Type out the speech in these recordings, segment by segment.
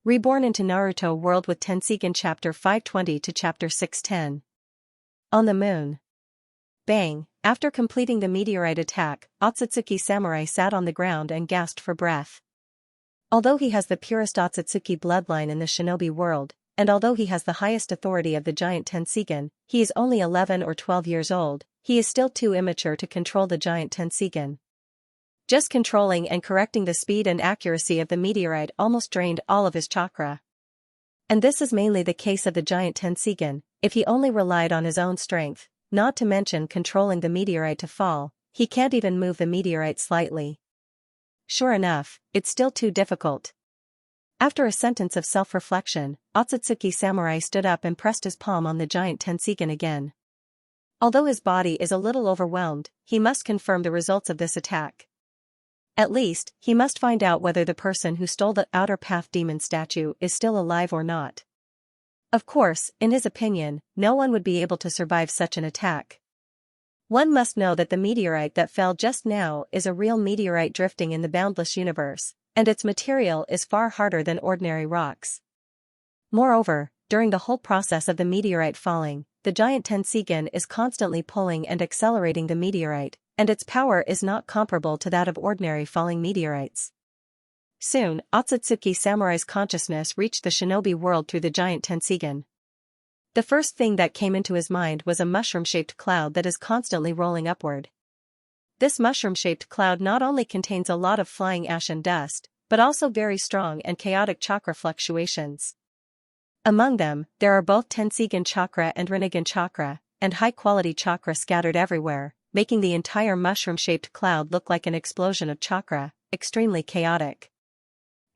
Reborn into Naruto World with Tenseigan Chapter 520 to Chapter 610. On the moon. Bang! After completing the meteorite attack, Otsutsuki Samurai sat on the ground and gasped for breath. Although he has the purest Otsutsuki bloodline in the shinobi world, and although he has the highest authority of the giant Tenseigan, he is only 11 or 12 years old, he is still too immature to control the giant Tenseigan. Just controlling and correcting the speed and accuracy of the meteorite almost drained all of his chakra. And this is mainly the case of the giant Tenseigan. If he only relied on his own strength, not to mention controlling the meteorite to fall, he can't even move the meteorite slightly. Sure enough, it's still too difficult. After a sentence of self-reflection, Otsutsuki Samurai stood up and pressed his palm on the giant Tenseigan again. Although his body is a little overwhelmed, he must confirm the results of this attack. At least, he must find out whether the person who stole the Outer Path Demon statue is still alive or not. Of course, in his opinion, no one would be able to survive such an attack. One must know that the meteorite that fell just now is a real meteorite drifting in the boundless universe, and its material is far harder than ordinary rocks. Moreover, during the whole process of the meteorite falling, the giant Tenseigan is constantly pulling and accelerating the meteorite, and its power is not comparable to that of ordinary falling meteorites. Soon, Otsutsuki Samurai's consciousness reached the shinobi world through the giant Tenseigan. The first thing that came into his mind was a mushroom-shaped cloud that is constantly rolling upward. This mushroom-shaped cloud not only contains a lot of flying ash and dust, but also very strong and chaotic chakra fluctuations. Among them, there are both Tenseigan chakra and Rinnegan chakra, and high-quality chakra scattered everywhere, making the entire mushroom-shaped cloud look like an explosion of chakra, extremely chaotic.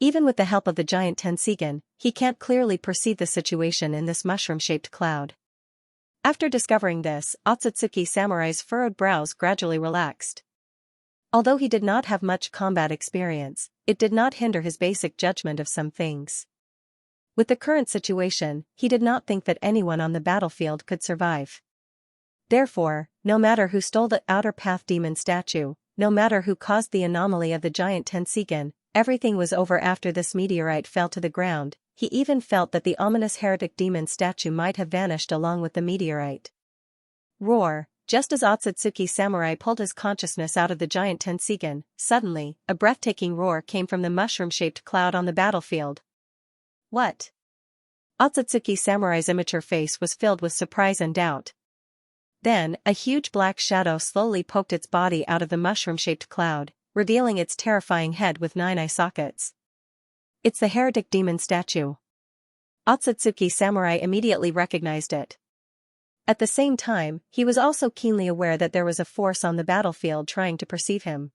Even with the help of the giant Tenseigan, he can't clearly perceive the situation in this mushroom-shaped cloud. After discovering this, Otsutsuki Samurai's furrowed brows gradually relaxed. Although he did not have much combat experience, it did not hinder his basic judgment of some things. With the current situation, he did not think that anyone on the battlefield could survive. Therefore, no matter who stole the Outer Path Demon statue, no matter who caused the anomaly of the giant Tenseigan, everything was over after this meteorite fell to the ground. He even felt that the ominous heretic demon statue might have vanished along with the meteorite. Roar! Just as Otsutsuki Samurai pulled his consciousness out of the giant Tenseigan, suddenly, a breathtaking roar came from the mushroom-shaped cloud on the battlefield. What? Otsutsuki Samurai's immature face was filled with surprise and doubt. Then, a huge black shadow slowly poked its body out of the mushroom-shaped cloud, revealing its terrifying head with 9 eye sockets. It's the heretic demon statue. Otsutsuki Samurai immediately recognized it. At the same time, he was also keenly aware that there was a force on the battlefield trying to perceive him.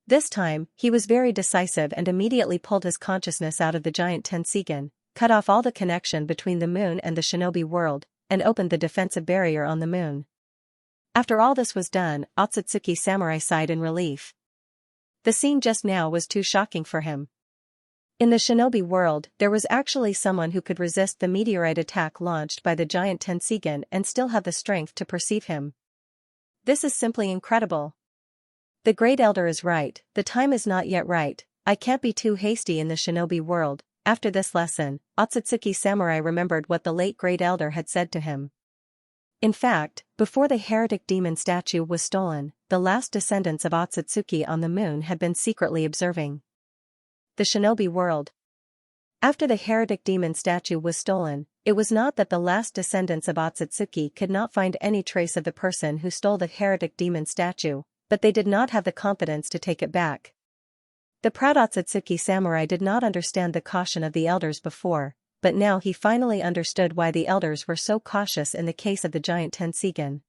This time, he was very decisive and immediately pulled his consciousness out of the giant Tenseigan, cut off all the connection between the moon and the shinobi world, and opened the defensive barrier on the moon. After all this was done, Otsutsuki Samurai sighed in relief. The scene just now was too shocking for him. In the shinobi world, there was actually someone who could resist the meteorite attack launched by the giant Tenseigan and still have the strength to perceive him. This is simply incredible. The Great Elder is right, the time is not yet right, I can't be too hasty in the shinobi world. After this lesson, Otsutsuki Samurai remembered what the late Great Elder had said to him. In fact, before the heretic demon statue was stolen, the last descendants of Otsutsuki on the moon had been secretly observing the shinobi world. After the heretic demon statue was stolen, it was not that the last descendants of Otsutsuki could not find any trace of the person who stole the heretic demon statue, but they did not have the confidence to take it back. The proud Otsutsuki Samurai did not understand the caution of the elders before, but now he finally understood why the elders were so cautious in the case of the giant Tenseigan.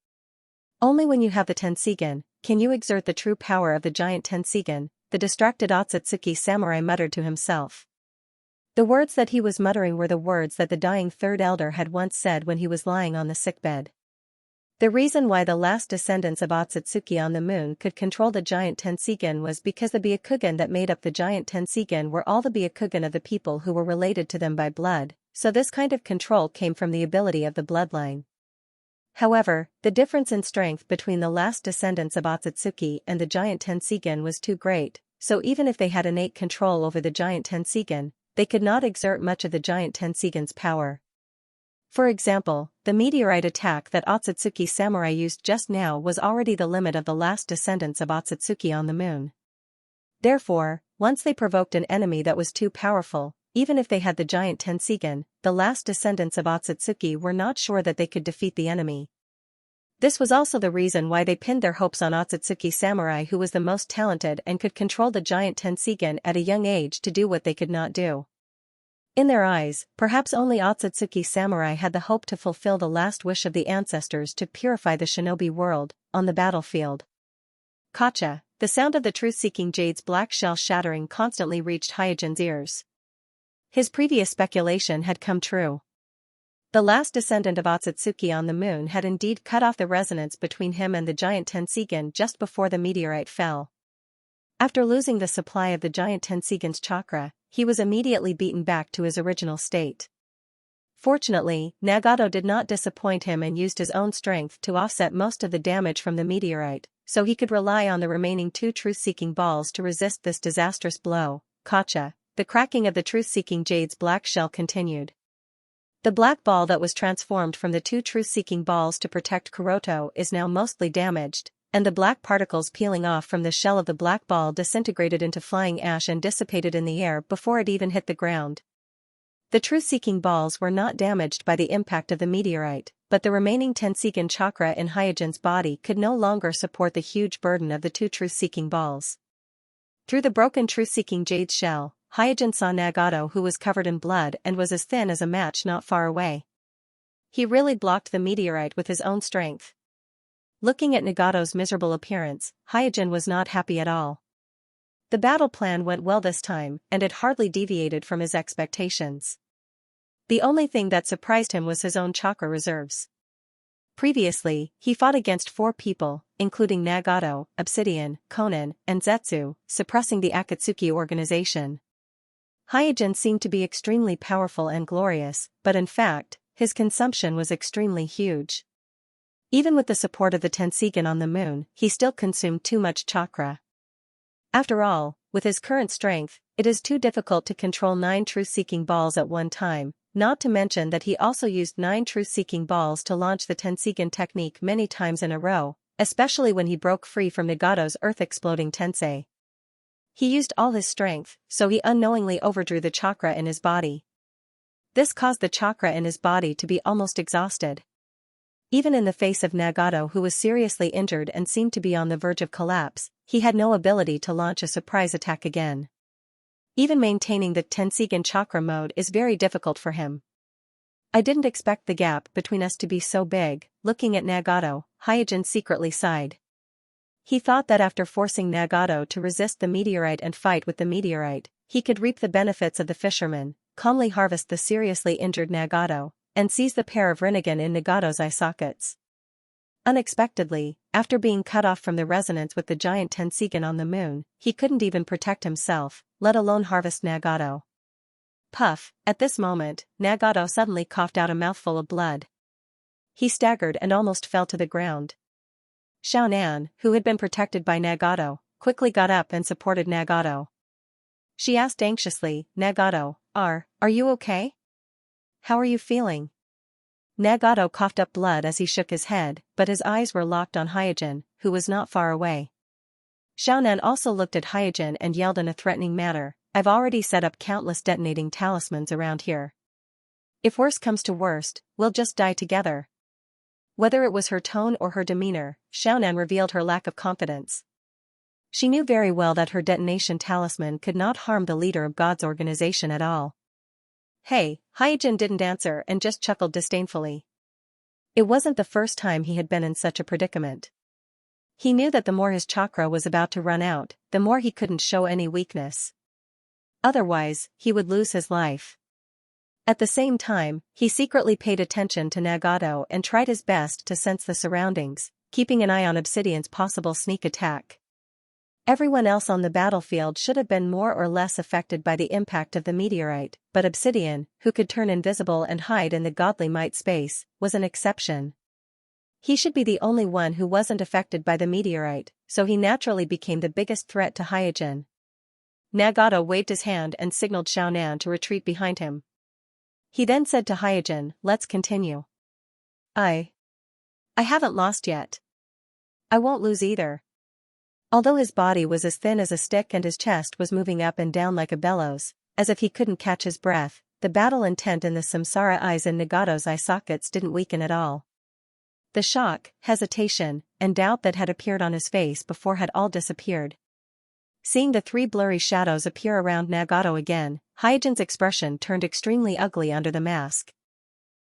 Only when you have the Tenseigan, can you exert the true power of the giant Tenseigan, the distracted Otsutsuki Samurai muttered to himself. The words that he was muttering were the words that the dying third elder had once said when he was lying on the sickbed. The reason why the last descendants of Otsutsuki on the moon could control the giant Tenseigan was because the Byakugan that made up the giant Tenseigan were all the Byakugan of the people who were related to them by blood, so this kind of control came from the ability of the bloodline. However, the difference in strength between the last descendants of Otsutsuki and the giant Tenseigan was too great, so even if they had innate control over the giant Tenseigan, they could not exert much of the giant Tenseigan's power. For example, the meteorite attack that Otsutsuki Samurai used just now was already the limit of the last descendants of Otsutsuki on the moon. Therefore, once they provoked an enemy that was too powerful, even if they had the giant Tenseigan, the last descendants of Otsutsuki were not sure that they could defeat the enemy. This was also the reason why they pinned their hopes on Otsutsuki Samurai, who was the most talented and could control the giant Tenseigan at a young age to do what they could not do. In their eyes, perhaps only Otsutsuki Samurai had the hope to fulfill the last wish of the ancestors to purify the shinobi world, on the battlefield. Kacha, the sound of the truth-seeking jade's black shell shattering constantly reached Hyojin's ears. His previous speculation had come true. The last descendant of Otsutsuki on the moon had indeed cut off the resonance between him and the giant Tenseigan just before the meteorite fell. After losing the supply of the giant Tenseigan's chakra, he was immediately beaten back to his original state. Fortunately, Nagato did not disappoint him and used his own strength to offset most of the damage from the meteorite, so he could rely on the remaining 2 truth-seeking balls to resist this disastrous blow. Kacha, the cracking of the truth-seeking jade's black shell continued. The black ball that was transformed from the 2 truth-seeking balls to protect Kuroto is now mostly damaged, and the black particles peeling off from the shell of the black ball disintegrated into flying ash and dissipated in the air before it even hit the ground. The truth-seeking balls were not damaged by the impact of the meteorite, but the remaining Tenseigan chakra in Hyojin's body could no longer support the huge burden of the 2 truth-seeking balls. Through the broken truth-seeking jade shell, Hyojin saw Nagato, who was covered in blood and was as thin as a match not far away. He really blocked the meteorite with his own strength. Looking at Nagato's miserable appearance, Hyojin was not happy at all. The battle plan went well this time, and it hardly deviated from his expectations. The only thing that surprised him was his own chakra reserves. Previously, he fought against 4 people, including Nagato, Obsidian, Konan, and Zetsu, suppressing the Akatsuki organization. Hyojin seemed to be extremely powerful and glorious, but in fact, his consumption was extremely huge. Even with the support of the Tenseigan on the moon, he still consumed too much chakra. After all, with his current strength, it is too difficult to control 9 truth-seeking balls at one time, not to mention that he also used 9 truth-seeking balls to launch the Tenseigan technique many times in a row, especially when he broke free from Nagato's earth-exploding tensei. He used all his strength, so he unknowingly overdrew the chakra in his body. This caused the chakra in his body to be almost exhausted. Even in the face of Nagato, who was seriously injured and seemed to be on the verge of collapse, he had no ability to launch a surprise attack again. Even maintaining the Tenseigan chakra mode is very difficult for him. I didn't expect the gap between us to be so big. Looking at Nagato, Hyojin secretly sighed. He thought that after forcing Nagato to resist the meteorite and fight with the meteorite, he could reap the benefits of the fisherman, calmly harvest the seriously injured Nagato, and seize the pair of Rinnegan in Nagato's eye sockets. Unexpectedly, after being cut off from the resonance with the giant Tenseigan on the moon, he couldn't even protect himself, let alone harvest Nagato. Puff, at this moment, Nagato suddenly coughed out a mouthful of blood. He staggered and almost fell to the ground. Xiaonan, who had been protected by Nagato, quickly got up and supported Nagato. She asked anxiously, Nagato, are you okay? How are you feeling? Nagato coughed up blood as he shook his head, but his eyes were locked on Hyojin, who was not far away. Xiaonan also looked at Hyojin and yelled in a threatening manner, I've already set up countless detonating talismans around here. If worst comes to worst, we'll just die together. Whether it was her tone or her demeanor, Xiaonan revealed her lack of confidence. She knew very well that her detonation talisman could not harm the leader of God's organization at all. Hey, Hyojin didn't answer and just chuckled disdainfully. It wasn't the first time he had been in such a predicament. He knew that the more his chakra was about to run out, the more he couldn't show any weakness. Otherwise, he would lose his life. At the same time, he secretly paid attention to Nagato and tried his best to sense the surroundings, keeping an eye on Obsidian's possible sneak attack. Everyone else on the battlefield should have been more or less affected by the impact of the meteorite, but Obsidian, who could turn invisible and hide in the godly might space, was an exception. He should be the only one who wasn't affected by the meteorite, so he naturally became the biggest threat to Hyojin. Nagato waved his hand and signaled Xiaonan to retreat behind him. He then said to Hyojin, let's continue. I haven't lost yet. I won't lose either. Although his body was as thin as a stick and his chest was moving up and down like a bellows, as if he couldn't catch his breath, the battle intent in the samsara eyes in Nagato's eye sockets didn't weaken at all. The shock, hesitation, and doubt that had appeared on his face before had all disappeared. Seeing the three blurry shadows appear around Nagato again, Hyojin's expression turned extremely ugly under the mask.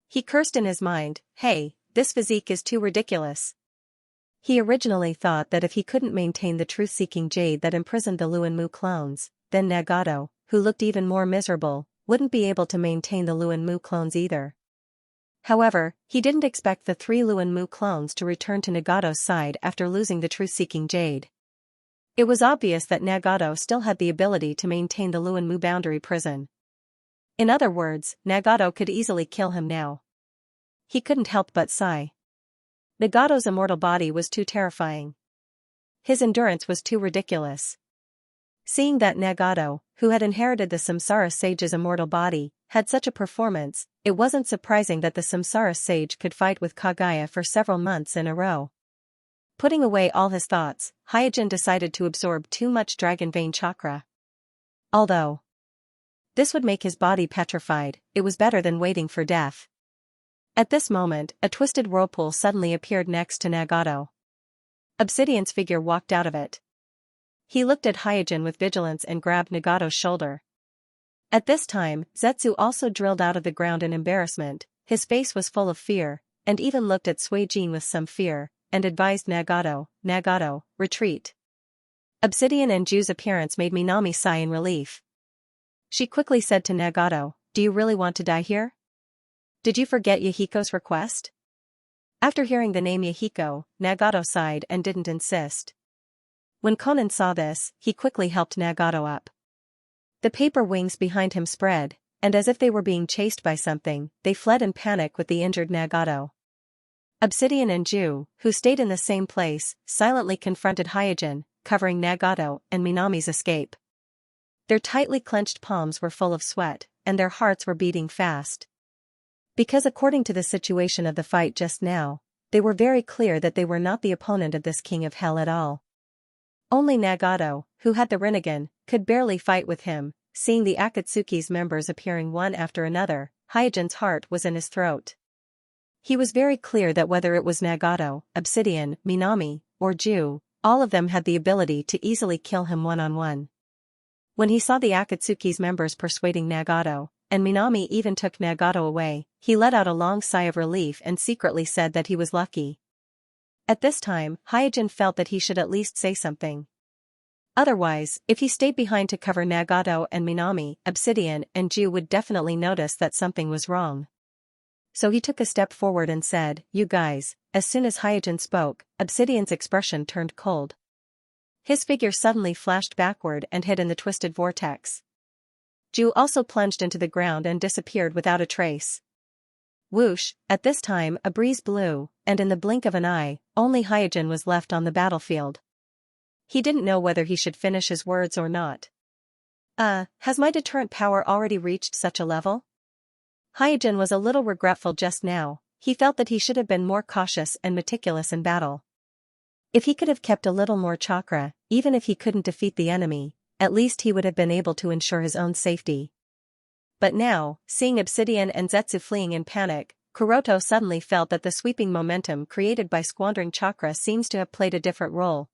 He cursed in his mind, hey, this physique is too ridiculous. He originally thought that if he couldn't maintain the truth-seeking jade that imprisoned the Luanmu clones, then Nagato, who looked even more miserable, wouldn't be able to maintain the Luanmu clones either. However, he didn't expect the three Luanmu clones to return to Nagato's side after losing the truth-seeking jade. It was obvious that Nagato still had the ability to maintain the Luanmu boundary prison. In other words, Nagato could easily kill him now. He couldn't help but sigh. Nagato's immortal body was too terrifying. His endurance was too ridiculous. Seeing that Nagato, who had inherited the Samsara Sage's immortal body, had such a performance, it wasn't surprising that the Samsara Sage could fight with Kaguya for several months in a row. Putting away all his thoughts, Hyojin decided to absorb too much Dragon Vein chakra. Although this would make his body petrified, it was better than waiting for death. At this moment, a twisted whirlpool suddenly appeared next to Nagato. Obsidian's figure walked out of it. He looked at Hyojin with vigilance and grabbed Nagato's shoulder. At this time, Zetsu also drilled out of the ground in embarrassment. His face was full of fear, and even looked at Suijin with some fear, and advised Nagato, Nagato, retreat. Obsidian and Ju's appearance made Minami sigh in relief. She quickly said to Nagato, do you really want to die here? Did you forget Yahiko's request? After hearing the name Yahiko, Nagato sighed and didn't insist. When Konan saw this, he quickly helped Nagato up. The paper wings behind him spread, and as if they were being chased by something, they fled in panic with the injured Nagato. Obsidian and Ju, who stayed in the same place, silently confronted Hyojin, covering Nagato and Minami's escape. Their tightly clenched palms were full of sweat, and their hearts were beating fast. Because according to the situation of the fight just now, they were very clear that they were not the opponent of this King of Hell at all. Only Nagato, who had the Rinnegan, could barely fight with him. Seeing the Akatsuki's members appearing one after another, Hyojin's heart was in his throat. He was very clear that whether it was Nagato, Obsidian, Minami, or Ju, all of them had the ability to easily kill him one-on-one. When he saw the Akatsuki's members persuading Nagato, and Minami even took Nagato away, he let out a long sigh of relief and secretly said that he was lucky. At this time, Hyojin felt that he should at least say something. Otherwise, if he stayed behind to cover Nagato and Minami, Obsidian and Ju would definitely notice that something was wrong. So he took a step forward and said, you guys. As soon as Hyojin spoke, Obsidian's expression turned cold. His figure suddenly flashed backward and hid in the twisted vortex. Ju also plunged into the ground and disappeared without a trace. Whoosh, at this time a breeze blew, and in the blink of an eye, only Hyojin was left on the battlefield. He didn't know whether he should finish his words or not. Has my deterrent power already reached such a level? Hyojin was a little regretful just now. He felt that he should have been more cautious and meticulous in battle. If he could have kept a little more chakra, even if he couldn't defeat the enemy, at least he would have been able to ensure his own safety. But now, seeing Obsidian and Zetsu fleeing in panic, Kuroto suddenly felt that the sweeping momentum created by squandering chakra seems to have played a different role.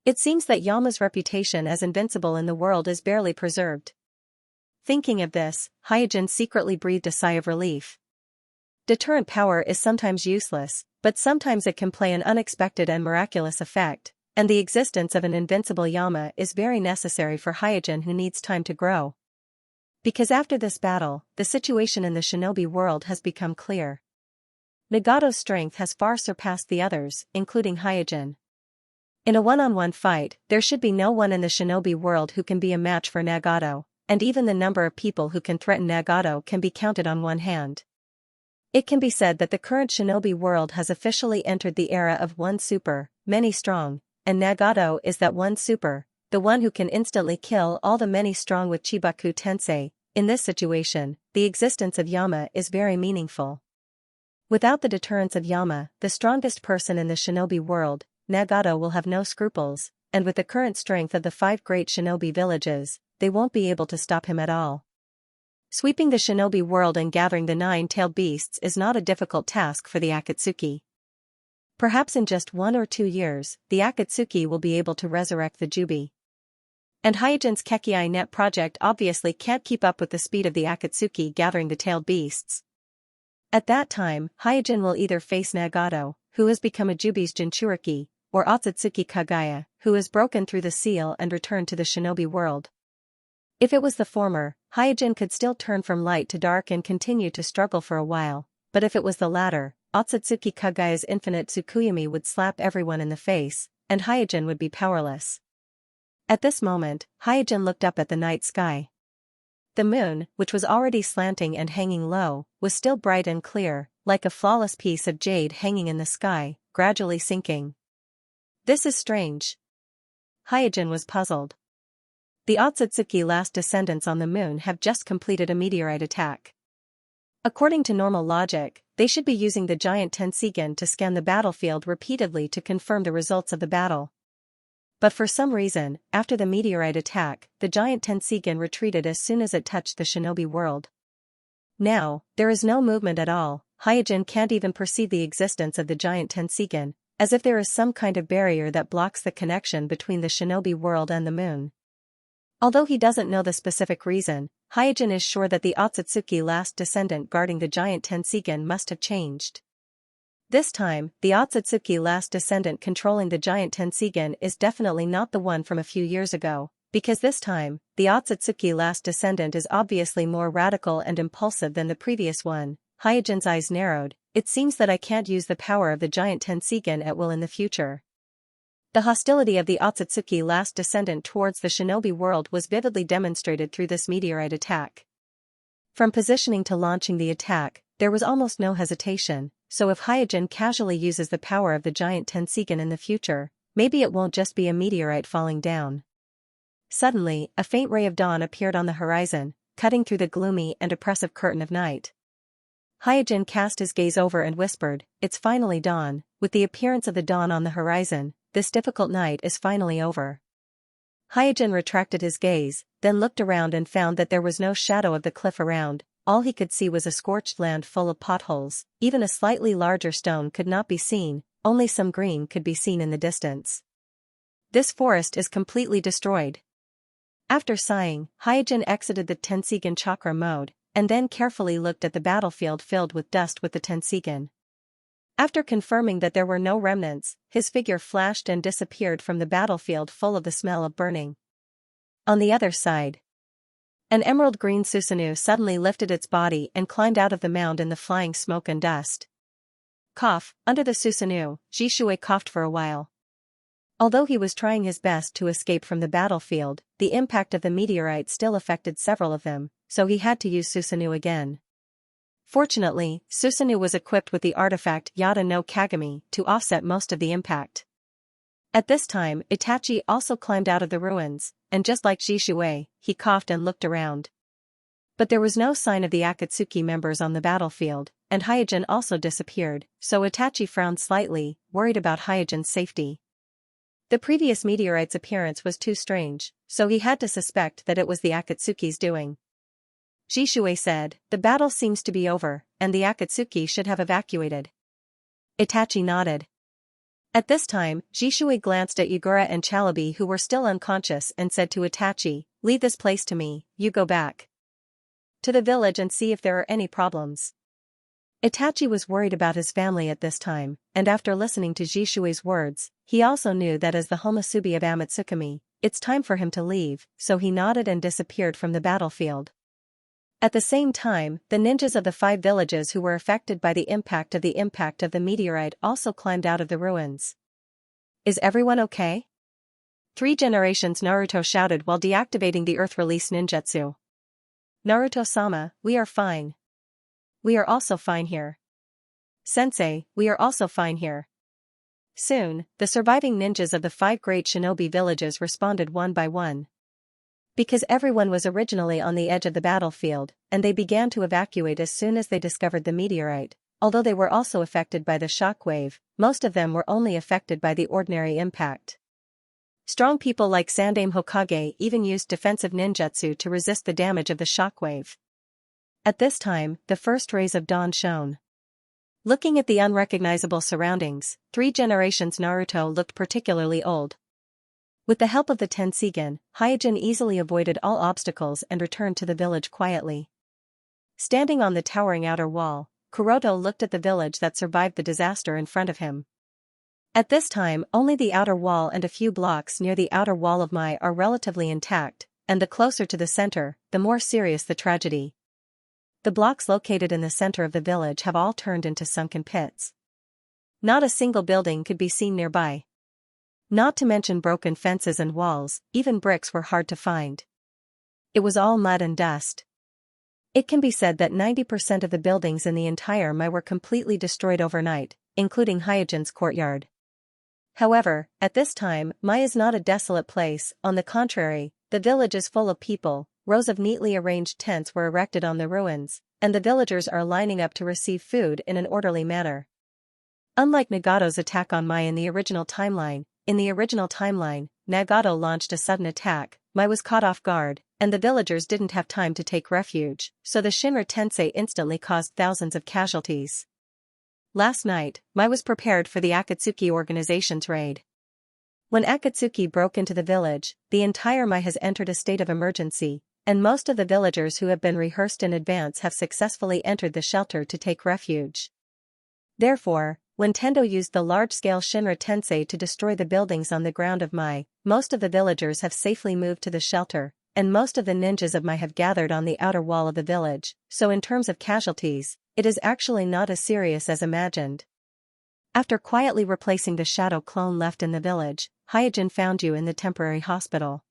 It seems that Yama's reputation as invincible in the world is barely preserved. Thinking of this, Hyojin secretly breathed a sigh of relief. Deterrent power is sometimes useless, but sometimes it can play an unexpected and miraculous effect, and the existence of an invincible Yama is very necessary for Hyojin, who needs time to grow. Because after this battle, the situation in the shinobi world has become clear. Nagato's strength has far surpassed the others, including Hyojin. In a one-on-one fight, there should be no one in the shinobi world who can be a match for Nagato, and even the number of people who can threaten Nagato can be counted on one hand. It can be said that the current shinobi world has officially entered the era of one super, many strong, and Nagato is that one super, the one who can instantly kill all the many strong with Chibaku Tensei. In this situation, the existence of Yama is very meaningful. Without the deterrence of Yama, the strongest person in the shinobi world, Nagato will have no scruples, and with the current strength of the 5 great shinobi villages, they won't be able to stop him at all. Sweeping the shinobi world and gathering the 9-tailed beasts is not a difficult task for the Akatsuki. Perhaps in just 1 or 2 years, the Akatsuki will be able to resurrect the Jubi. And Hyojin's Kekiai Net project obviously can't keep up with the speed of the Akatsuki gathering the tailed beasts. At that time, Hyojin will either face Nagato, who has become a Jubi's Jinchuriki, or Otsutsuki Kagaya, who has broken through the seal and returned to the shinobi world. If it was the former, Hyojin could still turn from light to dark and continue to struggle for a while, but if it was the latter, Otsutsuki Kagaya's infinite Tsukuyomi would slap everyone in the face, and Hyojin would be powerless. At this moment, Hyojin looked up at the night sky. The moon, which was already slanting and hanging low, was still bright and clear, like a flawless piece of jade hanging in the sky, gradually sinking. This is strange. Hyojin was puzzled. The Otsutsuki last descendants on the moon have just completed a meteorite attack. According to normal logic, they should be using the giant Tenseigan to scan the battlefield repeatedly to confirm the results of the battle. But for some reason, after the meteorite attack, the giant Tenseigan retreated as soon as it touched the shinobi world. Now, there is no movement at all. Hyojin can't even perceive the existence of the giant Tenseigan, as if there is some kind of barrier that blocks the connection between the shinobi world and the moon. Although he doesn't know the specific reason, Hyojin is sure that the Otsutsuki last descendant guarding the giant Tenseigan must have changed. This time, the Otsutsuki last descendant controlling the giant Tenseigan is definitely not the one from a few years ago, because this time, the Otsutsuki last descendant is obviously more radical and impulsive than the previous one. Hyojin's eyes narrowed. It seems that I can't use the power of the giant Tenseigan at will in the future. The hostility of the Otsutsuki last descendant towards the shinobi world was vividly demonstrated through this meteorite attack. From positioning to launching the attack, there was almost no hesitation, so if Hyojin casually uses the power of the giant Tenseigan in the future, maybe it won't just be a meteorite falling down. Suddenly, a faint ray of dawn appeared on the horizon, cutting through the gloomy and oppressive curtain of night. Hyojin cast his gaze over and whispered, "It's finally dawn." With the appearance of the dawn on the horizon, this difficult night is finally over. Hyojin retracted his gaze, then looked around and found that there was no shadow of the cliff around. All he could see was a scorched land full of potholes. Even a slightly larger stone could not be seen, only some green could be seen in the distance. This forest is completely destroyed. After sighing, Hyojin exited the Tenseigan chakra mode, and then carefully looked at the battlefield filled with dust with the Tenseigan. After confirming that there were no remnants, his figure flashed and disappeared from the battlefield full of the smell of burning. On the other side, an emerald-green Susanoo suddenly lifted its body and climbed out of the mound in the flying smoke and dust. Cough. Under the Susanoo, Jishui coughed for a while. Although he was trying his best to escape from the battlefield, the impact of the meteorite still affected several of them, so he had to use Susanoo again. Fortunately, Susanoo was equipped with the artifact Yada no Kagami to offset most of the impact. At this time, Itachi also climbed out of the ruins, and just like Jishui, he coughed and looked around. But there was no sign of the Akatsuki members on the battlefield, and Hyojin also disappeared, so Itachi frowned slightly, worried about Hyojin's safety. The previous meteorite's appearance was too strange, so he had to suspect that it was the Akatsuki's doing. Jishui said, "The battle seems to be over, and the Akatsuki should have evacuated." Itachi nodded. At this time, Jishui glanced at Yugura and Chalabi who were still unconscious and said to Itachi, "Leave this place to me, you go back to the village and see if there are any problems." Itachi was worried about his family at this time, and after listening to Jishui's words, he also knew that as the Homusubi of Amatsukami, it's time for him to leave, so he nodded and disappeared from the battlefield. At the same time, the ninjas of the 5 villages who were affected by the impact of the meteorite also climbed out of the ruins. "Is everyone okay?" 3 generations Naruto shouted while deactivating the Earth Release ninjutsu. "Naruto-sama, we are fine. We are also fine here. Sensei, we are also fine here." Soon, the surviving ninjas of the 5 great shinobi villages responded one by one. Because everyone was originally on the edge of the battlefield, and they began to evacuate as soon as they discovered the meteorite, although they were also affected by the shockwave, most of them were only affected by the ordinary impact. Strong people like Sandaime Hokage even used defensive ninjutsu to resist the damage of the shockwave. At this time, the first rays of dawn shone. Looking at the unrecognizable surroundings, 3 generations Naruto looked particularly old. With the help of the Tenseigan, Hyojin easily avoided all obstacles and returned to the village quietly. Standing on the towering outer wall, Kuroto looked at the village that survived the disaster in front of him. At this time, only the outer wall and a few blocks near the outer wall of Mai are relatively intact, and the closer to the center, the more serious the tragedy. The blocks located in the center of the village have all turned into sunken pits. Not a single building could be seen nearby. Not to mention broken fences and walls, even bricks were hard to find. It was all mud and dust. It can be said that 90% of the buildings in the entire Mai were completely destroyed overnight, including Hyojin's courtyard. However, at this time, Mai is not a desolate place. On the contrary, the village is full of people, rows of neatly arranged tents were erected on the ruins, and the villagers are lining up to receive food in an orderly manner. Unlike Nagato's attack on Mai in the original timeline, Nagato launched a sudden attack, Mai was caught off guard, and the villagers didn't have time to take refuge, so the Shinra Tensei instantly caused thousands of casualties. Last night, Mai was prepared for the Akatsuki organization's raid. When Akatsuki broke into the village, the entire Mai has entered a state of emergency, and most of the villagers who have been rehearsed in advance have successfully entered the shelter to take refuge. Therefore, when Tendo used the large-scale Shinra Tensei to destroy the buildings on the ground of Mai, most of the villagers have safely moved to the shelter, and most of the ninjas of Mai have gathered on the outer wall of the village, so in terms of casualties, it is actually not as serious as imagined. After quietly replacing the shadow clone left in the village, Hyojin found you in the temporary hospital.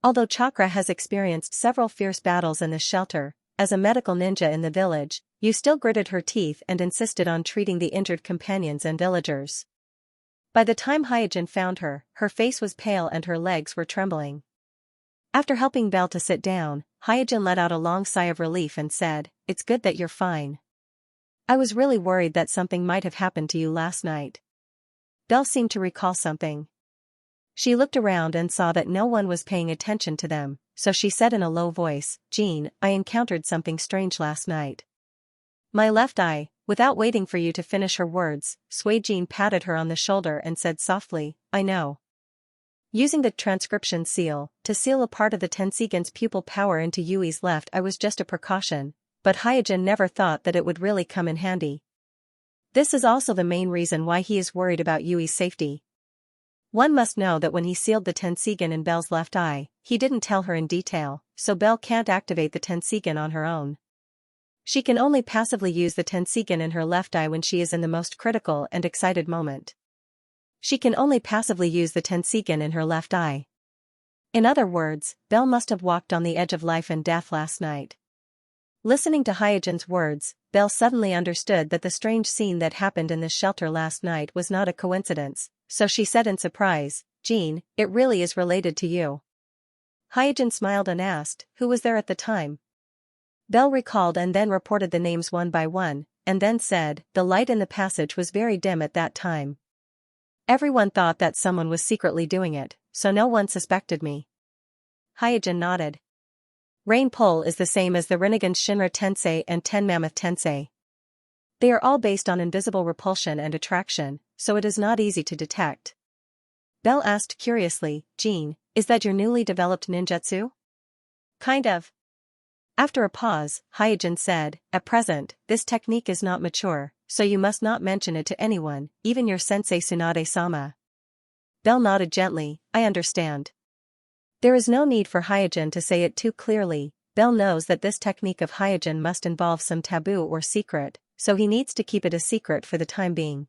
Although Chakra has experienced several fierce battles in the shelter, as a medical ninja in the village, you still gritted her teeth and insisted on treating the injured companions and villagers. By the time Hyojin found her, her face was pale and her legs were trembling. After helping Belle to sit down, Hyojin let out a long sigh of relief and said, "It's good that you're fine. I was really worried that something might have happened to you last night." Belle seemed to recall something. She looked around and saw that no one was paying attention to them, so she said in a low voice, "Jean, I encountered something strange last night." My left eye, without waiting for you to finish her words, Jean patted her on the shoulder and said softly, "I know." Using the transcription seal, to seal a part of the Tenseigan's pupil power into Yui's left eye was just a precaution, but Hyojin never thought that it would really come in handy. This is also the main reason why he is worried about Yui's safety. One must know that when he sealed the Tenseigan in Belle's left eye, he didn't tell her in detail, so Belle can't activate the Tenseigan on her own. She can only passively use the Tenseigan in her left eye when she is in the most critical and excited moment. She can only passively use the Tenseigan in her left eye. In other words, Belle must have walked on the edge of life and death last night. Listening to Hyojin's words, Belle suddenly understood that the strange scene that happened in the shelter last night was not a coincidence, so she said in surprise, "Jean, it really is related to you." Hyojin smiled and asked, "Who was there at the time?" Belle recalled and then reported the names one by one, and then said, "The light in the passage was very dim at that time. Everyone thought that someone was secretly doing it, so no one suspected me." Hyojin nodded. Rain Pull is the same as the Rinnegan Shinra Tensei and Ten Mammoth Tensei. They are all based on invisible repulsion and attraction, so it is not easy to detect. Belle asked curiously, "Jean, is that your newly developed ninjutsu?" "Kind of." After a pause, Hyojin said, "At present, this technique is not mature, so you must not mention it to anyone, even your sensei Tsunade-sama." Belle nodded gently, "I understand." There is no need for Hyojin to say it too clearly. Belle knows that this technique of Hyojin must involve some taboo or secret, so he needs to keep it a secret for the time being.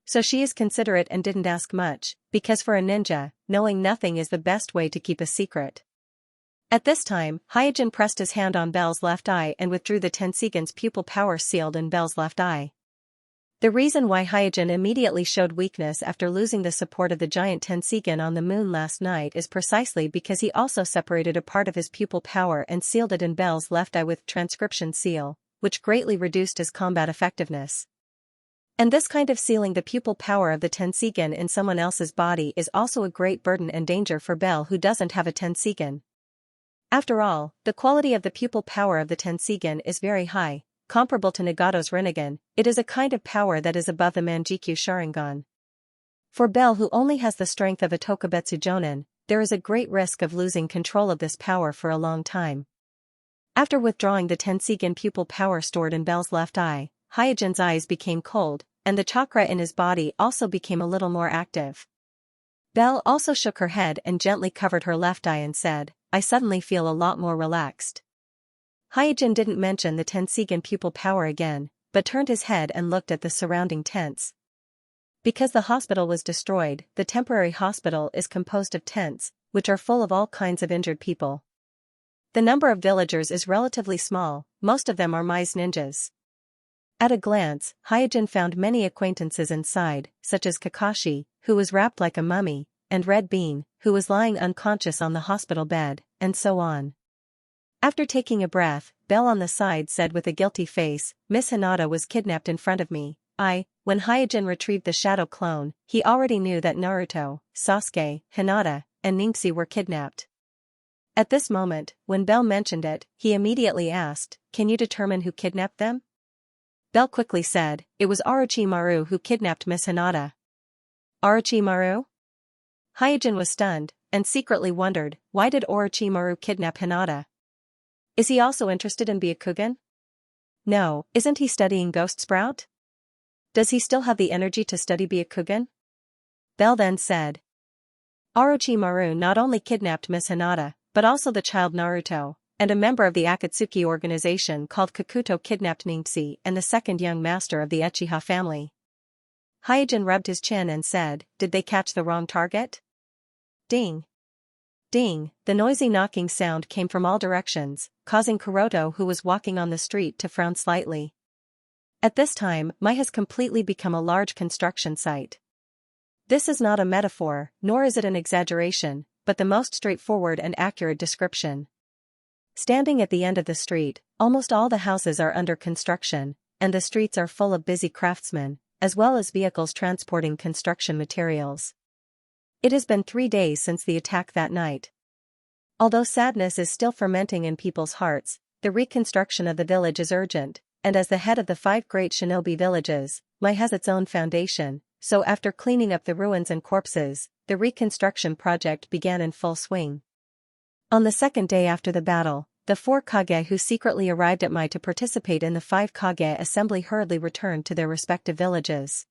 So she is considerate and didn't ask much, because for a ninja, knowing nothing is the best way to keep a secret. At this time, Hyojin pressed his hand on Belle's left eye and withdrew the Tenseigan's pupil power sealed in Belle's left eye. The reason why Hyojin immediately showed weakness after losing the support of the giant Tenseigan on the moon last night is precisely because he also separated a part of his pupil power and sealed it in Bell's left eye with transcription seal, which greatly reduced his combat effectiveness. And this kind of sealing the pupil power of the Tenseigan in someone else's body is also a great burden and danger for Bell, who doesn't have a Tenseigan. After all, the quality of the pupil power of the Tenseigan is very high. Comparable to Nagato's Rinnegan, it is a kind of power that is above the Manjikyu Sharingan. For Bell, who only has the strength of a Tokubetsu Jonin, there is a great risk of losing control of this power for a long time. After withdrawing the Tenseigan pupil power stored in Bell's left eye, Hyojin's eyes became cold, and the chakra in his body also became a little more active. Bell also shook her head and gently covered her left eye and said, "I suddenly feel a lot more relaxed." Hyojin didn't mention the Tenseigan pupil power again, but turned his head and looked at the surrounding tents. Because the hospital was destroyed, the temporary hospital is composed of tents, which are full of all kinds of injured people. The number of villagers is relatively small, most of them are Mai's ninjas. At a glance, Hyojin found many acquaintances inside, such as Kakashi, who was wrapped like a mummy, and Red Bean, who was lying unconscious on the hospital bed, and so on. After taking a breath, Bell on the side said with a guilty face, "Miss Hinata was kidnapped in front of me." When Hyojin retrieved the shadow clone, he already knew that Naruto, Sasuke, Hinata, and Ningxi were kidnapped. At this moment, when Bell mentioned it, he immediately asked, "Can you determine who kidnapped them?" Bell quickly said, "It was Orochimaru who kidnapped Miss Hinata." Orochimaru? Hyojin was stunned, and secretly wondered, why did Orochimaru kidnap Hinata? Is he also interested in Byakugan? No, isn't he studying Ghost Sprout? Does he still have the energy to study Byakugan? Bell then said, "Orochimaru not only kidnapped Miss Hinata, but also the child Naruto, and a member of the Akatsuki organization called Kakuto kidnapped Ningxi and the second young master of the Uchiha family." Hyojin rubbed his chin and said, "Did they catch the wrong target?" Ding! Ding! The noisy knocking sound came from all directions, causing Kuroto, who was walking on the street, to frown slightly. At this time, Mai has completely become a large construction site. This is not a metaphor, nor is it an exaggeration, but the most straightforward and accurate description. Standing at the end of the street, almost all the houses are under construction, and the streets are full of busy craftsmen, as well as vehicles transporting construction materials. It has been 3 days since the attack that night. Although sadness is still fermenting in people's hearts, the reconstruction of the village is urgent, and as the head of the 5 great shinobi villages, Mai has its own foundation, so after cleaning up the ruins and corpses, the reconstruction project began in full swing. On the second day after the battle, the 4 Kage who secretly arrived at Mai to participate in the 5 Kage assembly hurriedly returned to their respective villages.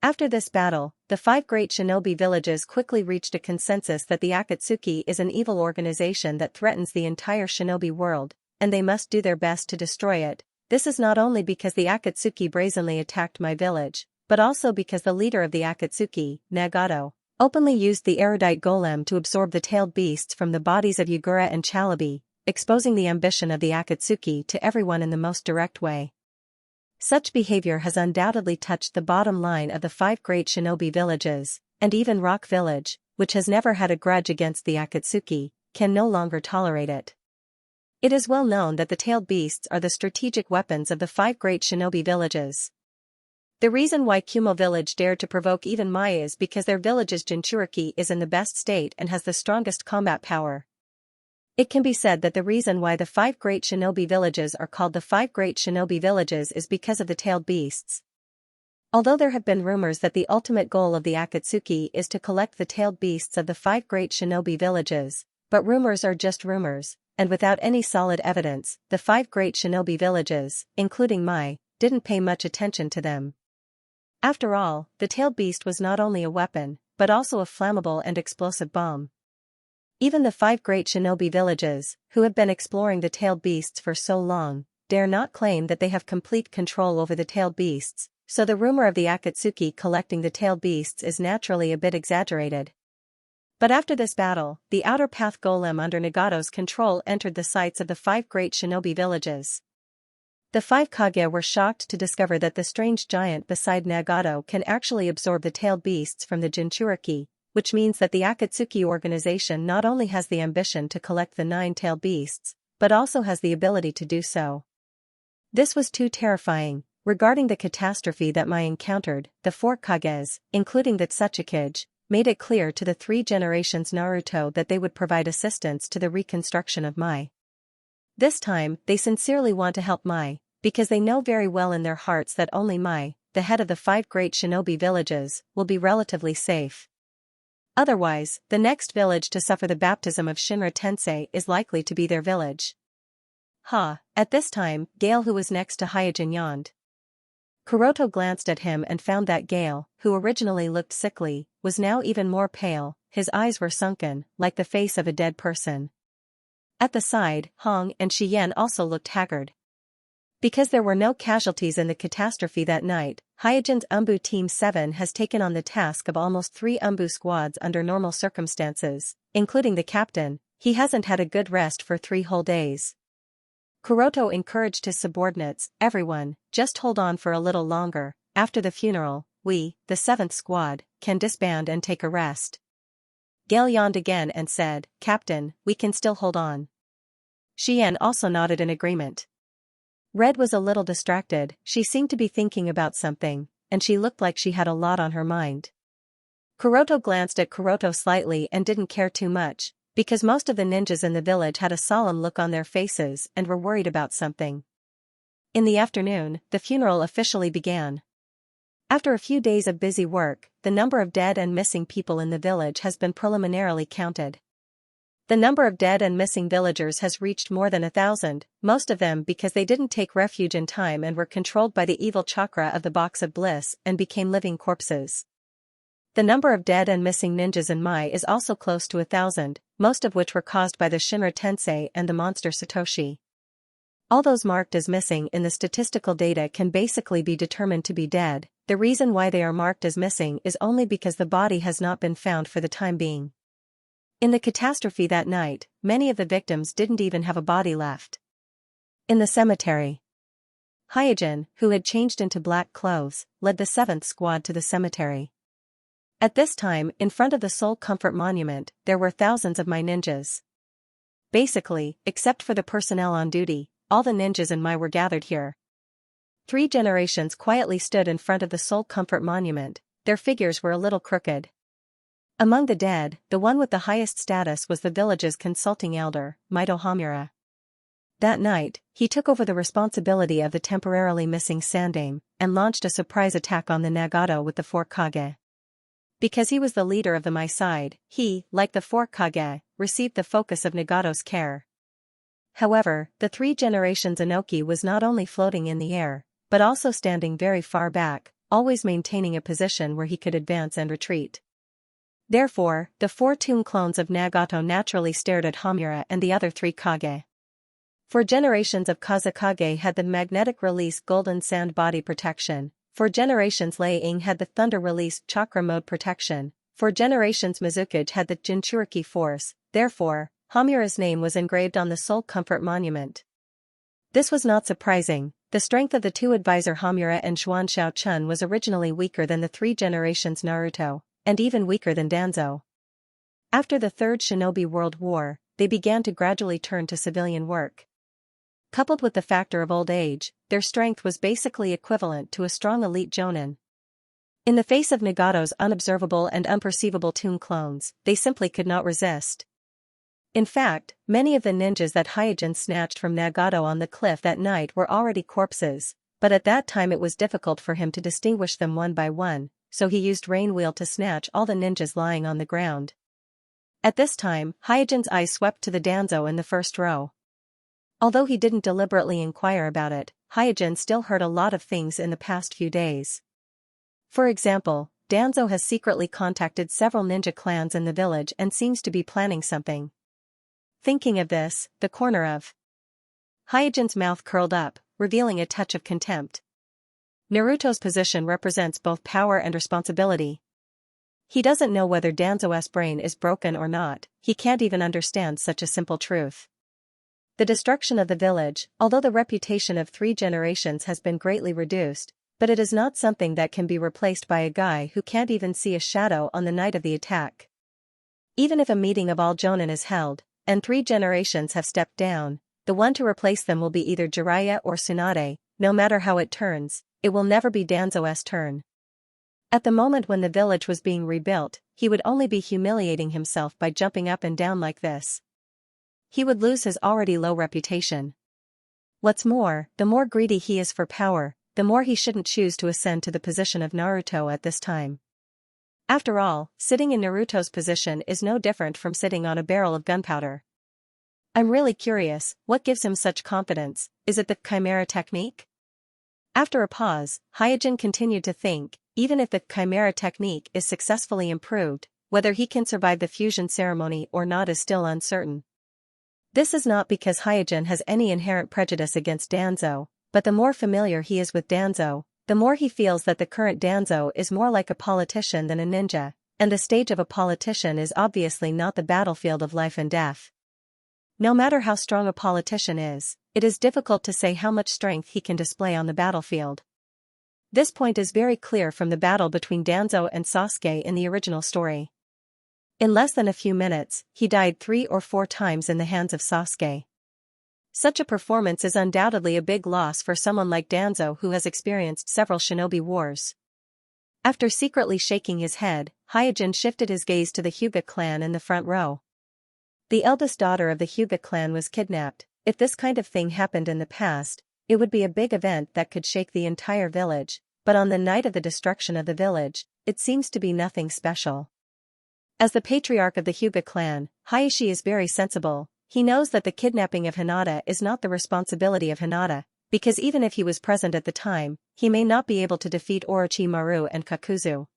After this battle, the 5 great shinobi villages quickly reached a consensus that the Akatsuki is an evil organization that threatens the entire shinobi world, and they must do their best to destroy it. This is not only because the Akatsuki brazenly attacked my village, but also because the leader of the Akatsuki, Nagato, openly used the erudite golem to absorb the tailed beasts from the bodies of Yagura and Chalabi, exposing the ambition of the Akatsuki to everyone in the most direct way. Such behavior has undoubtedly touched the bottom line of the 5 great shinobi villages, and even Rock Village, which has never had a grudge against the Akatsuki, can no longer tolerate it. It is well known that the tailed beasts are the strategic weapons of the 5 great shinobi villages. The reason why Kumo village dared to provoke even Mai is because their village's Jinchuriki is in the best state and has the strongest combat power. It can be said that the reason why the 5 great shinobi villages are called the 5 great shinobi villages is because of the tailed beasts. Although there have been rumors that the ultimate goal of the Akatsuki is to collect the tailed beasts of the 5 great shinobi villages, but rumors are just rumors, and without any solid evidence, the 5 great shinobi villages, including Mai, didn't pay much attention to them. After all, the tailed beast was not only a weapon, but also a flammable and explosive bomb. Even the 5 great shinobi villages, who have been exploring the tailed beasts for so long, dare not claim that they have complete control over the tailed beasts, so the rumor of the Akatsuki collecting the tailed beasts is naturally a bit exaggerated. But after this battle, the outer path golem under Nagato's control entered the sites of the 5 great shinobi villages. The 5 Kage were shocked to discover that the strange giant beside Nagato can actually absorb the tailed beasts from the Jinchuriki, which means that the Akatsuki organization not only has the ambition to collect the 9-tailed beasts, but also has the ability to do so. This was too terrifying. Regarding the catastrophe that Mai encountered, the 4 Kages, including the Tsuchikage, made it clear to the 3 generations Naruto that they would provide assistance to the reconstruction of Mai. This time, they sincerely want to help Mai, because they know very well in their hearts that only Mai, the head of the 5 great shinobi villages, will be relatively safe. Otherwise, the next village to suffer the baptism of Shinra Tensei is likely to be their village. At this time, Gale, who was next to Hyojin, yawned. Kuroto glanced at him and found that Gale, who originally looked sickly, was now even more pale. His eyes were sunken, like the face of a dead person. At the side, Hong and Shiyen also looked haggard. Because there were no casualties in the catastrophe that night, Hyojin's Umbu Team 7 has taken on the task of almost 3 Umbu squads under normal circumstances, including the captain. He hasn't had a good rest for 3 whole days. Kuroto encouraged his subordinates, "Everyone, just hold on for a little longer. After the funeral, we, the 7th squad, can disband and take a rest." Gale yawned again and said, "Captain, we can still hold on." Shiyen also nodded in agreement. Red was a little distracted. She seemed to be thinking about something, and she looked like she had a lot on her mind. Kuroto glanced at Kuroto slightly and didn't care too much, because most of the ninjas in the village had a solemn look on their faces and were worried about something. In the afternoon, the funeral officially began. After a few days of busy work, the number of dead and missing people in the village has been preliminarily counted. The number of dead and missing villagers has reached more than 1,000, most of them because they didn't take refuge in time and were controlled by the evil chakra of the Box of Bliss and became living corpses. The number of dead and missing ninjas in Mai is also close to 1,000, most of which were caused by the Shinra Tensei and the monster Satoshi. All those marked as missing in the statistical data can basically be determined to be dead. The reason why they are marked as missing is only because the body has not been found for the time being. In the catastrophe that night, many of the victims didn't even have a body left. In the cemetery, Hyojin, who had changed into black clothes, led the 7th squad to the cemetery. At this time, in front of the Soul Comfort Monument, there were thousands of Mai ninjas. Basically, except for the personnel on duty, all the ninjas in Mai were gathered here. 3 generations quietly stood in front of the Soul Comfort Monument. Their figures were a little crooked. Among the dead, the one with the highest status was the village's consulting elder, Maito Hamura. That night, he took over the responsibility of the temporarily missing Sandaime, and launched a surprise attack on the Nagato with the 4 Kage. Because he was the leader of the Mai side, he, like the 4 Kage, received the focus of Nagato's care. However, the 3 generations Inoki was not only floating in the air, but also standing very far back, always maintaining a position where he could advance and retreat. Therefore, the 4 tomb clones of Nagato naturally stared at Hamura and the other 3 Kage. 4 generations of Kazekage had the magnetic release golden sand body protection. 4 generations Lei-ing had the thunder release chakra mode protection. 4 generations Mizukage had the Jinchuriki force. Therefore, Hamura's name was engraved on the Soul Comfort Monument. This was not surprising. The strength of the 2 advisor Hamura and Xuanxiao Chun was originally weaker than the 3 generations Naruto, and even weaker than Danzo. After the Third Shinobi World War, they began to gradually turn to civilian work. Coupled with the factor of old age, their strength was basically equivalent to a strong elite jonin. In the face of Nagato's unobservable and unperceivable tomb clones, they simply could not resist. In fact, many of the ninjas that Hyojin snatched from Nagato on the cliff that night were already corpses, but at that time it was difficult for him to distinguish them one by one, so he used Rain Wheel to snatch all the ninjas lying on the ground. At this time, Hyojin's eyes swept to the Danzo in the first row. Although he didn't deliberately inquire about it, Hyojin still heard a lot of things in the past few days. For example, Danzo has secretly contacted several ninja clans in the village and seems to be planning something. Thinking of this, the corner of Hyojin's mouth curled up, revealing a touch of contempt. Naruto's position represents both power and responsibility. He doesn't know whether Danzo's brain is broken or not, he can't even understand such a simple truth. The destruction of the village, although the reputation of 3 generations has been greatly reduced, but it is not something that can be replaced by a guy who can't even see a shadow on the night of the attack. Even if a meeting of all Jonin is held, and 3 generations have stepped down, the one to replace them will be either Jiraiya or Tsunade. No matter how it turns, it will never be Danzo's turn. At the moment when the village was being rebuilt, he would only be humiliating himself by jumping up and down like this. He would lose his already low reputation. What's more, the more greedy he is for power, the more he shouldn't choose to ascend to the position of Naruto at this time. After all, sitting in Naruto's position is no different from sitting on a barrel of gunpowder. I'm really curious, what gives him such confidence? Is it the Chimera technique? After a pause, Hyojin continued to think, even if the Chimera technique is successfully improved, whether he can survive the fusion ceremony or not is still uncertain. This is not because Hyojin has any inherent prejudice against Danzo, but the more familiar he is with Danzo, the more he feels that the current Danzo is more like a politician than a ninja, and the stage of a politician is obviously not the battlefield of life and death. No matter how strong a politician is, it is difficult to say how much strength he can display on the battlefield. This point is very clear from the battle between Danzo and Sasuke in the original story. In less than a few minutes, he died 3 or 4 times in the hands of Sasuke. Such a performance is undoubtedly a big loss for someone like Danzo who has experienced several shinobi wars. After secretly shaking his head, Hyojin shifted his gaze to the Hyuga clan in the front row. The eldest daughter of the Hyuga clan was kidnapped. If this kind of thing happened in the past, it would be a big event that could shake the entire village, but on the night of the destruction of the village, it seems to be nothing special. As the patriarch of the Hyuga clan, Hayashi is very sensible. He knows that the kidnapping of Hinata is not the responsibility of Hinata, because even if he was present at the time, he may not be able to defeat Orochimaru and Kakuzu.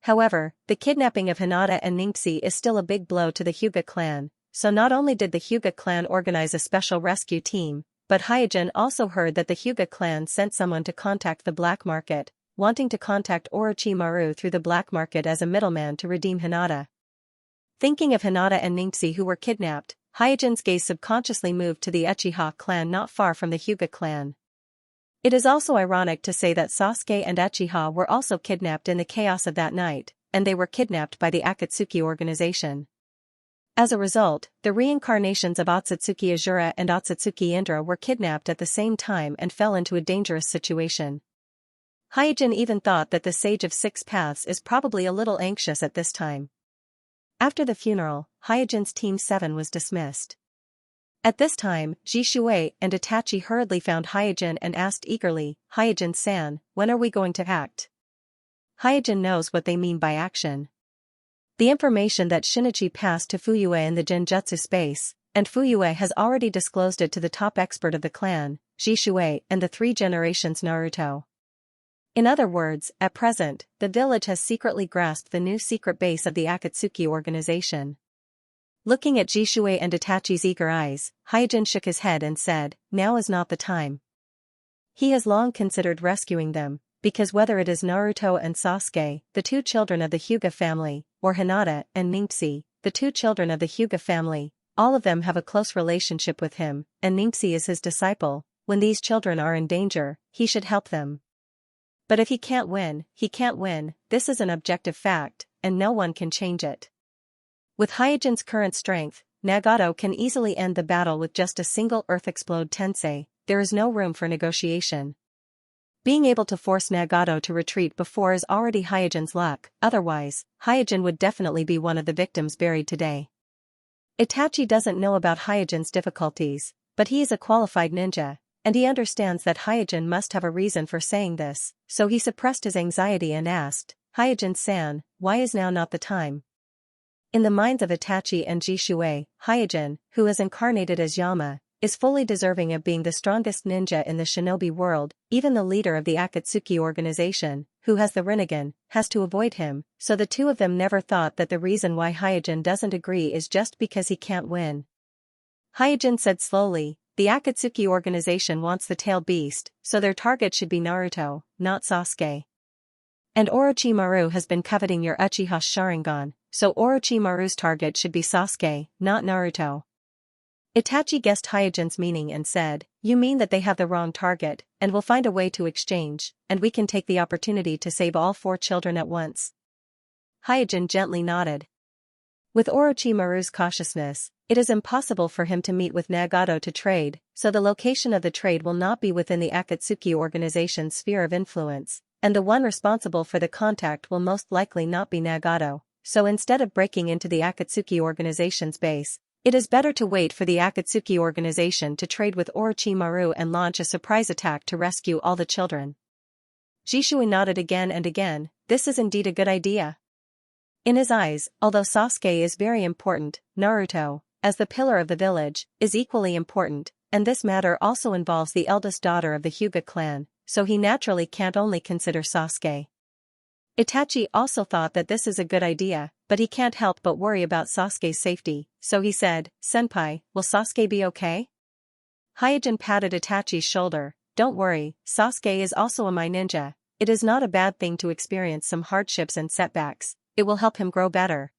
However, the kidnapping of Hinata and Ningxi is still a big blow to the Hyuga clan, so not only did the Hyuga clan organize a special rescue team, but Hyojin also heard that the Hyuga clan sent someone to contact the black market, wanting to contact Orochimaru through the black market as a middleman to redeem Hinata. Thinking of Hinata and Ningxi who were kidnapped, Hyojin's gaze subconsciously moved to the Uchiha clan not far from the Hyuga clan. It is also ironic to say that Sasuke and Uchiha were also kidnapped in the chaos of that night, and they were kidnapped by the Akatsuki organization. As a result, the reincarnations of Otsutsuki Azura and Otsutsuki Indra were kidnapped at the same time and fell into a dangerous situation. Hyojin even thought that the Sage of Six Paths is probably a little anxious at this time. After the funeral, Hyojin's Team 7 was dismissed. At this time, Jishui and Itachi hurriedly found Hyojin and asked eagerly, "Hyojin-san, when are we going to act?" Hyojin knows what they mean by action. The information that Shinichi passed to Fuyue in the Genjutsu space, and Fuyue has already disclosed it to the top expert of the clan, Jishui, and the 3 generations Naruto. In other words, at present, the village has secretly grasped the new secret base of the Akatsuki organization. Looking at Jishui and Itachi's eager eyes, Hyojin shook his head and said, "Now is not the time." He has long considered rescuing them, because whether it is Naruto and Sasuke, the 2 children of the Hyuga family, or Hinata and Ningxi, the 2 children of the Hyuga family, all of them have a close relationship with him, and Ningxi is his disciple. When these children are in danger, he should help them. But if he can't win, he can't win. This is an objective fact, and no one can change it. With Hyojin's current strength, Nagato can easily end the battle with just a single Earth Explode Tensei. There is no room for negotiation. Being able to force Nagato to retreat before is already Hyojin's luck, otherwise, Hyojin would definitely be one of the victims buried today. Itachi doesn't know about Hyojin's difficulties, but he is a qualified ninja, and he understands that Hyojin must have a reason for saying this, so he suppressed his anxiety and asked, "Hyojin-san, why is now not the time?" In the minds of Itachi and Jishui, Hyojin, who is incarnated as Yama, is fully deserving of being the strongest ninja in the shinobi world. Even the leader of the Akatsuki organization, who has the Rinnegan, has to avoid him, so the 2 of them never thought that the reason why Hyojin doesn't agree is just because he can't win. Hyojin said slowly, "The Akatsuki organization wants the tail beast, so their target should be Naruto, not Sasuke. And Orochimaru has been coveting your Uchiha Sharingan, so Orochimaru's target should be Sasuke, not Naruto." Itachi guessed Hyojin's meaning and said, "You mean that they have the wrong target, and will find a way to exchange, and we can take the opportunity to save all 4 children at once?" Hyojin gently nodded. With Orochimaru's cautiousness, it is impossible for him to meet with Nagato to trade, so the location of the trade will not be within the Akatsuki organization's sphere of influence, and the one responsible for the contact will most likely not be Nagato, so instead of breaking into the Akatsuki organization's base, it is better to wait for the Akatsuki organization to trade with Orochimaru and launch a surprise attack to rescue all the children. Jishui nodded again and again. This is indeed a good idea. In his eyes, although Sasuke is very important, Naruto, as the pillar of the village, is equally important, and this matter also involves the eldest daughter of the Hyuga clan, so he naturally can't only consider Sasuke. Itachi also thought that this is a good idea, but he can't help but worry about Sasuke's safety, so he said, "Senpai, will Sasuke be okay?" Hyojin patted Itachi's shoulder. "Don't worry, Sasuke is also a my ninja. It is not a bad thing to experience some hardships and setbacks. It will help him grow better."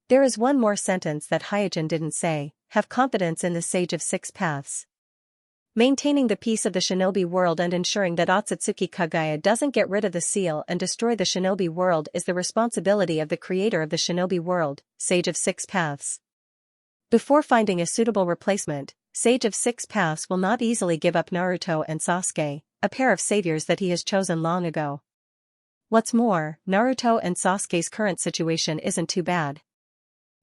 There is one more sentence that Hyojin didn't say: have confidence in the Sage of Six Paths. Maintaining the peace of the shinobi world and ensuring that Otsutsuki Kagaya doesn't get rid of the seal and destroy the shinobi world is the responsibility of the creator of the shinobi world, Sage of Six Paths. Before finding a suitable replacement, Sage of Six Paths will not easily give up Naruto and Sasuke, a pair of saviors that he has chosen long ago. What's more, Naruto and Sasuke's current situation isn't too bad.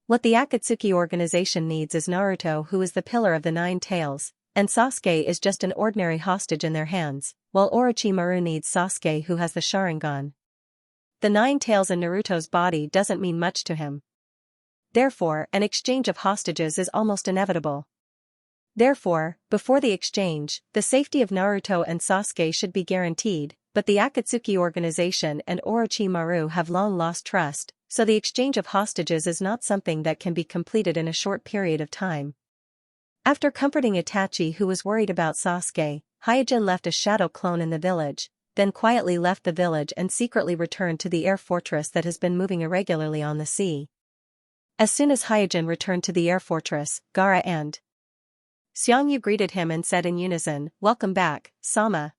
What the Akatsuki organization needs is Naruto, who is the pillar of the 9 tails, and Sasuke is just an ordinary hostage in their hands, while Orochimaru needs Sasuke, who has the Sharingan. The 9 tails in Naruto's body doesn't mean much to him. Therefore, an exchange of hostages is almost inevitable. Therefore, before the exchange, the safety of Naruto and Sasuke should be guaranteed, but the Akatsuki organization and Orochimaru have long lost trust, so the exchange of hostages is not something that can be completed in a short period of time. After comforting Itachi, who was worried about Sasuke, Hyojin left a shadow clone in the village, then quietly left the village and secretly returned to the air fortress that has been moving irregularly on the sea. As soon as Hyojin returned to the air fortress, Gaara and Xianxia greeted him and said in unison, "Welcome back, Sama."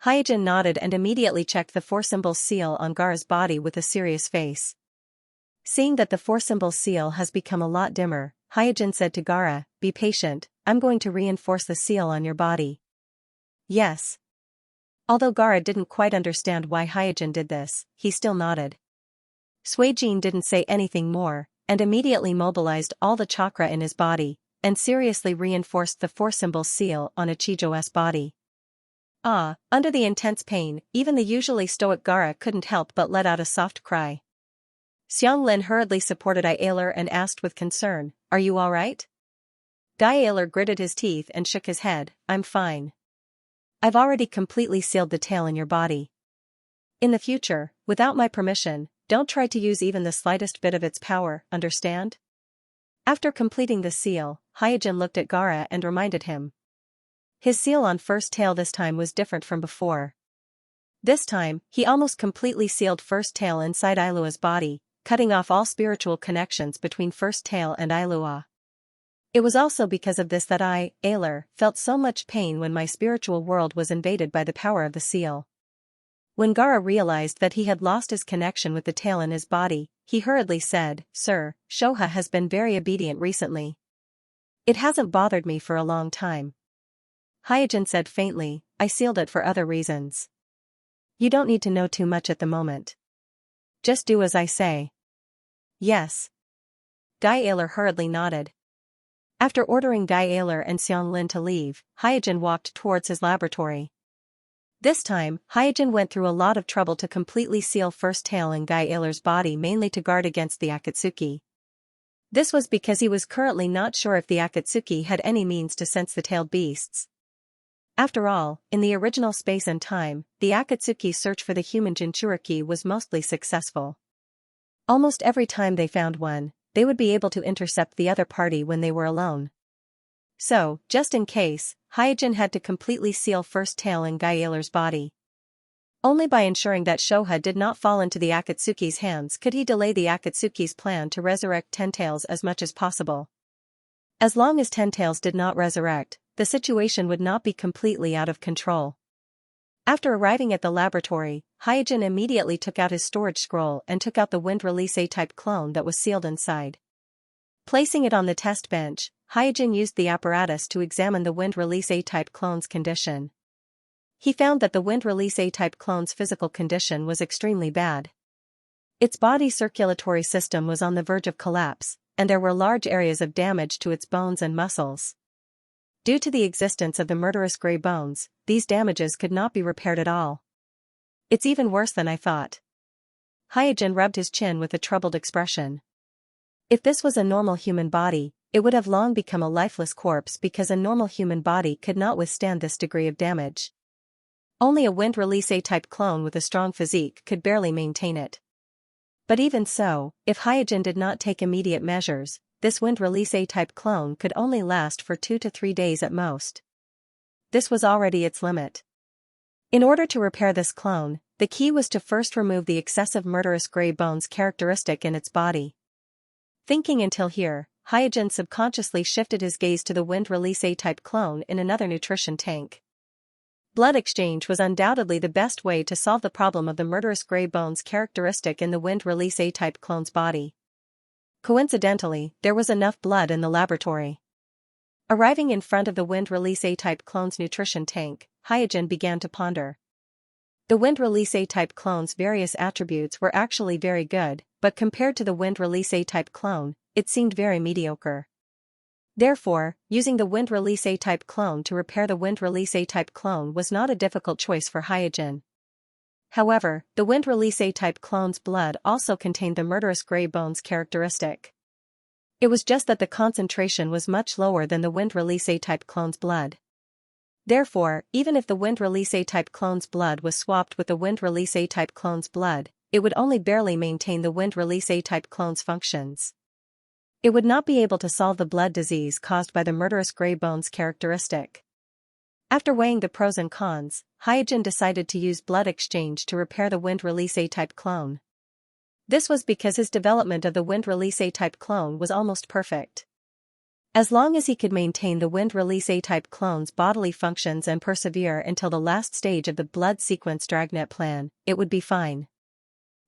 Hyojin nodded and immediately checked the 4-symbol seal on Gaara's body with a serious face. Seeing that the 4-symbol seal has become a lot dimmer, Hyojin said to Gaara, "Be patient, I'm going to reinforce the seal on your body." "Yes." Although Gaara didn't quite understand why Hyojin did this, he still nodded. Suijin didn't say anything more, and immediately mobilized all the chakra in his body, and seriously reinforced the 4-symbol seal on Ichijo's body. Under the intense pain, even the usually stoic Gaara couldn't help but let out a soft cry. Xianglin hurriedly supported Ailer and asked with concern, "Are you alright?" Ailer gritted his teeth and shook his head, "I'm fine. I've already completely sealed the tail in your body. In the future, without my permission, don't try to use even the slightest bit of its power, understand?" After completing the seal, Hyojin looked at Gaara and reminded him. His seal on first tail this time was different from before. This time, he almost completely sealed first tail inside Ailua's body, cutting off all spiritual connections between first tail and Ailua. It was also because of this that I, Ailer, felt so much pain when my spiritual world was invaded by the power of the seal. When Gaara realized that he had lost his connection with the tail in his body, he hurriedly said, "Sir, Shoha has been very obedient recently. It hasn't bothered me for a long time." Hyojin said faintly, "I sealed it for other reasons. You don't need to know too much at the moment. Just do as I say." "Yes." Ailer hurriedly nodded. After ordering Ailer and Xianglin to leave, Hyojin walked towards his laboratory. This time, Hyojin went through a lot of trouble to completely seal first tail in Ailer's body, mainly to guard against the Akatsuki. This was because he was currently not sure if the Akatsuki had any means to sense the tailed beasts. After all, in the original space and time, the Akatsuki's search for the human Jinchuriki was mostly successful. Almost every time they found one, they would be able to intercept the other party when they were alone. So, just in case, Hyojin had to completely seal first tail in Ailer's body. Only by ensuring that Shoha did not fall into the Akatsuki's hands could he delay the Akatsuki's plan to resurrect Ten Tails as much as possible. As long as Ten-Tails did not resurrect, the situation would not be completely out of control. After arriving at the laboratory, Hyojin immediately took out his storage scroll and took out the Wind Release A-type clone that was sealed inside. Placing it on the test bench, Hyojin used the apparatus to examine the Wind Release A-type clone's condition. He found that the Wind Release A-type clone's physical condition was extremely bad. Its body circulatory system was on the verge of collapse, and there were large areas of damage to its bones and muscles. Due to the existence of the murderous gray bones, these damages could not be repaired at all. It's even worse than I thought. Hyojin rubbed his chin with a troubled expression. If this was a normal human body, it would have long become a lifeless corpse because a normal human body could not withstand this degree of damage. Only a Wind Release A-type clone with a strong physique could barely maintain it. But even so, if Hyojin did not take immediate measures, this Wind Release A-type clone could only last for 2 to 3 days at most. This was already its limit. In order to repair this clone, the key was to first remove the excessive murderous gray bones characteristic in its body. Thinking until here, Hyojin subconsciously shifted his gaze to the Wind Release A-type clone in another nutrition tank. Blood exchange was undoubtedly the best way to solve the problem of the murderous gray bones characteristic in the Wind Release A-type clone's body. Coincidentally, there was enough blood in the laboratory. Arriving in front of the Wind Release A-type clone's nutrition tank, Hyojin began to ponder. The Wind Release A-type clone's various attributes were actually very good, but compared to the Wind Release A-type clone, it seemed very mediocre. Therefore, using the Wind Release A-type clone to repair the Wind Release A-type clone was not a difficult choice for Hyojin. However, the Wind Release A-type clone's blood also contained the murderous gray bones characteristic. It was just that the concentration was much lower than the Wind Release A-type clone's blood. Therefore, even if the Wind Release A-type clone's blood was swapped with the Wind Release A-type clone's blood, it would only barely maintain the Wind Release A-type clone's functions. It would not be able to solve the blood disease caused by the murderous gray bones characteristic. After weighing the pros and cons, Hyojin decided to use blood exchange to repair the Wind Release A-type clone. This was because his development of the Wind Release A-type clone was almost perfect. As long as he could maintain the Wind Release A-type clone's bodily functions and persevere until the last stage of the blood sequence dragnet plan, it would be fine.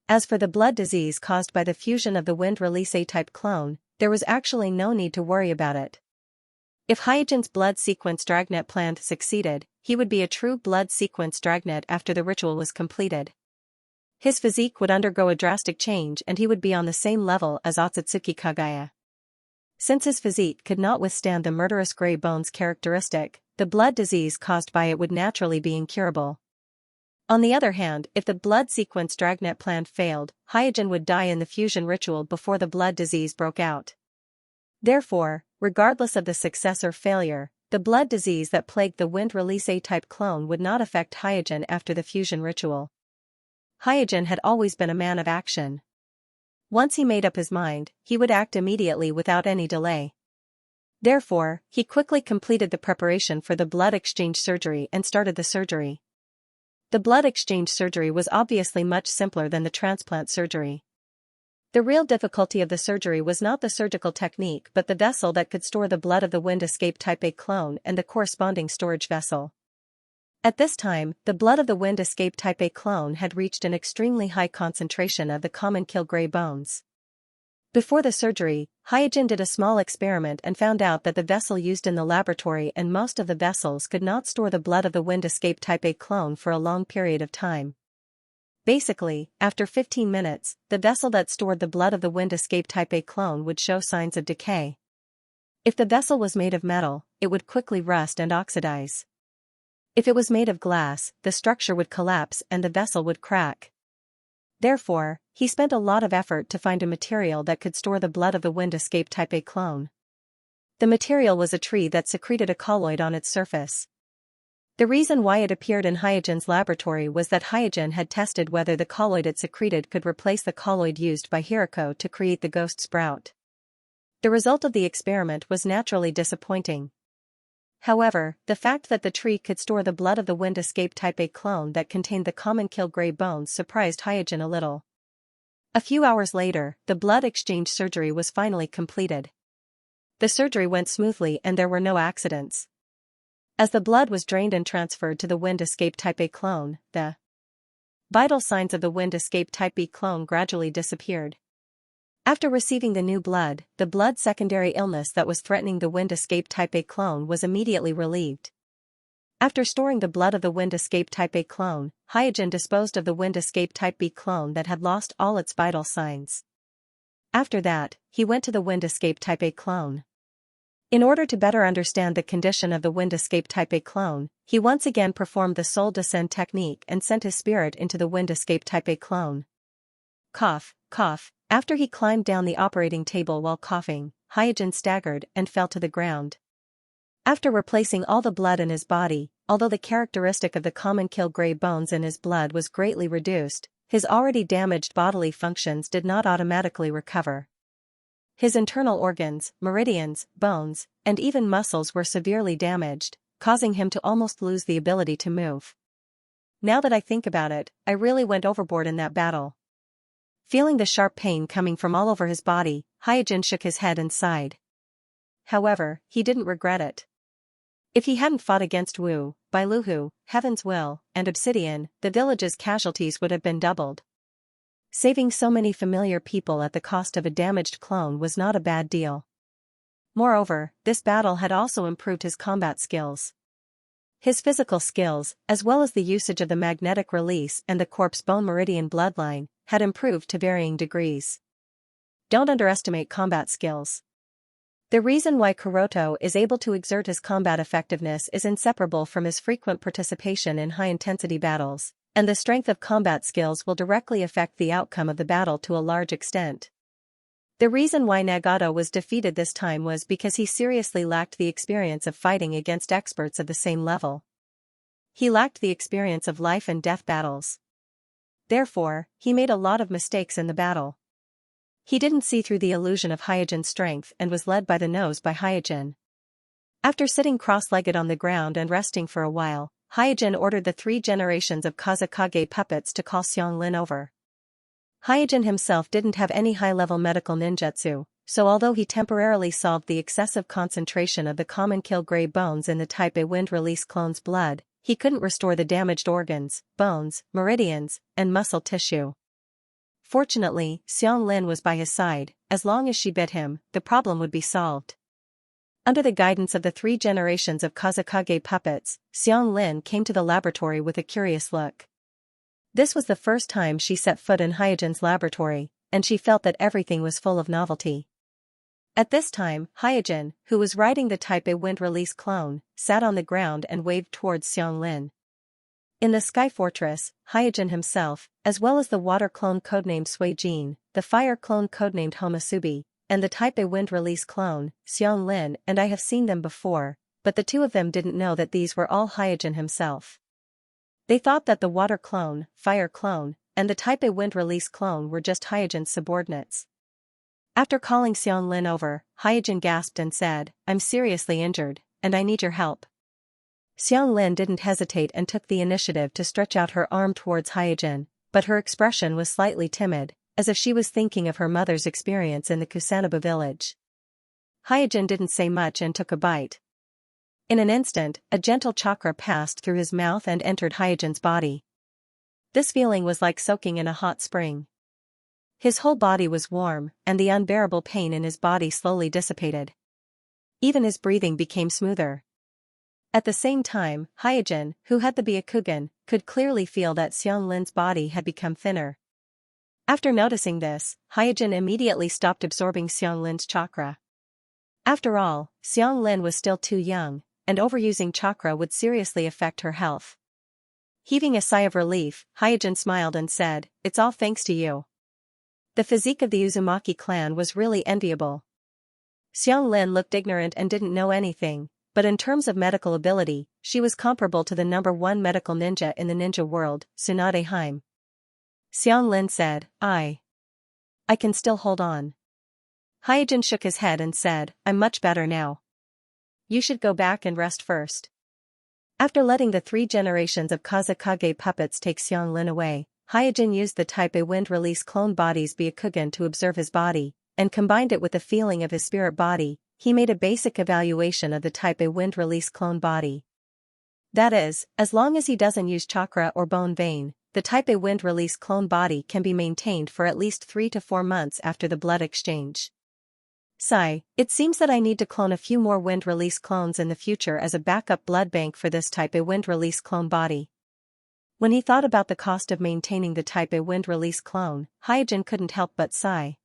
As for the blood disease caused by the fusion of the Wind Release A-type clone, there was actually no need to worry about it. If Hyojin's blood sequence dragnet plan succeeded, he would be a true blood sequence dragnet after the ritual was completed. His physique would undergo a drastic change and he would be on the same level as Otsutsuki Kagaya. Since his physique could not withstand the murderous gray bones characteristic, the blood disease caused by it would naturally be incurable. On the other hand, if the blood sequence dragnet plan failed, Hyojin would die in the fusion ritual before the blood disease broke out. Therefore, regardless of the success or failure, the blood disease that plagued the Wind Release A-type clone would not affect Hyojin after the fusion ritual. Hyojin had always been a man of action. Once he made up his mind, he would act immediately without any delay. Therefore, he quickly completed the preparation for the blood exchange surgery and started the surgery. The blood exchange surgery was obviously much simpler than the transplant surgery. The real difficulty of the surgery was not the surgical technique but the vessel that could store the blood of the Wind Escape Type A clone and the corresponding storage vessel. At this time, the blood of the Wind Escape Type A clone had reached an extremely high concentration of the common kill gray bones. Before the surgery, Hyojin did a small experiment and found out that the vessel used in the laboratory and most of the vessels could not store the blood of the Wind Escape Type A clone for a long period of time. Basically, after 15 minutes, the vessel that stored the blood of the Wind Escape Type A clone would show signs of decay. If the vessel was made of metal, it would quickly rust and oxidize. If it was made of glass, the structure would collapse and the vessel would crack. Therefore, he spent a lot of effort to find a material that could store the blood of the Wind Escape Type A clone. The material was a tree that secreted a colloid on its surface. The reason why it appeared in Hyojin's laboratory was that Hyojin had tested whether the colloid it secreted could replace the colloid used by Hiriko to create the ghost sprout. The result of the experiment was naturally disappointing. However, the fact that the tree could store the blood of the Wind Escape Type A clone that contained the common kill gray bones surprised Hyojin a little. A few hours later, the blood exchange surgery was finally completed. The surgery went smoothly and there were no accidents. As the blood was drained and transferred to the Wind Escape Type A clone, the vital signs of the Wind Escape Type B clone gradually disappeared. After receiving the new blood, the blood secondary illness that was threatening the Wind Escape Type A clone was immediately relieved. After storing the blood of the Wind Escape Type A clone, Hyojin disposed of the Wind Escape Type B clone that had lost all its vital signs. After that, he went to the Wind Escape Type A clone. In order to better understand the condition of the Wind Escape Type A clone, he once again performed the Soul Descend technique and sent his spirit into the Wind Escape Type A clone. Cough, cough. After he climbed down the operating table while coughing, Hyojin staggered and fell to the ground. After replacing all the blood in his body, although the characteristic of the common kill gray bones in his blood was greatly reduced, his already damaged bodily functions did not automatically recover. His internal organs, meridians, bones, and even muscles were severely damaged, causing him to almost lose the ability to move. Now that I think about it, I really went overboard in that battle. Feeling the sharp pain coming from all over his body, Hyojin shook his head and sighed. However, he didn't regret it. If he hadn't fought against Wu, Bailuhu, Heaven's Will, and Obsidian, the village's casualties would have been doubled. Saving so many familiar people at the cost of a damaged clone was not a bad deal. Moreover, this battle had also improved his combat skills. His physical skills, as well as the usage of the magnetic release and the corpse bone meridian bloodline, had improved to varying degrees. Don't underestimate combat skills. The reason why Kuroto is able to exert his combat effectiveness is inseparable from his frequent participation in high-intensity battles, and the strength of combat skills will directly affect the outcome of the battle to a large extent. The reason why Nagato was defeated this time was because he seriously lacked the experience of fighting against experts of the same level. He lacked the experience of life and death battles. Therefore, he made a lot of mistakes in the battle. He didn't see through the illusion of Hyojin's strength and was led by the nose by Hyojin. After sitting cross-legged on the ground and resting for a while, Hyojin ordered the 3 generations of Kazekage puppets to call Xianglin over. Hyojin himself didn't have any high-level medical ninjutsu, so although he temporarily solved the excessive concentration of the common kill gray bones in the Type A wind release clone's blood, he couldn't restore the damaged organs, bones, meridians, and muscle tissue. Fortunately, Xianglin was by his side. As long as she bit him, the problem would be solved. Under the guidance of the 3 generations of Kazekage puppets, Xianglin came to the laboratory with a curious look. This was the first time she set foot in Hyojin's laboratory, and she felt that everything was full of novelty. At this time, Hyojin, who was riding the Type A wind release clone, sat on the ground and waved towards Xianglin. In the Sky Fortress, Hyojin himself, as well as the water clone codenamed Suijin, the fire clone codenamed Homasubi, and the Type A wind release clone, Xianglin, and I have seen them before, but the 2 of them didn't know that these were all Hyojin himself. They thought that the water clone, fire clone, and the Type A wind release clone were just Hyojin's subordinates. After calling Xianglin over, Hyojin gasped and said, "I'm seriously injured, and I need your help." Xianglin didn't hesitate and took the initiative to stretch out her arm towards Hyojin, but her expression was slightly timid, as if she was thinking of her mother's experience in the Kusanaba village. Hyojin didn't say much and took a bite. In an instant, a gentle chakra passed through his mouth and entered Hyojin's body. This feeling was like soaking in a hot spring. His whole body was warm, and the unbearable pain in his body slowly dissipated. Even his breathing became smoother. At the same time, Hyojin, who had the Byakugan, could clearly feel that Xianglin's body had become thinner. After noticing this, Hyojin immediately stopped absorbing Xianglin's chakra. After all, Xianglin was still too young, and overusing chakra would seriously affect her health. Heaving a sigh of relief, Hyojin smiled and said, "It's all thanks to you." The physique of the Uzumaki clan was really enviable. Xianglin looked ignorant and didn't know anything, but in terms of medical ability, she was comparable to the #1 medical ninja in the ninja world, Tsunade Haim. Xianglin said, I can still hold on." Hyojin shook his head and said, "I'm much better now. You should go back and rest first." After letting the 3 generations of Kazekage puppets take Xianglin away, Hyojin used the Type A wind release clone body's Byakugan to observe his body, and combined it with the feeling of his spirit body. he made a basic evaluation of the Type A wind release clone body. That is, as long as he doesn't use chakra or bone vein, the Type A wind release clone body can be maintained for at least 3 to 4 months after the blood exchange. Sigh, it seems that I need to clone a few more wind release clones in the future as a backup blood bank for this Type A wind release clone body. When he thought about the cost of maintaining the Type A wind release clone, Hyojin couldn't help but sigh.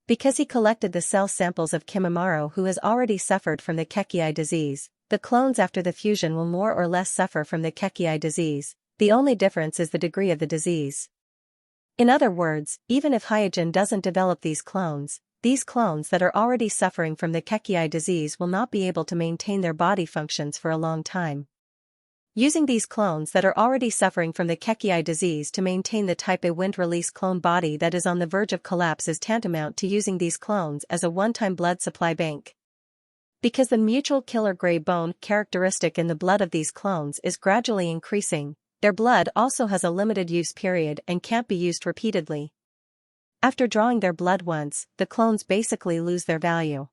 Because he collected the cell samples of Kimimaro who has already suffered from the Kekii disease, the clones after the fusion will more or less suffer from the Kekii disease, the only difference is the degree of the disease. In other words, even if Hyojin doesn't develop these clones that are already suffering from the Kekii disease will not be able to maintain their body functions for a long time. Using these clones that are already suffering from the Kekii disease to maintain the Type A wind release clone body that is on the verge of collapse is tantamount to using these clones as a one-time blood supply bank. Because the mutual killer gray bone characteristic in the blood of these clones is gradually increasing, their blood also has a limited use period and can't be used repeatedly. After drawing their blood once, the clones basically lose their value.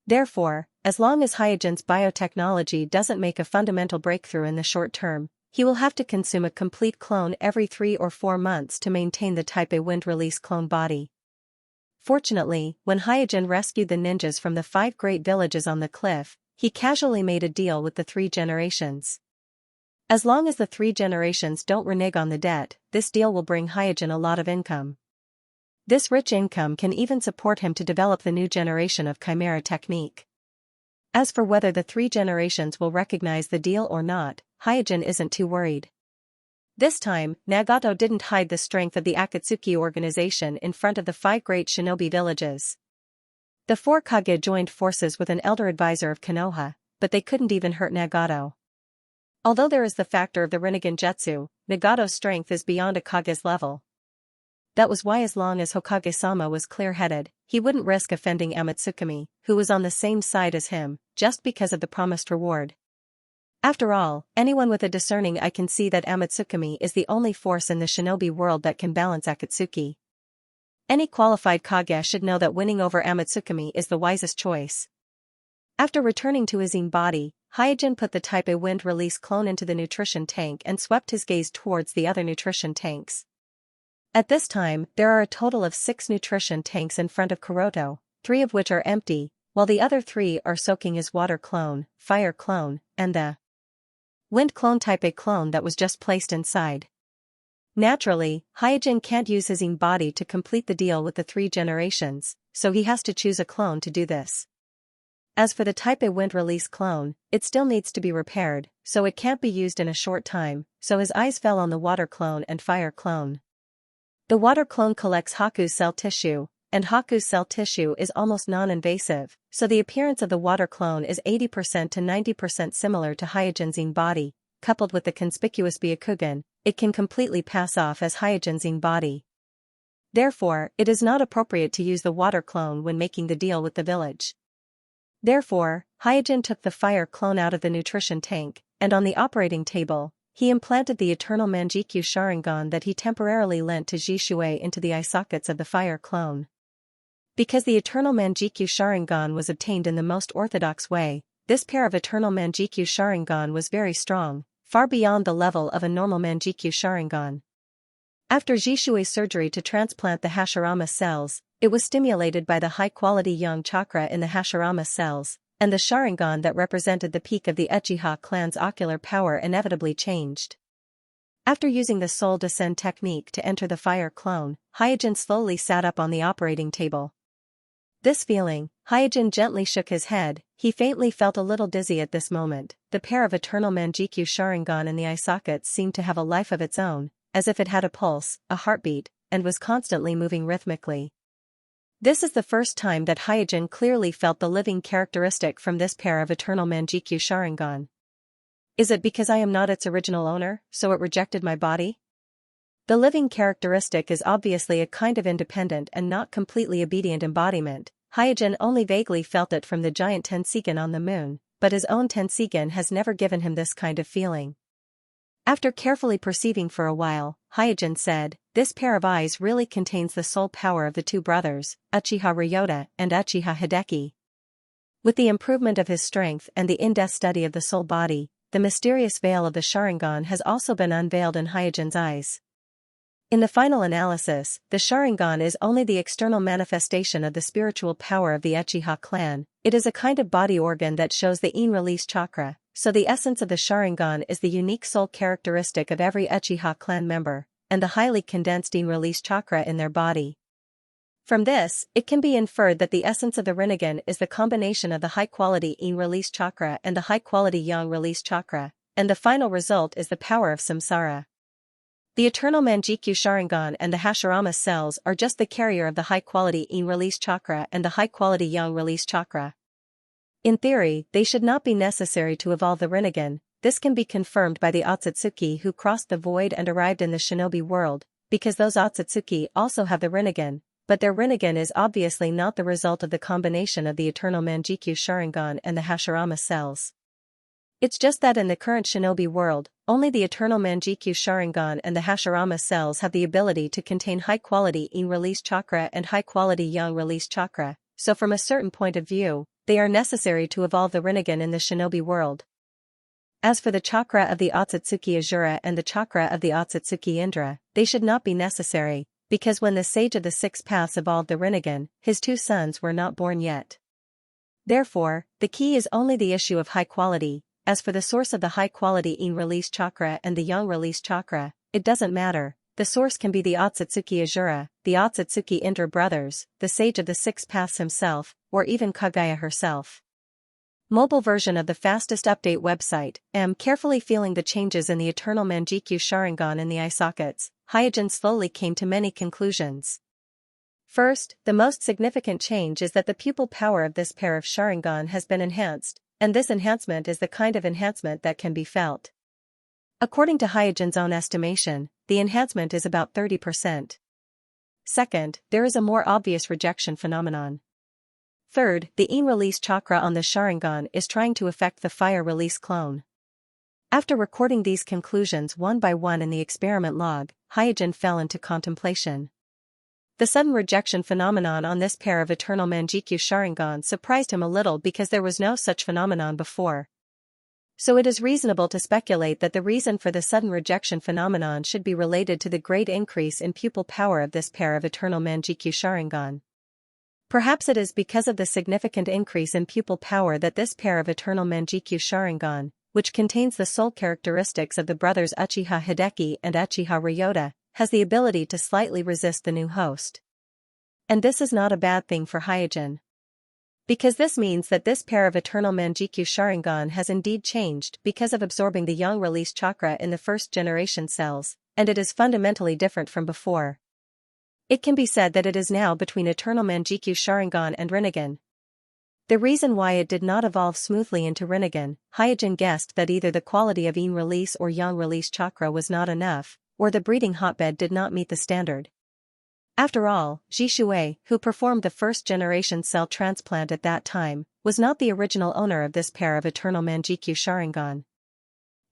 Therefore, as long as Hyojin's biotechnology doesn't make a fundamental breakthrough in the short term, he will have to consume a complete clone every 3 or 4 months to maintain the Type A wind release clone body. Fortunately, when Hyojin rescued the ninjas from the 5 great villages on the cliff, he casually made a deal with the 3 generations. As long as the 3 generations don't renege on the debt, this deal will bring Hyojin a lot of income. This rich income can even support him to develop the new generation of Chimera technique. As for whether the 3 generations will recognize the deal or not, Hyojin isn't too worried. This time, Nagato didn't hide the strength of the Akatsuki organization in front of the 5 great shinobi villages. The 4 Kage joined forces with an elder advisor of Konoha, but they couldn't even hurt Nagato. Although there is the factor of the Rinnegan Jutsu, Nagato's strength is beyond a Kage's level. That was why as long as Hokage-sama was clear-headed, he wouldn't risk offending Amatsukami, who was on the same side as him, just because of the promised reward. After all, anyone with a discerning eye can see that Amatsukami is the only force in the shinobi world that can balance Akatsuki. Any qualified Kage should know that winning over Amatsukami is the wisest choice. After returning to his own body, Hyojin put the Type A wind release clone into the nutrition tank and swept his gaze towards the other nutrition tanks. At this time, there are a total of 6 nutrition tanks in front of Kuroto, 3 of which are empty, while the other 3 are soaking his water clone, fire clone, and the wind clone Type A clone that was just placed inside. Naturally, Hyojin can't use his own body to complete the deal with the 3 generations, so he has to choose a clone to do this. As for the Type A wind release clone, it still needs to be repaired, so it can't be used in a short time, so his eyes fell on the water clone and fire clone. The water clone collects Haku's cell tissue, and Haku's cell tissue is almost non-invasive, so the appearance of the water clone is 80% to 90% similar to Hyojin's own body. Coupled with the conspicuous Byakugan, it can completely pass off as Hyojin's own body. Therefore, it is not appropriate to use the water clone when making the deal with the village. Therefore, Hyojin took the fire clone out of the nutrition tank, and on the operating table, he implanted the eternal Manjikyu Sharingan that he temporarily lent to Jishui into the eye sockets of the fire clone. Because the eternal Manjikyu Sharingan was obtained in the most orthodox way, this pair of eternal Manjikyu Sharingan was very strong, far beyond the level of a normal Manjikyu Sharingan. After Jishui's surgery to transplant the Hashirama cells, it was stimulated by the high-quality yang chakra in the Hashirama cells, and the Sharingan that represented the peak of the Uchiha clan's ocular power inevitably changed. After using the Soul Descend technique to enter the fire clone, Hyojin slowly sat up on the operating table. This feeling, Hyojin gently shook his head. He faintly felt a little dizzy at this moment. The pair of eternal Manjikyu Sharingan in the eye sockets seemed to have a life of its own, as if it had a pulse, a heartbeat, and was constantly moving rhythmically. This is the first time that Hyojin clearly felt the living characteristic from this pair of eternal Manjikyu Sharingan. Is it because I am not its original owner, so it rejected my body? The living characteristic is obviously a kind of independent and not completely obedient embodiment. Hyojin only vaguely felt it from the giant Tenseigan on the moon, but his own Tenseigan has never given him this kind of feeling. After carefully perceiving for a while, Hyojin said, "This pair of eyes really contains the soul power of the 2 brothers, Uchiha Ryota and Uchiha Hideki." With the improvement of his strength and the in-depth study of the soul body, the mysterious veil of the Sharingan has also been unveiled in Hyojin's eyes. In the final analysis, the Sharingan is only the external manifestation of the spiritual power of the Uchiha clan. It is a kind of body organ that shows the in-release chakra, so the essence of the Sharingan is the unique soul characteristic of every Uchiha clan member, and the highly condensed in-release chakra in their body. From this, it can be inferred that the essence of the Rinnegan is the combination of the high-quality in-release chakra and the high-quality yang-release chakra, and the final result is the power of samsara. The eternal Manjikyu Sharingan and the Hashirama cells are just the carrier of the high-quality in-release chakra and the high-quality yang-release chakra. In theory, they should not be necessary to evolve the Rinnegan. This can be confirmed by the Otsutsuki who crossed the void and arrived in the shinobi world, because those Otsutsuki also have the Rinnegan, but their Rinnegan is obviously not the result of the combination of the eternal Manjikyu Sharingan and the Hashirama cells. It's just that in the current shinobi world, only the eternal Manjikyu Sharingan and the Hashirama cells have the ability to contain high-quality in-release chakra and high-quality yang-release chakra, so from a certain point of view, they are necessary to evolve the Rinnegan in the shinobi world. As for the chakra of the Otsutsuki Azura and the chakra of the Otsutsuki Indra, they should not be necessary, because when the sage of the six paths evolved the Rinnegan, his two sons were not born yet. Therefore, the key is only the issue of high quality. As for the source of the high-quality in-release chakra and the yang-release chakra, it doesn't matter. The source can be the Otsutsuki Azura, the Otsutsuki Indra brothers, the sage of the six paths himself, or even Kaguya herself. Mobile version of the fastest update website. Carefully feeling the changes in the eternal Manjikyu Sharingan in the eye sockets, Hyojin slowly came to many conclusions. First, the most significant change is that the pupil power of this pair of Sharingan has been enhanced, and this enhancement is the kind of enhancement that can be felt. According to Hyojin's own estimation, the enhancement is about 30%. Second, there is a more obvious rejection phenomenon. Third, the in-release chakra on the Sharingan is trying to affect the fire release clone. After recording these conclusions one by one in the experiment log, Hyojin fell into contemplation. The sudden rejection phenomenon on this pair of eternal Manjikyu Sharingan surprised him a little because there was no such phenomenon before. So it is reasonable to speculate that the reason for the sudden rejection phenomenon should be related to the great increase in pupil power of this pair of eternal Manjikyu Sharingan. Perhaps it is because of the significant increase in pupil power that this pair of eternal Manjikyu Sharingan, which contains the soul characteristics of the brothers Uchiha Hideki and Uchiha Ryota, has the ability to slightly resist the new host. And this is not a bad thing for Hyojin. Because this means that this pair of eternal Manjikyu Sharingan has indeed changed because of absorbing the yang-release chakra in the first generation cells, and it is fundamentally different from before. It can be said that it is now between eternal Manjikyu Sharingan and Rinnegan. The reason why it did not evolve smoothly into Rinnegan, Hyojin guessed that either the quality of yin-release or yang-release chakra was not enough, or the breeding hotbed did not meet the standard. After all, Jishui, who performed the first-generation cell transplant at that time, was not the original owner of this pair of eternal Manjikyu Sharingan.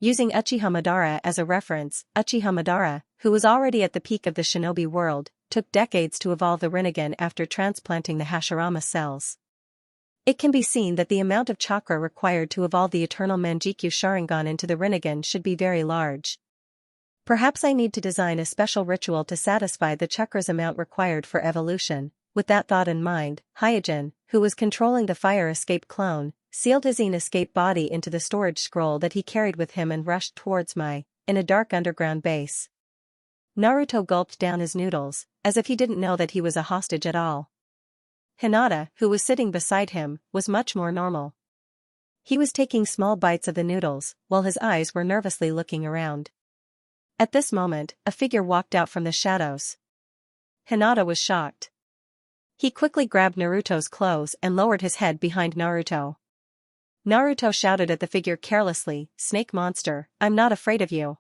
Using Uchiha Madara as a reference, Uchiha Madara, who was already at the peak of the shinobi world, took decades to evolve the Rinnegan after transplanting the Hashirama cells. It can be seen that the amount of chakra required to evolve the eternal Manjikyu Sharingan into the Rinnegan should be very large. Perhaps I need to design a special ritual to satisfy the chakra's amount required for evolution. With that thought in mind, Hyojin, who was controlling the fire escape clone, sealed his escape body into the storage scroll that he carried with him and rushed towards in a dark underground base. Naruto gulped down his noodles, as if he didn't know that he was a hostage at all. Hinata, who was sitting beside him, was much more normal. He was taking small bites of the noodles, while his eyes were nervously looking around. At this moment, a figure walked out from the shadows. Hinata was shocked. He quickly grabbed Naruto's clothes and lowered his head behind Naruto. Naruto shouted at the figure carelessly, "Snake monster, I'm not afraid of you."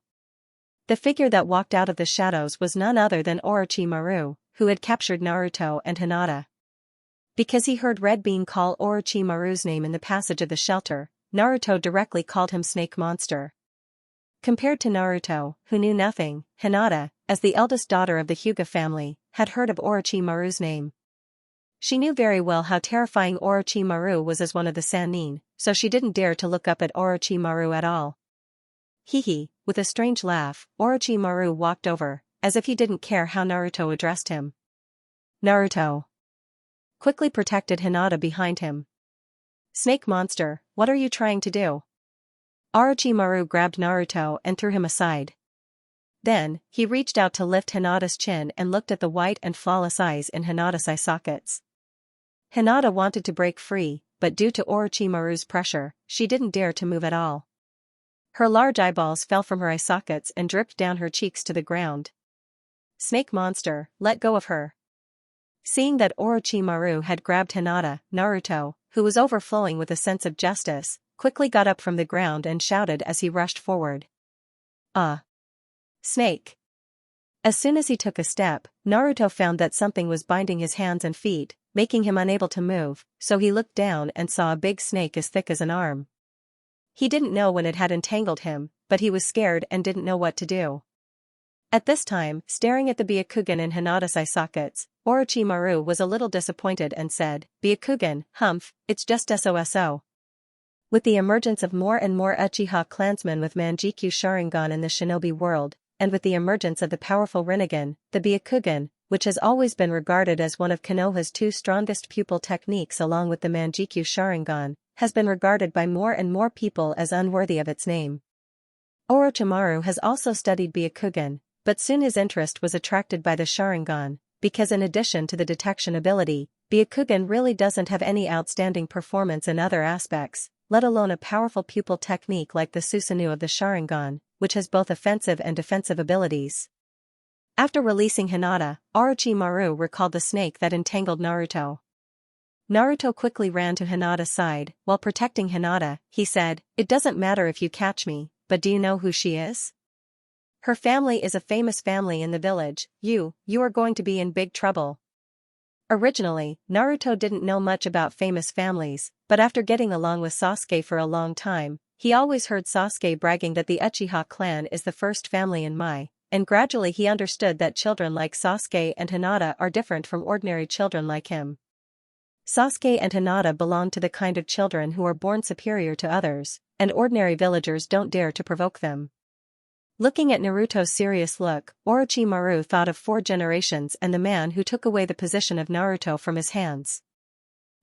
The figure that walked out of the shadows was none other than Orochimaru, who had captured Naruto and Hinata. Because he heard Red Bean call Orochimaru's name in the passage of the shelter, Naruto directly called him Snake Monster. Compared to Naruto, who knew nothing, Hinata, as the eldest daughter of the Hyuga family, had heard of Orochimaru's name. She knew very well how terrifying Orochimaru was as one of the Sannin, so she didn't dare to look up at Orochimaru at all. Hee. With a strange laugh, Orochimaru walked over, as if he didn't care how Naruto addressed him. Naruto quickly protected Hinata behind him. Snake monster, what are you trying to do? Orochimaru grabbed Naruto and threw him aside. Then, he reached out to lift Hinata's chin and looked at the white and flawless eyes in Hinata's eye sockets. Hinata wanted to break free, but due to Orochimaru's pressure, she didn't dare to move at all. Her large eyeballs fell from her eye sockets and dripped down her cheeks to the ground. Snake monster, let go of her. Seeing that Orochimaru had grabbed Hinata, Naruto, who was overflowing with a sense of justice, quickly got up from the ground and shouted as he rushed forward. Snake. As soon as he took a step, Naruto found that something was binding his hands and feet, making him unable to move, so he looked down and saw a big snake as thick as an arm. He didn't know when it had entangled him, but he was scared and didn't know what to do. At this time, staring at the Byakugan in Hinata's eye sockets, Orochimaru was a little disappointed and said, Byakugan, humph, it's just SOSO. With the emergence of more and more Uchiha clansmen with Manjikyu Sharingan in the shinobi world, and with the emergence of the powerful Rinnegan, the Byakugan, which has always been regarded as one of Konoha's two strongest pupil techniques along with the Manjikyu Sharingan, has been regarded by more and more people as unworthy of its name. Orochimaru has also studied Byakugan, but soon his interest was attracted by the Sharingan, because in addition to the detection ability, Byakugan really doesn't have any outstanding performance in other aspects, let alone a powerful pupil technique like the Susanoo of the Sharingan, which has both offensive and defensive abilities. After releasing Hinata, Orochimaru recalled the snake that entangled Naruto. Naruto quickly ran to Hinata's side. While protecting Hinata, he said, "It doesn't matter if you catch me, but do you know who she is? Her family is a famous family in the village. You are going to be in big trouble." Originally, Naruto didn't know much about famous families, but after getting along with Sasuke for a long time, he always heard Sasuke bragging that the Uchiha clan is the first family in Mai, and gradually he understood that children like Sasuke and Hinata are different from ordinary children like him. Sasuke and Hinata belong to the kind of children who are born superior to others, and ordinary villagers don't dare to provoke them. Looking at Naruto's serious look, Orochimaru thought of 4 generations and the man who took away the position of Naruto from his hands.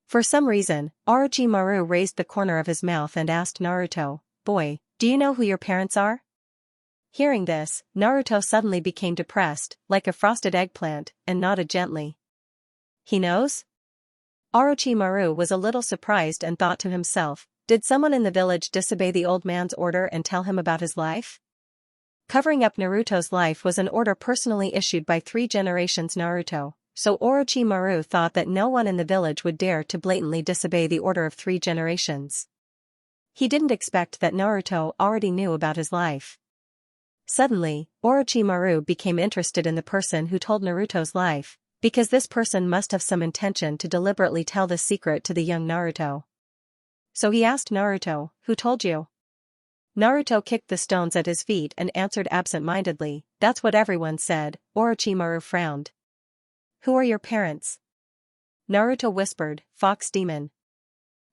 For some reason, Orochimaru raised the corner of his mouth and asked Naruto, "Boy, do you know who your parents are?" Hearing this, Naruto suddenly became depressed, like a frosted eggplant, and nodded gently. He knows? Orochimaru was a little surprised and thought to himself, did someone in the village disobey the old man's order and tell him about his life? Covering up Naruto's life was an order personally issued by 3 generations Naruto, so Orochimaru thought that no one in the village would dare to blatantly disobey the order of 3 generations. He didn't expect that Naruto already knew about his life. Suddenly, Orochimaru became interested in the person who told Naruto's life, because this person must have some intention to deliberately tell this secret to the young Naruto. So he asked Naruto, "Who told you?" Naruto kicked the stones at his feet and answered absent-mindedly, "That's what everyone said." Orochimaru frowned. "Who are your parents?" Naruto whispered, "Fox Demon."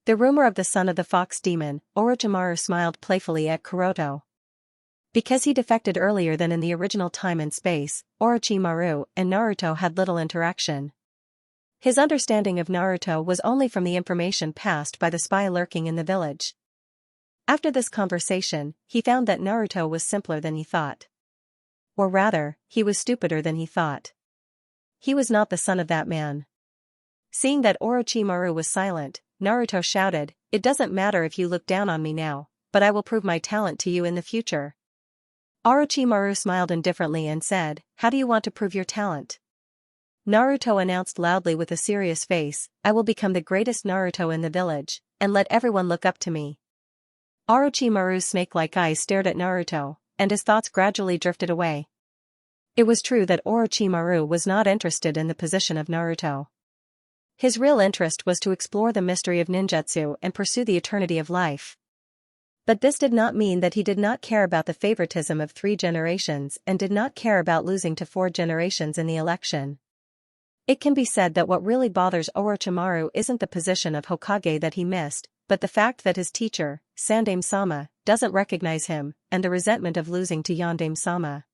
The rumor of the son of the Fox Demon. Orochimaru smiled playfully at Kuroto. Because he defected earlier than in the original time and space, Orochimaru and Naruto had little interaction. His understanding of Naruto was only from the information passed by the spy lurking in the village. After this conversation, he found that Naruto was simpler than he thought. Or rather, he was stupider than he thought. He was not the son of that man. Seeing that Orochimaru was silent, Naruto shouted, "It doesn't matter if you look down on me now, but I will prove my talent to you in the future." Orochimaru smiled indifferently and said, "How do you want to prove your talent?" Naruto announced loudly with a serious face, "I will become the greatest Naruto in the village, and let everyone look up to me." Orochimaru's snake-like eyes stared at Naruto, and his thoughts gradually drifted away. It was true that Orochimaru was not interested in the position of Naruto. His real interest was to explore the mystery of ninjutsu and pursue the eternity of life. But this did not mean that he did not care about the favoritism of 3 generations and did not care about losing to 4 generations in the election. It can be said that what really bothers Orochimaru isn't the position of Hokage that he missed, but the fact that his teacher, Sandaime-sama, doesn't recognize him, and the resentment of losing to Yondaime-sama.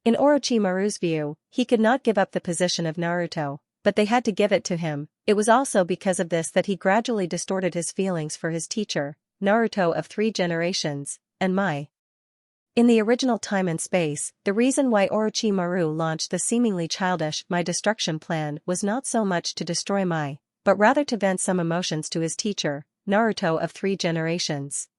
In Orochimaru's view, he could not give up the position of Naruto, but they had to give it to him. It was also because of this that he gradually distorted his feelings for his teacher, Naruto of 3 generations, and Mai. In the original time and space, the reason why Orochimaru launched the seemingly childish Mai destruction plan was not so much to destroy Mai, but rather to vent some emotions to his teacher, Naruto of 3 generations.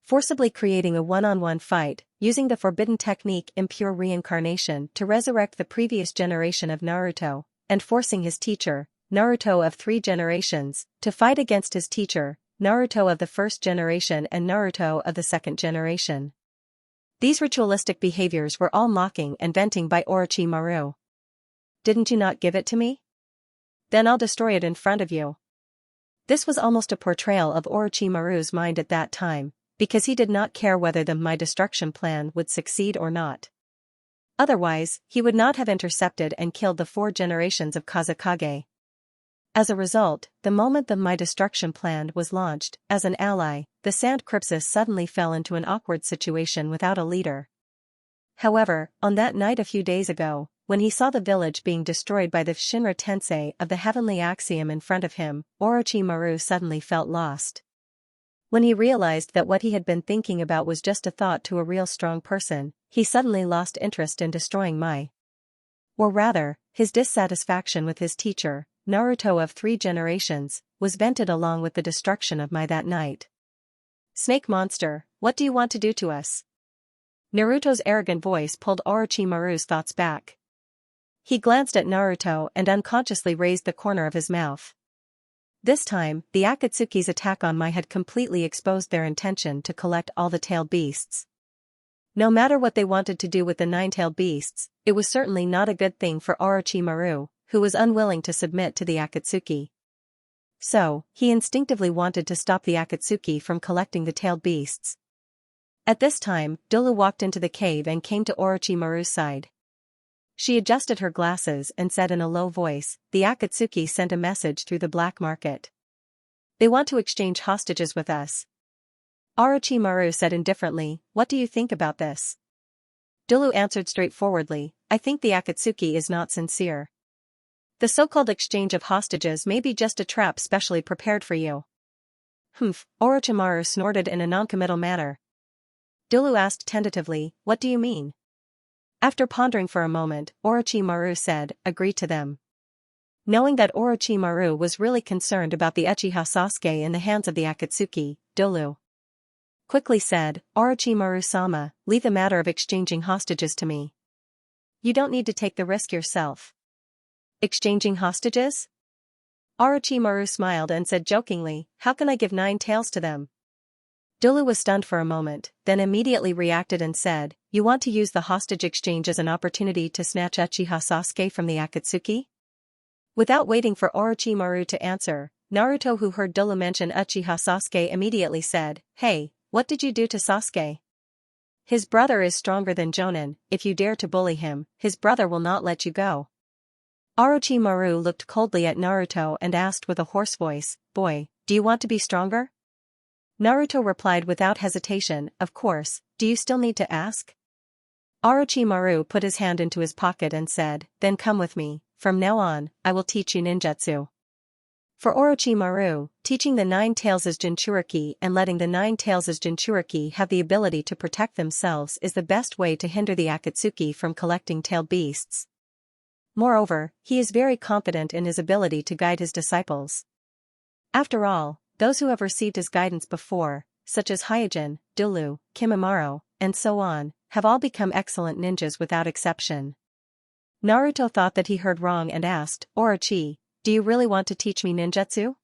Forcibly creating a one-on-one fight, using the forbidden technique impure reincarnation to resurrect the previous generation of Naruto, and forcing his teacher, Naruto of 3 generations, to fight against his teacher, Naruto of the 1st generation and Naruto of the 2nd generation. These ritualistic behaviors were all mocking and venting by Orochimaru. Didn't you not give it to me? Then I'll destroy it in front of you. This was almost a portrayal of Orochimaru's mind at that time, because he did not care whether the Mai destruction plan would succeed or not. Otherwise, he would not have intercepted and killed the 4 generations of Kazekage. As a result, the moment the Mai destruction plan was launched, as an ally, the Sand Crypsis suddenly fell into an awkward situation without a leader. However, on that night a few days ago, when he saw the village being destroyed by the Shinra Tensei of the Heavenly Axiom in front of him, Orochimaru suddenly felt lost. When he realized that what he had been thinking about was just a thought to a real strong person, he suddenly lost interest in destroying Mai. Or rather, his dissatisfaction with his teacher, Naruto of 3 generations, was vented along with the destruction of Mai that night. Snake monster, what do you want to do to us? Naruto's arrogant voice pulled Orochimaru's thoughts back. He glanced at Naruto and unconsciously raised the corner of his mouth. This time, the Akatsuki's attack on Mai had completely exposed their intention to collect all the tailed beasts. No matter what they wanted to do with the 9-tailed beasts, it was certainly not a good thing for Orochimaru, who was unwilling to submit to the Akatsuki. So, he instinctively wanted to stop the Akatsuki from collecting the tailed beasts. At this time, Dolu walked into the cave and came to Orochimaru's side. She adjusted her glasses and said in a low voice, "The Akatsuki sent a message through the black market. They want to exchange hostages with us." Orochimaru said indifferently, "What do you think about this?" Dolu answered straightforwardly, "I think the Akatsuki is not sincere. The so-called exchange of hostages may be just a trap specially prepared for you." "Humph," Orochimaru snorted in a noncommittal manner. Dolu asked tentatively, "What do you mean?" After pondering for a moment, Orochimaru said, "Agree to them." Knowing that Orochimaru was really concerned about the Uchiha Sasuke in the hands of the Akatsuki, Dolu quickly said, "Orochimaru-sama, leave the matter of exchanging hostages to me. You don't need to take the risk yourself." "Exchanging hostages?" Orochimaru smiled and said jokingly, "How can I give 9 tails to them?" Dolu was stunned for a moment, then immediately reacted and said, "You want to use the hostage exchange as an opportunity to snatch Uchiha Sasuke from the Akatsuki?" Without waiting for Orochimaru to answer, Naruto, who heard Dolu mention Uchiha Sasuke, immediately said, "Hey, what did you do to Sasuke? His brother is stronger than Jonin. If you dare to bully him, his brother will not let you go." Orochimaru looked coldly at Naruto and asked with a hoarse voice, "Boy, do you want to be stronger?" Naruto replied without hesitation, "Of course, do you still need to ask?" Orochimaru put his hand into his pocket and said, "Then come with me, from now on, I will teach you ninjutsu." For Orochimaru, teaching the 9 tails as Jinchuriki and letting the 9 tails as Jinchuriki have the ability to protect themselves is the best way to hinder the Akatsuki from collecting tailed beasts. Moreover, he is very confident in his ability to guide his disciples. After all, those who have received his guidance before, such as Hyojin, Dolu, Kimimaro, and so on, have all become excellent ninjas without exception. Naruto thought that he heard wrong and asked, "Orochi, do you really want to teach me ninjutsu?"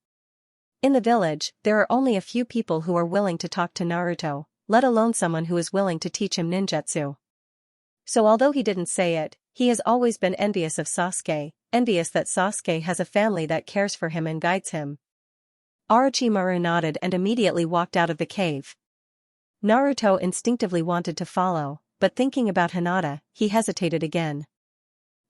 In the village, there are only a few people who are willing to talk to Naruto, let alone someone who is willing to teach him ninjutsu. So although he didn't say it, he has always been envious of Sasuke, envious that Sasuke has a family that cares for him and guides him. Orochimaru nodded and immediately walked out of the cave. Naruto instinctively wanted to follow, but thinking about Hinata, he hesitated again.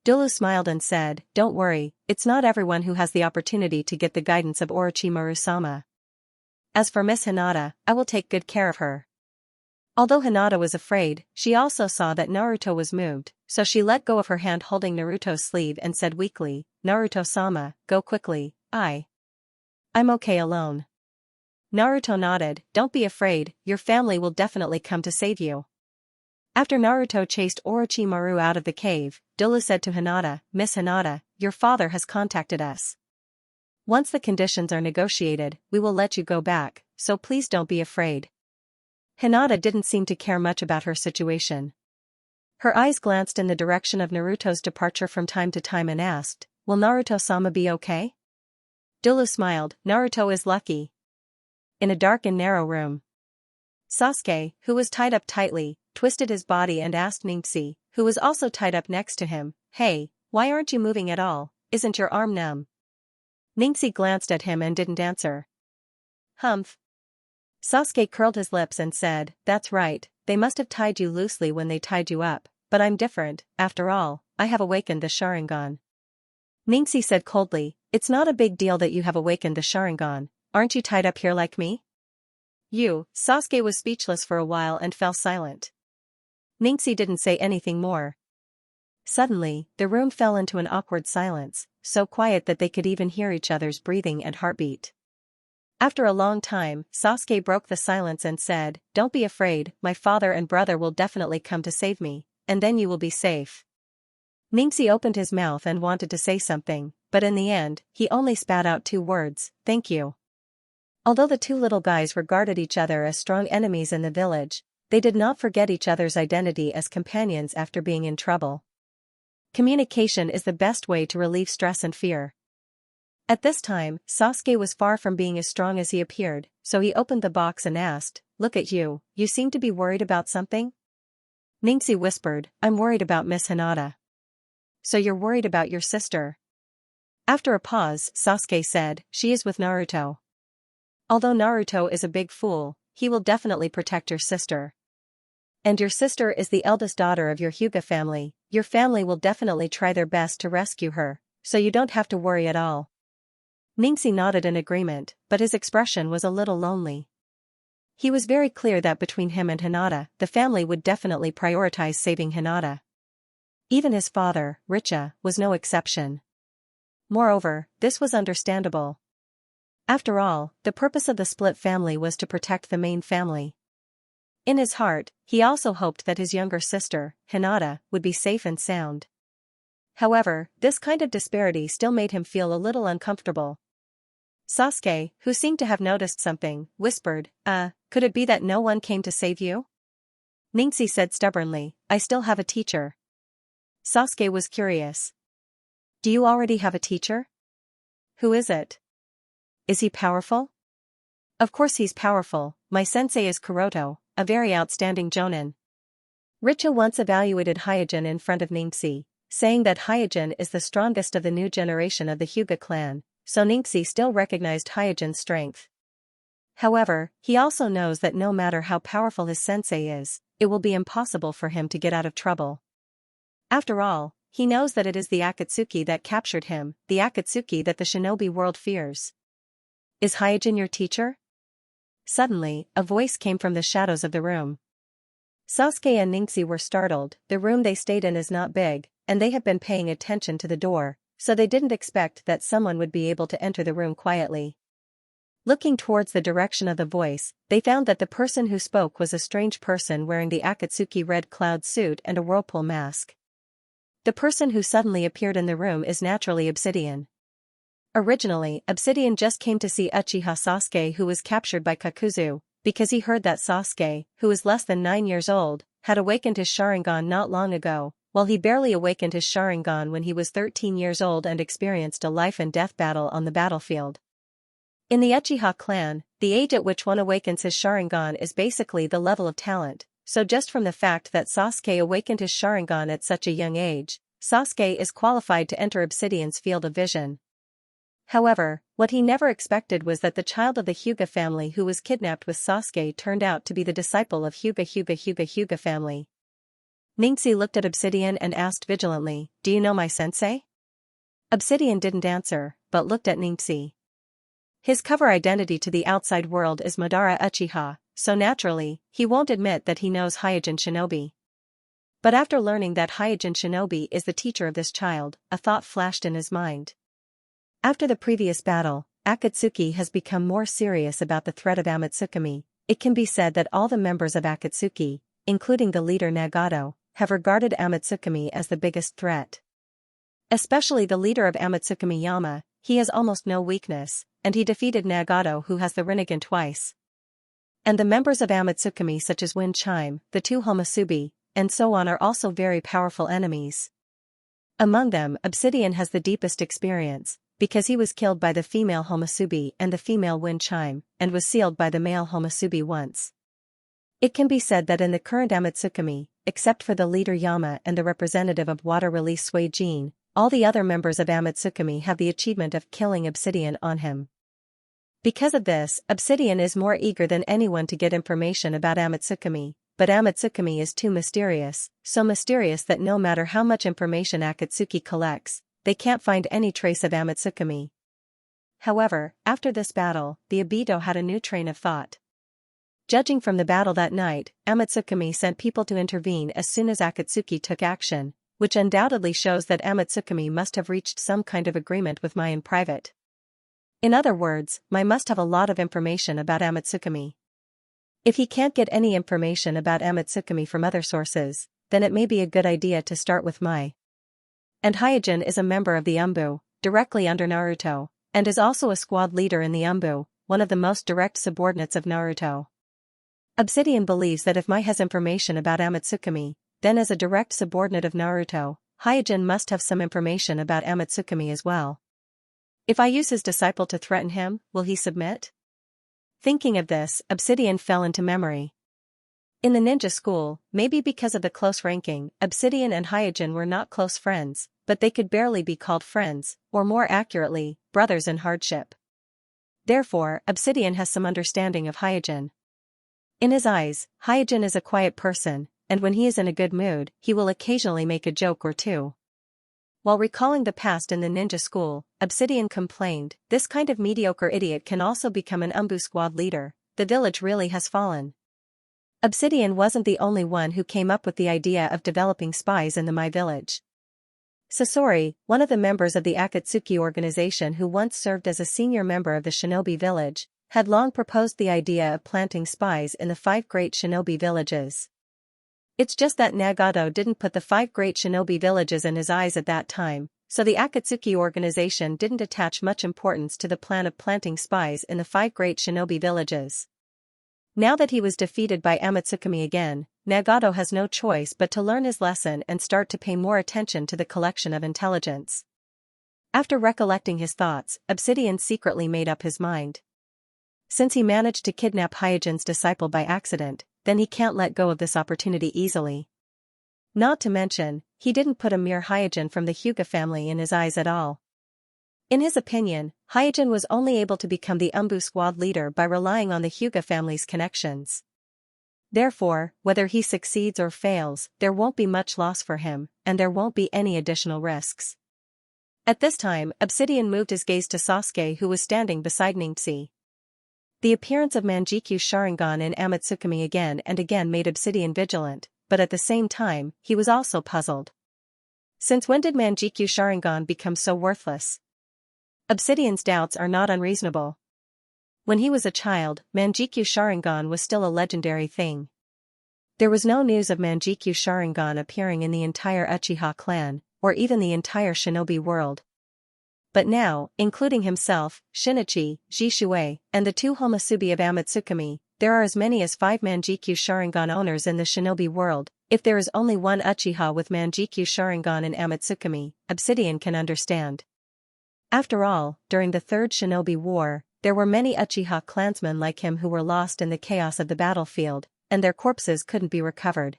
Dulu smiled and said, "Don't worry, it's not everyone who has the opportunity to get the guidance of Orochimaru-sama. As for Miss Hinata, I will take good care of her." Although Hinata was afraid, she also saw that Naruto was moved, so she let go of her hand holding Naruto's sleeve and said weakly, "Naruto-sama, go quickly, I'm okay alone." Naruto nodded, "Don't be afraid, your family will definitely come to save you." After Naruto chased Orochimaru out of the cave, Dulu said to Hinata, "Miss Hinata, your father has contacted us. Once the conditions are negotiated, we will let you go back, so please don't be afraid." Hinata didn't seem to care much about her situation. Her eyes glanced in the direction of Naruto's departure from time to time and asked, "Will Naruto-sama be okay?" Dulu smiled, "Naruto is lucky." In a dark and narrow room, Sasuke, who was tied up tightly, twisted his body and asked Ningxi, who was also tied up next to him, "Hey, why aren't you moving at all? Isn't your arm numb?" Ningxi glanced at him and didn't answer. "Humph." Sasuke curled his lips and said, "That's right, they must have tied you loosely when they tied you up, but I'm different, after all, I have awakened the Sharingan." Ningxi said coldly, "It's not a big deal that you have awakened the Sharingan, aren't you tied up here like me?" Sasuke was speechless for a while and fell silent. Ningxi didn't say anything more. Suddenly, the room fell into an awkward silence, so quiet that they could even hear each other's breathing and heartbeat. After a long time, Sasuke broke the silence and said, "Don't be afraid, my father and brother will definitely come to save me, and then you will be safe." Ningxi opened his mouth and wanted to say something, but in the end, he only spat out 2 words, "Thank you." Although the 2 little guys regarded each other as strong enemies in the village, they did not forget each other's identity as companions after being in trouble. Communication is the best way to relieve stress and fear. At this time, Sasuke was far from being as strong as he appeared, so he opened the box and asked, "Look at you, you seem to be worried about something?" Ningxi whispered, "I'm worried about Miss Hinata." "So you're worried about your sister?" After a pause, Sasuke said, "She is with Naruto. Although Naruto is a big fool, he will definitely protect your sister. And your sister is the eldest daughter of your Hyuga family, your family will definitely try their best to rescue her, so you don't have to worry at all." Ningxi nodded in agreement, but his expression was a little lonely. He was very clear that between him and Hinata, the family would definitely prioritize saving Hinata. Even his father, Richa, was no exception. Moreover, this was understandable. After all, the purpose of the split family was to protect the main family. In his heart, he also hoped that his younger sister, Hinata, would be safe and sound. However, this kind of disparity still made him feel a little uncomfortable. Sasuke, who seemed to have noticed something, whispered, could it be that no one came to save you?" Ningxi said stubbornly, "I still have a teacher." Sasuke was curious. "Do you already have a teacher? Who is it? Is he powerful?" "Of course he's powerful, my sensei is Kuroto, a very outstanding jonin." Richa once evaluated Hyojin in front of Ningxi, saying that Hyojin is the strongest of the new generation of the Hyuga clan, so Ningxi still recognized Hyojin's strength. However, he also knows that no matter how powerful his sensei is, it will be impossible for him to get out of trouble. After all, he knows that it is the Akatsuki that captured him, the Akatsuki that the shinobi world fears. "Is Hyojin your teacher?" Suddenly, a voice came from the shadows of the room. Sasuke and Ningxi were startled. The room they stayed in is not big, and they have been paying attention to the door, so they didn't expect that someone would be able to enter the room quietly. Looking towards the direction of the voice, they found that the person who spoke was a strange person wearing the Akatsuki red cloud suit and a whirlpool mask. The person who suddenly appeared in the room is naturally Obsidian. Originally, Obsidian just came to see Uchiha Sasuke, who was captured by Kakuzu, because he heard that Sasuke, who is less than 9 years old, had awakened his Sharingan not long ago, while he barely awakened his Sharingan when he was 13 years old and experienced a life and death battle on the battlefield. In the Uchiha clan, the age at which one awakens his Sharingan is basically the level of talent, so just from the fact that Sasuke awakened his Sharingan at such a young age, Sasuke is qualified to enter Obsidian's field of vision. However, what he never expected was that the child of the Hyuga family who was kidnapped with Sasuke turned out to be the disciple of Hyuga family. Ningxi looked at Obsidian and asked vigilantly, "Do you know my sensei?" Obsidian didn't answer, but looked at Ningxi. His cover identity to the outside world is Madara Uchiha, so naturally, he won't admit that he knows Hyojin Shinobi. But after learning that Hyojin Shinobi is the teacher of this child, a thought flashed in his mind. After the previous battle, Akatsuki has become more serious about the threat of Amatsukami. It can be said that all the members of Akatsuki, including the leader Nagato, have regarded Amatsukami as the biggest threat. Especially the leader of Amatsukami Yama, he has almost no weakness, and he defeated Nagato who has the Rinnegan twice. And the members of Amatsukami such as Wind Chime, the two Homasubi, and so on are also very powerful enemies. Among them, Obsidian has the deepest experience, because he was killed by the female Homasubi and the female Wind Chime, and was sealed by the male Homasubi once. It can be said that in the current Amatsukami, except for the leader Yama and the representative of Water Release Suijin, all the other members of Amatsukami have the achievement of killing Obsidian on him. Because of this, Obsidian is more eager than anyone to get information about Amatsukami, but Amatsukami is too mysterious, so mysterious that no matter how much information Akatsuki collects, they can't find any trace of Amatsukami. However, after this battle, the Obito had a new train of thought. Judging from the battle that night, Amatsukami sent people to intervene as soon as Akatsuki took action, which undoubtedly shows that Amatsukami must have reached some kind of agreement with Mai in private. In other words, Mai must have a lot of information about Amatsukami. If he can't get any information about Amatsukami from other sources, then it may be a good idea to start with Mai. And Hyojin is a member of the Umbu, directly under Naruto, and is also a squad leader in the Umbu, one of the most direct subordinates of Naruto. Obsidian believes that if Mai has information about Amatsukami, then as a direct subordinate of Naruto, Hyojin must have some information about Amatsukami as well. If I use his disciple to threaten him, will he submit? Thinking of this, Obsidian fell into memory. In the ninja school, maybe because of the close ranking, Obsidian and Hyojin were not close friends, but they could barely be called friends, or more accurately, brothers in hardship. Therefore, Obsidian has some understanding of Hyojin. In his eyes, Hyojin is a quiet person, and when he is in a good mood, he will occasionally make a joke or two. While recalling the past in the ninja school, Obsidian complained, "This kind of mediocre idiot can also become an Umbu squad leader, the village really has fallen." Obsidian wasn't the only one who came up with the idea of developing spies in the Mai village. Sasori, one of the members of the Akatsuki organization who once served as a senior member of the shinobi village, had long proposed the idea of planting spies in the 5 great shinobi villages. It's just that Nagato didn't put the 5 great shinobi villages in his eyes at that time, so the Akatsuki organization didn't attach much importance to the plan of planting spies in the 5 great shinobi villages. Now that he was defeated by Amatsukami again, Nagato has no choice but to learn his lesson and start to pay more attention to the collection of intelligence. After recollecting his thoughts, Obsidian secretly made up his mind. Since he managed to kidnap Hyojin's disciple by accident, then he can't let go of this opportunity easily. Not to mention, he didn't put a mere Hyojin from the Hyuga family in his eyes at all. In his opinion, Hyojin was only able to become the Umbu squad leader by relying on the Hyuga family's connections. Therefore, whether he succeeds or fails, there won't be much loss for him, and there won't be any additional risks. At this time, Obsidian moved his gaze to Sasuke who was standing beside Ningxi. The appearance of Manjikyu Sharingan in Amatsukami again and again made Obsidian vigilant, but at the same time, he was also puzzled. Since when did Manjikyu Sharingan become so worthless? Obsidian's doubts are not unreasonable. When he was a child, Manjikyu Sharingan was still a legendary thing. There was no news of Manjikyu Sharingan appearing in the entire Uchiha clan, or even the entire shinobi world. But now, including himself, Shinichi, Jishuei, and the 2 Homasubi of Amatsukami, there are as many as 5 Manjikyu Sharingan owners in the shinobi world. If there is only one Uchiha with Manjikyu Sharingan in Amatsukami, Obsidian can understand. After all, during the 3rd Shinobi War, there were many Uchiha clansmen like him who were lost in the chaos of the battlefield, and their corpses couldn't be recovered.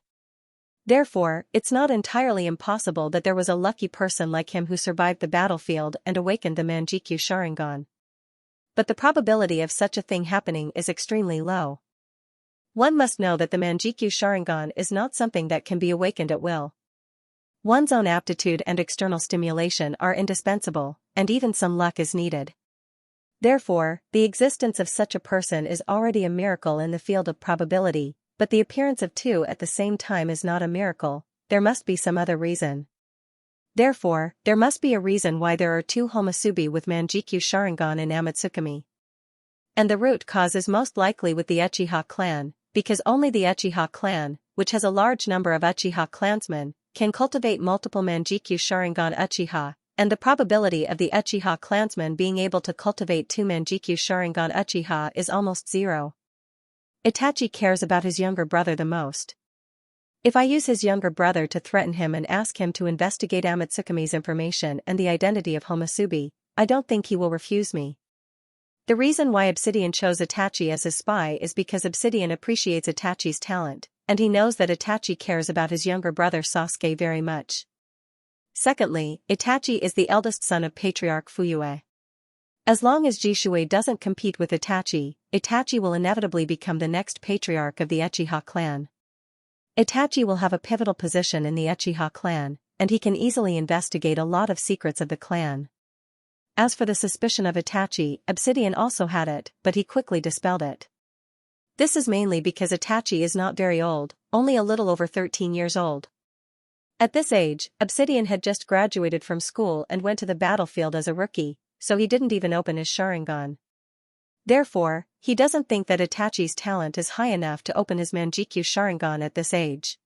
Therefore, it's not entirely impossible that there was a lucky person like him who survived the battlefield and awakened the Manjikyu Sharingan. But the probability of such a thing happening is extremely low. One must know that the Manjikyu Sharingan is not something that can be awakened at will. One's own aptitude and external stimulation are indispensable, and even some luck is needed. Therefore, the existence of such a person is already a miracle in the field of probability, but the appearance of two at the same time is not a miracle. There must be some other reason. Therefore, there must be a reason why there are two Homusubi with Manjikyu Sharingan in Amatsukami. And the root cause is most likely with the Uchiha clan, because only the Uchiha clan, which has a large number of Uchiha clansmen, can cultivate multiple Manjikyu Sharingan Uchiha, and the probability of the Uchiha clansmen being able to cultivate two Manjikyu Sharingan Uchiha is almost zero. Itachi cares about his younger brother the most. If I use his younger brother to threaten him and ask him to investigate Amatsukami's information and the identity of Homusubi, I don't think he will refuse me. The reason why Obsidian chose Itachi as his spy is because Obsidian appreciates Itachi's talent, and he knows that Itachi cares about his younger brother Sasuke very much. Secondly, Itachi is the eldest son of Patriarch Fuyue. As long as Jishui doesn't compete with Itachi, Itachi will inevitably become the next patriarch of the Uchiha clan. Itachi will have a pivotal position in the Uchiha clan, and he can easily investigate a lot of secrets of the clan. As for the suspicion of Itachi, Obsidian also had it, but he quickly dispelled it. This is mainly because Itachi is not very old, only a little over 13 years old. At this age, Obsidian had just graduated from school and went to the battlefield as a rookie, so he didn't even open his Sharingan. Therefore, he doesn't think that Itachi's talent is high enough to open his Manjikyu Sharingan at this age.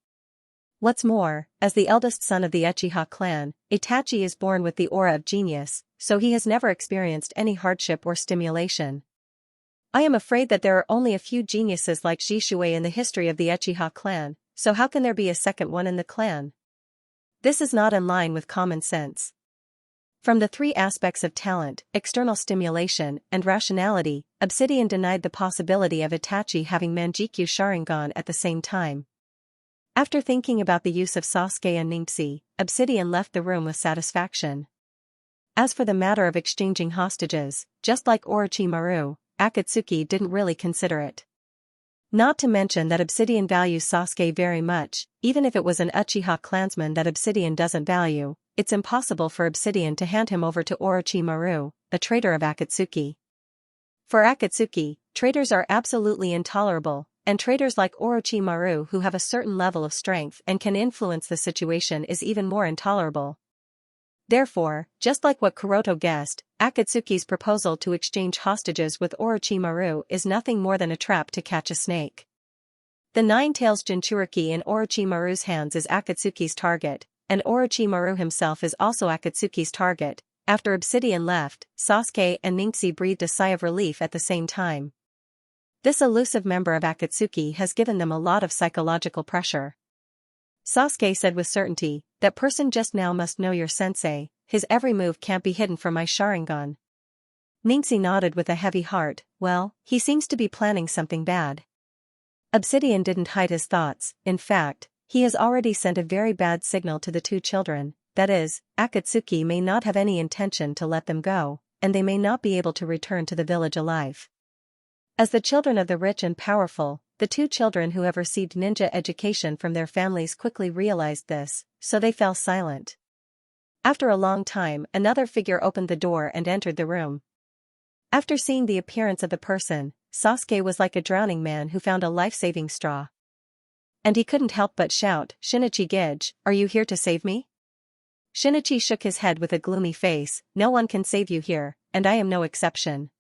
What's more, as the eldest son of the Uchiha clan, Itachi is born with the aura of genius, so he has never experienced any hardship or stimulation. I am afraid that there are only a few geniuses like Jishui in the history of the Uchiha clan, so how can there be a second one in the clan? This is not in line with common sense. From the three aspects of talent, external stimulation, and rationality, Obsidian denied the possibility of Itachi having Manjikyu Sharingan at the same time. After thinking about the use of Sasuke and Ningxi, Obsidian left the room with satisfaction. As for the matter of exchanging hostages, just like Orochimaru, Akatsuki didn't really consider it. Not to mention that Obsidian values Sasuke very much, even if it was an Uchiha clansman that Obsidian doesn't value, it's impossible for Obsidian to hand him over to Orochimaru, a traitor of Akatsuki. For Akatsuki, traitors are absolutely intolerable, and traitors like Orochimaru who have a certain level of strength and can influence the situation is even more intolerable. Therefore, just like what Kuroto guessed, Akatsuki's proposal to exchange hostages with Orochimaru is nothing more than a trap to catch a snake. The Nine-Tails Jinchuriki in Orochimaru's hands is Akatsuki's target, and Orochimaru himself is also Akatsuki's target. After Obsidian left, Sasuke and Ningxi breathed a sigh of relief at the same time. This elusive member of Akatsuki has given them a lot of psychological pressure. Sasuke said with certainty, "That person just now must know your sensei, his every move can't be hidden from my Sharingan." Ningxi nodded with a heavy heart. "Well, he seems to be planning something bad." Obsidian didn't hide his thoughts. In fact, he has already sent a very bad signal to the two children, that is, Akatsuki may not have any intention to let them go, and they may not be able to return to the village alive. As the children of the rich and powerful, the two children who have received ninja education from their families quickly realized this, so they fell silent. After a long time, another figure opened the door and entered the room. After seeing the appearance of the person, Sasuke was like a drowning man who found a life-saving straw. And he couldn't help but shout, "Shinichi Gage, are you here to save me?" Shinichi shook his head with a gloomy face. "No one can save you here, and I am no exception."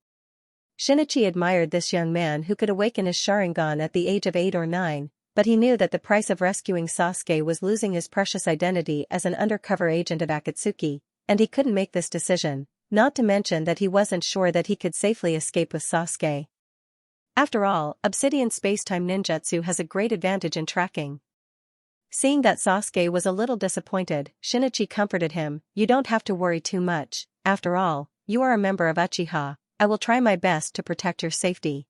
Shinichi admired this young man who could awaken his Sharingan at the age of 8 or 9, but he knew that the price of rescuing Sasuke was losing his precious identity as an undercover agent of Akatsuki, and he couldn't make this decision, not to mention that he wasn't sure that he could safely escape with Sasuke. After all, Obsidian Spacetime Ninjutsu has a great advantage in tracking. Seeing that Sasuke was a little disappointed, Shinichi comforted him, "You don't have to worry too much, after all, you are a member of Uchiha. I will try my best to protect your safety."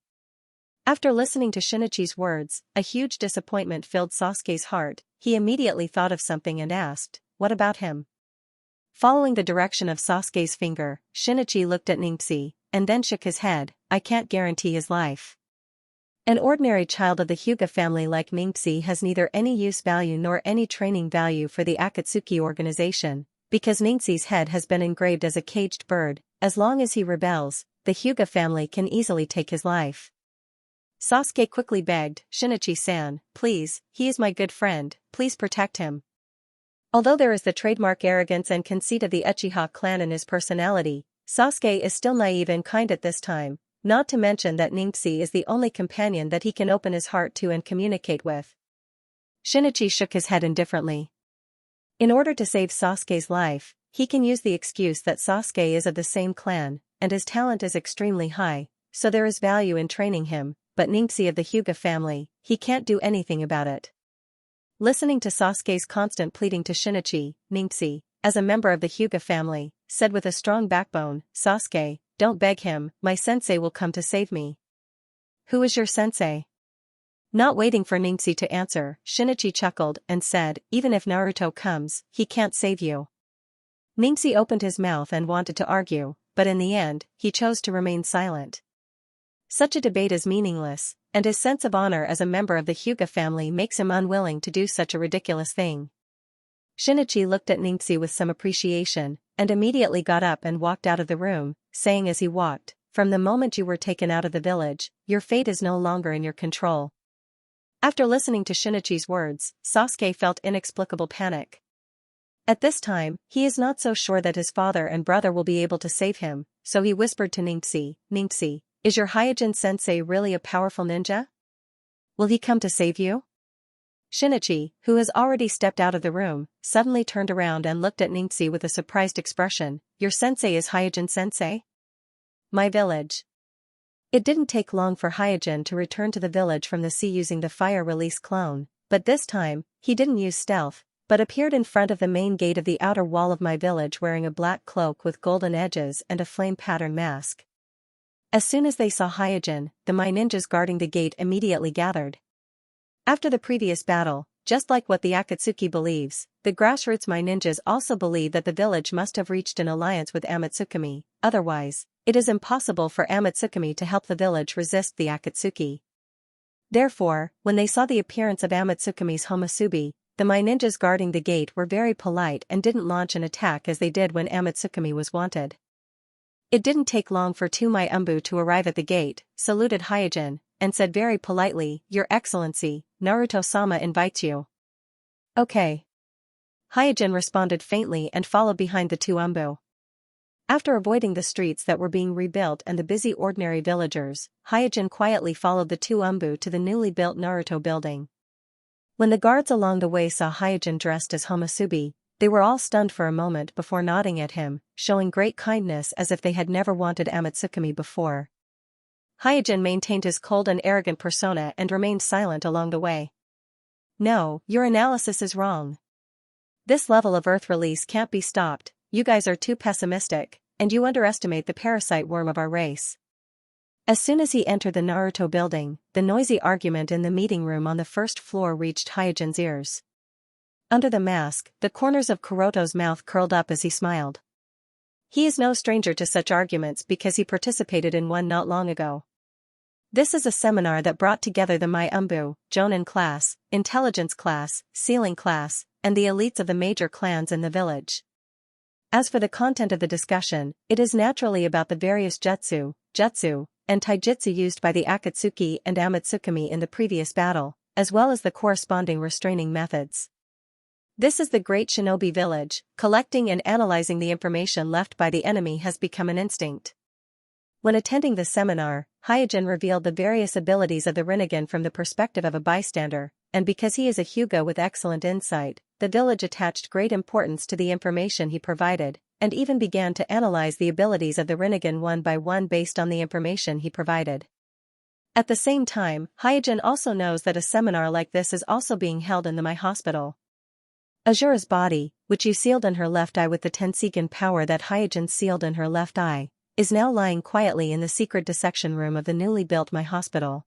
After listening to Shinichi's words, a huge disappointment filled Sasuke's heart. He immediately thought of something and asked, "What about him?" Following the direction of Sasuke's finger, Shinichi looked at Ningxi, and then shook his head. "I can't guarantee his life." An ordinary child of the Hyuga family like Ningxi has neither any use value nor any training value for the Akatsuki organization, because Ningxi's head has been engraved as a caged bird. As long as he rebels, the Hyuga family can easily take his life. Sasuke quickly begged, "Shinichi-san, please, he is my good friend, please protect him." Although there is the trademark arrogance and conceit of the Uchiha clan in his personality, Sasuke is still naive and kind at this time, not to mention that Ningxi is the only companion that he can open his heart to and communicate with. Shinichi shook his head indifferently. In order to save Sasuke's life, he can use the excuse that Sasuke is of the same clan, and his talent is extremely high, so there is value in training him, but Ningxi of the Hyuga family, he can't do anything about it. Listening to Sasuke's constant pleading to Shinichi, Ningxi, as a member of the Hyuga family, said with a strong backbone, "Sasuke, don't beg him, my sensei will come to save me." "Who is your sensei?" Not waiting for Ningxi to answer, Shinichi chuckled and said, "Even if Naruto comes, he can't save you." Ningxi opened his mouth and wanted to argue, but in the end, he chose to remain silent. Such a debate is meaningless, and his sense of honor as a member of the Hyuga family makes him unwilling to do such a ridiculous thing. Shinichi looked at Ningxi with some appreciation, and immediately got up and walked out of the room, saying as he walked, "From the moment you were taken out of the village, your fate is no longer in your control." After listening to Shinichi's words, Sasuke felt inexplicable panic. At this time, he is not so sure that his father and brother will be able to save him, so he whispered to Ningxi, "Ningxi, is your Hyojin sensei really a powerful ninja? Will he come to save you?" Shinichi, who has already stepped out of the room, suddenly turned around and looked at Ningxi with a surprised expression. "Your sensei is Hyojin sensei?" "My village." It didn't take long for Hyojin to return to the village from the sea using the fire release clone, but this time, he didn't use stealth, but appeared in front of the main gate of the outer wall of my village wearing a black cloak with golden edges and a flame pattern mask. As soon as they saw Hyojin, the Mai ninjas guarding the gate immediately gathered. After the previous battle, just like what the Akatsuki believes, the grassroots Mai ninjas also believe that the village must have reached an alliance with Amatsukami, otherwise, it is impossible for Amatsukami to help the village resist the Akatsuki. Therefore, when they saw the appearance of Amatsukami's Homusubi, the Mai ninjas guarding the gate were very polite and didn't launch an attack as they did when Amatsukami was wanted. It didn't take long for two Mai Umbu to arrive at the gate, saluted Hyojin, and said very politely, "Your Excellency, Naruto-sama invites you." "Okay." Hyojin responded faintly and followed behind the two Umbu. After avoiding the streets that were being rebuilt and the busy ordinary villagers, Hyojin quietly followed the two Umbu to the newly built Naruto building. When the guards along the way saw Hyojin dressed as Homusubi, they were all stunned for a moment before nodding at him, showing great kindness as if they had never wanted Amatsukami before. Hyojin maintained his cold and arrogant persona and remained silent along the way. "No, your analysis is wrong. This level of earth release can't be stopped, you guys are too pessimistic, and you underestimate the parasite worm of our race." As soon as he entered the Naruto building, the noisy argument in the meeting room on the first floor reached Hyojin's ears. Under the mask, the corners of Kuroto's mouth curled up as he smiled. He is no stranger to such arguments because he participated in one not long ago. This is a seminar that brought together the Mai Umbu, Jonin class, Intelligence class, Sealing class, and the elites of the major clans in the village. As for the content of the discussion, it is naturally about the various jutsu, and taijutsu used by the Akatsuki and Amatsukami in the previous battle, as well as the corresponding restraining methods. This is the great shinobi village, collecting and analyzing the information left by the enemy has become an instinct. When attending the seminar, Hyojin revealed the various abilities of the Rinnegan from the perspective of a bystander, and because he is a Hyuga with excellent insight, the village attached great importance to the information he provided, and even began to analyze the abilities of the Rinnegan one by one based on the information he provided. At the same time, Hyojin also knows that a seminar like this is also being held in the Mai hospital. Azura's body, which you sealed in her left eye with the Tenseigan power that Hyojin sealed in her left eye, is now lying quietly in the secret dissection room of the newly built Mai hospital.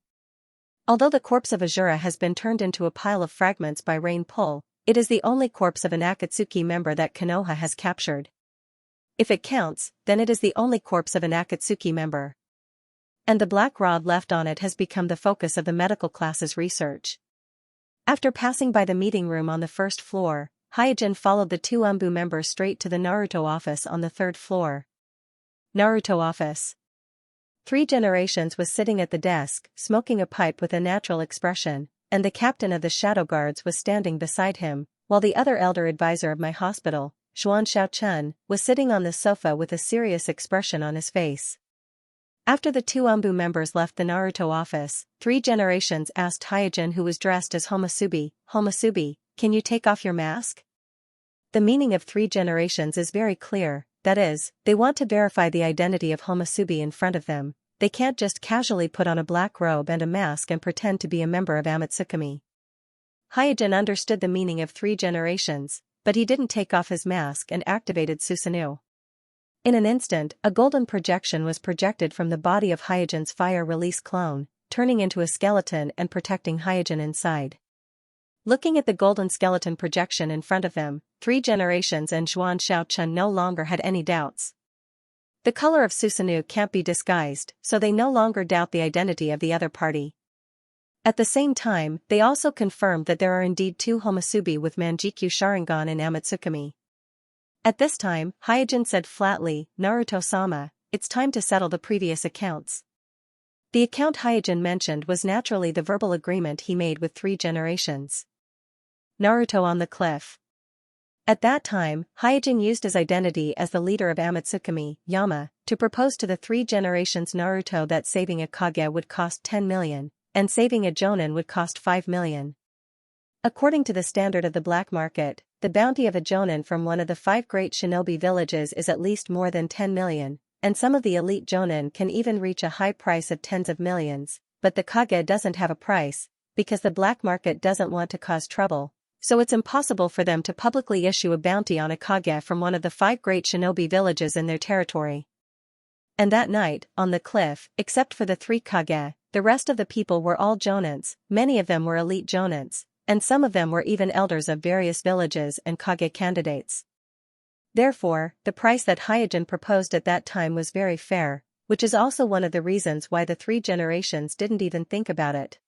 Although the corpse of Azura has been turned into a pile of fragments by rain pull, it is the only corpse of an Akatsuki member that Konoha has captured. If it counts, then it is the only corpse of an Akatsuki member. and the black rod left on it has become the focus of the medical class's research. After passing by the meeting room on the first floor, Hyojin followed the two Umbu members straight to the Naruto office on the third floor. Naruto office. 3 Generations was sitting at the desk, smoking a pipe with a natural expression, and the captain of the shadow guards was standing beside him, while the other elder advisor of my hospital, Xianxia, was sitting on the sofa with a serious expression on his face. After the two Umbu members left the Naruto office, 3 Generations asked Hyojin, who was dressed as Homosubi, "Homosubi, can you take off your mask?" The meaning of 3 Generations is very clear, that is, they want to verify the identity of Homosubi in front of them. They can't just casually put on a black robe and a mask and pretend to be a member of Amatsukami. Hyojin understood the meaning of 3 Generations, but he didn't take off his mask and activated Susanoo. In an instant, a golden projection was projected from the body of Hyojin's fire-release clone, turning into a skeleton and protecting Hyojin inside. Looking at the golden skeleton projection in front of them, 3 Generations and Xianxia no longer had any doubts. The color of Susanoo can't be disguised, so they no longer doubt the identity of the other party. At the same time, they also confirmed that there are indeed 2 Homosubi with Manjikyu Sharingan in Amatsukami. At this time, Hyojin said flatly, "Naruto-sama, it's time to settle the previous accounts." The account Hyojin mentioned was naturally the verbal agreement he made with 3 Generations. Naruto on the cliff. At that time, Hyojin used his identity as the leader of Amatsukami, Yama, to propose to the 3 Generations Naruto that saving a Kage would cost 10 million, and saving a Jonin would cost 5 million. According to the standard of the black market, the bounty of a Jonin from one of the 5 great shinobi villages is at least more than 10 million, and some of the elite Jonin can even reach a high price of tens of millions, but the Kage doesn't have a price, because the black market doesn't want to cause trouble, so it's impossible for them to publicly issue a bounty on a Kage from one of the 5 great shinobi villages in their territory. And that night, on the cliff, except for the 3 Kage, the rest of the people were all Jonins, many of them were elite Jonins, and some of them were even elders of various villages and Kage candidates. Therefore, the price that Hyojin proposed at that time was very fair, which is also one of the reasons why the 3 Generations didn't even think about it.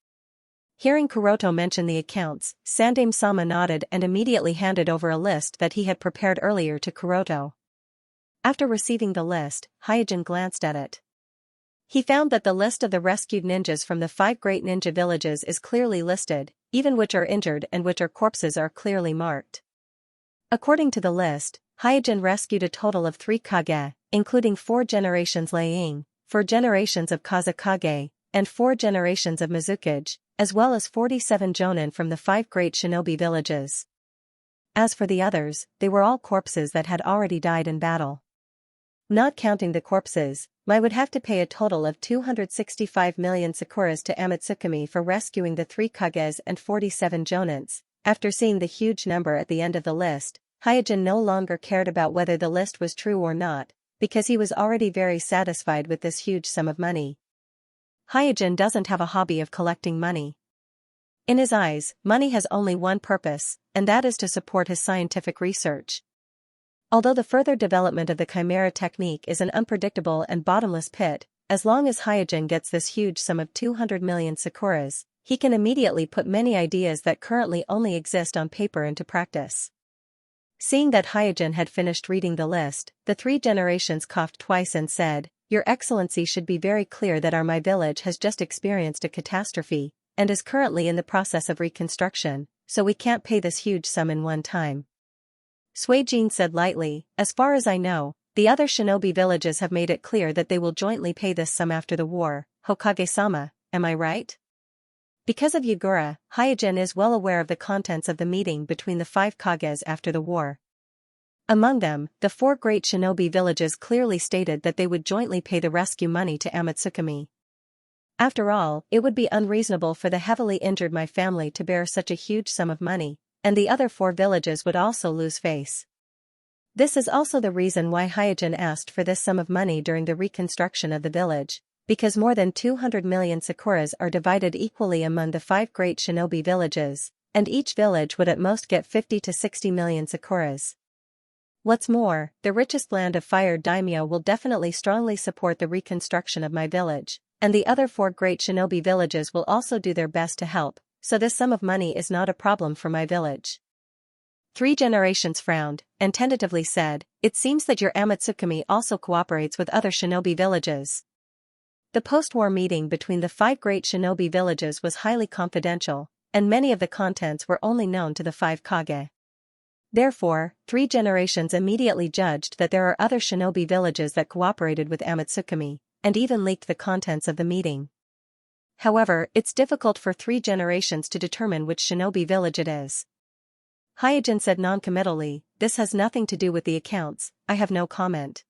Hearing Kuroto mention the accounts, Sandame-sama nodded and immediately handed over a list that he had prepared earlier to Kuroto. After receiving the list, Hyojin glanced at it. He found that the list of the rescued ninjas from the 5 great ninja villages is clearly listed, even which are injured and which are corpses are clearly marked. According to the list, Hyojin rescued a total of 3 Kage, including 4 Generations Laying, 4 Generations of Kazekage, and 4 Generations of Mizukage, as well as 47 Jonin from the 5 great shinobi villages. As for the others, they were all corpses that had already died in battle. Not counting the corpses, I would have to pay a total of 265 million sakuras to Amatsukami for rescuing the 3 Kages and 47 Jonins. After seeing the huge number at the end of the list, Hyojin no longer cared about whether the list was true or not, because he was already very satisfied with this huge sum of money. Hyojin doesn't have a hobby of collecting money. In his eyes, money has only one purpose, and that is to support his scientific research. Although the further development of the Chimera technique is an unpredictable and bottomless pit, as long as Hyojin gets this huge sum of 200 million sakuras, he can immediately put many ideas that currently only exist on paper into practice. Seeing that Hyojin had finished reading the list, the 3 Generations coughed twice and said, "Your Excellency should be very clear that my village has just experienced a catastrophe, and is currently in the process of reconstruction, so we can't pay this huge sum in one time." Suijin said lightly, "As far as I know, the other shinobi villages have made it clear that they will jointly pay this sum after the war. Hokage-sama, am I right?" Because of Yagura, Hyojin is well aware of the contents of the meeting between the 5 Kages after the war. Among them, the 4 great shinobi villages clearly stated that they would jointly pay the rescue money to Amatsukami. After all, it would be unreasonable for the heavily injured my family to bear such a huge sum of money, and the other 4 villages would also lose face. This is also the reason why Hyojin asked for this sum of money during the reconstruction of the village, because more than 200 million sakuras are divided equally among the 5 great shinobi villages, and each village would at most get 50 to 60 million sakuras. What's more, the richest land of Fire Daimyo will definitely strongly support the reconstruction of my village, And the other 4 great shinobi villages will also do their best to help, so this sum of money is not a problem for my village. 3 generations frowned, and tentatively said, it seems that your Amatsukami also cooperates with other shinobi villages. The post-war meeting between the 5 great shinobi villages was highly confidential, and many of the contents were only known to the 5 kage. Therefore, 3 generations immediately judged that there are other shinobi villages that cooperated with Amatsukami, and even leaked the contents of the meeting. However, it's difficult for 3 generations to determine which shinobi village it is. Hyojin said non-committally, this has nothing to do with the accounts, I have no comment.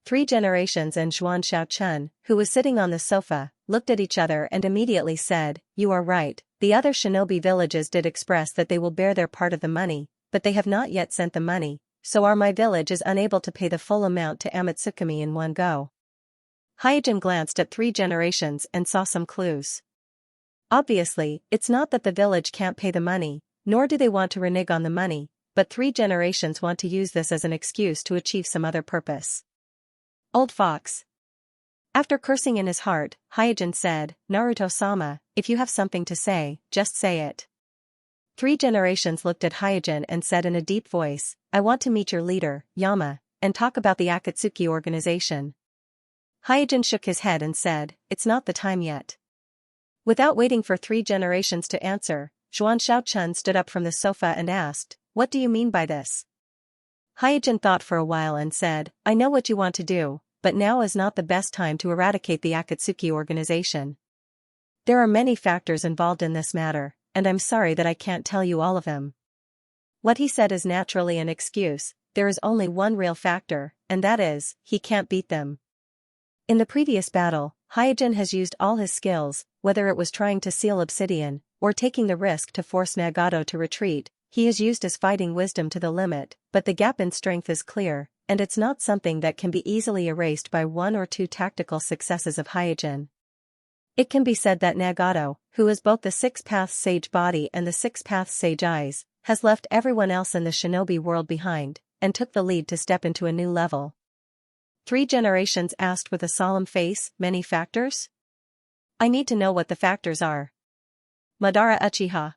3 generations and Xianxia, who was sitting on the sofa, looked at each other and immediately said, you are right, the other shinobi villages did express that they will bear their part of the money, but they have not yet sent the money, so my village is unable to pay the full amount to Amatsukami in one go. Hyojin glanced at 3 generations and saw some clues. Obviously, it's not that the village can't pay the money, nor do they want to renege on the money, but 3 generations want to use this as an excuse to achieve some other purpose. Old fox. After cursing in his heart, Hyojin said, Naruto-sama, if you have something to say, just say it. 3 generations looked at Hyojin and said in a deep voice, I want to meet your leader, Yama, and talk about the Akatsuki organization. Hyojin shook his head and said, it's not the time yet. Without waiting for 3 generations to answer, Xianxia stood up from the sofa and asked, what do you mean by this? Hyojin thought for a while and said, I know what you want to do, but now is not the best time to eradicate the Akatsuki organization. There are many factors involved in this matter, and I'm sorry that I can't tell you all of them. What he said is naturally an excuse, there is only one real factor, and that is, he can't beat them. In the previous battle, Hyojin has used all his skills, whether it was trying to seal obsidian, or taking the risk to force Nagato to retreat, he has used his fighting wisdom to the limit, but the gap in strength is clear, and it's not something that can be easily erased by 1 or 2 tactical successes of Hyojin. It can be said that Nagato, who is both the 6 Paths Sage body and the 6 Paths Sage eyes, has left everyone else in the shinobi world behind, and took the lead to step into a new level. 3 generations asked with a solemn face, many factors? I need to know what the factors are. Madara Uchiha.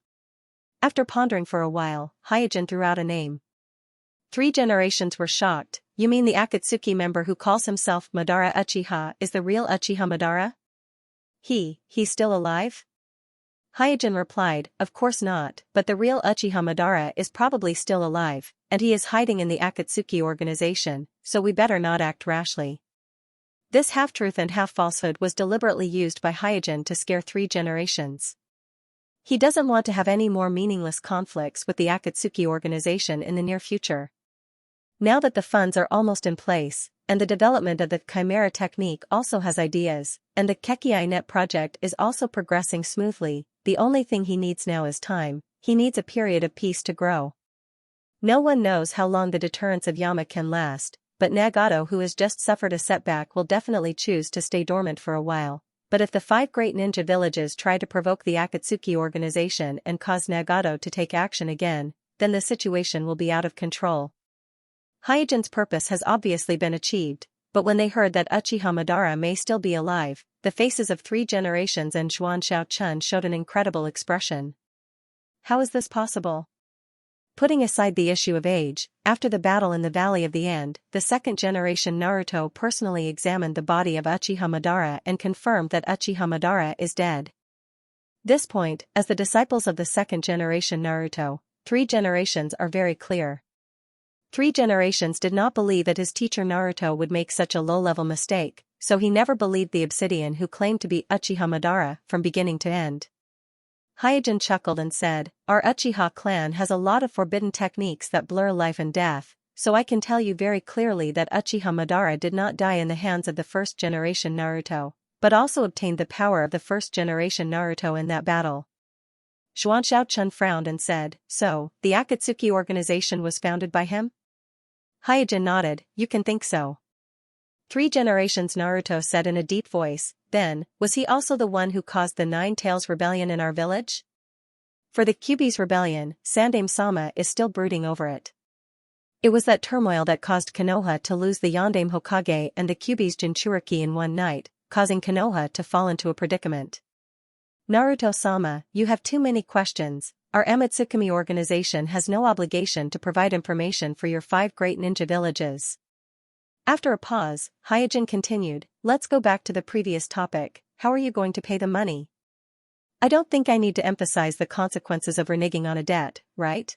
After pondering for a while, Hyojin threw out a name. 3 generations were shocked, you mean the Akatsuki member who calls himself Madara Uchiha is the real Uchiha Madara? He's still alive? Hyojin replied, of course not, but the real Uchiha Madara is probably still alive, and he is hiding in the Akatsuki organization, so we better not act rashly. This half-truth and half-falsehood was deliberately used by Hyojin to scare 3 generations. He doesn't want to have any more meaningless conflicts with the Akatsuki organization in the near future. Now that the funds are almost in place, and the development of the Chimera technique also has ideas, and the Kekiai Net project is also progressing smoothly, the only thing he needs now is time, he needs a period of peace to grow. No one knows how long the deterrence of Yama can last, but Nagato who has just suffered a setback will definitely choose to stay dormant for a while. But if the 5 great ninja villages try to provoke the Akatsuki organization and cause Nagato to take action again, then the situation will be out of control. Hyojin's purpose has obviously been achieved, but when they heard that Uchiha Madara may still be alive, the faces of 3 generations and Xianxia showed an incredible expression. How is this possible? Putting aside the issue of age, after the battle in the Valley of the End, the 2nd generation Naruto personally examined the body of Uchiha Madara and confirmed that Uchiha Madara is dead. This point, as the disciples of the 2nd generation Naruto, 3 generations are very clear. 3 generations did not believe that his teacher Naruto would make such a low-level mistake, so he never believed the Obsidian who claimed to be Uchiha Madara from beginning to end. Hyojin chuckled and said, our Uchiha clan has a lot of forbidden techniques that blur life and death, so I can tell you very clearly that Uchiha Madara did not die in the hands of the 1st generation Naruto, but also obtained the power of the 1st generation Naruto in that battle. Xianxia frowned and said, so, the Akatsuki organization was founded by him? Hyojin nodded, you can think so. 3 generations Naruto said in a deep voice, then, was he also the one who caused the 9 Tails rebellion in our village? For the Kyuubi's rebellion, Sandaime-sama is still brooding over it. It was that turmoil that caused Konoha to lose the Yondaime Hokage and the Kyuubi's Jinchuriki in one night, causing Konoha to fall into a predicament. Naruto-sama, you have too many questions. Our Amatsukami organization has no obligation to provide information for your 5 great ninja villages. After a pause, Hyojin continued, let's go back to the previous topic. How are you going to pay the money? I don't think I need to emphasize the consequences of reneging on a debt, right?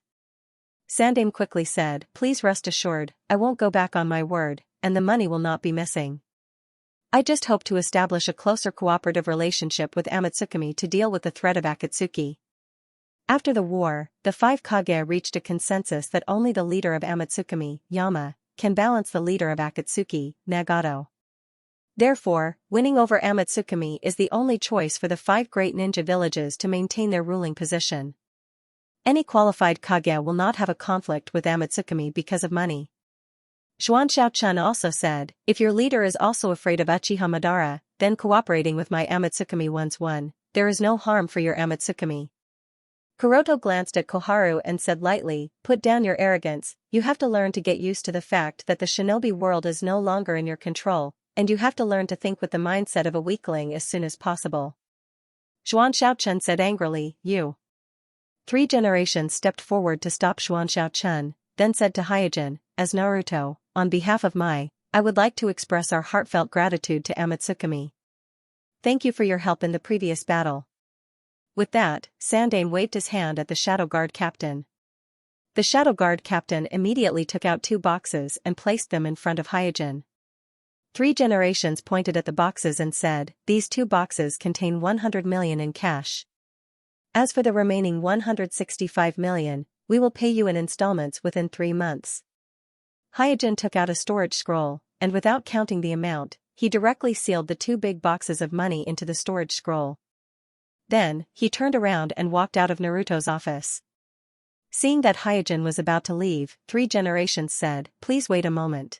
Sandaime quickly said, please rest assured, I won't go back on my word, and the money will not be missing. I just hope to establish a closer cooperative relationship with Amatsukami to deal with the threat of Akatsuki. After the war, the 5 Kage reached a consensus that only the leader of Amatsukami, Yama, can balance the leader of Akatsuki, Nagato. Therefore, winning over Amatsukami is the only choice for the 5 great ninja villages to maintain their ruling position. Any qualified Kage will not have a conflict with Amatsukami because of money. Xianxia also said, if your leader is also afraid of Uchiha Madara, then cooperating with my Amatsukami once won, there is no harm for your Amatsukami. Kuroto glanced at Koharu and said lightly, put down your arrogance, you have to learn to get used to the fact that the shinobi world is no longer in your control, and you have to learn to think with the mindset of a weakling as soon as possible. Xianxia said angrily, you. 3 generations stepped forward to stop Xianxia, then said to Hyojin, as Naruto, on behalf of I would like to express our heartfelt gratitude to Amatsukami. Thank you for your help in the previous battle. With that, Sandaime waved his hand at the Shadow Guard captain. The Shadow Guard captain immediately took out 2 boxes and placed them in front of Hyojin. 3 generations pointed at the boxes and said, these 2 boxes contain 100 million in cash. As for the remaining 165 million, we will pay you in installments within 3 months. Hyojin took out a storage scroll, and without counting the amount, he directly sealed the 2 big boxes of money into the storage scroll. Then, he turned around and walked out of Naruto's office. Seeing that Hyojin was about to leave, 3 generations said, please wait a moment.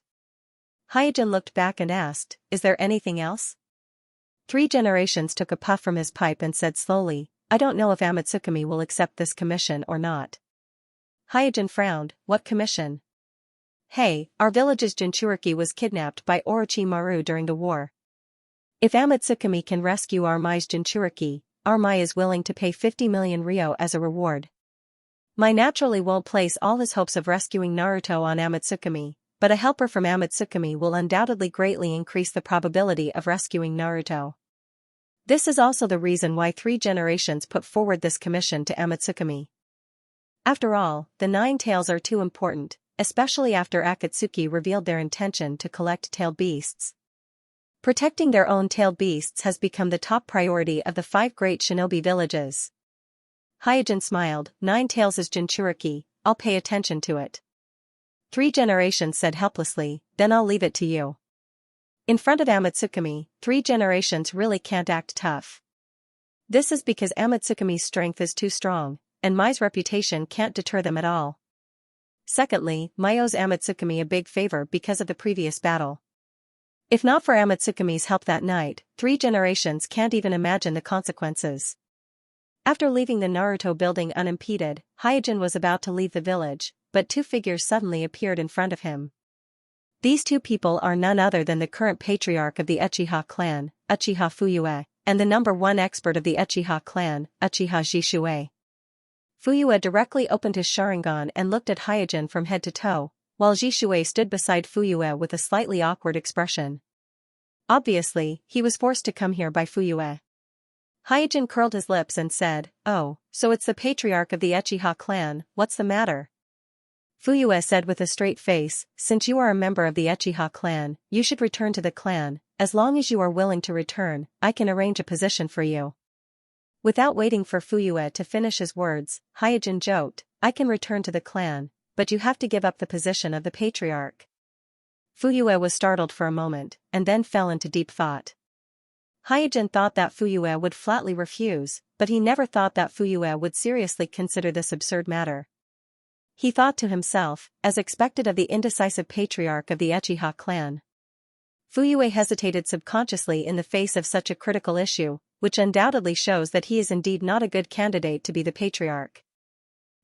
Hyojin looked back and asked, is there anything else? 3 generations took a puff from his pipe and said slowly, I don't know if Amatsukami will accept this commission or not. Hyojin frowned, what commission? Hey, our village's Jinchuriki was kidnapped by Orochimaru during the war. If Amatsukami can rescue Armai's Jinchuriki, Armai is willing to pay 50 million ryo as a reward. Mai naturally won't place all his hopes of rescuing Naruto on Amatsukami, but a helper from Amatsukami will undoubtedly greatly increase the probability of rescuing Naruto. This is also the reason why 3 generations put forward this commission to Amatsukami. After all, the 9 tails are too important, especially after Akatsuki revealed their intention to collect tailed beasts. Protecting their own tailed beasts has become the top priority of the 5 great shinobi villages. Hyojin smiled, 9 tails is Jinchuriki, I'll pay attention to it. 3 generations said helplessly, then I'll leave it to you. In front of Amatsukami, 3 generations really can't act tough. This is because Amatsukami's strength is too strong, and Mai's reputation can't deter them at all. Secondly, Mai owes Amatsukami a big favor because of the previous battle. If not for Amatsukami's help that night, 3 generations can't even imagine the consequences. After leaving the Naruto building unimpeded, Hyojin was about to leave the village, but 2 figures suddenly appeared in front of him. These 2 people are none other than the current patriarch of the Uchiha clan, Uchiha Fuyue, and the number 1 expert of the Uchiha clan, Uchiha Jishue. Fuyue directly opened his Sharingan and looked at Hyojin from head to toe, while Jishue stood beside Fuyue with a slightly awkward expression. Obviously, he was forced to come here by Fuyue. Hyojin curled his lips and said, oh, so it's the patriarch of the Uchiha clan, what's the matter? Fuyue said with a straight face, since you are a member of the Uchiha clan, you should return to the clan, as long as you are willing to return, I can arrange a position for you. Without waiting for Fuyue to finish his words, Hyojin joked, I can return to the clan, but you have to give up the position of the patriarch. Fuyue was startled for a moment, and then fell into deep thought. Hyojin thought that Fuyue would flatly refuse, but he never thought that Fuyue would seriously consider this absurd matter. He thought to himself, as expected of the indecisive patriarch of the Uchiha clan. Fuyue hesitated subconsciously in the face of such a critical issue, which undoubtedly shows that he is indeed not a good candidate to be the patriarch.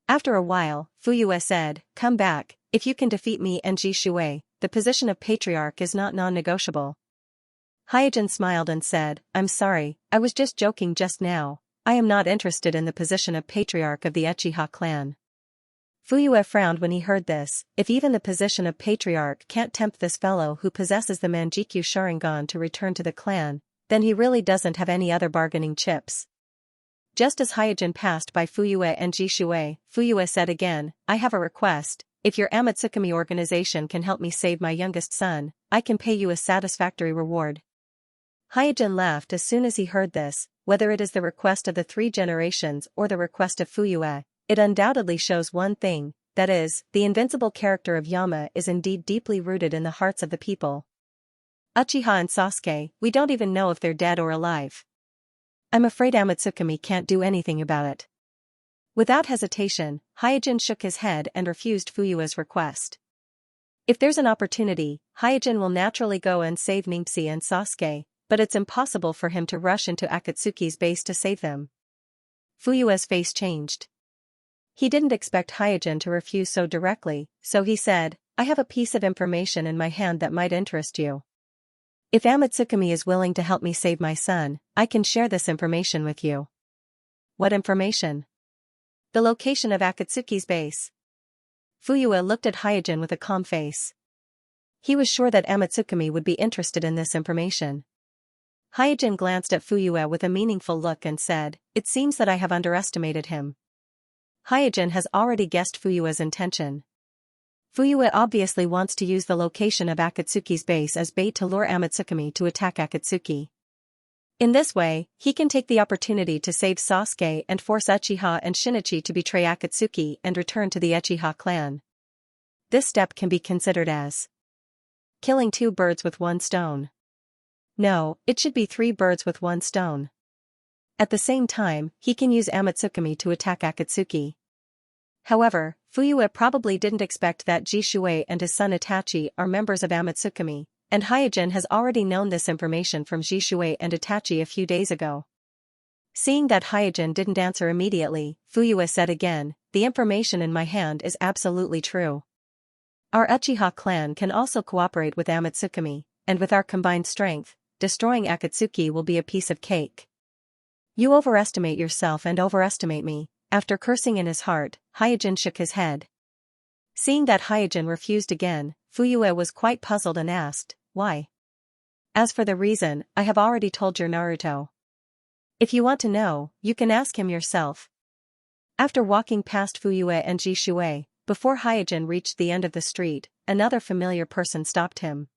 After a while, Fuyue said, come back, if you can defeat me and Jishue, the position of patriarch is not non-negotiable. Hyojin smiled and said, I'm sorry, I was just joking just now. I am not interested in the position of patriarch of the Uchiha clan. Fuyue frowned when he heard this. If even the position of patriarch can't tempt this fellow who possesses the Manjikyu Sharingan to return to the clan, then he really doesn't have any other bargaining chips. Just as Hyojin passed by Fuyue and Jishui, Fuyue said again, I have a request. If your Amatsukami organization can help me save my youngest son, I can pay you a satisfactory reward. Hyojin laughed as soon as he heard this. Whether it is the request of the 3 generations or the request of Fuyue, it undoubtedly shows one thing, that is, the invincible character of Yama is indeed deeply rooted in the hearts of the people. Uchiha and Sasuke, we don't even know if they're dead or alive. I'm afraid Amatsukami can't do anything about it. Without hesitation, Hyojin shook his head and refused Fuyue's request. If there's an opportunity, Hyojin will naturally go and save Ningxi and Sasuke, but it's impossible for him to rush into Akatsuki's base to save them. Fuyue's face changed. He didn't expect Hyojin to refuse so directly, so he said, I have a piece of information in my hand that might interest you. If Amatsukami is willing to help me save my son, I can share this information with you. What information? The location of Akatsuki's base. Fuyue looked at Hyojin with a calm face. He was sure that Amatsukami would be interested in this information. Hyojin glanced at Fuyue with a meaningful look and said, It seems that I have underestimated him. Hyojin has already guessed Fuyue's intention. Fuyue obviously wants to use the location of Akatsuki's base as bait to lure Amatsukami to attack Akatsuki. In this way, he can take the opportunity to save Sasuke and force Uchiha and Shinichi to betray Akatsuki and return to the Uchiha clan. This step can be considered as killing 2 birds with 1 stone. No, it should be 3 birds with 1 stone. At the same time, he can use Amatsukami to attack Akatsuki. However, Fuyue probably didn't expect that Jishui and his son Itachi are members of Amatsukami, and Hyojin has already known this information from Jishui and Itachi a few days ago. Seeing that Hyojin didn't answer immediately, Fuyue said again, The information in my hand is absolutely true. Our Uchiha clan can also cooperate with Amatsukami, and with our combined strength, destroying Akatsuki will be a piece of cake. You overestimate yourself and overestimate me. After cursing in his heart, Hyojin shook his head. Seeing that Hyojin refused again, Fuyue was quite puzzled and asked, Why? As for the reason, I have already told your Naruto. If you want to know, you can ask him yourself. After walking past Fuyue and Jishui, before Hyojin reached the end of the street, another familiar person stopped him.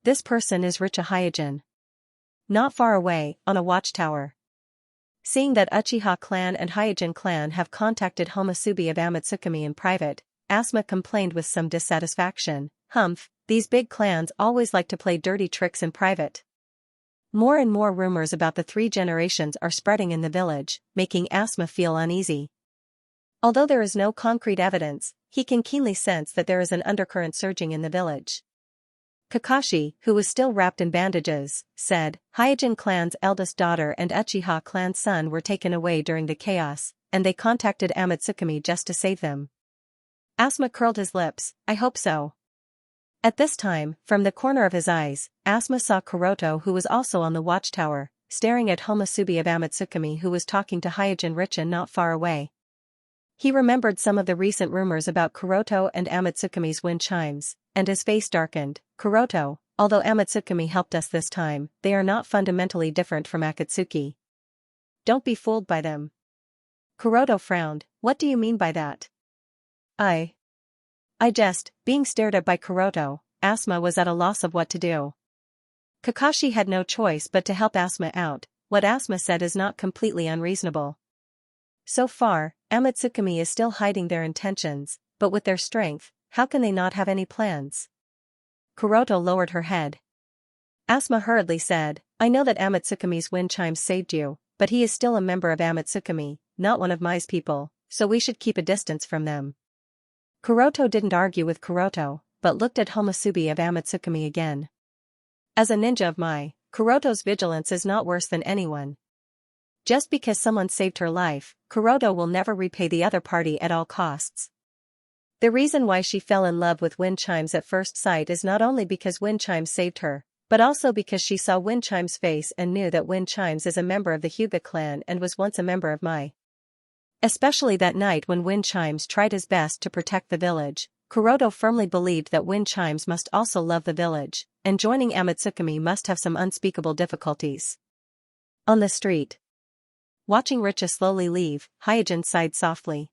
This person is Richa Hyojin. Not far away, on a watchtower. Seeing that Uchiha clan and Hyojin clan have contacted Homasubi of Amatsukami in private, Asuma complained with some dissatisfaction, Humph, these big clans always like to play dirty tricks in private. More and more rumors about the 3 generations are spreading in the village, making Asuma feel uneasy. Although there is no concrete evidence, he can keenly sense that there is an undercurrent surging in the village. Kakashi, who was still wrapped in bandages, said, Hyojin clan's eldest daughter and Uchiha clan's son were taken away during the chaos, and they contacted Amatsukami just to save them. Asuma curled his lips, I hope so. At this time, from the corner of his eyes, Asuma saw Kuroto who was also on the watchtower, staring at Homasubi of Amatsukami who was talking to Hyojin Richa not far away. He remembered some of the recent rumors about Kuroto and Amatsukami's wind chimes, and his face darkened. Kuroto, although Amatsukami helped us this time, they are not fundamentally different from Akatsuki. Don't be fooled by them. Kuroto frowned, what do you mean by that? I just, being stared at by Kuroto, Asuma was at a loss of what to do. Kakashi had no choice but to help Asuma out. What Asuma said is not completely unreasonable. So far, Amatsukami is still hiding their intentions, but with their strength, how can they not have any plans? Kuroto lowered her head. Asuma hurriedly said, I know that Amatsukami's wind chimes saved you, but he is still a member of Amatsukami, not one of Mai's people, so we should keep a distance from them. Kuroto didn't argue with Kuroto, but looked at Homasubi of Amatsukami again. As a ninja of Mai, Kuroto's vigilance is not worse than anyone. Just because someone saved her life, Kuroto will never repay the other party at all costs. The reason why she fell in love with wind chimes at first sight is not only because wind chimes saved her, but also because she saw Wind Chime's face and knew that Wind Chimes is a member of the Hyuga clan and was once a member of my. Especially that night when Wind Chimes tried his best to protect the village, Kuroto firmly believed that Wind Chimes must also love the village, and joining Amatsukami must have some unspeakable difficulties. On the street. Watching Richa slowly leave, Hyojin sighed softly.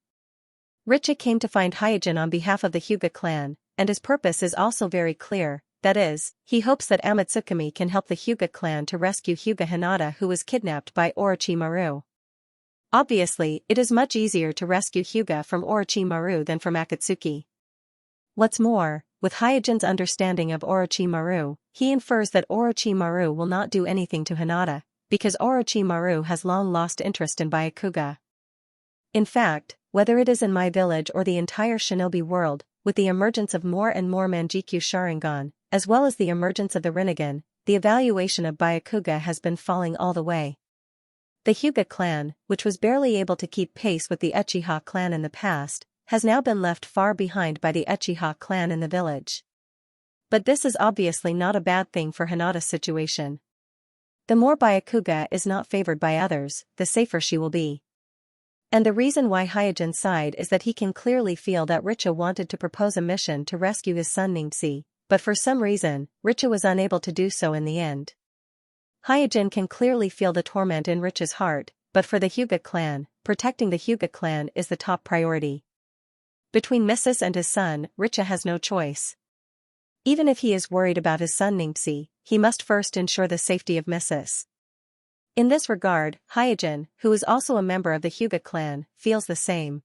Richa came to find Hyojin on behalf of the Hyuga clan, and his purpose is also very clear, that is, he hopes that Amatsukami can help the Hyuga clan to rescue Hyuga Hinata who was kidnapped by Orochimaru. Obviously, it is much easier to rescue Hyuga from Orochimaru than from Akatsuki. What's more, with Hyojin's understanding of Orochimaru, he infers that Orochimaru will not do anything to Hinata, because Orochimaru has long lost interest in Byakuga. In fact, whether it is in my village or the entire shinobi world, with the emergence of more and more Manjikyu Sharingan, as well as the emergence of the Rinnegan, the evaluation of Byakuga has been falling all the way. The Hyuga clan, which was barely able to keep pace with the Uchiha clan in the past, has now been left far behind by the Uchiha clan in the village. But this is obviously not a bad thing for Hinata's situation. The more Byakuga is not favored by others, the safer she will be. And the reason why Hyojin sighed is that he can clearly feel that Richa wanted to propose a mission to rescue his son Ningxi, but for some reason, Richa was unable to do so in the end. Hyojin can clearly feel the torment in Richa's heart, but for the Hyuga clan, protecting the Hyuga clan is the top priority. Between Mrs. and his son, Richa has no choice. Even if he is worried about his son Ningxi, he must first ensure the safety of Mrs. In this regard, Hyojin, who is also a member of the Hyuga clan, feels the same.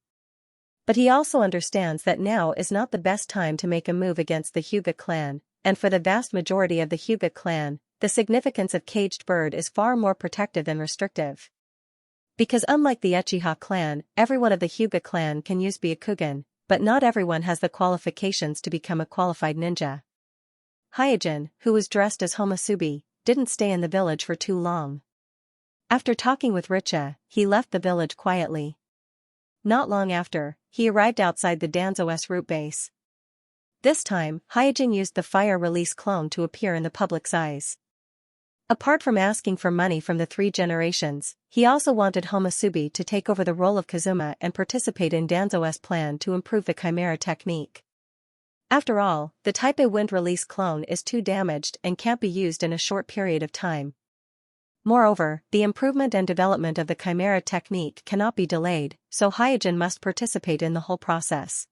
But he also understands that now is not the best time to make a move against the Hyuga clan, and for the vast majority of the Hyuga clan, the significance of Caged Bird is far more protective than restrictive. Because unlike the Uchiha clan, everyone of the Hyuga clan can use Byakugan, but not everyone has the qualifications to become a qualified ninja. Hyojin, who was dressed as Homasubi, didn't stay in the village for too long. After talking with Richa, he left the village quietly. Not long after, he arrived outside the Danzo's root base. This time, Hyojin used the fire release clone to appear in the public's eyes. Apart from asking for money from the three generations, he also wanted Homasubi to take over the role of Kazuma and participate in Danzo's plan to improve the Chimera technique. After all, the Type A wind release clone is too damaged and can't be used in a short period of time. Moreover, the improvement and development of the Chimera technique cannot be delayed, so Hyojin must participate in the whole process.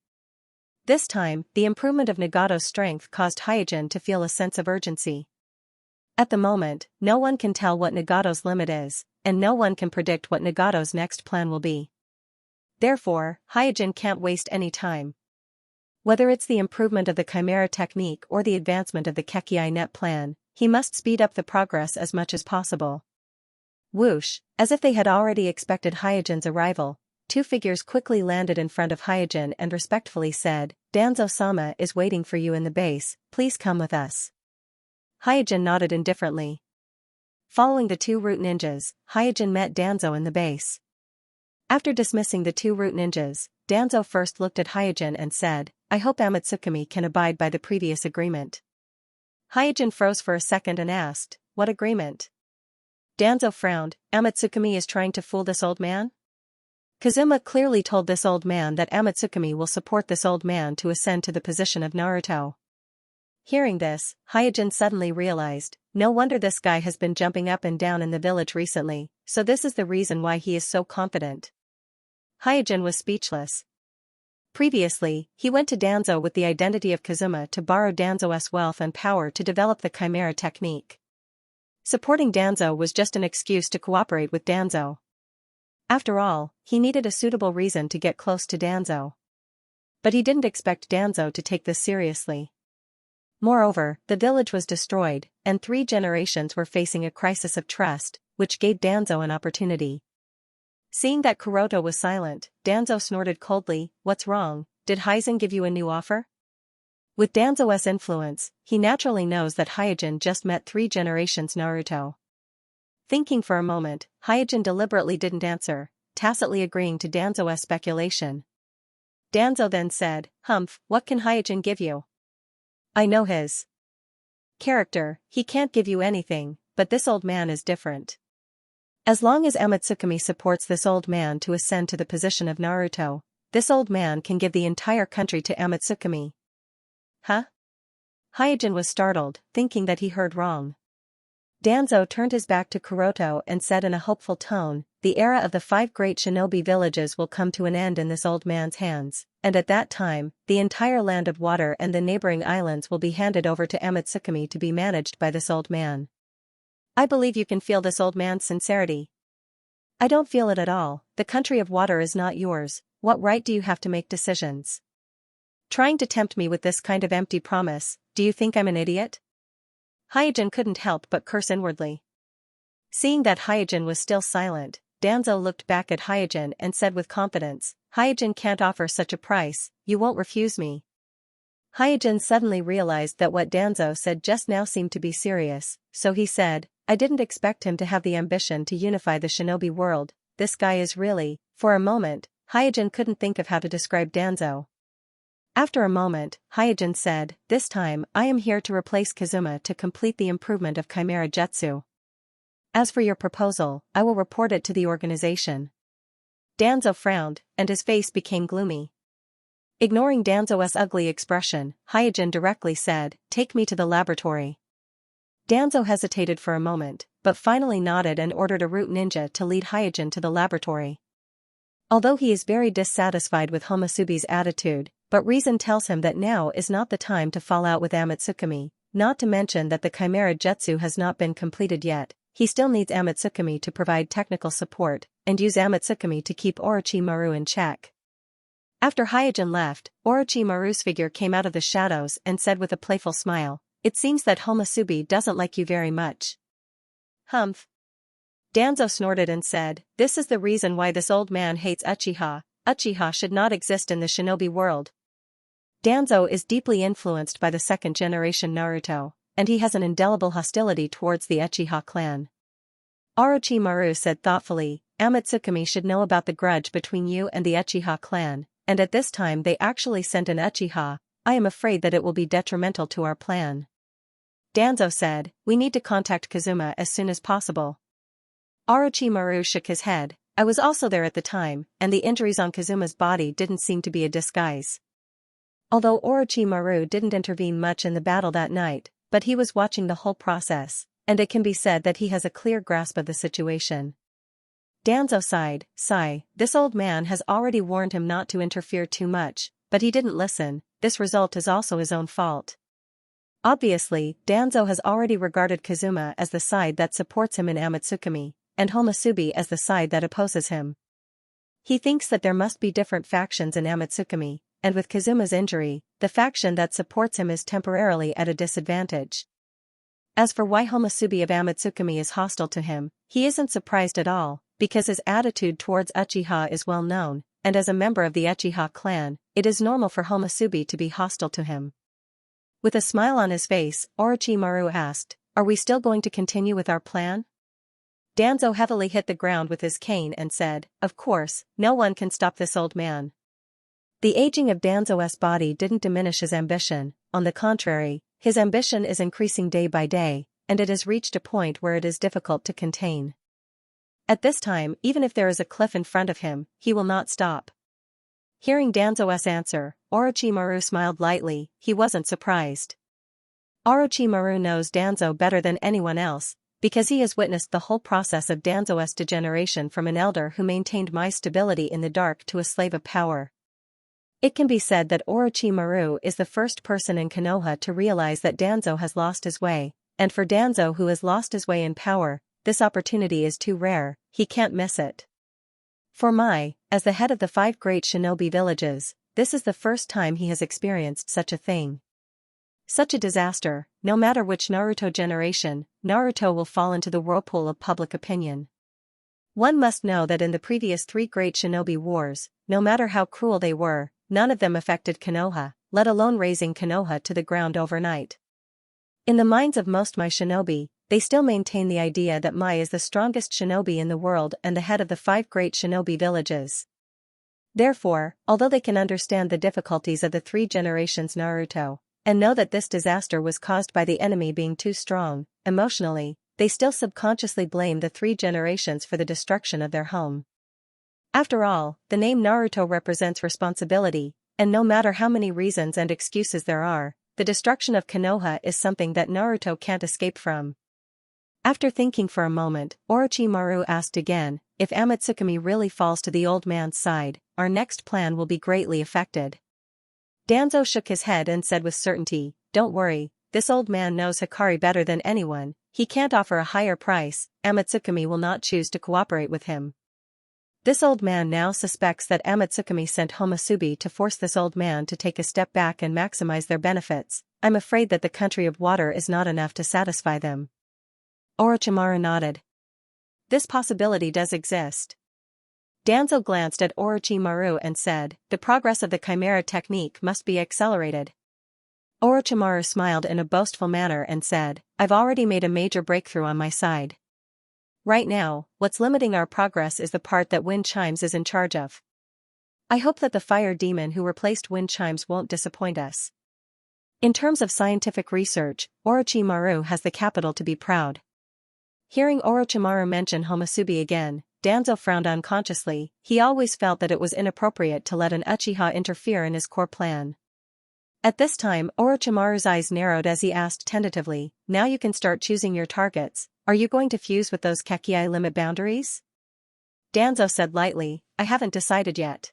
This time, the improvement of Nagato's strength caused Hyojin to feel a sense of urgency. At the moment, no one can tell what Nagato's limit is, and no one can predict what Nagato's next plan will be. Therefore, Hyojin can't waste any time. Whether it's the improvement of the Chimera technique or the advancement of the Kekkei net plan, he must speed up the progress as much as possible. Whoosh, as if they had already expected Hyojin's arrival, two figures quickly landed in front of Hyojin and respectfully said, "Danzo-sama is waiting for you in the base, please come with us." Hyojin nodded indifferently. Following the two root ninjas, Hyojin met Danzo in the base. After dismissing the two root ninjas, Danzo first looked at Hyojin and said, "I hope Amatsukami can abide by the previous agreement." Hyojin froze for a second and asked, "What agreement?" Danzo frowned. "Amatsukami is trying to fool this old man?" Kazuma clearly told this old man that Amatsukami will support this old man to ascend to the position of Naruto. Hearing this, Hyojin suddenly realized, no wonder this guy has been jumping up and down in the village recently, so this is the reason why he is so confident. Hyojin was speechless. Previously, he went to Danzo with the identity of Kazuma to borrow Danzo's wealth and power to develop the Chimera technique. Supporting Danzo was just an excuse to cooperate with Danzo. After all, he needed a suitable reason to get close to Danzo. But he didn't expect Danzo to take this seriously. Moreover, the village was destroyed, and 3 generations were facing a crisis of trust, which gave Danzo an opportunity. Seeing that Kuroto was silent, Danzo snorted coldly, "What's wrong, did Hyzen give you a new offer?" With Danzo's influence, he naturally knows that Hyojin just met 3 generations Naruto. Thinking for a moment, Hyojin deliberately didn't answer, tacitly agreeing to Danzo's speculation. Danzo then said, "Humph, what can Hyojin give you?" "I know his Character, he can't give you anything, but this old man is different. As long as Amatsukami supports this old man to ascend to the position of Naruto, this old man can give the entire country to Amatsukami. Huh? Hyojin was startled, thinking that he heard wrong. Danzo turned his back to Kuroto and said in a hopeful tone, the era of the 5 great shinobi villages will come to an end in this old man's hands, and at that time, the entire land of water and the neighboring islands will be handed over to Amatsukami to be managed by this old man. I believe you can feel this old man's sincerity. I don't feel it at all. The country of water is not yours. What right do you have to make decisions? Trying to tempt me with this kind of empty promise, do you think I'm an idiot? Hyojin couldn't help but curse inwardly. Seeing that Hyojin was still silent, Danzo looked back at Hyojin and said with confidence, Hyojin can't offer such a price, you won't refuse me. Hyojin suddenly realized that what Danzo said just now seemed to be serious, so he said, I didn't expect him to have the ambition to unify the shinobi world. This guy is really. For a moment, Hyojin couldn't think of how to describe Danzo. After a moment, Hyojin said, this time, I am here to replace Kazuma to complete the improvement of Chimera Jutsu. As for your proposal, I will report it to the organization. Danzo frowned, and his face became gloomy. Ignoring Danzo's ugly expression, Hyojin directly said, take me to the laboratory. Danzo hesitated for a moment, but finally nodded and ordered a root ninja to lead Hyojin to the laboratory. Although he is very dissatisfied with Homasubi's attitude, but reason tells him that now is not the time to fall out with Amatsukami, not to mention that the Chimera Jutsu has not been completed yet, he still needs Amatsukami to provide technical support, and use Amatsukami to keep Orochimaru in check. After Hyojin left, Orochimaru's figure came out of the shadows and said with a playful smile, it seems that Homasubi doesn't like you very much. Humph. Danzo snorted and said, this is the reason why this old man hates Uchiha. Uchiha should not exist in the shinobi world. Danzo is deeply influenced by the second-generation Naruto, and he has an indelible hostility towards the Uchiha clan. Orochimaru said thoughtfully, Amatsukami should know about the grudge between you and the Uchiha clan, and at this time they actually sent an Uchiha. I am afraid that it will be detrimental to our plan. Danzo said, we need to contact Kazuma as soon as possible. Orochimaru shook his head, I was also there at the time, and the injuries on Kazuma's body didn't seem to be a disguise. Although Orochimaru didn't intervene much in the battle that night, but he was watching the whole process, and it can be said that he has a clear grasp of the situation. Danzo sighed, this old man has already warned him not to interfere too much, but he didn't listen, this result is also his own fault. Obviously, Danzo has already regarded Kazuma as the side that supports him in Amatsukami, and Homasubi as the side that opposes him. He thinks that there must be different factions in Amatsukami, and with Kazuma's injury, the faction that supports him is temporarily at a disadvantage. As for why Homasubi of Amatsukami is hostile to him, he isn't surprised at all, because his attitude towards Uchiha is well known, and as a member of the Uchiha clan, it is normal for Homasubi to be hostile to him. With a smile on his face, Orochimaru asked, are we still going to continue with our plan? Danzo heavily hit the ground with his cane and said, of course, no one can stop this old man. The aging of Danzo's body didn't diminish his ambition, on the contrary, his ambition is increasing day by day, and it has reached a point where it is difficult to contain. At this time, even if there is a cliff in front of him, he will not stop. Hearing Danzo's answer, Orochimaru smiled lightly, he wasn't surprised. Orochimaru knows Danzo better than anyone else, because he has witnessed the whole process of Danzo's degeneration from an elder who maintained my stability in the dark to a slave of power. It can be said that Orochimaru is the first person in Konoha to realize that Danzo has lost his way, and for Danzo who has lost his way in power, this opportunity is too rare, he can't miss it. As the head of the 5 great shinobi villages, this is the first time he has experienced such a thing. Such a disaster, no matter which Naruto generation, Naruto will fall into the whirlpool of public opinion. One must know that in the previous 3 great shinobi wars, no matter how cruel they were, none of them affected Konoha, let alone razing Konoha to the ground overnight. In the minds of most Mai shinobi, they still maintain the idea that Mai is the strongest shinobi in the world and the head of the 5 great shinobi villages. Therefore, although they can understand the difficulties of the 3 generations Naruto, and know that this disaster was caused by the enemy being too strong. Emotionally, they still subconsciously blame the 3 generations for the destruction of their home. After all, the name Naruto represents responsibility, and no matter how many reasons and excuses there are, the destruction of Konoha is something that Naruto can't escape from. After thinking for a moment, Orochimaru asked again, if Amatsukami really falls to the old man's side, our next plan will be greatly affected. Danzo shook his head and said with certainty, don't worry, this old man knows Hikari better than anyone, he can't offer a higher price, Amatsukami will not choose to cooperate with him. This old man now suspects that Amatsukami sent Homasubi to force this old man to take a step back and maximize their benefits. I'm afraid that the country of water is not enough to satisfy them. Orochimaru nodded. This possibility does exist. Danzo glanced at Orochimaru and said, the progress of the Chimera technique must be accelerated. Orochimaru smiled in a boastful manner and said, I've already made a major breakthrough on my side. Right now, what's limiting our progress is the part that Wind Chimes is in charge of. I hope that the fire demon who replaced Wind Chimes won't disappoint us. In terms of scientific research, Orochimaru has the capital to be proud. Hearing Orochimaru mention Homasubi again, Danzo frowned unconsciously. He always felt that it was inappropriate to let an Uchiha interfere in his core plan. At this time, Orochimaru's eyes narrowed as he asked tentatively, now you can start choosing your targets. Are you going to fuse with those Kekkei limit boundaries? Danzo said lightly, I haven't decided yet.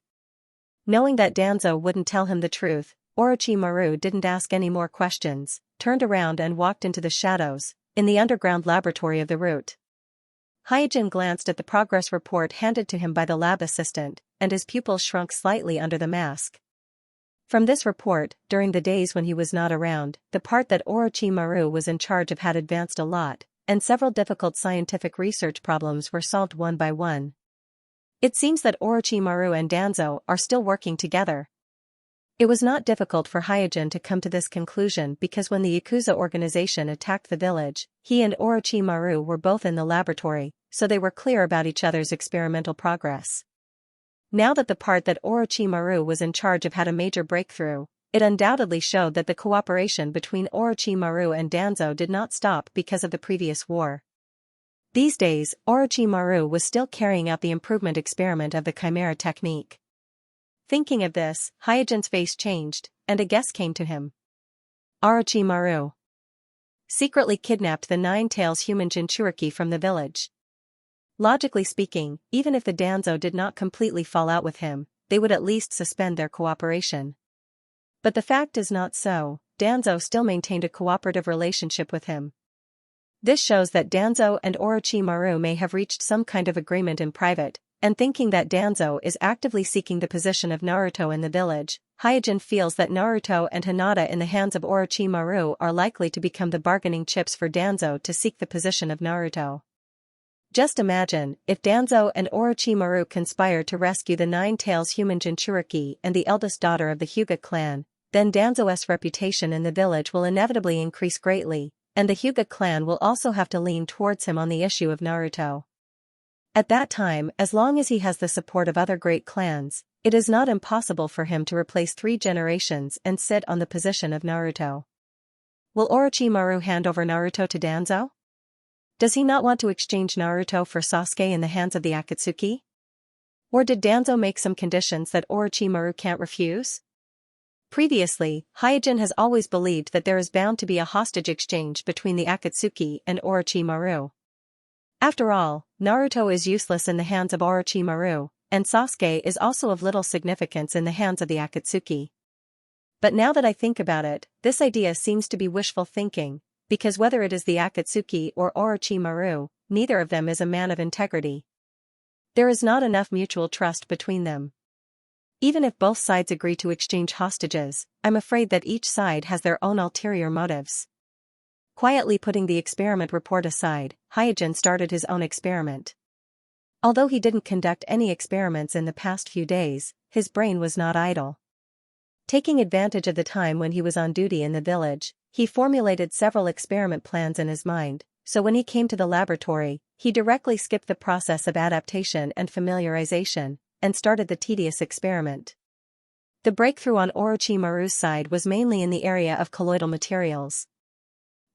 Knowing that Danzo wouldn't tell him the truth, Orochimaru didn't ask any more questions, turned around and walked into the shadows, in the underground laboratory of the root. Hyojin glanced at the progress report handed to him by the lab assistant, and his pupils shrunk slightly under the mask. From this report, during the days when he was not around, the part that Orochimaru was in charge of had advanced a lot, and several difficult scientific research problems were solved one by one. It seems that Orochimaru and Danzo are still working together. It was not difficult for Hyojin to come to this conclusion because when the Yakuza organization attacked the village, he and Orochimaru were both in the laboratory, so they were clear about each other's experimental progress. Now that the part that Orochimaru was in charge of had a major breakthrough, it undoubtedly showed that the cooperation between Orochimaru and Danzo did not stop because of the previous war. These days, Orochimaru was still carrying out the improvement experiment of the Chimera technique. Thinking of this, Hyojin's face changed, and a guess came to him. Orochimaru secretly kidnapped the Nine-Tails human Jinchuriki from the village. Logically speaking, even if the Danzo did not completely fall out with him, they would at least suspend their cooperation. But the fact is not so, Danzo still maintained a cooperative relationship with him. This shows that Danzo and Orochimaru may have reached some kind of agreement in private, and thinking that Danzo is actively seeking the position of Naruto in the village, Hyojin feels that Naruto and Hinata in the hands of Orochimaru are likely to become the bargaining chips for Danzo to seek the position of Naruto. Just imagine, if Danzo and Orochimaru conspire to rescue the Nine-Tails human Jinchuriki and the eldest daughter of the Hyuga clan, then Danzo's reputation in the village will inevitably increase greatly, and the Hyuga clan will also have to lean towards him on the issue of Naruto. At that time, as long as he has the support of other great clans, it is not impossible for him to replace 3 generations and sit on the position of Naruto. Will Orochimaru hand over Naruto to Danzo? Does he not want to exchange Naruto for Sasuke in the hands of the Akatsuki? Or did Danzo make some conditions that Orochimaru can't refuse? Previously, Hyojin has always believed that there is bound to be a hostage exchange between the Akatsuki and Orochimaru. After all, Naruto is useless in the hands of Orochimaru, and Sasuke is also of little significance in the hands of the Akatsuki. But now that I think about it, this idea seems to be wishful thinking, because whether it is the Akatsuki or Orochimaru, neither of them is a man of integrity. There is not enough mutual trust between them. Even if both sides agree to exchange hostages, I'm afraid that each side has their own ulterior motives. Quietly putting the experiment report aside, Hyojin started his own experiment. Although he didn't conduct any experiments in the past few days, his brain was not idle. Taking advantage of the time when he was on duty in the village, he formulated several experiment plans in his mind, so when he came to the laboratory, he directly skipped the process of adaptation and familiarization, and started the tedious experiment. The breakthrough on Orochimaru's side was mainly in the area of colloidal materials.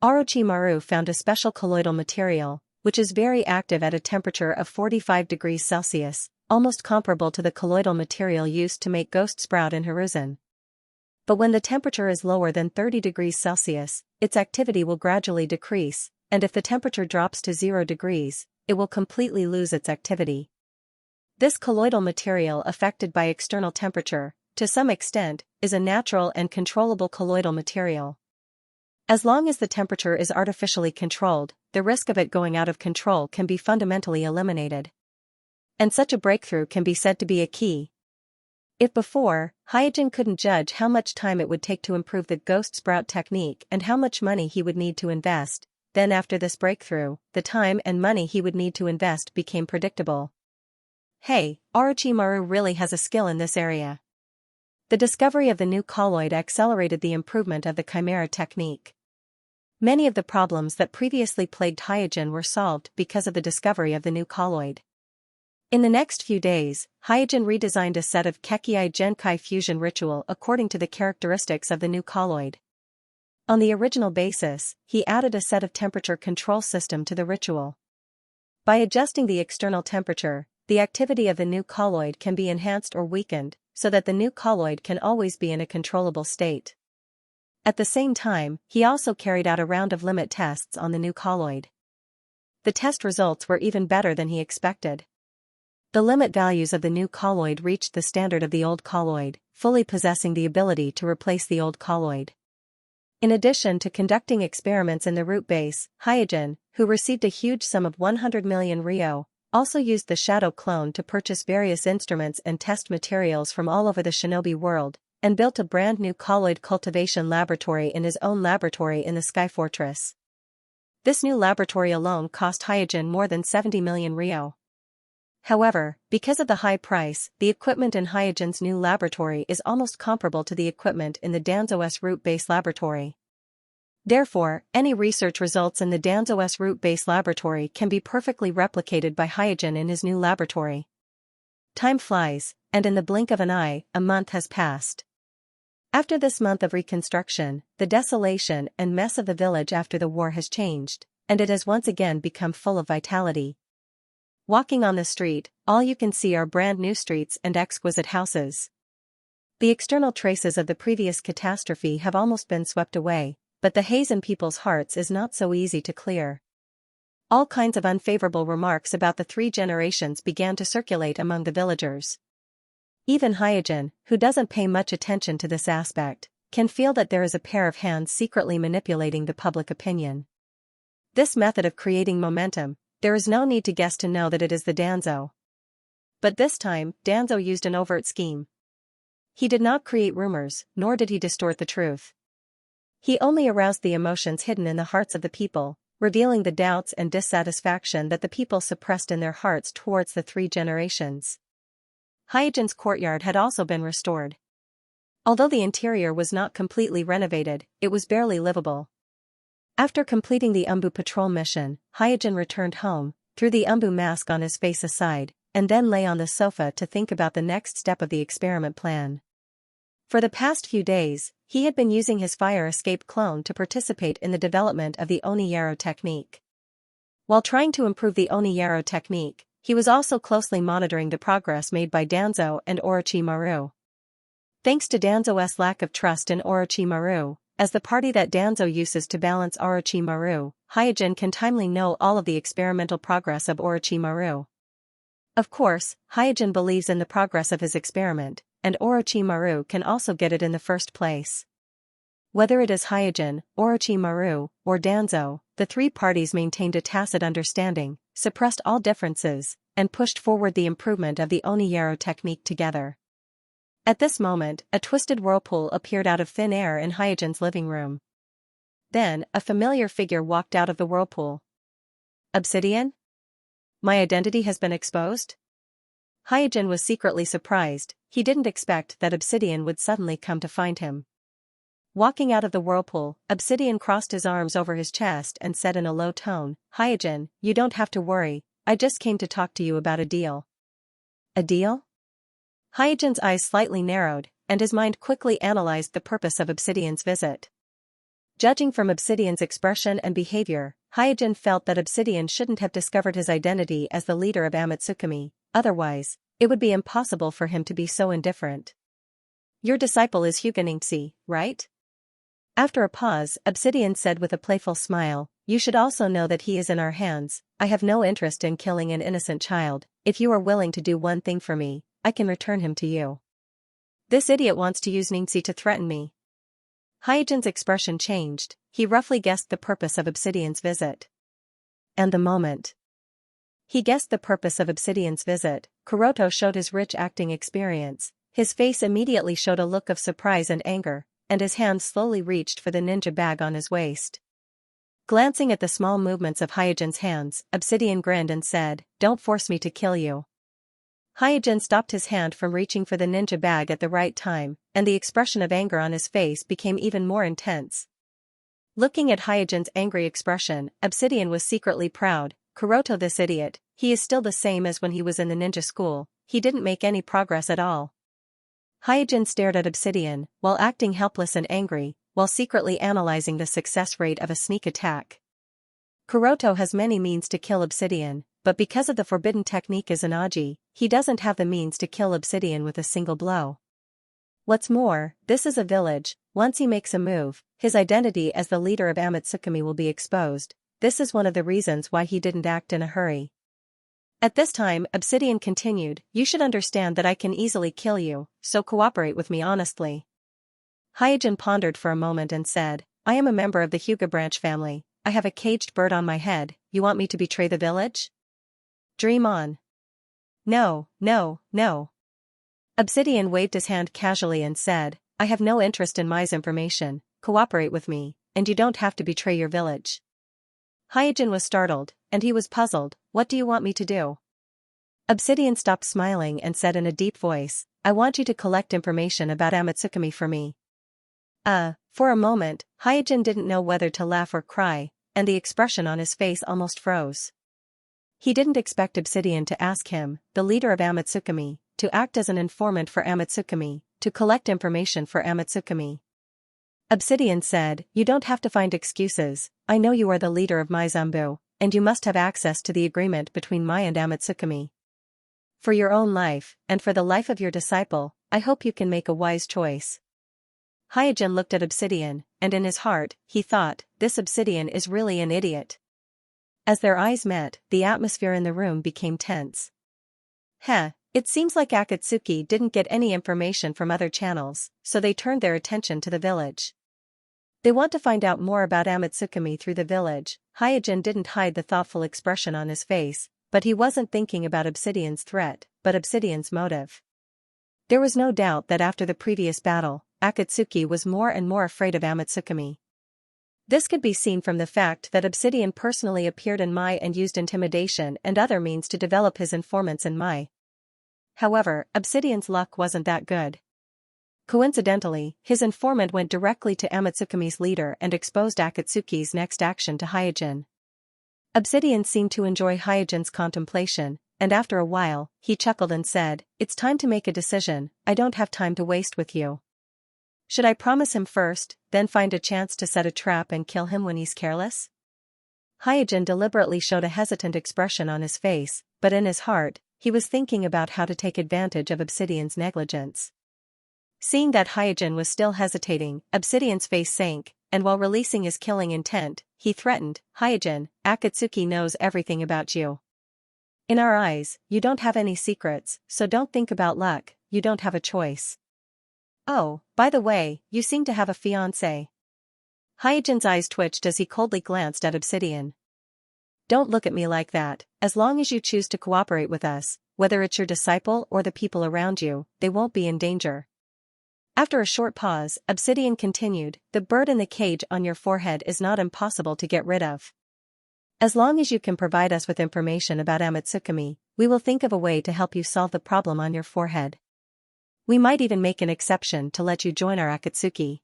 Orochimaru found a special colloidal material, which is very active at a temperature of 45 degrees Celsius, almost comparable to the colloidal material used to make Ghost Sprout in Hiruzen. But when the temperature is lower than 30 degrees Celsius, its activity will gradually decrease, and if the temperature drops to 0 degrees, it will completely lose its activity. This colloidal material affected by external temperature, to some extent, is a natural and controllable colloidal material. As long as the temperature is artificially controlled, the risk of it going out of control can be fundamentally eliminated. And such a breakthrough can be said to be a key. If before, Hyojin couldn't judge how much time it would take to improve the Ghost Sprout technique and how much money he would need to invest, then after this breakthrough, the time and money he would need to invest became predictable. Hey, Orochimaru really has a skill in this area. The discovery of the new colloid accelerated the improvement of the Chimera technique. Many of the problems that previously plagued Hyojin were solved because of the discovery of the new colloid. In the next few days, Hyojin redesigned a set of Kekkei Genkai fusion ritual according to the characteristics of the new colloid. On the original basis, he added a set of temperature control system to the ritual. By adjusting the external temperature, the activity of the new colloid can be enhanced or weakened, so that the new colloid can always be in a controllable state. At the same time, he also carried out a round of limit tests on the new colloid. The test results were even better than he expected. The limit values of the new colloid reached the standard of the old colloid, fully possessing the ability to replace the old colloid. In addition to conducting experiments in the root base, Hyojin, who received a huge sum of 100 million ryo, also used the shadow clone to purchase various instruments and test materials from all over the shinobi world, and built a brand new colloid cultivation laboratory in his own laboratory in the Sky Fortress. This new laboratory alone cost Hyojin more than 70 million ryo. However, because of the high price, the equipment in Hyojin's new laboratory is almost comparable to the equipment in the Danzo's root-based laboratory. Therefore, any research results in the Danzo's root-based laboratory can be perfectly replicated by Hyojin in his new laboratory. Time flies, and in the blink of an eye, a month has passed. After this month of reconstruction, the desolation and mess of the village after the war has changed, and it has once again become full of vitality. Walking on the street, all you can see are brand new streets and exquisite houses. The external traces of the previous catastrophe have almost been swept away, but the haze in people's hearts is not so easy to clear. All kinds of unfavorable remarks about the three generations began to circulate among the villagers. Even Hyojin, who doesn't pay much attention to this aspect, can feel that there is a pair of hands secretly manipulating the public opinion. This method of creating momentum, there is no need to guess to know that it is the Danzo. But this time, Danzo used an overt scheme. He did not create rumors, nor did he distort the truth. He only aroused the emotions hidden in the hearts of the people, revealing the doubts and dissatisfaction that the people suppressed in their hearts towards the three generations. Hyojin's courtyard had also been restored. Although the interior was not completely renovated, it was barely livable. After completing the Umbu patrol mission, Hyojin returned home, threw the Umbu mask on his face aside, and then lay on the sofa to think about the next step of the experiment plan. For the past few days, he had been using his fire escape clone to participate in the development of the Oniyaro technique. While trying to improve the Oniyaro technique, he was also closely monitoring the progress made by Danzo and Orochimaru. Thanks to Danzo's lack of trust in Orochimaru, as the party that Danzo uses to balance Orochimaru, Hyojin can timely know all of the experimental progress of Orochimaru. Of course, Hyojin believes in the progress of his experiment, and Orochimaru can also get it in the first place. Whether it is Hyojin, Orochimaru, or Danzo, the three parties maintained a tacit understanding, suppressed all differences, and pushed forward the improvement of the Oniyaro technique together. At this moment, a twisted whirlpool appeared out of thin air in Hyojin's living room. Then, a familiar figure walked out of the whirlpool. Obsidian? My identity has been exposed? Hyojin was secretly surprised. He didn't expect that Obsidian would suddenly come to find him. Walking out of the whirlpool, Obsidian crossed his arms over his chest and said in a low tone, "Hyojin, you don't have to worry, I just came to talk to you about a deal." A deal? Hyojin's eyes slightly narrowed, and his mind quickly analyzed the purpose of Obsidian's visit. Judging from Obsidian's expression and behavior, Hyojin felt that Obsidian shouldn't have discovered his identity as the leader of Amatsukami, otherwise, it would be impossible for him to be so indifferent. Your disciple is Xianxia, right? After a pause, Obsidian said with a playful smile, you should also know that he is in our hands. I have no interest in killing an innocent child. If you are willing to do one thing for me, I can return him to you. This idiot wants to use Xianxia to threaten me. Hyojin's expression changed. He roughly guessed the purpose of Obsidian's visit. And the moment he guessed the purpose of Obsidian's visit, Kuroto showed his rich acting experience. His face immediately showed a look of surprise and anger, and his hand slowly reached for the ninja bag on his waist. Glancing at the small movements of Hyojin's hands, Obsidian grinned and said, don't force me to kill you. Hyojin stopped his hand from reaching for the ninja bag at the right time, and the expression of anger on his face became even more intense. Looking at Hyojin's angry expression, Obsidian was secretly proud. Kuroto, this idiot, he is still the same as when he was in the ninja school, he didn't make any progress at all. Hyojin stared at Obsidian, while acting helpless and angry, while secretly analyzing the success rate of a sneak attack. Kuroto has many means to kill Obsidian, but because of the forbidden technique Izanagi, he doesn't have the means to kill Obsidian with a single blow. What's more, this is a village. Once he makes a move, his identity as the leader of Amatsukami will be exposed. This is one of the reasons why he didn't act in a hurry. At this time, Obsidian continued, you should understand that I can easily kill you, so cooperate with me honestly. Hyojin pondered for a moment and said, I am a member of the Hyuga branch family. I have a caged bird on my head. You want me to betray the village? Dream on. No, no, no. Obsidian waved his hand casually and said, I have no interest in Mai's information. Cooperate with me, and you don't have to betray your village. Hyojin was startled, and he was puzzled. What do you want me to do? Obsidian stopped smiling and said in a deep voice, I want you to collect information about Amatsukami for me. For a moment, Hyojin didn't know whether to laugh or cry, and the expression on his face almost froze. He didn't expect Obsidian to ask him, the leader of Amatsukami, to act as an informant for Amatsukami, to collect information for Amatsukami. Obsidian said, you don't have to find excuses. I know you are the leader of Mai Zanbu, and you must have access to the agreement between Mai and Amatsukami. For your own life, and for the life of your disciple, I hope you can make a wise choice. Hyojin looked at Obsidian, and in his heart, he thought, this Obsidian is really an idiot. As their eyes met, the atmosphere in the room became tense. It seems like Akatsuki didn't get any information from other channels, so they turned their attention to the village. They want to find out more about Amatsukami through the village. Hyojin didn't hide the thoughtful expression on his face, but he wasn't thinking about Obsidian's threat, but Obsidian's motive. There was no doubt that after the previous battle, Akatsuki was more and more afraid of Amatsukami. This could be seen from the fact that Obsidian personally appeared in Mai and used intimidation and other means to develop his informants in Mai. However, Obsidian's luck wasn't that good. Coincidentally, his informant went directly to Amatsukami's leader and exposed Akatsuki's next action to Hyojin. Obsidian seemed to enjoy Hyojin's contemplation, and after a while, he chuckled and said, it's time to make a decision. I don't have time to waste with you. Should I promise him first, then find a chance to set a trap and kill him when he's careless? Hyojin deliberately showed a hesitant expression on his face, but in his heart, he was thinking about how to take advantage of Obsidian's negligence. Seeing that Hyojin was still hesitating, Obsidian's face sank, and while releasing his killing intent, he threatened, Hyojin, Akatsuki knows everything about you. In our eyes, you don't have any secrets, so don't think about luck, you don't have a choice. Oh, by the way, you seem to have a fiancé. Hyojin's eyes twitched as he coldly glanced at Obsidian. Don't look at me like that. As long as you choose to cooperate with us, whether it's your disciple or the people around you, they won't be in danger. After a short pause, Obsidian continued, the bird in the cage on your forehead is not impossible to get rid of. As long as you can provide us with information about Amatsukami, we will think of a way to help you solve the problem on your forehead. We might even make an exception to let you join our Akatsuki.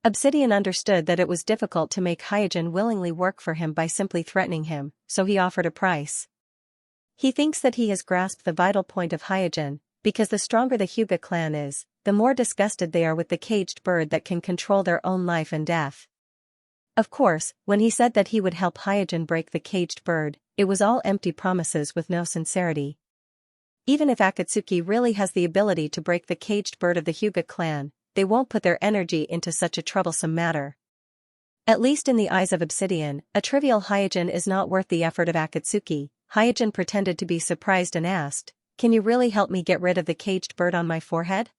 Obsidian understood that it was difficult to make Hyojin willingly work for him by simply threatening him, so he offered a price. He thinks that he has grasped the vital point of Hyojin, because the stronger the Hyuga clan is, the more disgusted they are with the caged bird that can control their own life and death. Of course, when he said that he would help Hyojin break the caged bird, it was all empty promises with no sincerity. Even if Akatsuki really has the ability to break the caged bird of the Hyuga clan, they won't put their energy into such a troublesome matter. At least in the eyes of Obsidian, a trivial Hyojin is not worth the effort of Akatsuki. Hyojin pretended to be surprised and asked, "Can you really help me get rid of the caged bird on my forehead?"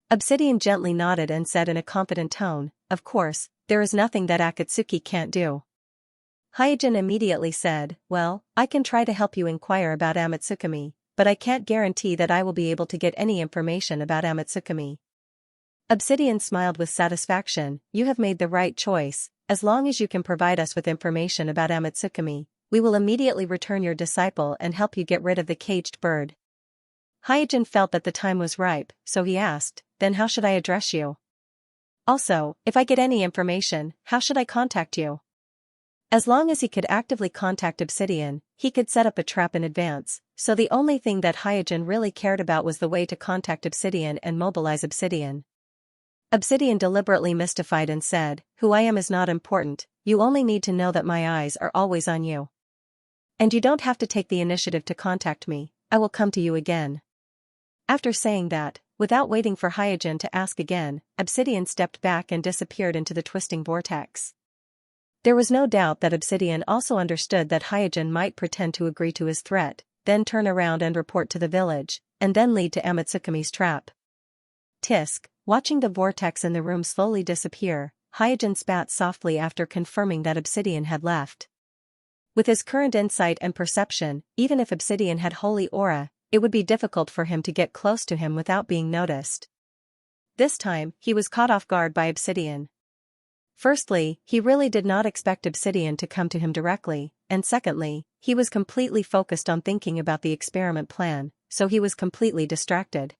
Obsidian gently nodded and said in a confident tone, "Of course, there is nothing that Akatsuki can't do." Hyojin immediately said, "Well, I can try to help you inquire about Amatsukami, but I can't guarantee that I will be able to get any information about Amatsukami." Obsidian smiled with satisfaction, "You have made the right choice. As long as you can provide us with information about Amatsukami, we will immediately return your disciple and help you get rid of the caged bird." Hyojin felt that the time was ripe, so he asked, "Then how should I address you? Also, if I get any information, how should I contact you?" As long as he could actively contact Obsidian, he could set up a trap in advance, so the only thing that Hyojin really cared about was the way to contact Obsidian and mobilize Obsidian. Obsidian deliberately mystified and said, "Who I am is not important, you only need to know that my eyes are always on you. And you don't have to take the initiative to contact me, I will come to you again." After saying that, without waiting for Hyojin to ask again, Obsidian stepped back and disappeared into the twisting vortex. There was no doubt that Obsidian also understood that Hyojin might pretend to agree to his threat, then turn around and report to the village, and then lead to Amatsukami's trap. Tisk, watching the vortex in the room slowly disappear, Hyojin spat softly after confirming that Obsidian had left. With his current insight and perception, even if Obsidian had holy aura, it would be difficult for him to get close to him without being noticed. This time, he was caught off guard by Obsidian. Firstly, he really did not expect Obsidian to come to him directly, and secondly, he was completely focused on thinking about the experiment plan, so he was completely distracted.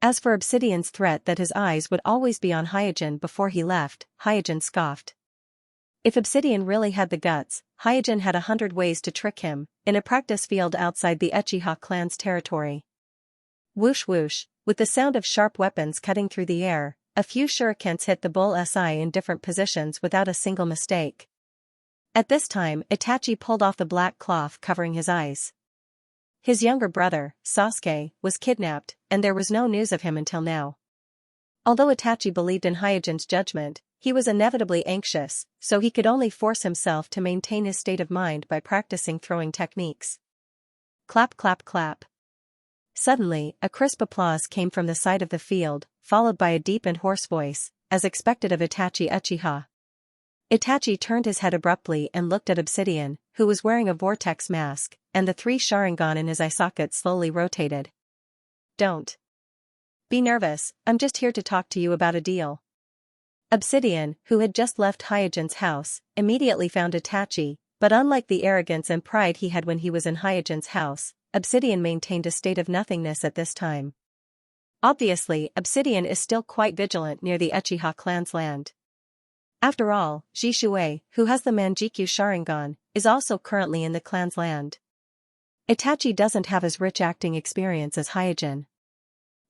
As for Obsidian's threat that his eyes would always be on Hyojin before he left, Hyojin scoffed. If Obsidian really had the guts, Hyojin had 100 ways to trick him, in a practice field outside the Uchiha clan's territory. Whoosh whoosh, with the sound of sharp weapons cutting through the air, a few shurikens hit the bullseye in different positions without a single mistake. At this time, Itachi pulled off the black cloth covering his eyes. His younger brother, Sasuke, was kidnapped, and there was no news of him until now. Although Itachi believed in Hyojin's judgment, he was inevitably anxious, so he could only force himself to maintain his state of mind by practicing throwing techniques. Clap clap clap. Suddenly, a crisp applause came from the side of the field, followed by a deep and hoarse voice, as expected of Itachi Uchiha. Itachi turned his head abruptly and looked at Obsidian, who was wearing a vortex mask, and the 3 Sharingan in his eye socket slowly rotated. "Don't be nervous, I'm just here to talk to you about a deal." Obsidian, who had just left Hyojin's house, immediately found Itachi, but unlike the arrogance and pride he had when he was in Hyojin's house, Obsidian maintained a state of nothingness at this time. Obviously, Obsidian is still quite vigilant near the Uchiha clan's land. After all, Jishui, who has the Manjikyu Sharingan, is also currently in the clan's land. Itachi doesn't have as rich acting experience as Hyojin.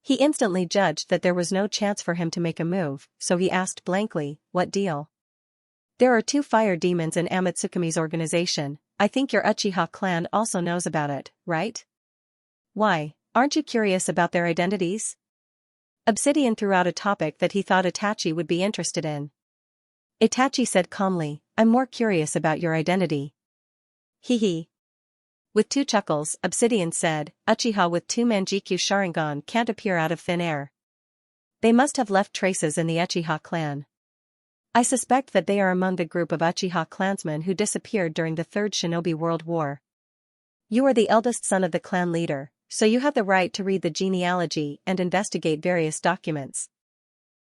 He instantly judged that there was no chance for him to make a move, so he asked blankly, "What deal?" "There are 2 fire demons in Amatsukami's organization, I think your Uchiha clan also knows about it, right? Why, aren't you curious about their identities?" Obsidian threw out a topic that he thought Itachi would be interested in. Itachi said calmly, "I'm more curious about your identity." Hee. With 2 chuckles, Obsidian said, "Uchiha with 2 Manjikyu Sharingan can't appear out of thin air. They must have left traces in the Uchiha clan. I suspect that they are among the group of Uchiha clansmen who disappeared during the 3rd Shinobi World War. You are the eldest son of the clan leader, so you have the right to read the genealogy and investigate various documents.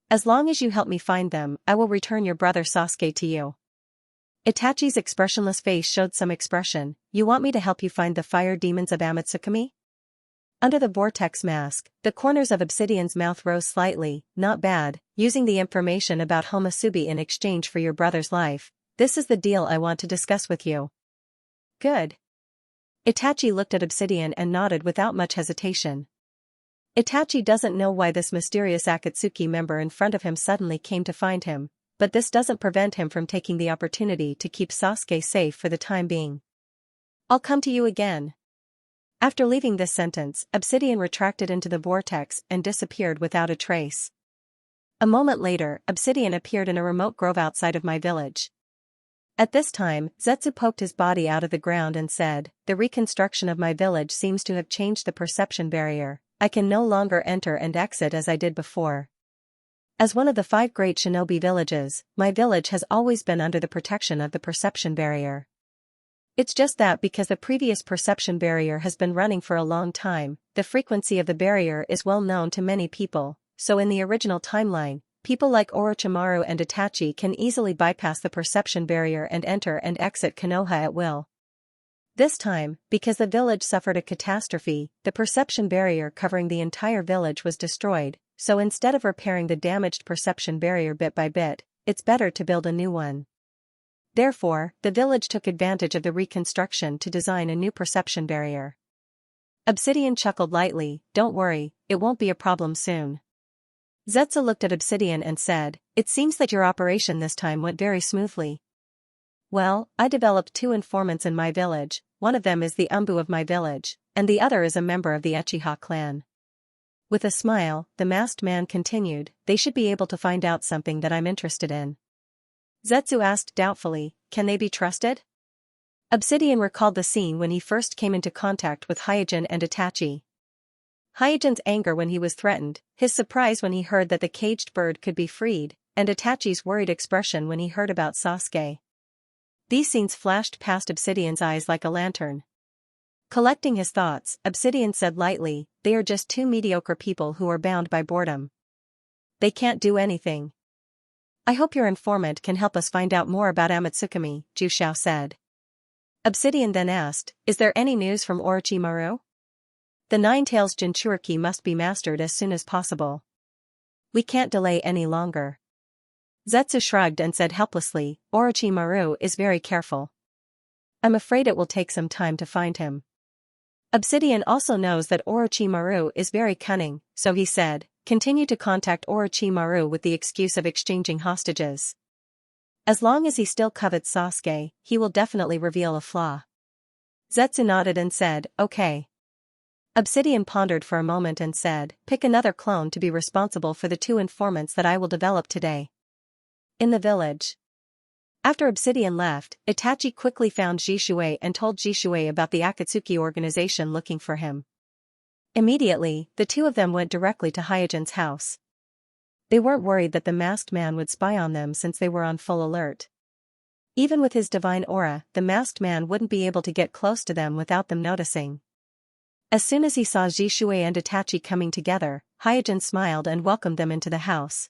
As long as you help me find them, I will return your brother Sasuke to you." Itachi's expressionless face showed some expression. "You want me to help you find the fire demons of Amatsukami?" Under the vortex mask, the corners of Obsidian's mouth rose slightly. "Not bad, using the information about Homasubi in exchange for your brother's life. This is the deal I want to discuss with you." "Good." Itachi looked at Obsidian and nodded without much hesitation. Itachi doesn't know why this mysterious Akatsuki member in front of him suddenly came to find him, but this doesn't prevent him from taking the opportunity to keep Sasuke safe for the time being. I'll come to you again. After leaving this sentence, Obsidian retracted into the vortex and disappeared without a trace. A moment later, Obsidian appeared in a remote grove outside of my village. At this time, Zetsu poked his body out of the ground and said, "The reconstruction of my village seems to have changed the perception barrier. I can no longer enter and exit as I did before. As one of the 5 great shinobi villages, my village has always been under the protection of the perception barrier. It's just that because the previous perception barrier has been running for a long time, the frequency of the barrier is well known to many people, so in the original timeline, people like Orochimaru and Itachi can easily bypass the perception barrier and enter and exit Konoha at will. This time, because the village suffered a catastrophe, the perception barrier covering the entire village was destroyed, so instead of repairing the damaged perception barrier bit by bit, it's better to build a new one. Therefore, the village took advantage of the reconstruction to design a new perception barrier." Obsidian chuckled lightly, "Don't worry, it won't be a problem soon." Zetsu looked at Obsidian and said, "It seems that your operation this time went very smoothly." "Well, I developed 2 informants in my village, one of them is the Umbu of my village, and the other is a member of the Uchiha clan." With a smile, the masked man continued, "They should be able to find out something that I'm interested in." Zetsu asked doubtfully, "Can they be trusted?" Obsidian recalled the scene when he first came into contact with Hyojin and Itachi. Hyojin's anger when he was threatened, his surprise when he heard that the caged bird could be freed, and Itachi's worried expression when he heard about Sasuke. These scenes flashed past Obsidian's eyes like a lantern. Collecting his thoughts, Obsidian said lightly, "They are just 2 mediocre people who are bound by boredom. They can't do anything." "I hope your informant can help us find out more about Amatsukami," Jushao said. Obsidian then asked, "Is there any news from Orochimaru? The 9 Tails Jinchuriki must be mastered as soon as possible. We can't delay any longer." Zetsu shrugged and said helplessly, "Orochimaru is very careful. I'm afraid it will take some time to find him." Obsidian also knows that Orochimaru is very cunning, so he said, "Continue to contact Orochimaru with the excuse of exchanging hostages. As long as he still covets Sasuke, he will definitely reveal a flaw." Zetsu nodded and said, "Okay." Obsidian pondered for a moment and said, "Pick another clone to be responsible for the 2 informants that I will develop today." In the village. After Obsidian left, Itachi quickly found Jishui and told Jishui about the Akatsuki organization looking for him. Immediately, the 2 of them went directly to Hyojin's house. They weren't worried that the masked man would spy on them since they were on full alert. Even with his divine aura, the masked man wouldn't be able to get close to them without them noticing. As soon as he saw Jishui and Itachi coming together, Hyojin smiled and welcomed them into the house.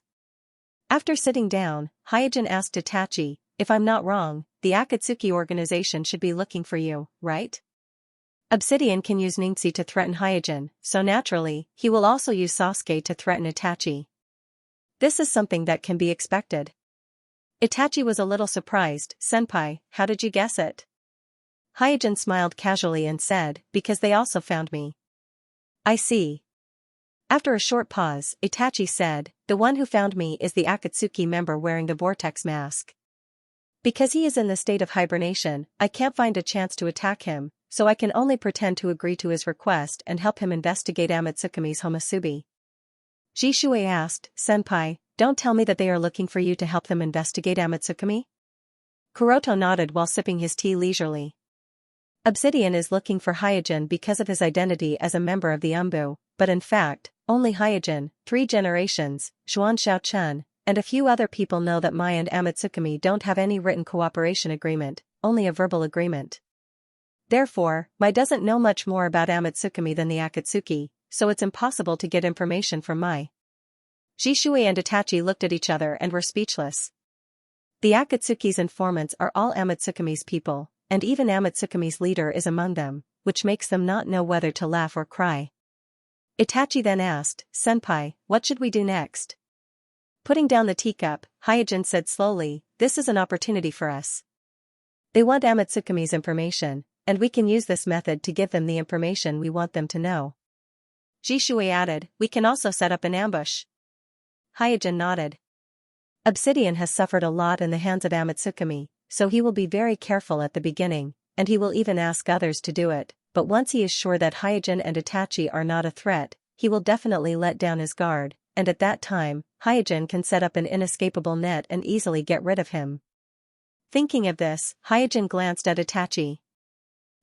After sitting down, Hyojin asked Itachi, "If I'm not wrong, the Akatsuki organization should be looking for you, right?" Obsidian can use Ningxi to threaten Hyojin, so naturally, he will also use Sasuke to threaten Itachi. This is something that can be expected. Itachi was a little surprised. "Senpai, how did you guess it?" Hyojin smiled casually and said, "Because they also found me." "I see." After a short pause, Itachi said, "The one who found me is the Akatsuki member wearing the vortex mask. Because he is in the state of hibernation, I can't find a chance to attack him, so I can only pretend to agree to his request and help him investigate Amatsukami's Homasubi." Jishui asked, "Senpai, don't tell me that they are looking for you to help them investigate Amatsukami?" Kuroto nodded while sipping his tea leisurely. Obsidian is looking for Hyojin because of his identity as a member of the Umbu, but in fact, only Hyojin, 3 generations, Xuanxiao Chun, and a few other people know that Mai and Amatsukami don't have any written cooperation agreement, only a verbal agreement. Therefore, Mai doesn't know much more about Amatsukami than the Akatsuki, so it's impossible to get information from Mai. Jishui and Itachi looked at each other and were speechless. The Akatsuki's informants are all Amatsukami's people, and even Amatsukami's leader is among them, which makes them not know whether to laugh or cry. Itachi then asked, "Senpai, what should we do next?" Putting down the teacup, Hyojin said slowly, "This is an opportunity for us. They want Amatsukami's information, and we can use this method to give them the information we want them to know." Jishui added, we can also set up an ambush. Hyojin nodded. Obsidian has suffered a lot in the hands of Amatsukami, so he will be very careful at the beginning, and he will even ask others to do it, but once he is sure that Hyojin and Itachi are not a threat, he will definitely let down his guard, and at that time, Hyojin can set up an inescapable net and easily get rid of him. Thinking of this, Hyojin glanced at Itachi.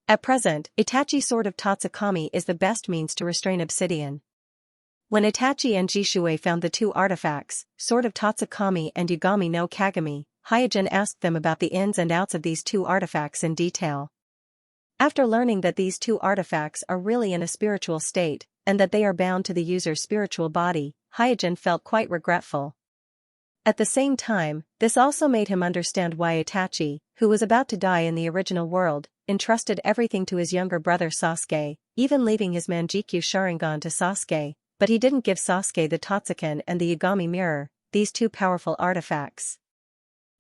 At present, Itachi's sword of Tatsukami is the best means to restrain Obsidian. When Itachi and Jishui found the two artifacts, Sword of Tatsukami and Yugami no Kagami, Hyojin asked them about the ins and outs of these two artifacts in detail. After learning that these two artifacts are really in a spiritual state, and that they are bound to the user's spiritual body, Hyojin felt quite regretful. At the same time, this also made him understand why Itachi, who was about to die in the original world, entrusted everything to his younger brother Sasuke, even leaving his Manjikyu Sharingan to Sasuke, but he didn't give Sasuke the Totsuken and the Yagami mirror, these two powerful artifacts.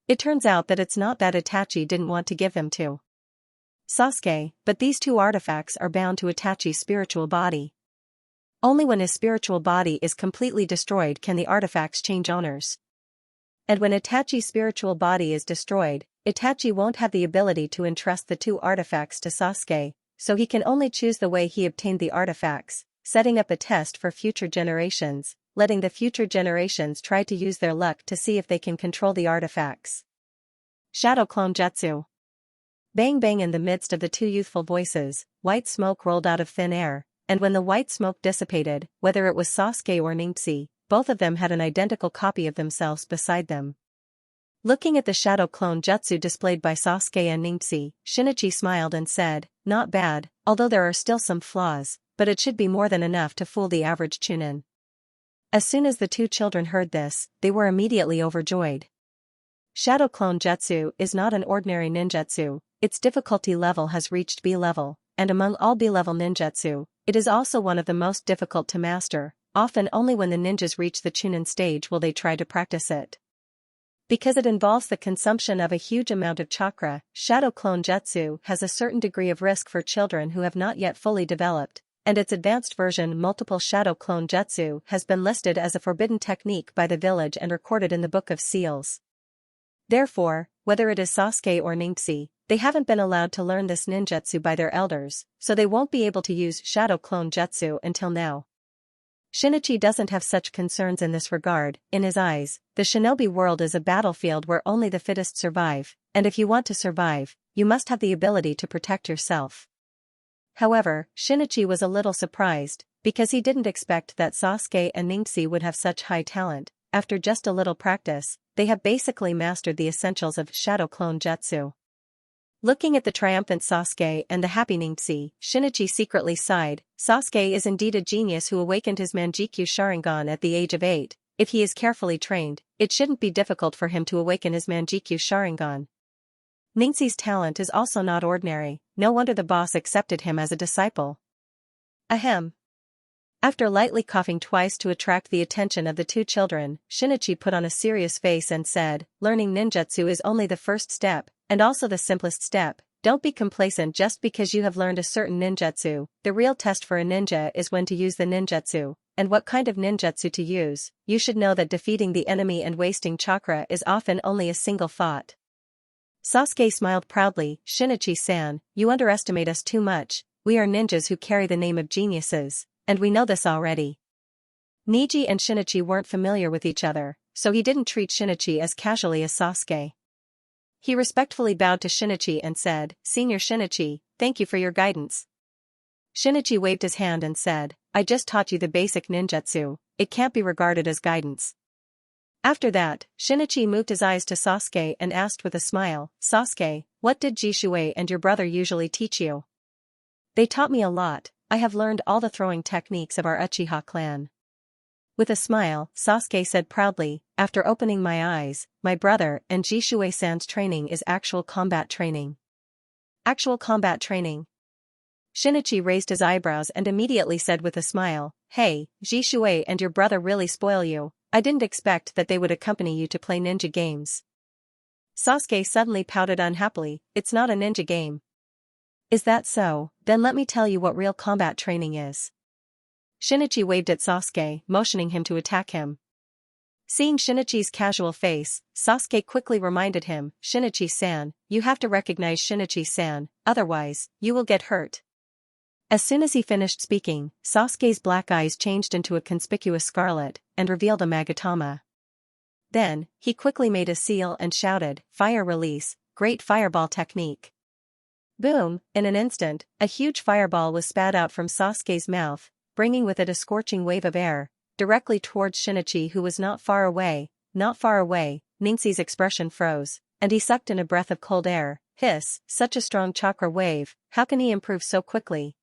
It turns out that it's not that Itachi didn't want to give them to Sasuke, but these two artifacts are bound to Itachi's spiritual body. Only when his spiritual body is completely destroyed can the artifacts change owners. And when Itachi's spiritual body is destroyed, Itachi won't have the ability to entrust the two artifacts to Sasuke, so he can only choose the way he obtained the artifacts, setting up a test for future generations, letting the future generations try to use their luck to see if they can control the artifacts. Shadow Clone Jutsu. Bang bang in the midst of the two youthful voices, white smoke rolled out of thin air, and when the white smoke dissipated, whether it was Sasuke or Ningxi, both of them had an identical copy of themselves beside them. Looking at the shadow clone jutsu displayed by Sasuke and Ningxi, Shinichi smiled and said, not bad, although there are still some flaws, but it should be more than enough to fool the average Chunin. As soon as the two children heard this, they were immediately overjoyed. Shadow clone jutsu is not an ordinary ninjutsu, its difficulty level has reached B level, and among all B-level ninjutsu, it is also one of the most difficult to master. Often only when the ninjas reach the Chunin stage will they try to practice it. Because it involves the consumption of a huge amount of chakra, Shadow Clone Jutsu has a certain degree of risk for children who have not yet fully developed, and its advanced version Multiple Shadow Clone Jutsu has been listed as a forbidden technique by the village and recorded in the Book of Seals. Therefore, whether it is Sasuke or Ningxi, they haven't been allowed to learn this ninjutsu by their elders, so they won't be able to use Shadow Clone Jutsu until now. Shinichi doesn't have such concerns in this regard. In his eyes, the shinobi world is a battlefield where only the fittest survive, and if you want to survive, you must have the ability to protect yourself. However, Shinichi was a little surprised, because he didn't expect that Sasuke and Ningxi would have such high talent. After just a little practice, they have basically mastered the essentials of Shadow Clone Jutsu. Looking at the triumphant Sasuke and the happy Ningxi, Shinichi secretly sighed. Sasuke is indeed a genius who awakened his Manjikyu Sharingan at the age of 8. If he is carefully trained, it shouldn't be difficult for him to awaken his Manjikyu Sharingan. Ningxi's talent is also not ordinary, no wonder the boss accepted him as a disciple. Ahem. After lightly coughing twice to attract the attention of the two children, Shinichi put on a serious face and said, learning ninjutsu is only the first step, and also the simplest step. Don't be complacent just because you have learned a certain ninjutsu. The real test for a ninja is when to use the ninjutsu, and what kind of ninjutsu to use. You should know that defeating the enemy and wasting chakra is often only a single thought. Sasuke smiled proudly. Shinichi-san, you underestimate us too much. We are ninjas who carry the name of geniuses, and we know this already. Niji and Shinichi weren't familiar with each other, so he didn't treat Shinichi as casually as Sasuke. He respectfully bowed to Shinichi and said, Senior Shinichi, thank you for your guidance. Shinichi waved his hand and said, I just taught you the basic ninjutsu, it can't be regarded as guidance. After that, Shinichi moved his eyes to Sasuke and asked with a smile, Sasuke, what did Jishui and your brother usually teach you? They taught me a lot. I have learned all the throwing techniques of our Uchiha clan. With a smile, Sasuke said proudly, after opening my eyes, my brother and Jishui-san's training is actual combat training. Actual combat training? Shinichi raised his eyebrows and immediately said with a smile, hey, Jishui and your brother really spoil you. I didn't expect that they would accompany you to play ninja games. Sasuke suddenly pouted unhappily, it's not a ninja game. Is that so? Then let me tell you what real combat training is. Shinichi waved at Sasuke, motioning him to attack him. Seeing Shinichi's casual face, Sasuke quickly reminded him, Shinichi-san, you have to recognize Shinichi-san, otherwise, you will get hurt. As soon as he finished speaking, Sasuke's black eyes changed into a conspicuous scarlet, and revealed a Magatama. Then, he quickly made a seal and shouted, Fire release, great fireball technique. Boom, in an instant, a huge fireball was spat out from Sasuke's mouth, bringing with it a scorching wave of air, directly towards Shinichi who was not far away. Ningxi's expression froze, and he sucked in a breath of cold air. Hiss, such a strong chakra wave, how can he improve so quickly?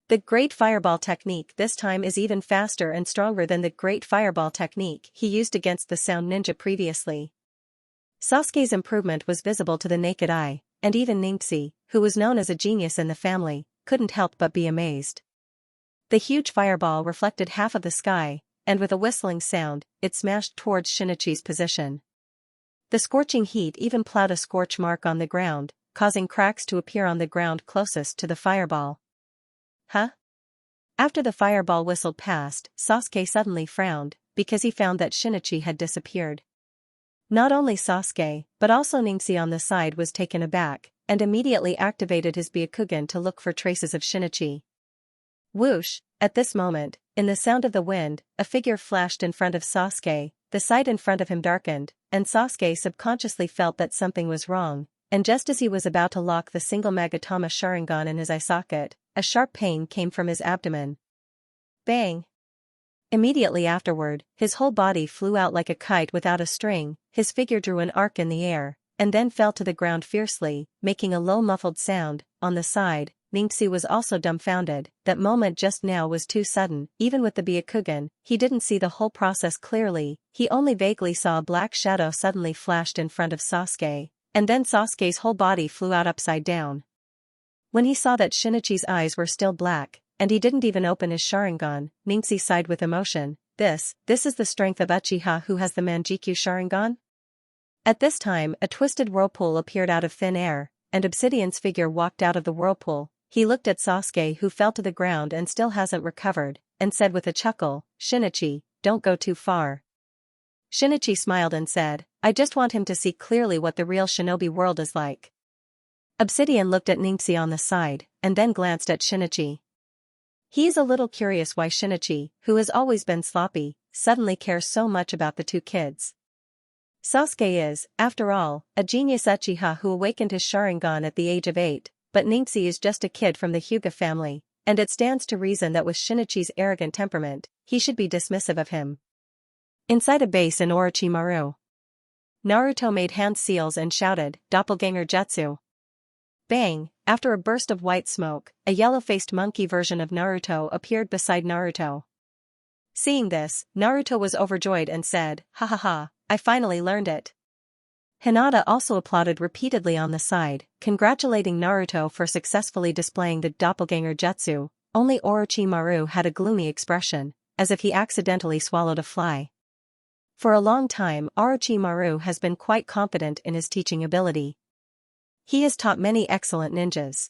The Great Fireball technique this time is even faster and stronger than the Great Fireball technique he used against the Sound Ninja previously. Sasuke's improvement was visible to the naked eye, and even Ningxi, who was known as a genius in the family, couldn't help but be amazed. The huge fireball reflected half of the sky, and with a whistling sound, it smashed towards Shinichi's position. The scorching heat even plowed a scorch mark on the ground, causing cracks to appear on the ground closest to the fireball. Huh? After the fireball whistled past, Sasuke suddenly frowned, because he found that Shinichi had disappeared. Not only Sasuke, but also Ningxi on the side was taken aback, and immediately activated his Byakugan to look for traces of Shinichi. Whoosh! At this moment, in the sound of the wind, a figure flashed in front of Sasuke, the sight in front of him darkened, and Sasuke subconsciously felt that something was wrong, and just as he was about to lock the single Magatama Sharingan in his eye socket, a sharp pain came from his abdomen. Bang! Immediately afterward, his whole body flew out like a kite without a string, his figure drew an arc in the air, and then fell to the ground fiercely, making a low muffled sound. On the side, Ningxi was also dumbfounded. That moment just now was too sudden. Even with the Byakugan, he didn't see the whole process clearly, he only vaguely saw a black shadow suddenly flashed in front of Sasuke, and then Sasuke's whole body flew out upside down. When he saw that Shinichi's eyes were still black, and he didn't even open his Sharingan, Ningxi sighed with emotion. This is the strength of Uchiha who has the Manjikyu Sharingan? At this time, a twisted whirlpool appeared out of thin air, and Obsidian's figure walked out of the whirlpool. He looked at Sasuke who fell to the ground and still hasn't recovered, and said with a chuckle, Shinichi, don't go too far. Shinichi smiled and said, I just want him to see clearly what the real shinobi world is like. Obsidian looked at Ningxi on the side, and then glanced at Shinichi. He's a little curious why Shinichi, who has always been sloppy, suddenly cares so much about the two kids. Sasuke is, after all, a genius Uchiha who awakened his Sharingan at the age of 8, but Ningxi is just a kid from the Hyuga family, and it stands to reason that with Shinichi's arrogant temperament, he should be dismissive of him. Inside a base in Orochimaru, Naruto made hand seals and shouted, Doppelganger Jutsu. Bang! After a burst of white smoke, a yellow-faced monkey version of Naruto appeared beside Naruto. Seeing this, Naruto was overjoyed and said, ha ha ha, I finally learned it. Hinata also applauded repeatedly on the side, congratulating Naruto for successfully displaying the doppelganger jutsu. Only Orochimaru had a gloomy expression, as if he accidentally swallowed a fly. For a long time Orochimaru has been quite confident in his teaching ability. He has taught many excellent ninjas.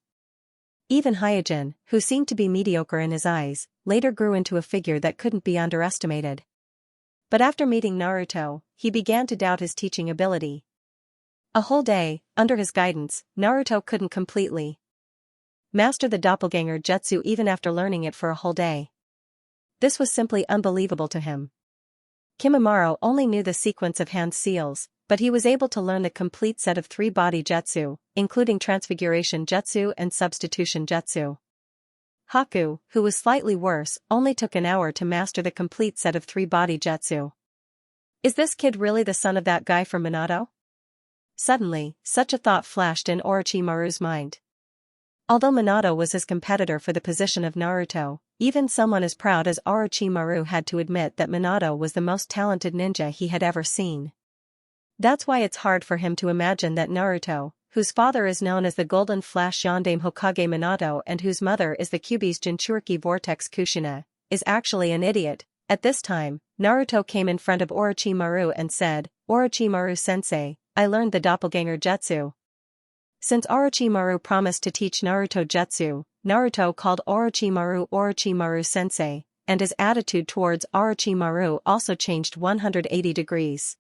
Even Hyojin, who seemed to be mediocre in his eyes, later grew into a figure that couldn't be underestimated. But after meeting Naruto, he began to doubt his teaching ability. A whole day, under his guidance, Naruto couldn't completely master the doppelganger jutsu even after learning it for a whole day. This was simply unbelievable to him. Kimimaro only knew the sequence of hand seals, but he was able to learn the complete set of 3 body jutsu, including transfiguration jutsu and substitution jutsu. Haku, who was slightly worse, only took an hour to master the complete set of 3 body jutsu. Is this kid really the son of that guy from Minato? Suddenly, such a thought flashed in Orochimaru's mind. Although Minato was his competitor for the position of Naruto, even someone as proud as Orochimaru had to admit that Minato was the most talented ninja he had ever seen. That's why it's hard for him to imagine that Naruto, whose father is known as the Golden Flash Yondaime Hokage Minato and whose mother is the Kyuubi's Jinchuriki Vortex Kushina, is actually an idiot. At this time, Naruto came in front of Orochimaru and said, Orochimaru-sensei, I learned the doppelganger jutsu. Since Orochimaru promised to teach Naruto jutsu, Naruto called Orochimaru Orochimaru-sensei, and his attitude towards Orochimaru also changed 180 degrees.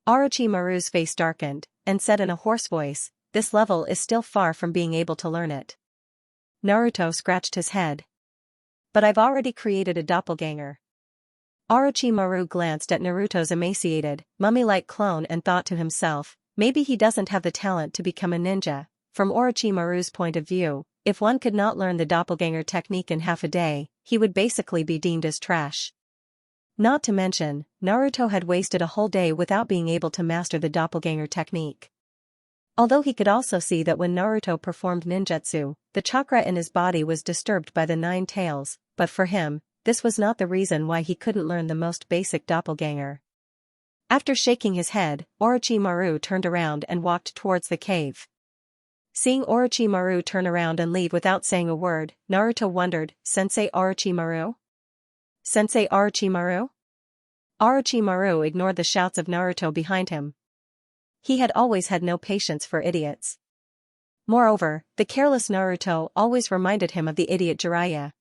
Orochimaru's face darkened, and said in a hoarse voice, "This level is still far from being able to learn it." Naruto scratched his head. "But I've already created a doppelganger." Orochimaru glanced at Naruto's emaciated, mummy-like clone and thought to himself, maybe he doesn't have the talent to become a ninja. From Orochimaru's point of view, if one could not learn the doppelganger technique in half a day, he would basically be deemed as trash. Not to mention, Naruto had wasted a whole day without being able to master the doppelganger technique. Although he could also see that when Naruto performed ninjutsu, the chakra in his body was disturbed by the 9 tails, but for him, this was not the reason why he couldn't learn the most basic doppelganger. After shaking his head, Orochimaru turned around and walked towards the cave. Seeing Orochimaru turn around and leave without saying a word, Naruto wondered, "Sensei Orochimaru? Sensei Orochimaru?" Orochimaru ignored the shouts of Naruto behind him. He had always had no patience for idiots. Moreover, the careless Naruto always reminded him of the idiot Jiraiya.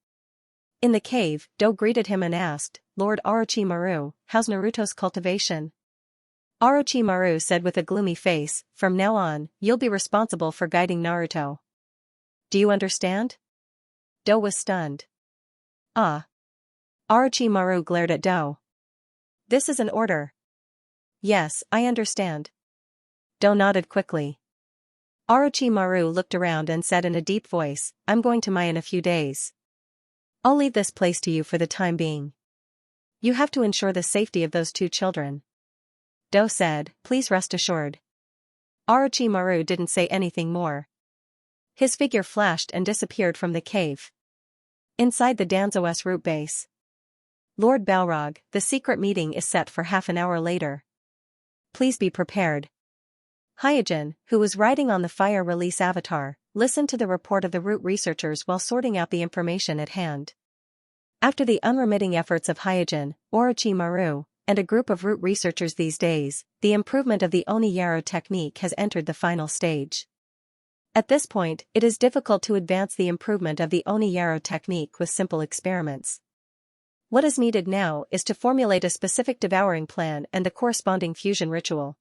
In the cave, Do greeted him and asked, "Lord Orochimaru, how's Naruto's cultivation?" Orochimaru said with a gloomy face, "From now on, you'll be responsible for guiding Naruto. Do you understand?" Do was stunned. "Ah." Orochimaru glared at Do. "This is an order." "Yes, I understand." Do nodded quickly. Orochimaru looked around and said in a deep voice, "I'm going to Mai in a few days. I'll leave this place to you for the time being. You have to ensure the safety of those 2 children." Do said, "Please rest assured." Orochimaru didn't say anything more. His figure flashed and disappeared from the cave. Inside the Danzo's root base. "Lord Balrog, the secret meeting is set for half an hour later. Please be prepared." Hyojin, who was riding on the fire release avatar, listened to the report of the root researchers while sorting out the information at hand. After the unremitting efforts of Hyojin, Orochimaru, and a group of root researchers these days, the improvement of the Oniyaro technique has entered the final stage. At this point, it is difficult to advance the improvement of the Oniyaro technique with simple experiments. What is needed now is to formulate a specific devouring plan and the corresponding fusion ritual.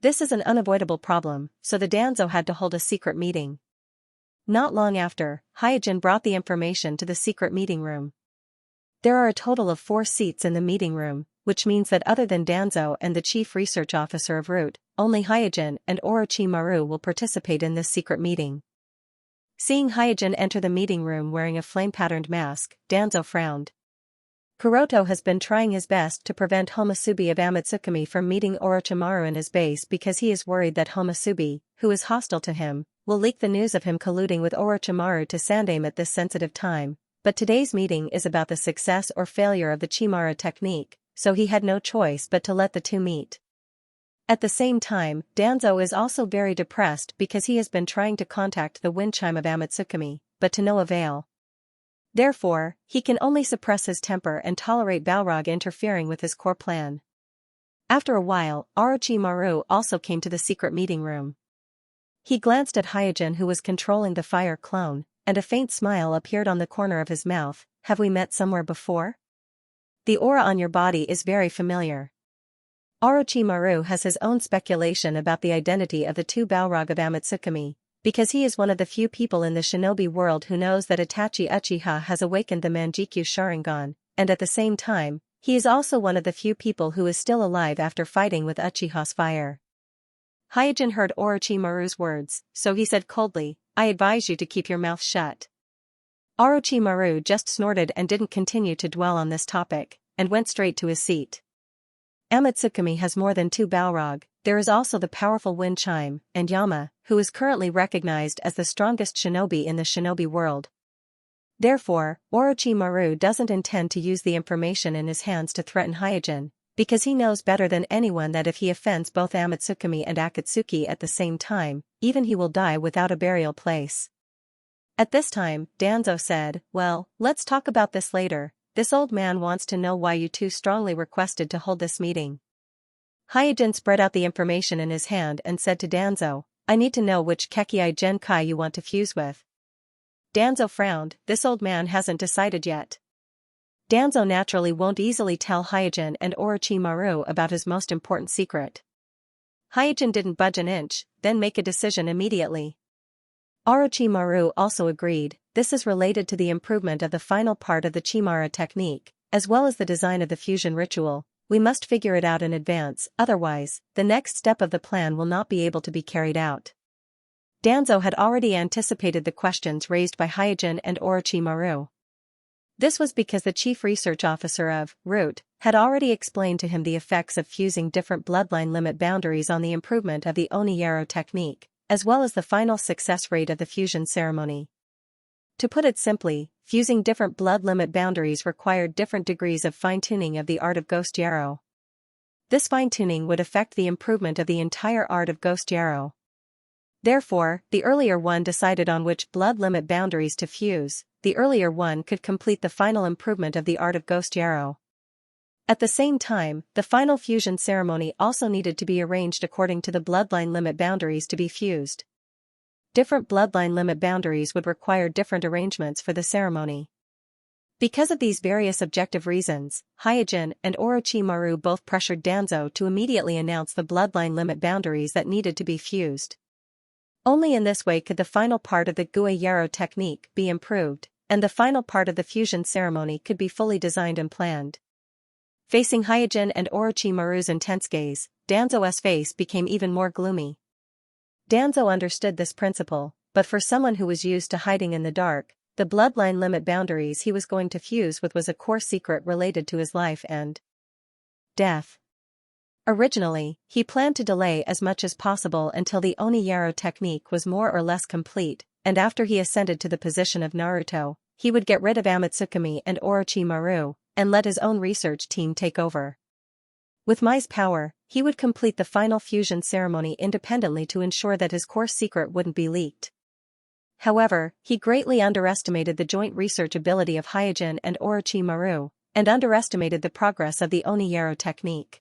This is an unavoidable problem, so the Danzo had to hold a secret meeting. Not long after, Hyojin brought the information to the secret meeting room. There are a total of 4 seats in the meeting room, which means that other than Danzo and the chief research officer of Root, only Hyojin and Orochimaru will participate in this secret meeting. Seeing Hyojin enter the meeting room wearing a flame-patterned mask, Danzo frowned. Kuroto has been trying his best to prevent Homusubi of Amatsukami from meeting Orochimaru in his base because he is worried that Homusubi, who is hostile to him, will leak the news of him colluding with Orochimaru to Sandaime at this sensitive time, but today's meeting is about the success or failure of the Chimara technique, so he had no choice but to let the 2 meet. At the same time, Danzo is also very depressed because he has been trying to contact the wind chime of Amatsukami, but to no avail. Therefore, he can only suppress his temper and tolerate Balrog interfering with his core plan. After a while, Orochimaru also came to the secret meeting room. He glanced at Hyojin who was controlling the fire clone, and a faint smile appeared on the corner of his mouth. "Have we met somewhere before? The aura on your body is very familiar." Orochimaru has his own speculation about the identity of the 2 Balrog of Amatsukami, because he is one of the few people in the shinobi world who knows that Itachi Uchiha has awakened the Manjikyu Sharingan, and at the same time, he is also one of the few people who is still alive after fighting with Uchiha's fire. Hyojin heard Orochimaru's words, so he said coldly, "I advise you to keep your mouth shut." Orochimaru just snorted and didn't continue to dwell on this topic, and went straight to his seat. Amatsukami has more than 2 Balrog. There is also the powerful wind chime, and Yama, who is currently recognized as the strongest shinobi in the shinobi world. Therefore, Orochimaru doesn't intend to use the information in his hands to threaten Hyojin, because he knows better than anyone that if he offends both Amatsukami and Akatsuki at the same time, even he will die without a burial place. At this time, Danzo said, "Well, let's talk about this later. This old man wants to know why you 2 strongly requested to hold this meeting." Hyojin spread out the information in his hand and said to Danzo, "I need to know which Kekii Genkai you want to fuse with." Danzo frowned. This old man hasn't decided yet. Danzo naturally won't easily tell Hyojin and Orochimaru about his most important secret. Hyojin didn't budge an inch, then make a decision immediately. Orochimaru also agreed. This is related to the improvement of the final part of the Chimara technique, as well as the design of the fusion ritual. We must figure it out in advance, otherwise, the next step of the plan will not be able to be carried out. Danzo had already anticipated the questions raised by Hyojin and Orochimaru. This was because the chief research officer of Root had already explained to him the effects of fusing different bloodline limit boundaries on the improvement of the Oniyaro technique, as well as the final success rate of the fusion ceremony. To put it simply, fusing different blood limit boundaries required different degrees of fine-tuning of the art of Ghost Yarrow. This fine-tuning would affect the improvement of the entire art of Ghost Yarrow. Therefore, the earlier one decided on which blood limit boundaries to fuse, the earlier one could complete the final improvement of the art of Ghost Yarrow. At the same time, the final fusion ceremony also needed to be arranged according to the bloodline limit boundaries to be fused. Different bloodline limit boundaries would require different arrangements for the ceremony. Because of these various objective reasons, Hyojin and Orochimaru both pressured Danzo to immediately announce the bloodline limit boundaries that needed to be fused. Only in this way could the final part of the Gua Yarrow technique be improved, and the final part of the fusion ceremony could be fully designed and planned. Facing Hyojin and Orochimaru's intense gaze, Danzo's face became even more gloomy. Danzo understood this principle, but for someone who was used to hiding in the dark, the bloodline limit boundaries he was going to fuse with was a core secret related to his life and death. Originally, he planned to delay as much as possible until the Oniyaro technique was more or less complete, and after he ascended to the position of Naruto, he would get rid of Amatsukami and Orochimaru, and let his own research team take over. With Mai's power, he would complete the final fusion ceremony independently to ensure that his core secret wouldn't be leaked. However, he greatly underestimated the joint research ability of Hyojin and Orochimaru, and underestimated the progress of the Oniyaro technique.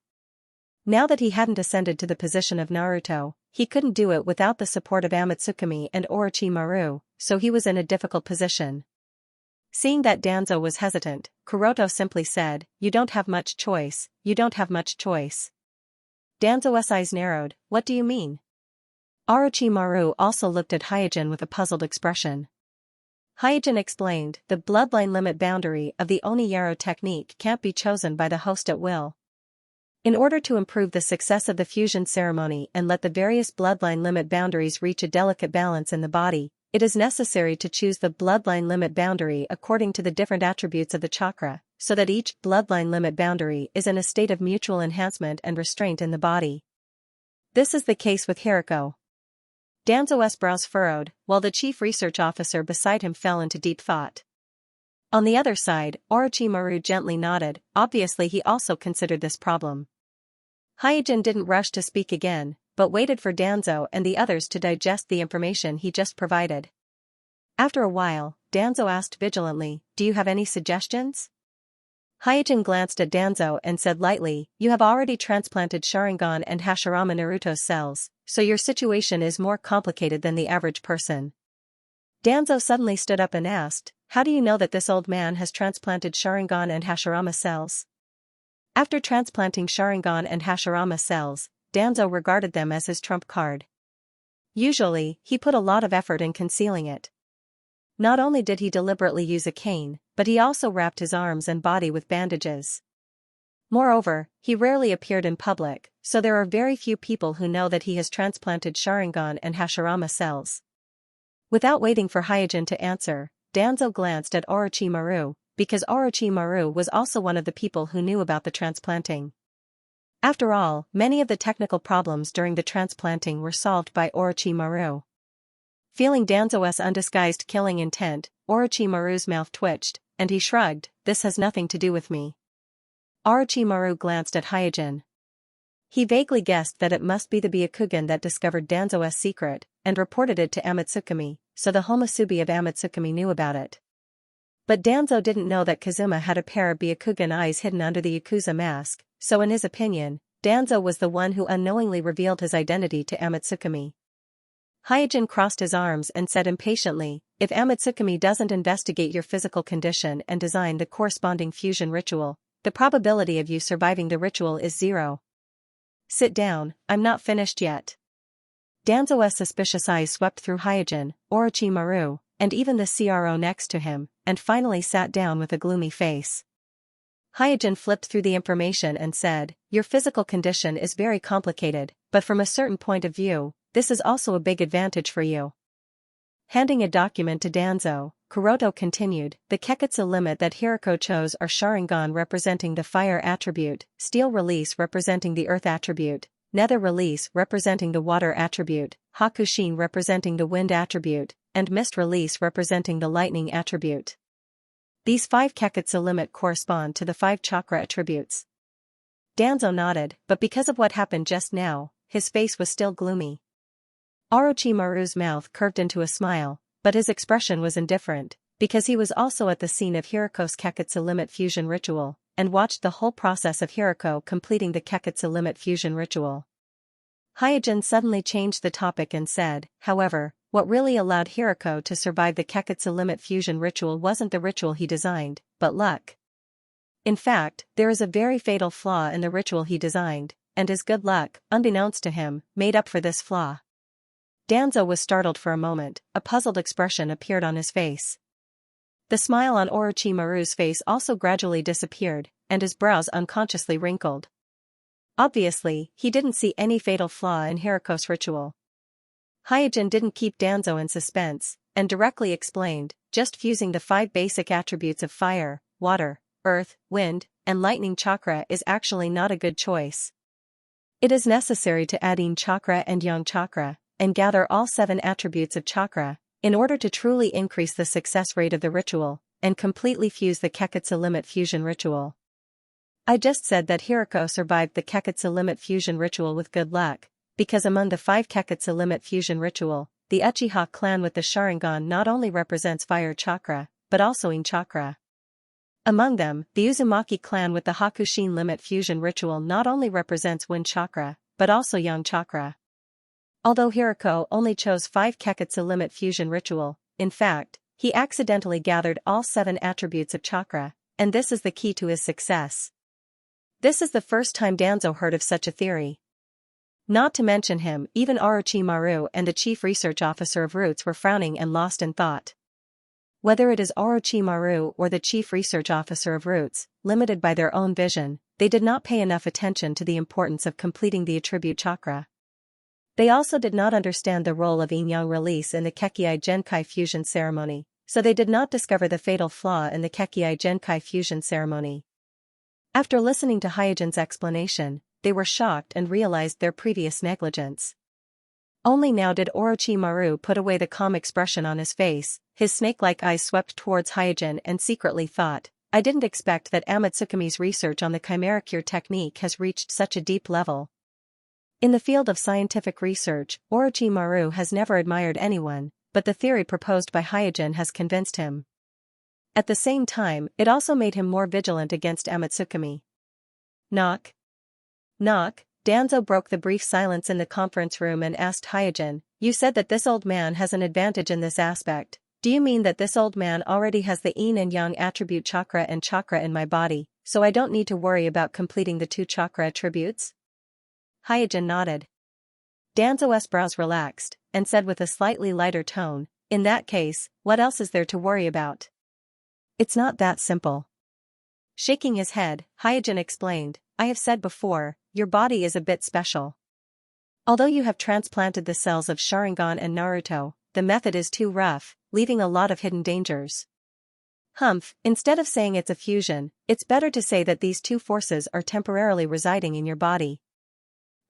Now that he hadn't ascended to the position of Naruto, he couldn't do it without the support of Amatsukami and Orochimaru, so he was in a difficult position. Seeing that Danzo was hesitant, Kuroto simply said, "You don't have much choice, you don't have much choice." Danzo's eyes narrowed, "What do you mean?" Orochimaru also looked at Hyojin with a puzzled expression. Hyojin explained, "The bloodline limit boundary of the Oniyaro technique can't be chosen by the host at will. In order to improve the success of the fusion ceremony and let the various bloodline limit boundaries reach a delicate balance in the body, it is necessary to choose the bloodline limit boundary according to the different attributes of the chakra, so that each bloodline limit boundary is in a state of mutual enhancement and restraint in the body. This is the case with Hiriko." Danzo's brows furrowed, while the chief research officer beside him fell into deep thought. On the other side, Orochimaru gently nodded, obviously he also considered this problem. Hyojin didn't rush to speak again, but waited for Danzo and the others to digest the information he just provided. After a while, Danzo asked vigilantly, "Do you have any suggestions?" Hyojin glanced at Danzo and said lightly, "You have already transplanted Sharingan and Hashirama Naruto's cells, so your situation is more complicated than the average person." Danzo suddenly stood up and asked, "How do you know that this old man has transplanted Sharingan and Hashirama cells?" After transplanting Sharingan and Hashirama cells, Danzo regarded them as his trump card. Usually, he put a lot of effort in concealing it. Not only did he deliberately use a cane, but he also wrapped his arms and body with bandages. Moreover, he rarely appeared in public, so there are very few people who know that he has transplanted Sharingan and Hashirama cells. Without waiting for Hyojin to answer, Danzo glanced at Orochimaru, because Orochimaru was also one of the people who knew about the transplanting. After all, many of the technical problems during the transplanting were solved by Orochimaru. Feeling Danzo's undisguised killing intent, Orochimaru's mouth twitched, and he shrugged, "This has nothing to do with me." Orochimaru glanced at Hyojin. He vaguely guessed that it must be the Byakugan that discovered Danzo's secret, and reported it to Amatsukami, so the Homusubi of Amatsukami knew about it. But Danzo didn't know that Kazuma had a pair of Byakugan eyes hidden under the Yakuza mask, so in his opinion, Danzo was the one who unknowingly revealed his identity to Amatsukami. Hyojin crossed his arms and said impatiently, if Amatsukami doesn't investigate your physical condition and design the corresponding fusion ritual, the probability of you surviving the ritual is 0. Sit down, I'm not finished yet. Danzo's suspicious eyes swept through Hyojin, Orochimaru, and even the CRO next to him, and finally sat down with a gloomy face. Hyojin flipped through the information and said, your physical condition is very complicated, but from a certain point of view, this is also a big advantage for you. Handing a document to Danzo, Kuroto continued, the Kekutsu limit that Hirako chose are Sharingan representing the fire attribute, Steel release representing the earth attribute, Nether release representing the water attribute, Hakushin representing the wind attribute, and Mist release representing the lightning attribute. These 5 Kekutsu limit correspond to the 5 chakra attributes. Danzo nodded, but because of what happened just now, his face was still gloomy. Orochimaru's mouth curved into a smile, but his expression was indifferent, because he was also at the scene of Hirako's Kekutsu limit fusion ritual, and watched the whole process of Hirako completing the Kekutsu limit fusion ritual. Hyojin suddenly changed the topic and said, however, what really allowed Hirako to survive the Kekutsu limit fusion ritual wasn't the ritual he designed, but luck. In fact, there is a very fatal flaw in the ritual he designed, and his good luck, unbeknownst to him, made up for this flaw. Danzo was startled for a moment, a puzzled expression appeared on his face. The smile on Orochimaru's face also gradually disappeared, and his brows unconsciously wrinkled. Obviously, he didn't see any fatal flaw in Hirako's ritual. Hyojin didn't keep Danzo in suspense, and directly explained, just fusing the 5 basic attributes of fire, water, earth, wind, and lightning chakra is actually not a good choice. It is necessary to add Yin chakra and Yang chakra, and gather all 7 attributes of chakra, in order to truly increase the success rate of the ritual, and completely fuse the Kekutsu limit fusion ritual. I just said that Hirako survived the Kekutsu limit fusion ritual with good luck, because among the 5 Kekutsu limit fusion ritual, the Uchiha clan with the Sharingan not only represents fire chakra, but also Yin chakra. Among them, the Uzumaki clan with the Hakushin limit fusion ritual not only represents wind chakra, but also Yang chakra. Although Hirako only chose 5 Kekutsu limit fusion ritual, in fact, he accidentally gathered all 7 attributes of chakra, and this is the key to his success. This is the first time Danzo heard of such a theory. Not to mention him, even Orochimaru and the chief research officer of Roots were frowning and lost in thought. Whether it is Orochimaru or the chief research officer of Roots, limited by their own vision, they did not pay enough attention to the importance of completing the attribute chakra. They also did not understand the role of Yin-Yang release in the Kekkai Genkai fusion ceremony, so they did not discover the fatal flaw in the Kekkai Genkai fusion ceremony. After listening to Hyojin's explanation, they were shocked and realized their previous negligence. Only now did Orochimaru put away the calm expression on his face, his snake-like eyes swept towards Hyojin and secretly thought, I didn't expect that Amatsukami's research on the Chimera Cure technique has reached such a deep level. In the field of scientific research, Orochimaru has never admired anyone, but the theory proposed by Hyojin has convinced him. At the same time, it also made him more vigilant against Amatsukami. Knock. Knock. Danzo broke the brief silence in the conference room and asked Hyojin, you said that this old man has an advantage in this aspect. Do you mean that this old man already has the Yin and Yang attribute chakra and chakra in my body, so I don't need to worry about completing the 2 chakra attributes? Hyojin nodded. Danzo's brows relaxed, and said with a slightly lighter tone, in that case, what else is there to worry about? It's not that simple. Shaking his head, Hyojin explained, I have said before, your body is a bit special. Although you have transplanted the cells of Sharingan and Naruto, the method is too rough, leaving a lot of hidden dangers. Humph, instead of saying it's a fusion, it's better to say that these 2 forces are temporarily residing in your body.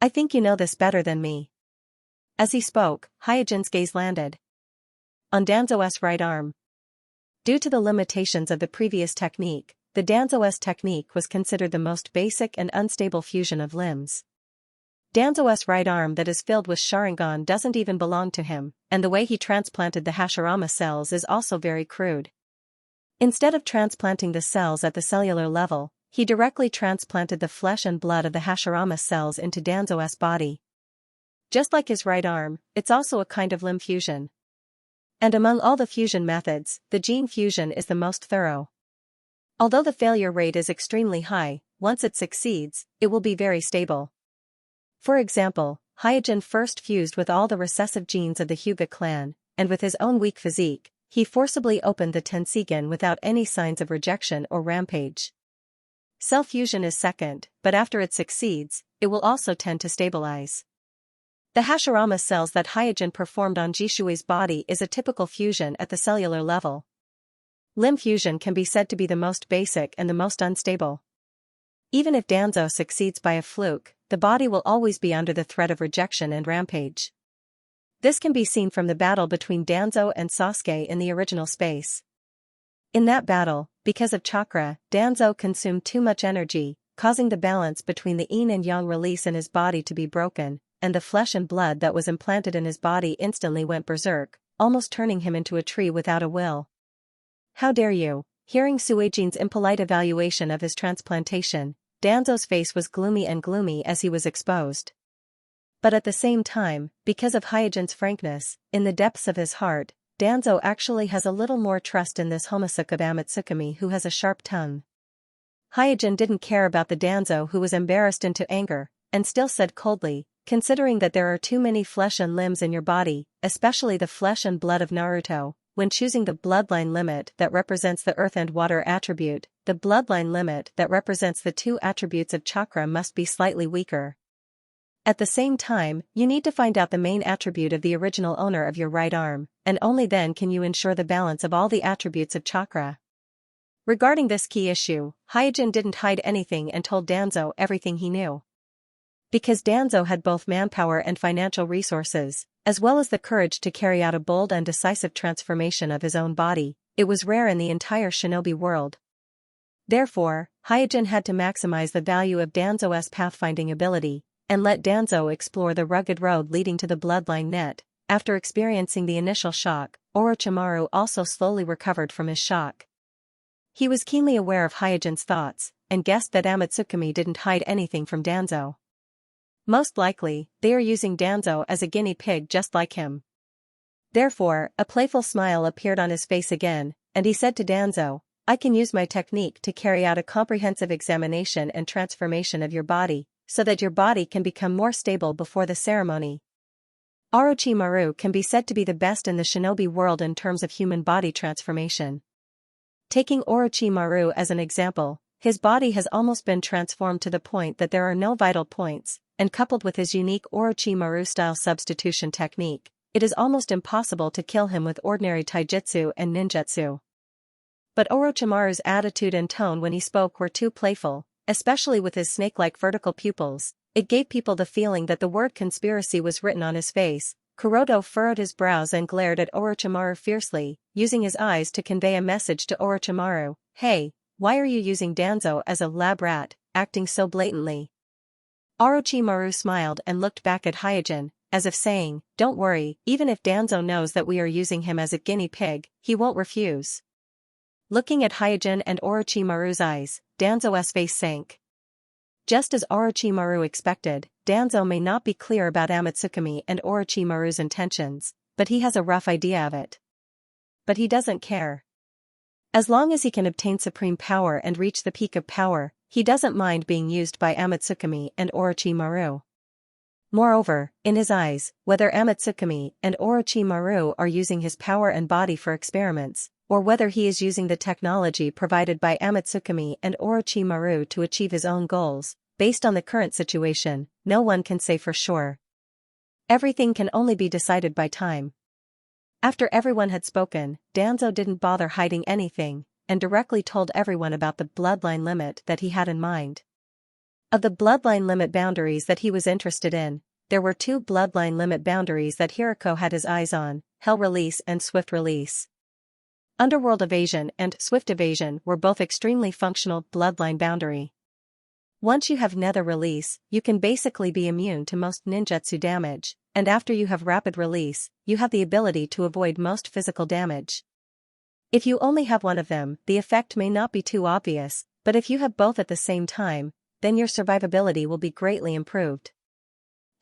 I think you know this better than me. As he spoke, Hyojin's gaze landed on Danzo's right arm. Due to the limitations of the previous technique, the Danzo's technique was considered the most basic and unstable fusion of limbs. Danzo's right arm that is filled with Sharingan doesn't even belong to him, and the way he transplanted the Hashirama cells is also very crude. Instead of transplanting the cells at the cellular level, he directly transplanted the flesh and blood of the Hashirama cells into Danzo's body. Just like his right arm, it's also a kind of limb fusion. And among all the fusion methods, the gene fusion is the most thorough. Although the failure rate is extremely high, once it succeeds, it will be very stable. For example, Hyojin first fused with all the recessive genes of the Hyuga clan, and with his own weak physique, he forcibly opened the Tenseigan without any signs of rejection or rampage. Cell fusion is second, but after it succeeds, it will also tend to stabilize. The Hashirama cells that Hyojin performed on Jishui's body is a typical fusion at the cellular level. Limb fusion can be said to be the most basic and the most unstable. Even if Danzo succeeds by a fluke, the body will always be under the threat of rejection and rampage. This can be seen from the battle between Danzo and Sasuke in the original space. In that battle, because of chakra, Danzo consumed too much energy, causing the balance between the yin and yang release in his body to be broken, and the flesh and blood that was implanted in his body instantly went berserk, almost turning him into a tree without a will. How dare you? Hearing Suijin's impolite evaluation of his transplantation, Danzo's face was gloomy as he was exposed. But at the same time, because of Hyojin's frankness, in the depths of his heart, Danzo actually has a little more trust in this homosuke Amatsukami who has a sharp tongue. Hyojin didn't care about the Danzo who was embarrassed into anger, and still said coldly, considering that there are too many flesh and limbs in your body, especially the flesh and blood of Naruto, when choosing the bloodline limit that represents the earth and water attribute, the bloodline limit that represents the two attributes of chakra must be slightly weaker. At the same time, you need to find out the main attribute of the original owner of your right arm, and only then can you ensure the balance of all the attributes of chakra. Regarding this key issue, Hyojin didn't hide anything and told Danzo everything he knew. Because Danzo had both manpower and financial resources, as well as the courage to carry out a bold and decisive transformation of his own body, it was rare in the entire shinobi world. Therefore, Hyojin had to maximize the value of Danzo's pathfinding ability, and let Danzo explore the rugged road leading to the bloodline net. After experiencing the initial shock, Orochimaru also slowly recovered from his shock. He was keenly aware of Hyojin's thoughts, and guessed that Amatsukami didn't hide anything from Danzo. Most likely, they are using Danzo as a guinea pig just like him. Therefore, a playful smile appeared on his face again, and he said to Danzo, I can use my technique to carry out a comprehensive examination and transformation of your body, so that your body can become more stable before the ceremony. Orochimaru can be said to be the best in the shinobi world in terms of human body transformation. Taking Orochimaru as an example, his body has almost been transformed to the point that there are no vital points, and coupled with his unique Orochimaru-style substitution technique, it is almost impossible to kill him with ordinary taijutsu and ninjutsu. But Orochimaru's attitude and tone when he spoke were too playful, especially with his snake-like vertical pupils. It gave people the feeling that the word conspiracy was written on his face. Kuroto furrowed his brows and glared at Orochimaru fiercely, using his eyes to convey a message to Orochimaru. Hey, why are you using Danzo as a lab rat, acting so blatantly? Orochimaru smiled and looked back at Hyojin, as if saying, don't worry, even if Danzo knows that we are using him as a guinea pig, he won't refuse. Looking at Hyojin and Orochimaru's eyes, Danzo's face sank. Just as Orochimaru expected, Danzo may not be clear about Amatsukami and Orochimaru's intentions, but he has a rough idea of it. But he doesn't care. As long as he can obtain supreme power and reach the peak of power, he doesn't mind being used by Amatsukami and Orochimaru. Moreover, in his eyes, whether Amatsukami and Orochimaru are using his power and body for experiments, or whether he is using the technology provided by Amatsukami and Orochimaru to achieve his own goals, based on the current situation, no one can say for sure. Everything can only be decided by time. After everyone had spoken, Danzo didn't bother hiding anything, and directly told everyone about the bloodline limit that he had in mind. Of the bloodline limit boundaries that he was interested in, there were two bloodline limit boundaries that Hirako had his eyes on, Hell Release and Swift Release. Underworld Evasion and Swift Evasion were both extremely functional bloodline boundary. Once you have Nether Release, you can basically be immune to most ninjutsu damage, and after you have Rapid Release, you have the ability to avoid most physical damage. If you only have one of them, the effect may not be too obvious, but if you have both at the same time, then your survivability will be greatly improved.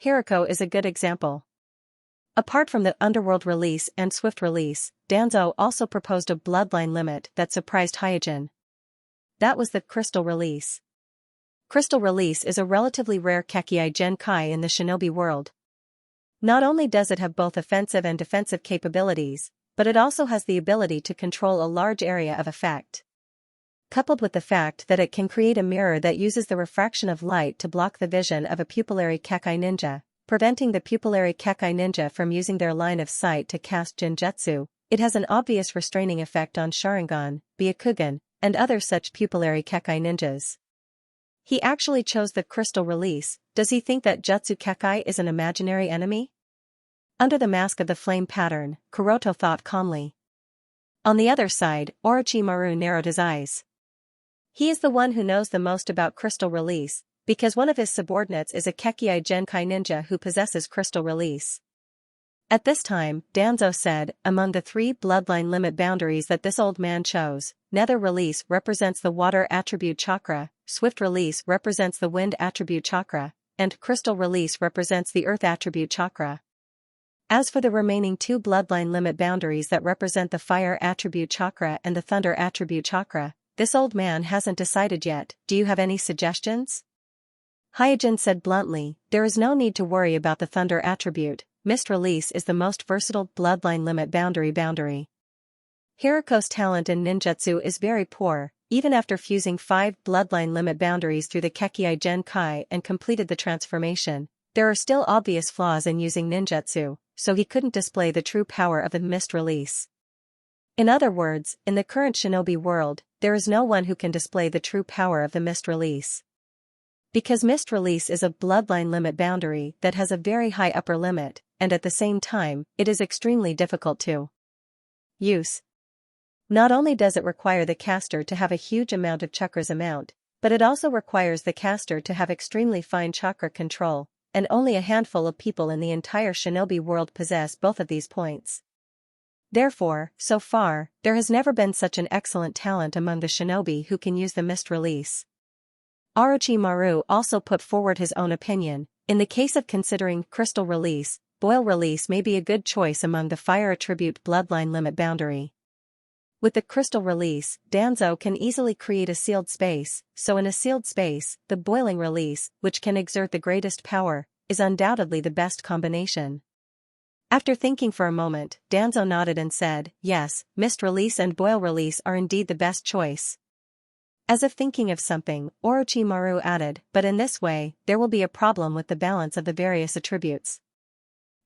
Hiriko is a good example. Apart from the underworld release and swift release, Danzo also proposed a bloodline limit that surprised Hyojin. That was the crystal release. Crystal release is a relatively rare Kekkei Genkai in the shinobi world. Not only does it have both offensive and defensive capabilities, but it also has the ability to control a large area of effect. Coupled with the fact that it can create a mirror that uses the refraction of light to block the vision of a pupillary Kekkei ninja, preventing the pupillary Kekkei ninja from using their line of sight to cast Jinjutsu, it has an obvious restraining effect on Sharingan, Byakugan, and other such pupillary Kekkei ninjas. He actually chose the crystal release. Does he think that Jutsu Kekkei is an imaginary enemy? Under the mask of the flame pattern, Kuroto thought calmly. On the other side, Orochimaru narrowed his eyes. He is the one who knows the most about crystal release, because one of his subordinates is a Kekkei Genkai ninja who possesses crystal release. At this time, Danzo said, among the 3 bloodline limit boundaries that this old man chose, Nether release represents the water attribute chakra, swift release represents the wind attribute chakra, and crystal release represents the earth attribute chakra. As for the remaining 2 bloodline limit boundaries that represent the fire attribute chakra and the thunder attribute chakra, this old man hasn't decided yet. Do you have any suggestions? Hyojin said bluntly, there is no need to worry about the thunder attribute. Mist release is the most versatile bloodline limit boundary. Hiriko's talent in ninjutsu is very poor. Even after fusing 5 bloodline limit boundaries through the Kekkei Genkai and completed the transformation, there are still obvious flaws in using ninjutsu, so he couldn't display the true power of the mist release. In other words, in the current shinobi world, there is no one who can display the true power of the mist release. Because mist release is a bloodline limit boundary that has a very high upper limit, and at the same time, it is extremely difficult to use. Not only does it require the caster to have a huge amount of chakras amount, but it also requires the caster to have extremely fine chakra control, and only a handful of people in the entire shinobi world possess both of these points. Therefore, so far, there has never been such an excellent talent among the shinobi who can use the mist release. Orochimaru also put forward his own opinion. In the case of considering crystal release, boil release may be a good choice among the fire attribute bloodline limit boundary. With the crystal release, Danzo can easily create a sealed space, so in a sealed space, the boiling release, which can exert the greatest power, is undoubtedly the best combination. After thinking for a moment, Danzo nodded and said, yes, mist release and boil release are indeed the best choice. As if thinking of something, Orochimaru added, but in this way, there will be a problem with the balance of the various attributes.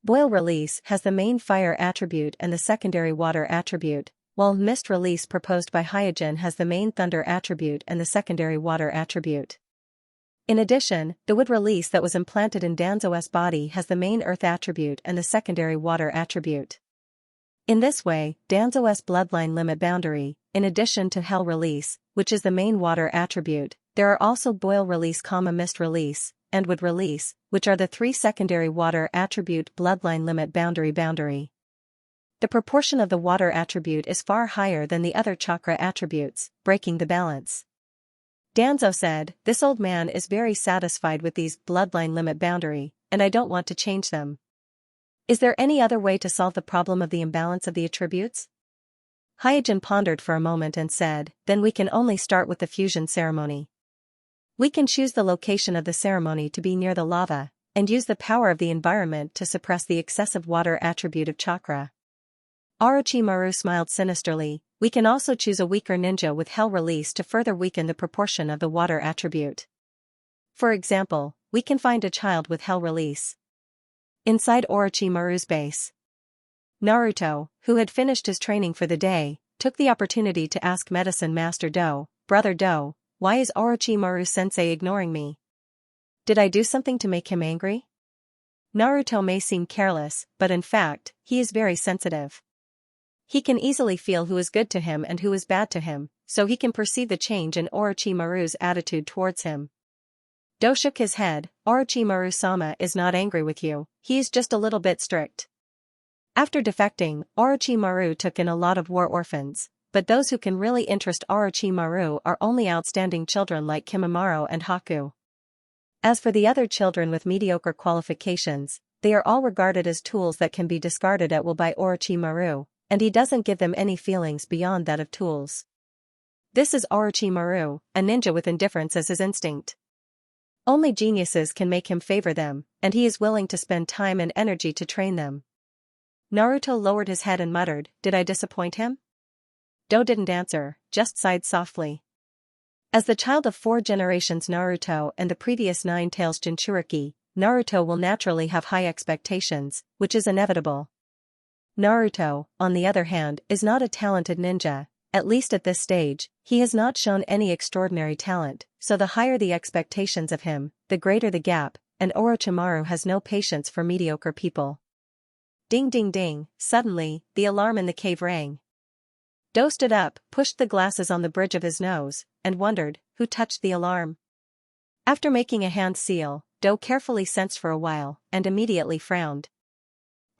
Boil release has the main fire attribute and the secondary water attribute, while mist release proposed by Hyojin has the main thunder attribute and the secondary water attribute. In addition, the wood release that was implanted in Danzo's body has the main earth attribute and the secondary water attribute. In this way, Danzo's bloodline limit boundary, in addition to hell release, which is the main water attribute, there are also boil release, mist release, and wood release, which are the 3 secondary water attribute bloodline limit boundary. The proportion of the water attribute is far higher than the other chakra attributes, breaking the balance. Danzo said, this old man is very satisfied with these bloodline limit boundary, and I don't want to change them. Is there any other way to solve the problem of the imbalance of the attributes? Hyojin pondered for a moment and said, then we can only start with the fusion ceremony. We can choose the location of the ceremony to be near the lava, and use the power of the environment to suppress the excessive water attribute of chakra. Orochimaru smiled sinisterly. We can also choose a weaker ninja with hell release to further weaken the proportion of the water attribute. For example, we can find a child with hell release. Inside Orochimaru's base, Naruto, who had finished his training for the day, took the opportunity to ask Medicine Master Do, Brother Do, why is Orochimaru-sensei ignoring me? Did I do something to make him angry? Naruto may seem careless, but in fact, he is very sensitive. He can easily feel who is good to him and who is bad to him, so he can perceive the change in Orochimaru's attitude towards him. Do shook his head. Orochimaru-sama is not angry with you, he is just a little bit strict. After defecting, Orochimaru took in a lot of war orphans, but those who can really interest Orochimaru are only outstanding children like Kimimaro and Haku. As for the other children with mediocre qualifications, they are all regarded as tools that can be discarded at will by Orochimaru, and he doesn't give them any feelings beyond that of tools. This is Orochimaru, a ninja with indifference as his instinct. Only geniuses can make him favor them, and he is willing to spend time and energy to train them. Naruto lowered his head and muttered, "Did I disappoint him?" Do didn't answer, just sighed softly. As the child of 4 generations Naruto and the previous 9 tails Jinchuriki, Naruto will naturally have high expectations, which is inevitable. Naruto, on the other hand, is not a talented ninja. At least at this stage, he has not shown any extraordinary talent, so the higher the expectations of him, the greater the gap, and Orochimaru has no patience for mediocre people. Ding ding ding, suddenly, the alarm in the cave rang. Do stood up, pushed the glasses on the bridge of his nose, and wondered, who touched the alarm? After making a hand seal, Do carefully sensed for a while, and immediately frowned.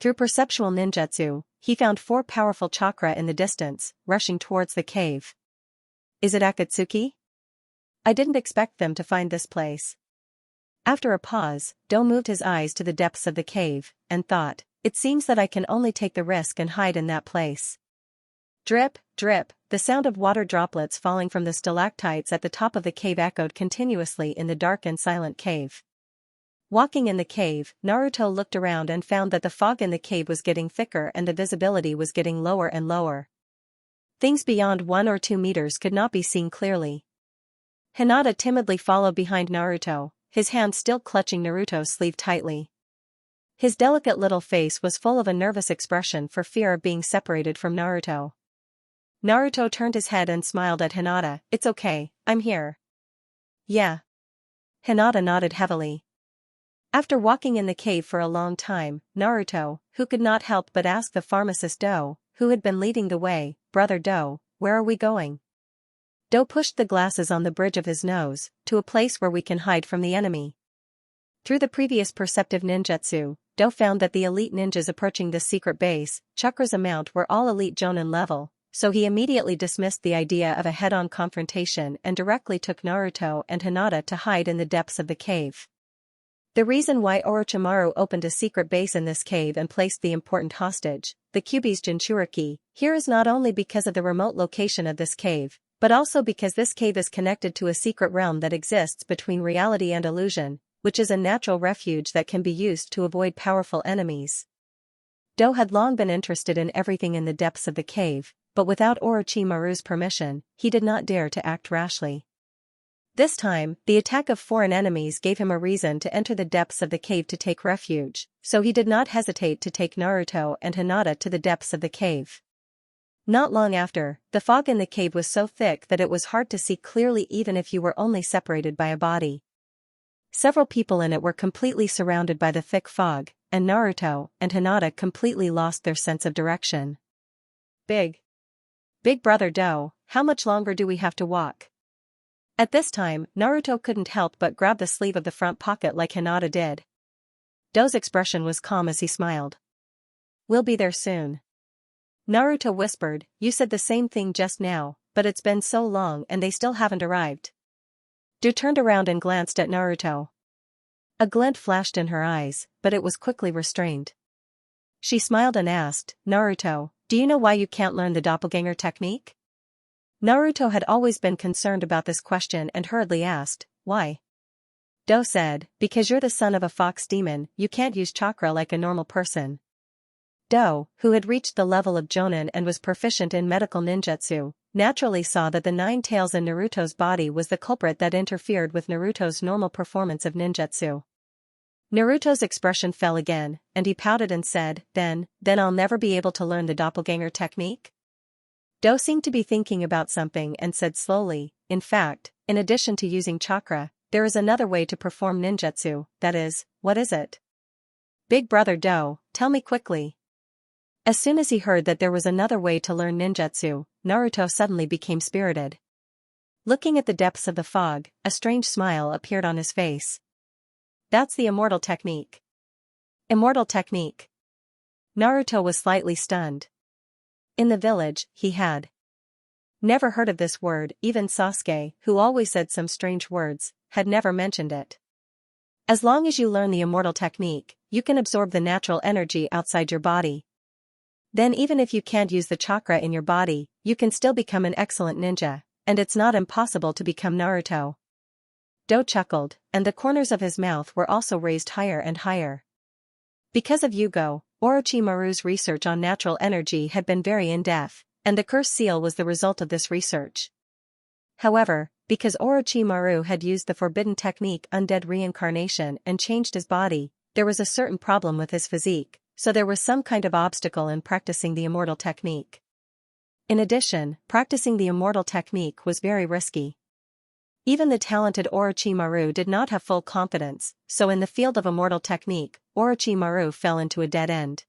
Through perceptual ninjutsu, he found 4 powerful chakra in the distance, rushing towards the cave. Is it Akatsuki? I didn't expect them to find this place. After a pause, Do moved his eyes to the depths of the cave, and thought, it seems that I can only take the risk and hide in that place. Drip, drip, the sound of water droplets falling from the stalactites at the top of the cave echoed continuously in the dark and silent cave. Walking in the cave, Naruto looked around and found that the fog in the cave was getting thicker and the visibility was getting lower and lower. Things beyond 1 or 2 meters could not be seen clearly. Hinata timidly followed behind Naruto, his hand still clutching Naruto's sleeve tightly. His delicate little face was full of a nervous expression for fear of being separated from Naruto. Naruto turned his head and smiled at Hinata. It's okay, I'm here. Yeah. Hinata nodded heavily. After walking in the cave for a long time, Naruto, who could not help but ask the pharmacist Do, who had been leading the way, "Brother Do, where are we going?" Do pushed the glasses on the bridge of his nose, to a place where we can hide from the enemy. Through the previous perceptive ninjutsu, Do found that the elite ninjas approaching this secret base, Chakra's amount were all elite Jonin level, so he immediately dismissed the idea of a head-on confrontation and directly took Naruto and Hinata to hide in the depths of the cave. The reason why Orochimaru opened a secret base in this cave and placed the important hostage, the Kyuubi's Jinchuriki, here is not only because of the remote location of this cave, but also because this cave is connected to a secret realm that exists between reality and illusion, which is a natural refuge that can be used to avoid powerful enemies. Do had long been interested in everything in the depths of the cave, but without Orochimaru's permission, he did not dare to act rashly. This time, the attack of foreign enemies gave him a reason to enter the depths of the cave to take refuge, so he did not hesitate to take Naruto and Hinata to the depths of the cave. Not long after, the fog in the cave was so thick that it was hard to see clearly even if you were only separated by a body. Several people in it were completely surrounded by the thick fog, and Naruto and Hinata completely lost their sense of direction. Big Brother Do, how much longer do we have to walk? At this time, Naruto couldn't help but grab the sleeve of the front pocket like Hinata did. Do's expression was calm as he smiled. We'll be there soon. Naruto whispered, you said the same thing just now, but it's been so long and they still haven't arrived. Do turned around and glanced at Naruto. A glint flashed in her eyes, but it was quickly restrained. She smiled and asked, Naruto, do you know why you can't learn the doppelganger technique? Naruto had always been concerned about this question and hurriedly asked, why? Do said, because you're the son of a fox demon, you can't use chakra like a normal person. Do, who had reached the level of Jonin and was proficient in medical ninjutsu, naturally saw that the 9 tails in Naruto's body was the culprit that interfered with Naruto's normal performance of ninjutsu. Naruto's expression fell again, and he pouted and said, then I'll never be able to learn the doppelganger technique? Do seemed to be thinking about something and said slowly, in fact, in addition to using chakra, there is another way to perform ninjutsu, that is, what is it? Big Brother Do, tell me quickly. As soon as he heard that there was another way to learn ninjutsu, Naruto suddenly became spirited. Looking at the depths of the fog, a strange smile appeared on his face. That's the immortal technique. Immortal technique. Naruto was slightly stunned. In the village, he had never heard of this word, even Sasuke, who always said some strange words, had never mentioned it. As long as you learn the immortal technique, you can absorb the natural energy outside your body. Then even if you can't use the chakra in your body, you can still become an excellent ninja, and it's not impossible to become Naruto. Do chuckled, and the corners of his mouth were also raised higher and higher. Because of Yugo, Orochimaru's research on natural energy had been very in-depth, and the curse seal was the result of this research. However, because Orochimaru had used the forbidden technique undead reincarnation and changed his body, there was a certain problem with his physique, so there was some kind of obstacle in practicing the immortal technique. In addition, practicing the immortal technique was very risky. Even the talented Orochimaru did not have full confidence, so in the field of immortal technique, Orochimaru fell into a dead end.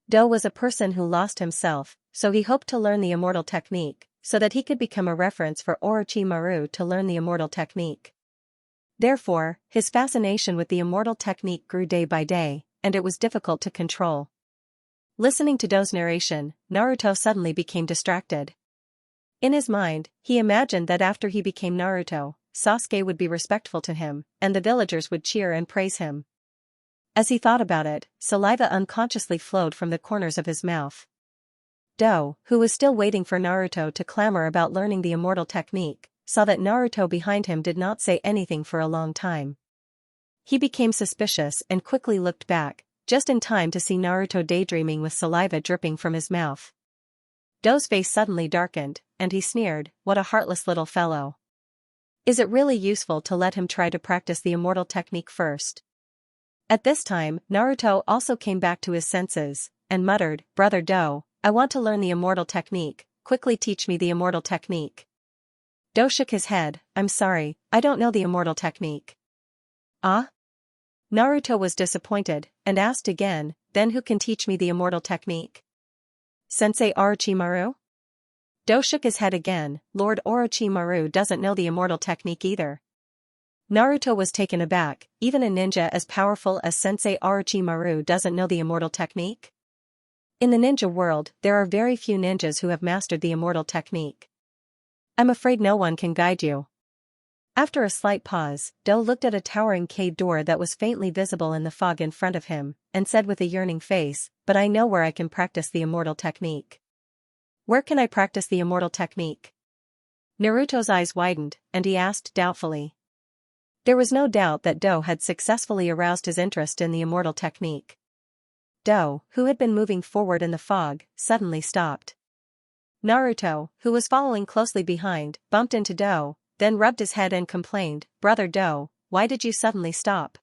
Do was a person who lost himself, so he hoped to learn the immortal technique, so that he could become a reference for Orochimaru to learn the immortal technique. Therefore, his fascination with the immortal technique grew day by day, and it was difficult to control. Listening to Do's narration, Naruto suddenly became distracted. In his mind, he imagined that after he became Naruto, Sasuke would be respectful to him, and the villagers would cheer and praise him. As he thought about it, saliva unconsciously flowed from the corners of his mouth. Do, who was still waiting for Naruto to clamor about learning the immortal technique, saw that Naruto behind him did not say anything for a long time. He became suspicious and quickly looked back, just in time to see Naruto daydreaming with saliva dripping from his mouth. Do's face suddenly darkened, and he sneered, "What a heartless little fellow. Is it really useful to let him try to practice the immortal technique first?" At this time, Naruto also came back to his senses, and muttered, "Brother Do, I want to learn the immortal technique, quickly teach me the immortal technique." Do shook his head, "I'm sorry, I don't know the immortal technique." "Ah?" Naruto was disappointed, and asked again, "Then who can teach me the immortal technique?" "Sensei Orochimaru?" Do shook his head again, "Lord Orochimaru doesn't know the immortal technique either." Naruto was taken aback, even a ninja as powerful as Sensei Orochimaru doesn't know the immortal technique? In the ninja world, there are very few ninjas who have mastered the immortal technique. "I'm afraid no one can guide you." After a slight pause, Do looked at a towering cave door that was faintly visible in the fog in front of him, and said with a yearning face, "But I know where I can practice the immortal technique." "Where can I practice the immortal technique?" Naruto's eyes widened, and he asked doubtfully. There was no doubt that Do had successfully aroused his interest in the immortal technique. Do, who had been moving forward in the fog, suddenly stopped. Naruto, who was following closely behind, bumped into Do, then rubbed his head and complained, "Brother Do, why did you suddenly stop?"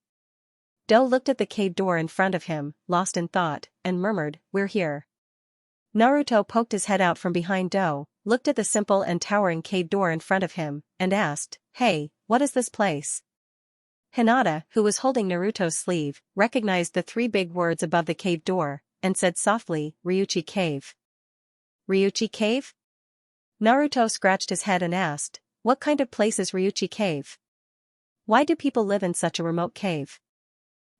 Do looked at the cave door in front of him, lost in thought, and murmured, "We're here." Naruto poked his head out from behind Do, looked at the simple and towering cave door in front of him, and asked, "Hey, what is this place?" Hinata, who was holding Naruto's sleeve, recognized the three big words above the cave door, and said softly, "Ryuchi Cave." "Ryuchi Cave?" Naruto scratched his head and asked, "What kind of place is Ryuchi Cave? Why do people live in such a remote cave?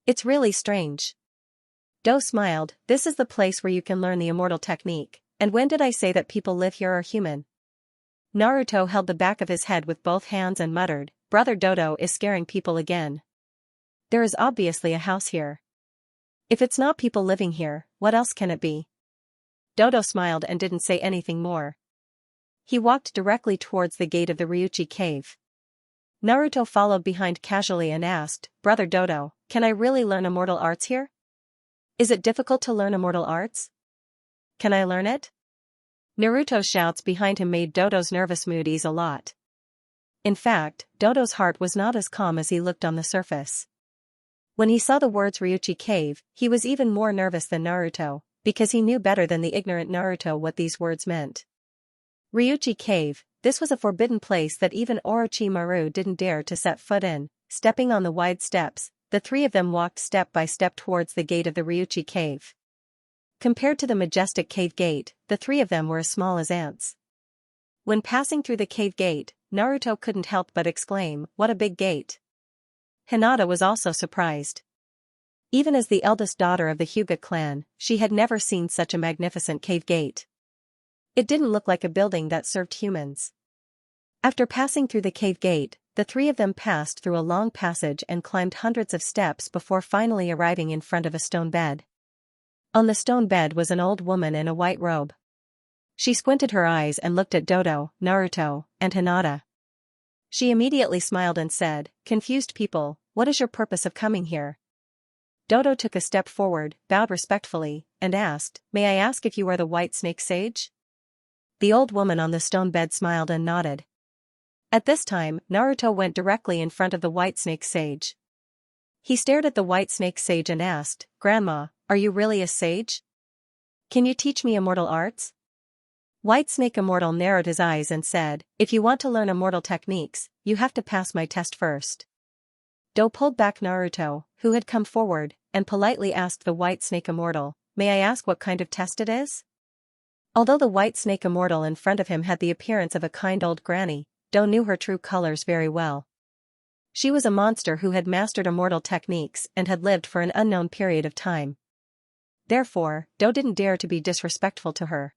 It's really strange." Do smiled, "This is the place where you can learn the immortal technique, and when did I say that people live here are human?" Naruto held the back of his head with both hands and muttered, "Brother Dodo is scaring people again. There is obviously a house here. If it's not people living here, what else can it be?" Dodo smiled and didn't say anything more. He walked directly towards the gate of the Ryuchi Cave. Naruto followed behind casually and asked, "Brother Dodo, can I really learn immortal arts here? Is it difficult to learn immortal arts? Can I learn it?" Naruto's shouts behind him made Dodo's nervous mood ease a lot. In fact, Dodo's heart was not as calm as he looked on the surface. When he saw the words Ryuchi Cave, he was even more nervous than Naruto, because he knew better than the ignorant Naruto what these words meant. Ryuchi Cave, this was a forbidden place that even Orochimaru didn't dare to set foot in. Stepping on the wide steps, the three of them walked step by step towards the gate of the Ryuchi Cave. Compared to the majestic cave gate, the three of them were as small as ants. When passing through the cave gate, Naruto couldn't help but exclaim, "What a big gate." Hinata was also surprised. Even as the eldest daughter of the Hyuga clan, she had never seen such a magnificent cave gate. It didn't look like a building that served humans. After passing through the cave gate, the the three of them passed through a long passage and climbed hundreds of steps before finally arriving in front of a stone bed. On the stone bed was an old woman in a white robe. She squinted her eyes and looked at Dodo, Naruto, and Hinata. She immediately smiled and said, "Confused people, what is your purpose of coming here?" Dodo took a step forward, bowed respectfully, and asked, "May I ask if you are the White Snake Sage?" The old woman on the stone bed smiled and nodded. At this time, Naruto went directly in front of the White Snake Sage. He stared at the White Snake Sage and asked, "Grandma, are you really a sage? Can you teach me immortal arts?" White Snake Immortal narrowed his eyes and said, "If you want to learn immortal techniques, you have to pass my test first." Do pulled back Naruto, who had come forward, and politely asked the White Snake Immortal, "May I ask what kind of test it is?" Although the White Snake Immortal in front of him had the appearance of a kind old granny, Do knew her true colors very well. She was a monster who had mastered immortal techniques and had lived for an unknown period of time. Therefore, Do didn't dare to be disrespectful to her.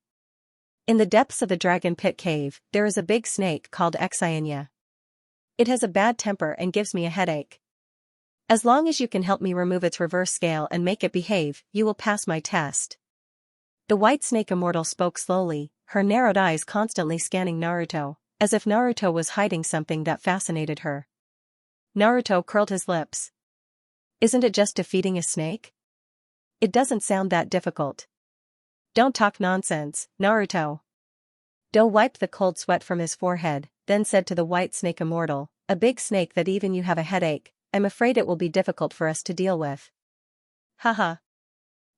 In the depths of the Dragon Pit Cave, there is a big snake called Xianxia. It has a bad temper and gives me a headache. As long as you can help me remove its reverse scale and make it behave, you will pass my test. The White Snake Immortal spoke slowly, her narrowed eyes constantly scanning Naruto, as if Naruto was hiding something that fascinated her. Naruto curled his lips. Isn't it just defeating a snake? It doesn't sound that difficult. Don't talk nonsense, Naruto. Do wiped the cold sweat from his forehead, then said to the White Snake Immortal, "A big snake that even you have a headache, I'm afraid it will be difficult for us to deal with." Haha.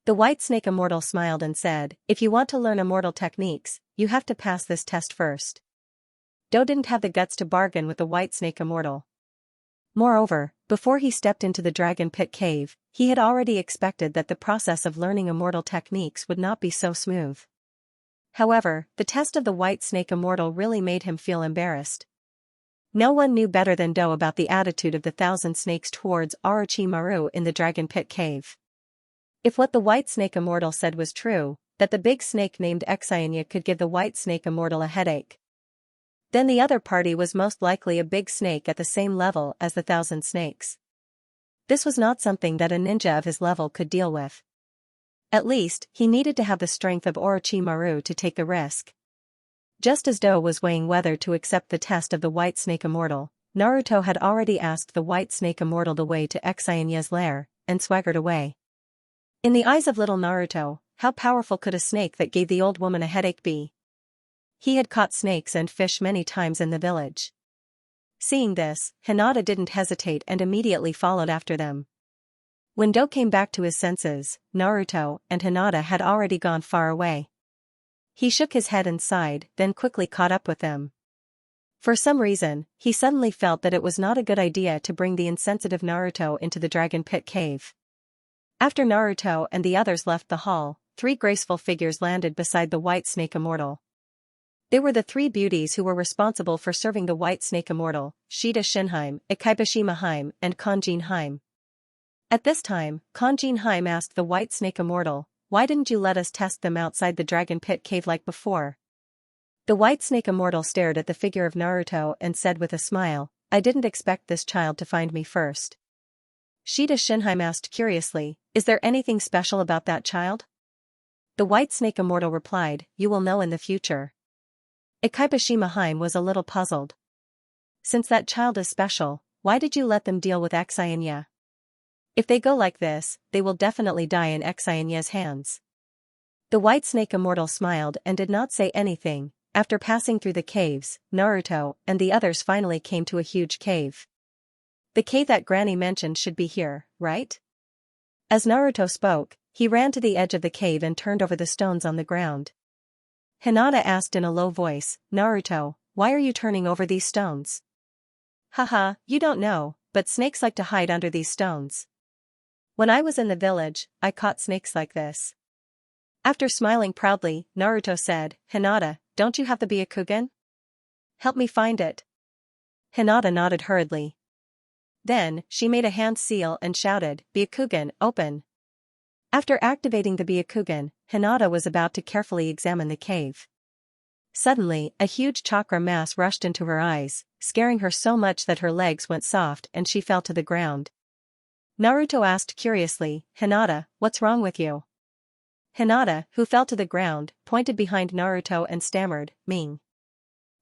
The White Snake Immortal smiled and said, "If you want to learn immortal techniques, you have to pass this test first." Do didn't have the guts to bargain with the White Snake Immortal. Moreover, before he stepped into the Dragon Pit Cave, he had already expected that the process of learning immortal techniques would not be so smooth. However, the test of the White Snake Immortal really made him feel embarrassed. No one knew better than Do about the attitude of the thousand snakes towards Orochimaru in the Dragon Pit Cave. If what the White Snake Immortal said was true, that the big snake named Xianxia could give the White Snake Immortal a headache, then the other party was most likely a big snake at the same level as the thousand snakes. This was not something that a ninja of his level could deal with. At least, he needed to have the strength of Orochimaru to take the risk. Just as Do was weighing whether to accept the test of the White Snake Immortal, Naruto had already asked the White Snake Immortal the way to Xianxia's lair, and swaggered away. In the eyes of little Naruto, how powerful could a snake that gave the old woman a headache be? He had caught snakes and fish many times in the village. Seeing this, Hinata didn't hesitate and immediately followed after them. When Do came back to his senses, Naruto and Hinata had already gone far away. He shook his head and sighed, then quickly caught up with them. For some reason, he suddenly felt that it was not a good idea to bring the insensitive Naruto into the Dragon Pit Cave. After Naruto and the others left the hall, three graceful figures landed beside the White Snake Immortal. They were the three beauties who were responsible for serving the White Snake Immortal, Shida Shinheim, Ikaibashi Heim, and Kanjin Heim. At this time, Kanjin Heim asked the White Snake Immortal, "Why didn't you let us test them outside the Dragon Pit Cave like before?" The White Snake Immortal stared at the figure of Naruto and said with a smile, "I didn't expect this child to find me first." Shida Shinheim asked curiously, "Is there anything special about that child?" The White Snake Immortal replied, "You will know in the future." Ikaibashi Heim was a little puzzled. "Since that child is special, why did you let them deal with Xianxia? If they go like this, they will definitely die in Xianxia's hands." The White Snake Immortal smiled and did not say anything. After passing through the caves, Naruto and the others finally came to a huge cave. "The cave that Granny mentioned should be here, right?" As Naruto spoke, he ran to the edge of the cave and turned over the stones on the ground. Hinata asked in a low voice, "Naruto, why are you turning over these stones?" "Haha, you don't know, but snakes like to hide under these stones. When I was in the village, I caught snakes like this." After smiling proudly, Naruto said, "Hinata, don't you have the Byakugan? Help me find it." Hinata nodded hurriedly. Then, she made a hand seal and shouted, "Byakugan, open." After activating the Byakugan, Hinata was about to carefully examine the cave. Suddenly, a huge chakra mass rushed into her eyes, scaring her so much that her legs went soft and she fell to the ground. Naruto asked curiously, "Hinata, what's wrong with you?" Hinata, who fell to the ground, pointed behind Naruto and stammered, "Ming."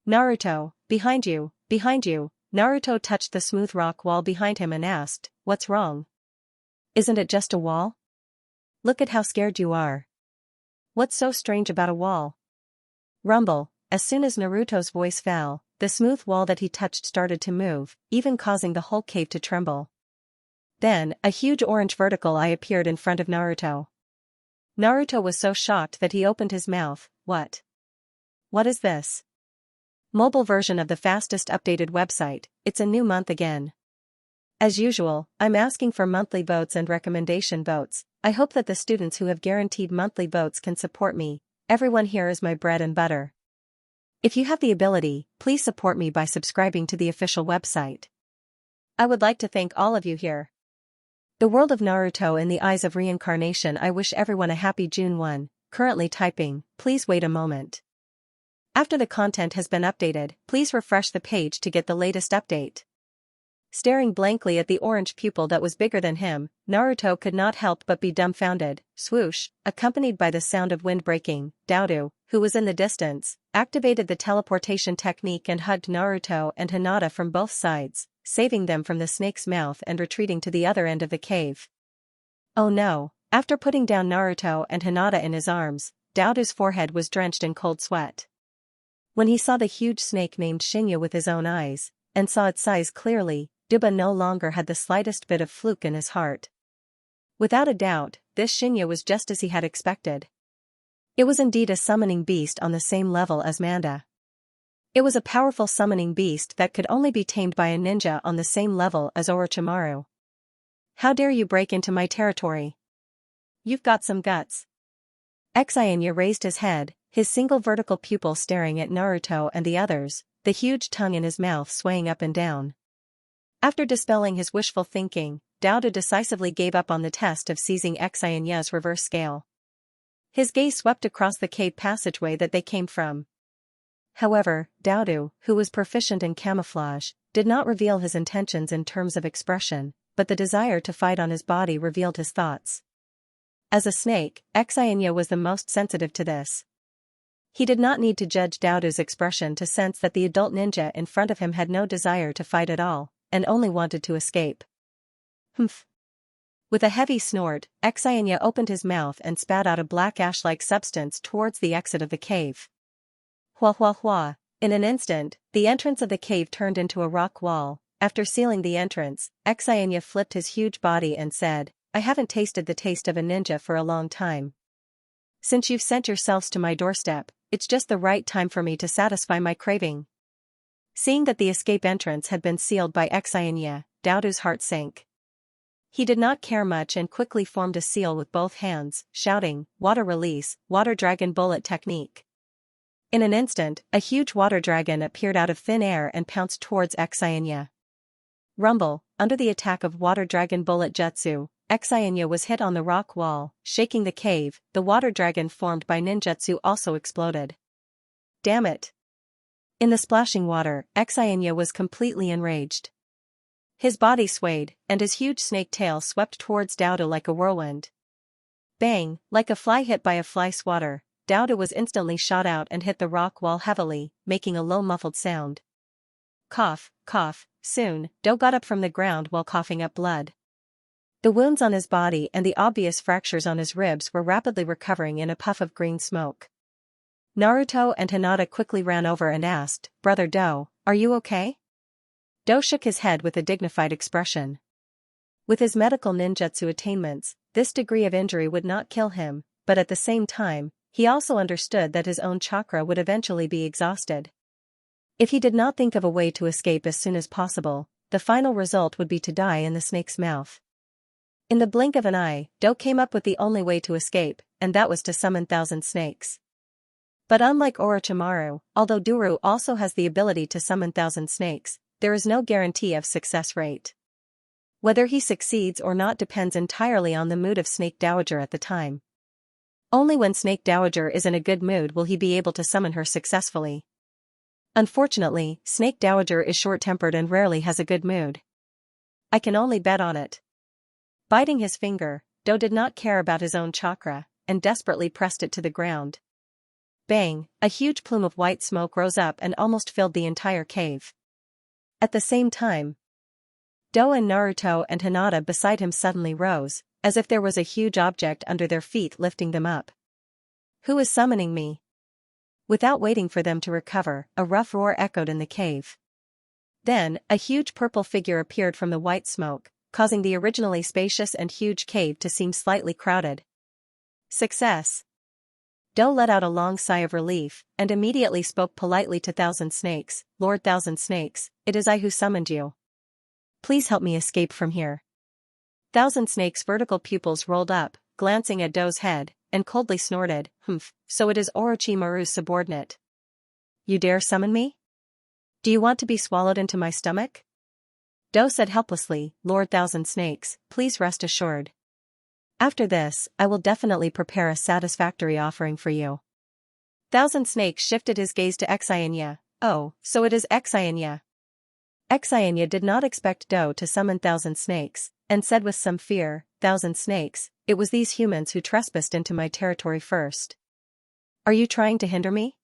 "Naruto, behind you, behind you." Naruto touched the smooth rock wall behind him and asked, "What's wrong? Isn't it just a wall? Look at how scared you are. What's so strange about a wall?" Rumble. As soon as Naruto's voice fell, the smooth wall that he touched started to move, even causing the whole cave to tremble. Then, a huge orange vertical eye appeared in front of Naruto. Naruto was so shocked that he opened his mouth. What? What is this? Mobile version of the fastest updated website. It's a new month again. As usual, I'm asking for monthly votes and recommendation votes. I hope that the students who have guaranteed monthly votes can support me. Everyone here is my bread and butter. If you have the ability, please support me by subscribing to the official website. I would like to thank all of you here. The world of Naruto in the eyes of reincarnation. I wish everyone a happy June 1. Currently typing, please wait a moment. After the content has been updated, please refresh the page to get the latest update. Staring blankly at the orange pupil that was bigger than him, Naruto could not help but be dumbfounded. Swoosh, accompanied by the sound of wind breaking, Dodo, who was in the distance, activated the teleportation technique and hugged Naruto and Hinata from both sides, saving them from the snake's mouth and retreating to the other end of the cave. Oh no, after putting down Naruto and Hinata in his arms, Dodo's forehead was drenched in cold sweat. When he saw the huge snake named Xianxia with his own eyes, and saw its size clearly, Duba no longer had the slightest bit of fluke in his heart. Without a doubt, this Xianxia was just as he had expected. It was indeed a summoning beast on the same level as Manda. It was a powerful summoning beast that could only be tamed by a ninja on the same level as Orochimaru. How dare you break into my territory? You've got some guts. Xianxia raised his head, his single vertical pupil staring at Naruto and the others, the huge tongue in his mouth swaying up and down. After dispelling his wishful thinking, Dodo decisively gave up on the test of seizing Xianxia's reverse scale. His gaze swept across the cave passageway that they came from. However, Dodo, who was proficient in camouflage, did not reveal his intentions in terms of expression, but the desire to fight on his body revealed his thoughts. As a snake, Xianxia was the most sensitive to this. He did not need to judge Dodo's expression to sense that the adult ninja in front of him had no desire to fight at all, and only wanted to escape. Humph. With a heavy snort, Xianxia opened his mouth and spat out a black ash-like substance towards the exit of the cave. Hua hua hua. In an instant, the entrance of the cave turned into a rock wall. After sealing the entrance, Xianxia flipped his huge body and said, "I haven't tasted the taste of a ninja for a long time. Since you've sent yourselves to my doorstep, it's just the right time for me to satisfy my craving." Seeing that the escape entrance had been sealed by Xianxia, Dodo's heart sank. He did not care much and quickly formed a seal with both hands, shouting, "Water release, water dragon bullet technique." In an instant, a huge water dragon appeared out of thin air and pounced towards Xianxia. Rumble. Under the attack of water dragon bullet jutsu, Xianxia was hit on the rock wall, shaking the cave. The water dragon formed by ninjutsu also exploded. Damn it! In the splashing water, Xianxia was completely enraged. His body swayed, and his huge snake tail swept towards Dodo like a whirlwind. Bang! Like a fly hit by a fly swatter, Dodo was instantly shot out and hit the rock wall heavily, making a low muffled sound. Cough, cough. Soon, Do got up from the ground while coughing up blood. The wounds on his body and the obvious fractures on his ribs were rapidly recovering in a puff of green smoke. Naruto and Hinata quickly ran over and asked, "Brother Do, are you okay?" Do shook his head with a dignified expression. With his medical ninjutsu attainments, this degree of injury would not kill him, but at the same time, he also understood that his own chakra would eventually be exhausted. If he did not think of a way to escape as soon as possible, the final result would be to die in the snake's mouth. In the blink of an eye, Do came up with the only way to escape, and that was to summon 1,000 snakes. But unlike Orochimaru, although Duru also has the ability to summon 1,000 snakes, there is no guarantee of success rate. Whether he succeeds or not depends entirely on the mood of Snake Dowager at the time. Only when Snake Dowager is in a good mood will he be able to summon her successfully. Unfortunately, Snake Dowager is short-tempered and rarely has a good mood. I can only bet on it. Biting his finger, Do did not care about his own chakra, and desperately pressed it to the ground. Bang! A huge plume of white smoke rose up and almost filled the entire cave. At the same time, Do and Naruto and Hinata beside him suddenly rose, as if there was a huge object under their feet lifting them up. Who is summoning me? Without waiting for them to recover, a rough roar echoed in the cave. Then, a huge purple figure appeared from the white smoke, causing the originally spacious and huge cave to seem slightly crowded. Success! Do let out a long sigh of relief, and immediately spoke politely to Thousand Snakes. Lord Thousand Snakes, it is I who summoned you. Please help me escape from here. Thousand Snakes' vertical pupils rolled up, glancing at Do's head, and coldly snorted, "Humph, so it is Orochimaru's subordinate. You dare summon me? Do you want to be swallowed into my stomach?" Do said helplessly, "Lord Thousand Snakes, please rest assured. After this, I will definitely prepare a satisfactory offering for you." Thousand Snakes shifted his gaze to Xianxia. "Oh, so it is Xianxia." Xianxia did not expect Do to summon Thousand Snakes, and said with some fear, "Thousand Snakes, it was these humans who trespassed into my territory first. Are you trying to hinder me?"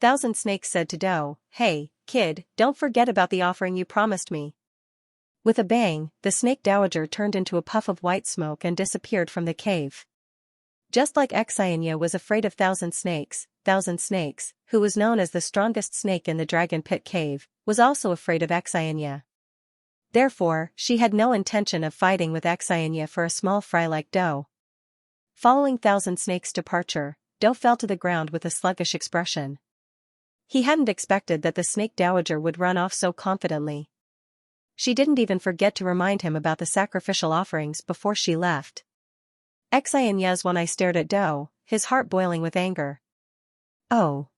Thousand Snakes said to Do, "Hey, kid, don't forget about the offering you promised me." With a bang, the Snake Dowager turned into a puff of white smoke and disappeared from the cave. Just like Xianxia was afraid of Thousand Snakes, who was known as the strongest snake in the Dragon Pit Cave, was also afraid of Xianxia. Therefore, she had no intention of fighting with Xianxia for a small fry like Do. Following Thousand Snakes' departure, Do fell to the ground with a sluggish expression. He hadn't expected that the Snake Dowager would run off so confidently. She didn't even forget to remind him about the sacrificial offerings before she left. Xianxia's one eye stared at Do, his heart boiling with anger. Oh.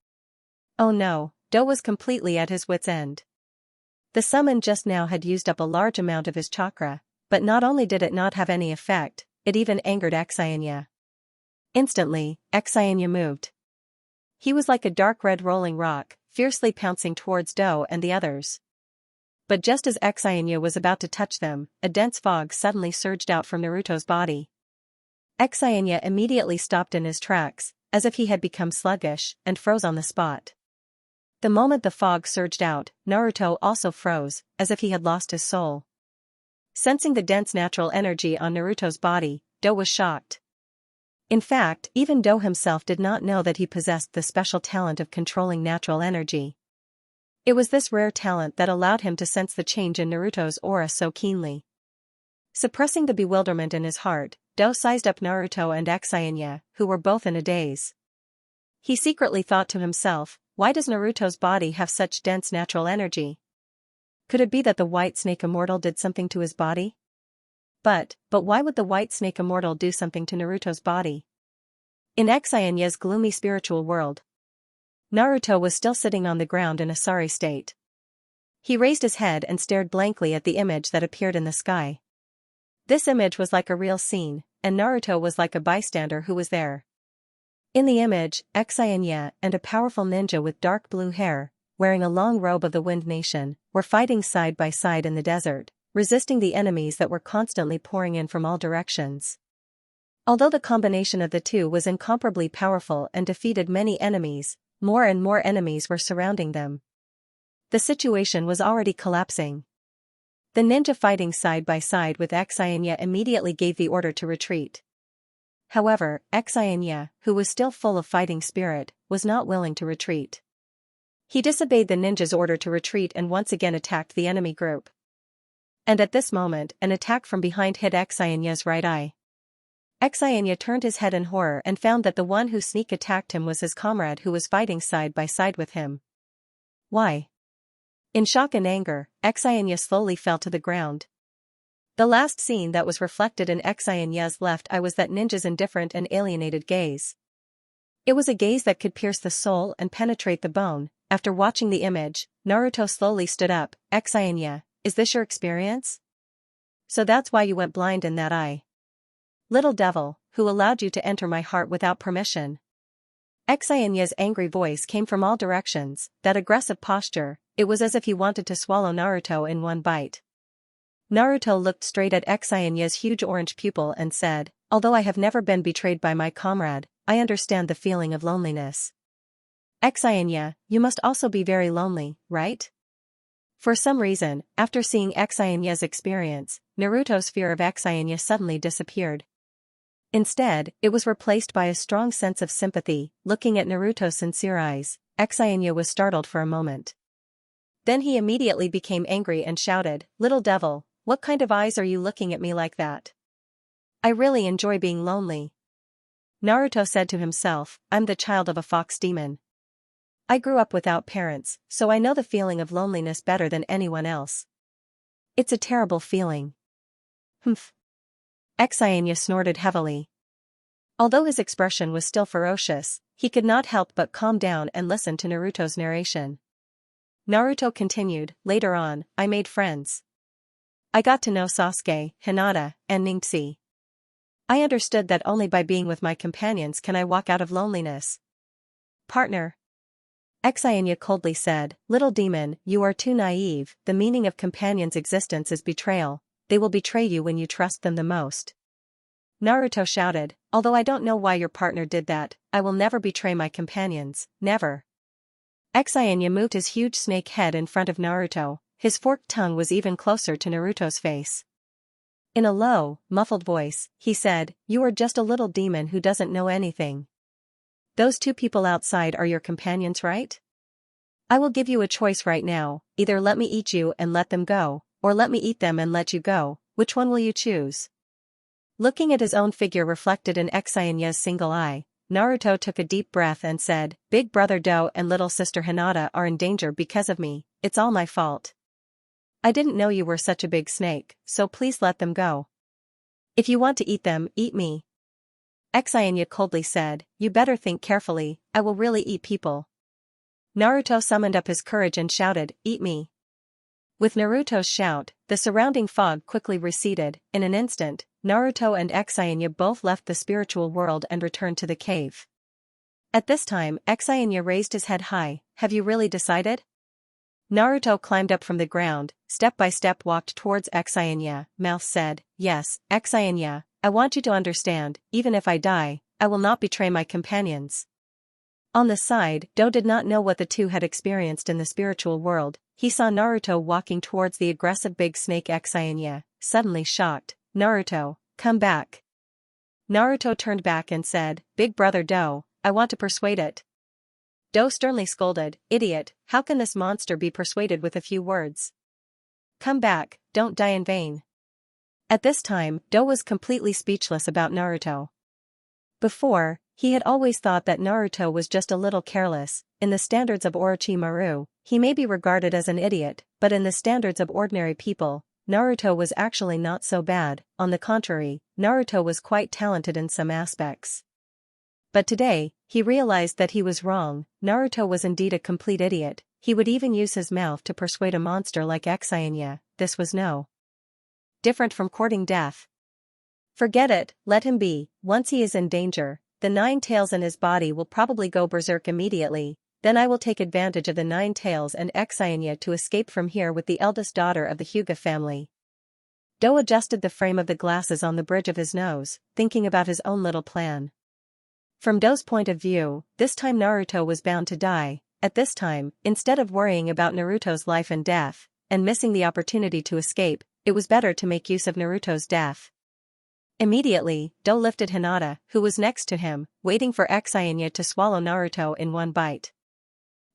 Oh no, Do was completely at his wit's end. The summon just now had used up a large amount of his chakra, but not only did it not have any effect, it even angered Xianxia. Instantly, Xianxia moved. He was like a dark red rolling rock, fiercely pouncing towards Do and the others. But just as Xianxia was about to touch them, a dense fog suddenly surged out from Naruto's body. Xianxia immediately stopped in his tracks, as if he had become sluggish, and froze on the spot. The moment the fog surged out, Naruto also froze, as if he had lost his soul. Sensing the dense natural energy on Naruto's body, Do was shocked. In fact, even Do himself did not know that he possessed the special talent of controlling natural energy. It was this rare talent that allowed him to sense the change in Naruto's aura so keenly. Suppressing the bewilderment in his heart, Do sized up Naruto and Xianxia, who were both in a daze. He secretly thought to himself, why does Naruto's body have such dense natural energy? Could it be that the White Snake Immortal did something to his body? But why would the White Snake Immortal do something to Naruto's body? In Xianxia's gloomy spiritual world, Naruto was still sitting on the ground in a sorry state. He raised his head and stared blankly at the image that appeared in the sky. This image was like a real scene, and Naruto was like a bystander who was there. In the image, Xianxia and a powerful ninja with dark blue hair, wearing a long robe of the Wind Nation, were fighting side by side in the desert, resisting the enemies that were constantly pouring in from all directions. Although the combination of the two was incomparably powerful and defeated many enemies, more and more enemies were surrounding them. The situation was already collapsing. The ninja fighting side by side with Xianxia immediately gave the order to retreat. However, Xianxia, who was still full of fighting spirit, was not willing to retreat. He disobeyed the ninja's order to retreat and once again attacked the enemy group. And at this moment, an attack from behind hit Xianxia's right eye. Xianxia turned his head in horror and found that the one who sneak attacked him was his comrade who was fighting side by side with him. Why? In shock and anger, Xianxia slowly fell to the ground. The last scene that was reflected in Xianxia's left eye was that ninja's indifferent and alienated gaze. It was a gaze that could pierce the soul and penetrate the bone. After watching the image, Naruto slowly stood up. Xianxia, is this your experience? So that's why you went blind in that eye. Little devil, who allowed you to enter my heart without permission? Xianxia's angry voice came from all directions, that aggressive posture, it was as if he wanted to swallow Naruto in one bite. Naruto looked straight at Xianxia's huge orange pupil and said, although I have never been betrayed by my comrade, I understand the feeling of loneliness. Xianxia, you must also be very lonely, right? For some reason, after seeing Xianxia's experience, Naruto's fear of Xianxia suddenly disappeared. Instead, it was replaced by a strong sense of sympathy. Looking at Naruto's sincere eyes, Xianxia was startled for a moment. Then he immediately became angry and shouted, "Little devil, what kind of eyes are you looking at me like that? I really enjoy being lonely." Naruto said to himself, "I'm the child of a fox demon. I grew up without parents, so I know the feeling of loneliness better than anyone else. It's a terrible feeling." Humph. Xianxia snorted heavily. Although his expression was still ferocious, he could not help but calm down and listen to Naruto's narration. Naruto continued, "Later on, I made friends. I got to know Sasuke, Hinata, and Xianxia. I understood that only by being with my companions can I walk out of loneliness." "Partner," Xianxia coldly said, "Little demon, you are too naive. The meaning of companions' existence is betrayal. They will betray you when you trust them the most." Naruto shouted, "Although I don't know why your partner did that, I will never betray my companions, never." Xianxia moved his huge snake head in front of Naruto, his forked tongue was even closer to Naruto's face. In a low, muffled voice, he said, "You are just a little demon who doesn't know anything. Those two people outside are your companions, right? I will give you a choice right now, either let me eat you and let them go, or let me eat them and let you go. Which one will you choose?" Looking at his own figure reflected in Xianxia's single eye, Naruto took a deep breath and said, "Big brother Do and little sister Hinata are in danger because of me, it's all my fault. I didn't know you were such a big snake, so please let them go. If you want to eat them, eat me." Xianxia coldly said, "You better think carefully, I will really eat people." Naruto summoned up his courage and shouted, "Eat me." With Naruto's shout, the surrounding fog quickly receded. In an instant, Naruto and Xianxia both left the spiritual world and returned to the cave. At this time, Xianxia raised his head high. "Have you really decided?" Naruto climbed up from the ground, step by step walked towards Xianxia, mouth said, "Yes, Xianxia, I want you to understand, even if I die, I will not betray my companions." On the side, Do did not know what the two had experienced in the spiritual world. He saw Naruto walking towards the aggressive big snake Xianxia, suddenly shocked, "Naruto, come back." Naruto turned back and said, "Big brother Do, I want to persuade it." Do sternly scolded, "Idiot, how can this monster be persuaded with a few words? Come back, don't die in vain." At this time, Do was completely speechless about Naruto. Before, he had always thought that Naruto was just a little careless. In the standards of Orochimaru, he may be regarded as an idiot, but in the standards of ordinary people, Naruto was actually not so bad. On the contrary, Naruto was quite talented in some aspects. But today, he realized that he was wrong. Naruto was indeed a complete idiot. He would even use his mouth to persuade a monster like Xianxia. This was no different from courting death. Forget it, let him be. Once he is in danger, the 9 tails in his body will probably go berserk immediately. Then I will take advantage of the 9 tails and Xianxia to escape from here with the eldest daughter of the Hyuga family. Do adjusted the frame of the glasses on the bridge of his nose, thinking about his own little plan. From Do's point of view, this time Naruto was bound to die. At this time, instead of worrying about Naruto's life and death, and missing the opportunity to escape, it was better to make use of Naruto's death. Immediately, Do lifted Hinata, who was next to him, waiting for Xianxia to swallow Naruto in one bite.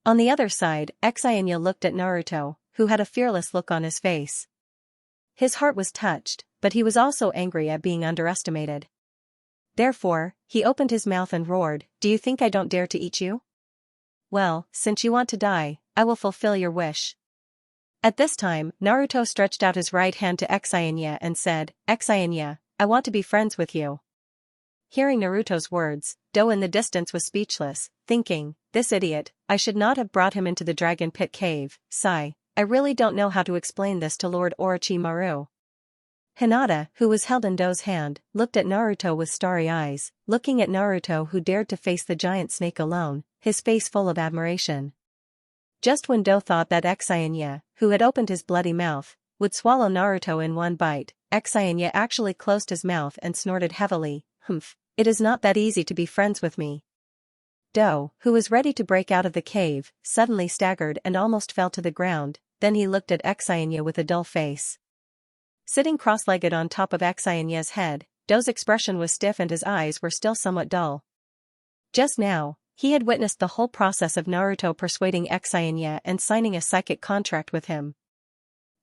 On the other side, Xianxia looked at Naruto, who had a fearless look on his face. His heart was touched, but he was also angry at being underestimated. Therefore, he opened his mouth and roared, "Do you think I don't dare to eat you? Well, since you want to die, I will fulfill your wish." At this time, Naruto stretched out his right hand to Xianxia and said, "Xianxia, I want to be friends with you." Hearing Naruto's words, Do in the distance was speechless, thinking, "This idiot, I should not have brought him into the Dragon Pit cave." Sigh, I really don't know how to explain this to Lord Orochimaru. Hinata, who was held in Do's hand, looked at Naruto with starry eyes, looking at Naruto who dared to face the giant snake alone, his face full of admiration. Just when Do thought that Xianxia, who had opened his bloody mouth, would swallow Naruto in one bite, Xianxia actually closed his mouth and snorted heavily. Humph, it is not that easy to be friends with me. Do, who was ready to break out of the cave, suddenly staggered and almost fell to the ground, then he looked at Xianxia with a dull face. Sitting cross-legged on top of Xianxia's head, Do's expression was stiff and his eyes were still somewhat dull. Just now, he had witnessed the whole process of Naruto persuading Xianxia and signing a psychic contract with him.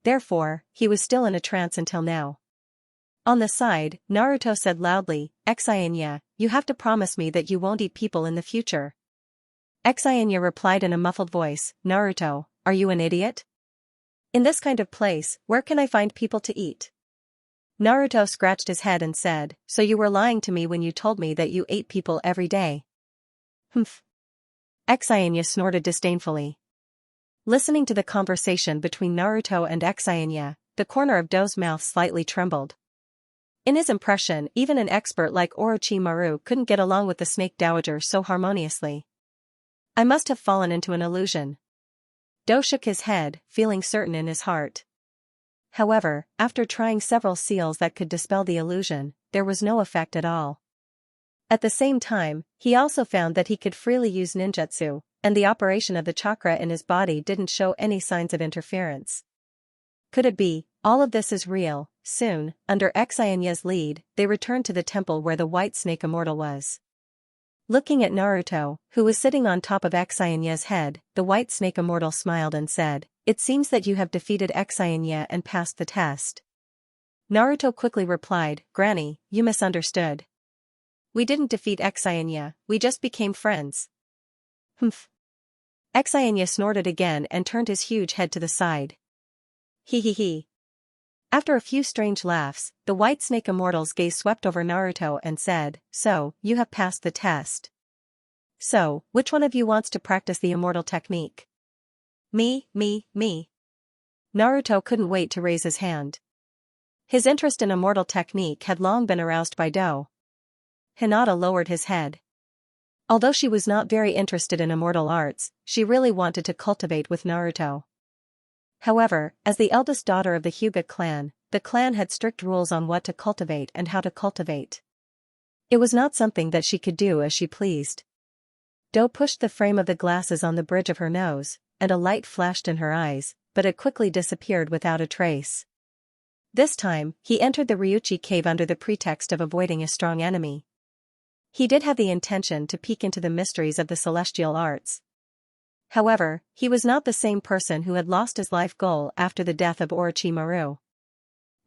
Therefore, he was still in a trance until now. On the side, Naruto said loudly, Xianxia, you have to promise me that you won't eat people in the future. Xianxia replied in a muffled voice, Naruto, are you an idiot? In this kind of place, where can I find people to eat? Naruto scratched his head and said, so you were lying to me when you told me that you ate people every day. Humph. Xianxia snorted disdainfully. Listening to the conversation between Naruto and Xianxia, the corner of Do's mouth slightly trembled. In his impression, even an expert like Orochimaru couldn't get along with the snake dowager so harmoniously. I must have fallen into an illusion. Do shook his head, feeling certain in his heart. However, after trying several seals that could dispel the illusion, there was no effect at all. At the same time, he also found that he could freely use ninjutsu, and the operation of the chakra in his body didn't show any signs of interference. Could it be, all of this is real? Soon, under Xianxia's lead, they returned to the temple where the white snake immortal was. Looking at Naruto, who was sitting on top of Xianxia's head, the white snake immortal smiled and said, it seems that you have defeated Xianxia and passed the test. Naruto quickly replied, Granny, you misunderstood. We didn't defeat Xianxia, we just became friends. Humph. Xianxia snorted again and turned his huge head to the side. He. After a few strange laughs, the white snake immortal's gaze swept over Naruto and said, so, you have passed the test. So, which one of you wants to practice the immortal technique? Me. Naruto couldn't wait to raise his hand. His interest in immortal technique had long been aroused by Do. Hinata lowered his head. Although she was not very interested in immortal arts, she really wanted to cultivate with Naruto. However, as the eldest daughter of the Hyuga clan, the clan had strict rules on what to cultivate and how to cultivate. It was not something that she could do as she pleased. Do pushed the frame of the glasses on the bridge of her nose, and a light flashed in her eyes, but it quickly disappeared without a trace. This time, he entered the Ryuchi cave under the pretext of avoiding a strong enemy. He did have the intention to peek into the mysteries of the celestial arts. However, he was not the same person who had lost his life goal after the death of Orochimaru.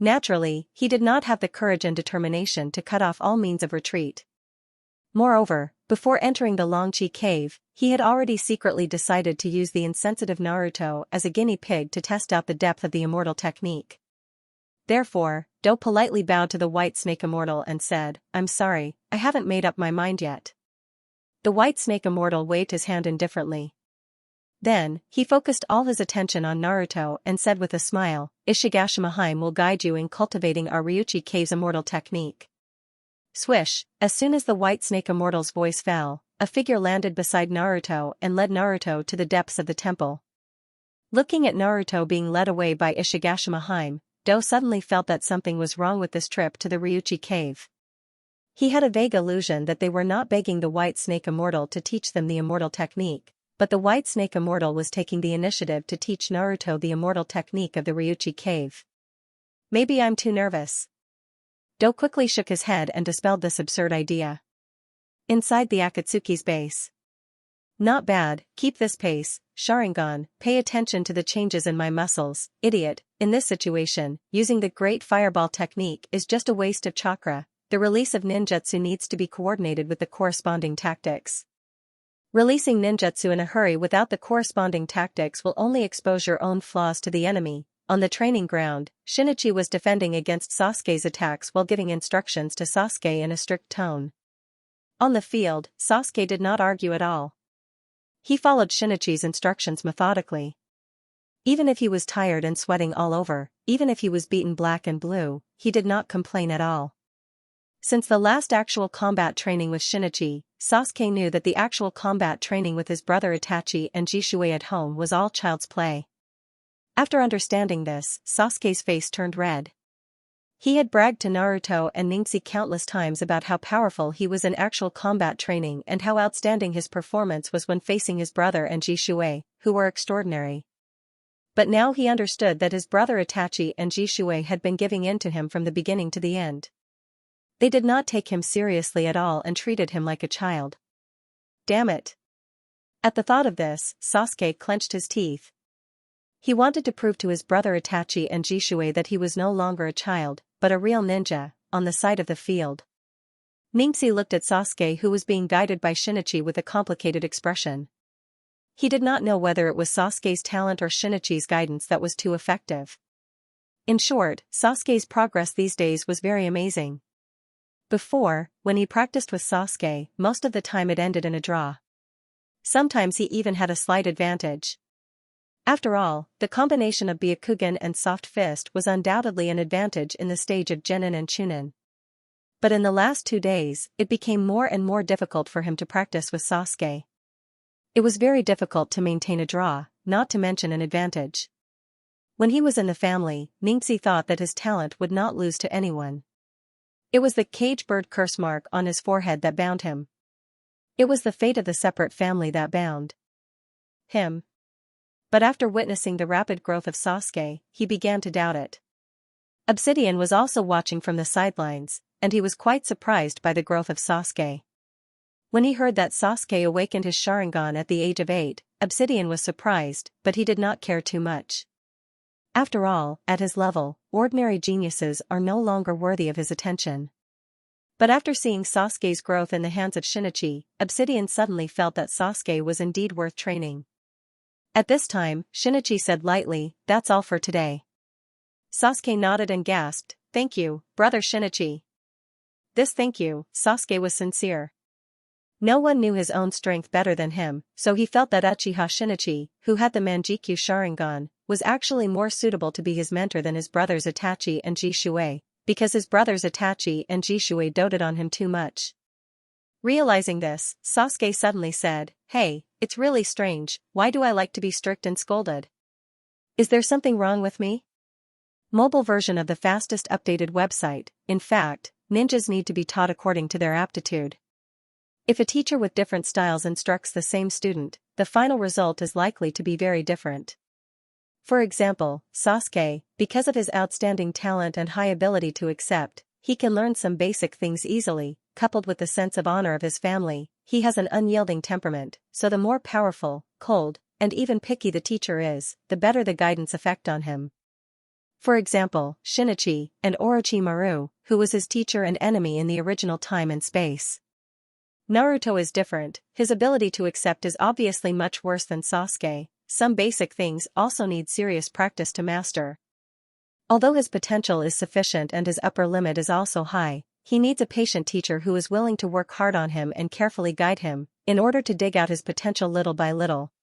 Naturally, he did not have the courage and determination to cut off all means of retreat. Moreover, before entering the Longqi cave, he had already secretly decided to use the insensitive Naruto as a guinea pig to test out the depth of the immortal technique. Therefore, Do politely bowed to the white snake immortal and said, I'm sorry, I haven't made up my mind yet. The white snake immortal waved his hand indifferently. Then, he focused all his attention on Naruto and said with a smile, Ishigashima-hime will guide you in cultivating our Ryuchi cave's immortal technique. Swish, as soon as the white snake immortal's voice fell, a figure landed beside Naruto and led Naruto to the depths of the temple. Looking at Naruto being led away by Ishigashima-hime, Do suddenly felt that something was wrong with this trip to the Ryuchi cave. He had a vague illusion that they were not begging the white snake immortal to teach them the immortal technique, but the white snake immortal was taking the initiative to teach Naruto the immortal technique of the Ryuchi cave. Maybe I'm too nervous. Do quickly shook his head and dispelled this absurd idea. Inside the Akatsuki's base. Not bad, keep this pace, Sharingan, pay attention to the changes in my muscles, idiot. In this situation, using the great fireball technique is just a waste of chakra. The release of ninjutsu needs to be coordinated with the corresponding tactics. Releasing ninjutsu in a hurry without the corresponding tactics will only expose your own flaws to the enemy. On the training ground, Shinichi was defending against Sasuke's attacks while giving instructions to Sasuke in a strict tone. On the field, Sasuke did not argue at all. He followed Shinichi's instructions methodically. Even if he was tired and sweating all over, even if he was beaten black and blue, he did not complain at all. Since the last actual combat training with Shinichi, Sasuke knew that the actual combat training with his brother Itachi and Jishui at home was all child's play. After understanding this, Sasuke's face turned red. He had bragged to Naruto and Xianxia countless times about how powerful he was in actual combat training and how outstanding his performance was when facing his brother and Jishui, who were extraordinary. But now he understood that his brother Itachi and Jishui had been giving in to him from the beginning to the end. They did not take him seriously at all and treated him like a child. Damn it. At the thought of this, Sasuke clenched his teeth. He wanted to prove to his brother Itachi and Jishui that he was no longer a child, but a real ninja, on the side of the field. Xianxia looked at Sasuke, who was being guided by Shinichi, with a complicated expression. He did not know whether it was Sasuke's talent or Shinichi's guidance that was too effective. In short, Sasuke's progress these days was very amazing. Before, when he practiced with Sasuke, most of the time it ended in a draw. Sometimes he even had a slight advantage. After all, the combination of Byakugan and Soft Fist was undoubtedly an advantage in the stage of Genin and Chunin. But in the last 2 days, it became more and more difficult for him to practice with Sasuke. It was very difficult to maintain a draw, not to mention an advantage. When he was in the family, Xianxia thought that his talent would not lose to anyone. It was the cage bird curse mark on his forehead that bound him. It was the fate of the separate family that bound him. But after witnessing the rapid growth of Sasuke, he began to doubt it. Obsidian was also watching from the sidelines, and he was quite surprised by the growth of Sasuke. When he heard that Sasuke awakened his Sharingan at the age of 8, Obsidian was surprised, but he did not care too much. After all, at his level, ordinary geniuses are no longer worthy of his attention. But after seeing Sasuke's growth in the hands of Shinichi, Obsidian suddenly felt that Sasuke was indeed worth training. At this time, Shinichi said lightly, "That's all for today." Sasuke nodded and gasped, "Thank you, brother Shinichi." This thank you, Sasuke, was sincere. No one knew his own strength better than him, so he felt that Uchiha Shinichi, who had the Manjikyu Sharingan, was actually more suitable to be his mentor than his brothers Itachi and Jishui, because his brothers Itachi and Jishui doted on him too much. Realizing this, Sasuke suddenly said, "Hey, it's really strange, why do I like to be strict and scolded? Is there something wrong with me?" Mobile version of the fastest updated website. In fact, ninjas need to be taught according to their aptitude. If a teacher with different styles instructs the same student, the final result is likely to be very different. For example, Sasuke, because of his outstanding talent and high ability to accept, he can learn some basic things easily, coupled with the sense of honor of his family. He has an unyielding temperament, so the more powerful, cold, and even picky the teacher is, the better the guidance effect on him. For example, Shinichi, and Orochimaru, who was his teacher and enemy in the original time and space. Naruto is different, his ability to accept is obviously much worse than Sasuke. Some basic things also need serious practice to master. Although his potential is sufficient and his upper limit is also high, he needs a patient teacher who is willing to work hard on him and carefully guide him, in order to dig out his potential little by little.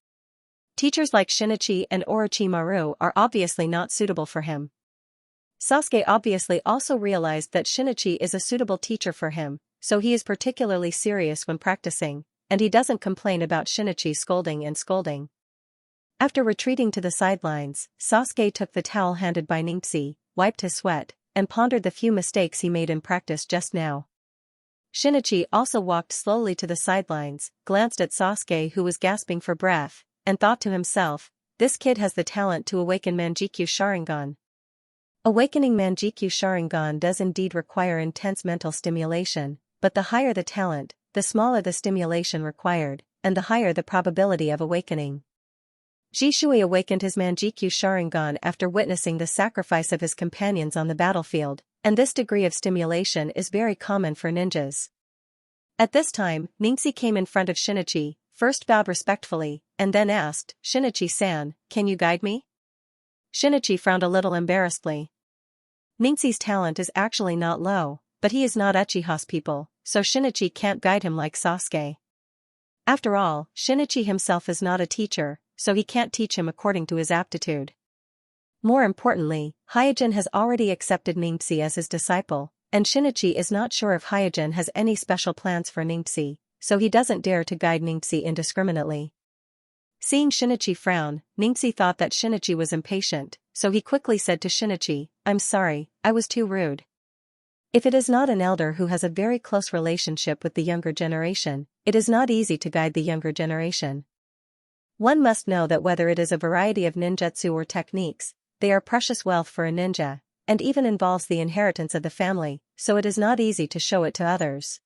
Teachers like Shinichi and Orochimaru are obviously not suitable for him. Sasuke obviously also realized that Shinichi is a suitable teacher for him, so he is particularly serious when practicing, and he doesn't complain about Shinichi scolding. After retreating to the sidelines, Sasuke took the towel handed by Xianxia, wiped his sweat, and pondered the few mistakes he made in practice just now. Shinichi also walked slowly to the sidelines, glanced at Sasuke, who was gasping for breath, and thought to himself, "This kid has the talent to awaken Manjikyu Sharingan." Awakening Manjikyu Sharingan does indeed require intense mental stimulation, but the higher the talent, the smaller the stimulation required, and the higher the probability of awakening. Jishui awakened his Manjikyu Sharingan after witnessing the sacrifice of his companions on the battlefield, and this degree of stimulation is very common for ninjas. At this time, Xianxia came in front of Shinichi, first bowed respectfully, and then asked, "Shinichi-san, can you guide me?" Shinichi frowned a little embarrassedly. Xianxia's talent is actually not low, but he is not Uchiha's people, so Shinichi can't guide him like Sasuke. After all, Shinichi himself is not a teacher, so he can't teach him according to his aptitude. More importantly, Hyojin has already accepted Ningxi as his disciple, and Shinichi is not sure if Hyojin has any special plans for Ningxi, so he doesn't dare to guide Ningxi indiscriminately. Seeing Shinichi frown, Ningxi thought that Shinichi was impatient, so he quickly said to Shinichi, "I'm sorry, I was too rude." If it is not an elder who has a very close relationship with the younger generation, it is not easy to guide the younger generation. One must know that whether it is a variety of ninjutsu or techniques, they are precious wealth for a ninja, and even involves the inheritance of the family, so it is not easy to show it to others.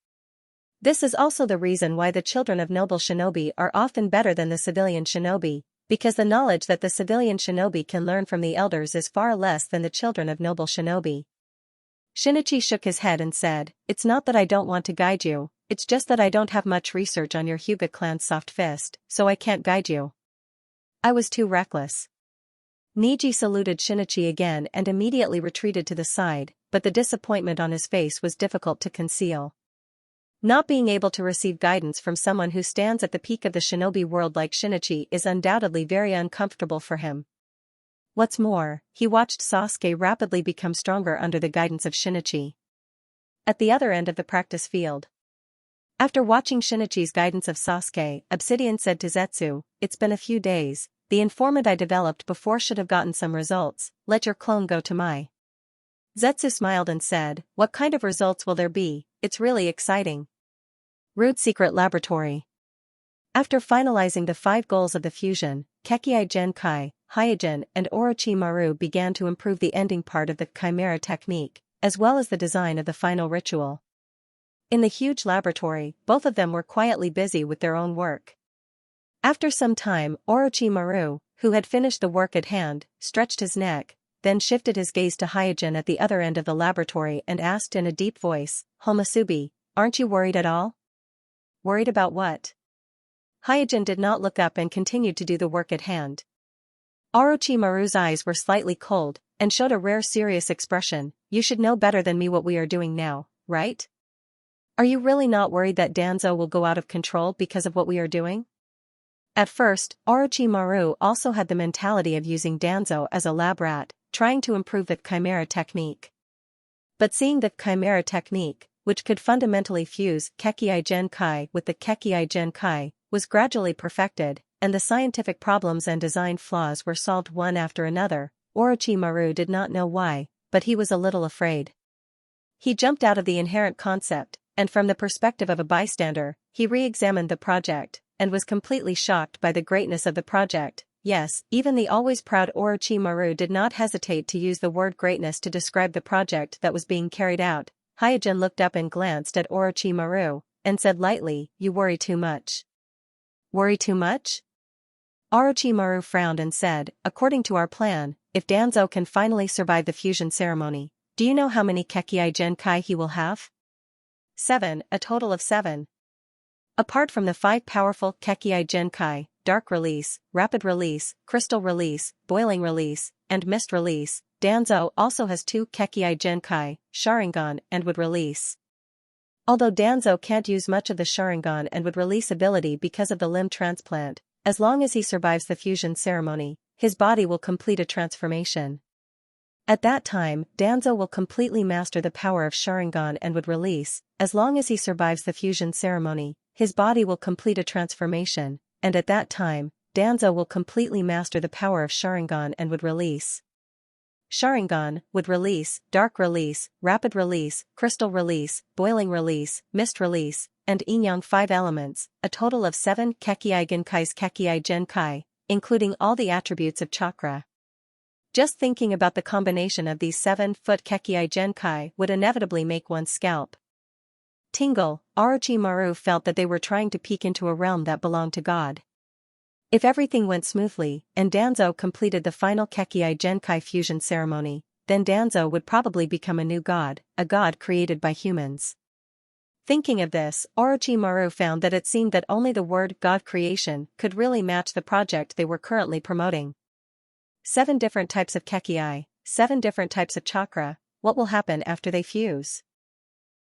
This is also the reason why the children of noble shinobi are often better than the civilian shinobi, because the knowledge that the civilian shinobi can learn from the elders is far less than the children of noble shinobi. Shinichi shook his head and said, "It's not that I don't want to guide you, it's just that I don't have much research on your Hyuga clan's soft fist, so I can't guide you. I was too reckless." Niji saluted Shinichi again and immediately retreated to the side, but the disappointment on his face was difficult to conceal. Not being able to receive guidance from someone who stands at the peak of the shinobi world like Shinichi is undoubtedly very uncomfortable for him. What's more, he watched Sasuke rapidly become stronger under the guidance of Shinichi. At the other end of the practice field. After watching Shinichi's guidance of Sasuke, Obsidian said to Zetsu, "It's been a few days. The informant I developed before should have gotten some results, let your clone go to my." Zetsu smiled and said, "What kind of results will there be? It's really exciting." Rude Secret Laboratory. After finalizing the 5 goals of the fusion, Kekkei Genkai, Hyojin and Orochimaru began to improve the ending part of the Chimera technique, as well as the design of the final ritual. In the huge laboratory, both of them were quietly busy with their own work. After some time, Orochimaru, who had finished the work at hand, stretched his neck, then shifted his gaze to Hyojin at the other end of the laboratory and asked in a deep voice, "Homasubi, aren't you worried at all?" "Worried about what?" Hyojin did not look up and continued to do the work at hand. Orochimaru's eyes were slightly cold, and showed a rare serious expression. "You should know better than me what we are doing now, right? Are you really not worried that Danzo will go out of control because of what we are doing?" At first, Orochimaru also had the mentality of using Danzo as a lab rat, trying to improve the Chimera technique. But seeing the Chimera technique, which could fundamentally fuse Kekkei Genkai with the Kekkei Genkai, was gradually perfected, and the scientific problems and design flaws were solved one after another, Orochimaru did not know why, but he was a little afraid. He jumped out of the inherent concept, and from the perspective of a bystander, he re-examined the project, and was completely shocked by the greatness of the project. Yes, even the always proud Orochimaru did not hesitate to use the word greatness to describe the project that was being carried out. Hyojin looked up and glanced at Orochimaru, and said lightly, "You worry too much." "Worry too much?" Orochimaru frowned and said, "According to our plan, if Danzo can finally survive the fusion ceremony, do you know how many Kekkei Genkai he will have?" 7, a total of 7. Apart from the 5 powerful Kekkei Genkai, Dark Release, Rapid Release, Crystal Release, Boiling Release, and Mist Release, Danzo also has 2 Kekkei Genkai, Sharingan and Wood Release. Although Danzo can't use much of the Sharingan and Wood Release ability because of the limb transplant, as long as he survives the fusion ceremony, his body will complete a transformation. At that time, Danzo will completely master the power of Sharingan and Wood Release. As long as he survives the fusion ceremony, his body will complete a transformation, and at that time, Danzo will completely master the power of Sharingan and Wood Release. Sharingan, Wood Release, Dark Release, Rapid Release, Crystal Release, Boiling Release, Mist Release, and Yin-Yang 5 elements, a total of 7 Kekkei Genkai's Kekkei Genkai, including all the attributes of chakra. Just thinking about the combination of these 7-foot Kekkei Genkai would inevitably make one's scalp tingle. Orochimaru felt that they were trying to peek into a realm that belonged to God. If everything went smoothly, and Danzo completed the final Kekkei Genkai fusion ceremony, then Danzo would probably become a new god, a god created by humans. Thinking of this, Orochimaru found that it seemed that only the word God creation could really match the project they were currently promoting. 7 different types of Kekkei, 7 different types of chakra, what will happen after they fuse?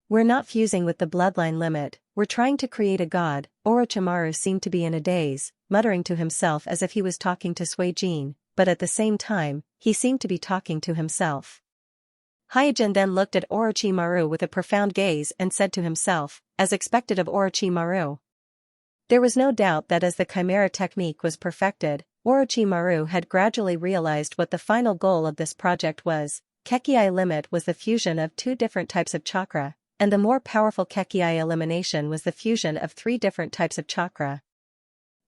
We're not fusing with the bloodline limit, we're trying to create a god. Orochimaru seemed to be in a daze, muttering to himself as if he was talking to Suijin, but at the same time, he seemed to be talking to himself. Hyojin then looked at Orochimaru with a profound gaze and said to himself, as expected of Orochimaru. There was no doubt that as the Chimera technique was perfected, Orochimaru had gradually realized what the final goal of this project was. Kekii limit was the fusion of 2 different types of chakra, and the more powerful Kekii elimination was the fusion of 3 different types of chakra.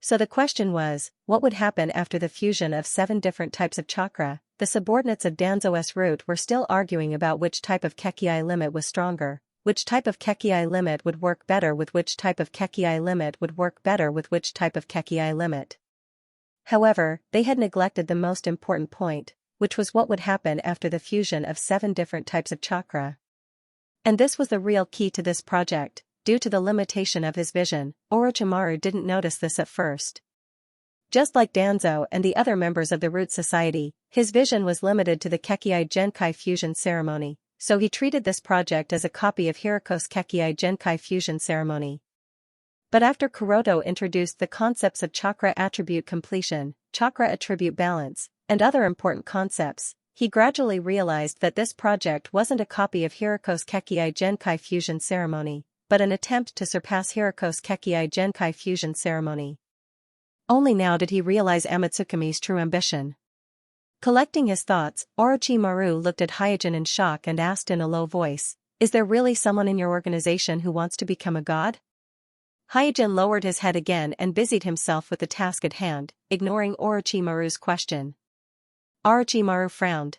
So the question was, what would happen after the fusion of 7 different types of chakra? The subordinates of Danzo's root were still arguing about which type of Kekii limit was stronger, which type of Kekii limit would work better with which type of Kekii limit would work better with which type of Kekii limit. However, they had neglected the most important point, which was what would happen after the fusion of 7 different types of chakra. And this was the real key to this project. Due to the limitation of his vision, Orochimaru didn't notice this at first. Just like Danzo and the other members of the Root Society, his vision was limited to the Kekii Genkai fusion ceremony, so he treated this project as a copy of Hiriko's Kekii Genkai fusion ceremony. But after Kuroto introduced the concepts of chakra attribute completion, chakra attribute balance, and other important concepts, he gradually realized that this project wasn't a copy of Hiriko's Kekii Genkai fusion ceremony, but an attempt to surpass Hiriko's Kekii Genkai fusion ceremony. Only now did he realize Amatsukumi's true ambition. Collecting his thoughts, Orochimaru looked at Hyojin in shock and asked in a low voice, "Is there really someone in your organization who wants to become a god?" Hyojin lowered his head again and busied himself with the task at hand, ignoring Orochimaru's question. Orochimaru frowned.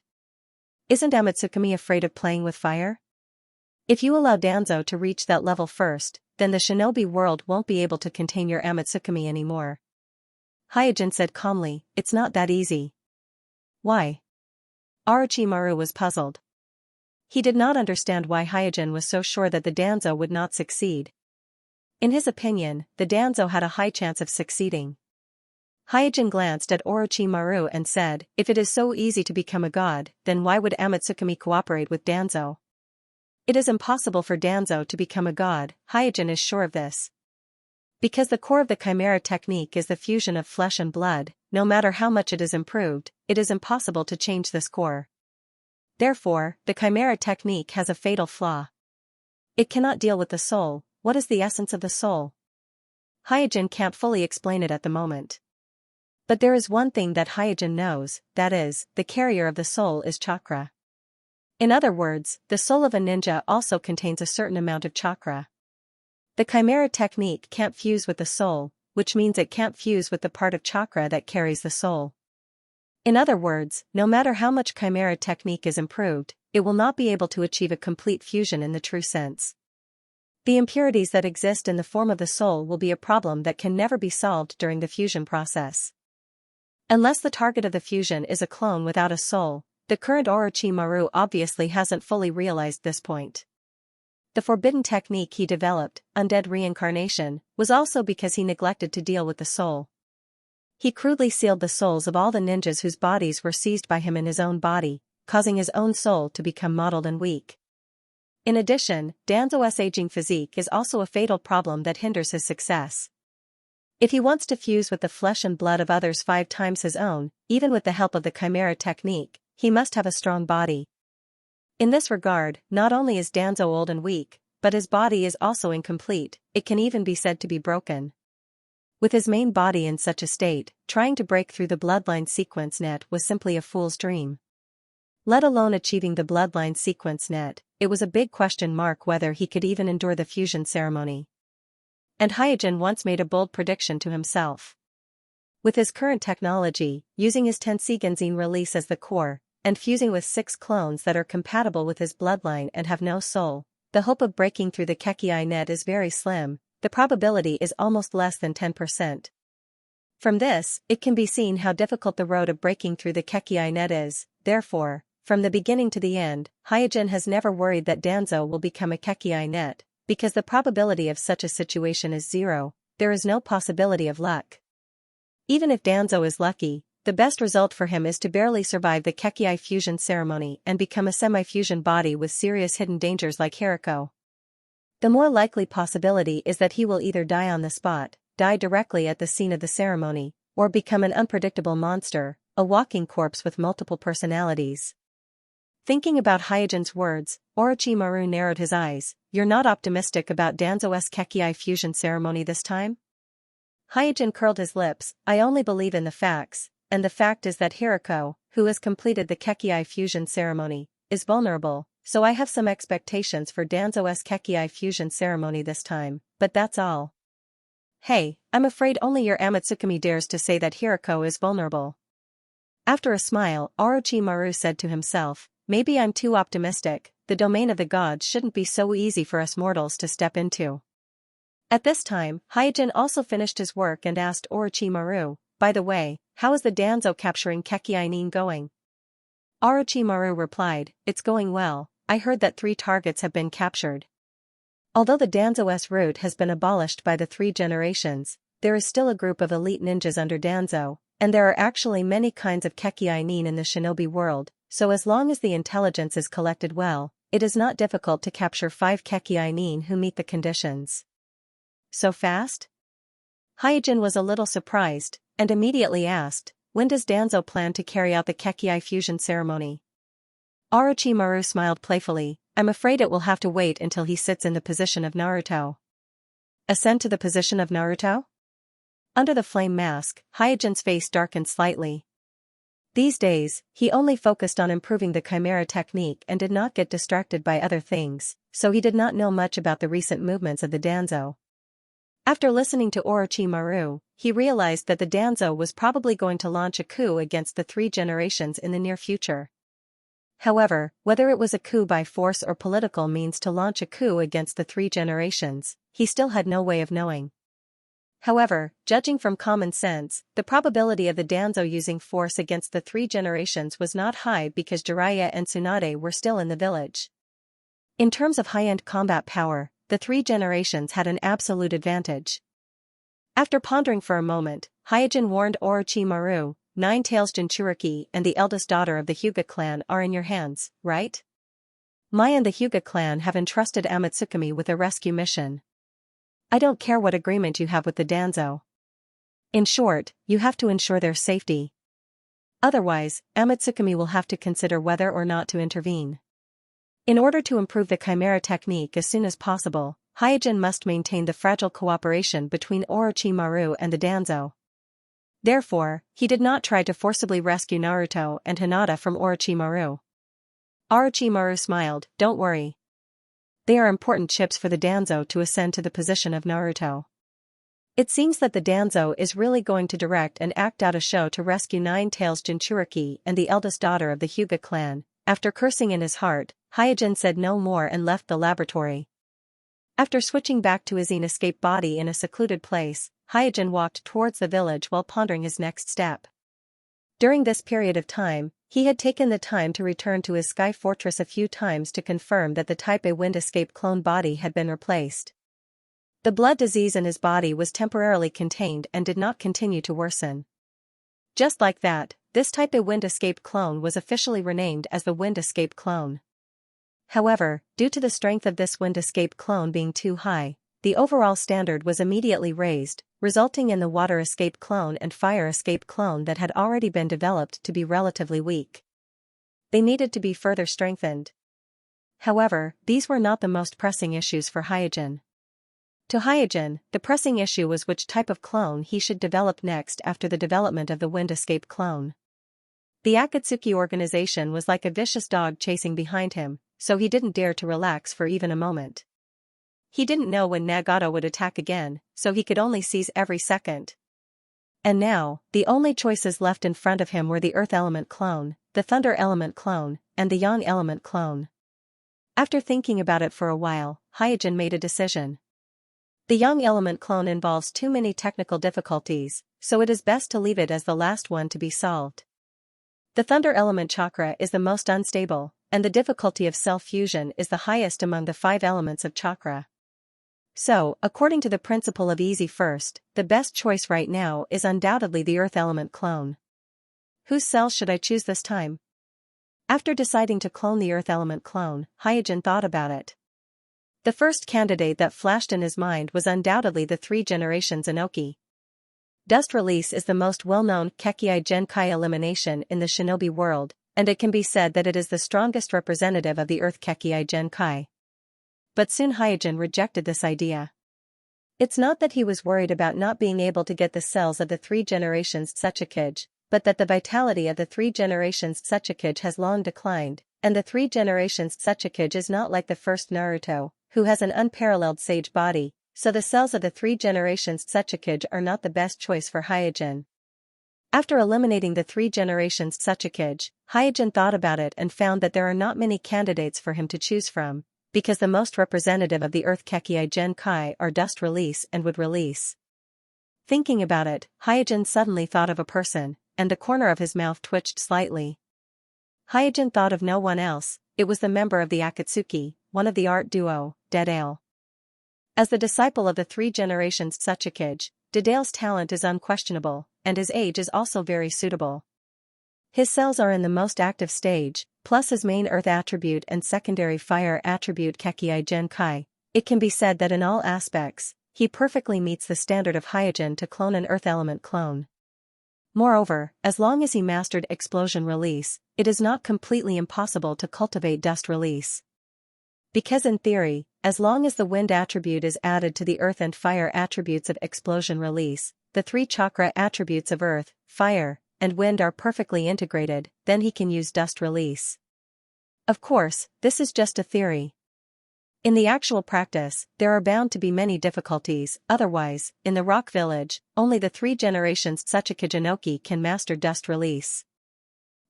"Isn't Amatsukumi afraid of playing with fire? If you allow Danzo to reach that level first, then the shinobi world won't be able to contain your Amatsukumi anymore." Hyojin said calmly, "It's not that easy." "Why?" Orochimaru was puzzled. He did not understand why Hyojin was so sure that the Danzo would not succeed. In his opinion, the Danzo had a high chance of succeeding. Hyojin glanced at Orochimaru and said, "If it is so easy to become a god, then why would Amatsukumi cooperate with Danzo? It is impossible for Danzo to become a god, Hyojin is sure of this. Because the core of the Chimera technique is the fusion of flesh and blood, no matter how much it is improved, it is impossible to change this core. Therefore, the Chimera technique has a fatal flaw. It cannot deal with the soul. What is the essence of the soul? Hyojin can't fully explain it at the moment. But there is one thing that Hyojin knows, that is, the carrier of the soul is chakra. In other words, the soul of a ninja also contains a certain amount of chakra. The Chimera technique can't fuse with the soul, which means it can't fuse with the part of chakra that carries the soul. In other words, no matter how much Chimera technique is improved, it will not be able to achieve a complete fusion in the true sense. The impurities that exist in the form of the soul will be a problem that can never be solved during the fusion process. Unless the target of the fusion is a clone without a soul, the current Orochimaru obviously hasn't fully realized this point. The forbidden technique he developed, undead reincarnation, was also because he neglected to deal with the soul. He crudely sealed the souls of all the ninjas whose bodies were seized by him in his own body, causing his own soul to become mottled and weak. In addition, Danzo's aging physique is also a fatal problem that hinders his success. If he wants to fuse with the flesh and blood of others 5 times his own, even with the help of the Chimera technique, he must have a strong body. In this regard, not only is Danzo old and weak, but his body is also incomplete, it can even be said to be broken. With his main body in such a state, trying to break through the bloodline sequence net was simply a fool's dream. Let alone achieving the bloodline sequence net, it was a big question mark whether he could even endure the fusion ceremony. And Hyojin once made a bold prediction to himself. With his current technology, using his Tenseigan release as the core, and fusing with 6 clones that are compatible with his bloodline and have no soul, the hope of breaking through the Kekii net is very slim, the probability is almost less than 10%. From this, it can be seen how difficult the road of breaking through the Kekii net is. Therefore, from the beginning to the end, Hyojin has never worried that Danzo will become a Kekii net, because the probability of such a situation is 0, there is no possibility of luck. Even if Danzo is lucky, the best result for him is to barely survive the Kekii fusion ceremony and become a semi-fusion body with serious hidden dangers like Hiriko. The more likely possibility is that he will either die on the spot, die directly at the scene of the ceremony, or become an unpredictable monster, a walking corpse with multiple personalities. Thinking about Hyojin's words, Orochimaru narrowed his eyes. You're not optimistic about Danzo's Kekii fusion ceremony this time? Hyojin curled his lips. I only believe in the facts, and the fact is that Hirako, who has completed the Kekii fusion ceremony, is vulnerable, so I have some expectations for Danzo's Kekii fusion ceremony this time, but that's all. Hey, I'm afraid only your Amatsukami dares to say that Hirako is vulnerable. After a smile, Orochimaru said to himself, maybe I'm too optimistic, the domain of the gods shouldn't be so easy for us mortals to step into. At this time, Hyojin also finished his work and asked Orochimaru, by the way, how is the Danzo capturing Kekii going? Orochimaru replied, it's going well, I heard that 3 targets have been captured. Although the Danzo's route has been abolished by the 3 generations, there is still a group of elite ninjas under Danzo, and there are actually many kinds of Kekii in the shinobi world, so as long as the intelligence is collected well, it is not difficult to capture 5 Kekii who meet the conditions. So fast? Hyojin was a little surprised, and immediately asked, when does Danzo plan to carry out the Kekii fusion ceremony? Orochimaru smiled playfully, I'm afraid it will have to wait until he sits in the position of Naruto. Ascend to the position of Naruto? Under the flame mask, Hyojin's face darkened slightly. These days, he only focused on improving the chimera technique and did not get distracted by other things, so he did not know much about the recent movements of the Danzo. After listening to Orochimaru, he realized that the Danzo was probably going to launch a coup against the 3 generations in the near future. However, whether it was a coup by force or political means to launch a coup against the 3 generations, he still had no way of knowing. However, judging from common sense, the probability of the Danzo using force against the 3 generations was not high because Jiraiya and Tsunade were still in the village. In terms of high-end combat power, the 3 generations had an absolute advantage. After pondering for a moment, Hyojin warned Orochimaru, 9 Tails Jinchuriki and the eldest daughter of the Hyuga clan are in your hands, right? Mai and the Hyuga clan have entrusted Amatsukami with a rescue mission. I don't care what agreement you have with the Danzo. In short, you have to ensure their safety. Otherwise, Amatsukami will have to consider whether or not to intervene. In order to improve the chimera technique as soon as possible, Hyojin must maintain the fragile cooperation between Orochimaru and the Danzo. Therefore, he did not try to forcibly rescue Naruto and Hinata from Orochimaru. Orochimaru smiled, don't worry. They are important chips for the Danzo to ascend to the position of Naruto. It seems that the Danzo is really going to direct and act out a show to rescue 9 Tails Jinchuriki and the eldest daughter of the Hyuga clan. After cursing in his heart, Hyojin said no more and left the laboratory. After switching back to his escape body in a secluded place, Hyojin walked towards the village while pondering his next step. During this period of time, he had taken the time to return to his sky fortress a few times to confirm that the Type A wind escape clone body had been replaced. The blood disease in his body was temporarily contained and did not continue to worsen. Just like that, this Type A wind escape clone was officially renamed as the wind escape clone. However, due to the strength of this wind escape clone being too high, the overall standard was immediately raised, resulting in the water escape clone and fire escape clone that had already been developed to be relatively weak. They needed to be further strengthened. However, these were not the most pressing issues for Hyojin. To Hyojin, the pressing issue was which type of clone he should develop next after the development of the wind escape clone. The Akatsuki organization was like a vicious dog chasing behind him, so he didn't dare to relax for even a moment. He didn't know when Nagato would attack again, so he could only seize every second. And now, the only choices left in front of him were the Earth Element clone, the Thunder Element clone, and the Yang Element clone. After thinking about it for a while, Hyojin made a decision. The Yang Element clone involves too many technical difficulties, so it is best to leave it as the last one to be solved. The Thunder Element chakra is the most unstable, and the difficulty of self-fusion is the highest among the 5 elements of chakra. So, according to the principle of easy first, the best choice right now is undoubtedly the Earth Element clone. Whose cells should I choose this time? After deciding to clone the Earth Element clone, Hyojin thought about it. The first candidate that flashed in his mind was undoubtedly the 3 generations Inoki. Dust release is the most well-known Kekkei Genkai elimination in the shinobi world, and it can be said that it is the strongest representative of the Earth Kekkei Genkai. But soon Hyojin rejected this idea. It's not that he was worried about not being able to get the cells of the 3 generations Tsuchikage, but that the vitality of the 3 generations Tsuchikage has long declined, and the 3 generations Tsuchikage is not like the first Naruto, who has an unparalleled sage body, so the cells of the 3 generations Tsuchikage are not the best choice for Hyojin. After eliminating the 3 generations Tsuchikage, Hyojin thought about it and found that there are not many candidates for him to choose from, because the most representative of the Earth Kekkei Genkai are Dust Release and Wood Release. Thinking about it, Hyojin suddenly thought of a person, and the corner of his mouth twitched slightly. Hyojin thought of no one else, it was the member of the Akatsuki, one of the art duo, Dedale. As the disciple of the 3 generations Tsuchikage, Dedale's talent is unquestionable, and his age is also very suitable. His cells are in the most active stage, plus his main earth attribute and secondary fire attribute Kekkei Genkai. It can be said that in all aspects, he perfectly meets the standard of Hyojin to clone an earth element clone. Moreover, as long as he mastered explosion release, it is not completely impossible to cultivate dust release. Because in theory, as long as the wind attribute is added to the earth and fire attributes of explosion release, the 3 chakra attributes of earth, fire, and wind are perfectly integrated, then he can use dust release. Of course, this is just a theory. In the actual practice, there are bound to be many difficulties, otherwise, in the rock village, only the 3 generations Tsuchikage Inoki can master dust release.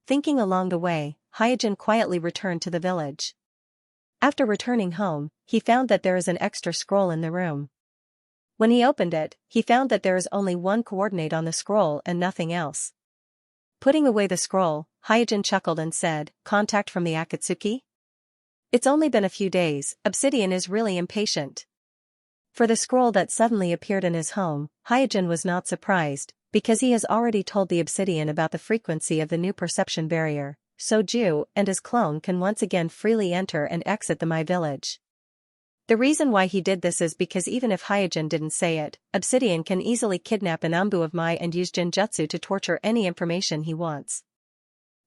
Thinking along the way, Hyojin quietly returned to the village. After returning home, he found that there is an extra scroll in the room. When he opened it, he found that there is only one coordinate on the scroll and nothing else. Putting away the scroll, Hyojin chuckled and said, "Contact from the Akatsuki? It's only been a few days, Obsidian is really impatient." For the scroll that suddenly appeared in his home, Hyojin was not surprised, because he has already told the Obsidian about the frequency of the new perception barrier, so Ju and his clone can once again freely enter and exit the Mai village. The reason why he did this is because even if Hyojin didn't say it, Obsidian can easily kidnap an Umbu of Mai and use Genjutsu to torture any information he wants.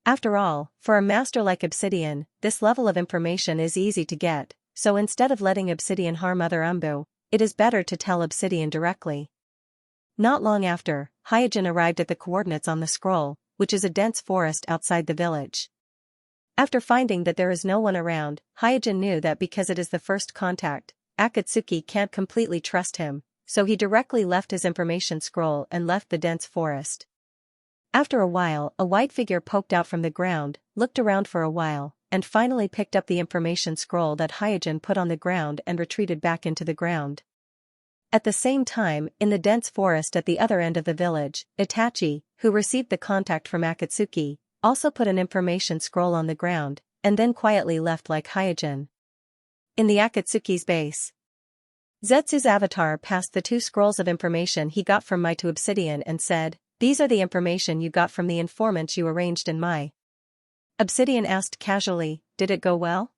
After all, for a master like Obsidian, this level of information is easy to get, so instead of letting Obsidian harm other Umbu, it is better to tell Obsidian directly. Not long after, Hyojin arrived at the coordinates on the scroll, which is a dense forest outside the village. After finding that there is no one around, Hyojin knew that because it is the first contact, Akatsuki can't completely trust him, so he directly left his information scroll and left the dense forest. After a while, a white figure poked out from the ground, looked around for a while, and finally picked up the information scroll that Hyojin put on the ground and retreated back into the ground. At the same time, in the dense forest at the other end of the village, Itachi, who received the contact from Akatsuki, also put an information scroll on the ground, and then quietly left like Hyojin. In the Akatsuki's base, Zetsu's avatar passed the 2 scrolls of information he got from Mai to Obsidian and said, "These are the information you got from the informants you arranged in Mai." Obsidian asked casually, "Did it go well?"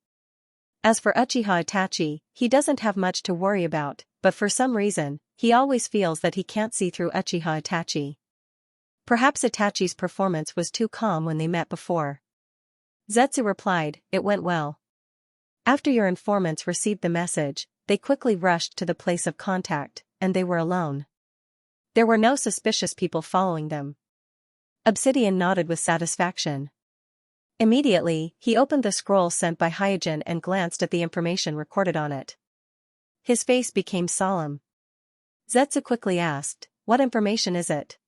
As for Uchiha Itachi, he doesn't have much to worry about, but for some reason, he always feels that he can't see through Uchiha Itachi. Perhaps Itachi's performance was too calm when they met before. Zetsu replied, "It went well. After your informants received the message, they quickly rushed to the place of contact, and they were alone. There were no suspicious people following them." Obsidian nodded with satisfaction. Immediately, he opened the scroll sent by Hyojin and glanced at the information recorded on it. His face became solemn. Zetsu quickly asked, "What information is it?"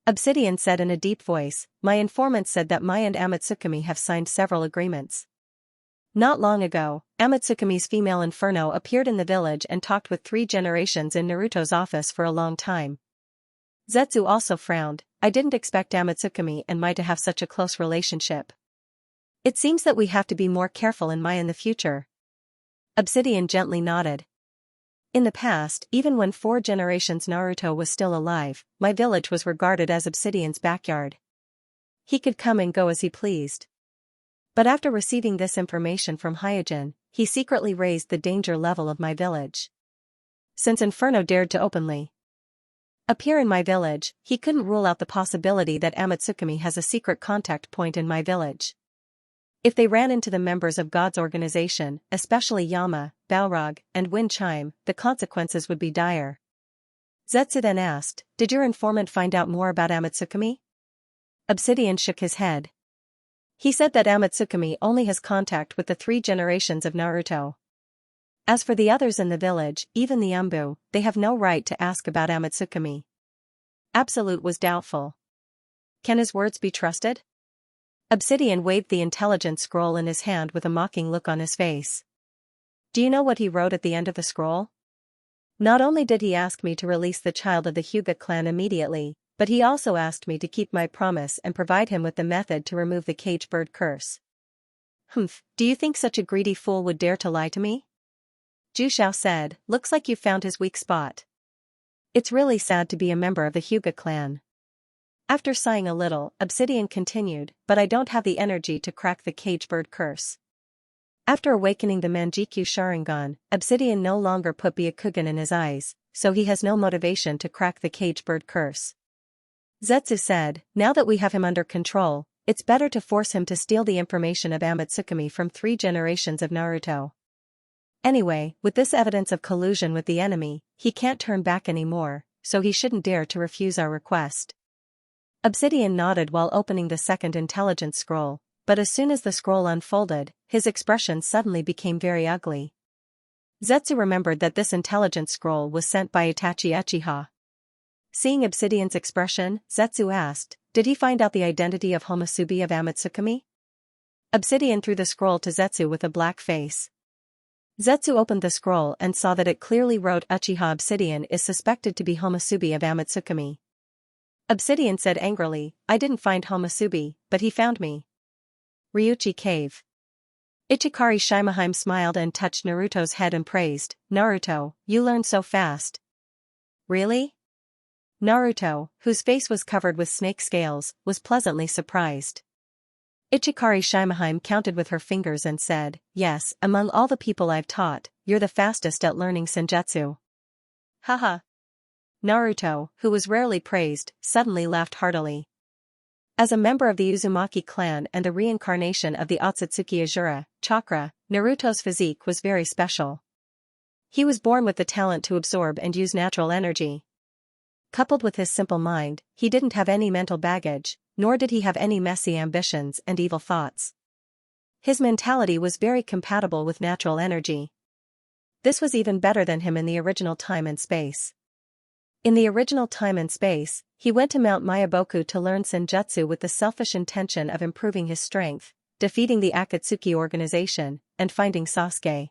Obsidian said in a deep voice, "My informant said that Mai and Amatsukami have signed several agreements. Not long ago, Amatsukami's female inferno appeared in the village and talked with 3 generations in Naruto's office for a long time." Zetsu also frowned. "I didn't expect Amatsukami and Mai to have such a close relationship. It seems that we have to be more careful in Mai in the future." Obsidian gently nodded. In the past, even when 4 generations Naruto was still alive, my village was regarded as Obsidian's backyard. He could come and go as he pleased. But after receiving this information from Hyojin, he secretly raised the danger level of my village. Since Inferno dared to openly appear in my village, he couldn't rule out the possibility that Amatsukami has a secret contact point in my village. If they ran into the members of God's organization, especially Yama, Balrog, and Wind Chime, the consequences would be dire. Zetsu then asked, "Did your informant find out more about Amatsukami?" Obsidian shook his head. He said that Amatsukami only has contact with the 3 generations of Naruto. As for the others in the village, even the Umbu, they have no right to ask about Amatsukami. Absolute was doubtful. Can his words be trusted? Obsidian waved the intelligence scroll in his hand with a mocking look on his face. Do you know what he wrote at the end of the scroll? Not only did he ask me to release the child of the Hyuga clan immediately, but he also asked me to keep my promise and provide him with the method to remove the cage bird curse. Humph, do you think such a greedy fool would dare to lie to me? Ju Xiao said, looks like you found his weak spot. It's really sad to be a member of the Hyuga clan. After sighing a little, Obsidian continued, but I don't have the energy to crack the cage bird curse. After awakening the Manjikyu Sharingan, Obsidian no longer put Byakugan in his eyes, so he has no motivation to crack the cage bird curse. Zetsu said, now that we have him under control, it's better to force him to steal the information of Amatsukami from 3 generations of Naruto. Anyway, with this evidence of collusion with the enemy, he can't turn back anymore, so he shouldn't dare to refuse our request. Obsidian nodded while opening the second intelligence scroll, but as soon as the scroll unfolded, his expression suddenly became very ugly. Zetsu remembered that this intelligence scroll was sent by Itachi Uchiha. Seeing Obsidian's expression, Zetsu asked, did he find out the identity of Homusubi of Amatsukami? Obsidian threw the scroll to Zetsu with a black face. Zetsu opened the scroll and saw that it clearly wrote Uchiha Obsidian is suspected to be Homusubi of Amatsukami. Obsidian said angrily, I didn't find Homusubi, but he found me. Ryuchi Cave. Ichikari Shimahime smiled and touched Naruto's head and praised, Naruto, you learned so fast. Really? Naruto, whose face was covered with snake scales, was pleasantly surprised. Ichikari Shimahime counted with her fingers and said, yes, among all the people I've taught, you're the fastest at learning senjutsu. Haha. Naruto, who was rarely praised, suddenly laughed heartily. As a member of the Uzumaki clan and the reincarnation of the Otsutsuki Azura chakra, Naruto's physique was very special. He was born with the talent to absorb and use natural energy. Coupled with his simple mind, he didn't have any mental baggage, nor did he have any messy ambitions and evil thoughts. His mentality was very compatible with natural energy. This was even better than him in the original time and space. In the original time and space, he went to Mount Mayaboku to learn senjutsu with the selfish intention of improving his strength, defeating the Akatsuki organization, and finding Sasuke.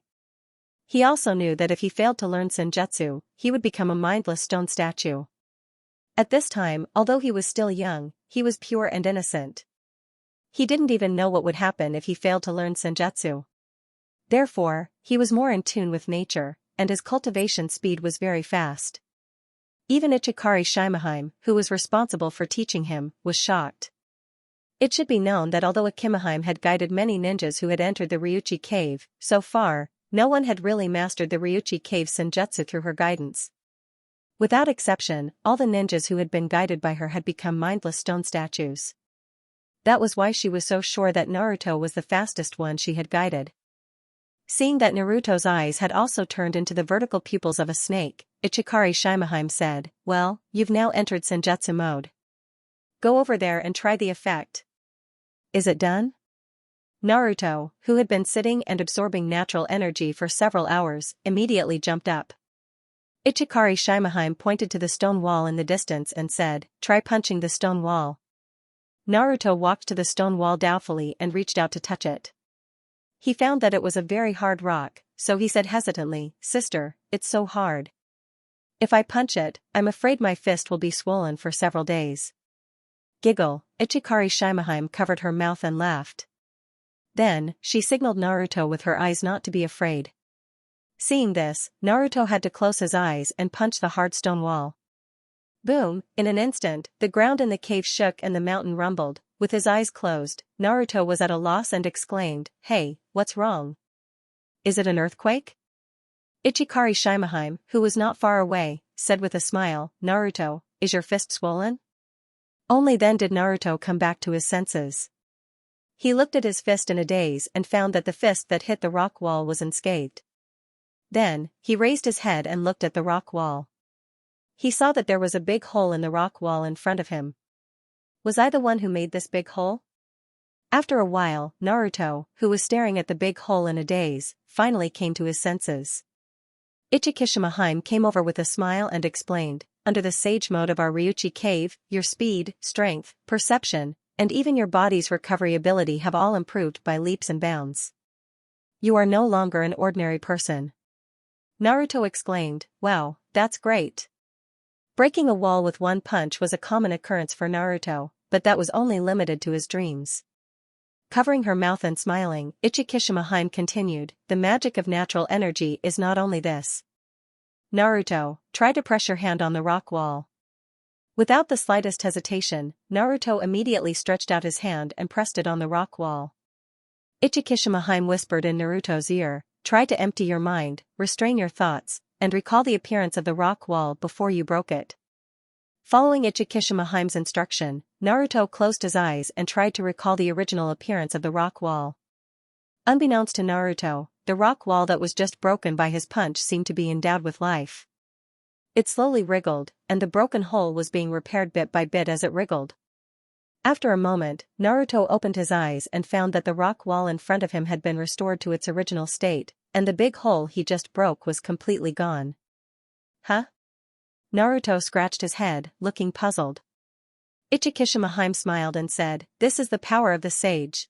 He also knew that if he failed to learn senjutsu, he would become a mindless stone statue. At this time, although he was still young, he was pure and innocent. He didn't even know what would happen if he failed to learn senjutsu. Therefore, he was more in tune with nature, and his cultivation speed was very fast. Even Ichikari Shimahime, who was responsible for teaching him, was shocked. It should be known that although Akimahime had guided many ninjas who had entered the Ryuchi cave, so far, no one had really mastered the Ryuchi cave senjutsu through her guidance. Without exception, all the ninjas who had been guided by her had become mindless stone statues. That was why she was so sure that Naruto was the fastest one she had guided. Seeing that Naruto's eyes had also turned into the vertical pupils of a snake, Ichikari Shimahime said, well, you've now entered senjutsu mode. Go over there and try the effect. Is it done? Naruto, who had been sitting and absorbing natural energy for several hours, immediately jumped up. Ichikari Shimahime pointed to the stone wall in the distance and said, try punching the stone wall. Naruto walked to the stone wall doubtfully and reached out to touch it. He found that it was a very hard rock, so he said hesitantly, sister, it's so hard. If I punch it, I'm afraid my fist will be swollen for several days. Giggle, Ichikari Shimahime covered her mouth and laughed. Then, she signaled Naruto with her eyes not to be afraid. Seeing this, Naruto had to close his eyes and punch the hard stone wall. Boom, in an instant, the ground in the cave shook and the mountain rumbled. With his eyes closed, Naruto was at a loss and exclaimed, hey, what's wrong? Is it an earthquake? Ichikari Shimahime, who was not far away, said with a smile, Naruto, is your fist swollen? Only then did Naruto come back to his senses. He looked at his fist in a daze and found that the fist that hit the rock wall was unscathed. Then, he raised his head and looked at the rock wall. He saw that there was a big hole in the rock wall in front of him. Was I the one who made this big hole? After a while, Naruto, who was staring at the big hole in a daze, finally came to his senses. Ichikishimahime came over with a smile and explained, under the sage mode of our Ryuchi cave, your speed, strength, perception, and even your body's recovery ability have all improved by leaps and bounds. You are no longer an ordinary person. Naruto exclaimed, wow, that's great. Breaking a wall with one punch was a common occurrence for Naruto, but that was only limited to his dreams. Covering her mouth and smiling, Ichikishimahime continued, the magic of natural energy is not only this. Naruto, try to press your hand on the rock wall. Without the slightest hesitation, Naruto immediately stretched out his hand and pressed it on the rock wall. Ichikishimahime whispered in Naruto's ear, try to empty your mind, restrain your thoughts, and recall the appearance of the rock wall before you broke it. Following Ichikishimahime's instruction, Naruto closed his eyes and tried to recall the original appearance of the rock wall. Unbeknownst to Naruto, the rock wall that was just broken by his punch seemed to be endowed with life. It slowly wriggled, and the broken hole was being repaired bit by bit as it wriggled. After a moment, Naruto opened his eyes and found that the rock wall in front of him had been restored to its original state, and the big hole he just broke was completely gone. Huh? Naruto scratched his head, looking puzzled. Ichikishimahime smiled and said, this is the power of the sage.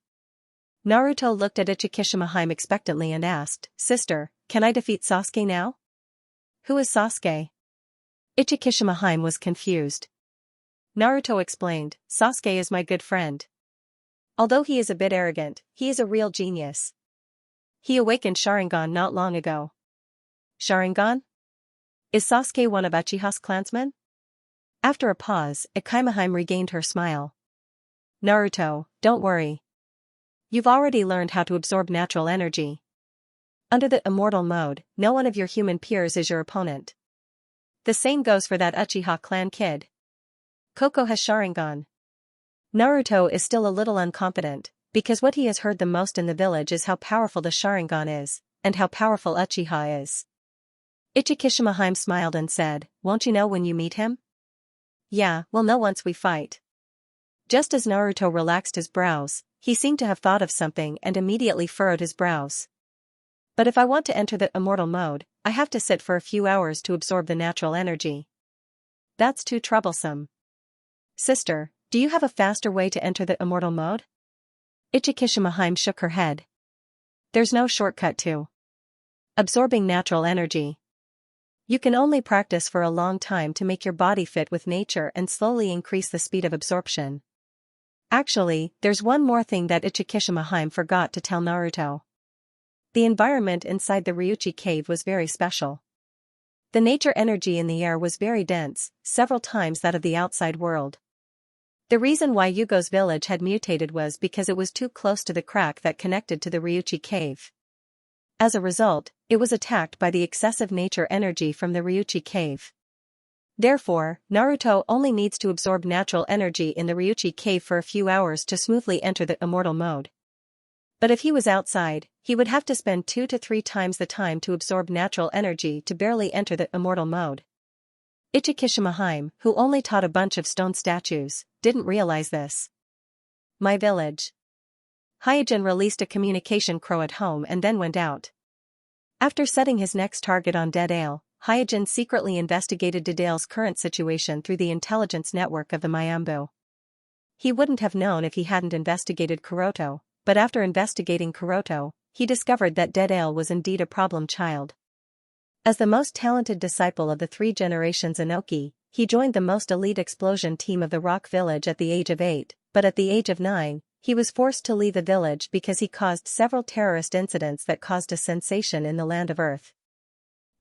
Naruto looked at Ichikishimahime expectantly and asked, sister, can I defeat Sasuke now? Who is Sasuke? Ichikishimahime was confused. Naruto explained, Sasuke is my good friend. Although he is a bit arrogant, he is a real genius. He awakened Sharingan not long ago. Sharingan? Is Sasuke one of Uchiha's clansmen? After a pause, Ikaimahime regained her smile. Naruto, don't worry. You've already learned how to absorb natural energy. Under the immortal mode, no one of your human peers is your opponent. The same goes for that Uchiha clan kid. Koko has Sharingan. Naruto is still a little unconfident, because what he has heard the most in the village is how powerful the Sharingan is, and how powerful Uchiha is. Ichikishimahime smiled and said, won't you know when you meet him? Yeah, we'll know once we fight. Just as Naruto relaxed his brows, he seemed to have thought of something and immediately furrowed his brows. But if I want to enter the immortal mode, I have to sit for a few hours to absorb the natural energy. That's too troublesome. Sister, do you have a faster way to enter the immortal mode? Ichikishimahime shook her head. There's no shortcut to absorbing natural energy. You can only practice for a long time to make your body fit with nature and slowly increase the speed of absorption. Actually, there's one more thing that Ichikishimahime forgot to tell Naruto. The environment inside the Ryuchi cave was very special. The nature energy in the air was very dense, several times that of the outside world. The reason why Yugo's village had mutated was because it was too close to the crack that connected to the Ryuchi cave. As a result, it was attacked by the excessive nature energy from the Ryuchi cave. Therefore, Naruto only needs to absorb natural energy in the Ryuchi cave for a few hours to smoothly enter the immortal mode. But if he was outside, he would have to spend 2 to 3 times the time to absorb natural energy to barely enter the immortal mode. Ichikishimahime, who only taught a bunch of stone statues, didn't realize this. My village. Hyojin released a communication crow at home and then went out. After setting his next target on Deadale, Hyojin secretly investigated Deadale's current situation through the intelligence network of the Mayambu. He wouldn't have known if he hadn't investigated Kuroto, but after investigating Kuroto, he discovered that Deadale was indeed a problem child. As the most talented disciple of the 3 generations Inoki, he joined the most elite explosion team of the Rock Village at the age of 8, but at the age of 9, he was forced to leave the village because he caused several terrorist incidents that caused a sensation in the land of Earth.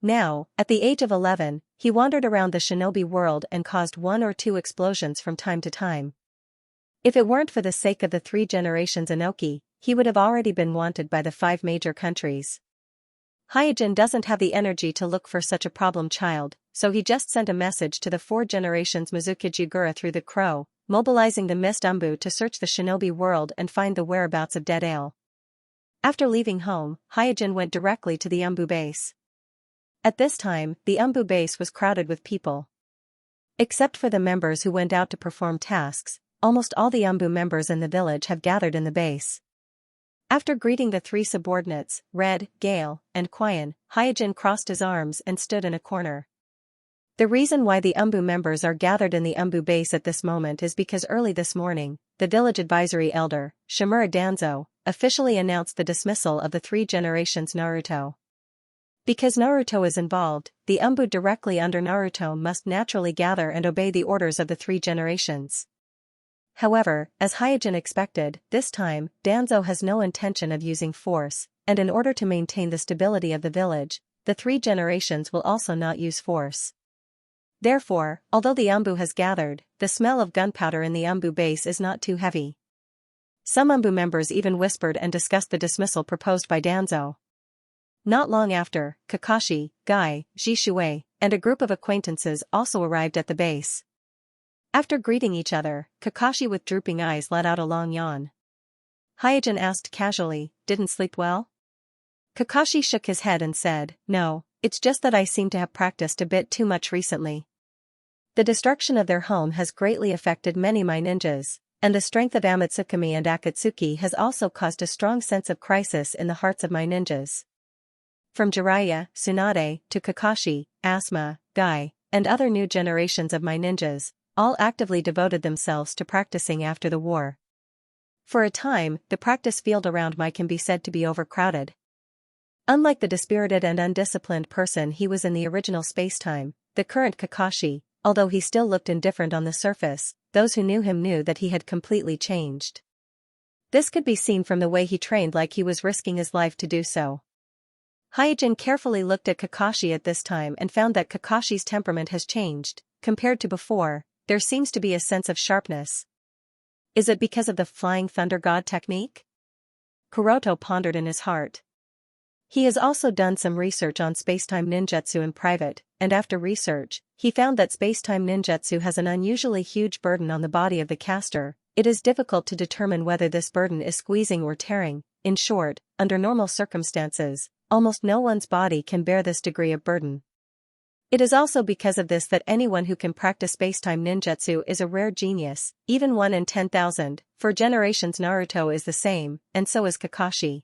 Now, at the age of 11, he wandered around the shinobi world and caused 1 or 2 explosions from time to time. If it weren't for the sake of the 3 generations Inoki, he would have already been wanted by the 5 major countries. Hyojin doesn't have the energy to look for such a problem child, so he just sent a message to the 4 generations Mizuki Jigura through the crow, mobilizing the Mist Umbu to search the shinobi world and find the whereabouts of Dead Ale. After leaving home, Hyojin went directly to the Umbu base. At this time, the Umbu base was crowded with people. Except for the members who went out to perform tasks, almost all the Umbu members in the village have gathered in the base. After greeting the 3 subordinates, Red, Gale, and Quian, Hyojin crossed his arms and stood in a corner. The reason why the Umbu members are gathered in the Umbu base at this moment is because early this morning, the village advisory elder, Shimura Danzo, officially announced the dismissal of the 3 generations Naruto. Because Naruto is involved, the Umbu directly under Naruto must naturally gather and obey the orders of the 3 generations. However, as Hyojin expected, this time, Danzo has no intention of using force, and in order to maintain the stability of the village, the 3 generations will also not use force. Therefore, although the Umbu has gathered, the smell of gunpowder in the Umbu base is not too heavy. Some Umbu members even whispered and discussed the dismissal proposed by Danzo. Not long after, Kakashi, Guy, Jishui, and a group of acquaintances also arrived at the base. After greeting each other, Kakashi with drooping eyes let out a long yawn. Hyojin asked casually, "Didn't sleep well?" Kakashi shook his head and said, "No, it's just that I seem to have practiced a bit too much recently. The destruction of their home has greatly affected many my ninjas, and the strength of Amatsukami and Akatsuki has also caused a strong sense of crisis in the hearts of my ninjas." From Jiraiya, Tsunade, to Kakashi, Asuma, Guy, and other new generations of my ninjas, all actively devoted themselves to practicing after the war. For a time, the practice field around Mai can be said to be overcrowded. Unlike the dispirited and undisciplined person he was in the original spacetime, the current Kakashi, although he still looked indifferent on the surface, those who knew him knew that he had completely changed. This could be seen from the way he trained like he was risking his life to do so. Hyojin carefully looked at Kakashi at this time and found that Kakashi's temperament has changed. Compared to before, there seems to be a sense of sharpness. Is it because of the Flying Thunder God technique? Kuroto pondered in his heart. He has also done some research on spacetime ninjutsu in private, and after research, he found that spacetime ninjutsu has an unusually huge burden on the body of the caster. It is difficult to determine whether this burden is squeezing or tearing. In short, under normal circumstances, almost no one's body can bear this degree of burden. It is also because of this that anyone who can practice spacetime ninjutsu is a rare genius, even 1 in 10,000, for generations Naruto is the same, and so is Kakashi.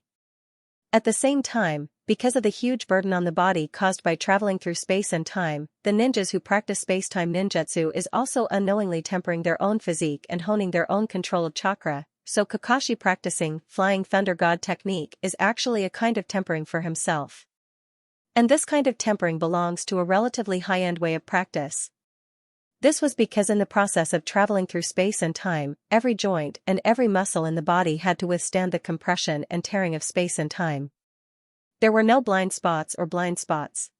At the same time, because of the huge burden on the body caused by traveling through space and time, the ninjas who practice spacetime ninjutsu is also unknowingly tempering their own physique and honing their own control of chakra, so Kakashi practicing Flying Thunder God technique is actually a kind of tempering for himself. And this kind of tempering belongs to a relatively high-end way of practice. This was because in the process of traveling through space and time, every joint and every muscle in the body had to withstand the compression and tearing of space and time. There were no blind spots or blind spots.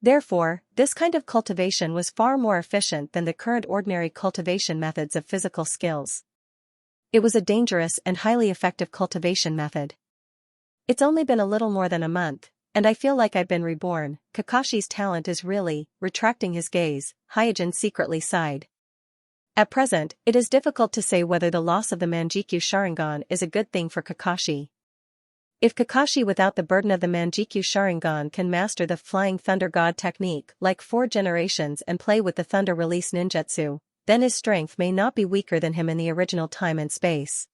Therefore, this kind of cultivation was far more efficient than the current ordinary cultivation methods of physical skills. It was a dangerous and highly effective cultivation method. It's only been a little more than a month, and I feel like I've been reborn. Kakashi's talent is really, retracting his gaze, Hyojin secretly sighed. At present, it is difficult to say whether the loss of the Manjikyu Sharingan is a good thing for Kakashi. If Kakashi without the burden of the Manjikyu Sharingan can master the Flying Thunder God technique like 4 generations and play with the Thunder Release ninjutsu, then his strength may not be weaker than him in the original time and space.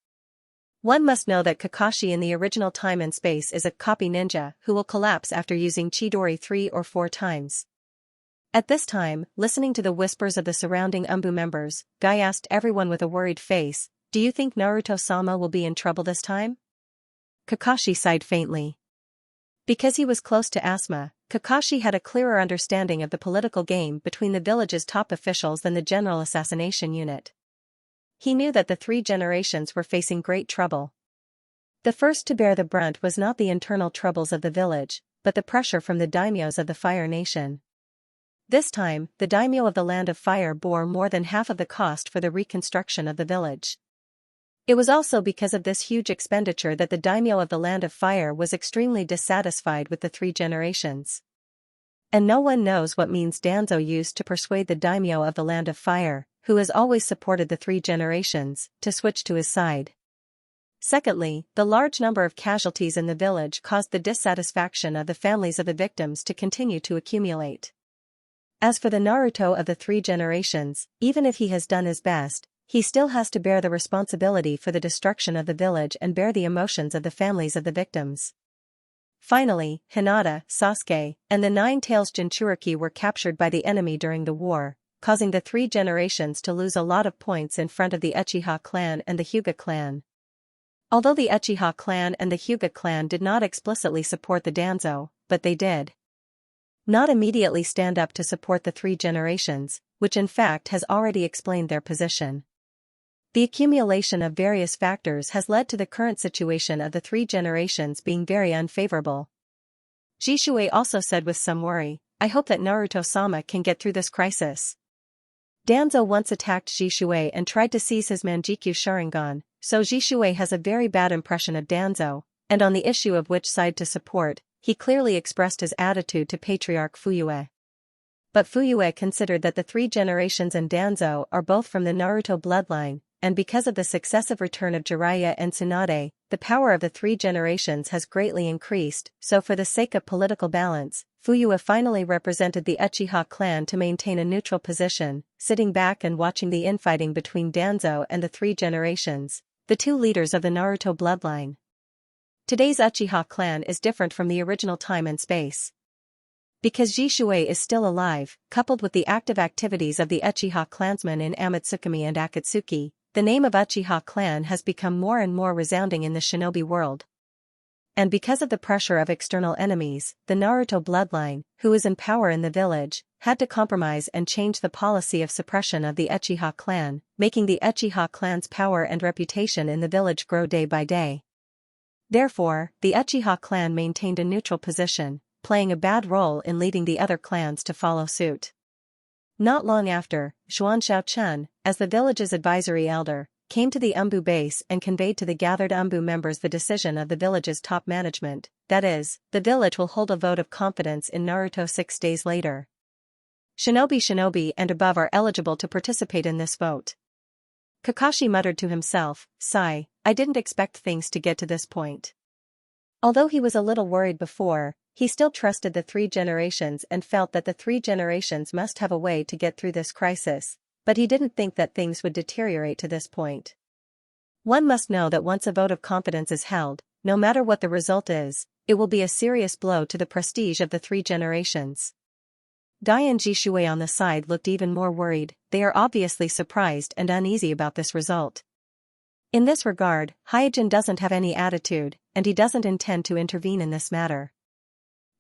One must know that Kakashi in the original time and space is a copy ninja who will collapse after using Chidori 3 or 4 times. At this time, listening to the whispers of the surrounding Umbu members, Guy asked everyone with a worried face, "Do you think Naruto-sama will be in trouble this time?" Kakashi sighed faintly. Because he was close to Asuma, Kakashi had a clearer understanding of the political game between the village's top officials than the general assassination unit. He knew that the 3 generations were facing great trouble. The first to bear the brunt was not the internal troubles of the village, but the pressure from the daimyos of the Fire Nation. This time, the daimyo of the Land of Fire bore more than half of the cost for the reconstruction of the village. It was also because of this huge expenditure that the daimyo of the Land of Fire was extremely dissatisfied with the three generations. And no one knows what means Danzo used to persuade the daimyo of the Land of Fire, who has always supported the three generations, to switch to his side. Secondly, the large number of casualties in the village caused the dissatisfaction of the families of the victims to continue to accumulate. As for the Naruto of the three generations, even if he has done his best, he still has to bear the responsibility for the destruction of the village and bear the emotions of the families of the victims. Finally, Hinata, Sasuke, and the Nine Tails Jinchuriki were captured by the enemy during the war, causing the three generations to lose a lot of points in front of the Uchiha clan and the Hyuga clan. Although the Uchiha clan and the Hyuga clan did not explicitly support the Danzo, but they did not immediately stand up to support the three generations, which in fact has already explained their position. The accumulation of various factors has led to the current situation of the three generations being very unfavorable. Jishui also said with some worry, "I hope that Naruto-sama can get through this crisis." Danzo once attacked Jishui and tried to seize his Manjikyu Sharingan, so Jishui has a very bad impression of Danzo, and on the issue of which side to support, he clearly expressed his attitude to Patriarch Fuyue. But Fuyue considered that the three generations and Danzo are both from the Naruto bloodline, and because of the successive return of Jiraiya and Tsunade, the power of the three generations has greatly increased, so for the sake of political balance, Fuyue finally represented the Uchiha clan to maintain a neutral position, sitting back and watching the infighting between Danzo and the three generations, the two leaders of the Naruto bloodline. Today's Uchiha clan is different from the original time and space. Because Jishui is still alive, coupled with the active activities of the Uchiha clansmen in Amatsukami and Akatsuki, the name of Uchiha clan has become more and more resounding in the shinobi world. And because of the pressure of external enemies, the Naruto bloodline, who is in power in the village, had to compromise and change the policy of suppression of the Uchiha clan, making the Uchiha clan's power and reputation in the village grow day by day. Therefore, the Uchiha clan maintained a neutral position, playing a bad role in leading the other clans to follow suit. Not long after, Xianxia, as the village's advisory elder, came to the Umbu base and conveyed to the gathered Umbu members the decision of the village's top management, that is, the village will hold a vote of confidence in Naruto 6 days later. Shinobi and above are eligible to participate in this vote. Kakashi muttered to himself, "Sigh, I didn't expect things to get to this point." Although he was a little worried before, he still trusted the three generations and felt that the three generations must have a way to get through this crisis, but he didn't think that things would deteriorate to this point. One must know that once a vote of confidence is held, no matter what the result is, it will be a serious blow to the prestige of the three generations. Dai and Jishui on the side looked even more worried. They are obviously surprised and uneasy about this result. In this regard, Hyojin doesn't have any attitude, and he doesn't intend to intervene in this matter.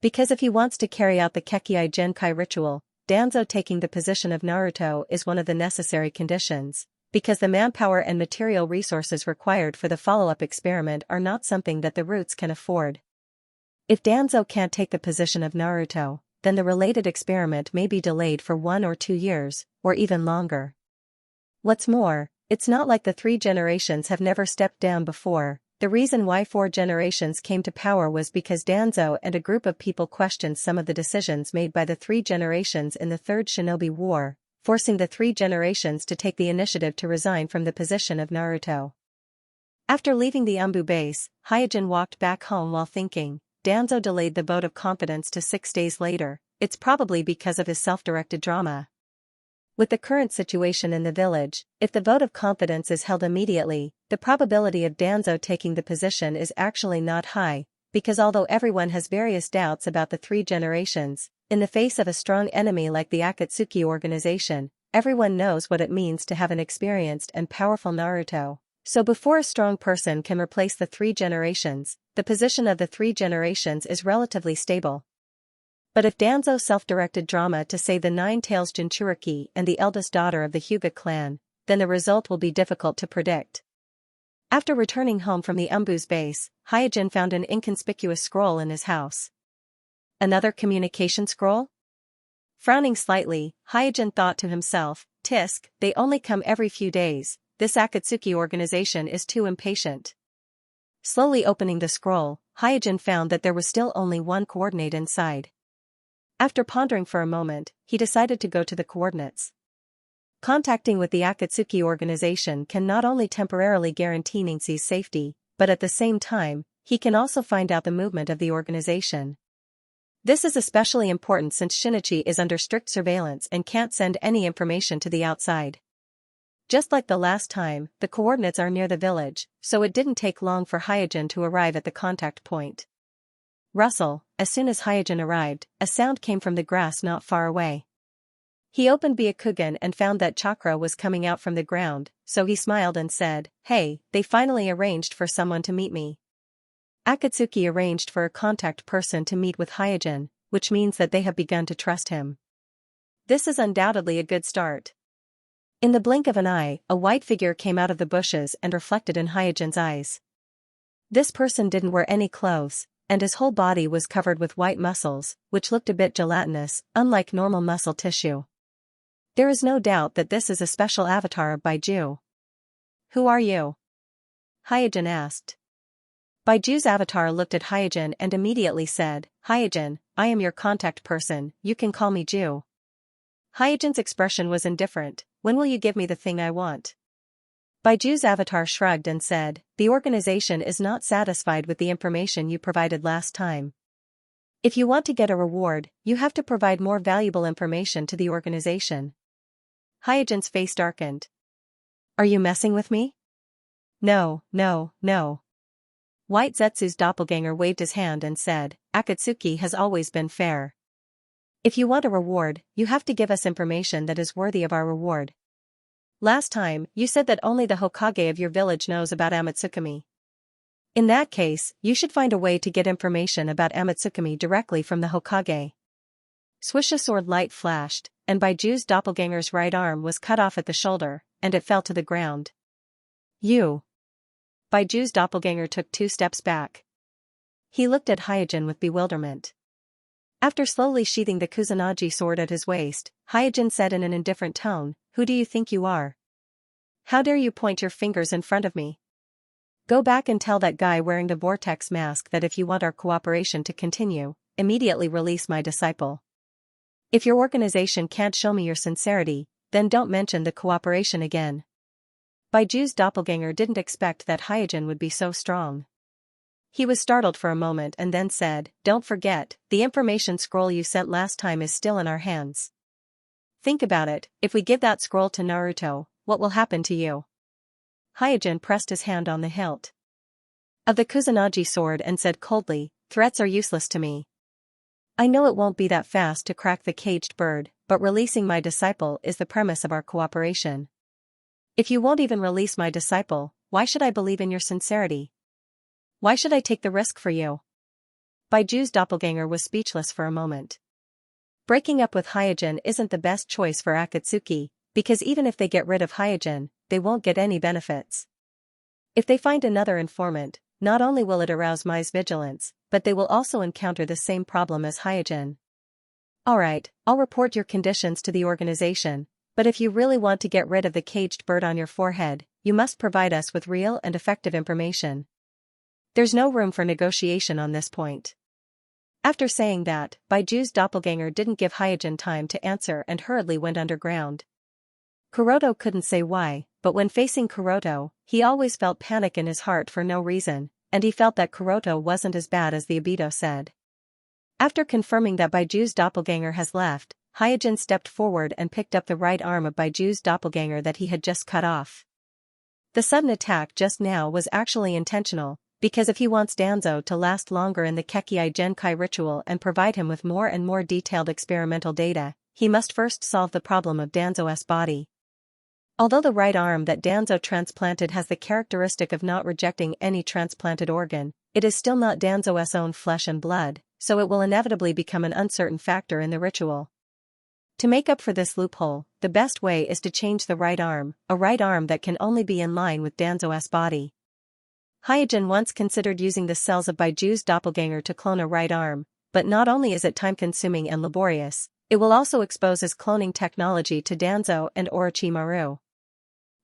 Because if he wants to carry out the Kekkei Genkai ritual, Danzo taking the position of Naruto is one of the necessary conditions, because the manpower and material resources required for the follow-up experiment are not something that the roots can afford. If Danzo can't take the position of Naruto, then the related experiment may be delayed for 1 or 2 years, or even longer. What's more, it's not like the three generations have never stepped down before. The reason why 4 generations came to power was because Danzo and a group of people questioned some of the decisions made by the 3 generations in the Third Shinobi War, forcing the 3 generations to take the initiative to resign from the position of Naruto. After leaving the Umbu base, Hyojin walked back home while thinking, Danzo delayed the vote of confidence to 6 days later, it's probably because of his self-directed drama. With the current situation in the village, if the vote of confidence is held immediately, the probability of Danzo taking the position is actually not high, because although everyone has various doubts about the 3 generations, in the face of a strong enemy like the Akatsuki organization, everyone knows what it means to have an experienced and powerful Naruto. So before a strong person can replace the 3 generations, the position of the 3 generations is relatively stable. But if Danzo's self-directed drama to save the Nine Tails Jinchuriki and the eldest daughter of the Hyuga clan, then the result will be difficult to predict. After returning home from the Umbu's base, Hyojin found an inconspicuous scroll in his house. Another communication scroll? Frowning slightly, Hyojin thought to himself, Tisk, they only come every few days, this Akatsuki organization is too impatient. Slowly opening the scroll, Hyojin found that there was still only one coordinate inside. After pondering for a moment, he decided to go to the coordinates. Contacting with the Akatsuki organization can not only temporarily guarantee Ningxi's safety, but at the same time, he can also find out the movement of the organization. This is especially important since Shinichi is under strict surveillance and can't send any information to the outside. Just like the last time, the coordinates are near the village, so it didn't take long for Hyojin to arrive at the contact point. Rustle, as soon as Hyojin arrived, a sound came from the grass not far away. He opened Byakugan and found that chakra was coming out from the ground, so he smiled and said, "Hey, they finally arranged for someone to meet me." Akatsuki arranged for a contact person to meet with Hyojin, which means that they have begun to trust him. This is undoubtedly a good start. In the blink of an eye, a white figure came out of the bushes and reflected in Hyojin's eyes. This person didn't wear any clothes, and his whole body was covered with white muscles, which looked a bit gelatinous, unlike normal muscle tissue. There is no doubt that this is a special avatar of Baiju. "Who are you?" Hyojin asked. Baiju's avatar looked at Hyojin and immediately said, "Hyojin, I am your contact person, you can call me Ju." Hyojin's expression was indifferent. "When will you give me the thing I want?" Baiju's avatar shrugged and said, "The organization is not satisfied with the information you provided last time. If you want to get a reward, you have to provide more valuable information to the organization." Hyojin's face darkened. "Are you messing with me?" "No, no, no." White Zetsu's doppelganger waved his hand and said, "Akatsuki has always been fair. If you want a reward, you have to give us information that is worthy of our reward. Last time, you said that only the Hokage of your village knows about Amatsukami. In that case, you should find a way to get information about Amatsukami directly from the Hokage." Swish, a sword light flashed, and Baiju's doppelganger's right arm was cut off at the shoulder, and it fell to the ground. "You." Baiju's doppelganger took 2 steps back. He looked at Hyojin with bewilderment. After slowly sheathing the Kusanagi sword at his waist, Hyojin said in an indifferent tone, "Who do you think you are? How dare you point your fingers in front of me? Go back and tell that guy wearing the vortex mask that if you want our cooperation to continue, immediately release my disciple. If your organization can't show me your sincerity, then don't mention the cooperation again." Baiju's doppelganger didn't expect that Hyojin would be so strong. He was startled for a moment and then said, "Don't forget, the information scroll you sent last time is still in our hands. Think about it, if we give that scroll to Naruto, what will happen to you?" Hyojin pressed his hand on the hilt of the Kusanagi sword and said coldly, "Threats are useless to me. I know it won't be that fast to crack the caged bird, but releasing my disciple is the premise of our cooperation. If you won't even release my disciple, why should I believe in your sincerity? Why should I take the risk for you?" Baiju's doppelganger was speechless for a moment. Breaking up with Hyojin isn't the best choice for Akatsuki, because even if they get rid of Hyojin, they won't get any benefits. If they find another informant, not only will it arouse Mai's vigilance, but they will also encounter the same problem as Hyojin. "Alright, I'll report your conditions to the organization, but if you really want to get rid of the caged bird on your forehead, you must provide us with real and effective information. There's no room for negotiation on this point." After saying that, Baiju's doppelganger didn't give Hyojin time to answer and hurriedly went underground. Kuroto couldn't say why, but when facing Kuroto, he always felt panic in his heart for no reason, and he felt that Kuroto wasn't as bad as the Obito said. After confirming that Baiju's doppelganger has left, Hyojin stepped forward and picked up the right arm of Baiju's doppelganger that he had just cut off. The sudden attack just now was actually intentional, because if he wants Danzo to last longer in the Kekkei Genkai ritual and provide him with more and more detailed experimental data, he must first solve the problem of Danzo's body. Although the right arm that Danzo transplanted has the characteristic of not rejecting any transplanted organ, it is still not Danzo's own flesh and blood, so it will inevitably become an uncertain factor in the ritual. To make up for this loophole, the best way is to change the right arm, a right arm that can only be in line with Danzo's body. Hyojin once considered using the cells of Baiju's doppelganger to clone a right arm, but not only is it time-consuming and laborious, it will also expose his cloning technology to Danzo and Orochimaru.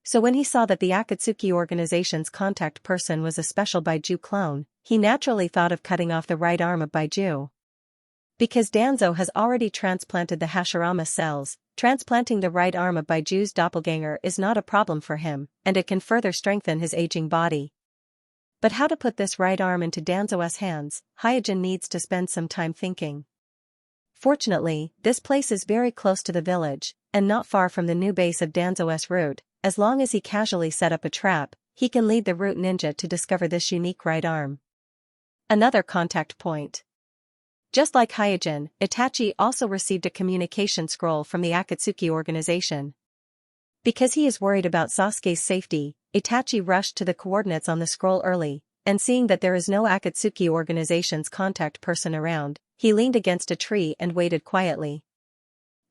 So when he saw that the Akatsuki organization's contact person was a special Baiju clone, he naturally thought of cutting off the right arm of Baiju. Because Danzo has already transplanted the Hashirama cells, transplanting the right arm of Baiju's doppelganger is not a problem for him, and it can further strengthen his aging body. But how to put this right arm into Danzo's hands, Hyojin needs to spend some time thinking. Fortunately, this place is very close to the village, and not far from the new base of Danzo's route. As long as he casually set up a trap, he can lead the root ninja to discover this unique right arm. Another contact point. Just like Hyojin, Itachi also received a communication scroll from the Akatsuki organization. Because he is worried about Sasuke's safety, Itachi rushed to the coordinates on the scroll early, and seeing that there is no Akatsuki organization's contact person around, he leaned against a tree and waited quietly.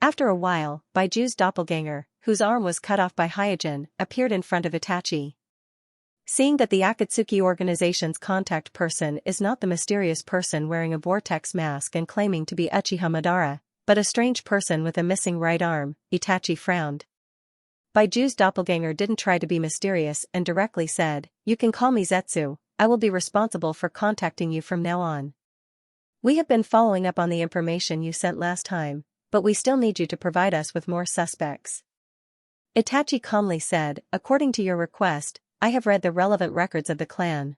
After a while, Baiju's doppelganger, whose arm was cut off by Hyojin, appeared in front of Itachi. Seeing that the Akatsuki organization's contact person is not the mysterious person wearing a vortex mask and claiming to be Uchiha Madara, but a strange person with a missing right arm, Itachi frowned. Baiju's doppelganger didn't try to be mysterious and directly said, "You can call me Zetsu, I will be responsible for contacting you from now on. We have been following up on the information you sent last time, but we still need you to provide us with more suspects." Itachi calmly said, "According to your request, I have read the relevant records of the clan.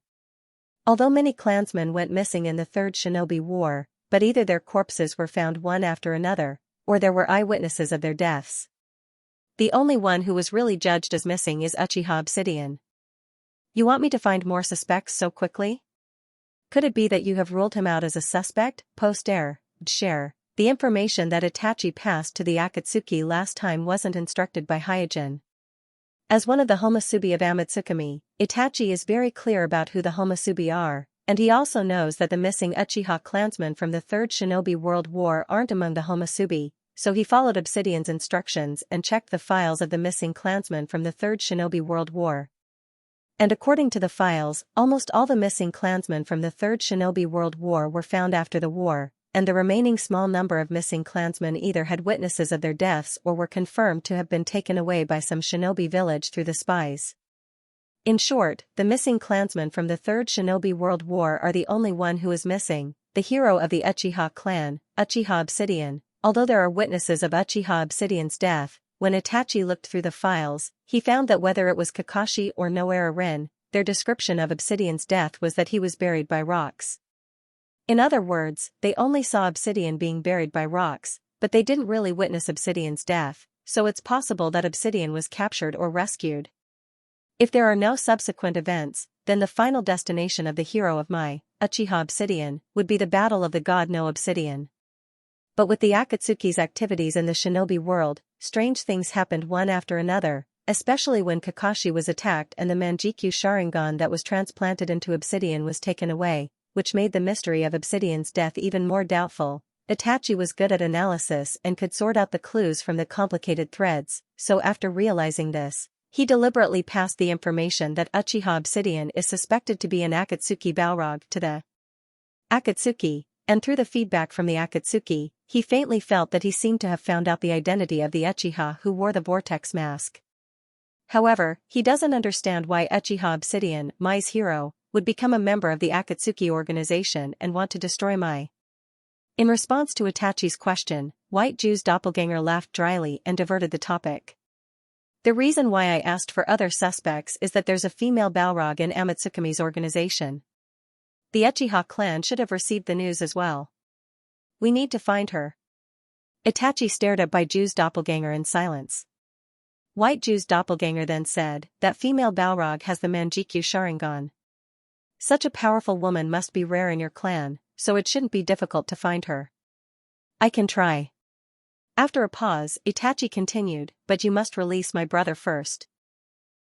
Although many clansmen went missing in the Third Shinobi War, but either their corpses were found one after another, or there were eyewitnesses of their deaths. The only one who was really judged as missing is Uchiha Obsidian. You want me to find more suspects so quickly? Could it be that you have ruled him out as a suspect?" Share. The information that Itachi passed to the Akatsuki last time wasn't instructed by Hyojin. As one of the Homosubi of Amatsukami, Itachi is very clear about who the Homosubi are, and he also knows that the missing Uchiha clansmen from the Third Shinobi World War aren't among the Homosubi, so he followed Obsidian's instructions and checked the files of the missing clansmen from the Third Shinobi World War. And according to the files, almost all the missing clansmen from the Third Shinobi World War were found after the war, and the remaining small number of missing clansmen either had witnesses of their deaths or were confirmed to have been taken away by some shinobi village through the spies. In short, the missing clansmen from the Third Shinobi World War are the only one who is missing, the hero of the Uchiha clan, Uchiha Obsidian. Although there are witnesses of Uchiha Obsidian's death, when Itachi looked through the files, he found that whether it was Kakashi or Noara Rin, their description of Obsidian's death was that he was buried by rocks. In other words, they only saw Obsidian being buried by rocks, but they didn't really witness Obsidian's death, so it's possible that Obsidian was captured or rescued. If there are no subsequent events, then the final destination of the hero of my, Uchiha Obsidian, would be the battle of the god No Obsidian. But with the Akatsuki's activities in the shinobi world, strange things happened one after another, especially when Kakashi was attacked and the Manjikyu Sharingan that was transplanted into Obsidian was taken away, which made the mystery of Obsidian's death even more doubtful. Itachi was good at analysis and could sort out the clues from the complicated threads, so after realizing this, he deliberately passed the information that Uchiha Obsidian is suspected to be an Akatsuki Balrog to the Akatsuki, and through the feedback from the Akatsuki, he faintly felt that he seemed to have found out the identity of the Uchiha who wore the vortex mask. However, he doesn't understand why Uchiha Obsidian, Mai's hero, would become a member of the Akatsuki organization and want to destroy Mai. In response to Itachi's question, White Jew's doppelganger laughed dryly and diverted the topic. "The reason why I asked for other suspects is that there's a female Balrog in Amatsukami's organization. The Uchiha clan should have received the news as well. We need to find her." Itachi stared at Baiju's doppelganger in silence. White Jew's doppelganger then said, "That female Balrog has the Manjikyu Sharingan. Such a powerful woman must be rare in your clan, so it shouldn't be difficult to find her. I can try." After a pause, Itachi continued, "But you must release my brother first."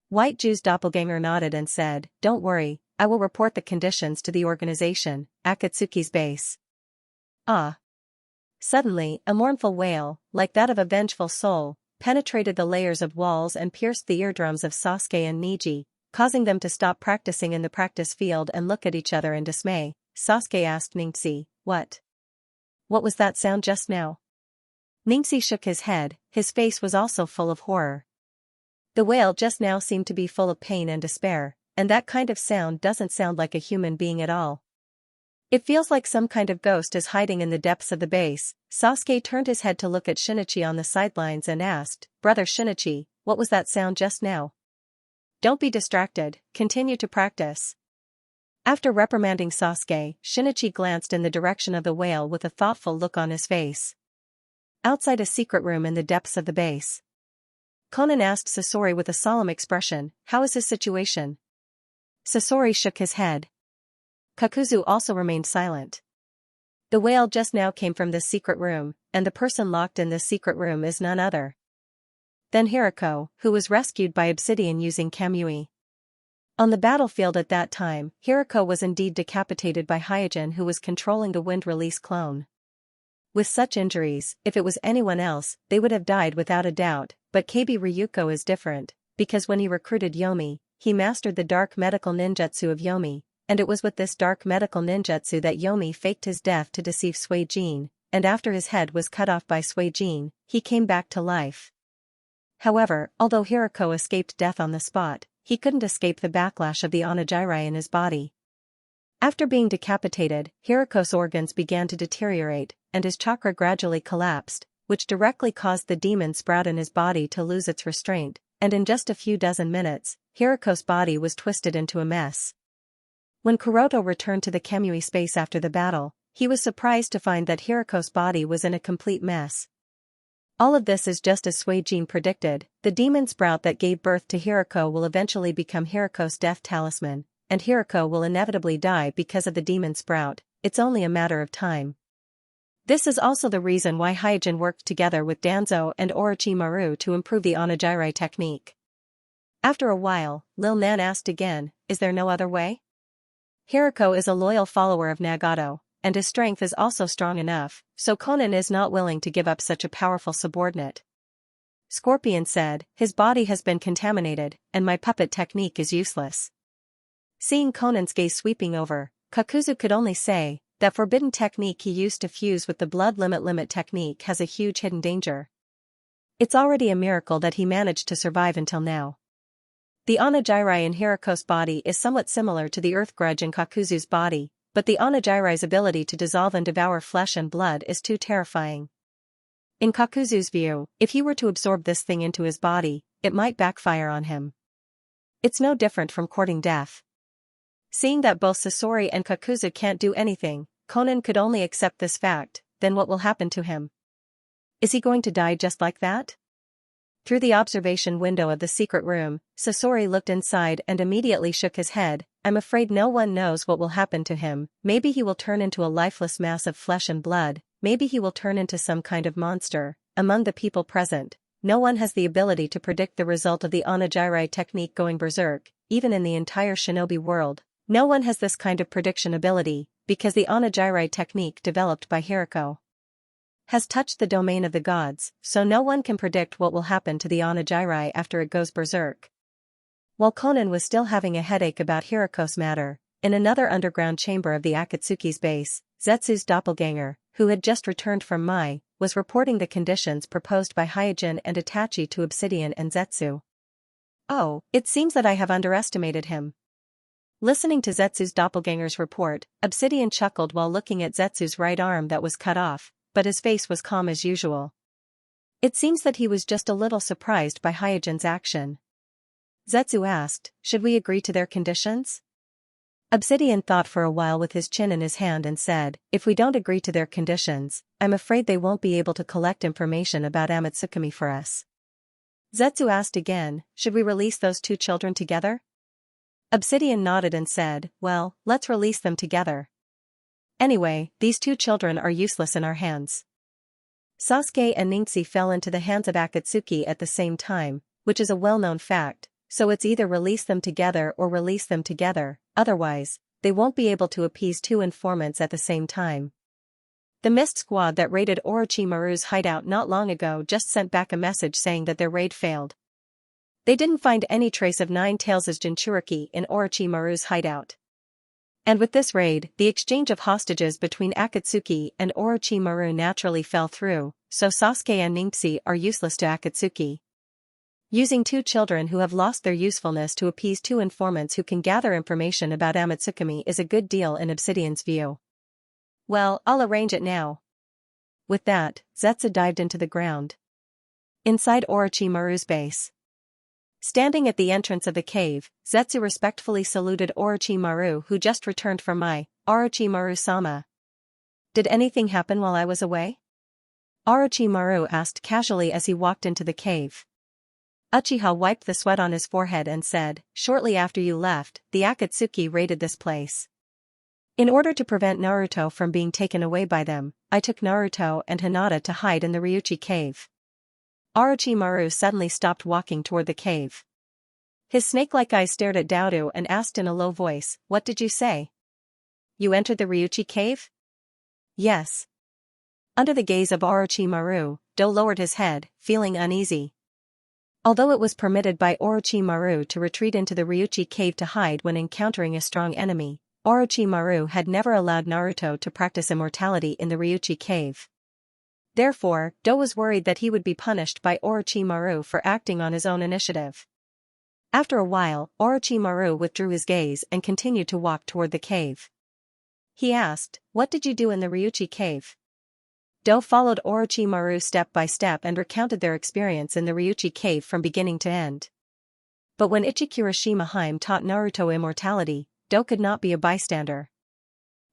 White Jew's doppelganger nodded and said, "Don't worry, I will report the conditions to the organization, Akatsuki's base." Ah. Suddenly, a mournful wail, like that of a vengeful soul, penetrated the layers of walls and pierced the eardrums of Sasuke and Neji, causing them to stop practicing in the practice field and look at each other in dismay. Sasuke asked Ningxi, What was that sound just now?" Ningxi shook his head, his face was also full of horror. The wail just now seemed to be full of pain and despair, and that kind of sound doesn't sound like a human being at all. It feels like some kind of ghost is hiding in the depths of the base. Sasuke turned his head to look at Shinichi on the sidelines and asked, "Brother Shinichi, what was that sound just now?" "Don't be distracted, continue to practice." After reprimanding Sasuke, Shinichi glanced in the direction of the wail with a thoughtful look on his face. Outside a secret room in the depths of the base, Konan asked Sasori with a solemn expression, "How is his situation?" Sasori shook his head. Kakuzu also remained silent. The wail just now came from this secret room, and the person locked in this secret room is none other than Hirako, who was rescued by Obsidian using Kamui. On the battlefield at that time, Hirako was indeed decapitated by Hyojin, who was controlling the wind release clone. With such injuries, if it was anyone else, they would have died without a doubt, but KB Ryuko is different, because when he recruited Yomi, he mastered the dark medical ninjutsu of Yomi, and it was with this dark medical ninjutsu that Yomi faked his death to deceive Suijin, and after his head was cut off by Suijin, he came back to life. However, although Hirako escaped death on the spot, he couldn't escape the backlash of the Onigiri in his body. After being decapitated, Hirako's organs began to deteriorate, and his chakra gradually collapsed, which directly caused the demon sprout in his body to lose its restraint, and in just a few dozen minutes, Hirako's body was twisted into a mess. When Kuroto returned to the Kamui space after the battle, he was surprised to find that Hirako's body was in a complete mess. All of this is just as Suijin predicted. The demon sprout that gave birth to Hirako will eventually become Hirako's death talisman, and Hirako will inevitably die because of the demon sprout. It's only a matter of time. This is also the reason why Hyojin worked together with Danzo and Orochimaru to improve the Onigiri technique. After a while, Lil Nan asked again, "Is there no other way?" Hirako is a loyal follower of Nagato, and his strength is also strong enough, so Konan is not willing to give up such a powerful subordinate. Scorpion said, "His body has been contaminated, and my puppet technique is useless." Seeing Konan's gaze sweeping over, Kakuzu could only say, that forbidden technique he used to fuse with the blood limit technique has a huge hidden danger. It's already a miracle that he managed to survive until now. The Onigiri in Hirako's body is somewhat similar to the earth grudge in Kakuzu's body, but the Onigiri's ability to dissolve and devour flesh and blood is too terrifying. In Kakuzu's view, if he were to absorb this thing into his body, it might backfire on him. It's no different from courting death. Seeing that both Sasori and Kakuzu can't do anything, Konan could only accept this fact. Then what will happen to him? Is he going to die just like that? Through the observation window of the secret room, Sasori looked inside and immediately shook his head. "I'm afraid no one knows what will happen to him. Maybe he will turn into a lifeless mass of flesh and blood, maybe he will turn into some kind of monster." Among the people present, no one has the ability to predict the result of the Onigiri technique going berserk. Even in the entire shinobi world, no one has this kind of prediction ability, because the Onigiri technique developed by Hirako has touched the domain of the gods, so no one can predict what will happen to the Onigiri after it goes berserk. While Konan was still having a headache about Hirako's matter, in another underground chamber of the Akatsuki's base, Zetsu's doppelganger, who had just returned from Mai, was reporting the conditions proposed by Hyojin and Itachi to Obsidian and Zetsu. "Oh, it seems that I have underestimated him." Listening to Zetsu's doppelganger's report, Obsidian chuckled while looking at Zetsu's right arm that was cut off, but his face was calm as usual. It seems that he was just a little surprised by Hyojin's action. Zetsu asked, "Should we agree to their conditions?" Obsidian thought for a while with his chin in his hand and said, "If we don't agree to their conditions, I'm afraid they won't be able to collect information about Amatsukami for us." Zetsu asked again, "Should we release those two children together?" Obsidian nodded and said, "Well, let's release them together. Anyway, these two children are useless in our hands." Sasuke and Ningxi fell into the hands of Akatsuki at the same time, which is a well-known fact, so it's either release them together or release them together, otherwise, they won't be able to appease two informants at the same time. The Mist Squad that raided Orochimaru's hideout not long ago just sent back a message saying that their raid failed. They didn't find any trace of Nine Tails' Jinchuriki in Orochimaru's hideout. And with this raid, the exchange of hostages between Akatsuki and Orochimaru naturally fell through, so Sasuke and Ningxi are useless to Akatsuki. Using two children who have lost their usefulness to appease two informants who can gather information about Amatsukami is a good deal in Obsidian's view. Well, I'll arrange it now. With that, Zetsu dived into the ground. Inside Orochimaru's base. Standing at the entrance of the cave, Zetsu respectfully saluted Orochimaru, who just returned from Orochimaru-sama. Did anything happen while I was away? Orochimaru asked casually as he walked into the cave. Uchiha wiped the sweat on his forehead and said, shortly after you left, the Akatsuki raided this place. In order to prevent Naruto from being taken away by them, I took Naruto and Hinata to hide in the Ryuchi cave. Orochimaru suddenly stopped walking toward the cave. His snake-like eyes stared at Daoru and asked in a low voice, what did you say? You entered the Ryuchi cave? Yes. Under the gaze of Orochimaru, Do lowered his head, feeling uneasy. Although it was permitted by Orochimaru to retreat into the Ryuchi cave to hide when encountering a strong enemy, Orochimaru had never allowed Naruto to practice immortality in the Ryuchi cave. Therefore, Do was worried that he would be punished by Orochimaru for acting on his own initiative. After a while, Orochimaru withdrew his gaze and continued to walk toward the cave. He asked, what did you do in the Ryuchi cave? Do followed Orochimaru step by step and recounted their experience in the Ryuchi cave from beginning to end. But when Ichikura Haim taught Naruto immortality, Do could not be a bystander.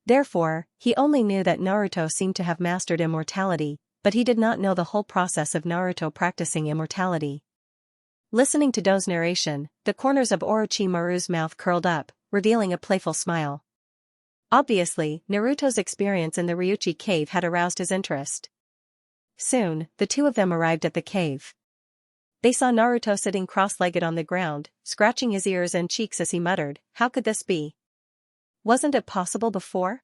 Therefore, he only knew that Naruto seemed to have mastered immortality, but he did not know the whole process of Naruto practicing immortality. Listening to Do's narration, the corners of Orochimaru's mouth curled up, revealing a playful smile. Obviously, Naruto's experience in the Ryuchi cave had aroused his interest. Soon, the two of them arrived at the cave. They saw Naruto sitting cross-legged on the ground, scratching his ears and cheeks as he muttered, how could this be? Wasn't it possible before?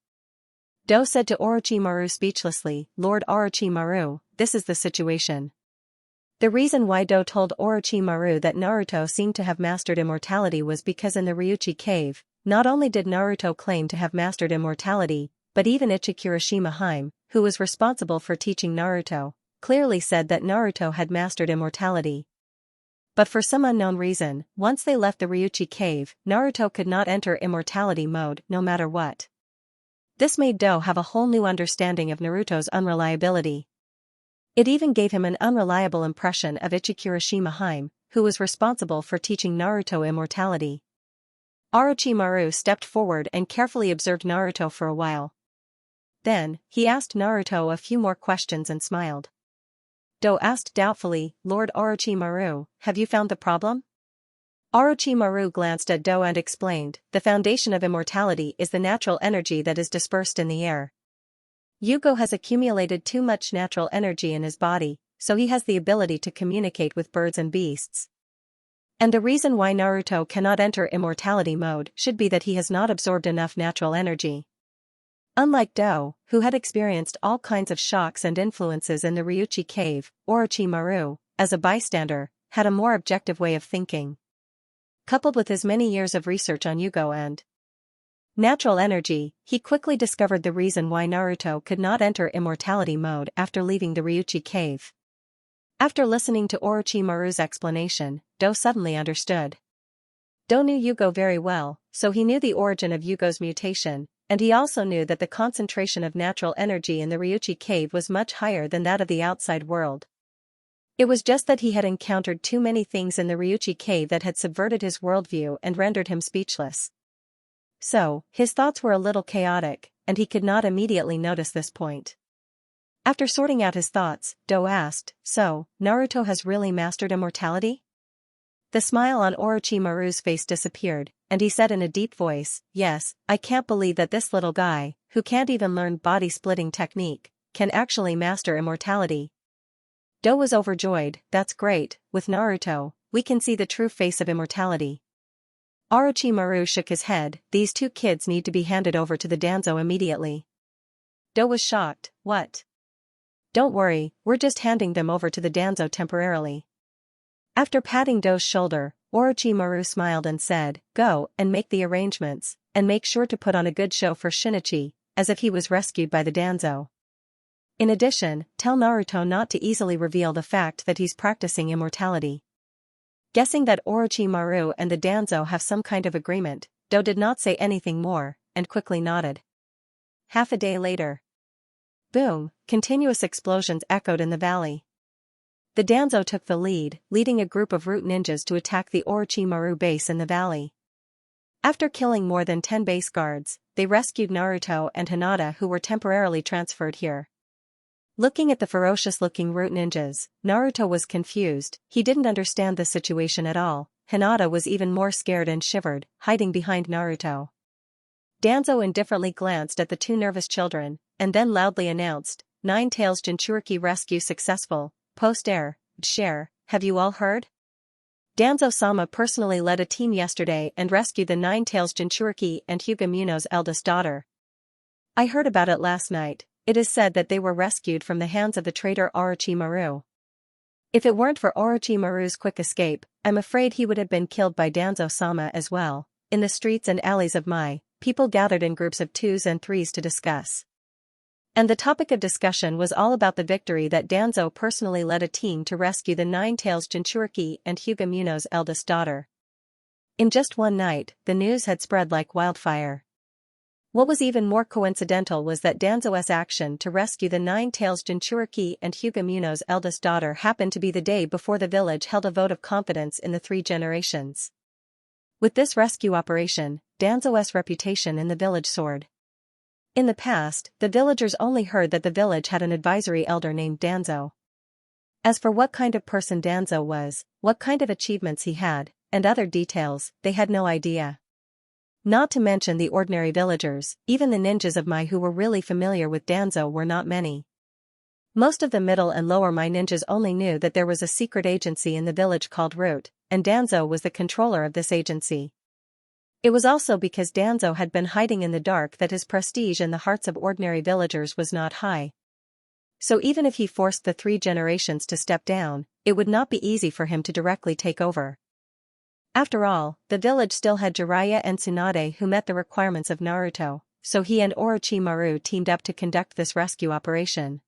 Do said to Orochimaru speechlessly, Lord Orochimaru, this is the situation. The reason why Do told Orochimaru that Naruto seemed to have mastered immortality was because in the Ryuchi cave, not only did Naruto claim to have mastered immortality, but even Ichikura Haim, who was responsible for teaching Naruto, clearly said that Naruto had mastered immortality. But for some unknown reason, once they left the Ryuchi cave, Naruto could not enter immortality mode no matter what. This made Do have a whole new understanding of Naruto's unreliability. It even gave him an unreliable impression of Ichikura Haim, who was responsible for teaching Naruto immortality. Orochimaru stepped forward and carefully observed Naruto for a while. Then, he asked Naruto a few more questions and smiled. Do asked doubtfully, Lord Orochimaru, have you found the problem? Orochimaru glanced at Do and explained, the foundation of immortality is the natural energy that is dispersed in the air. Yugo has accumulated too much natural energy in his body, so he has the ability to communicate with birds and beasts. And the reason why Naruto cannot enter immortality mode should be that he has not absorbed enough natural energy. Unlike Do, who had experienced all kinds of shocks and influences in the Ryuchi cave, Orochimaru, as a bystander, had a more objective way of thinking. Coupled with his many years of research on Yugo and natural energy, he quickly discovered the reason why Naruto could not enter immortality mode after leaving the Ryuchi cave. After listening to Orochimaru's explanation, Do suddenly understood. Do knew Yugo very well, so he knew the origin of Yugo's mutation, and he also knew that the concentration of natural energy in the Ryuchi cave was much higher than that of the outside world. It was just that he had encountered too many things in the Ryuchi cave that had subverted his worldview and rendered him speechless. So, his thoughts were a little chaotic, and he could not immediately notice this point. After sorting out his thoughts, Do asked, so, Naruto has really mastered immortality? The smile on Orochimaru's face disappeared, and he said in a deep voice, yes, I can't believe that this little guy, who can't even learn body-splitting technique, can actually master immortality. Do was overjoyed, that's great, with Naruto, we can see the true face of immortality. Orochimaru shook his head, these two kids need to be handed over to the Danzo immediately. Do was shocked, what? Don't worry, we're just handing them over to the Danzo temporarily. After patting Do's shoulder, Orochimaru smiled and said, go and make the arrangements, and make sure to put on a good show for Shinichi, as if he was rescued by the Danzo. In addition, tell Naruto not to easily reveal the fact that he's practicing immortality. Guessing that Orochimaru and the Danzo have some kind of agreement, Do did not say anything more, and quickly nodded. Half a day later. Boom, continuous explosions echoed in the valley. The Danzo took the lead, leading a group of root ninjas to attack the Orochimaru base in the valley. After killing more than 10 base guards, they rescued Naruto and Hinata, who were temporarily transferred here. Looking at the ferocious-looking root ninjas, Naruto was confused. He didn't understand the situation at all. Hinata was even more scared and shivered, hiding behind Naruto. Danzo indifferently glanced at the two nervous children, and then loudly announced, "Nine Tails Jinchuriki rescue successful, post-air, share, have you all heard? Danzo-sama personally led a team yesterday and rescued the Nine Tails Jinchuriki and Hyuga Muno's eldest daughter. I heard about it last night. It is said that they were rescued from the hands of the traitor Orochimaru. If it weren't for Orochimaru's quick escape, I'm afraid he would have been killed by Danzo-sama as well." In the streets and alleys of Mai, people gathered in groups of 2s and 3s to discuss. And the topic of discussion was all about the victory that Danzo personally led a team to rescue the Nine Tails Jinchuriki and Hyuga Muno's eldest daughter. In just one night, the news had spread like wildfire. What was even more coincidental was that Danzo's action to rescue the Nine Tails Jinchuriki and Hyuga Muno's eldest daughter happened to be the day before the village held a vote of confidence in the three generations. With this rescue operation, Danzo's reputation in the village soared. In the past, the villagers only heard that the village had an advisory elder named Danzo. As for what kind of person Danzo was, what kind of achievements he had, and other details, they had no idea. Not to mention the ordinary villagers, even the ninjas of Mai who were really familiar with Danzo were not many. Most of the middle and lower Mai ninjas only knew that there was a secret agency in the village called Root, and Danzo was the controller of this agency. It was also because Danzo had been hiding in the dark that his prestige in the hearts of ordinary villagers was not high. So even if he forced the three generations to step down, it would not be easy for him to directly take over. After all, the village still had Jiraiya and Tsunade who met the requirements of Naruto, so he and Orochimaru teamed up to conduct this rescue operation.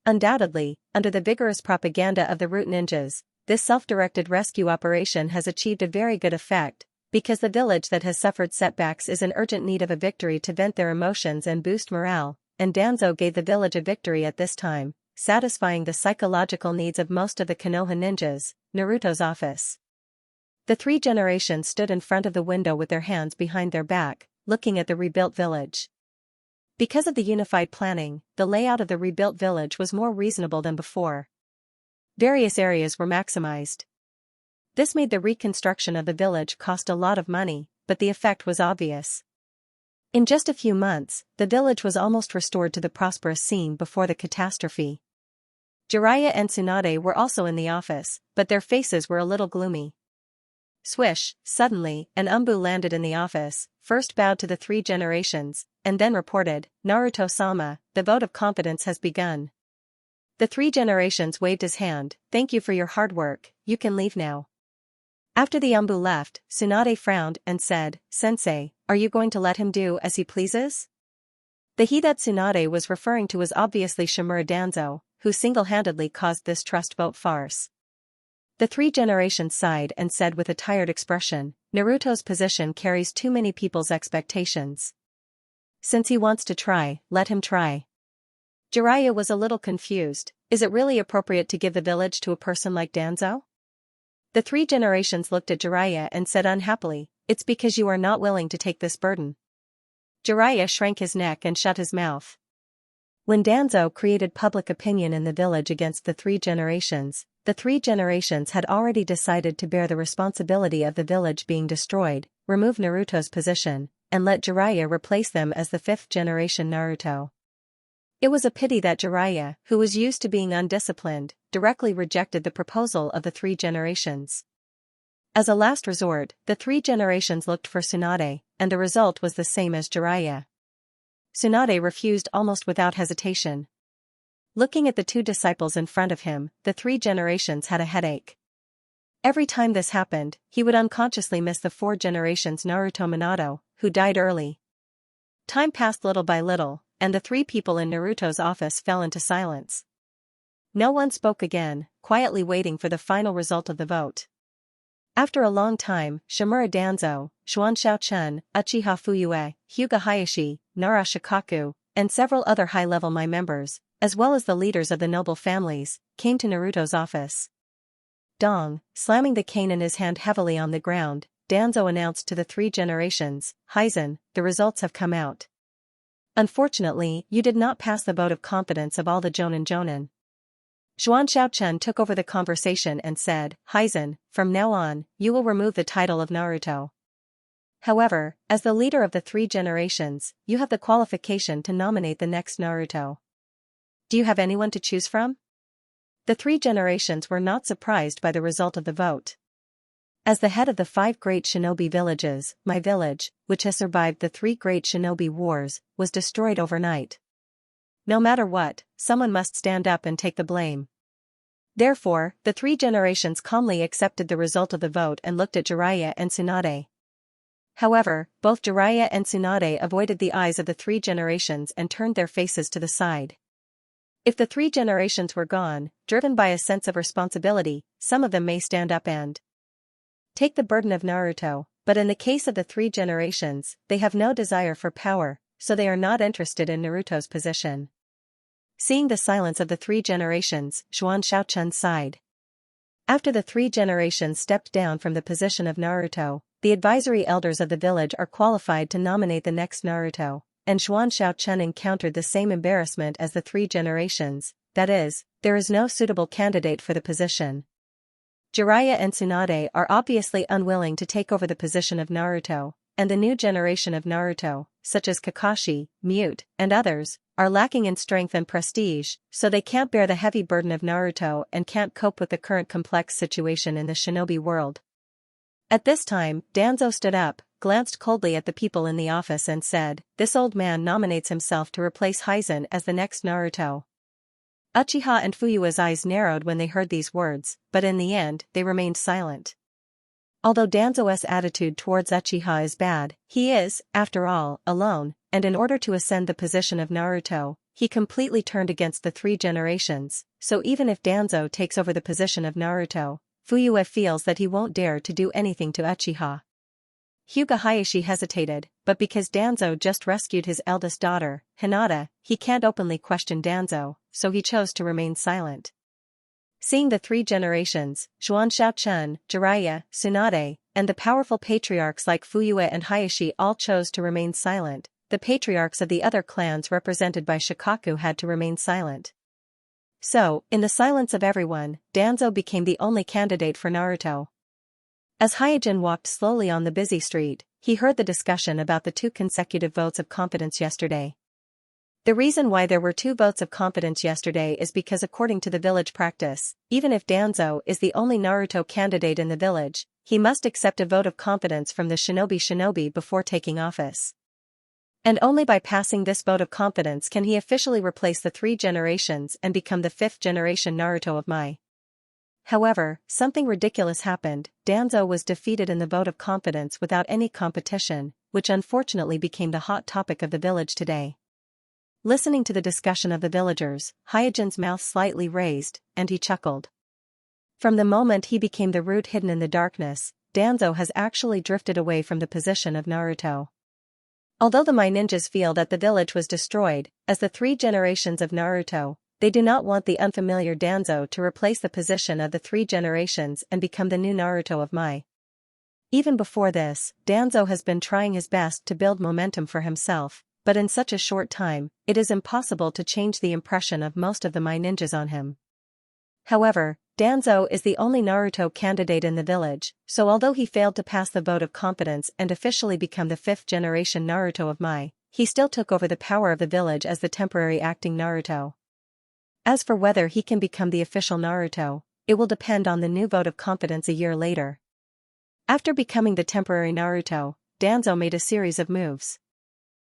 Undoubtedly, under the vigorous propaganda of the Root Ninjas, this self-directed rescue operation has achieved a very good effect, because the village that has suffered setbacks is in urgent need of a victory to vent their emotions and boost morale, and Danzo gave the village a victory at this time, satisfying the psychological needs of most of the Konoha ninjas. Naruto's office. The three generations stood in front of the window with their hands behind their back, looking at the rebuilt village. Because of the unified planning, the layout of the rebuilt village was more reasonable than before. Various areas were maximized. This made the reconstruction of the village cost a lot of money, but the effect was obvious. In just a few months, the village was almost restored to the prosperous scene before the catastrophe. Jiraiya and Tsunade were also in the office, but their faces were a little gloomy. Swish, suddenly, an Umbu landed in the office, first bowed to the three generations, and then reported, "Naruto-sama, the vote of confidence has begun." The three generations waved his hand, "Thank you for your hard work, you can leave now." After the Umbu left, Tsunade frowned and said, "Sensei, are you going to let him do as he pleases?" The he that Tsunade was referring to was obviously Shimura Danzo, who single-handedly caused this trust vote farce. The three generations sighed and said with a tired expression, "Naruto's position carries too many people's expectations. Since he wants to try, let him try." Jiraiya was a little confused. Is it really appropriate to give the village to a person like Danzo? The three generations looked at Jiraiya and said unhappily, "It's because you are not willing to take this burden." Jiraiya shrank his neck and shut his mouth. When Danzo created public opinion in the village against the three generations had already decided to bear the responsibility of the village being destroyed, remove Naruto's position, and let Jiraiya replace them as the fifth generation Naruto. It was a pity that Jiraiya, who was used to being undisciplined, directly rejected the proposal of the three generations. As a last resort, the three generations looked for Tsunade, and the result was the same as Jiraiya. Tsunade refused almost without hesitation. Looking at the two disciples in front of him, the three generations had a headache. Every time this happened, he would unconsciously miss the four generations Naruto Minato, who died early. Time passed little by little, and the three people in Naruto's office fell into silence. No one spoke again, quietly waiting for the final result of the vote. After a long time, Shimura Danzo, Xianxia Chun, Uchiha Fuyue, Hyuga Hayashi, Nara Shikaku, and several other high-level Mai members, as well as the leaders of the noble families, came to Naruto's office. Dong, slamming the cane in his hand heavily on the ground, Danzo announced to the three generations, Hizen, the results have come out. Unfortunately, you did not pass the vote of confidence of all the Jonin. Xuan Xiaochen took over the conversation and said, Hizen, from now on, you will remove the title of Naruto. However, as the leader of the three generations, you have the qualification to nominate the next Naruto. Do you have anyone to choose from? The three generations were not surprised by the result of the vote. As the head of the 5 great shinobi villages, my village, which has survived the 3 great shinobi wars, was destroyed overnight. No matter what, someone must stand up and take the blame. Therefore, the 3 generations calmly accepted the result of the vote and looked at Jiraiya and Tsunade. However, both Jiraiya and Tsunade avoided the eyes of the 3 generations and turned their faces to the side. If the 3 generations were gone, driven by a sense of responsibility, some of them may stand up and take the burden of Naruto, but in the case of the 3 generations, they have no desire for power, so they are not interested in Naruto's position. Seeing the silence of the 3 generations, Xuan Xiaochun sighed. After the 3 generations stepped down from the position of Naruto, the advisory elders of the village are qualified to nominate the next Naruto, and Xuan Xiaochun encountered the same embarrassment as the 3 generations, that is, there is no suitable candidate for the position. Jiraiya and Tsunade are obviously unwilling to take over the position of Naruto, and the new generation of Naruto, such as Kakashi, Mute, and others, are lacking in strength and prestige, so they can't bear the heavy burden of Naruto and can't cope with the current complex situation in the shinobi world. At this time, Danzo stood up, glanced coldly at the people in the office and said, "This old man nominates himself to replace Hizen as the next Naruto." Uchiha and Fuyue's eyes narrowed when they heard these words, but in the end, they remained silent. Although Danzo's attitude towards Uchiha is bad, he is, after all, alone, and in order to ascend the position of Naruto, he completely turned against the 3 generations, so even if Danzo takes over the position of Naruto, Fuyue feels that he won't dare to do anything to Uchiha. Hyuga Hayashi hesitated, but because Danzo just rescued his eldest daughter, Hinata, he can't openly question Danzo, so he chose to remain silent. Seeing the 3 generations, Xuan Xiaochun, Jiraiya, Tsunade, and the powerful patriarchs like Fuyue and Hayashi all chose to remain silent, the patriarchs of the other clans represented by Shikaku had to remain silent. So, in the silence of everyone, Danzo became the only candidate for Naruto. As Hyojin walked slowly on the busy street, he heard the discussion about the 2 consecutive votes of confidence yesterday. The reason why there were 2 votes of confidence yesterday is because according to the village practice, even if Danzo is the only Naruto candidate in the village, he must accept a vote of confidence from the shinobi before taking office. And only by passing this vote of confidence can he officially replace the 3 generations and become the 5th generation Naruto of Mai. However, something ridiculous happened. Danzo was defeated in the vote of confidence without any competition, which unfortunately became the hot topic of the village today. Listening to the discussion of the villagers, Hyojin's mouth slightly raised, and he chuckled. From the moment he became the root hidden in the darkness, Danzo has actually drifted away from the position of Naruto. Although the Mai ninjas feel that the village was destroyed, as the 3 generations of Naruto, they do not want the unfamiliar Danzo to replace the position of the 3 generations and become the new Naruto of Mai. Even before this, Danzo has been trying his best to build momentum for himself, but in such a short time, it is impossible to change the impression of most of the Mai ninjas on him. However, Danzo is the only Naruto candidate in the village, so although he failed to pass the vote of confidence and officially become the 5th generation Naruto of Mai, he still took over the power of the village as the temporary acting Naruto. As for whether he can become the official Naruto, it will depend on the new vote of confidence a year later. After becoming the temporary Naruto, Danzo made a series of moves.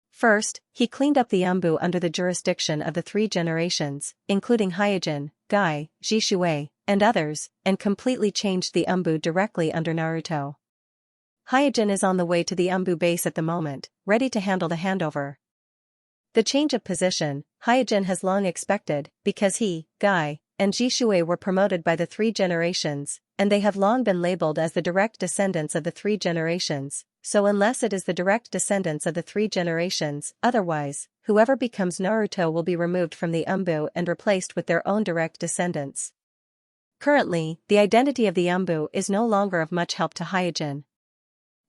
First, he cleaned up the Umbu under the jurisdiction of the 3 generations, including Hyojin, Guy, Jishui, and others, and completely changed the Umbu directly under Naruto. Hyojin is on the way to the Umbu base at the moment, ready to handle the handover. The change of position, Hyojin has long expected, because he, Guy, and Jishui were promoted by the three generations, and they have long been labeled as the direct descendants of the three generations, so unless it is the direct descendants of the three generations, otherwise, whoever becomes Naruto will be removed from the Umbu and replaced with their own direct descendants. Currently, the identity of the Umbu is no longer of much help to Hyojin.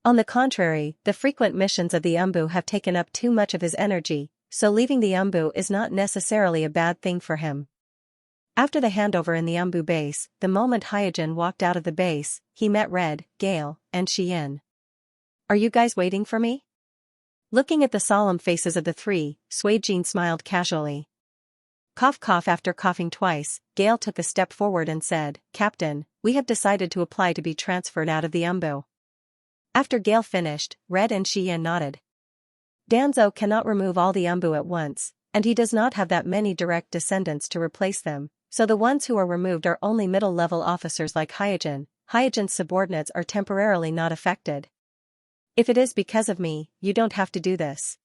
On the contrary, the frequent missions of the Umbu have taken up too much of his energy, so leaving the Umbu is not necessarily a bad thing for him. After the handover in the Umbu base, the moment Hyojin walked out of the base, he met Red, Gale, and Xian. "Are you guys waiting for me?" Looking at the solemn faces of the three, Suijin smiled casually. Cough cough. After coughing twice, Gale took a step forward and said, "Captain, we have decided to apply to be transferred out of the Umbu." After Gale finished, Red and Xian nodded. Danzo cannot remove all the Umbu at once, and he does not have that many direct descendants to replace them, so the ones who are removed are only middle-level officers like Hyojin. Hyojin's subordinates are temporarily not affected. "If it is because of me, you don't have to do this."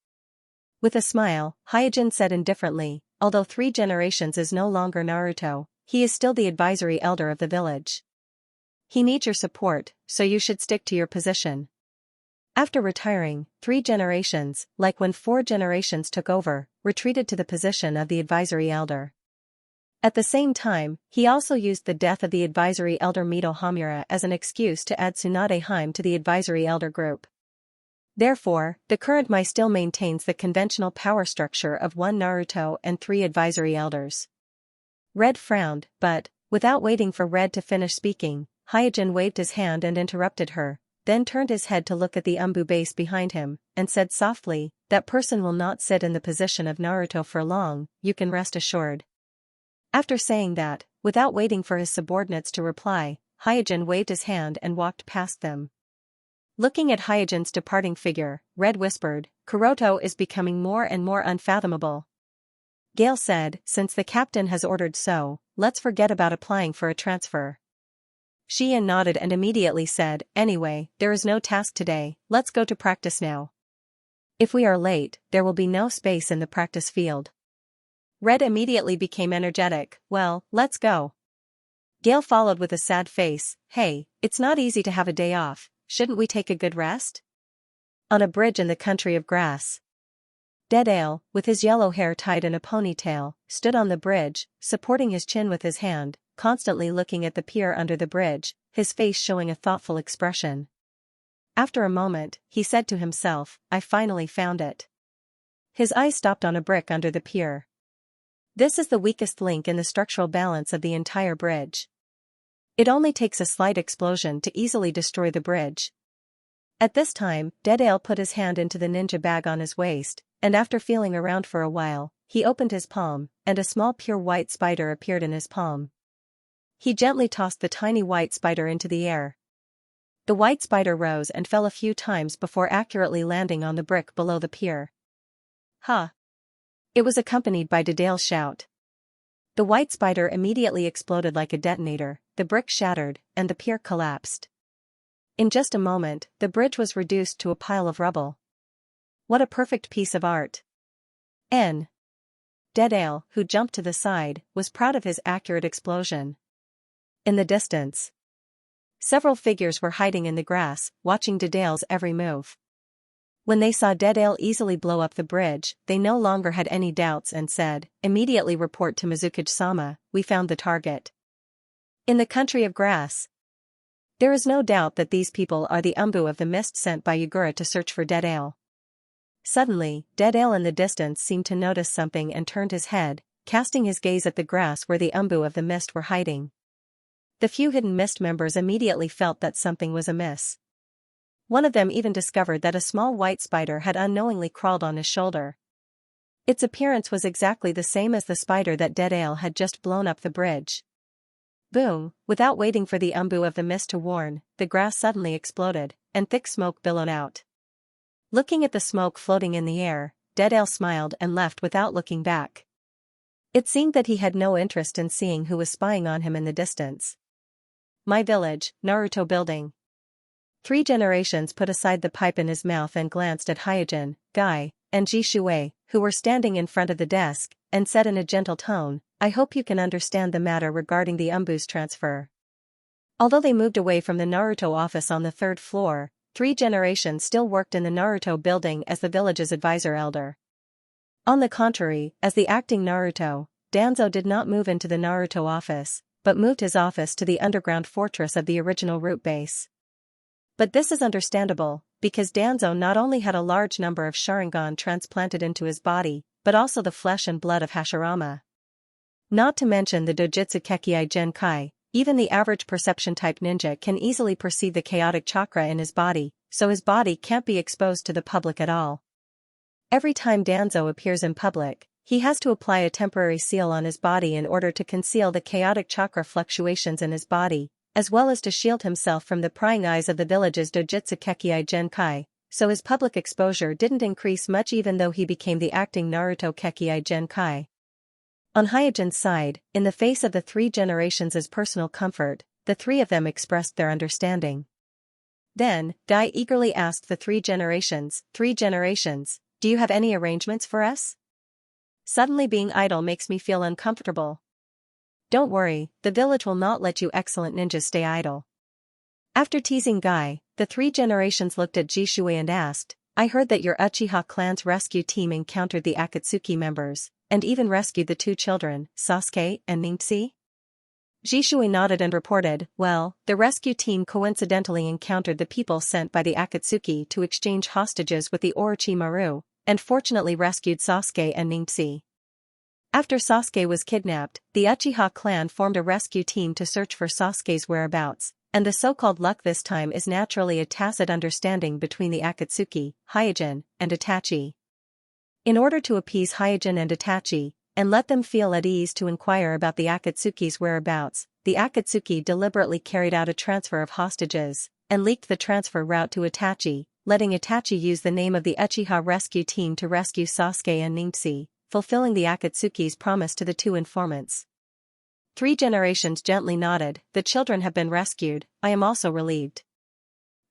With a smile, Hyojin said indifferently, "Although 3 generations is no longer Naruto, he is still the advisory elder of the village. He needs your support, so you should stick to your position." After retiring, 3 generations, like when 4 generations took over, retreated to the position of the advisory elder. At the same time, he also used the death of the advisory elder Mito Hamura as an excuse to add Tsunade Heim to the advisory elder group. Therefore, the current Mai still maintains the conventional power structure of 1 Naruto and 3 advisory elders. Red frowned, but, without waiting for Red to finish speaking, Hyojin waved his hand and interrupted her, then turned his head to look at the Umbu base behind him, and said softly, "That person will not sit in the position of Naruto for long, you can rest assured." After saying that, without waiting for his subordinates to reply, Hyojin waved his hand and walked past them. Looking at Hyojin's departing figure, Red whispered, "Kuroto is becoming more and more unfathomable." Gale said, "Since the captain has ordered so, let's forget about applying for a transfer." Xian nodded and immediately said, "Anyway, there is no task today, let's go to practice now. If we are late, there will be no space in the practice field." Red immediately became energetic, "Well, let's go." Gale followed with a sad face, "Hey, it's not easy to have a day off, shouldn't we take a good rest?" On a bridge in the country of grass. Deadale, with his yellow hair tied in a ponytail, stood on the bridge, supporting his chin with his hand, constantly looking at the pier under the bridge, his face showing a thoughtful expression. After a moment, he said to himself, "I finally found it." His eyes stopped on a brick under the pier. This is the weakest link in the structural balance of the entire bridge. It only takes a slight explosion to easily destroy the bridge. At this time, Deadale put his hand into the ninja bag on his waist, and after feeling around for a while, he opened his palm, and a small pure white spider appeared in his palm. He gently tossed the tiny white spider into the air. The white spider rose and fell a few times before accurately landing on the brick below the pier. "Huh!" It was accompanied by Deadale's shout. The white spider immediately exploded like a detonator, the brick shattered, and the pier collapsed. In just a moment, the bridge was reduced to a pile of rubble. What a perfect piece of art! Deadale, who jumped to the side, was proud of his accurate explosion. In the distance, several figures were hiding in the grass, watching Deadale's every move. When they saw Deadale easily blow up the bridge, they no longer had any doubts and said, "Immediately report to Mizukage-sama, we found the target." In the country of grass. There is no doubt that these people are the Umbu of the mist sent by Yagura to search for Deadale. Suddenly, Deadale in the distance seemed to notice something and turned his head, casting his gaze at the grass where the Umbu of the mist were hiding. The few hidden mist members immediately felt that something was amiss. One of them even discovered that a small white spider had unknowingly crawled on his shoulder. Its appearance was exactly the same as the spider that Deadale had just blown up the bridge. Boom! Without waiting for the Umbu of the mist to warn, the grass suddenly exploded, and thick smoke billowed out. Looking at the smoke floating in the air, Deadale smiled and left without looking back. It seemed that he had no interest in seeing who was spying on him in the distance. My village, Naruto building. 3 generations put aside the pipe in his mouth and glanced at Hyojin, Guy, and Jishui, who were standing in front of the desk, and said in a gentle tone, I hope you can understand the matter regarding the Umbu's transfer. Although they moved away from the Naruto office on the 3rd floor, 3 generations still worked in the Naruto building as the village's advisor elder. On the contrary, as the acting Naruto, Danzo did not move into the Naruto office, but moved his office to the underground fortress of the original root base. But this is understandable, because Danzo not only had a large number of Sharingan transplanted into his body, but also the flesh and blood of Hashirama. Not to mention the Dojutsu Kekkei Genkai, even the average perception-type ninja can easily perceive the chaotic chakra in his body, so his body can't be exposed to the public at all. Every time Danzo appears in public, he has to apply a temporary seal on his body in order to conceal the chaotic chakra fluctuations in his body, as well as to shield himself from the prying eyes of the village's Dojutsu Kekkei Genkai, so his public exposure didn't increase much even though he became the acting Naruto Kekkei Genkai. On Hyojin's side, in the face of the 3 generations' personal comfort, the 3 of them expressed their understanding. Then, Guy eagerly asked the 3 generations, do you have any arrangements for us? Suddenly being idle makes me feel uncomfortable. Don't worry, the village will not let you excellent ninjas stay idle. After teasing Guy, the 3 generations looked at Jishui and asked, I heard that your Uchiha clan's rescue team encountered the Akatsuki members, and even rescued the 2 children, Sasuke and Ningxi? Jishui nodded and reported, well, the rescue team coincidentally encountered the people sent by the Akatsuki to exchange hostages with the Orochimaru, and fortunately rescued Sasuke and Ningxi. After Sasuke was kidnapped, the Uchiha clan formed a rescue team to search for Sasuke's whereabouts, and the so-called luck this time is naturally a tacit understanding between the Akatsuki, Hyojin, and Itachi. In order to appease Hyojin and Itachi, and let them feel at ease to inquire about the Akatsuki's whereabouts, the Akatsuki deliberately carried out a transfer of hostages, and leaked the transfer route to Itachi, letting Itachi use the name of the Uchiha rescue team to rescue Sasuke and Ningxi, fulfilling the Akatsuki's promise to the 2 informants. 3 generations gently nodded, the children have been rescued, I am also relieved.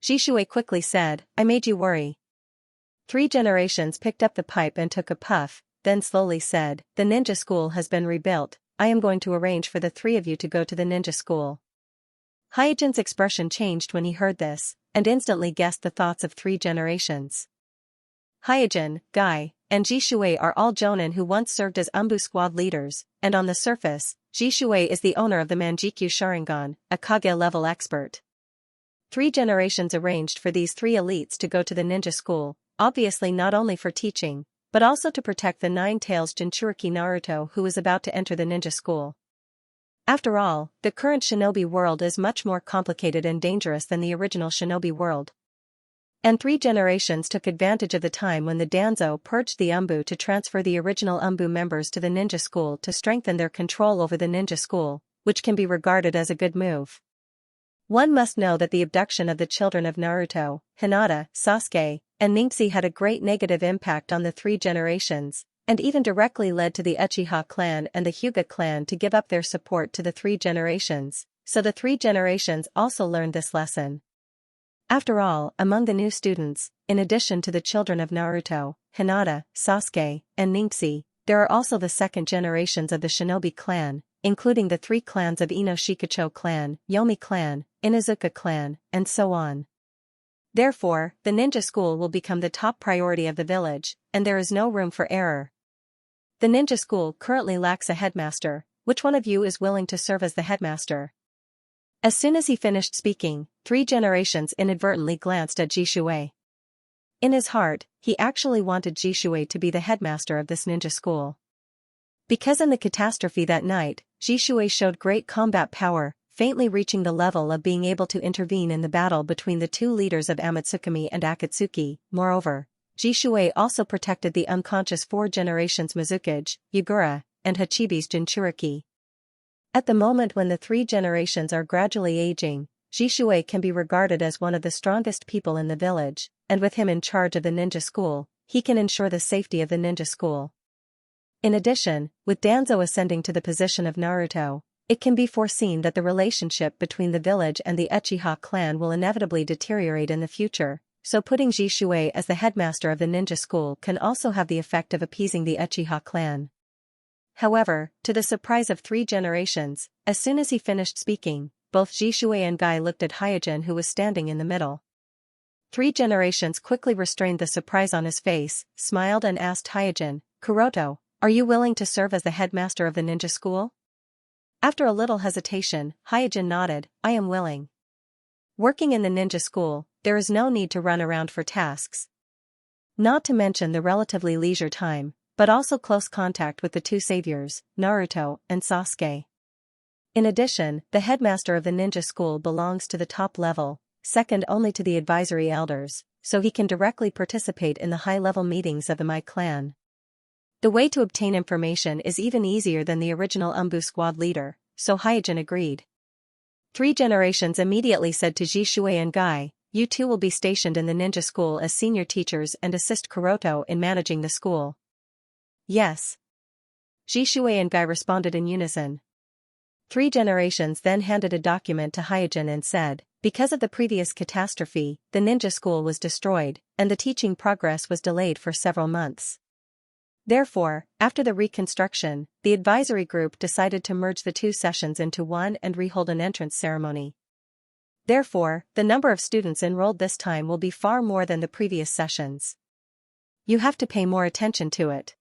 Jishui quickly said, I made you worry. 3 generations picked up the pipe and took a puff, then slowly said, the ninja school has been rebuilt, I am going to arrange for the 3 of you to go to the ninja school. Hyojin's expression changed when he heard this, and instantly guessed the thoughts of 3 generations. Hyojin, Guy, and Jishui are all jonin who once served as Umbu squad leaders, and on the surface, Jishui is the owner of the Manjikyu Sharingan, a Kage-level expert. 3 generations arranged for these 3 elites to go to the ninja school, obviously not only for teaching, but also to protect the 9-tails Jinchuriki Naruto who is about to enter the ninja school. After all, the current shinobi world is much more complicated and dangerous than the original shinobi world. And 3 generations took advantage of the time when the Danzo purged the Umbu to transfer the original Umbu members to the ninja school to strengthen their control over the ninja school, which can be regarded as a good move. One must know that the abduction of the children of Naruto, Hinata, Sasuke, and Ningxi had a great negative impact on the 3 generations, and even directly led to the Uchiha clan and the Hyuga clan to give up their support to the 3 generations, so the 3 generations also learned this lesson. After all, among the new students, in addition to the children of Naruto, Hinata, Sasuke, and Ningxi, there are also the 2nd generations of the shinobi clan, including the 3 clans of Ino Shikacho clan, Yomi clan, Inuzuka clan, and so on. Therefore, the ninja school will become the top priority of the village, and there is no room for error. The ninja school currently lacks a headmaster. Which one of you is willing to serve as the headmaster? As soon as he finished speaking, 3 generations inadvertently glanced at Jishui. In his heart, he actually wanted Jishui to be the headmaster of this ninja school. Because in the catastrophe that night, Jishui showed great combat power, faintly reaching the level of being able to intervene in the battle between the 2 leaders of Amatsukami and Akatsuki. Moreover, Jishui also protected the unconscious 4 generations Mizukage, Yugura, and Hachibi's Jinchuriki. At the moment when the 3 generations are gradually aging, Jishui can be regarded as one of the strongest people in the village, and with him in charge of the ninja school, he can ensure the safety of the ninja school. In addition, with Danzo ascending to the position of Naruto, it can be foreseen that the relationship between the village and the Uchiha clan will inevitably deteriorate in the future, so putting Jishui as the headmaster of the ninja school can also have the effect of appeasing the Uchiha clan. However, to the surprise of 3 generations, as soon as he finished speaking, both Jishui and Guy looked at Hyojin, who was standing in the middle. 3 generations quickly restrained the surprise on his face, smiled and asked Hyojin, "Kuroto, are you willing to serve as the headmaster of the ninja school?" After a little hesitation, Hyojin nodded, "I am willing." Working in the ninja school, there is no need to run around for tasks. Not to mention the relatively leisure time, but also close contact with the 2 saviors, Naruto and Sasuke. In addition, the headmaster of the ninja school belongs to the top level, second only to the advisory elders, so he can directly participate in the high-level meetings of the Mai clan. The way to obtain information is even easier than the original Umbu squad leader, so Hyojin agreed. 3 generations immediately said to Jishui and Guy, "You two will be stationed in the ninja school as senior teachers and assist Kuroto in managing the school." "Yes." Jishui and Guy responded in unison. 3 generations then handed a document to Hyojin and said, "Because of the previous catastrophe, the ninja school was destroyed, and the teaching progress was delayed for several months. Therefore, after the reconstruction, the advisory group decided to merge the 2 sessions into one and rehold an entrance ceremony. Therefore, the number of students enrolled this time will be far more than the previous sessions. You have to pay more attention to it."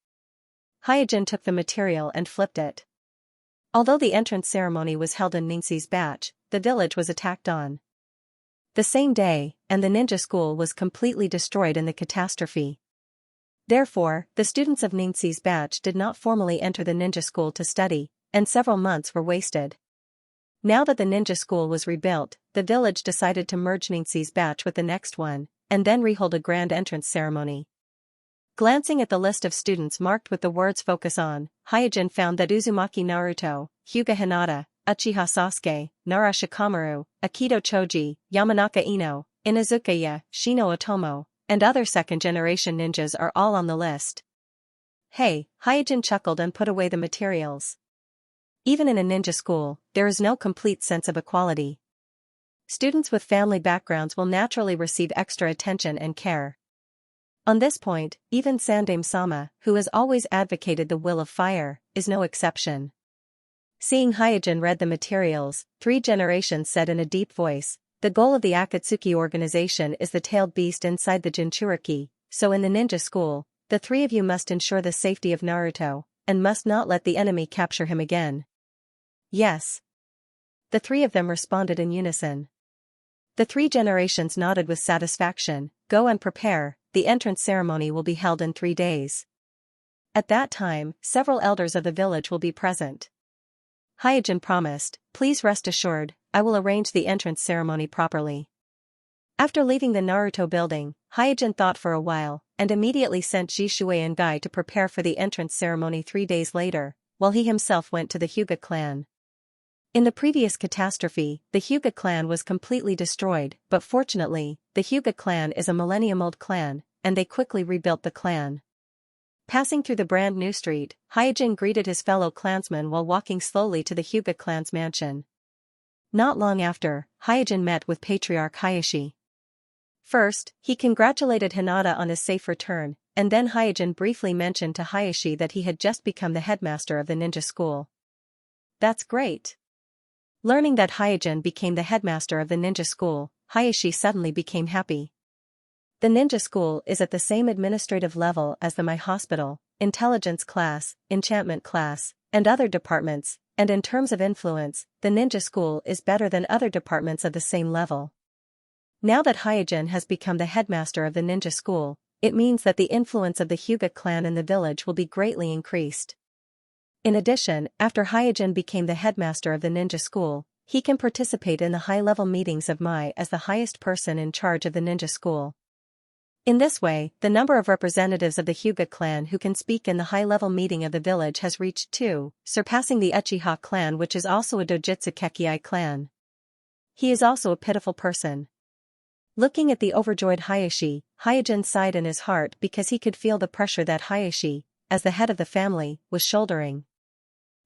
Hyojin took the material and flipped it. Although the entrance ceremony was held in Ningxi's batch, the village was attacked on the same day, and the ninja school was completely destroyed in the catastrophe. Therefore, the students of Ningxi's batch did not formally enter the ninja school to study, and several months were wasted. Now that the ninja school was rebuilt, the village decided to merge Ningxi's batch with the next one, and then rehold a grand entrance ceremony. Glancing at the list of students marked with the words "Focus on," Hyojin found that Uzumaki Naruto, Hyuga Hinata, Uchiha Sasuke, Nara Shikamaru, Akito Choji, Yamanaka Ino, Inazukaya, Shino Otomo, and other second-generation ninjas are all on the list. "Hey," Hyojin chuckled and put away the materials. Even in a ninja school, there is no complete sense of equality. Students with family backgrounds will naturally receive extra attention and care. On this point, even Sandaime-sama, who has always advocated the will of fire, is no exception. Seeing Hyojin read the materials, 3 generations said in a deep voice, "The goal of the Akatsuki organization is the tailed beast inside the Jinchuriki, so in the ninja school, the 3 of you must ensure the safety of Naruto, and must not let the enemy capture him again." "Yes." The 3 of them responded in unison. The 3 generations nodded with satisfaction. "Go and prepare, the entrance ceremony will be held in 3 days. At that time, several elders of the village will be present." Hyojin promised, "Please rest assured, I will arrange the entrance ceremony properly." After leaving the Naruto building, Hyojin thought for a while, and immediately sent Jishui and Guy to prepare for the entrance ceremony 3 days later, while he himself went to the Hyuga clan. In the previous catastrophe, the Hyuga clan was completely destroyed, but fortunately, the Hyuga clan is a millennium-old clan, and they quickly rebuilt the clan. Passing through the brand new street, Hyojin greeted his fellow clansmen while walking slowly to the Hyuga clan's mansion. Not long after, Hyojin met with Patriarch Hayashi. First, he congratulated Hinata on his safe return, and then Hyojin briefly mentioned to Hayashi that he had just become the headmaster of the ninja school. "That's great." Learning that Hyojin became the headmaster of the ninja school, Hayashi suddenly became happy. The ninja school is at the same administrative level as the Mai Hospital, intelligence class, enchantment class, and other departments, and in terms of influence, the ninja school is better than other departments of the same level. Now that Hyojin has become the headmaster of the ninja school, it means that the influence of the Hyuga clan in the village will be greatly increased. In addition, after Hyojin became the headmaster of the ninja school, he can participate in the high-level meetings of Mai as the highest person in charge of the ninja school. In this way, the number of representatives of the Hyuga clan who can speak in the high-level meeting of the village has reached 2, surpassing the Uchiha clan, which is also a Dojutsu Kekii clan. He is also a pitiful person. Looking at the overjoyed Hayashi, Hyojin sighed in his heart because he could feel the pressure that Hayashi, as the head of the family, was shouldering.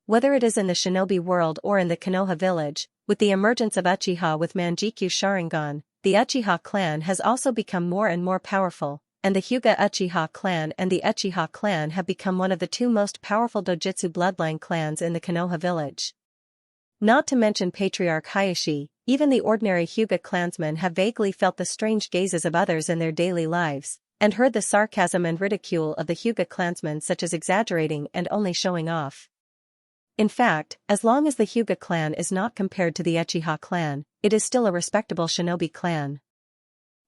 Whether it is in the shinobi world or in the Konoha village, with the emergence of Uchiha with Manjikyu Sharingan, the Uchiha clan has also become more and more powerful, and the Hyuga Uchiha clan and the Uchiha clan have become one of the two most powerful dojutsu bloodline clans in the Konoha village. Not to mention Patriarch Hayashi, even the ordinary Hyuga clansmen have vaguely felt the strange gazes of others in their daily lives, and heard the sarcasm and ridicule of the Hyuga clansmen such as exaggerating and only showing off. In fact, as long as the Hyuga clan is not compared to the Uchiha clan, it is still a respectable shinobi clan.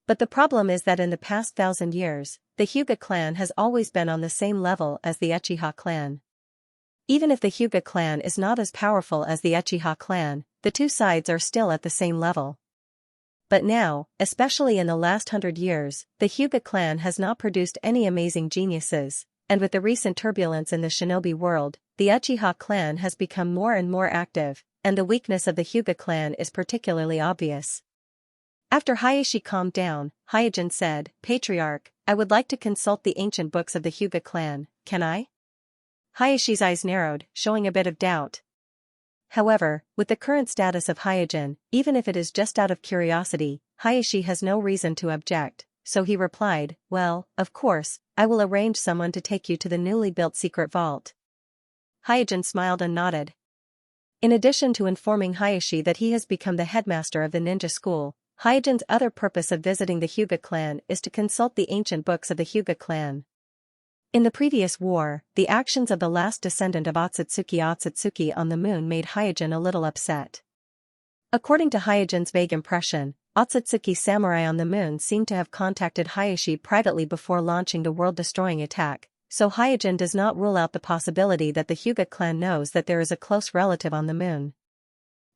But the problem is that in the past 1,000 years, the Hyuga clan has always been on the same level as the Uchiha clan. Even if the Hyuga clan is not as powerful as the Uchiha clan, the two sides are still at the same level. But now, especially in the last 100 years, the Hyuga clan has not produced any amazing geniuses, and with the recent turbulence in the shinobi world, the Uchiha clan has become more and more active, and the weakness of the Hyuga clan is particularly obvious. After Hayashi calmed down, Hyojin said, "Patriarch, I would like to consult the ancient books of the Hyuga clan, can I?" Hayashi's eyes narrowed, showing a bit of doubt. However, with the current status of Hyojin, even if it is just out of curiosity, Hayashi has no reason to object, so he replied, "Well, of course, I will arrange someone to take you to the newly built secret vault." Hyojin smiled and nodded. In addition to informing Hayashi that he has become the headmaster of the ninja school, Hyojin's other purpose of visiting the Hyuga clan is to consult the ancient books of the Hyuga clan. In the previous war, the actions of the last descendant of Otsutsuki on the moon made Hyojin a little upset. According to Hyojin's vague impression, Otsutsuki samurai on the moon seemed to have contacted Hayashi privately before launching the world-destroying attack, so Hyojin does not rule out the possibility that the Hyuga clan knows that there is a close relative on the moon.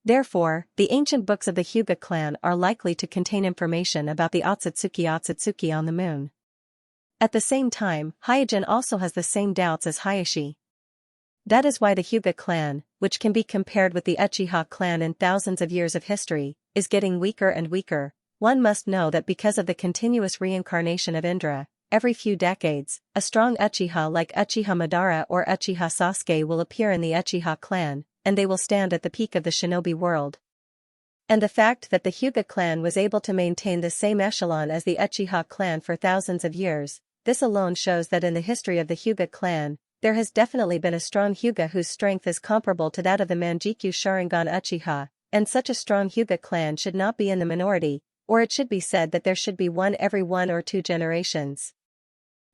Therefore, the ancient books of the Hyuga clan are likely to contain information about the Otsutsuki on the moon. At the same time, Hyojin also has the same doubts as Hayashi. That is why the Hyuga clan, which can be compared with the Uchiha clan in thousands of years of history, is getting weaker and weaker. One must know that because of the continuous reincarnation of Indra, every few decades, a strong Uchiha like Uchiha Madara or Uchiha Sasuke will appear in the Uchiha clan, and they will stand at the peak of the shinobi world. And the fact that the Hyuga clan was able to maintain the same echelon as the Uchiha clan for thousands of years, this alone shows that in the history of the Hyuga clan, there has definitely been a strong Hyuga whose strength is comparable to that of the Manjikyu Sharingan Uchiha, and such a strong Hyuga clan should not be in the minority, or it should be said that there should be one every 1 or 2 generations.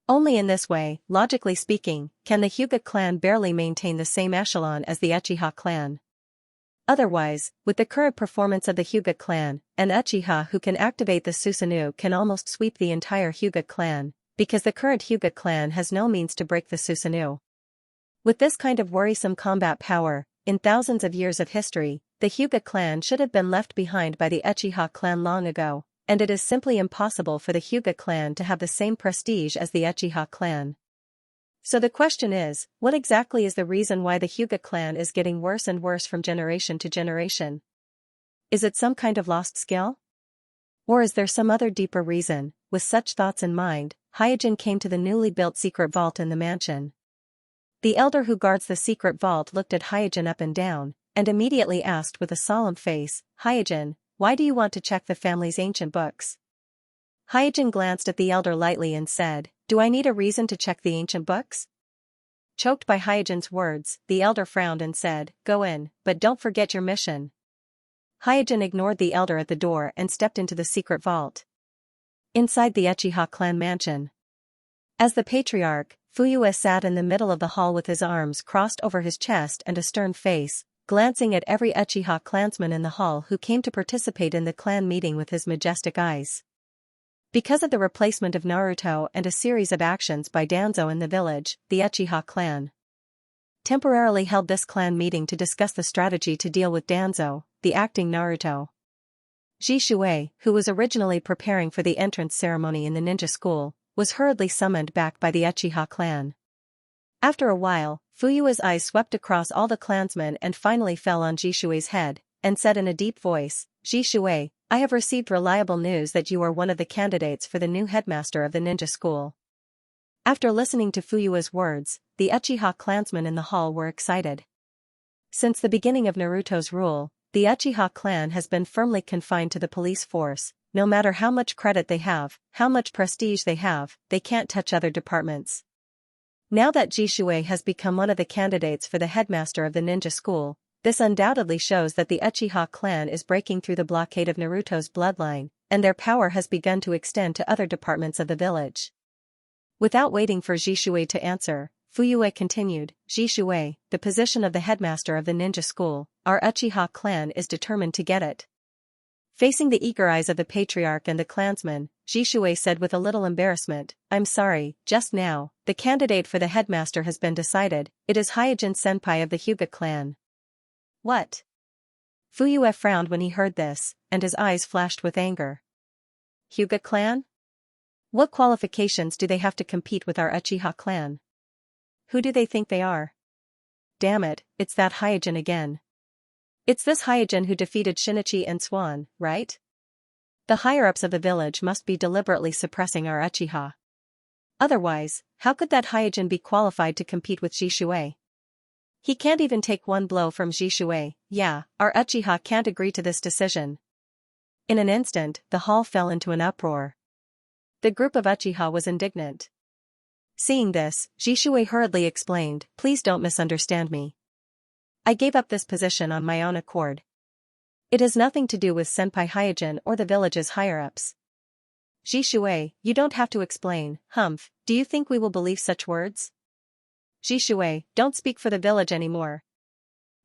Only in this way, logically speaking, can the Hyuga clan barely maintain the same echelon as the Uchiha clan. Otherwise, with the current performance of the Hyuga clan, an Uchiha who can activate the Susanoo can almost sweep the entire Hyuga clan, because the current Hyuga clan has no means to break the Susanoo. With this kind of worrisome combat power, in thousands of years of history, the Hyuga clan should have been left behind by the Uchiha clan long ago, and it is simply impossible for the Hyuga clan to have the same prestige as the Uchiha clan. So the question is, what exactly is the reason why the Hyuga clan is getting worse and worse from generation to generation? Is it some kind of lost skill? Or is there some other deeper reason? With such thoughts in mind, Hyojin came to the newly built secret vault in the mansion. The elder who guards the secret vault looked at Hyojin up and down, and immediately asked with a solemn face, "Hyojin, why do you want to check the family's ancient books?" Hyojin glanced at the elder lightly and said, "Do I need a reason to check the ancient books?" Choked by Hyojin's words, the elder frowned and said, "Go in, but don't forget your mission." Hyojin ignored the elder at the door and stepped into the secret vault. Inside the Uchiha clan mansion. As the patriarch, Fuyue sat in the middle of the hall with his arms crossed over his chest and a stern face, glancing at every Uchiha clansman in the hall who came to participate in the clan meeting with his majestic eyes. Because of the replacement of Naruto and a series of actions by Danzo in the village, the Uchiha clan temporarily held this clan meeting to discuss the strategy to deal with Danzo, the acting Naruto. Jishui, who was originally preparing for the entrance ceremony in the ninja school, was hurriedly summoned back by the Uchiha clan. After a while, Fuyue's eyes swept across all the clansmen and finally fell on Jishui's head, and said in a deep voice, "Jishui, I have received reliable news that you are one of the candidates for the new headmaster of the ninja school." After listening to Fuyue's words, the Uchiha clansmen in the hall were excited. Since the beginning of Naruto's rule, the Uchiha clan has been firmly confined to the police force, no matter how much credit they have, how much prestige they have, they can't touch other departments. Now that Jishui has become one of the candidates for the headmaster of the ninja school, this undoubtedly shows that the Uchiha clan is breaking through the blockade of Naruto's bloodline, and their power has begun to extend to other departments of the village. Without waiting for Jishui to answer, Fuyue continued, Jishui, the position of the headmaster of the ninja school, our Uchiha clan is determined to get it. Facing the eager eyes of the patriarch and the clansmen, Jishui said with a little embarrassment, I'm sorry, just now, the candidate for the headmaster has been decided, it is Hyojin senpai of the Hyuga clan. What? Fuyue frowned when he heard this, and his eyes flashed with anger. Hyuga clan? What qualifications do they have to compete with our Uchiha clan? Who do they think they are? Damn it, it's that Hyojin again. It's this Hyojin who defeated Shinichi and Swan, right? The higher-ups of the village must be deliberately suppressing our Uchiha. Otherwise, how could that Hyojin be qualified to compete with Jishui? He can't even take one blow from Jishui. Yeah, our Uchiha can't agree to this decision. In an instant, the hall fell into an uproar. The group of Uchiha was indignant. Seeing this, Jishui hurriedly explained, please don't misunderstand me. I gave up this position on my own accord. It has nothing to do with Senpai Hyojin or the village's higher-ups. Jishui, you don't have to explain, Humph, do you think we will believe such words? Jishui, don't speak for the village anymore.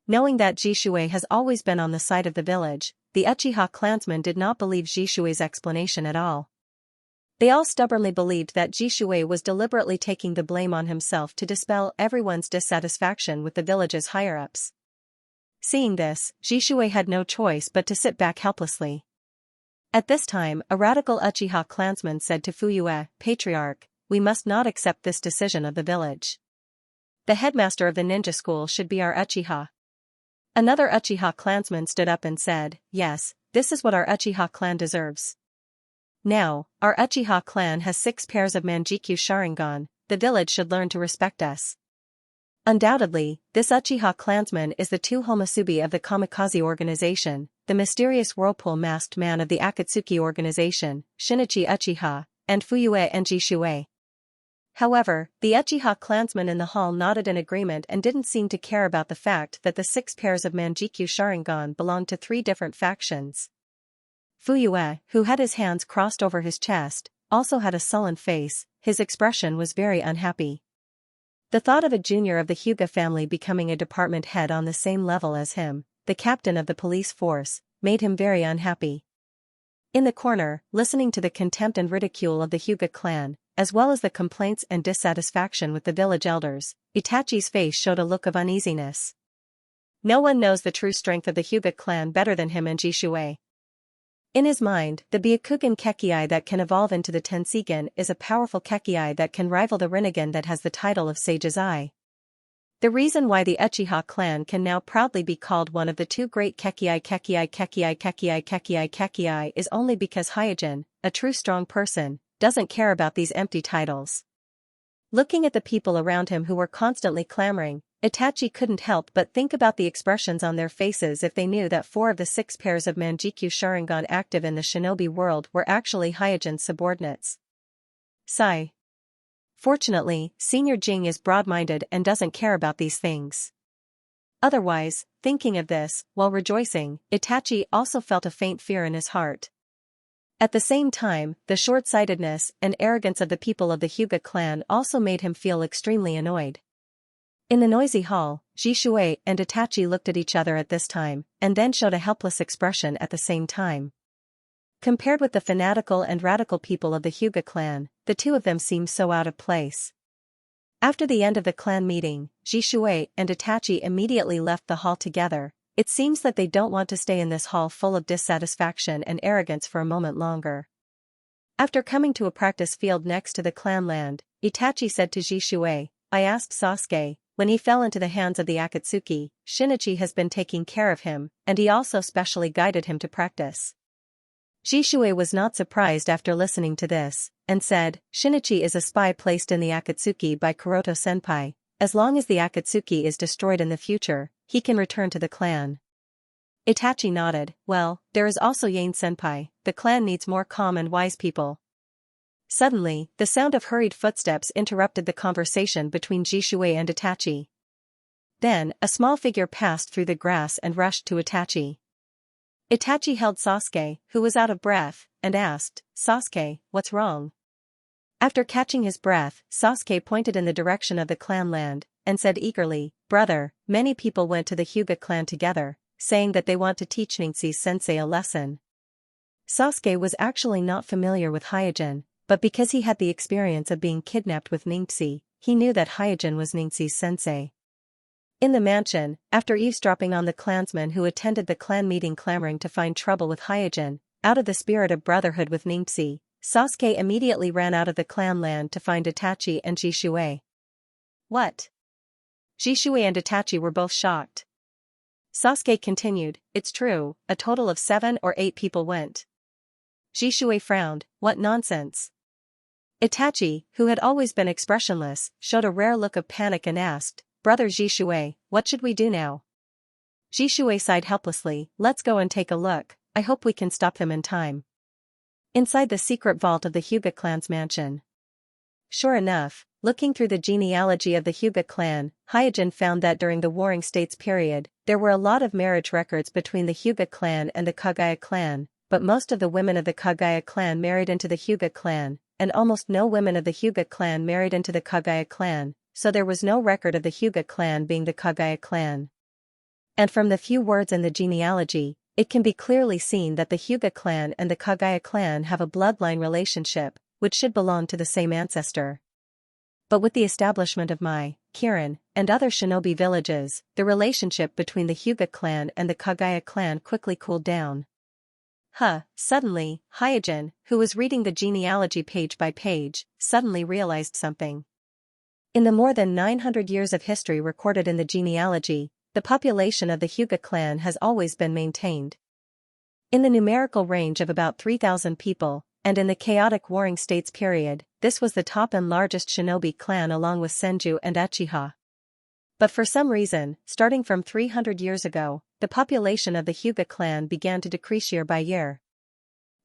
Knowing that Jishui has always been on the side of the village, the Uchiha clansmen did not believe Jishui's explanation at all. They all stubbornly believed that Jishui was deliberately taking the blame on himself to dispel everyone's dissatisfaction with the village's higher-ups. Seeing this, Jishui had no choice but to sit back helplessly. At this time, a radical Uchiha clansman said to Fuyue, Patriarch, we must not accept this decision of the village. The headmaster of the ninja school should be our Uchiha. Another Uchiha clansman stood up and said, yes, this is what our Uchiha clan deserves. Now, our Uchiha clan has 6 pairs of Manjikyu Sharingan, the village should learn to respect us. Undoubtedly, this Uchiha clansman is the 2 Homusubi of the Kamikaze organization, the mysterious whirlpool masked man of the Akatsuki organization, Shinichi Uchiha, and Fuyue and Jishui. However, the Uchiha clansmen in the hall nodded in agreement and didn't seem to care about the fact that the 6 pairs of Manjikyu Sharingan belonged to 3 different factions. Fuyue, who had his hands crossed over his chest, also had a sullen face, his expression was very unhappy. The thought of a junior of the Hyuga family becoming a department head on the same level as him, the captain of the police force, made him very unhappy. In the corner, listening to the contempt and ridicule of the Hyuga clan, as well as the complaints and dissatisfaction with the village elders, Itachi's face showed a look of uneasiness. No one knows the true strength of the Hyuga clan better than him and Jishui. In his mind, the Byakugan Kekkei that can evolve into the Tenseigan is a powerful Kekkei that can rival the Rinnegan that has the title of Sage's Eye. The reason why the Uchiha clan can now proudly be called one of the 2 great Kekkei is only because Hyojin, a true strong person, doesn't care about these empty titles. Looking at the people around him who were constantly clamoring, Itachi couldn't help but think about the expressions on their faces if they knew that 4 of the 6 pairs of Manjikyu Sharingan active in the shinobi world were actually Hyojin's subordinates. Sigh. Fortunately, Senior Jing is broad-minded and doesn't care about these things. Otherwise, thinking of this, while rejoicing, Itachi also felt a faint fear in his heart. At the same time, the short-sightedness and arrogance of the people of the Hyuga clan also made him feel extremely annoyed. In the noisy hall, Jishui and Itachi looked at each other at this time, and then showed a helpless expression at the same time. Compared with the fanatical and radical people of the Hyuga clan, the 2 of them seemed so out of place. After the end of the clan meeting, Jishui and Itachi immediately left the hall together. It seems that they don't want to stay in this hall full of dissatisfaction and arrogance for a moment longer. After coming to a practice field next to the clan land, Itachi said to Jishui, I asked Sasuke, when he fell into the hands of the Akatsuki, Shinichi has been taking care of him, and he also specially guided him to practice. Jishui was not surprised after listening to this, and said, Shinichi is a spy placed in the Akatsuki by Kuroto-senpai. As long as the Akatsuki is destroyed in the future, he can return to the clan. Itachi nodded. Well, there is also Yain Senpai. The clan needs more calm and wise people. Suddenly, the sound of hurried footsteps interrupted the conversation between Jishui and Itachi. Then, a small figure passed through the grass and rushed to Itachi. Itachi held Sasuke, who was out of breath, and asked, "Sasuke, what's wrong?" After catching his breath, Sasuke pointed in the direction of the clan land, and said eagerly, "Brother, many people went to the Hyuga clan together, saying that they want to teach Xianxia sensei a lesson." Sasuke was actually not familiar with Hyojin, but because he had the experience of being kidnapped with Xianxia, he knew that Hyojin was Xianxia's sensei. In the mansion, after eavesdropping on the clansmen who attended the clan meeting clamoring to find trouble with Hyojin, out of the spirit of brotherhood with Xianxia, Sasuke immediately ran out of the clan land to find Itachi and Jishui. What? Jishui and Itachi were both shocked. Sasuke continued, "It's true, a total of 7 or 8 people went." Jishui frowned, "What nonsense." Itachi, who had always been expressionless, showed a rare look of panic and asked, "Brother Jishui, what should we do now?" Jishui sighed helplessly, "Let's go and take a look, I hope we can stop them in time." Inside the secret vault of the Hyuga clan's mansion. Sure enough, looking through the genealogy of the Hyuga clan, Hyojin found that during the Warring States period, there were a lot of marriage records between the Hyuga clan and the Kagaya clan, but most of the women of the Kagaya clan married into the Hyuga clan, and almost no women of the Hyuga clan married into the Kagaya clan, so there was no record of the Hyuga clan being the Kagaya clan. And from the few words in the genealogy, it can be clearly seen that the Hyuga clan and the Kagaya clan have a bloodline relationship, which should belong to the same ancestor. But with the establishment of Mai, Kirin, and other shinobi villages, the relationship between the Hyuga clan and the Kagaya clan quickly cooled down. Suddenly, Hyojin, who was reading the genealogy page by page, suddenly realized something. In the more than 900 years of history recorded in the genealogy, the population of the Hyuga clan has always been maintained in the numerical range of about 3,000 people, and in the chaotic Warring States period, this was the top and largest shinobi clan along with Senju and Uchiha. But for some reason, starting from 300 years ago, the population of the Hyuga clan began to decrease year by year.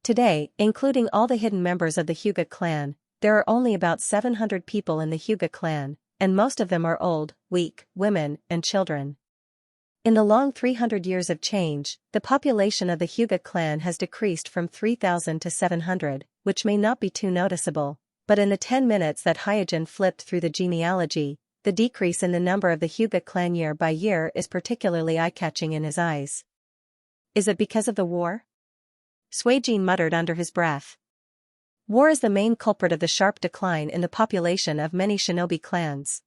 Today, including all the hidden members of the Hyuga clan, there are only about 700 people in the Hyuga clan, and most of them are old, weak, women, and children. In the long 300 years of change, the population of the Hyuga clan has decreased from 3,000 to 700, which may not be too noticeable, but in the 10 minutes that Hyojin flipped through the genealogy, the decrease in the number of the Hyuga clan year by year is particularly eye-catching in his eyes. Is it because of the war? Suijin muttered under his breath. War is the main culprit of the sharp decline in the population of many shinobi clans.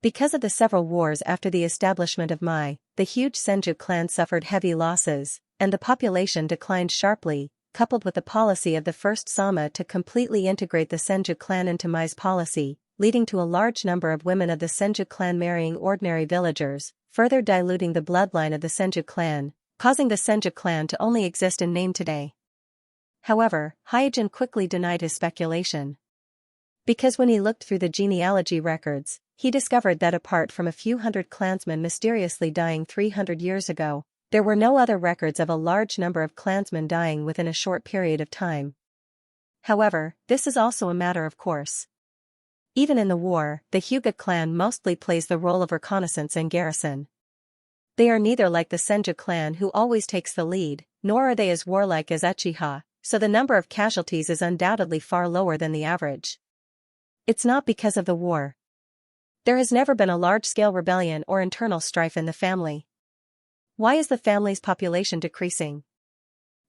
Because of the several wars after the establishment of Mai, the huge Senju clan suffered heavy losses, and the population declined sharply, coupled with the policy of the first Sama to completely integrate the Senju clan into Mai's policy, leading to a large number of women of the Senju clan marrying ordinary villagers, further diluting the bloodline of the Senju clan, causing the Senju clan to only exist in name today. However, Hyojin quickly denied his speculation. Because when he looked through the genealogy records, he discovered that apart from a few hundred clansmen mysteriously dying 300 years ago, there were no other records of a large number of clansmen dying within a short period of time. However, this is also a matter of course. Even in the war, the Hyuga clan mostly plays the role of reconnaissance and garrison. They are neither like the Senju clan who always takes the lead, nor are they as warlike as Uchiha, so the number of casualties is undoubtedly far lower than the average. It's not because of the war. There has never been a large-scale rebellion or internal strife in the family. Why is the family's population decreasing?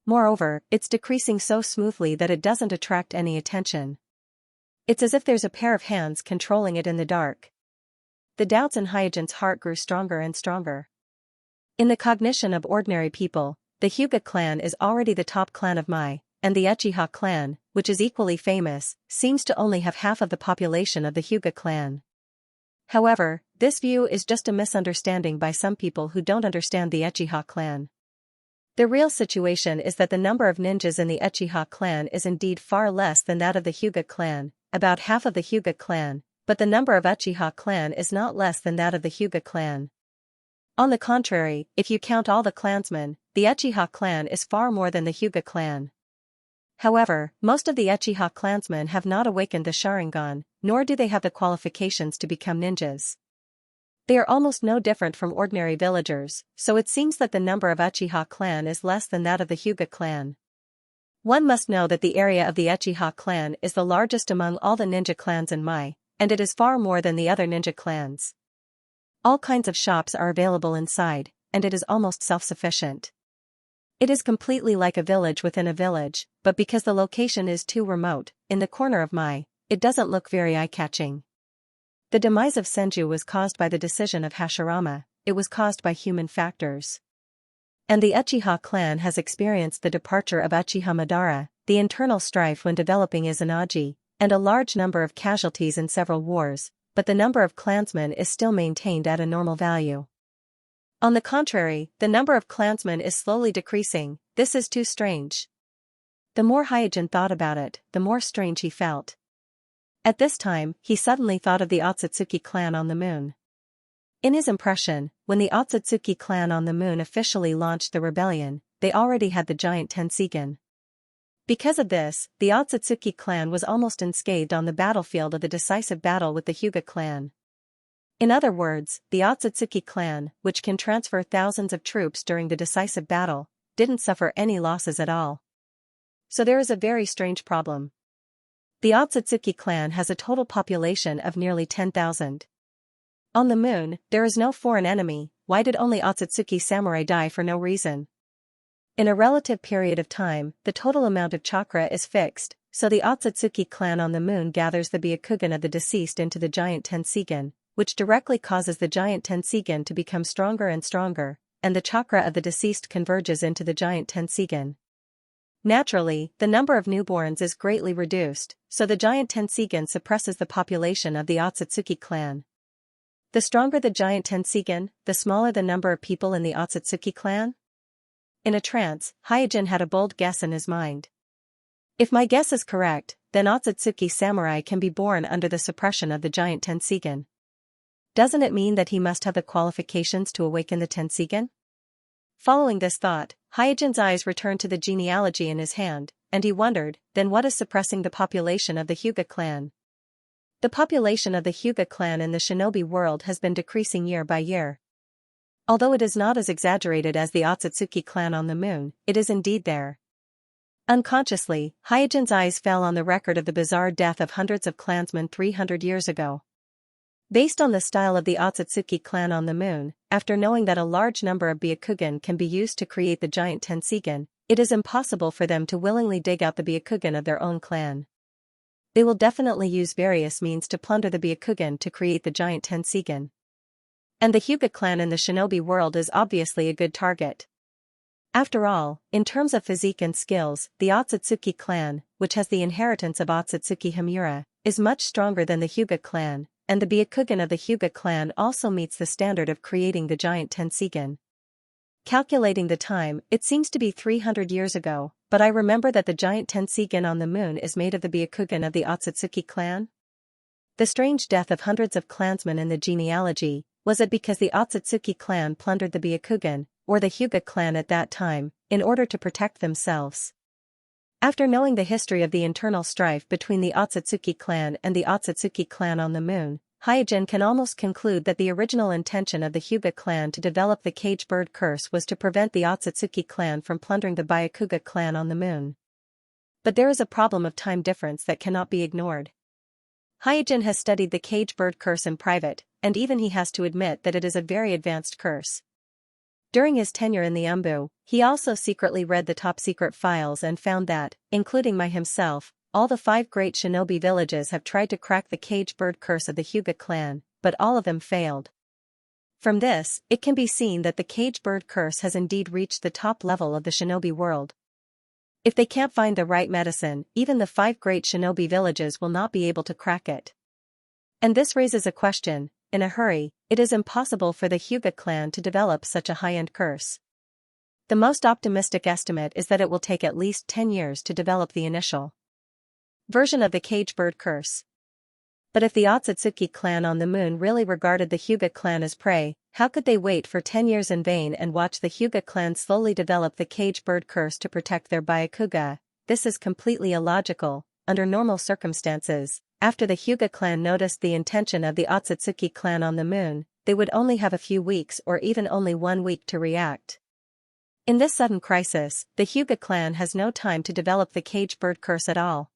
Moreover, it's decreasing so smoothly that it doesn't attract any attention. It's as if there's a pair of hands controlling it in the dark. The doubts in Hyojin's heart grew stronger and stronger. In the cognition of ordinary people, the Hyuga clan is already the top clan of Mai, and the Uchiha clan, which is equally famous, seems to only have half of the population of the Hyuga clan. However, this view is just a misunderstanding by some people who don't understand the Uchiha clan. The real situation is that the number of ninjas in the Uchiha clan is indeed far less than that of the Hyuga clan, about half of the Hyuga clan, but the number of Uchiha clan is not less than that of the Hyuga clan. On the contrary, if you count all the clansmen, the Uchiha clan is far more than the Hyuga clan. However, most of the Uchiha clansmen have not awakened the Sharingan, nor do they have the qualifications to become ninjas. They are almost no different from ordinary villagers, so it seems that the number of Uchiha clan is less than that of the Hyuga clan. One must know that the area of the Uchiha clan is the largest among all the ninja clans in Mai, and it is far more than the other ninja clans. All kinds of shops are available inside, and it is almost self-sufficient. It is completely like a village within a village, but because the location is too remote, in the corner of Mai, it doesn't look very eye-catching. The demise of Senju was caused by the decision of Hashirama, it was caused by human factors. And the Uchiha clan has experienced the departure of Uchiha Madara, the internal strife when developing Izanagi, and a large number of casualties in several wars, but the number of clansmen is still maintained at a normal value. On the contrary, the number of clansmen is slowly decreasing. This is too strange. The more Hyojin thought about it, the more strange he felt. At this time, he suddenly thought of the Otsutsuki clan on the moon. In his impression, when the Otsutsuki clan on the moon officially launched the rebellion, they already had the giant Tenseigan. Because of this, the Otsutsuki clan was almost unscathed on the battlefield of the decisive battle with the Hyuga clan. In other words, the Otsutsuki clan, which can transfer thousands of troops during the decisive battle, didn't suffer any losses at all. So there is a very strange problem. The Otsutsuki clan has a total population of nearly 10,000. On the moon, there is no foreign enemy. Why did only Otsutsuki samurai die for no reason? In a relative period of time, the total amount of chakra is fixed, so the Otsutsuki clan on the moon gathers the Byakugan of the deceased into the giant Tenseigan, which directly causes the giant Tenseigan to become stronger and stronger, and the chakra of the deceased converges into the giant Tenseigan. Naturally, the number of newborns is greatly reduced, so the giant Tenseigan suppresses the population of the Otsutsuki clan. The stronger the giant Tenseigan, the smaller the number of people in the Otsutsuki clan? In a trance, Hyojin had a bold guess in his mind. If my guess is correct, then Otsutsuki samurai can be born under the suppression of the giant Tenseigan. Doesn't it mean that he must have the qualifications to awaken the Tenseigan? Following this thought, Hyojin's eyes returned to the genealogy in his hand, and he wondered, then what is suppressing the population of the Hyuga clan? The population of the Hyuga clan in the shinobi world has been decreasing year by year. Although it is not as exaggerated as the Otsutsuki clan on the moon, it is indeed there. Unconsciously, Hyojin's eyes fell on the record of the bizarre death of hundreds of clansmen 300 years ago. Based on the style of the Otsutsuki clan on the moon, after knowing that a large number of Byakugan can be used to create the giant Tenseigan, it is impossible for them to willingly dig out the Byakugan of their own clan. They will definitely use various means to plunder the Byakugan to create the giant Tenseigan. And the Hyuga clan in the shinobi world is obviously a good target. After all, in terms of physique and skills, the Otsutsuki clan, which has the inheritance of Otsutsuki Himura, is much stronger than the Hyuga clan, and the Byakugan of the Hyuga clan also meets the standard of creating the giant Tenseigan. Calculating the time, it seems to be 300 years ago, but I remember that the giant Tenseigan on the moon is made of the Byakugan of the Otsutsuki clan. The strange death of hundreds of clansmen in the genealogy, was it because the Otsutsuki clan plundered the Byakugan, or the Hyuga clan at that time, in order to protect themselves? After knowing the history of the internal strife between the Otsutsuki clan and the Otsutsuki clan on the moon, Hyojin can almost conclude that the original intention of the Hyuga clan to develop the cage bird curse was to prevent the Otsutsuki clan from plundering the Byakuga clan on the moon. But there is a problem of time difference that cannot be ignored. Hyojin has studied the cage bird curse in private, and even he has to admit that it is a very advanced curse. During his tenure in the Umbu, he also secretly read the top-secret files and found that, including Mai himself, all the 5 great shinobi villages have tried to crack the cage bird curse of the Hyuga clan, but all of them failed. From this, it can be seen that the cage bird curse has indeed reached the top level of the shinobi world. If they can't find the right medicine, even the 5 great shinobi villages will not be able to crack it. And this raises a question: in a hurry, it is impossible for the Hyuga clan to develop such a high-end curse. The most optimistic estimate is that it will take at least 10 years to develop the initial version of the cage bird curse. But if the Otsutsuki clan on the moon really regarded the Hyuga clan as prey, how could they wait for 10 years in vain and watch the Hyuga clan slowly develop the cage bird curse to protect their Byakuga? This is completely illogical. Under normal circumstances, after the Hyuga clan noticed the intention of the Otsutsuki clan on the moon, they would only have a few weeks or even only 1 week to react. In this sudden crisis, the Hyuga clan has no time to develop the cage bird curse at all.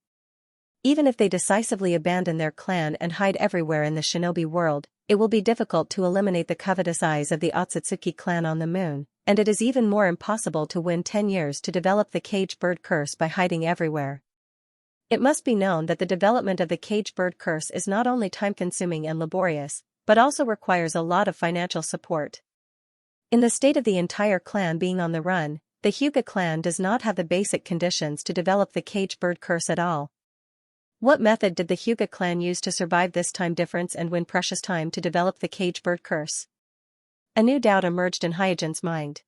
Even if they decisively abandon their clan and hide everywhere in the shinobi world, it will be difficult to eliminate the covetous eyes of the Otsutsuki clan on the moon, and it is even more impossible to win 10 years to develop the cage bird curse by hiding everywhere. It must be known that the development of the cage bird curse is not only time-consuming and laborious, but also requires a lot of financial support. In the state of the entire clan being on the run, the Hyuga clan does not have the basic conditions to develop the cage bird curse at all. What method did the Hyuga clan use to survive this time difference and win precious time to develop the cage bird curse? A new doubt emerged in Hyojin's mind.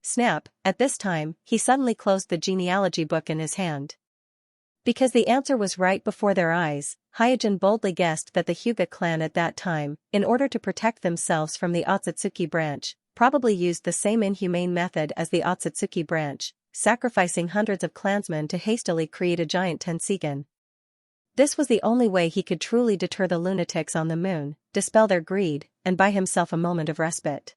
Snap, at this time, he suddenly closed the genealogy book in his hand. Because the answer was right before their eyes, Hyojin boldly guessed that the Hyuga clan at that time, in order to protect themselves from the Otsutsuki branch, probably used the same inhumane method as the Otsutsuki branch, sacrificing hundreds of clansmen to hastily create a giant Tenseigan. This was the only way he could truly deter the lunatics on the moon, dispel their greed, and buy himself a moment of respite.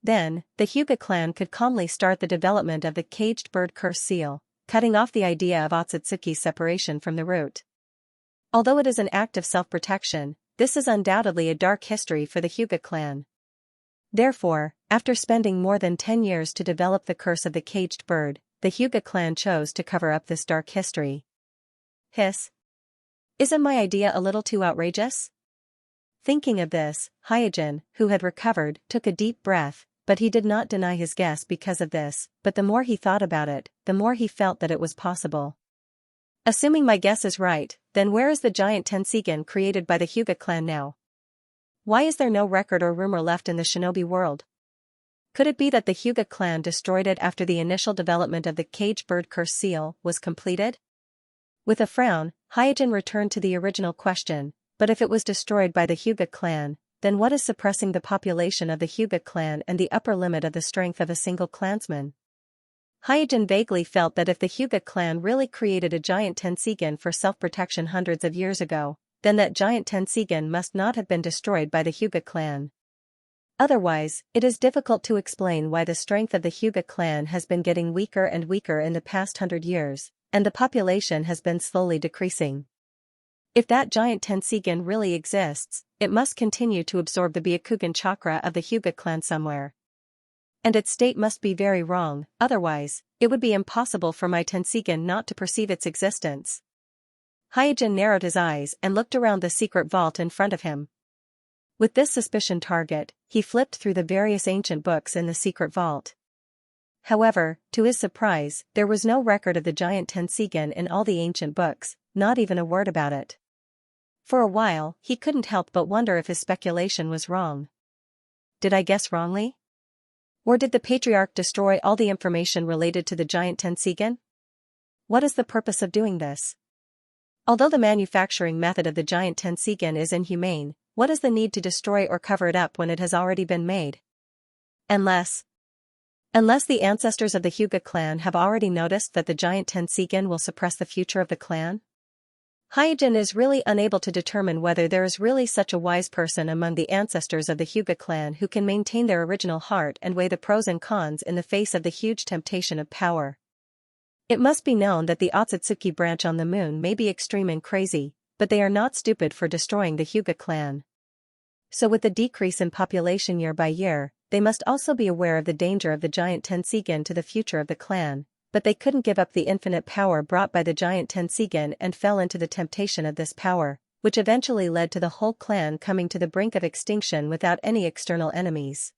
Then, the Hyuga clan could calmly start the development of the caged bird curse seal, cutting off the idea of Otsutsuki's separation from the root. Although it is an act of self-protection, this is undoubtedly a dark history for the Hyuga clan. Therefore, after spending more than 10 years to develop the curse of the caged bird, the Hyuga clan chose to cover up this dark history. Hiss. Isn't my idea a little too outrageous? Thinking of this, Hyojin, who had recovered, took a deep breath, but he did not deny his guess because of this, but the more he thought about it, the more he felt that it was possible. Assuming my guess is right, then where is the giant Tenseigan created by the Hyuga clan now? Why is there no record or rumor left in the shinobi world? Could it be that the Hyuga clan destroyed it after the initial development of the cage bird curse seal was completed? With a frown, Hyojin returned to the original question, but if it was destroyed by the Hyuga clan, then what is suppressing the population of the Hyuga clan and the upper limit of the strength of a single clansman? Hyojin vaguely felt that if the Hyuga clan really created a giant Tenseigan for self-protection hundreds of years ago, then that giant Tenseigan must not have been destroyed by the Hyuga clan. Otherwise, it is difficult to explain why the strength of the Hyuga clan has been getting weaker and weaker in the past 100 years, and the population has been slowly decreasing. If that giant Tenseigan really exists, it must continue to absorb the Byakugan chakra of the Hyuga clan somewhere. And its state must be very wrong, otherwise, it would be impossible for my Tenseigan not to perceive its existence. Hyojin narrowed his eyes and looked around the secret vault in front of him. With this suspicion target, he flipped through the various ancient books in the secret vault. However, to his surprise, there was no record of the giant Tenseigan in all the ancient books, not even a word about it. For a while, he couldn't help but wonder if his speculation was wrong. Did I guess wrongly? Or did the patriarch destroy all the information related to the giant Tenseigan? What is the purpose of doing this? Although the manufacturing method of the giant Tenseigan is inhumane, what is the need to destroy or cover it up when it has already been made? Unless the ancestors of the Hyuga clan have already noticed that the giant Tenseigan will suppress the future of the clan? Hyojin is really unable to determine whether there is really such a wise person among the ancestors of the Hyuga clan who can maintain their original heart and weigh the pros and cons in the face of the huge temptation of power. It must be known that the Otsutsuki branch on the moon may be extreme and crazy, but they are not stupid for destroying the Hyuga clan. So with the decrease in population year by year, they must also be aware of the danger of the giant Tenseigan to the future of the clan, but they couldn't give up the infinite power brought by the giant Tenseigan and fell into the temptation of this power, which eventually led to the whole clan coming to the brink of extinction without any external enemies.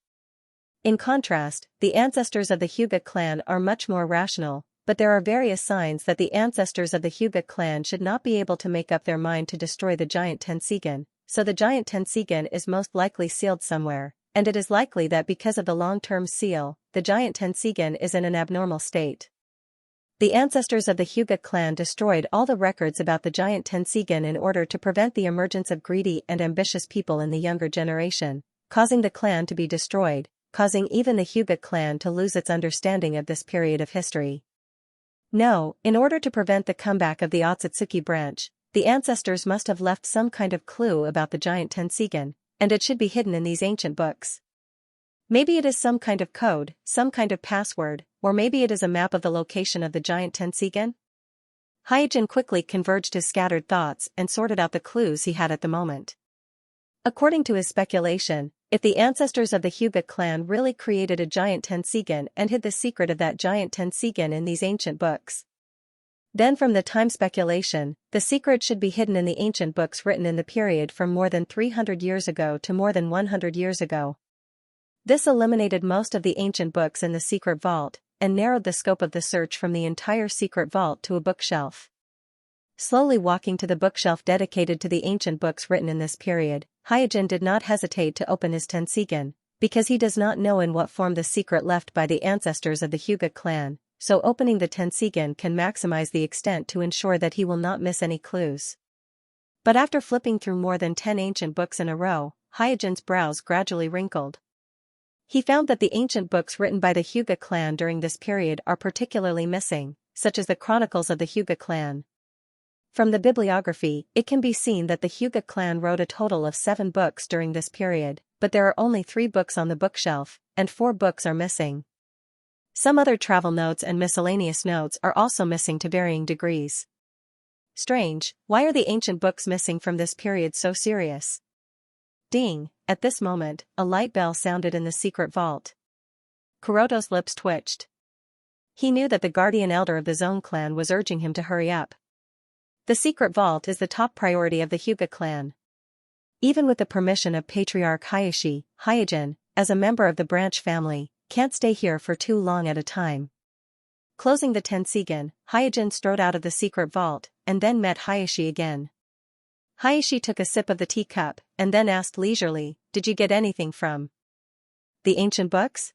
In contrast, the ancestors of the Hyuga clan are much more rational, but there are various signs that the ancestors of the Hyuga clan should not be able to make up their mind to destroy the giant Tenseigan, so the giant Tenseigan is most likely sealed somewhere, and it is likely that because of the long-term seal, the giant Tenseigan is in an abnormal state. The ancestors of the Hyuga clan destroyed all the records about the giant Tenseigan in order to prevent the emergence of greedy and ambitious people in the younger generation, causing the clan to be destroyed, causing even the Hyuga clan to lose its understanding of this period of history. No, in order to prevent the comeback of the Otsutsuki branch, the ancestors must have left some kind of clue about the giant Tenseigan, and it should be hidden in these ancient books. Maybe it is some kind of code, some kind of password, or maybe it is a map of the location of the giant Tenseigan? Hyojin quickly converged his scattered thoughts and sorted out the clues he had at the moment. According to his speculation, if the ancestors of the Hyuga clan really created a giant Tenseigan and hid the secret of that giant Tenseigan in these ancient books, then from the time speculation, the secret should be hidden in the ancient books written in the period from more than 300 years ago to more than 100 years ago. This eliminated most of the ancient books in the secret vault, and narrowed the scope of the search from the entire secret vault to a bookshelf. Slowly walking to the bookshelf dedicated to the ancient books written in this period, Hyojin did not hesitate to open his Tenseigan, because he does not know in what form the secret left by the ancestors of the Hyuga clan, so opening the Tenseigan can maximize the extent to ensure that he will not miss any clues. But after flipping through more than 10 ancient books in a row, Hyojin's brows gradually wrinkled. He found that the ancient books written by the Hyuga clan during this period are particularly missing, such as the Chronicles of the Hyuga clan. From the bibliography, it can be seen that the Hyuga clan wrote a total of 7 books during this period, but there are only 3 books on the bookshelf, and 4 books are missing. Some other travel notes and miscellaneous notes are also missing to varying degrees. Strange, why are the ancient books missing from this period so serious? Ding, at this moment, a light bell sounded in the secret vault. Kuroto's lips twitched. He knew that the guardian elder of the Zone clan was urging him to hurry up. The secret vault is the top priority of the Hyuga clan. Even with the permission of Patriarch Hayashi, Hyojin, as a member of the branch family, can't stay here for too long at a time. Closing the Tenseigan, Hyojin strode out of the secret vault, and then met Hayashi again. Hayashi took a sip of the teacup, and then asked leisurely, "Did you get anything from the ancient books?"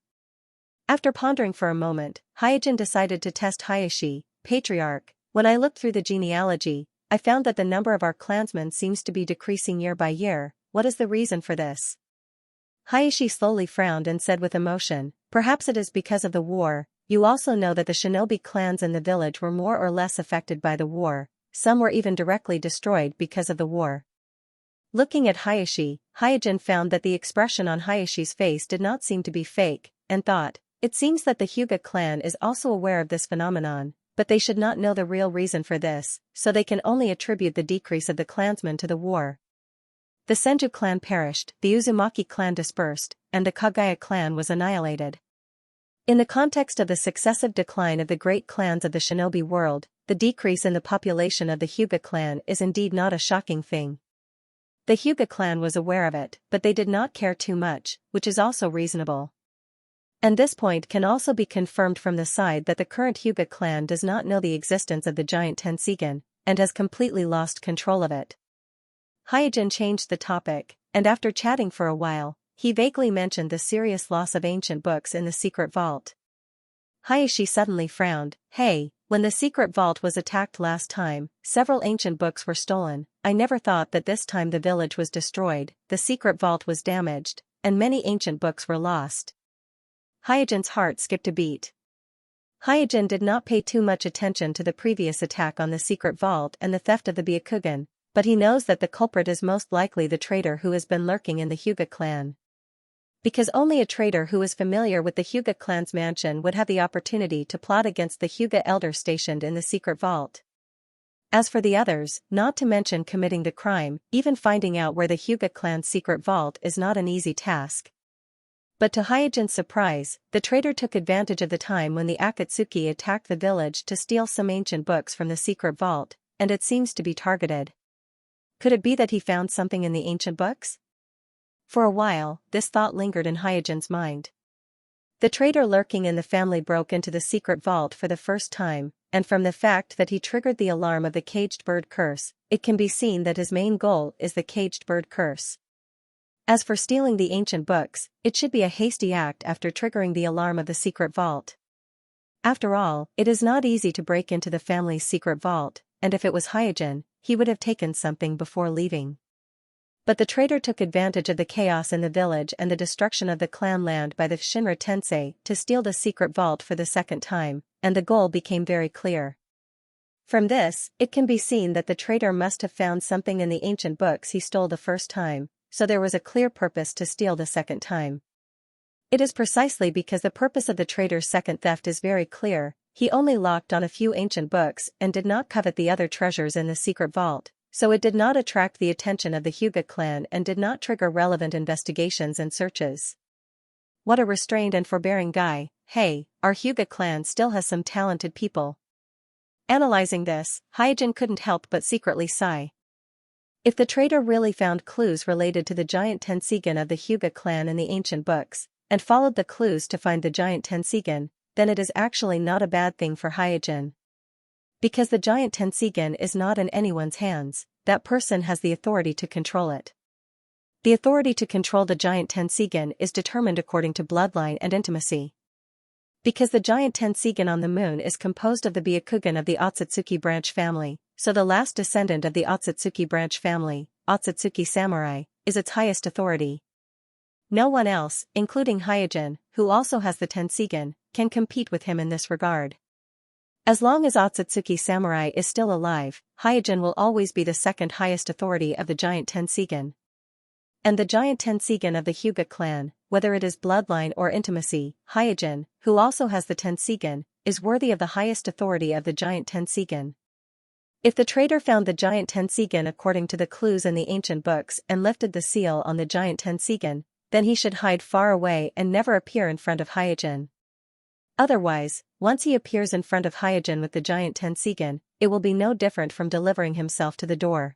After pondering for a moment, Hyojin decided to test Hayashi. "Patriarch, when I looked through the genealogy, I found that the number of our clansmen seems to be decreasing year by year. What is the reason for this?" Hayashi slowly frowned and said with emotion, "Perhaps it is because of the war. You also know that the shinobi clans in the village were more or less affected by the war. Some were even directly destroyed because of the war." Looking at Hayashi, Hyojin found that the expression on Hayashi's face did not seem to be fake, and thought, "It seems that the Hyuga clan is also aware of this phenomenon, but they should not know the real reason for this, so they can only attribute the decrease of the clansmen to the war." The Senju clan perished, the Uzumaki clan dispersed, and the Kagaya clan was annihilated. In the context of the successive decline of the great clans of the shinobi world, the decrease in the population of the Hyuga clan is indeed not a shocking thing. The Hyuga clan was aware of it, but they did not care too much, which is also reasonable. And this point can also be confirmed from the side that the current Hyuga clan does not know the existence of the giant Tenseigan, and has completely lost control of it. Hyojin changed the topic, and after chatting for a while, he vaguely mentioned the serious loss of ancient books in the secret vault. Hayashi suddenly frowned. "Hey, when the secret vault was attacked last time, several ancient books were stolen. I never thought that this time the village was destroyed, the secret vault was damaged, and many ancient books were lost." Hyojin's heart skipped a beat. Hyojin did not pay too much attention to the previous attack on the secret vault and the theft of the Byakugan, but he knows that the culprit is most likely the traitor who has been lurking in the Hyuga clan. Because only a traitor who is familiar with the Hyuga clan's mansion would have the opportunity to plot against the Hyuga elder stationed in the secret vault. As for the others, not to mention committing the crime, even finding out where the Hyuga clan's secret vault is not an easy task. But to Hyojin's surprise, the traitor took advantage of the time when the Akatsuki attacked the village to steal some ancient books from the secret vault, and it seems to be targeted. Could it be that he found something in the ancient books? For a while, this thought lingered in Hyojin's mind. The traitor lurking in the family broke into the secret vault for the first time, and from the fact that he triggered the alarm of the caged bird curse, it can be seen that his main goal is the caged bird curse. As for stealing the ancient books, it should be a hasty act after triggering the alarm of the secret vault. After all, it is not easy to break into the family's secret vault, and if it was Hyojin, he would have taken something before leaving. But the traitor took advantage of the chaos in the village and the destruction of the clan land by the Shinra Tensei to steal the secret vault for the second time, and the goal became very clear. From this, it can be seen that the traitor must have found something in the ancient books he stole the first time, so there was a clear purpose to steal the second time. It is precisely because the purpose of the traitor's second theft is very clear, he only locked on a few ancient books and did not covet the other treasures in the secret vault, so it did not attract the attention of the Hyuga clan and did not trigger relevant investigations and searches. What a restrained and forbearing guy. Hey, our Hyuga clan still has some talented people. Analyzing this, Hyojin couldn't help but secretly sigh. If the traitor really found clues related to the giant Tenseigan of the Hyuga clan in the ancient books, and followed the clues to find the giant Tenseigan, then it is actually not a bad thing for Hyojin. Because the giant Tenseigan is not in anyone's hands, that person has the authority to control it. The authority to control the giant Tenseigan is determined according to bloodline and intimacy. Because the giant Tenseigan on the moon is composed of the Byakugan of the Otsutsuki branch family, so the last descendant of the Otsutsuki branch family, Otsutsuki samurai, is its highest authority. No one else, including Hyojin, who also has the Tenseigan, can compete with him in this regard. As long as Otsutsuki samurai is still alive, Hyojin will always be the second highest authority of the giant Tenseigan. And the giant Tenseigan of the Hyuga clan, whether it is bloodline or intimacy, Hyojin, who also has the Tenseigan, is worthy of the highest authority of the giant Tenseigan. If the traitor found the giant Tenseigan according to the clues in the ancient books and lifted the seal on the giant Tenseigan, then he should hide far away and never appear in front of Hyojin. Otherwise, once he appears in front of Hyojin with the giant Tenseigan, it will be no different from delivering himself to the door.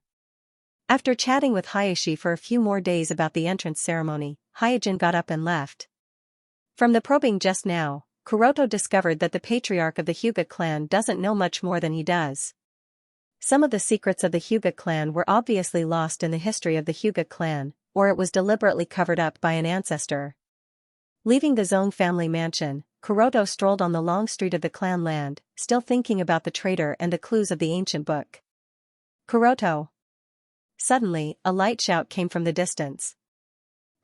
After chatting with Hayashi for a few more days about the entrance ceremony, Hyojin got up and left. From the probing just now, Kuroto discovered that the patriarch of the Hyuga clan doesn't know much more than he does. Some of the secrets of the Hyuga clan were obviously lost in the history of the Hyuga clan, or it was deliberately covered up by an ancestor. Leaving the Zone family mansion, Kuroto strolled on the long street of the clan land, still thinking about the traitor and the clues of the ancient book. Kuroto! Suddenly, a light shout came from the distance.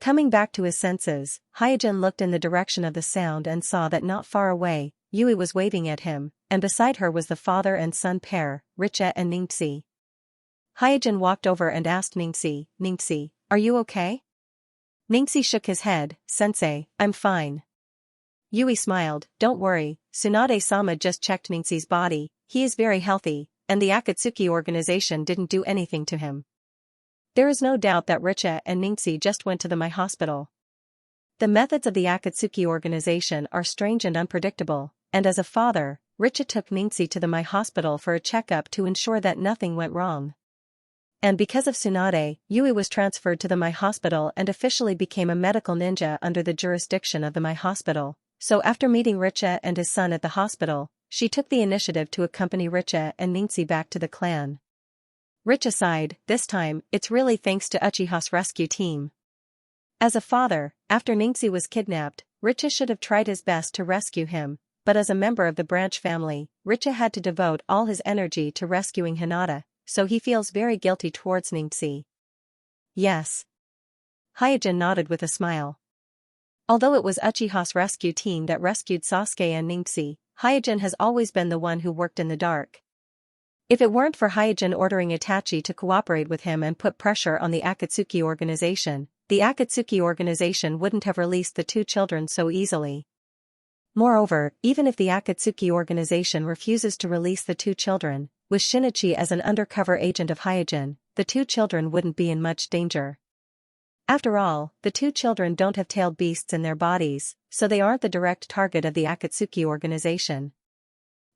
Coming back to his senses, Hyojin looked in the direction of the sound and saw that not far away, Yui was waving at him, and beside her was the father and son pair, Richa and Ningxi. Hyojin walked over and asked Ningxi, "Ningxi, are you okay?" Ningxi shook his head, "Sensei, I'm fine." Yui smiled, "Don't worry, Tsunade-sama just checked Ningxi's body, he is very healthy, and the Akatsuki organization didn't do anything to him. There is no doubt that Richa and Ningxi just went to the Mai hospital. The methods of the Akatsuki organization are strange and unpredictable, and as a father, Richa took Ningxi to the Mai hospital for a checkup to ensure that nothing went wrong. And because of Tsunade, Yui was transferred to the Mai hospital and officially became a medical ninja under the jurisdiction of the Mai hospital, so after meeting Richa and his son at the hospital, she took the initiative to accompany Richa and Ningxi back to the clan. Richa sighed, "This time, it's really thanks to Uchiha's rescue team." As a father, after Ningxi was kidnapped, Richa should have tried his best to rescue him, but as a member of the branch family, Richa had to devote all his energy to rescuing Hinata, so he feels very guilty towards Ningxi. Yes. Hyojin nodded with a smile. Although it was Uchiha's rescue team that rescued Sasuke and Ningxi, Hyojin has always been the one who worked in the dark. If it weren't for Hyojin ordering Itachi to cooperate with him and put pressure on the Akatsuki organization, the Akatsuki organization wouldn't have released the two children so easily. Moreover, even if the Akatsuki organization refuses to release the two children, with Shinichi as an undercover agent of Hyojin, the two children wouldn't be in much danger. After all, the two children don't have tailed beasts in their bodies, so they aren't the direct target of the Akatsuki organization.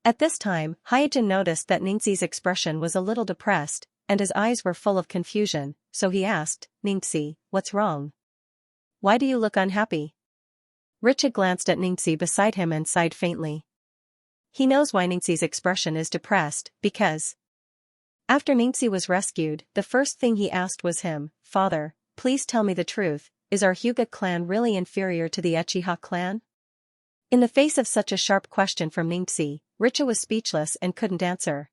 At this time, Hyojin noticed that Ningxi's expression was a little depressed, and his eyes were full of confusion, so he asked, "Ningxi, what's wrong? Why do you look unhappy?" Richa glanced at Ningxi beside him and sighed faintly. He knows why Ningxi's expression is depressed, because after Ningxi was rescued, the first thing he asked was him, "Father, please tell me the truth, is our Hyuga clan really inferior to the Uchiha clan?" In the face of such a sharp question from Ningxi, Richa was speechless and couldn't answer.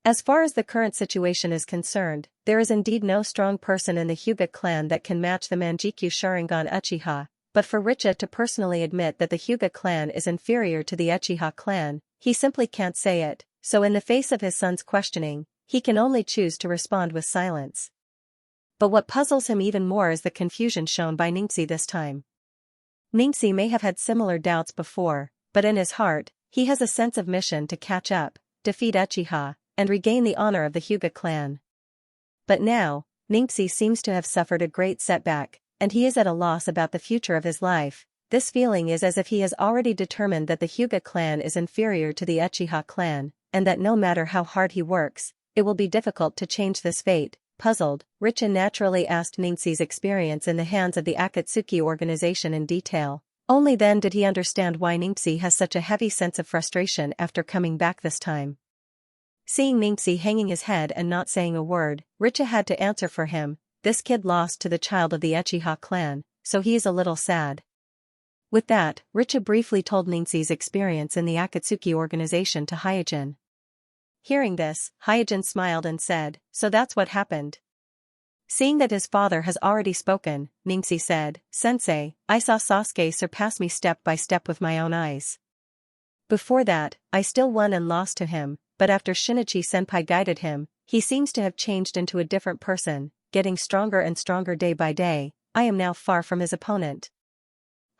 As far as the current situation is concerned, there is indeed no strong person in the Hyuga clan that can match the Manjikyu Sharingan Uchiha, but for Richa to personally admit that the Hyuga clan is inferior to the Uchiha clan, he simply can't say it, so in the face of his son's questioning, he can only choose to respond with silence. But what puzzles him even more is the confusion shown by Ningxi this time. Ningxi may have had similar doubts before, but in his heart, he has a sense of mission to catch up, defeat Uchiha, and regain the honor of the Hyuga clan. But now, Ningxi seems to have suffered a great setback, and he is at a loss about the future of his life. This feeling is as if he has already determined that the Hyuga clan is inferior to the Uchiha clan, and that no matter how hard he works, it will be difficult to change this fate. Puzzled, Richa naturally asked Ningxi's experience in the hands of the Akatsuki organization in detail. Only then did he understand why Ningxi has such a heavy sense of frustration after coming back this time. Seeing Ningxi hanging his head and not saying a word, Richa had to answer for him. This kid lost to the child of the Uchiha clan, so he is a little sad. With that, Richa briefly told Ningxi's experience in the Akatsuki organization to Hyojin. Hearing this, Hyojin smiled and said, "So that's what happened." Seeing that his father has already spoken, Ningxi said, "Sensei, I saw Sasuke surpass me step by step with my own eyes. Before that, I still won and lost to him, but after Shinichi-senpai guided him, he seems to have changed into a different person, getting stronger and stronger day by day. I am now far from his opponent."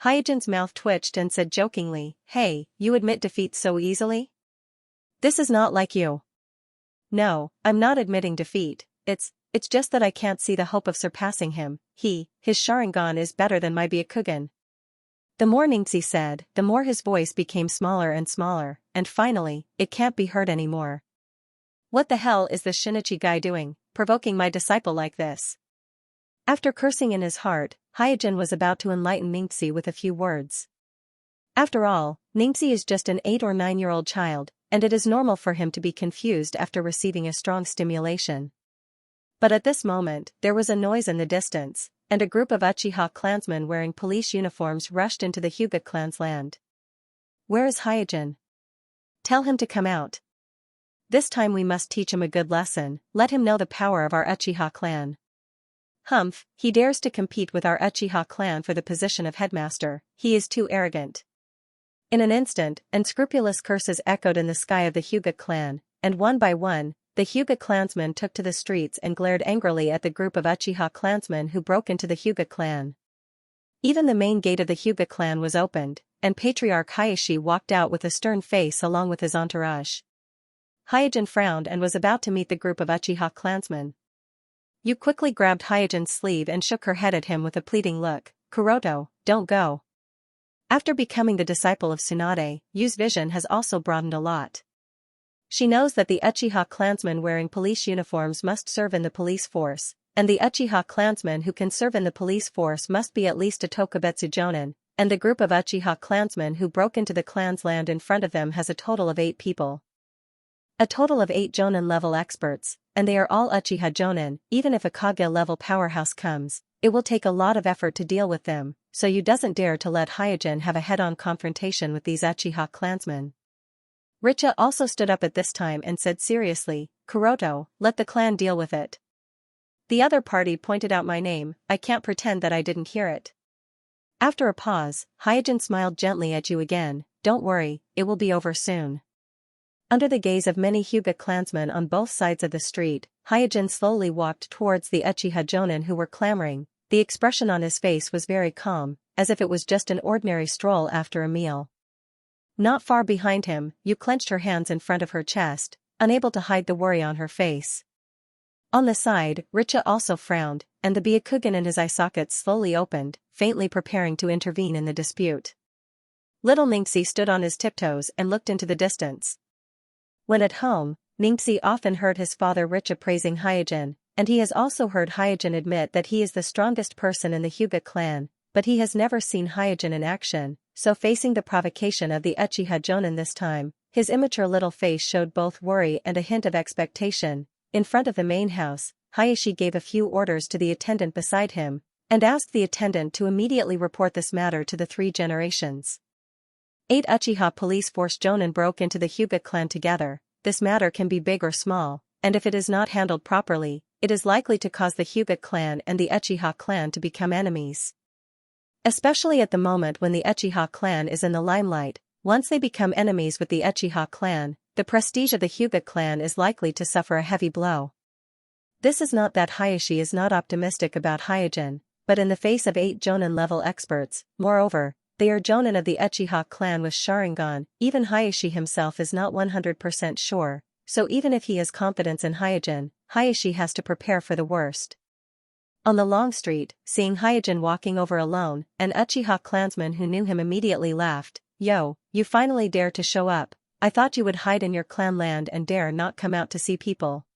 Hyojin's mouth twitched and said jokingly, "Hey, you admit defeat so easily? This is not like you." "No, I'm not admitting defeat, it's just that I can't see the hope of surpassing him. His Sharingan is better than my Byakugan." The more Ningxi said, the more his voice became smaller, and finally, it can't be heard anymore. "What the hell is this Shinichi guy doing, provoking my disciple like this?" After cursing in his heart, Hyojin was about to enlighten Ningxi with a few words. After all, Ningxi is just an 8 or 9-year-old child, and it is normal for him to be confused after receiving a strong stimulation. But at this moment, there was a noise in the distance, and a group of Uchiha clansmen wearing police uniforms rushed into the Hyuga clan's land. "Where is Hyojin? Tell him to come out. This time we must teach him a good lesson, let him know the power of our Uchiha clan. Humph, he dares to compete with our Uchiha clan for the position of headmaster, he is too arrogant." In an instant, unscrupulous curses echoed in the sky of the Hyuga clan, and one by one, the Hyuga clansmen took to the streets and glared angrily at the group of Uchiha clansmen who broke into the Hyuga clan. Even the main gate of the Hyuga clan was opened, and Patriarch Hayashi walked out with a stern face along with his entourage. Hyojin frowned and was about to meet the group of Uchiha clansmen. Yu quickly grabbed Hyojin's sleeve and shook her head at him with a pleading look. "Kuroto, don't go." After becoming the disciple of Tsunade, Yu's vision has also broadened a lot. She knows that the Uchiha clansmen wearing police uniforms must serve in the police force, and the Uchiha clansmen who can serve in the police force must be at least a Tokubetsu Jonin, and the group of Uchiha clansmen who broke into the clan's land in front of them has a total of 8 people. A total of 8 Jonin-level experts, and they are all Uchiha Jonin. Even if a Kage-level powerhouse comes, it will take a lot of effort to deal with them, so Yu doesn't dare to let Hyojin have a head-on confrontation with these Uchiha clansmen. Richa also stood up at this time and said seriously, "Kuroto, let the clan deal with it. The other party pointed out my name, I can't pretend that I didn't hear it." After a pause, Hyojin smiled gently at Yu again. "Don't worry, it will be over soon." Under the gaze of many Hyuga clansmen on both sides of the street, Hyojin slowly walked towards the Uchiha Jonin who were clamoring. The expression on his face was very calm, as if it was just an ordinary stroll after a meal. Not far behind him, Yu clenched her hands in front of her chest, unable to hide the worry on her face. On the side, Richa also frowned, and the Byakugan in his eye sockets slowly opened, faintly preparing to intervene in the dispute. Little Ningxi stood on his tiptoes and looked into the distance. When at home, Ningxi often heard his father Richa praising Hyojin, and he has also heard Hyojin admit that he is the strongest person in the Hyuga clan, but he has never seen Hyojin in action, so facing the provocation of the Uchiha Jonin this time, his immature little face showed both worry and a hint of expectation. In front of the main house, Hayashi gave a few orders to the attendant beside him, and asked the attendant to immediately report this matter to the 3 generations. 8 Uchiha police force Jonin broke into the Hyuga clan together. This matter can be big or small, and if it is not handled properly, it is likely to cause the Hyuga clan and the Uchiha clan to become enemies. Especially at the moment when the Uchiha clan is in the limelight. Once they become enemies with the Uchiha clan, the prestige of the Hyuga clan is likely to suffer a heavy blow. This is not that Hayashi is not optimistic about Hyojin, but in the face of 8 Jonin-level experts, moreover, they are Jonin of the Uchiha clan with Sharingan. Even Hayashi himself is not 100% sure, so even if he has confidence in Hyojin, Hayashi has to prepare for the worst. On the long street, seeing Hyojin walking over alone, an Uchiha clansman who knew him immediately laughed. "Yo, you finally dare to show up. I thought you would hide in your clan land and dare not come out to see people."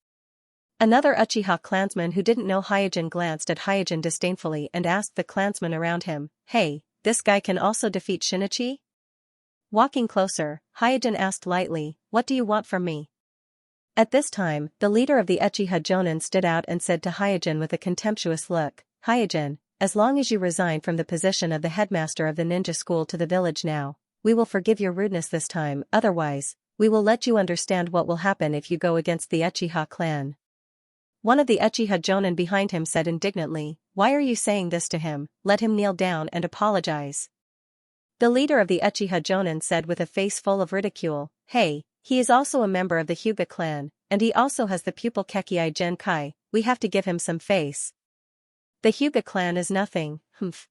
Another Uchiha clansman who didn't know Hyojin glanced at Hyojin disdainfully and asked the clansman around him, "Hey, this guy can also defeat Shinichi?" Walking closer, Hyojin asked lightly, "What do you want from me?" At this time, the leader of the Uchiha Jonin stood out and said to Hyojin with a contemptuous look, "Hyojin, as long as you resign from the position of the headmaster of the ninja school to the village now, we will forgive your rudeness this time, otherwise, we will let you understand what will happen if you go against the Uchiha clan." One of the Uchiha Jonin behind him said indignantly, "Why are you saying this to him? Let him kneel down and apologize." The leader of the Uchiha Jonin said with a face full of ridicule, "Hey, he is also a member of the Hyuga clan, and he also has the pupil Kekii Genkai, we have to give him some face. The Hyuga clan is nothing, humph."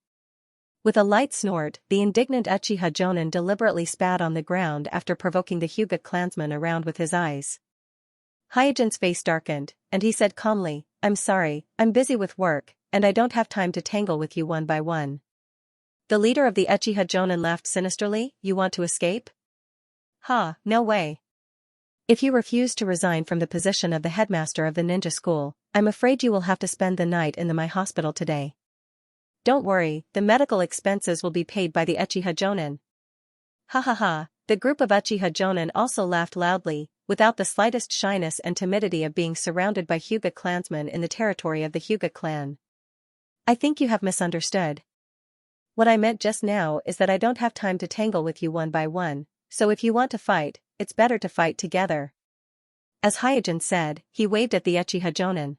With a light snort, the indignant Uchiha Jonin deliberately spat on the ground after provoking the Hyuga clansman around with his eyes. Hyojin's face darkened, and he said calmly, "I'm sorry, I'm busy with work, and I don't have time to tangle with you one by one." The leader of the Uchiha Jonin laughed sinisterly, "You want to escape? Ha, no way. If you refuse to resign from the position of the headmaster of the ninja school, I'm afraid you will have to spend the night in my hospital today. Don't worry, the medical expenses will be paid by the Uchiha Jonin." Ha ha ha, the group of Uchiha Jonin also laughed loudly, without the slightest shyness and timidity of being surrounded by Hyuga clansmen in the territory of the Hyuga clan. "I think you have misunderstood. What I meant just now is that I don't have time to tangle with you one by one, so if you want to fight, it's better to fight together." As Hyojin said, he waved at the Uchiha Jonin.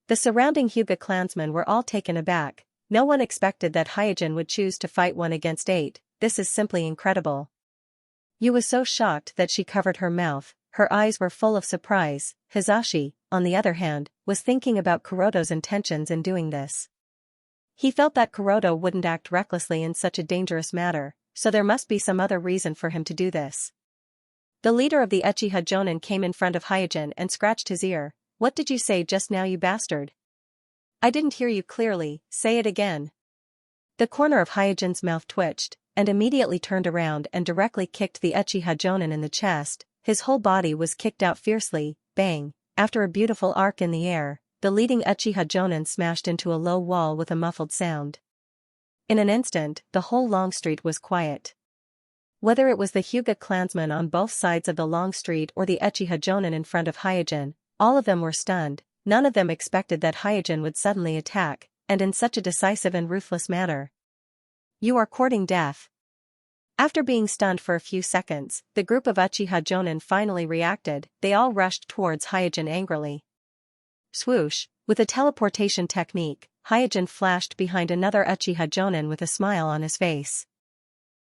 The surrounding Hyuga clansmen were all taken aback. No one expected that Hyojin would choose to fight 1 against 8, this is simply incredible. Yu was so shocked that she covered her mouth, her eyes were full of surprise. Hizashi, on the other hand, was thinking about Kuroto's intentions in doing this. He felt that Kuroto wouldn't act recklessly in such a dangerous matter, so there must be some other reason for him to do this. The leader of the Uchiha Jonin came in front of Hyojin and scratched his ear. "What did you say just now, you bastard? I didn't hear you clearly, say it again." The corner of Hyojin's mouth twitched, and immediately turned around and directly kicked the Uchiha Jonin in the chest. His whole body was kicked out fiercely, bang, after a beautiful arc in the air, the leading Uchiha Jonin smashed into a low wall with a muffled sound. In an instant, the whole long street was quiet. Whether it was the Hyuga clansmen on both sides of the long street or the Uchiha Jonin in front of Hyojin, all of them were stunned. None of them expected that Hyojin would suddenly attack, and in such a decisive and ruthless manner. "You are courting death." After being stunned for a few seconds, the group of Uchiha Jonin finally reacted. They all rushed towards Hyojin angrily. Swoosh, with a teleportation technique, Hyojin flashed behind another Uchiha Jonin with a smile on his face.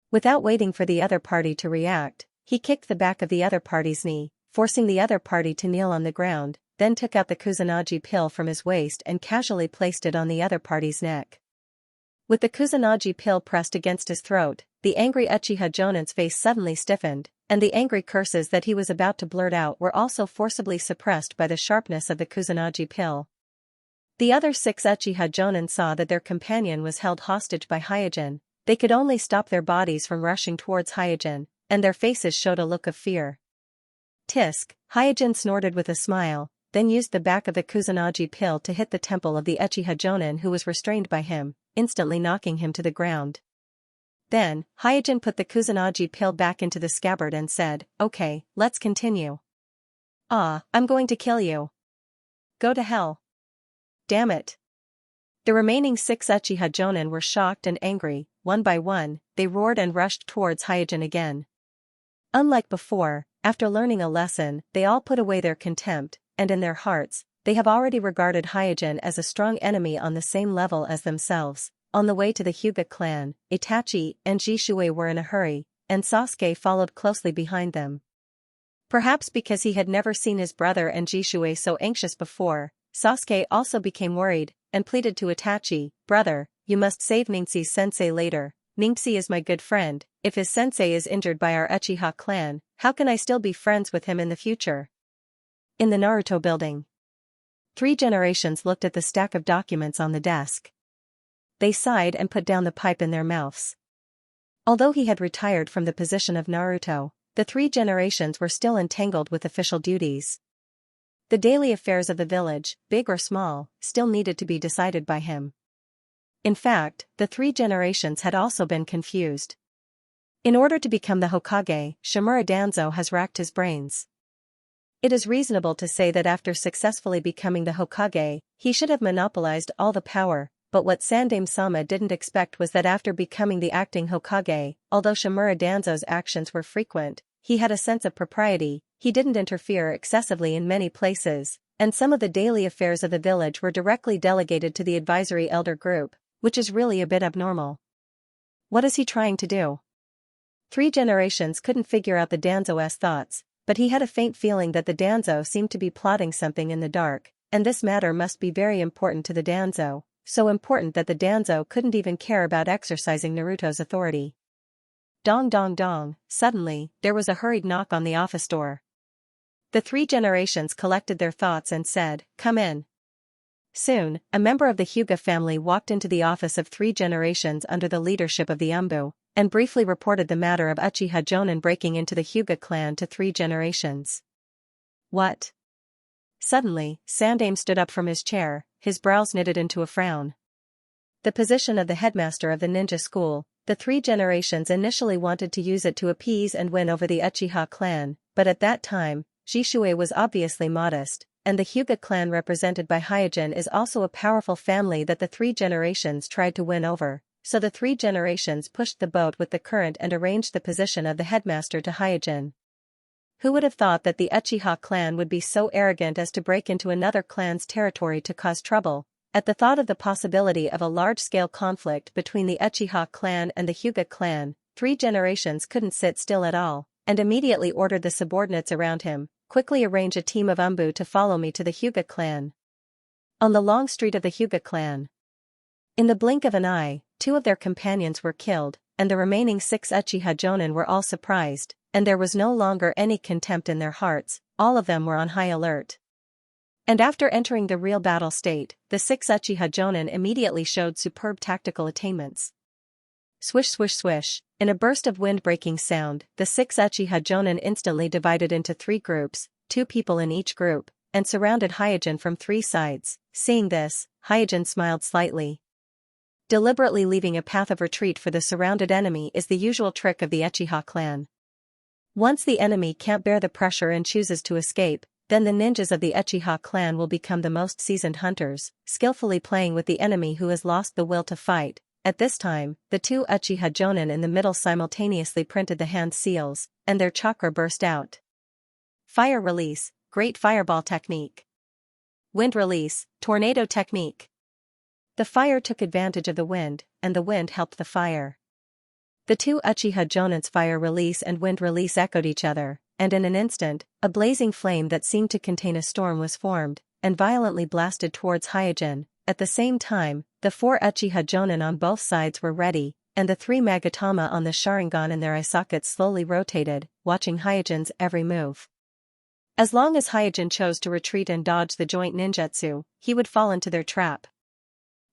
Without waiting for the other party to react, he kicked the back of the other party's knee, forcing the other party to kneel on the ground, then took out the Kusanagi pill from his waist and casually placed it on the other party's neck. With the Kusanagi pill pressed against his throat, the angry Uchiha Jonin's face suddenly stiffened, and the angry curses that he was about to blurt out were also forcibly suppressed by the sharpness of the Kusanagi pill. The other 6 Uchiha Jonin saw that their companion was held hostage by Hyojin. They could only stop their bodies from rushing towards Hyojin, and their faces showed a look of fear. "Tisk," Hyojin snorted with a smile, then used the back of the Kusanagi pill to hit the temple of the Uchiha Jonin who was restrained by him, instantly knocking him to the ground. Then, Hyojin put the Kusanagi pill back into the scabbard and said, "Okay, let's continue." "Ah, I'm going to kill you. Go to hell. Damn it." The remaining 6 Uchiha Jonin were shocked and angry. One by one, they roared and rushed towards Hyojin again. Unlike before, after learning a lesson, they all put away their contempt, and in their hearts, they have already regarded Hyojin as a strong enemy on the same level as themselves. On the way to the Hyuga clan, Itachi and Jishui were in a hurry, and Sasuke followed closely behind them. Perhaps because he had never seen his brother and Jishui so anxious before, Sasuke also became worried, and pleaded to Itachi, "Brother, you must save Ningxi's sensei later. Ningxi is my good friend. If his sensei is injured by our Uchiha clan, how can I still be friends with him in the future?" In the Naruto building, 3 generations looked at the stack of documents on the desk. They sighed and put down the pipe in their mouths. Although he had retired from the position of Naruto, the 3 generations were still entangled with official duties. The daily affairs of the village, big or small, still needed to be decided by him. In fact, the 3 generations had also been confused. In order to become the Hokage, Shimura Danzo has racked his brains. It is reasonable to say that after successfully becoming the Hokage, he should have monopolized all the power, but what Sandaime-sama didn't expect was that after becoming the acting Hokage, although Shimura Danzo's actions were frequent, he had a sense of propriety. He didn't interfere excessively in many places, and some of the daily affairs of the village were directly delegated to the advisory elder group, which is really a bit abnormal. What is he trying to do? 3 generations couldn't figure out the Danzo's thoughts, but he had a faint feeling that the Danzo seemed to be plotting something in the dark, and this matter must be very important to the Danzo, so important that the Danzo couldn't even care about exercising Naruto's authority. Dong dong dong, suddenly, there was a hurried knock on the office door. The 3 generations collected their thoughts and said, "Come in." Soon, a member of the Hyuga family walked into the office of 3 generations under the leadership of the Umbu, and briefly reported the matter of Uchiha Jonin breaking into the Hyuga clan to 3 generations. What? Suddenly, Sandaime stood up from his chair, his brows knitted into a frown. The position of the headmaster of the ninja school, the 3 generations initially wanted to use it to appease and win over the Uchiha clan, but at that time, Jishui was obviously modest, and the Hyuga clan represented by Hyojin is also a powerful family that the 3 generations tried to win over, so the 3 generations pushed the boat with the current and arranged the position of the headmaster to Hyojin. Who would have thought that the Uchiha clan would be so arrogant as to break into another clan's territory to cause trouble? At the thought of the possibility of a large-scale conflict between the Uchiha clan and the Hyuga clan, 3 generations couldn't sit still at all, and immediately ordered the subordinates around him, "Quickly arrange a team of Umbu to follow me to the Hyuga clan." On the long street of the Hyuga clan, in the blink of an eye, 2 of their companions were killed, and the remaining 6 Uchiha Jonin were all surprised, and there was no longer any contempt in their hearts. All of them were on high alert. And after entering the real battle state, the 6 Uchiha Jonin immediately showed superb tactical attainments. Swish swish swish, in a burst of wind-breaking sound, the 6 Uchiha Jonin instantly divided into 3 groups, 2 people in each group, and surrounded Hyojin from 3 sides. Seeing this, Hyojin smiled slightly. Deliberately leaving a path of retreat for the surrounded enemy is the usual trick of the Uchiha clan. Once the enemy can't bear the pressure and chooses to escape, then the ninjas of the Uchiha clan will become the most seasoned hunters, skillfully playing with the enemy who has lost the will to fight. At this time, the 2 Uchiha Jonin in the middle simultaneously printed the hand seals, and their chakra burst out. Fire release, great fireball technique. Wind release, tornado technique. The fire took advantage of the wind, and the wind helped the fire. The 2 Uchiha Jonin's fire release and wind release echoed each other, and in an instant, a blazing flame that seemed to contain a storm was formed, and violently blasted towards Hyojin. At the same time, the 4 Uchiha Jonin on both sides were ready, and the 3 Magatama on the Sharingan in their eye sockets slowly rotated, watching Hyojin's every move. As long as Hyojin chose to retreat and dodge the joint ninjutsu, he would fall into their trap.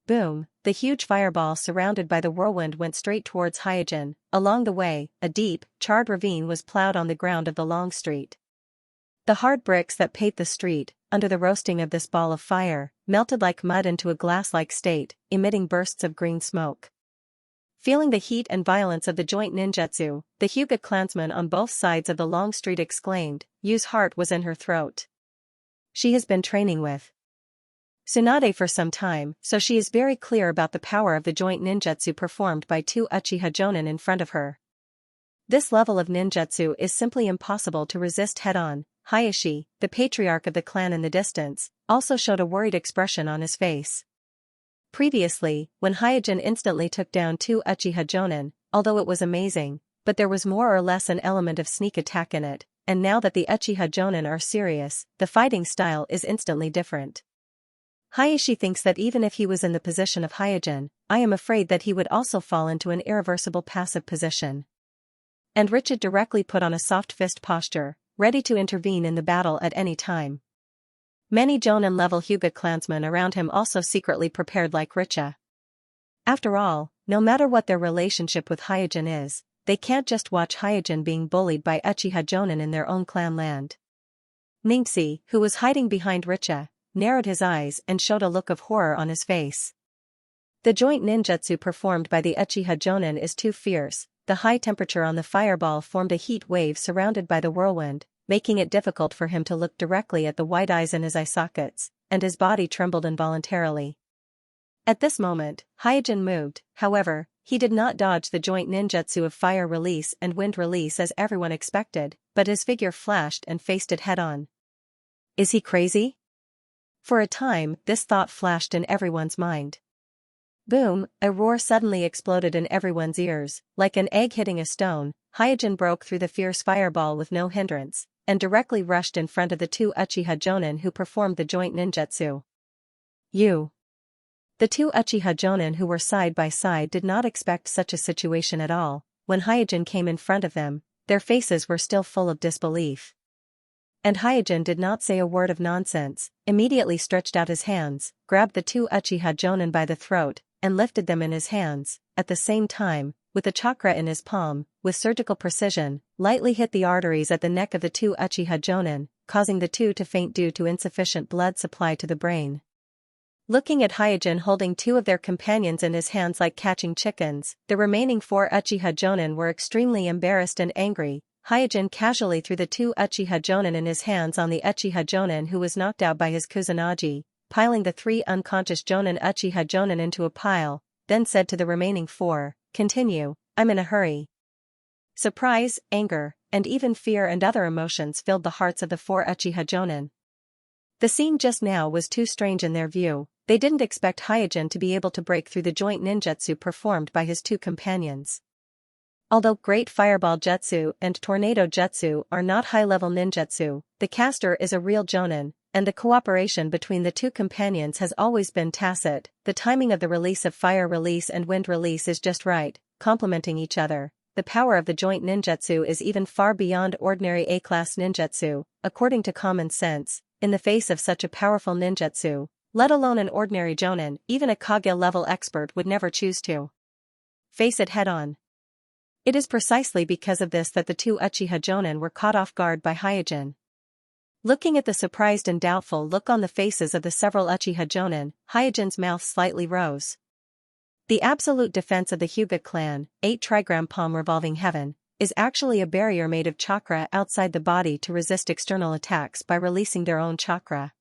Boom, the huge fireball surrounded by the whirlwind went straight towards Hyojin. Along the way, a deep, charred ravine was plowed on the ground of the long street. The hard bricks that paved the street, under the roasting of this ball of fire, melted like mud into a glass-like state, emitting bursts of green smoke. Feeling the heat and violence of the joint ninjutsu, the Hyuga clansmen on both sides of the long street exclaimed. Yu's heart was in her throat. She has been training with Tsunade for some time, so she is very clear about the power of the joint ninjutsu performed by two Uchiha Jonin in front of her. This level of ninjutsu is simply impossible to resist head-on. Hayashi, the patriarch of the clan in the distance, also showed a worried expression on his face. Previously, when Hyojin instantly took down two Uchiha Jonin, although it was amazing, but there was more or less an element of sneak attack in it, and now that the Uchiha Jonin are serious, the fighting style is instantly different. Hayashi thinks that even if he was in the position of Hyojin, I am afraid that he would also fall into an irreversible passive position. And Richard directly put on a soft fist posture, ready to intervene in the battle at any time. Many Jonin-level Hyuga clansmen around him also secretly prepared like Richa. After all, no matter what their relationship with Hyojin is, they can't just watch Hyojin being bullied by Uchiha Jonin in their own clan land. Ningxi, who was hiding behind Richa, narrowed his eyes and showed a look of horror on his face. The joint ninjutsu performed by the Uchiha Jonin is too fierce. The high temperature on the fireball formed a heat wave surrounded by the whirlwind, making it difficult for him to look directly at the white eyes in his eye sockets, and his body trembled involuntarily. At this moment, Hyojin moved. However, he did not dodge the joint ninjutsu of fire release and wind release as everyone expected, but his figure flashed and faced it head-on. Is he crazy? For a time, this thought flashed in everyone's mind. Boom, a roar suddenly exploded in everyone's ears, like an egg hitting a stone. Hyojin broke through the fierce fireball with no hindrance, and directly rushed in front of the two Uchiha Jonin who performed the joint ninjutsu. The two Uchiha Jonin who were side by side did not expect such a situation at all. When Hyojin came in front of them, their faces were still full of disbelief. And Hyojin did not say a word of nonsense, immediately stretched out his hands, grabbed the two Uchiha Jonin by the throat, and lifted them in his hands. At the same time, with the chakra in his palm, with surgical precision, lightly hit the arteries at the neck of the two Uchiha Jonin, causing the two to faint due to insufficient blood supply to the brain. Looking at Hyojin holding two of their companions in his hands like catching chickens, the remaining four Uchiha Jonin were extremely embarrassed and angry. Hyojin casually threw the two Uchiha Jonin in his hands on the Uchiha Jonin who was knocked out by his Kusanagi, piling the three unconscious Uchiha Jonin into a pile, then said to the remaining four, "Continue, I'm in a hurry." Surprise, anger, and even fear and other emotions filled the hearts of the four Uchiha Jonin. The scene just now was too strange in their view. They didn't expect Hyojin to be able to break through the joint ninjutsu performed by his two companions. Although Great Fireball Jutsu and Tornado Jutsu are not high-level ninjutsu, the caster is a real Jonin, and the cooperation between the two companions has always been tacit. The timing of the release of fire release and wind release is just right, complementing each other. The power of the joint ninjutsu is even far beyond ordinary A-class ninjutsu, according to common sense. In the face of such a powerful ninjutsu, let alone an ordinary Jonin, even a Kage-level expert would never choose to face it head-on. It is precisely because of this that the two Uchiha Jonin were caught off guard by Hyojin. Looking at the surprised and doubtful look on the faces of the several Uchiha Jonin, Hyojin's mouth slightly rose. The absolute defense of the Hyuga clan, 8 trigram palm revolving heaven, is actually a barrier made of chakra outside the body to resist external attacks by releasing their own chakra.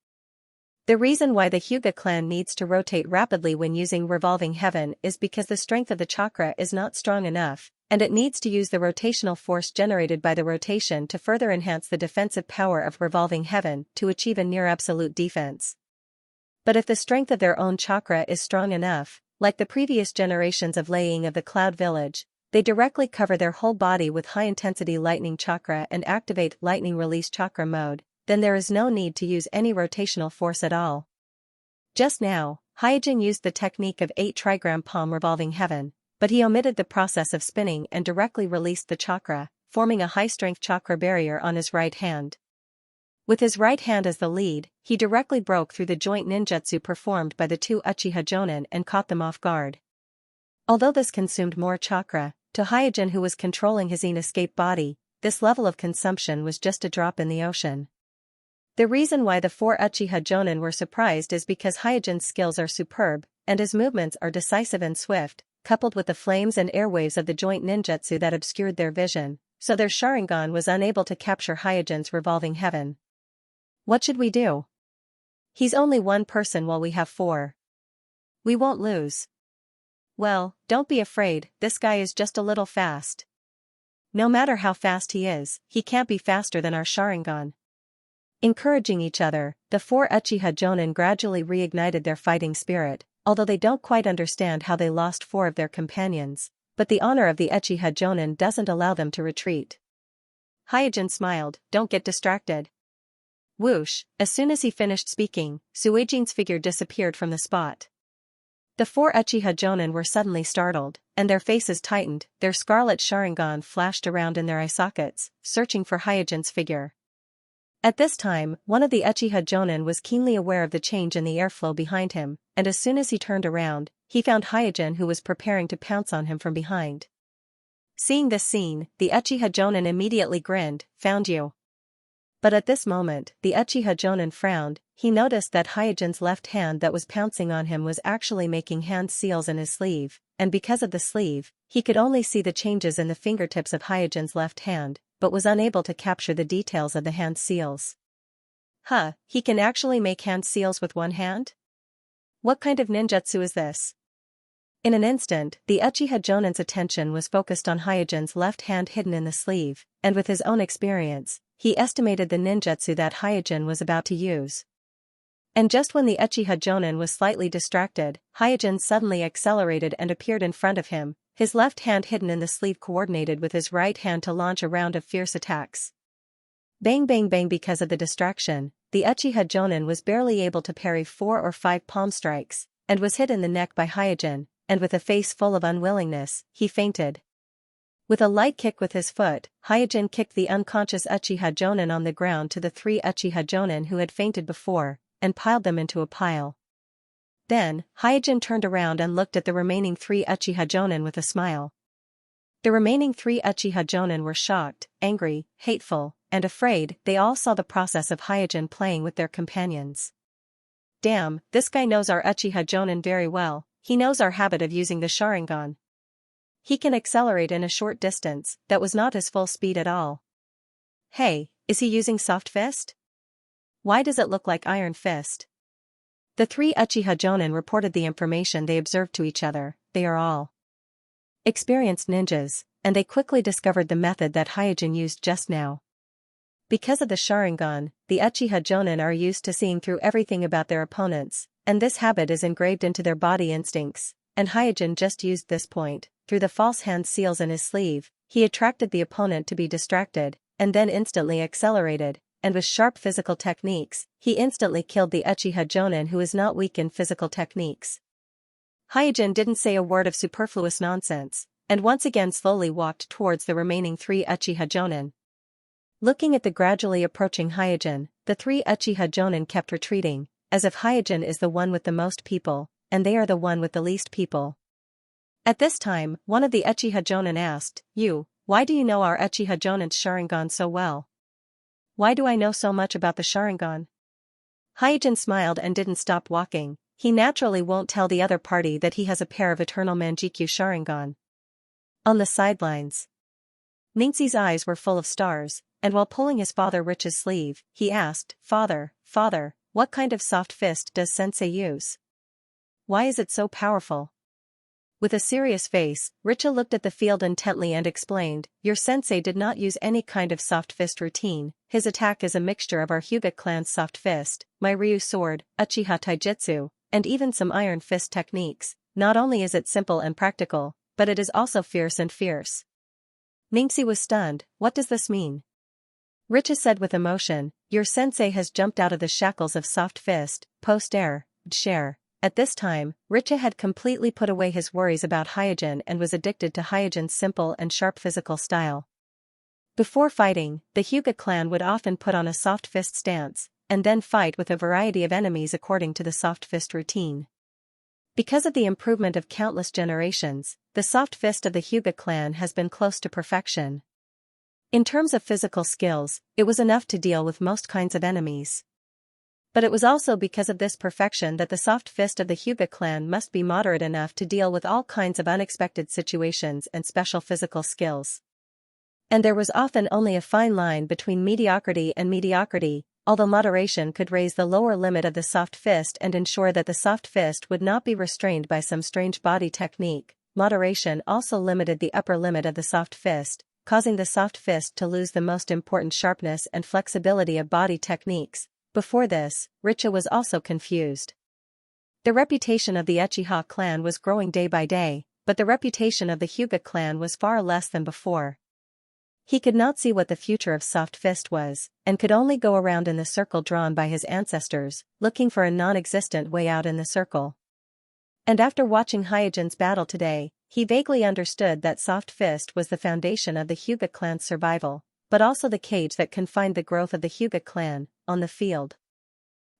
The reason why the Hyuga clan needs to rotate rapidly when using revolving heaven is because the strength of the chakra is not strong enough, and it needs to use the rotational force generated by the rotation to further enhance the defensive power of revolving heaven to achieve a near-absolute defense. But if the strength of their own chakra is strong enough, like the previous generations of Laying of the Cloud Village, they directly cover their whole body with high-intensity lightning chakra and activate lightning release chakra mode, then there is no need to use any rotational force at all. Just now, Hyojin used the technique of 8 trigram palm revolving heaven, but he omitted the process of spinning and directly released the chakra, forming a high-strength chakra barrier on his right hand. With his right hand as the lead, he directly broke through the joint ninjutsu performed by the two Uchiha Jonin and caught them off guard. Although this consumed more chakra, to Hyojin who was controlling his escape body, this level of consumption was just a drop in the ocean. The reason why the 4 Uchiha Jonin were surprised is because Hyojin's skills are superb, and his movements are decisive and swift, coupled with the flames and airwaves of the joint ninjutsu that obscured their vision, so their Sharingan was unable to capture Hyojin's revolving heaven. What should we do? He's only one person while we have four. We won't lose. Well, don't be afraid, this guy is just a little fast. No matter how fast he is, he can't be faster than our Sharingan. Encouraging each other, the four Uchiha Jonin gradually reignited their fighting spirit, although they don't quite understand how they lost four of their companions, but the honor of the Uchiha Jonin doesn't allow them to retreat. Hyojin smiled, don't get distracted. Whoosh, as soon as he finished speaking, Suijin's figure disappeared from the spot. The four Uchiha Jonin were suddenly startled, and their faces tightened, their scarlet Sharingan flashed around in their eye sockets, searching for Hyojin's figure. At this time, one of the Uchiha Jonin was keenly aware of the change in the airflow behind him, and as soon as he turned around, he found Hyojin who was preparing to pounce on him from behind. Seeing this scene, the Uchiha Jonin immediately grinned, found you. But at this moment, the Uchiha Jonin frowned. He noticed that Hyojin's left hand that was pouncing on him was actually making hand seals in his sleeve, and because of the sleeve, he could only see the changes in the fingertips of Hyojin's left hand, but was unable to capture the details of the hand seals. Huh, he can actually make hand seals with one hand? What kind of ninjutsu is this? In an instant, the Uchiha Jonin's attention was focused on Hyojin's left hand hidden in the sleeve, and with his own experience, he estimated the ninjutsu that Hyojin was about to use. And just when the Uchiha Jonin was slightly distracted, Hyojin suddenly accelerated and appeared in front of him, his left hand hidden in the sleeve coordinated with his right hand to launch a round of fierce attacks. Bang bang bang. Because of the distraction, the Uchiha Jonin was barely able to parry 4 or 5 palm strikes, and was hit in the neck by Hyojin, and with a face full of unwillingness, he fainted. With a light kick with his foot, Hyojin kicked the unconscious Uchiha Jonin on the ground to the 3 Uchiha Jonin who had fainted before, and piled them into a pile. Then, Hyojin turned around and looked at the remaining 3 Uchiha Jonin with a smile. The remaining 3 Uchiha Jonin were shocked, angry, hateful, and afraid. They all saw the process of Hyojin playing with their companions. Damn, this guy knows our Uchiha Jonin very well, he knows our habit of using the Sharingan. He can accelerate in a short distance. That was not his full speed at all. Hey, is he using Soft Fist? Why does it look like Iron Fist? The 3 Uchiha Jonin reported the information they observed to each other. They are all experienced ninjas, and they quickly discovered the method that Hyojin used just now. Because of the Sharingan, the Uchiha Jonin are used to seeing through everything about their opponents, and this habit is engraved into their body instincts, and Hyojin just used this point. Through the false hand seals in his sleeve, he attracted the opponent to be distracted, and then instantly accelerated, and with sharp physical techniques, he instantly killed the Uchiha Jonin who is not weak in physical techniques. Hyojin didn't say a word of superfluous nonsense, and once again slowly walked towards the remaining 3 Uchiha Jonin. Looking at the gradually approaching Hyojin, the 3 Uchiha Jonin kept retreating, as if Hyojin is the one with the most people, and they are the one with the least people. At this time, one of the Uchiha Jonin asked, "You, why do you know our Uchiha Jonin's Sharingan so well? Why do I know so much about the Sharingan?" Hyojin smiled and didn't stop walking. He naturally won't tell the other party that he has a pair of Eternal Manjikyu Sharingan. On the sidelines, Ningxi's eyes were full of stars, and while pulling his father Rich's sleeve, he asked, Father, what kind of soft fist does Sensei use? Why is it so powerful?" With a serious face, Richa looked at the field intently and explained, "Your sensei did not use any kind of soft fist routine. His attack is a mixture of our Hyuga clan's soft fist, my Ryu sword, Uchiha Taijutsu, and even some iron fist techniques. Not only is it simple and practical, but it is also fierce and fierce." Ningxi was stunned. What does this mean? Richa said with emotion, "Your sensei has jumped out of the shackles of soft fist, post-air, share." At this time, Richa had completely put away his worries about Hyojin and was addicted to Hyojin's simple and sharp physical style. Before fighting, the Hyuga clan would often put on a soft fist stance, and then fight with a variety of enemies according to the soft fist routine. Because of the improvement of countless generations, the soft fist of the Hyuga clan has been close to perfection. In terms of physical skills, it was enough to deal with most kinds of enemies. But it was also because of this perfection that the soft fist of the Hyuga clan must be moderate enough to deal with all kinds of unexpected situations and special physical skills. And there was often only a fine line between mediocrity and mediocrity, Although moderation could raise the lower limit of the soft fist and ensure that the soft fist would not be restrained by some strange body technique, moderation also limited the upper limit of the soft fist, causing the soft fist to lose the most important sharpness and flexibility of body techniques. Before this, Richa was also confused. The reputation of the Uchiha clan was growing day by day, but the reputation of the Hyuga clan was far less than before. He could not see what the future of soft fist was, and could only go around in the circle drawn by his ancestors, looking for a non-existent way out in the circle. And after watching Hyojin's battle today, he vaguely understood that soft fist was the foundation of the Hyuga clan's survival, but also the cage that confined the growth of the Hyuga clan, on the field.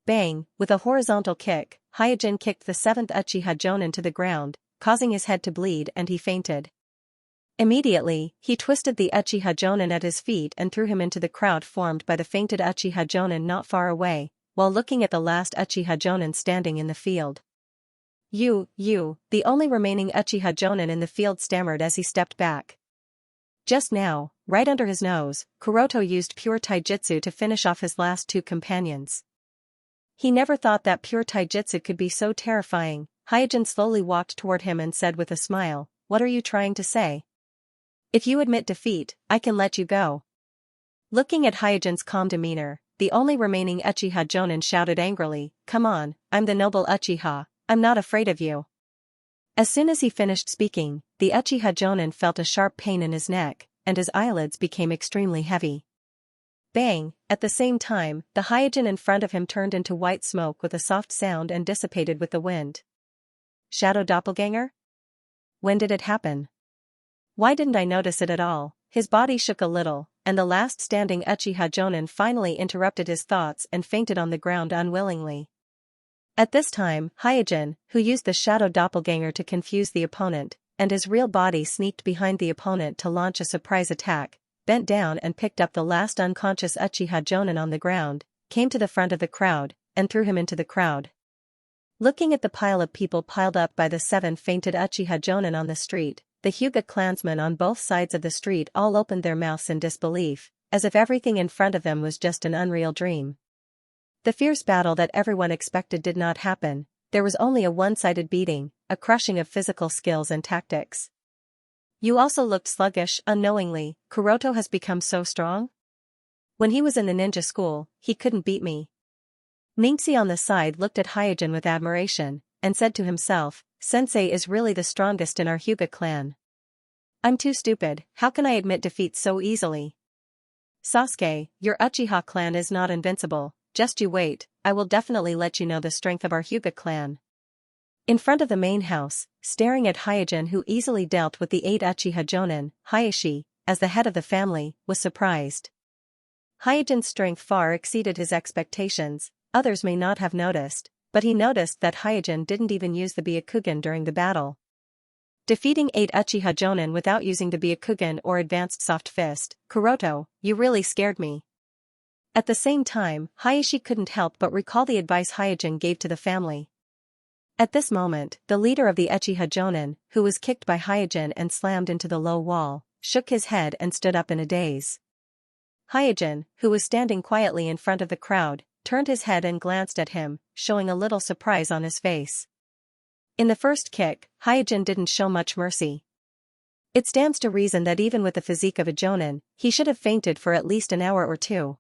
Bang! With a horizontal kick, Hyojin kicked the 7th Uchiha Jonin to the ground, causing his head to bleed and he fainted. Immediately, he twisted the Uchiha Jonin at his feet and threw him into the crowd formed by the fainted Uchiha Jonin not far away, while looking at the last Uchiha Jonin standing in the field. You, the only remaining Uchiha Jonin in the field stammered as he stepped back. Just now, right under his nose, Kuroto used pure taijutsu to finish off his last 2 companions. He never thought that pure taijutsu could be so terrifying. Hyojin slowly walked toward him and said with a smile, "What are you trying to say? If you admit defeat, I can let you go." Looking at Hyojin's calm demeanor, the only remaining Uchiha Jonin shouted angrily, "Come on, I'm the noble Uchiha, I'm not afraid of you." As soon as he finished speaking, the Uchiha Jonin felt a sharp pain in his neck, and his eyelids became extremely heavy. Bang! At the same time, the Hyojin in front of him turned into white smoke with a soft sound and dissipated with the wind. Shadow doppelganger? When did it happen? Why didn't I notice it at all? His body shook a little, and the last standing Uchiha Jonin finally interrupted his thoughts and fainted on the ground unwillingly. At this time, Hyojin, who used the shadow doppelganger to confuse the opponent, and his real body sneaked behind the opponent to launch a surprise attack, bent down and picked up the last unconscious Uchiha Jonin on the ground, came to the front of the crowd, and threw him into the crowd. Looking at the pile of people piled up by the 7 fainted Uchiha Jonin on the street, the Hyuga clansmen on both sides of the street all opened their mouths in disbelief, as if everything in front of them was just an unreal dream. The fierce battle that everyone expected did not happen. There was only a one-sided beating, a crushing of physical skills and tactics. You also looked sluggish. Unknowingly, Kuroto has become so strong? When he was in the ninja school, he couldn't beat me. Ningxi on the side looked at Hyojin with admiration, and said to himself, "Sensei is really the strongest in our Hyuga clan. I'm too stupid, how can I admit defeat so easily?" "Sasuke, your Uchiha clan is not invincible, just you wait, I will definitely let you know the strength of our Hyuga clan." In front of the main house, staring at Hyojin who easily dealt with the 8 Uchiha Jonin, Hayashi, as the head of the family, was surprised. Hyojin's strength far exceeded his expectations. Others may not have noticed, but he noticed that Hyojin didn't even use the Byakugan during the battle. Defeating 8 Uchiha Jonin without using the Byakugan or advanced soft fist, Kuroto, you really scared me. At the same time, Hayashi couldn't help but recall the advice Hyojin gave to the family. At this moment, the leader of the Uchiha Jonin, who was kicked by Hyojin and slammed into the low wall, shook his head and stood up in a daze. Hyojin, who was standing quietly in front of the crowd, turned his head and glanced at him, showing a little surprise on his face. In the first kick, Hyojin didn't show much mercy. It stands to reason that even with the physique of a Jonin, he should have fainted for at least an hour or 2.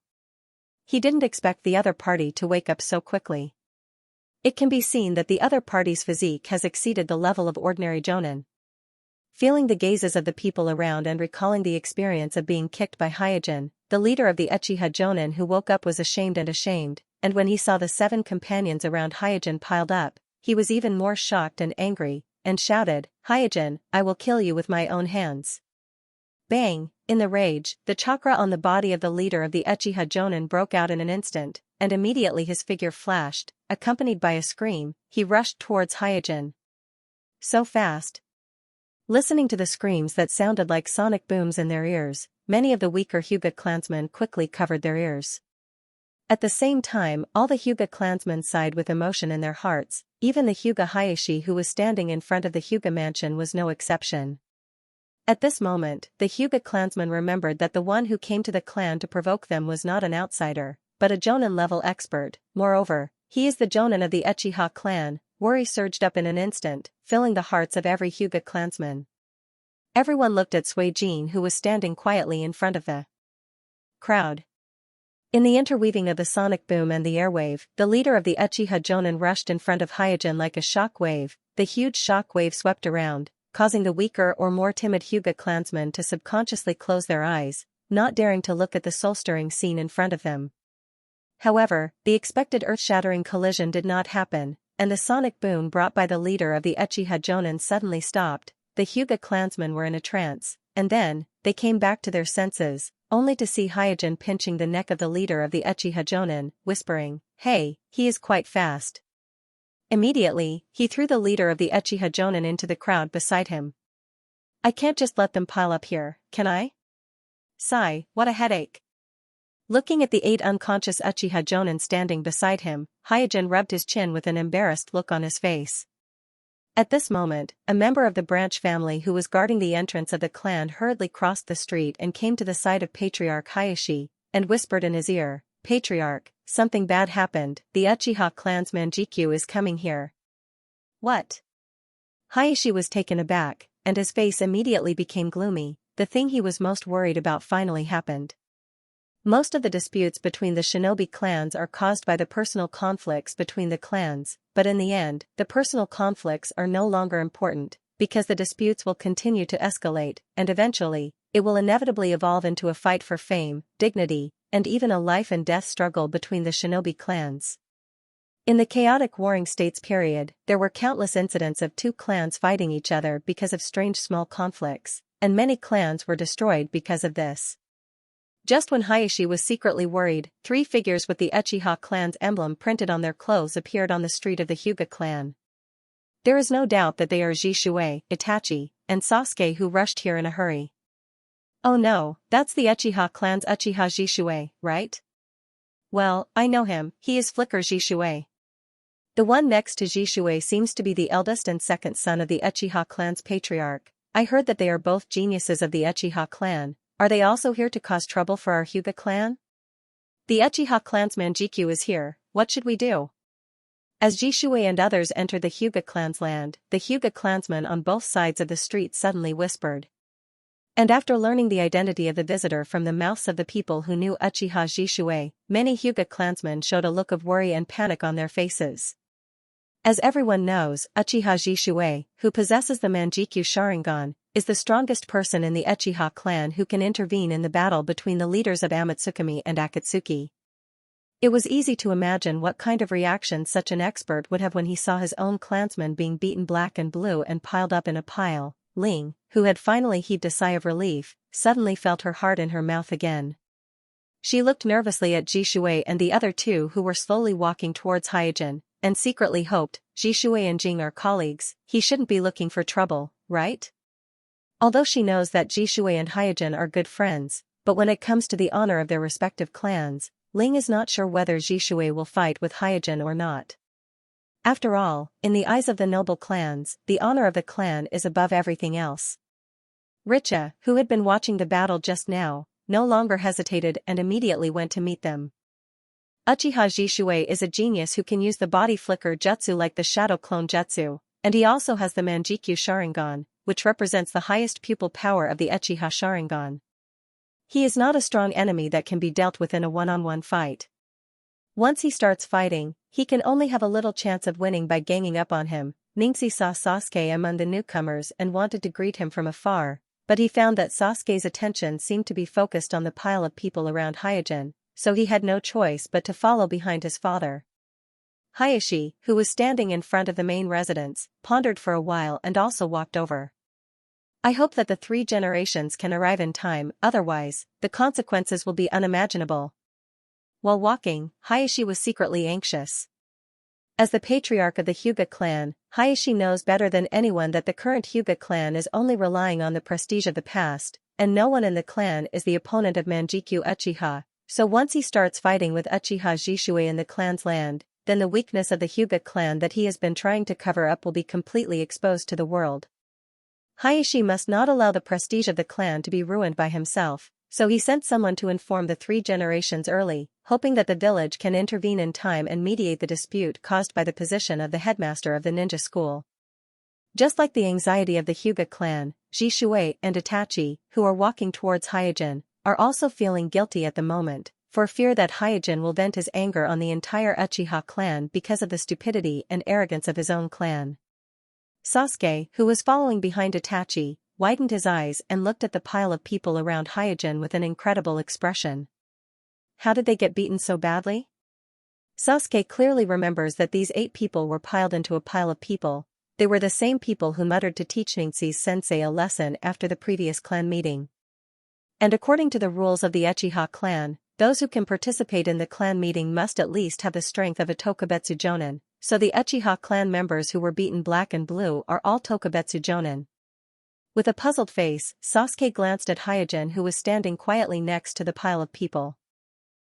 He didn't expect the other party to wake up so quickly. It can be seen that the other party's physique has exceeded the level of ordinary Jonin. Feeling the gazes of the people around and recalling the experience of being kicked by Hyojin, the leader of the Uchiha Jonin who woke up was ashamed, and when he saw the 7 companions around Hyojin piled up, he was even more shocked and angry, and shouted, "Hyojin, I will kill you with my own hands." Bang! In the rage, the chakra on the body of the leader of the Uchiha Jonin broke out in an instant, and immediately his figure flashed, accompanied by a scream. He rushed towards Hyojin. So fast. Listening to the screams that sounded like sonic booms in their ears, many of the weaker Hyuga clansmen quickly covered their ears. At the same time, all the Hyuga clansmen sighed with emotion in their hearts. Even the Hyuga Hayashi who was standing in front of the Hyuga mansion was no exception. At this moment, the Hyuga clansmen remembered that the one who came to the clan to provoke them was not an outsider, but a Jonin-level expert. Moreover, he is the Jonin of the Uchiha clan. Worry surged up in an instant, filling the hearts of every Hyuga clansman. Everyone looked at Suijin, who was standing quietly in front of the crowd. In the interweaving of the sonic boom and the airwave, the leader of the Uchiha Jonin rushed in front of Hyojin like a shock wave. The huge shock wave swept around, causing the weaker or more timid Hyuga clansmen to subconsciously close their eyes, not daring to look at the soul-stirring scene in front of them. However, the expected earth-shattering collision did not happen, and the sonic boom brought by the leader of the Uchiha Jonin suddenly stopped. The Hyuga clansmen were in a trance, and then, they came back to their senses, only to see Hyojin pinching the neck of the leader of the Uchiha Jonin, whispering, "Hey, he is quite fast." Immediately, he threw the leader of the Uchiha Jonin into the crowd beside him. "I can't just let them pile up here, can I? Sigh, what a headache." Looking at the 8 unconscious Uchiha Jonin standing beside him, Hyojin rubbed his chin with an embarrassed look on his face. At this moment, a member of the branch family who was guarding the entrance of the clan hurriedly crossed the street and came to the side of Patriarch Hayashi, and whispered in his ear, "Patriarch, something bad happened. The Uchiha clan's Manjikyu is coming here." "What?" Hayashi was taken aback, and his face immediately became gloomy. The thing he was most worried about finally happened. Most of the disputes between the shinobi clans are caused by the personal conflicts between the clans, but in the end, the personal conflicts are no longer important, because the disputes will continue to escalate, and eventually, it will inevitably evolve into a fight for fame, dignity, and even a life-and-death struggle between the shinobi clans. In the chaotic Warring States period, there were countless incidents of 2 clans fighting each other because of strange small conflicts, and many clans were destroyed because of this. Just when Hayashi was secretly worried, 3 figures with the Uchiha clan's emblem printed on their clothes appeared on the street of the Hyuga clan. There is no doubt that they are Jishuei, Itachi, and Sasuke, who rushed here in a hurry. "Oh no, that's the Uchiha clan's Uchiha Jishuei, right? Well, I know him, he is Flicker Jishuei." The one next to Jishuei seems to be the eldest and second son of the Uchiha clan's patriarch. "I heard that they are both geniuses of the Uchiha clan. Are they also here to cause trouble for our Hyuga clan? The Uchiha clan's Manjikyu is here, what should we do?" As Jishuei and others entered the Hyuga clan's land, the Hyuga clansmen on both sides of the street suddenly whispered. And after learning the identity of the visitor from the mouths of the people who knew Uchiha Jishuei, many Hyuga clansmen showed a look of worry and panic on their faces. As everyone knows, Uchiha Jishuei, who possesses the Manjikyu Sharingan, is the strongest person in the Uchiha clan who can intervene in the battle between the leaders of Amatsukami and Akatsuki. It was easy to imagine what kind of reaction such an expert would have when he saw his own clansmen being beaten black and blue and piled up in a pile. Ling, who had finally heaved a sigh of relief, suddenly felt her heart in her mouth again. She looked nervously at Jishuei and the other 2 who were slowly walking towards Hyojin, and secretly hoped, Jishuei and Jing are colleagues, he shouldn't be looking for trouble, right? Although she knows that Jishuei and Hyojin are good friends, but when it comes to the honor of their respective clans, Ling is not sure whether Jishuei will fight with Hyojin or not. After all, in the eyes of the noble clans, the honor of the clan is above everything else. Richa, who had been watching the battle just now, no longer hesitated and immediately went to meet them. Uchiha Jishuei is a genius who can use the body flicker jutsu like the shadow clone jutsu, and he also has the Manjikyu Sharingan, which represents the highest pupil power of the Uchiha Sharingan. He is not a strong enemy that can be dealt with in a one-on-one fight. Once he starts fighting, he can only have a little chance of winning by ganging up on him. Ningxi saw Sasuke among the newcomers and wanted to greet him from afar, but he found that Sasuke's attention seemed to be focused on the pile of people around Hyojin, so he had no choice but to follow behind his father. Hayashi, who was standing in front of the main residence, pondered for a while and also walked over. "I hope that the 3 generations can arrive in time, otherwise, the consequences will be unimaginable." While walking, Hayashi was secretly anxious. As the patriarch of the Hyuga clan, Hayashi knows better than anyone that the current Hyuga clan is only relying on the prestige of the past, and no one in the clan is the opponent of Manjikyu Uchiha, so once he starts fighting with Uchiha Jishuei in the clan's land, then the weakness of the Hyuga clan that he has been trying to cover up will be completely exposed to the world. Hayashi must not allow the prestige of the clan to be ruined by himself, So he sent someone to inform the 3 generations early, hoping that the village can intervene in time and mediate the dispute caused by the position of the headmaster of the ninja school. Just like the anxiety of the Hyuga clan, Ji Shui and Itachi, who are walking towards Hyojin, are also feeling guilty at the moment, for fear that Hyojin will vent his anger on the entire Uchiha clan because of the stupidity and arrogance of his own clan. Sasuke, who was following behind Itachi, widened his eyes and looked at the pile of people around Hyojin with an incredible expression. How did they get beaten so badly? Sasuke clearly remembers that these 8 people were piled into a pile of people. They were the same people who muttered to teach Xianxia's sensei a lesson after the previous clan meeting. And according to the rules of the Uchiha clan, those who can participate in the clan meeting must at least have the strength of a Tokubetsu Jonin, so the Uchiha clan members who were beaten black and blue are all Tokubetsu Jonin. With a puzzled face, Sasuke glanced at Hyojin, who was standing quietly next to the pile of people.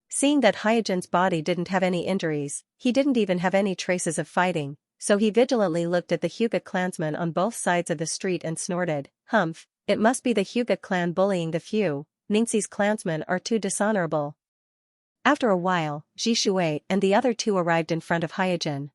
Seeing that Hyojin's body didn't have any injuries, he didn't even have any traces of fighting, so he vigilantly looked at the Hyuga clansmen on both sides of the street and snorted, "Humph, it must be the Hyuga clan bullying the few. Xianxia's clansmen are too dishonorable." After a while, Ji Shui and the other 2 arrived in front of Hyojin.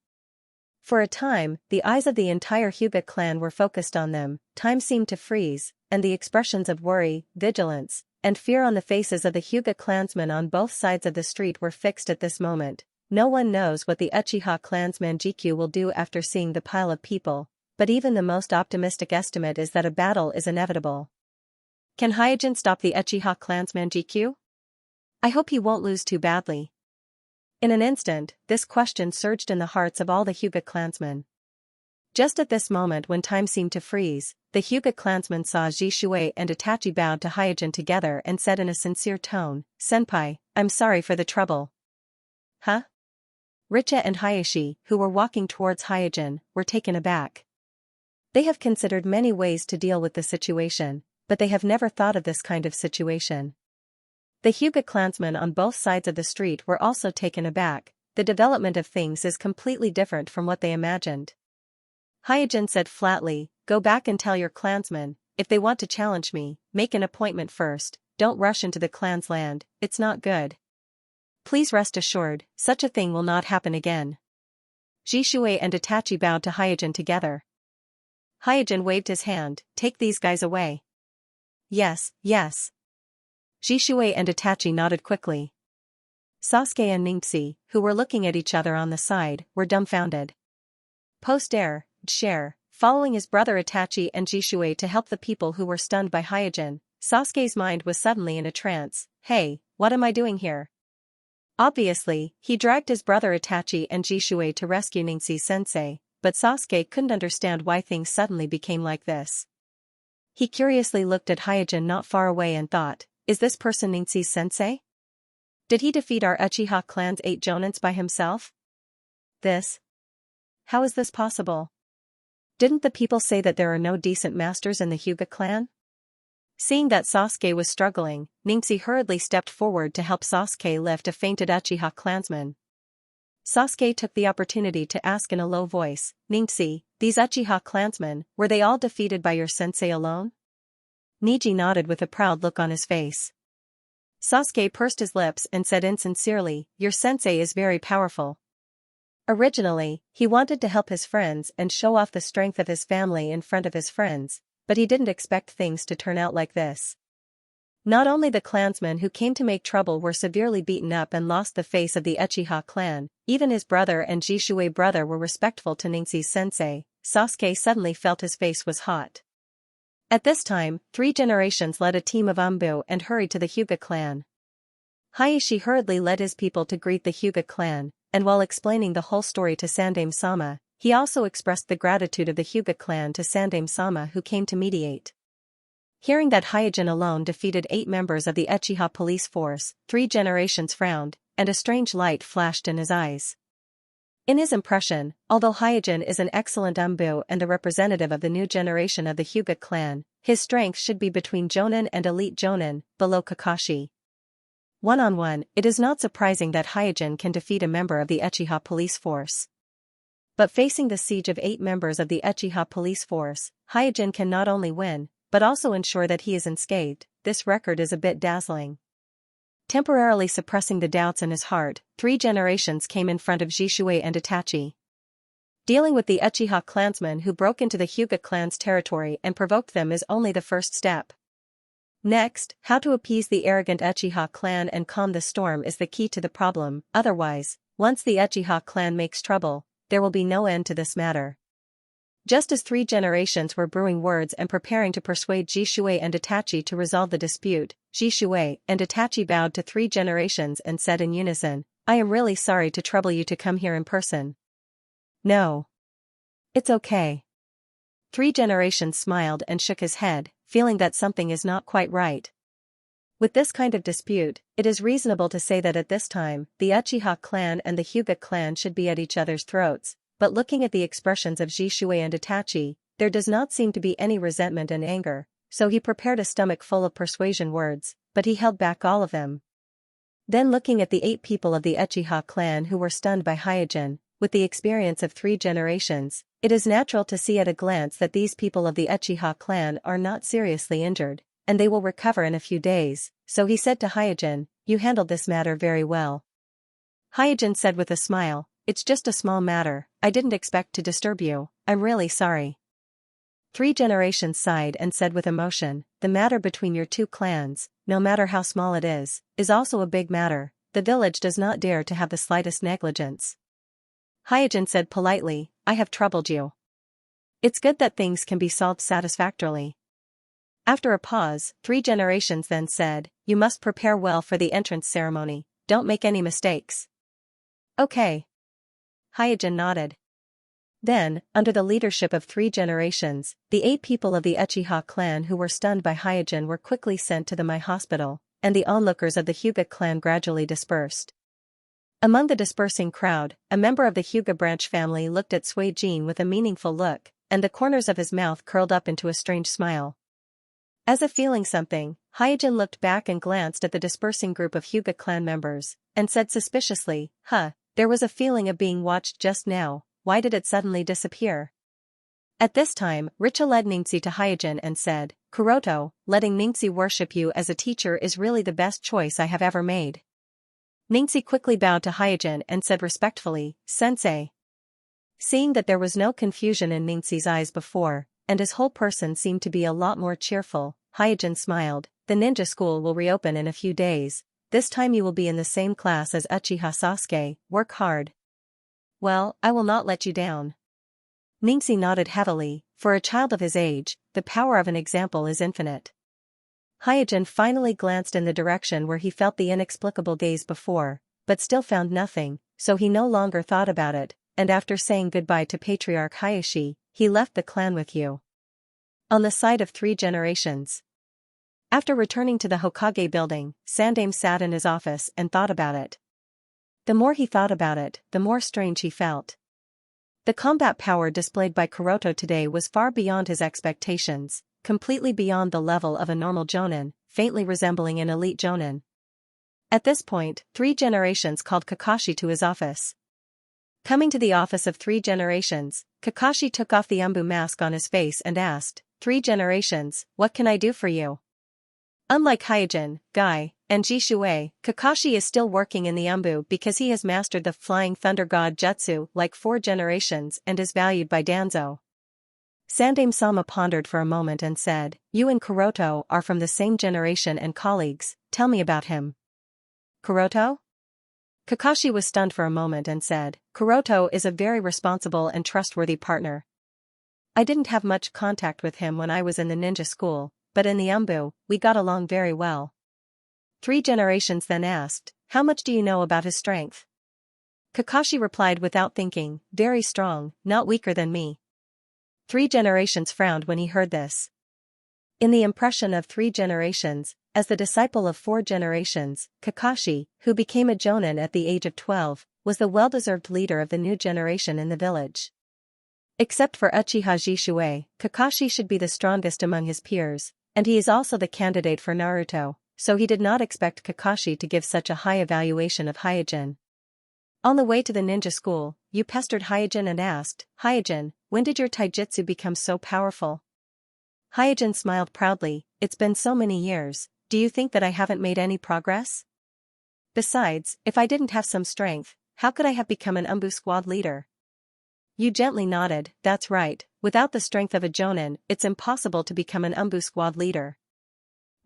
For a time, the eyes of the entire Hyuga clan were focused on them. Time seemed to freeze, and the expressions of worry, vigilance, and fear on the faces of the Hyuga clansmen on both sides of the street were fixed at this moment. No one knows what the Uchiha clan's Manjikyu will do after seeing the pile of people, but even the most optimistic estimate is that a battle is inevitable. Can Hyojin stop the Uchiha clan's Manjikyu? I hope he won't lose too badly. In an instant, this question surged in the hearts of all the Hyuga clansmen. Just at this moment when time seemed to freeze, the Hyuga clansmen saw Ji Shui and Itachi bowed to Hyojin together and said in a sincere tone, "Senpai, I'm sorry for the trouble." Huh? Richa and Hayashi, who were walking towards Hyojin, were taken aback. They have considered many ways to deal with the situation, but they have never thought of this kind of situation. The Hyuga clansmen on both sides of the street were also taken aback. The development of things is completely different from what they imagined. Hyojin said flatly, "Go back and tell your clansmen, if they want to challenge me, make an appointment first, don't rush into the clan's land, it's not good. Please rest assured, such a thing will not happen again." Ji Shui and Itachi bowed to Hyojin together. Hyojin waved his hand, "Take these guys away." "Yes, yes." Ji Shui and Itachi nodded quickly. Sasuke and Xianxia, who were looking at each other on the side, were dumbfounded. Share, following his brother Itachi and Ji Shui to help the people who were stunned by Hyojin, Sasuke's mind was suddenly in a trance. "Hey, what am I doing here?" Obviously, he dragged his brother Itachi and Ji Shui to rescue Xianxia's sensei, but Sasuke couldn't understand why things suddenly became like this. He curiously looked at Hyojin not far away and thought, is this person Xianxia's sensei? Did he defeat our Uchiha clan's 8 jonins by himself? How is this possible? Didn't the people say that there are no decent masters in the Hyuga clan? Seeing that Sasuke was struggling, Xianxia hurriedly stepped forward to help Sasuke lift a fainted Uchiha clansman. Sasuke took the opportunity to ask in a low voice, "Xianxia, these Uchiha clansmen, were they all defeated by your sensei alone?" Niji nodded with a proud look on his face. Sasuke pursed his lips and said insincerely, "Your sensei is very powerful." Originally, he wanted to help his friends and show off the strength of his family in front of his friends, but he didn't expect things to turn out like this. Not only the clansmen who came to make trouble were severely beaten up and lost the face of the Uchiha clan, even his brother and Ji Shui brother were respectful to Xianxia's sensei. Sasuke suddenly felt his face was hot. At this time, 3 generations led a team of Umbu and hurried to the Hyuga clan. Hayashi hurriedly led his people to greet the Hyuga clan, and while explaining the whole story to Sandaime-sama, he also expressed the gratitude of the Hyuga clan to Sandaime-sama, who came to mediate. Hearing that Hyojin alone defeated 8 members of the Uchiha police force, 3 generations frowned, and a strange light flashed in his eyes. In his impression, although Hyojin is an excellent Umbu and the representative of the new generation of the Hyuga clan, his strength should be between Jonin and elite Jonin, below Kakashi. One-on-one, it is not surprising that Hyojin can defeat a member of the Uchiha police force. But facing the siege of 8 members of the Uchiha police force, Hyojin can not only win, but also ensure that he is unscathed. this record is a bit dazzling. Temporarily suppressing the doubts in his heart, 3 generations came in front of Jishui and Itachi. Dealing with the Uchiha clansmen who broke into the Hyuga clan's territory and provoked them is only the first step. Next, how to appease the arrogant Uchiha clan and calm the storm is the key to the problem. Otherwise, once the Uchiha clan makes trouble, there will be no end to this matter. Just as 3 generations were brewing words and preparing to persuade Jishui and Itachi to resolve the dispute, Jishui and Itachi bowed to 3 generations and said in unison, "I am really sorry to trouble you to come here in person." "No. It's okay." 3 generations smiled and shook his head, feeling that something is not quite right. With this kind of dispute, it is reasonable to say that at this time, the Uchiha clan and the Hyuga clan should be at each other's throats, but looking at the expressions of Jishui and Itachi, there does not seem to be any resentment and anger, so he prepared a stomach full of persuasion words, but he held back all of them. Then looking at the 8 people of the Uchiha clan who were stunned by Hyojin, with the experience of 3 generations, it is natural to see at a glance that these people of the Uchiha clan are not seriously injured, and they will recover in a few days, so he said to Hyojin, "You handled this matter very well." Hyojin said with a smile, "It's just a small matter, I didn't expect to disturb you, I'm really sorry." 3 generations sighed and said with emotion, "The matter between your 2 clans, no matter how small it is also a big matter, the village does not dare to have the slightest negligence." Hyojin said politely, "I have troubled you. It's good that things can be solved satisfactorily." After a pause, 3 generations then said, "You must prepare well for the entrance ceremony, don't make any mistakes." "Okay." Hyojin nodded. Then, under the leadership of 3 generations, the 8 people of the Uchiha clan who were stunned by Hyojin were quickly sent to the Mai hospital, and the onlookers of the Hyuga clan gradually dispersed. Among the dispersing crowd, a member of the Hyuga branch family looked at Suijin with a meaningful look, and the corners of his mouth curled up into a strange smile. As if feeling something, Hyojin looked back and glanced at the dispersing group of Hyuga clan members, and said suspiciously, there was a feeling of being watched just now, why did it suddenly disappear?" At this time, Richa led Ningxi to Hyojin and said, "Kuroto, letting Ningxi worship you as a teacher is really the best choice I have ever made." Ningxi quickly bowed to Hyojin and said respectfully, "Sensei." Seeing that there was no confusion in Ningxi's eyes before, and his whole person seemed to be a lot more cheerful, Hyojin smiled, "The ninja school will reopen in a few days, this time you will be in the same class as Uchiha Sasuke, work hard." "Well, I will not let you down." Ningxi nodded heavily, for a child of his age, the power of an example is infinite. Hyojin finally glanced in the direction where he felt the inexplicable gaze before, but still found nothing, so he no longer thought about it, and after saying goodbye to Patriarch Hayashi, he left the clan with you. On the side of 3 generations. After returning to the Hokage building, Sandaime sat in his office and thought about it. The more he thought about it, the more strange he felt. The combat power displayed by Kuroto today was far beyond his expectations, completely beyond the level of a normal jonin, faintly resembling an elite jonin. At this point, 3 generations called Kakashi to his office. Coming to the office of 3 generations, Kakashi took off the Umbu mask on his face and asked, "3 generations, what can I do for you?" Unlike Hyojin, Guy, and Jishui, Kakashi is still working in the Umbu because he has mastered the Flying Thunder God Jutsu like 4 generations and is valued by Danzo. Sandaime Sama pondered for a moment and said, "You and Kuroto are from the same generation and colleagues, tell me about him." "Kuroto?" Kakashi was stunned for a moment and said, "Kuroto is a very responsible and trustworthy partner. I didn't have much contact with him when I was in the ninja school, but in the Umbu, we got along very well." 3 generations then asked, "How much do you know about his strength?" Kakashi replied without thinking, "Very strong, not weaker than me." 3 generations frowned when he heard this. In the impression of 3 generations, as the disciple of 4 generations, Kakashi, who became a jonin at the age of 12, was the well-deserved leader of the new generation in the village. Except for Uchiha Jishui, Kakashi should be the strongest among his peers, and he is also the candidate for Naruto, so he did not expect Kakashi to give such a high evaluation of Hyojin. On the way to the ninja school, you pestered Hyojin and asked, "Hyojin, when did your taijutsu become so powerful?" Hyojin smiled proudly, "It's been so many years, do you think that I haven't made any progress? Besides, if I didn't have some strength, how could I have become an Umbu squad leader? You gently nodded. That's right, without the strength of a Jonin, it's impossible to become an Umbu squad leader.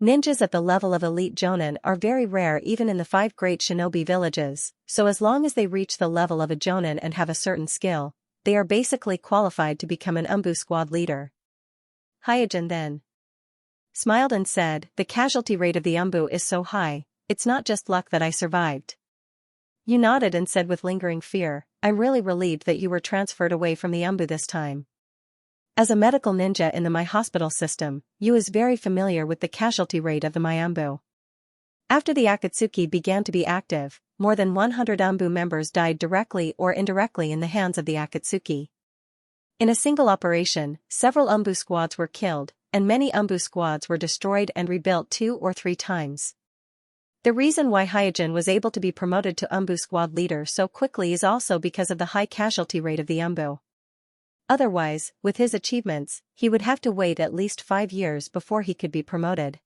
Ninjas at the level of elite Jonin are very rare even in the 5 great shinobi villages, so as long as they reach the level of a Jonin and have a certain skill, they are basically qualified to become an Umbu squad leader. Hyojin then smiled and said, the casualty rate of the Umbu is so high, it's not just luck that I survived. You nodded and said with lingering fear, I'm really relieved that you were transferred away from the Umbu this time. As a medical ninja in the My Hospital system, you is very familiar with the casualty rate of the My Umbu. After the Akatsuki began to be active, more than 100 Umbu members died directly or indirectly in the hands of the Akatsuki. In a single operation, several Umbu squads were killed, and many Umbu squads were destroyed and rebuilt 2 or 3 times. The reason why Hyojin was able to be promoted to Umbu squad leader so quickly is also because of the high casualty rate of the Umbu. Otherwise, with his achievements, he would have to wait at least 5 years before he could be promoted.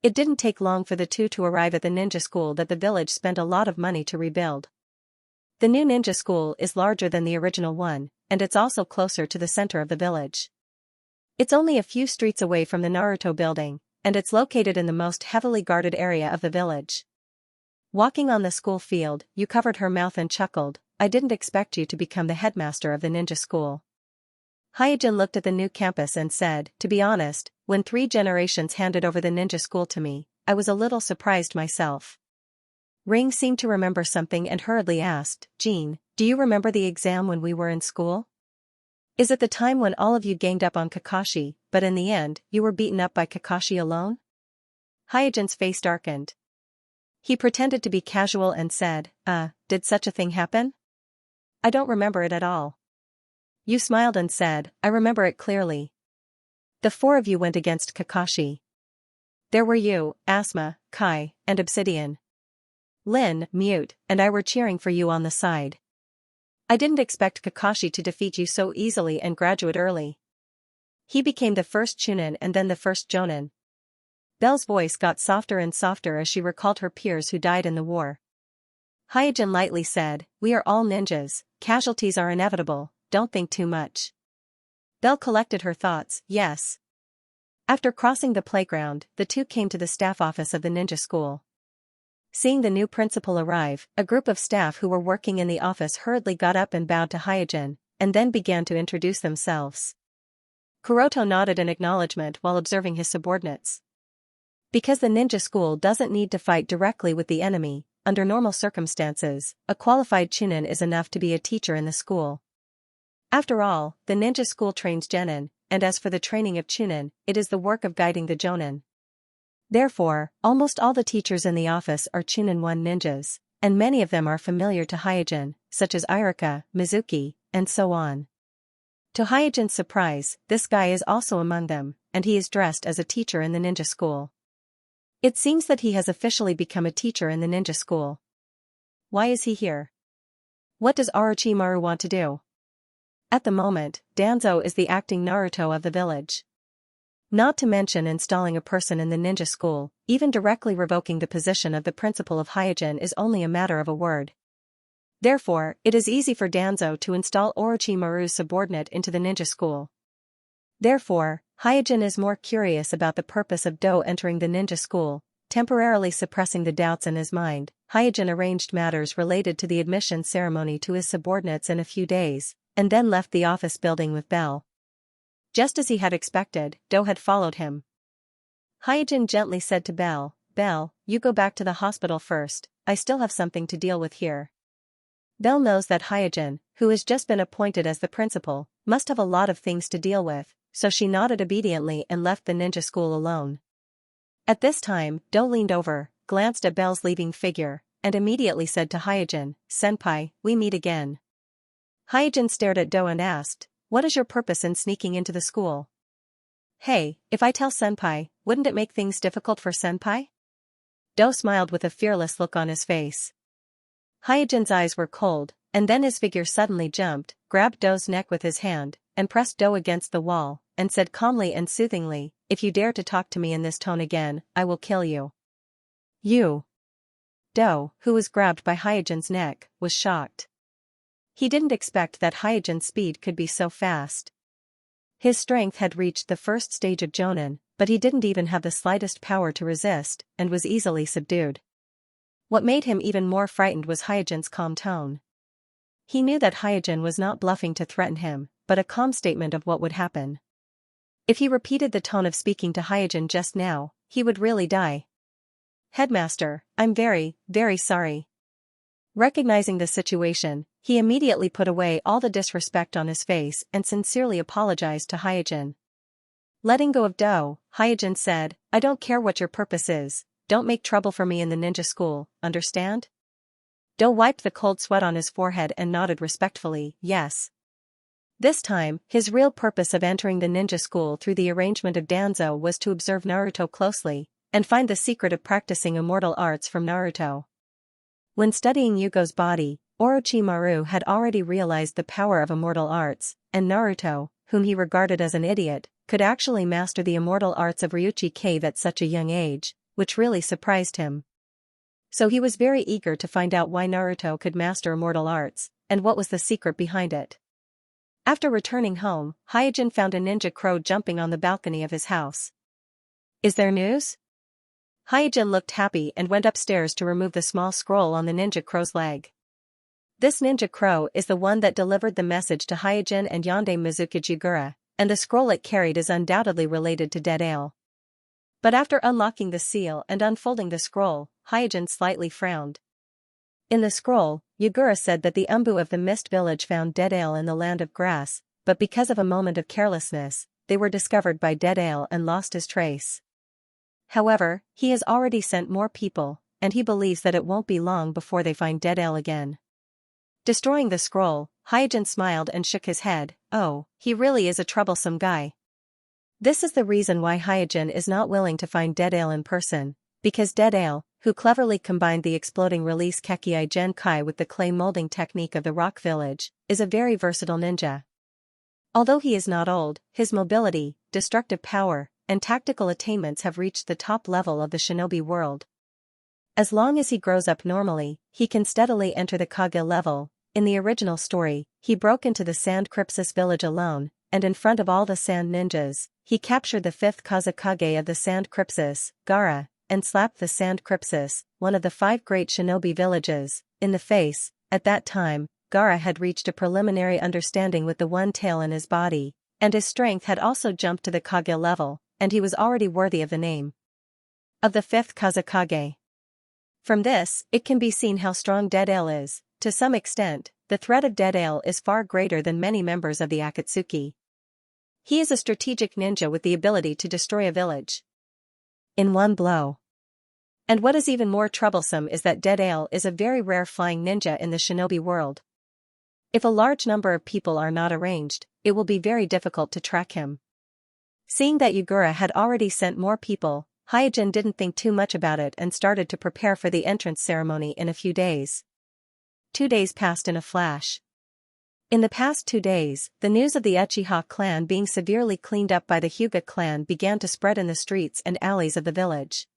It didn't take long for the two to arrive at the ninja school that the village spent a lot of money to rebuild. The new ninja school is larger than the original one, and it's also closer to the center of the village. It's only a few streets away from the Naruto building, and it's located in the most heavily guarded area of the village. Walking on the school field, you covered her mouth and chuckled, I didn't expect you to become the headmaster of the ninja school. Hyojin looked at the new campus and said, to be honest, when 3 generations handed over the ninja school to me, I was a little surprised myself. Ring seemed to remember something and hurriedly asked, Jean, do you remember the exam when we were in school? Is it the time when all of you ganged up on Kakashi, but in the end, you were beaten up by Kakashi alone? Hyojin's face darkened. He pretended to be casual and said, did such a thing happen? I don't remember it at all. You smiled and said, I remember it clearly. The 4 of you went against Kakashi. There were you, Asma, Kai, and Obsidian. Lin, Mute, and I were cheering for you on the side. I didn't expect Kakashi to defeat you so easily and graduate early. He became the first Chunin and then the first Jonin. Belle's voice got softer and softer as she recalled her peers who died in the war. Hyojin lightly said, we are all ninjas, casualties are inevitable, don't think too much. Belle collected her thoughts, yes. After crossing the playground, the two came to the staff office of the ninja school. Seeing the new principal arrive, a group of staff who were working in the office hurriedly got up and bowed to Hyojin, and then began to introduce themselves. Kuroto nodded in acknowledgement while observing his subordinates. Because the ninja school doesn't need to fight directly with the enemy, under normal circumstances, a qualified Chunin is enough to be a teacher in the school. After all, the ninja school trains genin, and as for the training of Chunin, it is the work of guiding the Jonin. Therefore, almost all the teachers in the office are Chunin 1 ninjas, and many of them are familiar to Hyojin, such as Iruka, Mizuki, and so on. To Hyojin's surprise, this guy is also among them, and he is dressed as a teacher in the ninja school. It seems that he has officially become a teacher in the ninja school. Why is he here? What does Orochimaru want to do? At the moment, Danzo is the acting Naruto of the village. Not to mention installing a person in the ninja school, even directly revoking the position of the principal of Hyojin is only a matter of a word. Therefore, it is easy for Danzo to install Orochimaru's subordinate into the ninja school. Therefore, Hyojin is more curious about the purpose of Do entering the ninja school, temporarily suppressing the doubts in his mind. Hyojin arranged matters related to the admission ceremony to his subordinates in a few days, and then left the office building with Belle. Just as he had expected, Do had followed him. Hyojin gently said to Belle, Belle, you go back to the hospital first, I still have something to deal with here. Belle knows that Hyojin, who has just been appointed as the principal, must have a lot of things to deal with, so she nodded obediently and left the ninja school alone. At this time, Do leaned over, glanced at Belle's leaving figure, and immediately said to Hyojin, Senpai, we meet again. Hyojin stared at Do and asked, what is your purpose in sneaking into the school? Hey, if I tell Senpai, wouldn't it make things difficult for Senpai? Do smiled with a fearless look on his face. Hyojin's eyes were cold, and then his figure suddenly jumped, grabbed Do's neck with his hand, and pressed Do against the wall, and said calmly and soothingly, if you dare to talk to me in this tone again, I will kill you. You. Do, who was grabbed by Hyojin's neck, was shocked. He didn't expect that Hyojin's speed could be so fast. His strength had reached the first stage of Jonin, but he didn't even have the slightest power to resist, and was easily subdued. What made him even more frightened was Hyojin's calm tone. He knew that Hyojin was not bluffing to threaten him, but a calm statement of what would happen. If he repeated the tone of speaking to Hyojin just now, he would really die. Headmaster, I'm very, very sorry. Recognizing the situation, he immediately put away all the disrespect on his face and sincerely apologized to Hyojin. Letting go of Do, Hyojin said, I don't care what your purpose is, don't make trouble for me in the ninja school, understand? Do wiped the cold sweat on his forehead and nodded respectfully, yes. This time, his real purpose of entering the ninja school through the arrangement of Danzo was to observe Naruto closely, and find the secret of practicing immortal arts from Naruto. When studying Yugo's body, Orochimaru had already realized the power of immortal arts, and Naruto, whom he regarded as an idiot, could actually master the immortal arts of Ryuchi Cave at such a young age, which really surprised him. So he was very eager to find out why Naruto could master immortal arts, and what was the secret behind it. After returning home, Hyojin found a ninja crow jumping on the balcony of his house. Is there news? Hyojin looked happy and went upstairs to remove the small scroll on the ninja crow's leg. This ninja crow is the one that delivered the message to Hyojin and Yonde Mizuki Yugura, and the scroll it carried is undoubtedly related to Dead Ale. But after unlocking the seal and unfolding the scroll, Hyojin slightly frowned. In the scroll, Yugura said that the Umbu of the Mist Village found Dead Ale in the Land of Grass, but because of a moment of carelessness, they were discovered by Dead Ale and lost his trace. However, he has already sent more people, and he believes that it won't be long before they find Dead Ale again. Destroying the scroll, Hyojin smiled and shook his head. Oh, he really is a troublesome guy. This is the reason why Hyojin is not willing to find Dead Ale in person, because Dead Ale, who cleverly combined the exploding release Kekkei Genkai with the clay molding technique of the Rock Village, is a very versatile ninja. Although he is not old, his mobility, destructive power, and tactical attainments have reached the top level of the shinobi world. As long as he grows up normally, he can steadily enter the Kage level. In the original story, he broke into the Sand Crypsis village alone, and in front of all the Sand Ninjas, he captured the 5th Kazekage of the Sand Crypsis, Gaara, and slapped the Sand Crypsis, one of the 5 great shinobi villages, in the face. At that time, Gaara had reached a preliminary understanding with the one tail in his body, and his strength had also jumped to the Kage level, and he was already worthy of the name of the 5th Kazekage. From this, it can be seen how strong Dead Ale is. To some extent, the threat of Dead Ale is far greater than many members of the Akatsuki. He is a strategic ninja with the ability to destroy a village in one blow. And what is even more troublesome is that Dead Ale is a very rare flying ninja in the shinobi world. If a large number of people are not arranged, it will be very difficult to track him. Seeing that Yugura had already sent more people, Hyojin didn't think too much about it and started to prepare for the entrance ceremony in a few days. 2 days passed in a flash. In the past 2 days, the news of the Uchiha clan being severely cleaned up by the Hyuga clan began to spread in the streets and alleys of the village.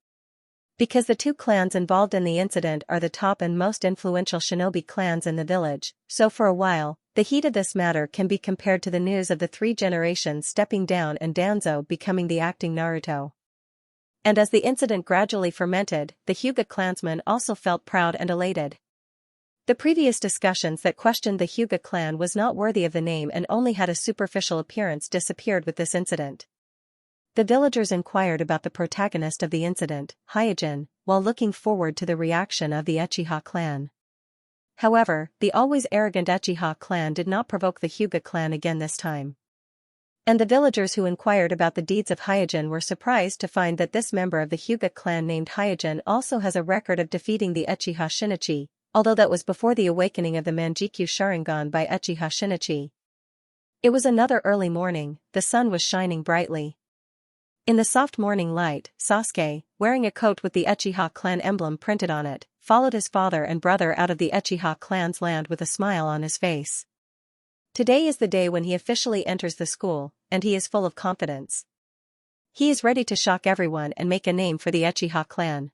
Because the 2 clans involved in the incident are the top and most influential shinobi clans in the village, so for a while, the heat of this matter can be compared to the news of the 3 generations stepping down and Danzo becoming the acting Naruto. And as the incident gradually fermented, the Hyuga clansmen also felt proud and elated. The previous discussions that questioned the Hyuga clan was not worthy of the name and only had a superficial appearance disappeared with this incident. The villagers inquired about the protagonist of the incident, Hyojin, while looking forward to the reaction of the Uchiha clan. However, the always arrogant Uchiha clan did not provoke the Hyuga clan again this time. And the villagers who inquired about the deeds of Hyojin were surprised to find that this member of the Hyuga clan named Hyojin also has a record of defeating the Uchiha Shinichi, although that was before the awakening of the Manjikyu Sharingan by Uchiha Shinichi. It was another early morning, the sun was shining brightly. In the soft morning light, Sasuke, wearing a coat with the Uchiha clan emblem printed on it, followed his father and brother out of the Uchiha clan's land with a smile on his face. Today is the day when he officially enters the school, and he is full of confidence. He is ready to shock everyone and make a name for the Uchiha clan.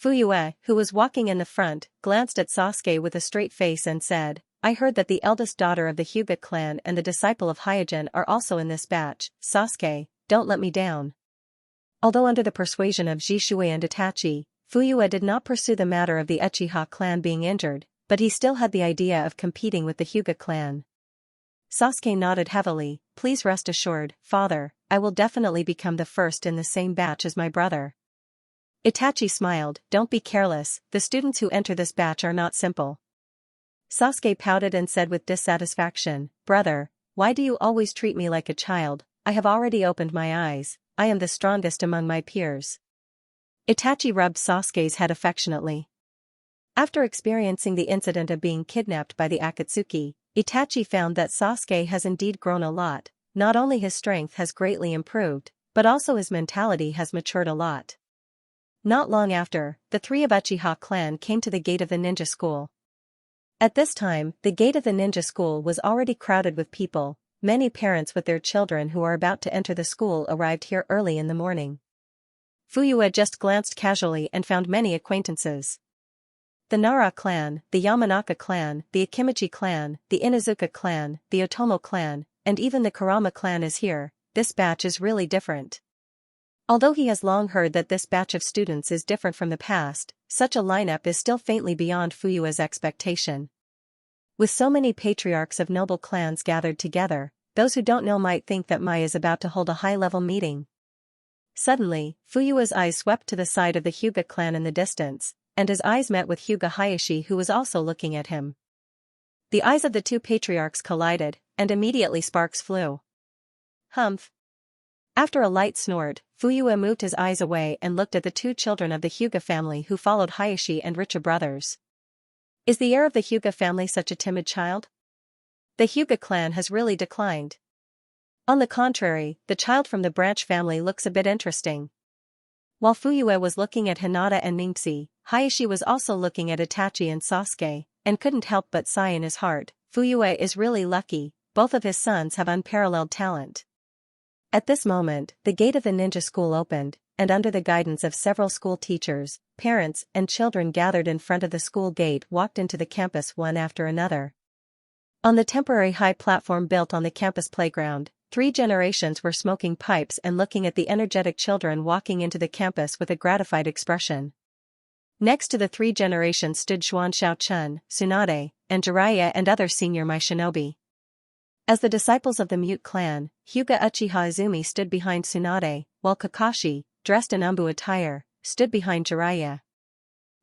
Fuyue, who was walking in the front, glanced at Sasuke with a straight face and said, I heard that the eldest daughter of the Hyuga clan and the disciple of Hyojin are also in this batch. Sasuke, don't let me down. Although under the persuasion of Jishui and Itachi, Fuyue did not pursue the matter of the Uchiha clan being injured, but he still had the idea of competing with the Hyuga clan. Sasuke nodded heavily. Please rest assured, father, I will definitely become the first in the same batch as my brother. Itachi smiled. Don't be careless, the students who enter this batch are not simple. Sasuke pouted and said with dissatisfaction, brother, why do you always treat me like a child? I have already opened my eyes, I am the strongest among my peers. Itachi rubbed Sasuke's head affectionately. After experiencing the incident of being kidnapped by the Akatsuki, Itachi found that Sasuke has indeed grown a lot. Not only his strength has greatly improved, but also his mentality has matured a lot. Not long after, the three of Uchiha clan came to the gate of the ninja school. At this time, the gate of the ninja school was already crowded with people. Many parents with their children who are about to enter the school arrived here early in the morning. Fuyue just glanced casually and found many acquaintances. The Nara clan, the Yamanaka clan, the Akimichi clan, the Inuzuka clan, the Otomo clan, and even the Kurama clan is here. This batch is really different. Although he has long heard that this batch of students is different from the past, such a lineup is still faintly beyond Fuyue's expectation. With so many patriarchs of noble clans gathered together, those who don't know might think that Mai is about to hold a high-level meeting. Suddenly, Fuyue's eyes swept to the side of the Hyuga clan in the distance, and his eyes met with Hyuga Hayashi, who was also looking at him. The eyes of the two patriarchs collided, and immediately sparks flew. Humph! After a light snort, Fuyue moved his eyes away and looked at the two children of the Hyuga family who followed Hayashi and Richa brothers. Is the heir of the Hyuga family such a timid child? The Hyuga clan has really declined. On the contrary, the child from the branch family looks a bit interesting. While Fuyue was looking at Hinata and Ningxi, Hayashi was also looking at Itachi and Sasuke, and couldn't help but sigh in his heart. Fuyue is really lucky, both of his sons have unparalleled talent. At this moment, the gate of the ninja school opened, and under the guidance of several school teachers, parents and children gathered in front of the school gate walked into the campus one after another. On the temporary high platform built on the campus playground, 3 generations were smoking pipes and looking at the energetic children walking into the campus with a gratified expression. Next to the 3 generations stood Xianxia Chun, Tsunade, and Jiraiya and other senior Mai shinobi. As the disciples of the Mute clan, Hyuga Uchiha Izumi stood behind Tsunade, while Kakashi, dressed in Umbu attire, stood behind Jiraiya.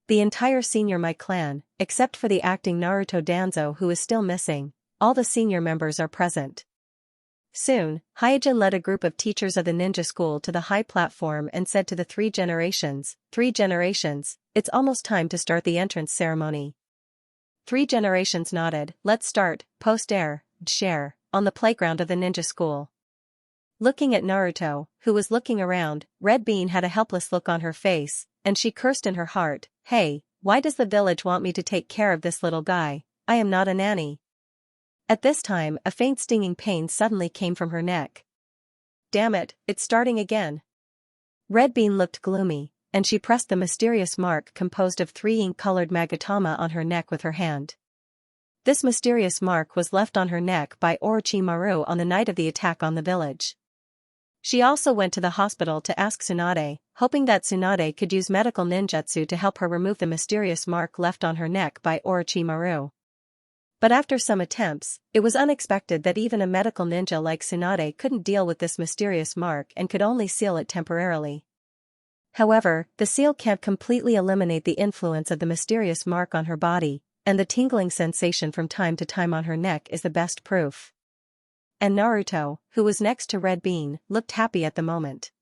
The entire senior Mai clan, except for the acting Naruto Danzo who is still missing, all the senior members are present. Soon, Hyojin led a group of teachers of the ninja school to the high platform and said to the 3 generations, it's almost time to start the entrance ceremony. 3 generations nodded. Let's start, post air, share, on the playground of the ninja school. Looking at Naruto, who was looking around, Red Bean had a helpless look on her face, and she cursed in her heart, hey, why does the village want me to take care of this little guy? I am not a nanny. At this time, a faint stinging pain suddenly came from her neck. Damn it, it's starting again. Red Bean looked gloomy, and she pressed the mysterious mark composed of 3 ink-colored magatama on her neck with her hand. This mysterious mark was left on her neck by Orochimaru on the night of the attack on the village. She also went to the hospital to ask Tsunade, hoping that Tsunade could use medical ninjutsu to help her remove the mysterious mark left on her neck by Orochimaru. But after some attempts, it was unexpected that even a medical ninja like Tsunade couldn't deal with this mysterious mark and could only seal it temporarily. However, the seal can't completely eliminate the influence of the mysterious mark on her body, and the tingling sensation from time to time on her neck is the best proof. And Naruto, who was next to Red Bean, looked happy at the moment.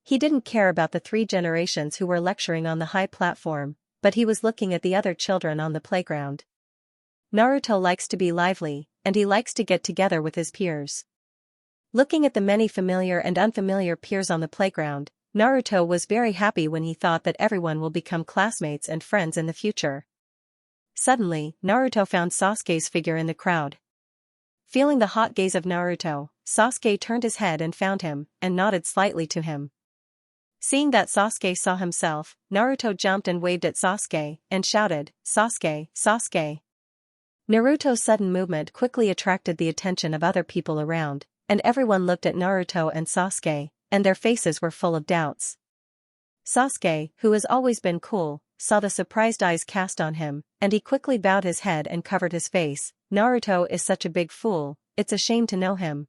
He didn't care about the 3 generations who were lecturing on the high platform, but he was looking at the other children on the playground. Naruto likes to be lively, and he likes to get together with his peers. Looking at the many familiar and unfamiliar peers on the playground, Naruto was very happy when he thought that everyone will become classmates and friends in the future. Suddenly, Naruto found Sasuke's figure in the crowd. Feeling the hot gaze of Naruto, Sasuke turned his head and found him, and nodded slightly to him. Seeing that Sasuke saw himself, Naruto jumped and waved at Sasuke, and shouted, "Sasuke, Sasuke." Naruto's sudden movement quickly attracted the attention of other people around, and everyone looked at Naruto and Sasuke, and their faces were full of doubts. Sasuke, who has always been cool, saw the surprised eyes cast on him, and he quickly bowed his head and covered his face. Naruto is such a big fool, it's a shame to know him.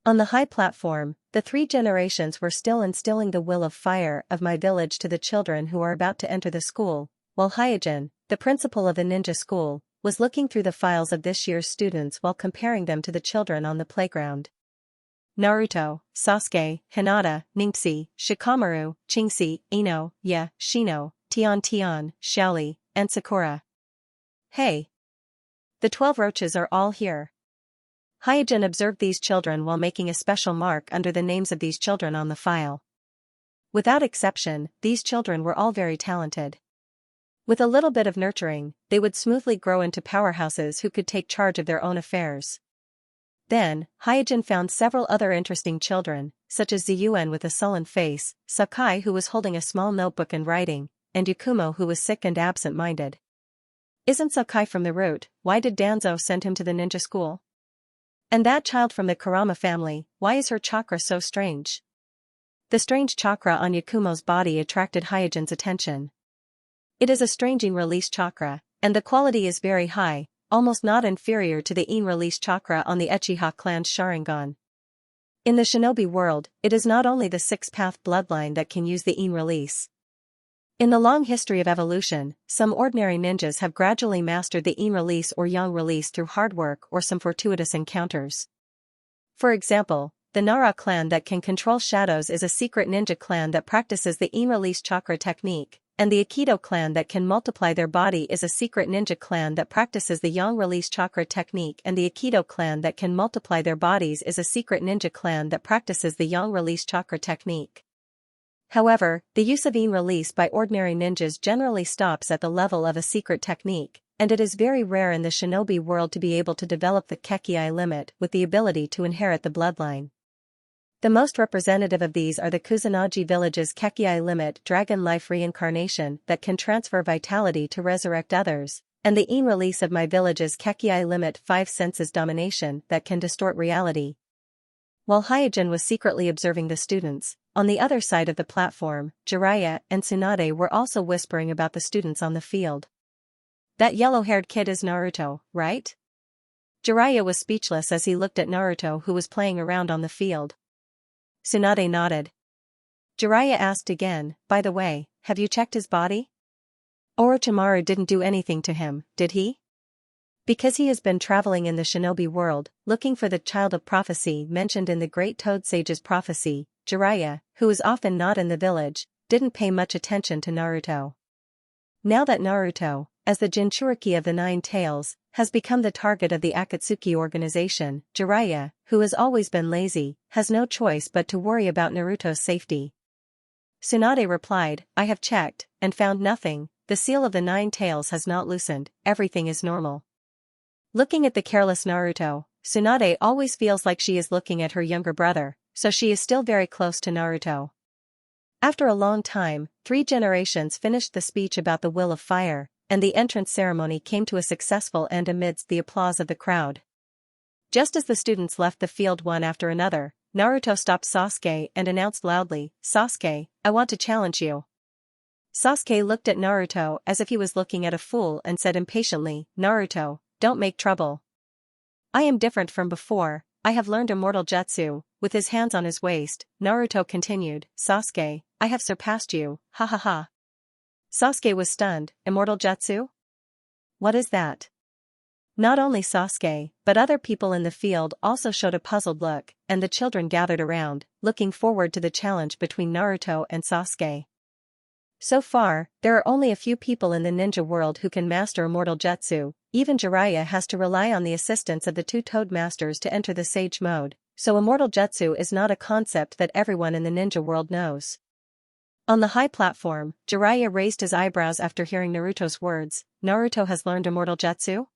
On the high platform, the three generations were still instilling the will of fire of my village to the children who are about to enter the school, while Hyojin, the principal of the ninja school, was looking through the files of this year's students while comparing them to the children on the playground. Naruto, Sasuke, Hinata, Ningxi, Shikamaru, Chingxi, Ino, Ye, Shino, Tian, Xiaoli, and Sakura. Hey! The 12 roaches are all here. Hyojin observed these children while making a special mark under the names of these children on the file. Without exception, these children were all very talented. With a little bit of nurturing, they would smoothly grow into powerhouses who could take charge of their own affairs. Then, Hyojin found several other interesting children, such as Ziyuan with a sullen face, Sakai who was holding a small notebook and writing, and Yakumo who was sick and absent-minded. Isn't Sakai from the root? Why did Danzo send him to the ninja school? And that child from the Kurama family, why is her chakra so strange? The strange chakra on Yakumo's body attracted Hyojin's attention. It is a strange in-release chakra, and the quality is very high, almost not inferior to the in-release chakra on the Uchiha clan's Sharingan. In the shinobi world, it is not only the six-path bloodline that can use the in-release. In the long history of evolution, some ordinary ninjas have gradually mastered the in-release or yang release through hard work or some fortuitous encounters. For example, the Nara clan that can control shadows is a secret ninja clan that practices the in-release chakra technique, and the Aikido clan that can multiply their body is a secret ninja clan that practices the yang release chakra technique, and the Aikido clan that can multiply their bodies is a secret ninja clan that practices the yang release chakra technique. However, the use of in-release by ordinary ninjas generally stops at the level of a secret technique, and it is very rare in the shinobi world to be able to develop the Kekii limit with the ability to inherit the bloodline. The most representative of these are the Kusanagi village's Kekii limit dragon life reincarnation that can transfer vitality to resurrect others, and the in-release of my village's Kekii limit 5 senses domination that can distort reality. While Hyojin was secretly observing the students, on the other side of the platform, Jiraiya and Tsunade were also whispering about the students on the field. That yellow-haired kid is Naruto, right? Jiraiya was speechless as he looked at Naruto who was playing around on the field. Tsunade nodded. Jiraiya asked again, by the way, have you checked his body? Orochimaru didn't do anything to him, did he? Because he has been traveling in the shinobi world, looking for the child of prophecy mentioned in the Great Toad Sage's prophecy, Jiraiya, who is often not in the village, didn't pay much attention to Naruto. Now that Naruto, as the Jinchuriki of the Nine Tails, has become the target of the Akatsuki organization, Jiraiya, who has always been lazy, has no choice but to worry about Naruto's safety. Tsunade replied, I have checked, and found nothing, the seal of the Nine Tails has not loosened, everything is normal. Looking at the careless Naruto, Tsunade always feels like she is looking at her younger brother, so she is still very close to Naruto. After a long time, 3 generations finished the speech about the will of fire, and the entrance ceremony came to a successful end amidst the applause of the crowd. Just as the students left the field one after another, Naruto stopped Sasuke and announced loudly, Sasuke, I want to challenge you. Sasuke looked at Naruto as if he was looking at a fool and said impatiently, Naruto, don't make trouble. I am different from before, I have learned immortal jutsu. With his hands on his waist, Naruto continued, Sasuke, I have surpassed you, ha ha ha. Sasuke was stunned, immortal jutsu? What is that? Not only Sasuke, but other people in the field also showed a puzzled look, and the children gathered around, looking forward to the challenge between Naruto and Sasuke. So far, there are only a few people in the ninja world who can master immortal jutsu. Even Jiraiya has to rely on the assistance of the 2 Toad Masters to enter the Sage mode, so immortal jutsu is not a concept that everyone in the ninja world knows. On the high platform, Jiraiya raised his eyebrows after hearing Naruto's words, Naruto has learned immortal jutsu?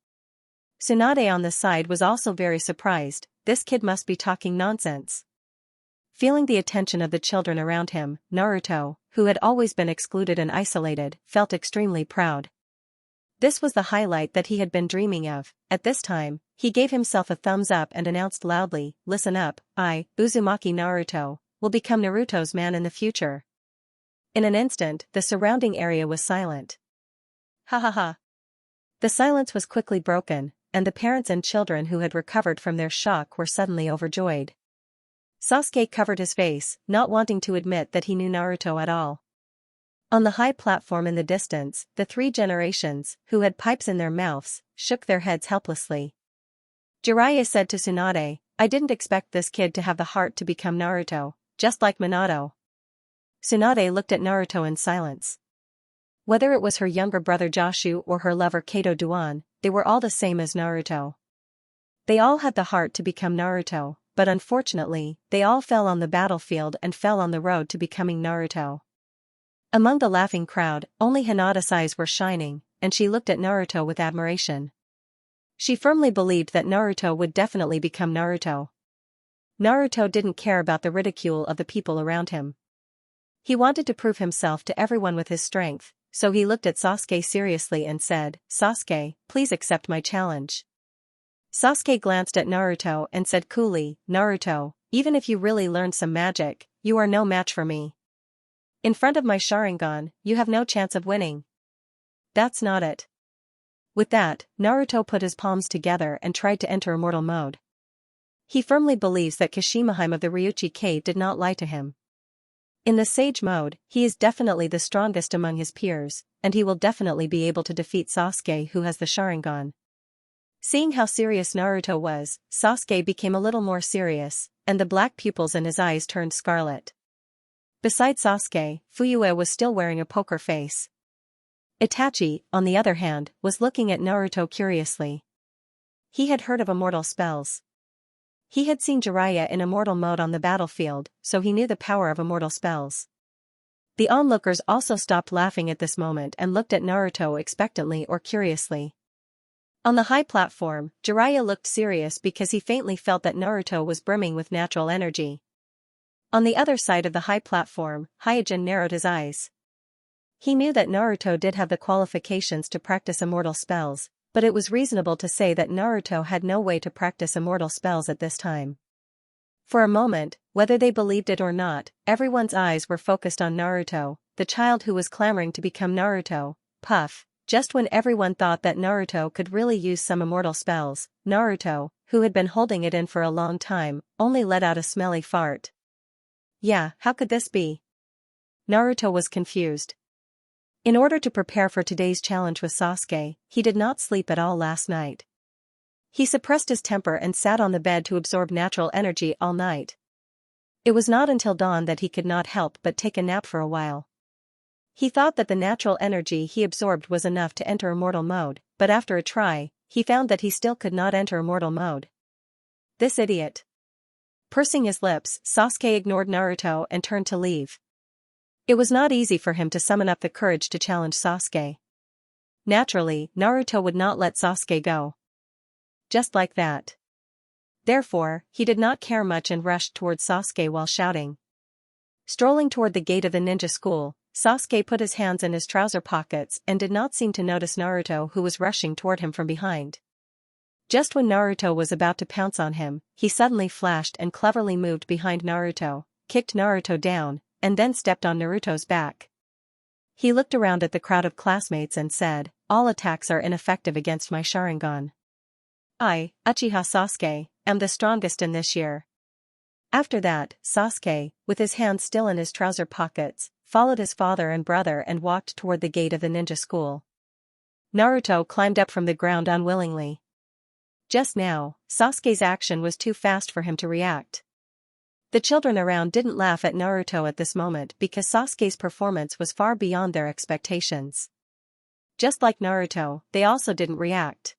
Tsunade on the side was also very surprised, this kid must be talking nonsense. Feeling the attention of the children around him, Naruto, who had always been excluded and isolated, felt extremely proud. This was the highlight that he had been dreaming of. At this time, he gave himself a thumbs up and announced loudly, "Listen up, I, Uzumaki Naruto, will become Naruto's man in the future." In an instant, the surrounding area was silent. Ha ha ha. The silence was quickly broken, and the parents and children who had recovered from their shock were suddenly overjoyed. Sasuke covered his face, not wanting to admit that he knew Naruto at all. On the high platform in the distance, the three generations, who had pipes in their mouths, shook their heads helplessly. Jiraiya said to Tsunade, "I didn't expect this kid to have the heart to become Naruto, just like Minato." Tsunade looked at Naruto in silence. Whether it was her younger brother Joshu or her lover Kato Duan, they were all the same as Naruto. They all had the heart to become Naruto, but unfortunately, they all fell on the battlefield and fell on the road to becoming Naruto. Among the laughing crowd, only Hinata's eyes were shining, and she looked at Naruto with admiration. She firmly believed that Naruto would definitely become Naruto. Naruto didn't care about the ridicule of the people around him. He wanted to prove himself to everyone with his strength, so he looked at Sasuke seriously and said, "Sasuke, please accept my challenge." Sasuke glanced at Naruto and said coolly, "Naruto, even if you really learned some magic, you are no match for me. In front of my Sharingan, you have no chance of winning." "That's not it." With that, Naruto put his palms together and tried to enter immortal mode. He firmly believes that Kishimaheim of the Ryuchi cave did not lie to him. In the Sage mode, he is definitely the strongest among his peers, and he will definitely be able to defeat Sasuke, who has the Sharingan. Seeing how serious Naruto was, Sasuke became a little more serious, and the black pupils in his eyes turned scarlet. Beside Sasuke, Fuyue was still wearing a poker face. Itachi, on the other hand, was looking at Naruto curiously. He had heard of immortal spells. He had seen Jiraiya in immortal mode on the battlefield, so he knew the power of immortal spells. The onlookers also stopped laughing at this moment and looked at Naruto expectantly or curiously. On the high platform, Jiraiya looked serious because he faintly felt that Naruto was brimming with natural energy. On the other side of the high platform, Hyojin narrowed his eyes. He knew that Naruto did have the qualifications to practice immortal spells, but it was reasonable to say that Naruto had no way to practice immortal spells at this time. For a moment, whether they believed it or not, everyone's eyes were focused on Naruto, the child who was clamoring to become Naruto. Puff, just when everyone thought that Naruto could really use some immortal spells, Naruto, who had been holding it in for a long time, only let out a smelly fart. Yeah, how could this be? Naruto was confused. In order to prepare for today's challenge with Sasuke, he did not sleep at all last night. He suppressed his temper and sat on the bed to absorb natural energy all night. It was not until dawn that he could not help but take a nap for a while. He thought that the natural energy he absorbed was enough to enter immortal mode, but after a try, he found that he still could not enter immortal mode. This idiot. Pursing his lips, Sasuke ignored Naruto and turned to leave. It was not easy for him to summon up the courage to challenge Sasuke. Naturally, Naruto would not let Sasuke go. Just like that. Therefore, he did not care much and rushed towards Sasuke while shouting. Strolling toward the gate of the ninja school, Sasuke put his hands in his trouser pockets and did not seem to notice Naruto, who was rushing toward him from behind. Just when Naruto was about to pounce on him, he suddenly flashed and cleverly moved behind Naruto, kicked Naruto down, and then stepped on Naruto's back. He looked around at the crowd of classmates and said, "All attacks are ineffective against my Sharingan. I, Uchiha Sasuke, am the strongest in this year." After that, Sasuke, with his hands still in his trouser pockets, followed his father and brother and walked toward the gate of the ninja school. Naruto climbed up from the ground unwillingly. Just now, Sasuke's action was too fast for him to react. The children around didn't laugh at Naruto at this moment because Sasuke's performance was far beyond their expectations. Just like Naruto, they also didn't react.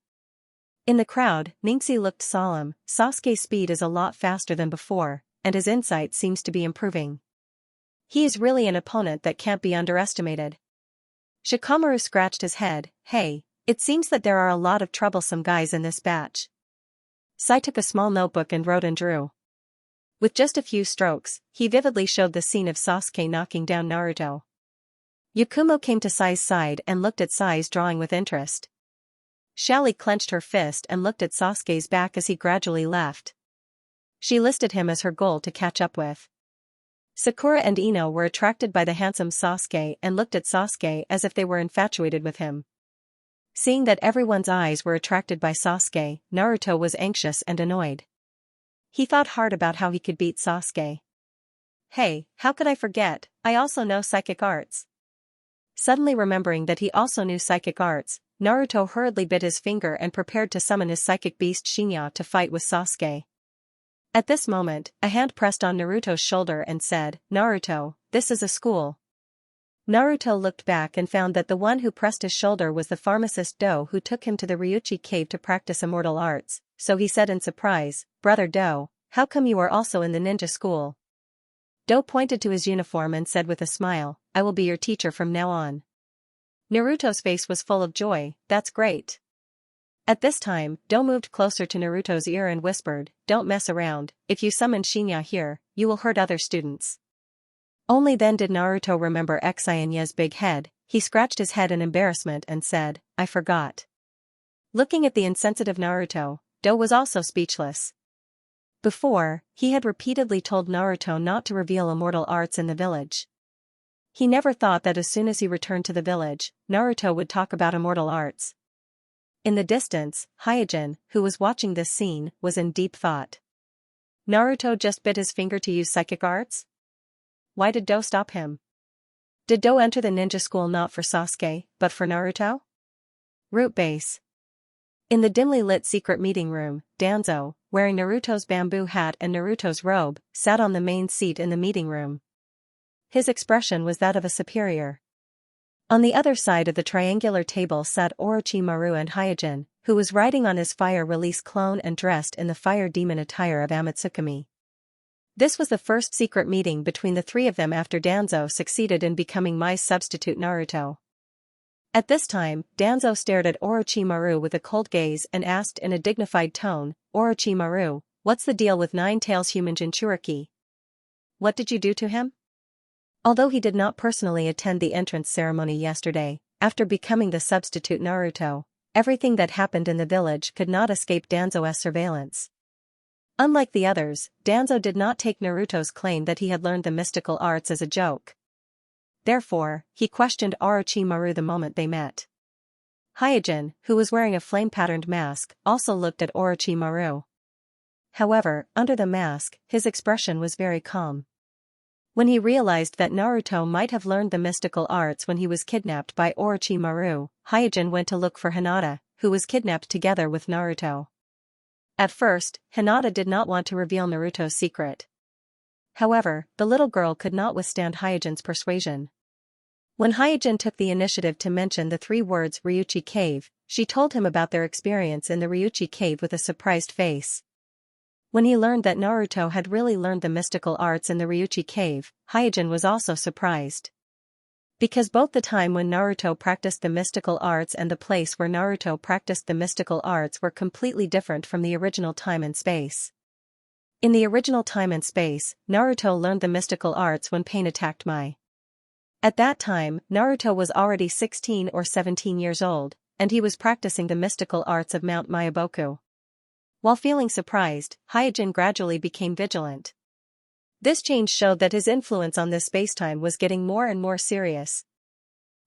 In the crowd, Ningxi looked solemn. Sasuke's speed is a lot faster than before, and his insight seems to be improving. He is really an opponent that can't be underestimated. Shikamaru scratched his head. Hey, it seems that there are a lot of troublesome guys in this batch. Sai took a small notebook and wrote and drew. With just a few strokes, he vividly showed the scene of Sasuke knocking down Naruto. Yakumo came to Sai's side and looked at Sai's drawing with interest. Xiaoli clenched her fist and looked at Sasuke's back as he gradually left. She listed him as her goal to catch up with. Sakura and Ino were attracted by the handsome Sasuke and looked at Sasuke as if they were infatuated with him. Seeing that everyone's eyes were attracted by Sasuke, Naruto was anxious and annoyed. He thought hard about how he could beat Sasuke. Hey, how could I forget, I also know psychic arts. Suddenly remembering that he also knew psychic arts, Naruto hurriedly bit his finger and prepared to summon his psychic beast Xianxia to fight with Sasuke. At this moment, a hand pressed on Naruto's shoulder and said, "Naruto, this is a school." Naruto looked back and found that the one who pressed his shoulder was the pharmacist Do, who took him to the Ryuchi cave to practice immortal arts, so he said in surprise, "Brother Do, how come you are also in the ninja school?" Do pointed to his uniform and said with a smile, "I will be your teacher from now on." Naruto's face was full of joy, "That's great." At this time, Do moved closer to Naruto's ear and whispered, "Don't mess around, if you summon Xianxia here, you will hurt other students." Only then did Naruto remember Xianxia's big head. He scratched his head in embarrassment and said, "I forgot." Looking at the insensitive Naruto, Do was also speechless. Before, he had repeatedly told Naruto not to reveal immortal arts in the village. He never thought that as soon as he returned to the village, Naruto would talk about immortal arts. In the distance, Hyojin, who was watching this scene, was in deep thought. Naruto just bit his finger to use psychic arts? Why did Do stop him? Did Do enter the ninja school not for Sasuke, but for Naruto? Root base. In the dimly lit secret meeting room, Danzo, wearing Naruto's bamboo hat and Naruto's robe, sat on the main seat in the meeting room. His expression was that of a superior. On the other side of the triangular table sat Orochimaru and Hyojin, who was riding on his fire-release clone and dressed in the fire demon attire of Amatsukami. This was the first secret meeting between the three of them after Danzo succeeded in becoming Mai's substitute Naruto. At this time, Danzo stared at Orochimaru with a cold gaze and asked in a dignified tone, "Orochimaru, what's the deal with Nine Tails human Jinchuriki? What did you do to him?" Although he did not personally attend the entrance ceremony yesterday, after becoming the substitute Naruto, everything that happened in the village could not escape Danzo's surveillance. Unlike the others, Danzo did not take Naruto's claim that he had learned the mystical arts as a joke. Therefore, he questioned Orochimaru the moment they met. Hyojin, who was wearing a flame-patterned mask, also looked at Orochimaru. However, under the mask, his expression was very calm. When he realized that Naruto might have learned the mystical arts when he was kidnapped by Orochimaru, Hyojin went to look for Hinata, who was kidnapped together with Naruto. At first, Hinata did not want to reveal Naruto's secret. However, the little girl could not withstand Hyojin's persuasion. When Hyojin took the initiative to mention the three words Ryuchi Cave, she told him about their experience in the Ryuchi Cave with a surprised face. When he learned that Naruto had really learned the mystical arts in the Ryuchi Cave, Hyojin was also surprised. Because both the time when Naruto practiced the mystical arts and the place where Naruto practiced the mystical arts were completely different from the original time and space. In the original time and space, Naruto learned the mystical arts when pain attacked Mai. At that time, Naruto was already 16 or 17 years old, and he was practicing the mystical arts of Mount Myaboku. While feeling surprised, Hyojin gradually became vigilant. This change showed that his influence on this spacetime was getting more and more serious.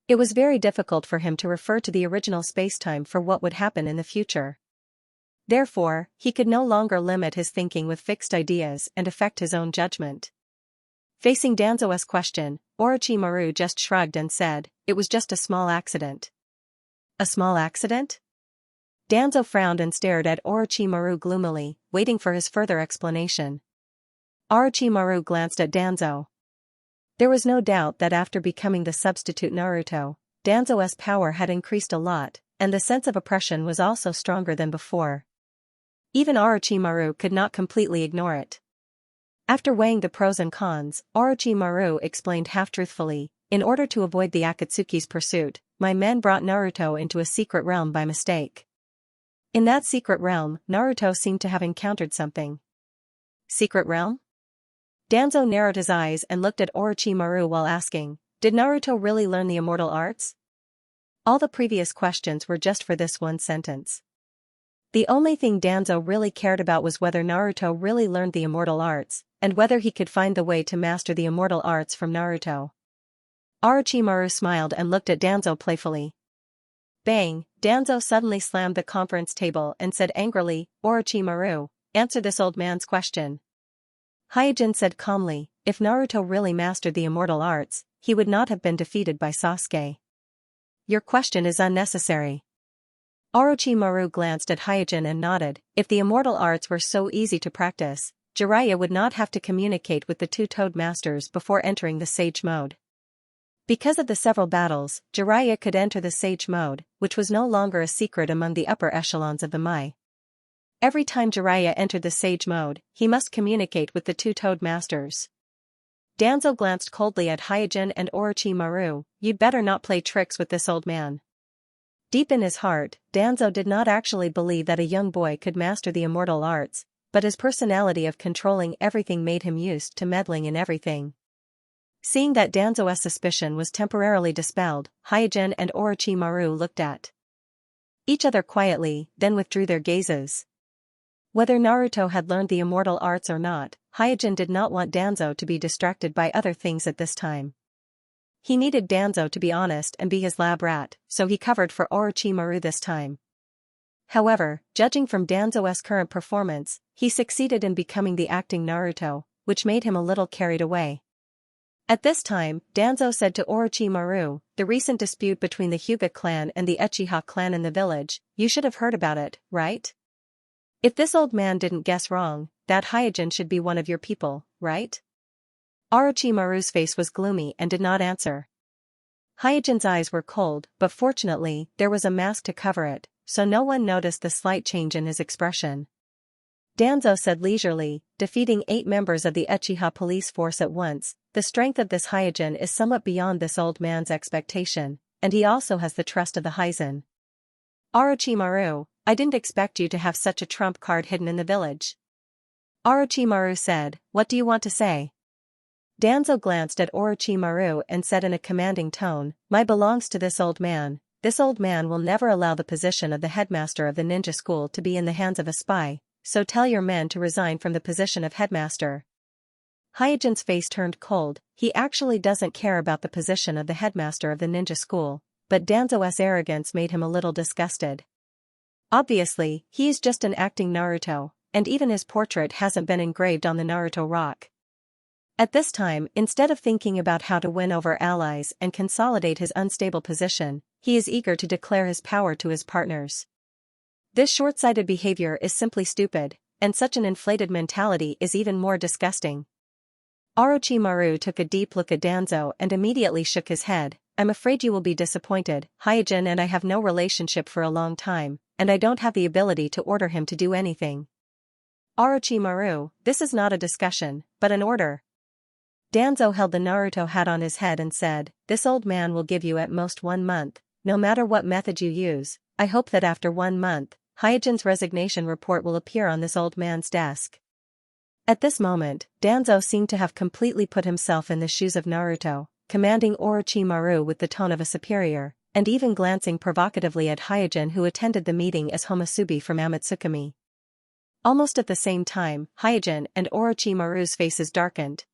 It was very difficult for him to refer to the original spacetime for what would happen in the future. Therefore, he could no longer limit his thinking with fixed ideas and affect his own judgment. Facing Danzo's question, Orochimaru just shrugged and said, "It was just a small accident." A small accident? Danzo frowned and stared at Orochimaru gloomily, waiting for his further explanation. Orochimaru glanced at Danzo. There was no doubt that after becoming the substitute Naruto, Danzo's power had increased a lot, and the sense of oppression was also stronger than before. Even Orochimaru could not completely ignore it. After weighing the pros and cons, Orochimaru explained half-truthfully, "In order to avoid the Akatsuki's pursuit, my men brought Naruto into a secret realm by mistake. In that secret realm, Naruto seemed to have encountered something. Secret realm? Danzo narrowed his eyes and looked at Orochimaru while asking, did Naruto really learn the immortal arts? All the previous questions were just for this one sentence. The only thing Danzo really cared about was whether Naruto really learned the immortal arts, and whether he could find the way to master the immortal arts from Naruto. Orochimaru smiled and looked at Danzo playfully. Bang! Danzo suddenly slammed the conference table and said angrily, Orochimaru, answer this old man's question. Hyojin said calmly, if Naruto really mastered the immortal arts, he would not have been defeated by Sasuke. Your question is unnecessary. Orochimaru glanced at Hyojin and nodded, if the immortal arts were so easy to practice, Jiraiya would not have to communicate with the two-toed masters before entering the Sage mode. Because of the several battles, Jiraiya could enter the Sage mode, which was no longer a secret among the upper echelons of the Mai. Every time Jiraiya entered the Sage mode, he must communicate with the two-toed masters. Danzo glanced coldly at Hyojin and Orochimaru, you'd better not play tricks with this old man. Deep in his heart, Danzo did not actually believe that a young boy could master the immortal arts, but his personality of controlling everything made him used to meddling in everything. Seeing that Danzo's suspicion was temporarily dispelled, Hyojin and Orochimaru looked at each other quietly, then withdrew their gazes. Whether Naruto had learned the immortal arts or not, Hyojin did not want Danzo to be distracted by other things at this time. He needed Danzo to be honest and be his lab rat, so he covered for Orochimaru this time. However, judging from Danzo's current performance, he succeeded in becoming the acting Naruto, which made him a little carried away. At this time, Danzo said to Orochimaru, the recent dispute between the Hyuga clan and the Uchiha clan in the village, you should have heard about it, right? If this old man didn't guess wrong, that Hyojin should be one of your people, right? Orochimaru's face was gloomy and did not answer. Hyojin's eyes were cold, but fortunately, there was a mask to cover it, so no one noticed the slight change in his expression. Danzo said leisurely, defeating 8 members of the Uchiha police force at once, the strength of this Hyojin is somewhat beyond this old man's expectation, and he also has the trust of the Hyzen. Orochimaru, I didn't expect you to have such a trump card hidden in the village. Orochimaru said, what do you want to say? Danzo glanced at Orochimaru and said in a commanding tone, "My belongs to this old man. This old man will never allow the position of the headmaster of the ninja school to be in the hands of a spy, so tell your men to resign from the position of headmaster." Hyojin's face turned cold. He actually doesn't care about the position of the headmaster of the ninja school, but Danzo's arrogance made him a little disgusted. Obviously, he's just an acting Naruto, and even his portrait hasn't been engraved on the Naruto rock. At this time, instead of thinking about how to win over allies and consolidate his unstable position, he is eager to declare his power to his partners. This short-sighted behavior is simply stupid, and such an inflated mentality is even more disgusting. Orochimaru took a deep look at Danzo and immediately shook his head. I'm afraid you will be disappointed. Hyojin and I have no relationship for a long time, and I don't have the ability to order him to do anything. Orochimaru, this is not a discussion, but an order. Danzo held the Naruto hat on his head and said, this old man will give you at most 1 month, no matter what method you use. I hope that after 1 month, Hyojin's resignation report will appear on this old man's desk. At this moment, Danzo seemed to have completely put himself in the shoes of Naruto, commanding Orochimaru with the tone of a superior, and even glancing provocatively at Hyojin, who attended the meeting as Homosubi from Amatsukami. Almost at the same time, Hyojin and Orochimaru's faces darkened.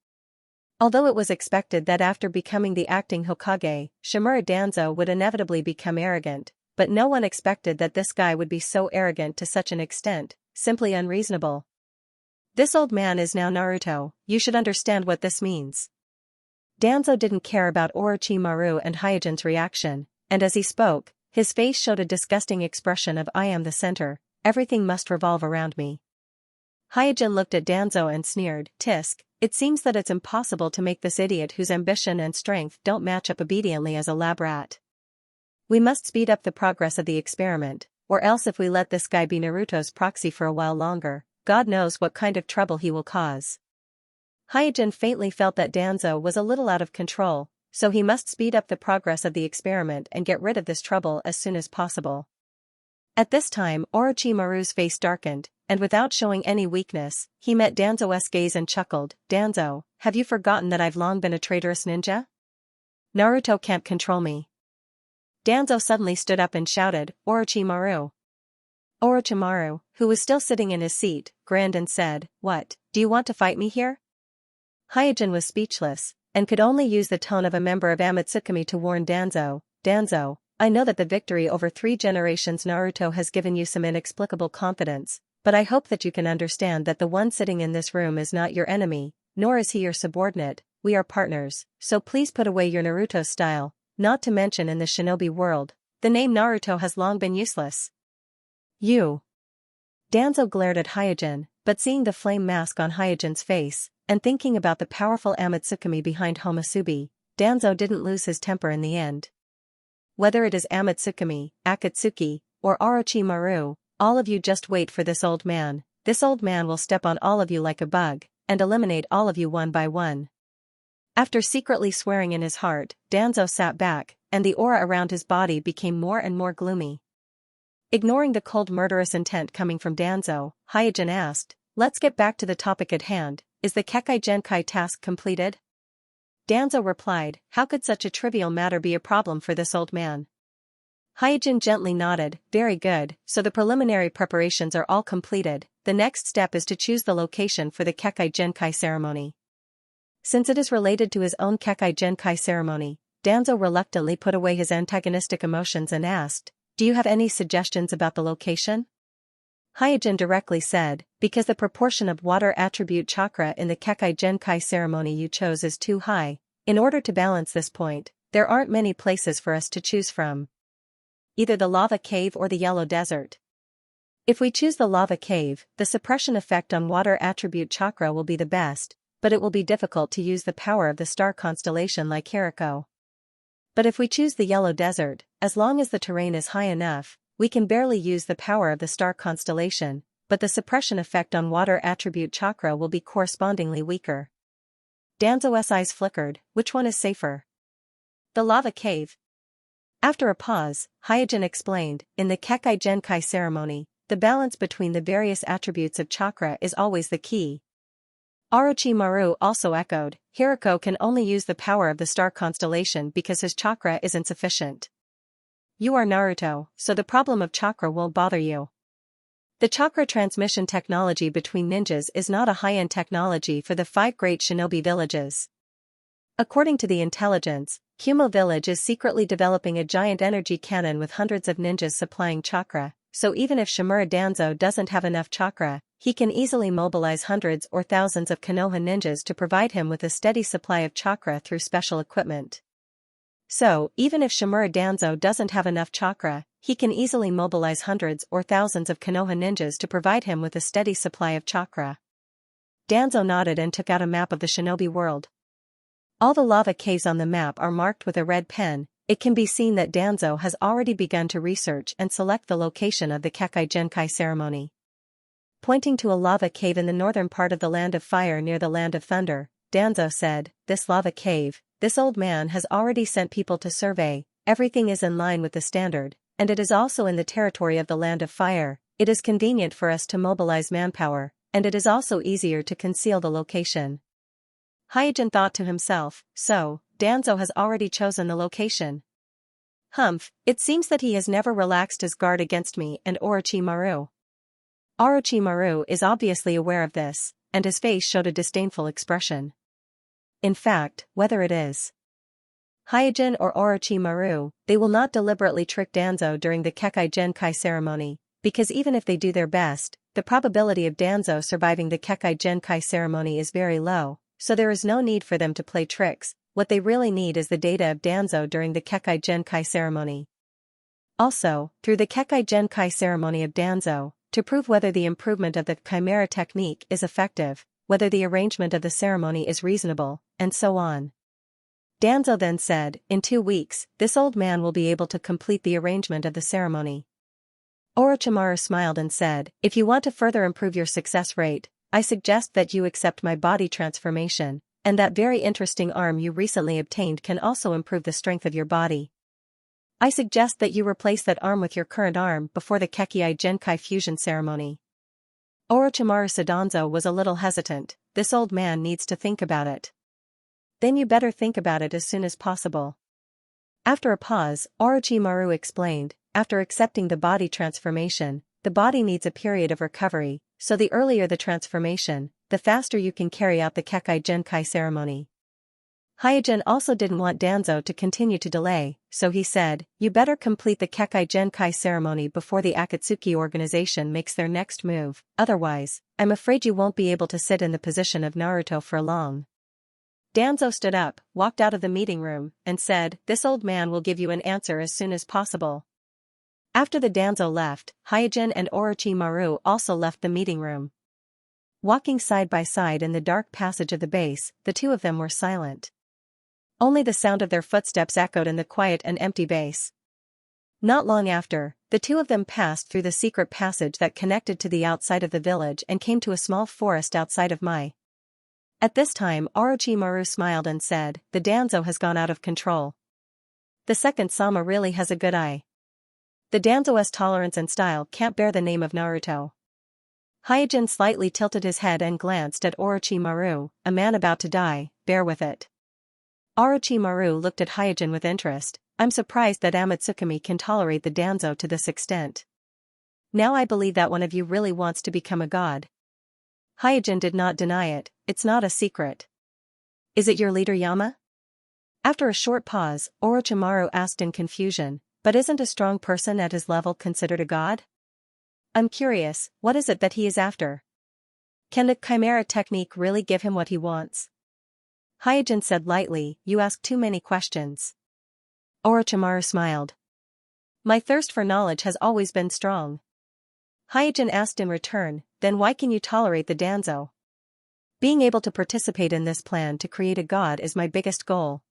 Although it was expected that after becoming the acting Hokage, Shimura Danzo would inevitably become arrogant, but no one expected that this guy would be so arrogant to such an extent, simply unreasonable. This old man is now Naruto, you should understand what this means. Danzo didn't care about Orochimaru and Hyojin's reaction, and as he spoke, his face showed a disgusting expression of I am the center, everything must revolve around me. Hyojin looked at Danzo and sneered, Tisk, it seems that it's impossible to make this idiot whose ambition and strength don't match up obediently as a lab rat. We must speed up the progress of the experiment, or else if we let this guy be Naruto's proxy for a while longer, God knows what kind of trouble he will cause. Hyojin faintly felt that Danzo was a little out of control, so he must speed up the progress of the experiment and get rid of this trouble as soon as possible. At this time Orochimaru's face darkened, and without showing any weakness, he met Danzo's gaze and chuckled. Danzo, have you forgotten that I've long been a traitorous ninja? Naruto can't control me. Danzo suddenly stood up and shouted, Orochimaru. Orochimaru, who was still sitting in his seat, grinned and said, What, do you want to fight me here? Hyojin was speechless, and could only use the tone of a member of Amatsukami to warn Danzo, Danzo, I know that the victory over 3 generations Naruto has given you some inexplicable confidence, but I hope that you can understand that the one sitting in this room is not your enemy, nor is he your subordinate, we are partners, so please put away your Naruto style, not to mention in the shinobi world, the name Naruto has long been useless. You. Danzo glared at Hyojin, but seeing the flame mask on Hyojin's face, and thinking about the powerful Amatsukami behind Homusubi, Danzo didn't lose his temper in the end. Whether it is Amatsukami, Akatsuki, or Orochimaru, all of you just wait for this old man will step on all of you like a bug, and eliminate all of you one by one. After secretly swearing in his heart, Danzo sat back, and the aura around his body became more and more gloomy. Ignoring the cold murderous intent coming from Danzo, Hyojin asked, Let's get back to the topic at hand, is the Kekkei Genkai task completed? Danzo replied, How could such a trivial matter be a problem for this old man? Hyojin gently nodded, Very good, so the preliminary preparations are all completed, the next step is to choose the location for the Kekkei Genkai ceremony. Since it is related to his own Kekkei Genkai ceremony, Danzo reluctantly put away his antagonistic emotions and asked, Do you have any suggestions about the location? Hyojin directly said, Because the proportion of water attribute chakra in the Kekkei Genkai ceremony you chose is too high, in order to balance this point, there aren't many places for us to choose from. Either the lava cave or the yellow desert. If we choose the lava cave, the suppression effect on water attribute chakra will be the best, but it will be difficult to use the power of the star constellation like Hiriko. But if we choose the yellow desert, as long as the terrain is high enough, we can barely use the power of the star constellation, but the suppression effect on water attribute chakra will be correspondingly weaker. Danzo's eyes flickered, which one is safer? The lava cave. After a pause, Hyojin explained, in the Kekkei Genkai ceremony, the balance between the various attributes of chakra is always the key. Orochimaru also echoed, Hiriko can only use the power of the star constellation because his chakra is insufficient. You are Naruto, so the problem of chakra won't bother you. The chakra transmission technology between ninjas is not a high-end technology for the 5 great shinobi villages. According to the intelligence, Humo village is secretly developing a giant energy cannon with hundreds of ninjas supplying chakra, so even if Shimura Danzo doesn't have enough chakra, he can easily mobilize hundreds or thousands of Konoha ninjas to provide him with a steady supply of chakra through special equipment. So, even if Shimura Danzo doesn't have enough chakra, he can easily mobilize hundreds or thousands of Konoha ninjas to provide him with a steady supply of chakra. Danzo nodded and took out a map of the shinobi world. All the lava caves on the map are marked with a red pen. It can be seen that Danzo has already begun to research and select the location of the Kekkei Genkai ceremony. Pointing to a lava cave in the northern part of the Land of Fire near the Land of Thunder, Danzo said, This lava cave, this old man has already sent people to survey, everything is in line with the standard, and it is also in the territory of the Land of Fire, it is convenient for us to mobilize manpower, and it is also easier to conceal the location. Hyojin thought to himself, so, Danzo has already chosen the location. Humph, it seems that he has never relaxed his guard against me and Orochimaru. Orochimaru is obviously aware of this, and his face showed a disdainful expression. In fact, whether it is Hyojin or Orochimaru, they will not deliberately trick Danzo during the Kekkei Genkai ceremony, because even if they do their best, the probability of Danzo surviving the Kekkei Genkai ceremony is very low, so there is no need for them to play tricks. What they really need is the data of Danzo during the Kekkei Genkai ceremony. Also, through the Kekkei Genkai ceremony of Danzo, to prove whether the improvement of the Chimera technique is effective, whether the arrangement of the ceremony is reasonable, and so on. Danzo then said, In 2 weeks, this old man will be able to complete the arrangement of the ceremony. Orochimaru smiled and said, If you want to further improve your success rate, I suggest that you accept my body transformation, and that very interesting arm you recently obtained can also improve the strength of your body. I suggest that you replace that arm with your current arm before the Kekkei Genkai fusion ceremony. Orochimaru Sadanzo was a little hesitant. This old man needs to think about it. Then you better think about it as soon as possible. After a pause, Orochimaru explained, after accepting the body transformation, the body needs a period of recovery, so the earlier the transformation, the faster you can carry out the Kekkei Genkai ceremony. Hyojin also didn't want Danzo to continue to delay, so he said, you better complete the Kekkei Genkai ceremony before the Akatsuki organization makes their next move, otherwise, I'm afraid you won't be able to sit in the position of Naruto for long. Danzo stood up, walked out of the meeting room, and said, this old man will give you an answer as soon as possible. After the Danzo left, Hyojin and Orochimaru also left the meeting room. Walking side by side in the dark passage of the base, the two of them were silent. Only the sound of their footsteps echoed in the quiet and empty base. Not long after, the two of them passed through the secret passage that connected to the outside of the village and came to a small forest outside of Mai. At this time Orochimaru smiled and said, the Danzo has gone out of control. The second Sama really has a good eye. The Danzo's tolerance and style can't bear the name of Naruto. Hyojin slightly tilted his head and glanced at Orochimaru, a man about to die, bear with it. Orochimaru looked at Hyojin with interest. I'm surprised that Amatsukami can tolerate the Danzo to this extent. Now I believe that one of you really wants to become a god. Hyojin did not deny it, it's not a secret. Is it your leader Yama? After a short pause, Orochimaru asked in confusion, but isn't a strong person at his level considered a god? I'm curious, what is it that he is after? Can the Chimera technique really give him what he wants? Hyojin said lightly, you ask too many questions. Orochimaru smiled. My thirst for knowledge has always been strong. Hyojin asked in return, then why can you tolerate the Danzo? Being able to participate in this plan to create a god is my biggest goal.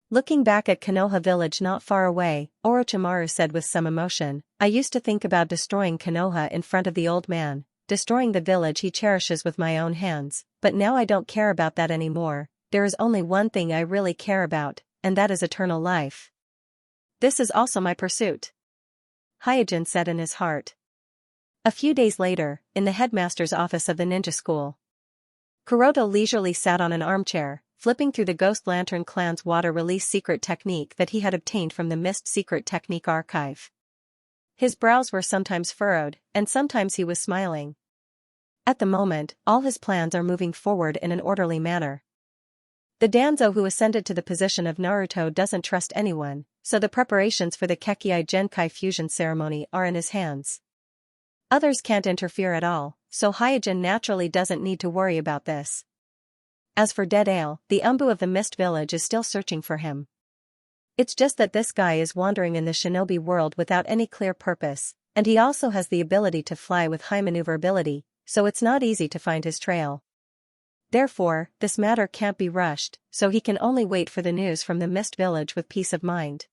Looking back at Konoha village not far away, Orochimaru said with some emotion, I used to think about destroying Konoha in front of the old man, destroying the village he cherishes with my own hands, but now I don't care about that anymore. There is only one thing I really care about, and that is eternal life. This is also my pursuit. Hyojin said in his heart. A few days later, in the headmaster's office of the ninja school, Kuroto leisurely sat on an armchair, flipping through the Ghost Lantern clan's water release secret technique that he had obtained from the Mist Secret Technique archive. His brows were sometimes furrowed, and sometimes he was smiling. At the moment, all his plans are moving forward in an orderly manner. The Danzo who ascended to the position of Naruto doesn't trust anyone, so the preparations for the Kekkei Genkai fusion ceremony are in his hands. Others can't interfere at all, so Hyojin naturally doesn't need to worry about this. As for Dead Ale, the Umbu of the Mist Village is still searching for him. It's just that this guy is wandering in the shinobi world without any clear purpose, and he also has the ability to fly with high maneuverability, so it's not easy to find his trail. Therefore, this matter can't be rushed, so he can only wait for the news from the Mist Village with peace of mind.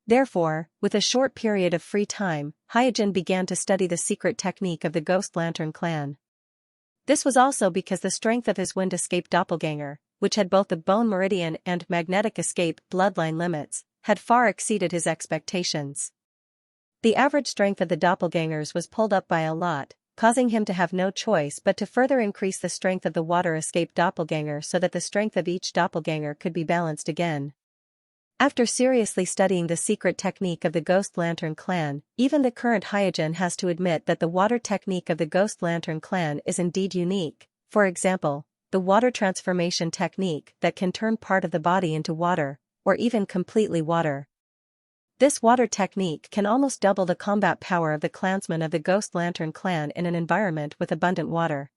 Therefore, with a short period of free time, Hyojin began to study the secret technique of the Ghost Lantern clan. This was also because the strength of his Wind Escape doppelganger, which had both the Bone Meridian and Magnetic Escape bloodline limits, had far exceeded his expectations. The average strength of the doppelgangers was pulled up by a lot, causing him to have no choice but to further increase the strength of the Water Escape doppelganger so that the strength of each doppelganger could be balanced again. After seriously studying the secret technique of the Ghost Lantern clan, even the current Hyojin has to admit that the water technique of the Ghost Lantern clan is indeed unique. For example, the water transformation technique that can turn part of the body into water, or even completely water. This water technique can almost double the combat power of the clansmen of the Ghost Lantern clan in an environment with abundant water.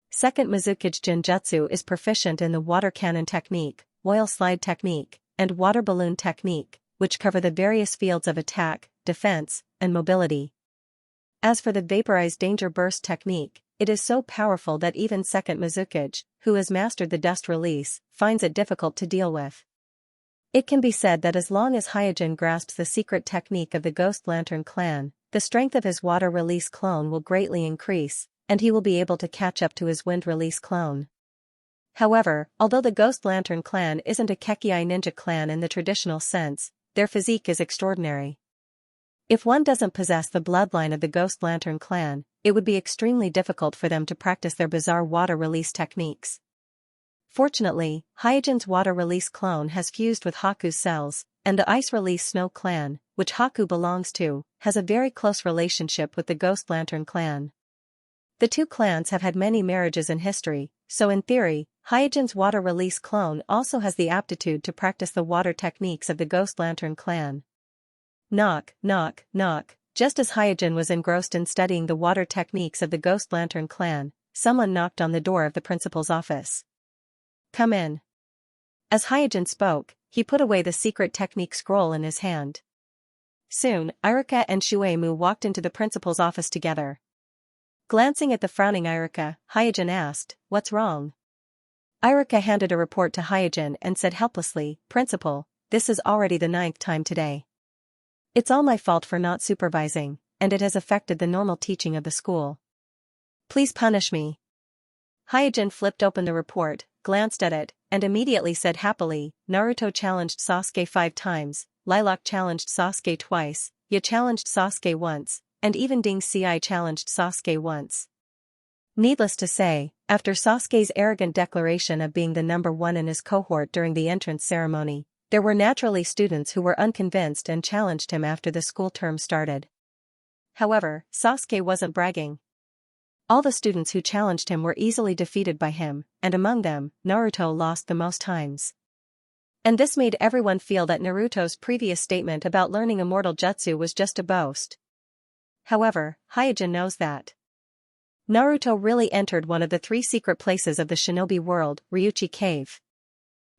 Second Mizukage Genjutsu is proficient in the water cannon technique, oil slide technique, and water balloon technique, which cover the various fields of attack, defense, and mobility. As for the vaporized danger burst technique, it is so powerful that even Second Mizukage, who has mastered the dust release, finds it difficult to deal with. It can be said that as long as Hyojin grasps the secret technique of the Ghost Lantern clan, the strength of his water release clone will greatly increase, and he will be able to catch up to his wind release clone. However, although the Ghost Lantern clan isn't a Kekkei ninja clan in the traditional sense, their physique is extraordinary. If one doesn't possess the bloodline of the Ghost Lantern clan, it would be extremely difficult for them to practice their bizarre water release techniques. Fortunately, Hyojin's water release clone has fused with Haku's cells, and the ice release Snow clan, which Haku belongs to, has a very close relationship with the Ghost Lantern clan. The two clans have had many marriages in history, so in theory, Hyojin's water release clone also has the aptitude to practice the water techniques of the Ghost Lantern clan. Knock, knock, knock. Just as Hyojin was engrossed in studying the water techniques of the Ghost Lantern clan, someone knocked on the door of the principal's office. Come in. As Hyojin spoke, he put away the secret technique scroll in his hand. Soon, Iruka and Shueimu walked into the principal's office together. Glancing at the frowning Iruka, Hyojin asked, "What's wrong?" Iruka handed a report to Hyojin and said helplessly, "Principal, this is already the 9th time today. It's all my fault for not supervising, and it has affected the normal teaching of the school. Please punish me." Hyojin flipped open the report, glanced at it, and immediately said happily, "Naruto challenged Sasuke 5 times, Lilac challenged Sasuke twice, Ya challenged Sasuke once, and even Ding Ci challenged Sasuke once." Needless to say, after Sasuke's arrogant declaration of being the number 1 in his cohort during the entrance ceremony, there were naturally students who were unconvinced and challenged him after the school term started. However, Sasuke wasn't bragging. All the students who challenged him were easily defeated by him, and among them, Naruto lost the most times. And this made everyone feel that Naruto's previous statement about learning immortal jutsu was just a boast. However, Hyojin knows that Naruto really entered one of the 3 secret places of the shinobi world, Ryuchi Cave.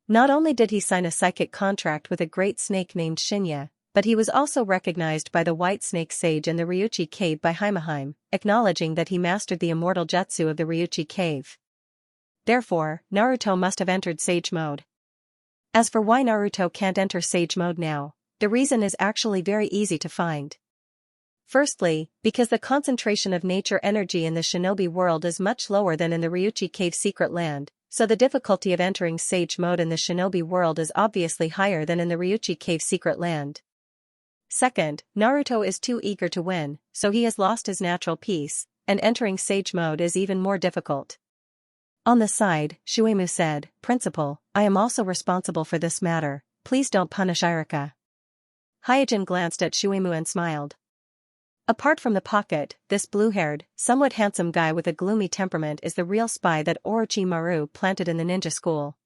Not only did he sign a psychic contract with a great snake named Xianxia, but he was also recognized by the White Snake Sage in the Ryuchi Cave by Heimaheim, acknowledging that he mastered the immortal jutsu of the Ryuchi Cave. Therefore, Naruto must have entered Sage Mode. As for why Naruto can't enter Sage Mode now, the reason is actually very easy to find. Firstly, because the concentration of nature energy in the shinobi world is much lower than in the Ryuchi Cave secret land, so the difficulty of entering Sage Mode in the shinobi world is obviously higher than in the Ryuchi Cave secret land. Second, Naruto is too eager to win, so he has lost his natural peace, and entering Sage Mode is even more difficult. On the side, Shueimu said, "Principal, I am also responsible for this matter, please don't punish Iruka." Hyojin glanced at Shueimu and smiled. Apart from the pocket, this blue-haired, somewhat handsome guy with a gloomy temperament is the real spy that Orochimaru planted in the ninja school.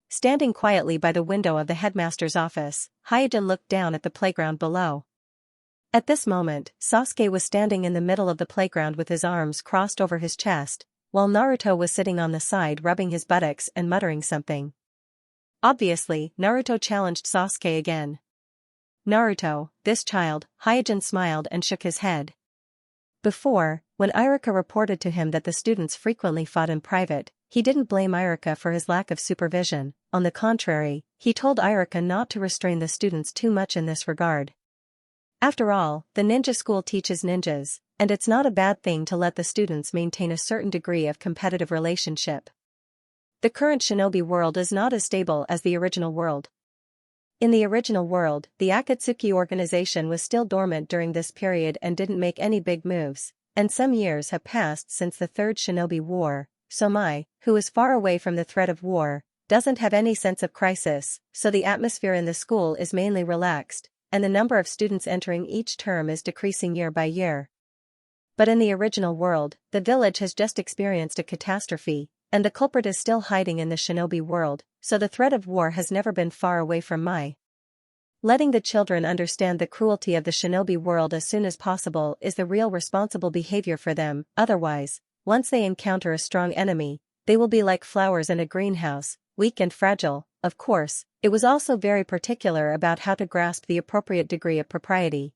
Standing quietly by the window of the headmaster's office, Hyojin looked down at the playground below. At this moment, Sasuke was standing in the middle of the playground with his arms crossed over his chest, while Naruto was sitting on the side rubbing his buttocks and muttering something. Obviously, Naruto challenged Sasuke again. "Naruto, this child," Hyojin smiled and shook his head. Before, when Iruka reported to him that the students frequently fought in private, he didn't blame Iruka for his lack of supervision. On the contrary, he told Iruka not to restrain the students too much in this regard. After all, the ninja school teaches ninjas, and it's not a bad thing to let the students maintain a certain degree of competitive relationship. The current shinobi world is not as stable as the original world. In the original world, the Akatsuki organization was still dormant during this period and didn't make any big moves, and some years have passed since the Third Shinobi War, so Mai, who is far away from the threat of war, doesn't have any sense of crisis, so the atmosphere in the school is mainly relaxed, and the number of students entering each term is decreasing year by year. But in the original world, the village has just experienced a catastrophe, and the culprit is still hiding in the shinobi world, so the threat of war has never been far away from Mai. Letting the children understand the cruelty of the shinobi world as soon as possible is the real responsible behavior for them, otherwise, once they encounter a strong enemy, they will be like flowers in a greenhouse, weak and fragile. Of course, it was also very particular about how to grasp the appropriate degree of propriety.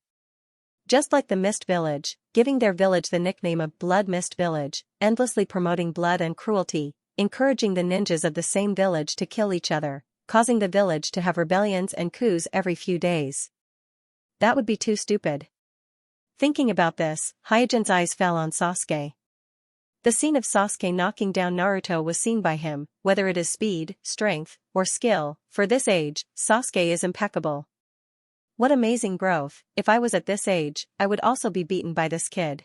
Just like the Mist Village, giving their village the nickname of Blood Mist Village, endlessly promoting blood and cruelty, encouraging the ninjas of the same village to kill each other, causing the village to have rebellions and coups every few days. That would be too stupid. Thinking about this, Hyojin's eyes fell on Sasuke. The scene of Sasuke knocking down Naruto was seen by him, whether it is speed, strength, or skill. For this age, Sasuke is impeccable. What amazing growth, if I was at this age, I would also be beaten by this kid.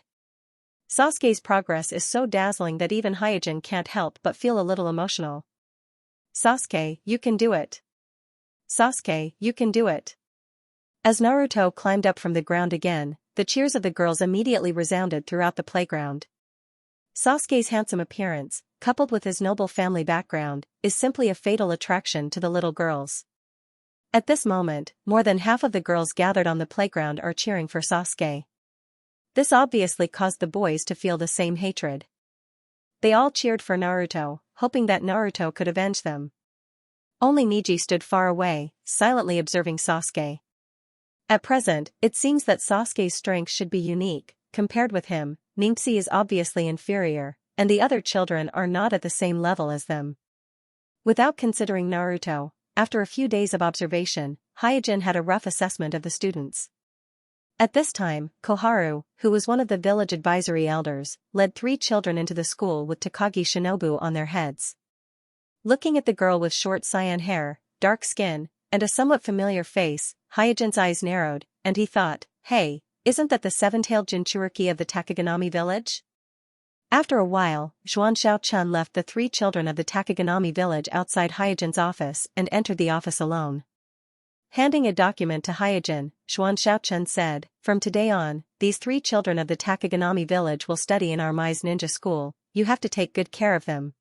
Sasuke's progress is so dazzling that even Hyojin can't help but feel a little emotional. Sasuke, you can do it. Sasuke, you can do it. As Naruto climbed up from the ground again, the cheers of the girls immediately resounded throughout the playground. Sasuke's handsome appearance, coupled with his noble family background, is simply a fatal attraction to the little girls. At this moment, more than half of the girls gathered on the playground are cheering for Sasuke. This obviously caused the boys to feel the same hatred. They all cheered for Naruto, hoping that Naruto could avenge them. Only Neji stood far away, silently observing Sasuke. At present, it seems that Sasuke's strength should be unique. Compared with him, Xianxia is obviously inferior, and the other children are not at the same level as them. Without considering Naruto, after a few days of observation, Hyojin had a rough assessment of the students. At this time, Koharu, who was one of the village advisory elders, led 3 children into the school with Takagi Shinobu on their heads. Looking at the girl with short cyan hair, dark skin, and a somewhat familiar face, Hyojin's eyes narrowed, and he thought, hey, isn't that the seven-tailed Jinchuriki of the Takeganami village? After a while, Xianxia left the 3 children of the Takeganami village outside Hyojin's office and entered the office alone. Handing a document to Hyojin, Xianxia said, from today on, these 3 children of the Takeganami village will study in our Mai's ninja school. You have to take good care of them.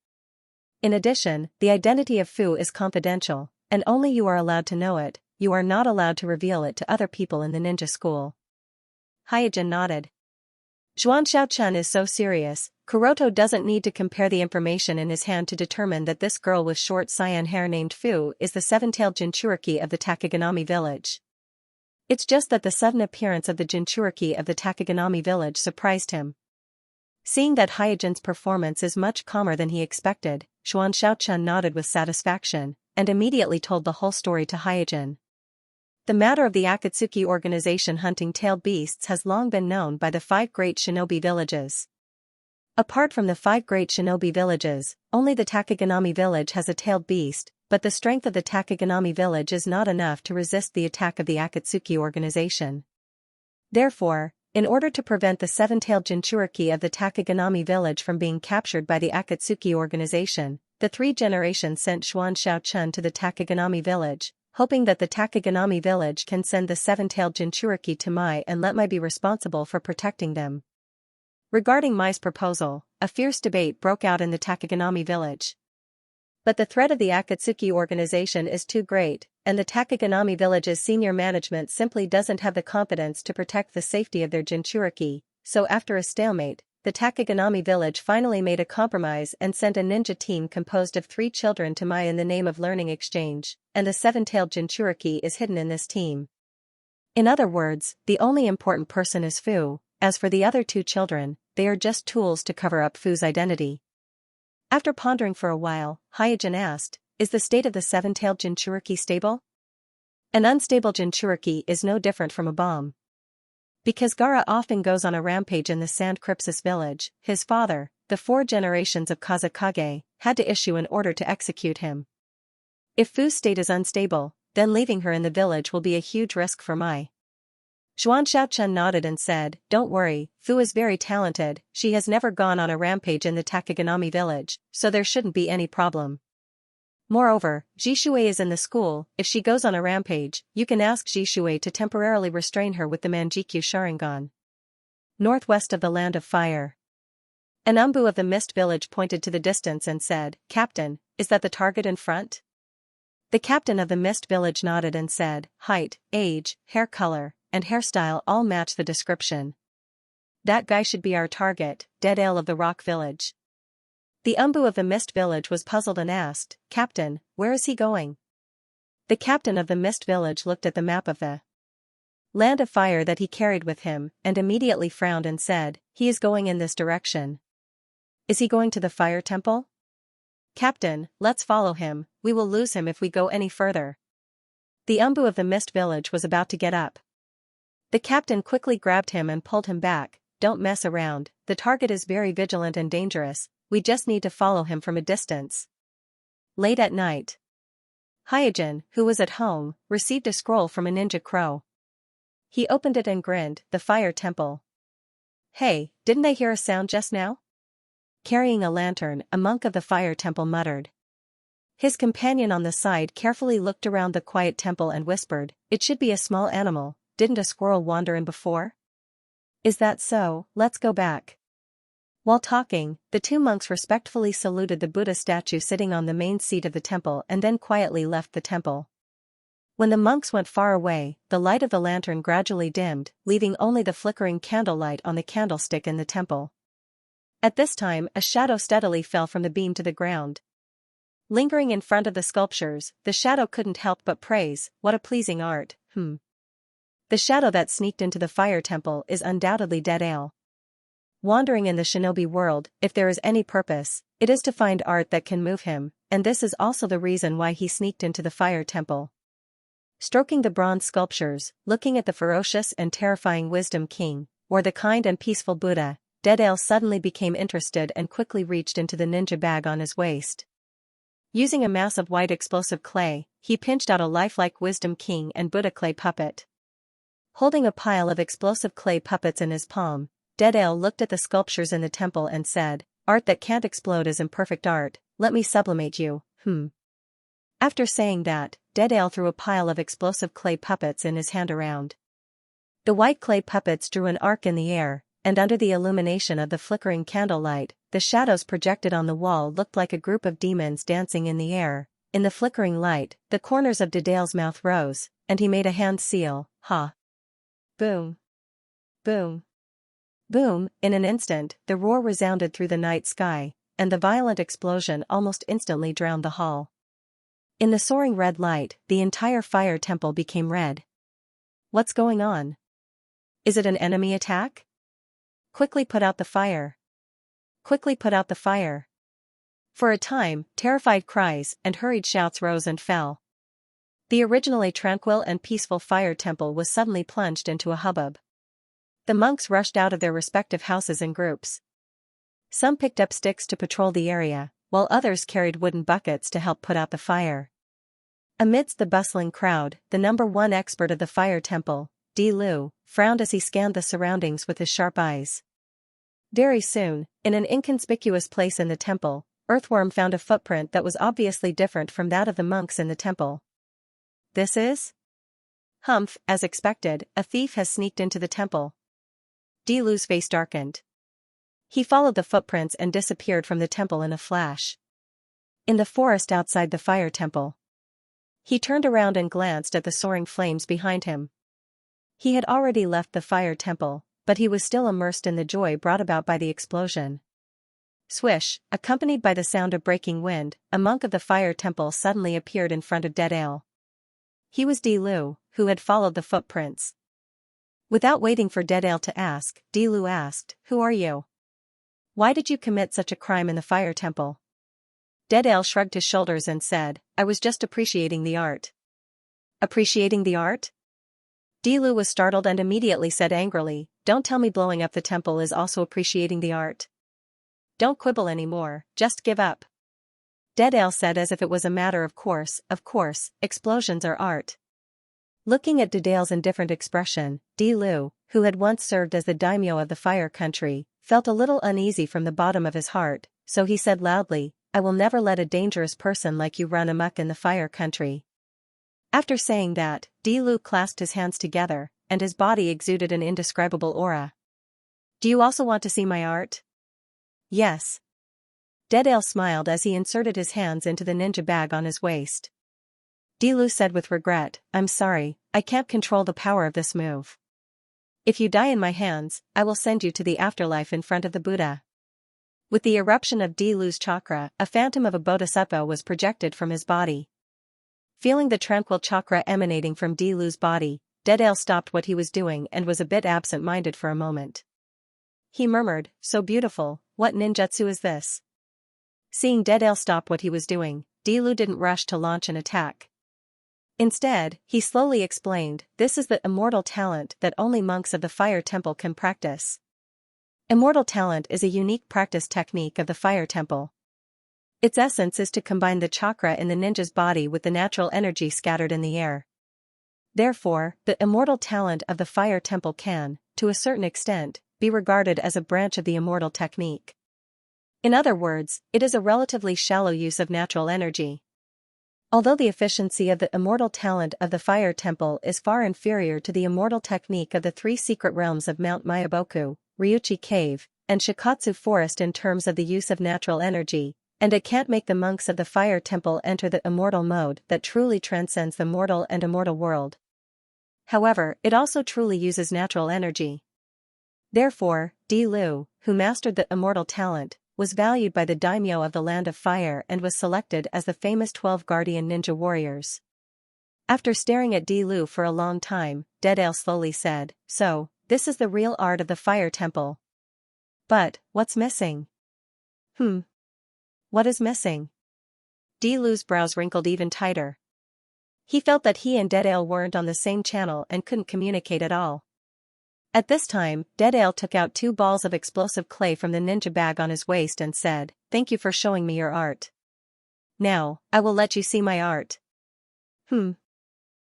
In addition, the identity of Fu is confidential, and only you are allowed to know it. You are not allowed to reveal it to other people in the ninja school. Hyojin nodded. Xianxia is so serious, Kuroto doesn't need to compare the information in his hand to determine that this girl with short cyan hair named Fu is the seven-tailed Jinchuriki of the Takeganami village. It's just that the sudden appearance of the Jinchuriki of the Takeganami village surprised him. Seeing that Hyojin's performance is much calmer than he expected, Xianxia nodded with satisfaction, and immediately told the whole story to Hyojin. The matter of the Akatsuki organization hunting tailed beasts has long been known by the 5 great shinobi villages. Apart from the 5 great shinobi villages, only the Takeganami village has a tailed beast, but the strength of the Takeganami village is not enough to resist the attack of the Akatsuki organization. Therefore, in order to prevent the 7-tailed Jinchuriki of the Takeganami village from being captured by the Akatsuki organization, the 3 generations sent Xianxia to the Takeganami village, hoping that the Takeganami village can send the 7-tailed Jinchuriki to Mai and let Mai be responsible for protecting them. Regarding Mai's proposal, a fierce debate broke out in the Takeganami village. But the threat of the Akatsuki organization is too great, and the Takeganami village's senior management simply doesn't have the competence to protect the safety of their Jinchuriki, so after a stalemate, the Takeganami village finally made a compromise and sent a ninja team composed of 3 children to Mai in the name of learning exchange, and the 7-tailed Jinchuriki is hidden in this team. In other words, the only important person is Fu. As for the other 2 children, they are just tools to cover up Fu's identity. After pondering for a while, Hyojin asked, is the state of the 7-tailed Jinchuriki stable? An unstable Jinchuriki is no different from a bomb. Because Gaara often goes on a rampage in the Sand Crypsis village, his father, the 4 generations of Kazekage, had to issue an order to execute him. If Fu's state is unstable, then leaving her in the village will be a huge risk for Mai. Xianxia nodded and said, don't worry, Fu is very talented, she has never gone on a rampage in the Takeganami village, so there shouldn't be any problem. Moreover, Jishui is in the school. If she goes on a rampage, you can ask Jishui to temporarily restrain her with the Manjikyu Sharingan. Northwest of the Land of Fire. An Umbu of the Mist Village pointed to the distance and said, Captain, is that the target in front? The captain of the Mist Village nodded and said, height, age, hair color, and hairstyle all match the description. That guy should be our target, Dead Ale of the Rock Village. The Umbu of the Mist Village was puzzled and asked, Captain, where is he going? The captain of the Mist Village looked at the map of the Land of Fire that he carried with him, and immediately frowned and said, he is going in this direction. Is he going to the Fire Temple? Captain, let's follow him, we will lose him if we go any further. The Umbu of the Mist Village was about to get up. The captain quickly grabbed him and pulled him back. Don't mess around, the target is very vigilant and dangerous, we just need to follow him from a distance. Late at night, Hyojin, who was at home, received a scroll from a ninja crow. He opened it and grinned, the fire temple. Hey, didn't I hear a sound just now? Carrying a lantern, a monk of the fire temple muttered. His companion on the side carefully looked around the quiet temple and whispered, it should be a small animal, didn't a squirrel wander in before? Is that so? Let's go back. While talking, the two monks respectfully saluted the Buddha statue sitting on the main seat of the temple and then quietly left the temple. When the monks went far away, the light of the lantern gradually dimmed, leaving only the flickering candlelight on the candlestick in the temple. At this time, a shadow steadily fell from the beam to the ground. Lingering in front of the sculptures, the shadow couldn't help but praise, what a pleasing art, The shadow that sneaked into the fire temple is undoubtedly Dedale. Wandering in the shinobi world, if there is any purpose, it is to find art that can move him, and this is also the reason why he sneaked into the fire temple. Stroking the bronze sculptures, looking at the ferocious and terrifying Wisdom King, or the kind and peaceful Buddha, Dedale suddenly became interested and quickly reached into the ninja bag on his waist. Using a mass of white explosive clay, he pinched out a lifelike Wisdom King and Buddha clay puppet. Holding a pile of explosive clay puppets in his palm, Dedale looked at the sculptures in the temple and said, art that can't explode is imperfect art, let me sublimate you, After saying that, Dedale threw a pile of explosive clay puppets in his hand around. The white clay puppets drew an arc in the air, and under the illumination of the flickering candlelight, the shadows projected on the wall looked like a group of demons dancing in the air. In the flickering light, the corners of Dedale's mouth rose, and he made a hand seal, ha. Boom. Boom. Boom, in an instant, the roar resounded through the night sky, and the violent explosion almost instantly drowned the hall. In the soaring red light, the entire fire temple became red. What's going on? Is it an enemy attack? Quickly put out the fire. Quickly put out the fire. For a time, terrified cries and hurried shouts rose and fell. The originally tranquil and peaceful fire temple was suddenly plunged into a hubbub. The monks rushed out of their respective houses in groups. Some picked up sticks to patrol the area, while others carried wooden buckets to help put out the fire. Amidst the bustling crowd, the number one expert of the fire temple, Di Lu, frowned as he scanned the surroundings with his sharp eyes. Very soon, in an inconspicuous place in the temple, Earthworm found a footprint that was obviously different from that of the monks in the temple. This is? Humph, as expected, a thief has sneaked into the temple. Di Lu's face darkened. He followed the footprints and disappeared from the temple in a flash. In the forest outside the fire temple. He turned around and glanced at the soaring flames behind him. He had already left the fire temple, but he was still immersed in the joy brought about by the explosion. Swish, accompanied by the sound of breaking wind, a monk of the fire temple suddenly appeared in front of Dedale. He was Di Lu, who had followed the footprints. Without waiting for Dedale to ask, Di Lu asked, "Who are you? Why did you commit such a crime in the fire temple?" Dedale shrugged his shoulders and said, "I was just appreciating the art." Appreciating the art? Di Lu was startled and immediately said angrily, "Don't tell me blowing up the temple is also appreciating the art. Don't quibble anymore, just give up." Dedale said as if it was a matter of course, explosions are art. Looking at Dedale's indifferent expression, Di Lu, who had once served as the daimyo of the fire country, felt a little uneasy from the bottom of his heart, so he said loudly, "I will never let a dangerous person like you run amok in the fire country." After saying that, Di Lu clasped his hands together, and his body exuded an indescribable aura. "Do you also want to see my art?" "Yes." Dedale smiled as he inserted his hands into the ninja bag on his waist. Di Lu said with regret, "I'm sorry, I can't control the power of this move. If you die in my hands, I will send you to the afterlife in front of the Buddha." With the eruption of Di Lu's chakra, a phantom of a bodhisattva was projected from his body. Feeling the tranquil chakra emanating from Di Lu's body, Dedale stopped what he was doing and was a bit absent-minded for a moment. He murmured, "So beautiful, what ninjutsu is this?" Seeing Dedale stop what he was doing, Di Lu didn't rush to launch an attack. Instead, he slowly explained, "This is the immortal talent that only monks of the fire temple can practice." Immortal talent is a unique practice technique of the fire temple. Its essence is to combine the chakra in the ninja's body with the natural energy scattered in the air. Therefore, the immortal talent of the fire temple can, to a certain extent, be regarded as a branch of the immortal technique. In other words, it is a relatively shallow use of natural energy. Although the efficiency of the immortal talent of the fire temple is far inferior to the immortal technique of the three secret realms of Mount Myaboku, Ryuchi Cave, and Shikatsu Forest in terms of the use of natural energy, and it can't make the monks of the fire temple enter the immortal mode that truly transcends the mortal and immortal world. However, it also truly uses natural energy. Therefore, Di Lu, who mastered the immortal talent, was valued by the daimyo of the Land of Fire and was selected as the famous 12 guardian ninja warriors. After staring at Di Lu for a long time, Deadale slowly said, "So, this is the real art of the fire temple. But, what's missing?" What is missing? Di Lu's brows wrinkled even tighter. He felt that he and Deadale weren't on the same channel and couldn't communicate at all. At this time, Deadale took out 2 balls of explosive clay from the ninja bag on his waist and said, "Thank you for showing me your art. Now, I will let you see my art."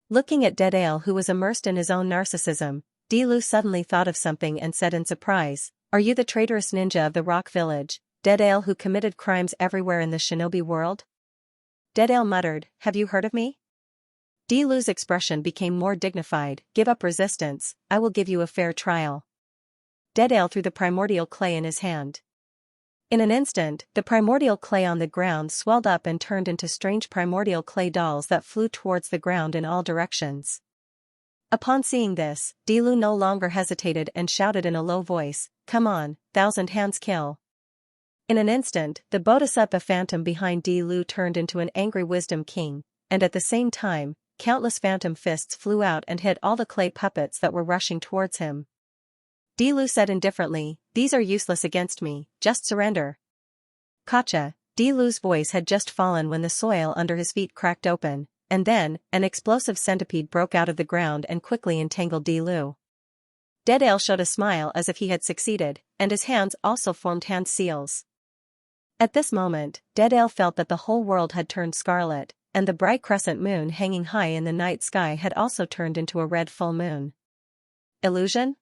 Looking at Deadale, who was immersed in his own narcissism, Di Lu suddenly thought of something and said in surprise, "Are you the traitorous ninja of the Rock Village, Deadale, who committed crimes everywhere in the shinobi world?" Deadale muttered, "Have you heard of me?" Di Lu's expression became more dignified. "Give up resistance, I will give you a fair trial." Deadale threw the primordial clay in his hand. In an instant, the primordial clay on the ground swelled up and turned into strange primordial clay dolls that flew towards the ground in all directions. Upon seeing this, Di Lu no longer hesitated and shouted in a low voice, "Come on, thousand hands kill." In an instant, the Bodhisattva phantom behind Di Lu turned into an angry wisdom king, and at the same time, countless phantom fists flew out and hit all the clay puppets that were rushing towards him. Di Lu said indifferently, "These are useless against me, just surrender." Gotcha. Di Lu's voice had just fallen when the soil under his feet cracked open, and then, an explosive centipede broke out of the ground and quickly entangled Di Lu. Deadale showed a smile as if he had succeeded, and his hands also formed hand seals. At this moment, Deadale felt that the whole world had turned scarlet, and the bright crescent moon hanging high in the night sky had also turned into a red full moon. Illusion?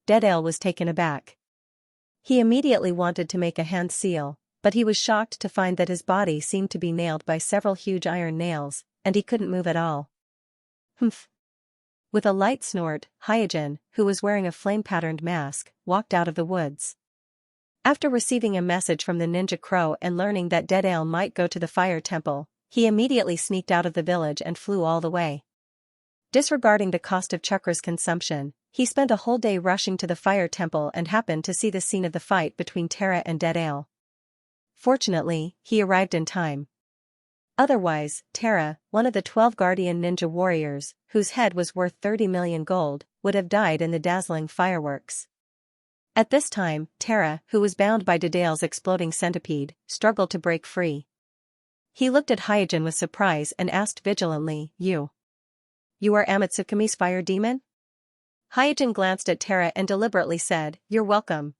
Deadale was taken aback. He immediately wanted to make a hand seal, but he was shocked to find that his body seemed to be nailed by several huge iron nails, and he couldn't move at all. Humph. With a light snort, Hyojin, who was wearing a flame-patterned mask, walked out of the woods. After receiving a message from the Ninja Crow and learning that Deadale might go to the fire temple, he immediately sneaked out of the village and flew all the way. Disregarding the cost of Chakra's consumption, he spent a whole day rushing to the fire temple and happened to see the scene of the fight between Terra and Deadale. Fortunately, he arrived in time. Otherwise, Terra, one of the 12 guardian ninja warriors, whose head was worth 30 million gold, would have died in the dazzling fireworks. At this time, Terra, who was bound by Deadale's exploding centipede, struggled to break free. He looked at Hyojin with surprise and asked vigilantly, You are Amatsukumi's fire demon?" Hyojin glanced at Terra and deliberately said, "You're welcome."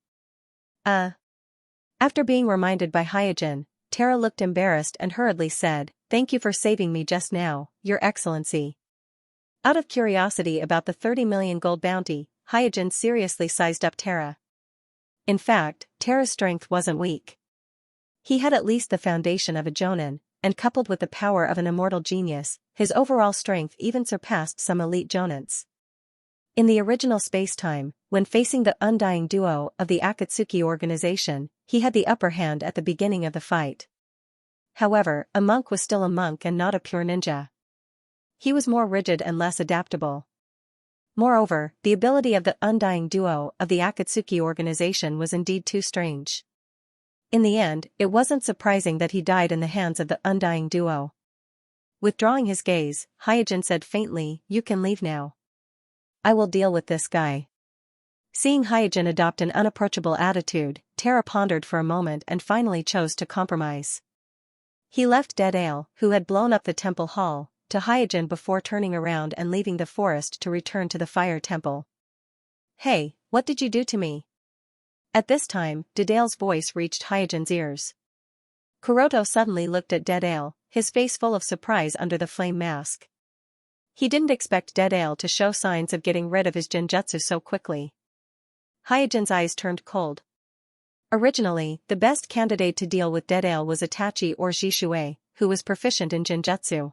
After being reminded by Hyojin, Terra looked embarrassed and hurriedly said, "Thank you for saving me just now, Your Excellency." Out of curiosity about the 30 million gold bounty, Hyojin seriously sized up Terra. In fact, Terra's strength wasn't weak. He had at least the foundation of a Jonin, and coupled with the power of an immortal genius, his overall strength even surpassed some elite Jonins. In the original space-time, when facing the undying duo of the Akatsuki organization, he had the upper hand at the beginning of the fight. However, a monk was still a monk and not a pure ninja. He was more rigid and less adaptable. Moreover, the ability of the undying duo of the Akatsuki organization was indeed too strange. In the end, it wasn't surprising that he died in the hands of the undying duo. Withdrawing his gaze, Hyojin said faintly, "You can leave now. I will deal with this guy." Seeing Hyojin adopt an unapproachable attitude, Terra pondered for a moment and finally chose to compromise. He left Deadale, who had blown up the temple hall, to Hyojin before turning around and leaving the forest to return to the fire temple. "Hey, what did you do to me?" At this time, Deadale's voice reached Hyojin's ears. Kuroto suddenly looked at Deadale, his face full of surprise under the flame mask. He didn't expect Deadale to show signs of getting rid of his genjutsu so quickly. Hyojin's eyes turned cold. Originally, the best candidate to deal with Deadale was Itachi or Jishui, who was proficient in genjutsu.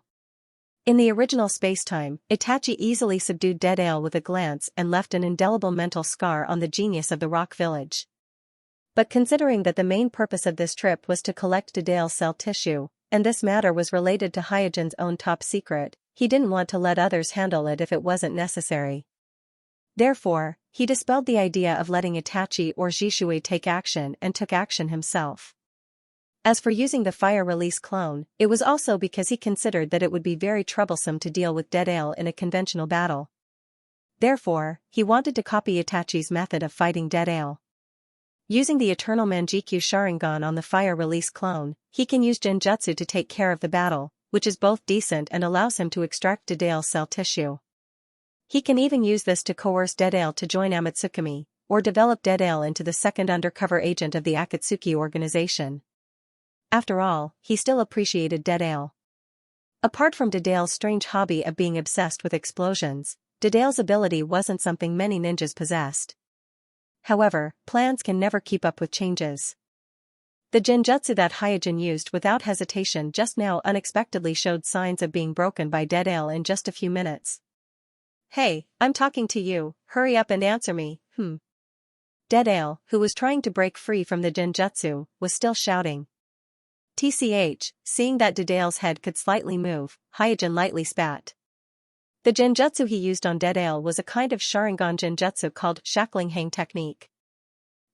In the original spacetime, Itachi easily subdued Deadale with a glance and left an indelible mental scar on the genius of the Rock Village. But considering that the main purpose of this trip was to collect Deadale's cell tissue, and this matter was related to Hyojin's own top secret, he didn't want to let others handle it if it wasn't necessary. Therefore, he dispelled the idea of letting Itachi or Jishui take action and took action himself. As for using the fire release clone, it was also because he considered that it would be very troublesome to deal with Deadale in a conventional battle. Therefore, he wanted to copy Itachi's method of fighting Deadale. Using the Eternal Manjikyu Sharingan on the fire release clone, he can use genjutsu to take care of the battle, which is both decent and allows him to extract Deadale's cell tissue. He can even use this to coerce Deadale to join Amatsukami, or develop Deadale into the second undercover agent of the Akatsuki organization. After all, he still appreciated Deadale. Apart from Deadale's strange hobby of being obsessed with explosions, Deadale's ability wasn't something many ninjas possessed. However, plans can never keep up with changes. The genjutsu that Hyojin used without hesitation just now unexpectedly showed signs of being broken by Deadale in just a few minutes. "Hey, I'm talking to you, hurry up and answer me, Deadale, who was trying to break free from the genjutsu, was still shouting. Seeing that Deadale's head could slightly move, Hyojin lightly spat. The genjutsu he used on Deadale was a kind of Sharingan genjutsu called shackling hang technique.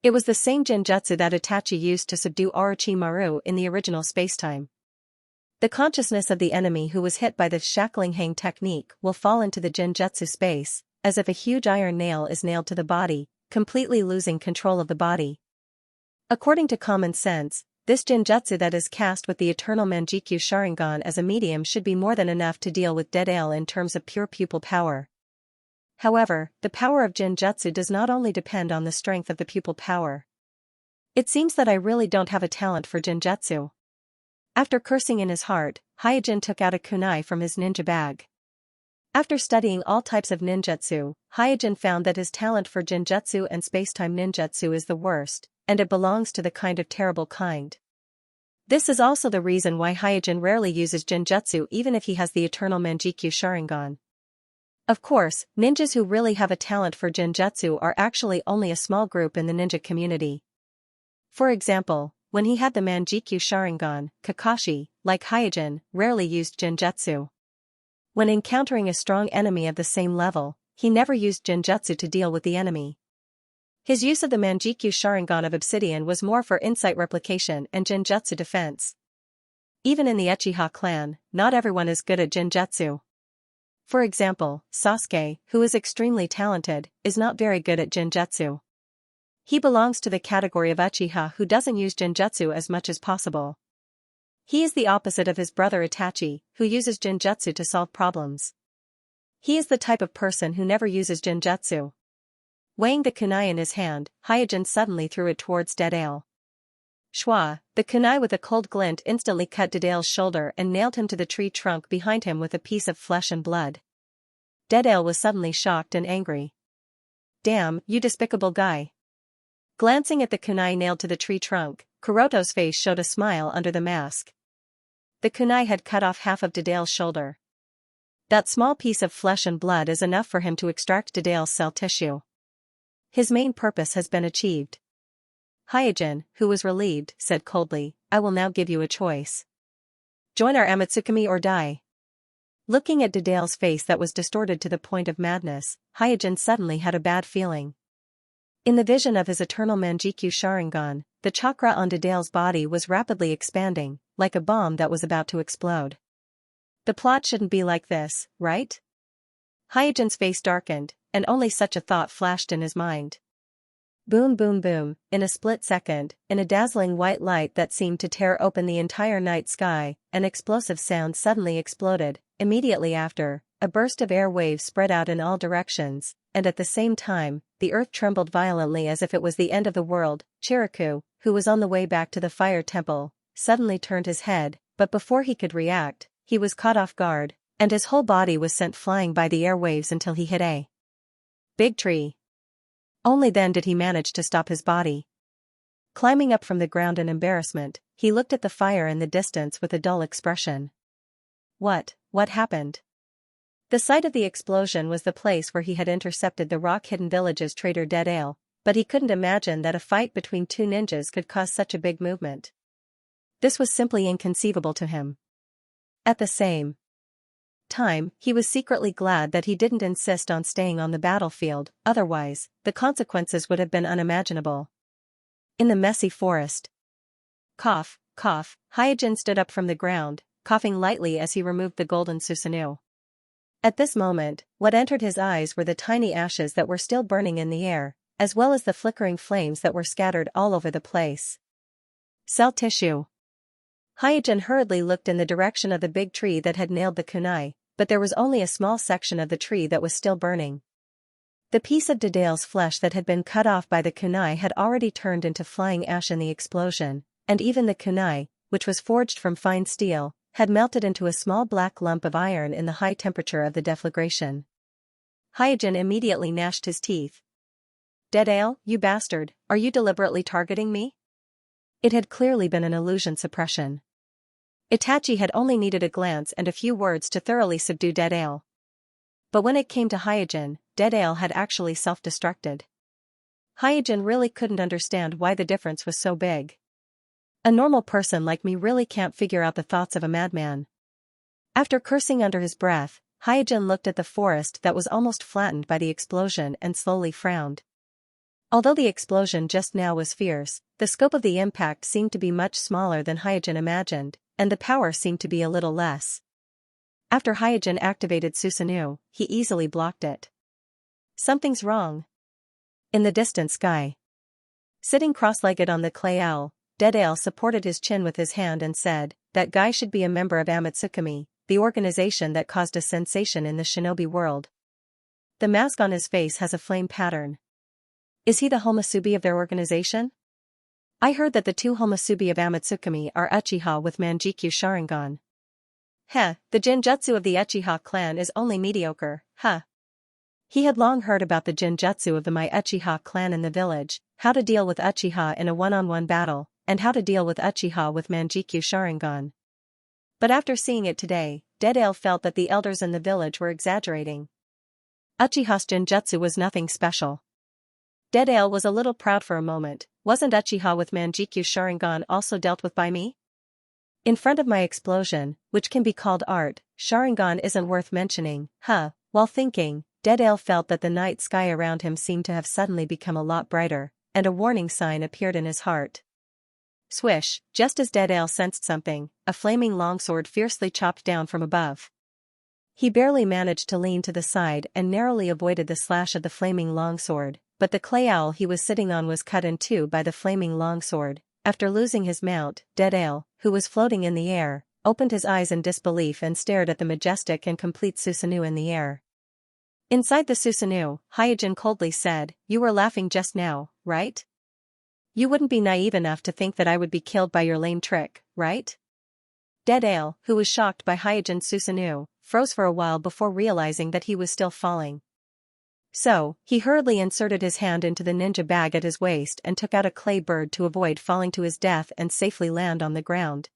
It was the same genjutsu that Itachi used to subdue Orochimaru in the original spacetime. The consciousness of the enemy who was hit by the shackling hang technique will fall into the genjutsu space, as if a huge iron nail is nailed to the body, completely losing control of the body. According to common sense, this genjutsu that is cast with the Eternal Manjikyu Sharingan as a medium should be more than enough to deal with Deadale in terms of pure pupil power. However, the power of genjutsu does not only depend on the strength of the pupil power. It seems that I really don't have a talent for genjutsu. After cursing in his heart, Hyojin took out a kunai from his ninja bag. After studying all types of ninjutsu, Hyojin found that his talent for genjutsu and spacetime ninjutsu is the worst, and it belongs to the kind of terrible kind. This is also the reason why Hyojin rarely uses genjutsu even if he has the Eternal Manjikyu Sharingan. Of course, ninjas who really have a talent for genjutsu are actually only a small group in the ninja community. For example, when he had the Manjikyu Sharingan, Kakashi, like Hyojin, rarely used genjutsu. When encountering a strong enemy of the same level, he never used genjutsu to deal with the enemy. His use of the Manjikyu Sharingan of Obsidian was more for insight replication and genjutsu defense. Even in the Uchiha clan, not everyone is good at genjutsu. For example, Sasuke, who is extremely talented, is not very good at genjutsu. He belongs to the category of Uchiha who doesn't use genjutsu as much as possible. He is the opposite of his brother Itachi, who uses genjutsu to solve problems. He is the type of person who never uses genjutsu. Weighing the kunai in his hand, Hyojin suddenly threw it towards Deadale. Shwa, the kunai with a cold glint instantly cut Deadale's shoulder and nailed him to the tree trunk behind him with a piece of flesh and blood. Deadale was suddenly shocked and angry. "Damn, you despicable guy." Glancing at the kunai nailed to the tree trunk, Kuroto's face showed a smile under the mask. The kunai had cut off half of Deadale's shoulder. That small piece of flesh and blood is enough for him to extract Deadale's cell tissue. His main purpose has been achieved. Hyojin, who was relieved, said coldly, "I will now give you a choice. Join our Amatsukami or die." Looking at Deadale's face that was distorted to the point of madness, Hyojin suddenly had a bad feeling. In the vision of his Eternal Manjikyu Sharingan, the chakra on Deadale's body was rapidly expanding, like a bomb that was about to explode. The plot shouldn't be like this, right? Hyojin's face darkened, and only such a thought flashed in his mind. Boom boom boom, in a split second, in a dazzling white light that seemed to tear open the entire night sky, an explosive sound suddenly exploded. Immediately after, a burst of air waves spread out in all directions, and at the same time, the earth trembled violently as if it was the end of the world. Chiriku, who was on the way back to the fire temple, suddenly turned his head, but before he could react, he was caught off guard. and his whole body was sent flying by the airwaves until he hit a big tree. Only then did he manage to stop his body. Climbing up from the ground in embarrassment, he looked at the fire in the distance with a dull expression. What happened? The site of the explosion was the place where he had intercepted the rock-hidden village's traitor Dead Ale, but he couldn't imagine that a fight between two ninjas could cause such a big movement. This was simply inconceivable to him. At the same time, he was secretly glad that he didn't insist on staying on the battlefield, otherwise, the consequences would have been unimaginable. In the messy forest. Cough, cough, Hyojin stood up from the ground, coughing lightly as he removed the golden Susanoo. At this moment, what entered his eyes were the tiny ashes that were still burning in the air, as well as the flickering flames that were scattered all over the place. Cell tissue. Hyojin hurriedly looked in the direction of the big tree that had nailed the kunai, but there was only a small section of the tree that was still burning. The piece of Dedale's flesh that had been cut off by the kunai had already turned into flying ash in the explosion, and even the kunai, which was forged from fine steel, had melted into a small black lump of iron in the high temperature of the deflagration. Hyojin immediately gnashed his teeth. Dead Ale, you bastard, are you deliberately targeting me? It had clearly been an illusion suppression. Itachi had only needed a glance and a few words to thoroughly subdue Dead Ale. But when it came to Hyojin, Dead Ale had actually self-destructed. Hyojin really couldn't understand why the difference was so big. A normal person like me really can't figure out the thoughts of a madman. After cursing under his breath, Hyojin looked at the forest that was almost flattened by the explosion and slowly frowned. Although the explosion just now was fierce, the scope of the impact seemed to be much smaller than Hyojin imagined, and the power seemed to be a little less. After Hyojin activated Susanoo, he easily blocked it. Something's wrong. In the distant sky. Sitting cross-legged on the clay owl, Dead Ale supported his chin with his hand and said, "That guy should be a member of Amatsukami, the organization that caused a sensation in the shinobi world. The mask on his face has a flame pattern. Is he the Homasubi of their organization? I heard that the two Homasubi of Amatsukami are Uchiha with Manjikyu Sharingan." The Jinjutsu of the Uchiha clan is only mediocre, He had long heard about the Jinjutsu of the Mai Uchiha clan in the village, how to deal with Uchiha in a one-on-one battle, and how to deal with Uchiha with Manjikyu Sharingan. But after seeing it today, Dead Ale felt that the elders in the village were exaggerating. Uchiha's Jinjutsu was nothing special. Dead Ale was a little proud for a moment. Wasn't Uchiha with Manjikyu Sharingan also dealt with by me? In front of my explosion, which can be called art, Sharingan isn't worth mentioning, While thinking, Dead Ale felt that the night sky around him seemed to have suddenly become a lot brighter, and a warning sign appeared in his heart. Swish, just as Dead Ale sensed something, a flaming longsword fiercely chopped down from above. He barely managed to lean to the side and narrowly avoided the slash of the flaming longsword, but the clay owl he was sitting on was cut in two by the flaming longsword. After losing his mount, Dead Ale, who was floating in the air, opened his eyes in disbelief and stared at the majestic and complete Susanoo in the air. Inside the Susanoo, Hyojin coldly said, "You were laughing just now, right? You wouldn't be naive enough to think that I would be killed by your lame trick, right?" Dead Ale, who was shocked by Hyojin's Susanoo, froze for a while before realizing that he was still falling. So, he hurriedly inserted his hand into the ninja bag at his waist and took out a clay bird to avoid falling to his death and safely land on the ground.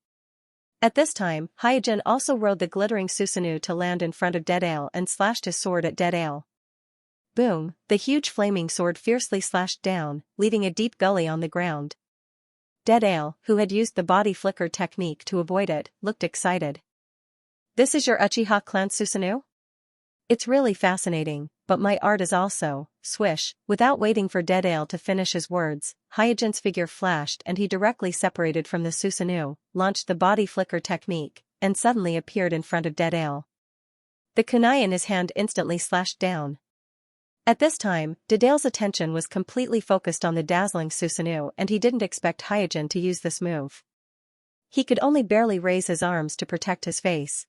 At this time, Hyojin also rode the glittering Susanoo to land in front of Dead Ale and slashed his sword at Dead Ale. Boom, the huge flaming sword fiercely slashed down, leaving a deep gully on the ground. Dead Ale, who had used the body flicker technique to avoid it, looked excited. "This is your Uchiha clan Susanoo? It's really fascinating, but my art is also," swish. Without waiting for Dead Ale to finish his words, Hyojin's figure flashed and he directly separated from the Susanoo, launched the body flicker technique, and suddenly appeared in front of Dead Ale. The kunai in his hand instantly slashed down. At this time, Dead Ale's attention was completely focused on the dazzling Susanoo and he didn't expect Hyojin to use this move. He could only barely raise his arms to protect his face.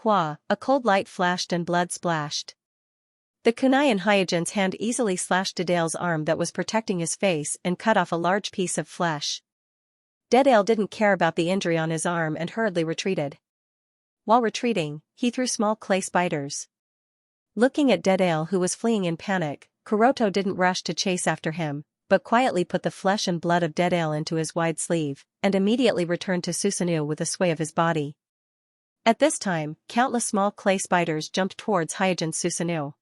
Hua, a cold light flashed and blood splashed. The kunai in Hyojin's hand easily slashed Dead Ale's arm that was protecting his face and cut off a large piece of flesh. Dead Ale didn't care about the injury on his arm and hurriedly retreated. while retreating, he threw small clay spiders. Looking at Deadale, who was fleeing in panic, Kuroto didn't rush to chase after him, but quietly put the flesh and blood of Deadale into his wide sleeve, and immediately returned to Susanoo with a sway of his body. At this time, countless small clay spiders jumped towards Hyojin's Susanoo.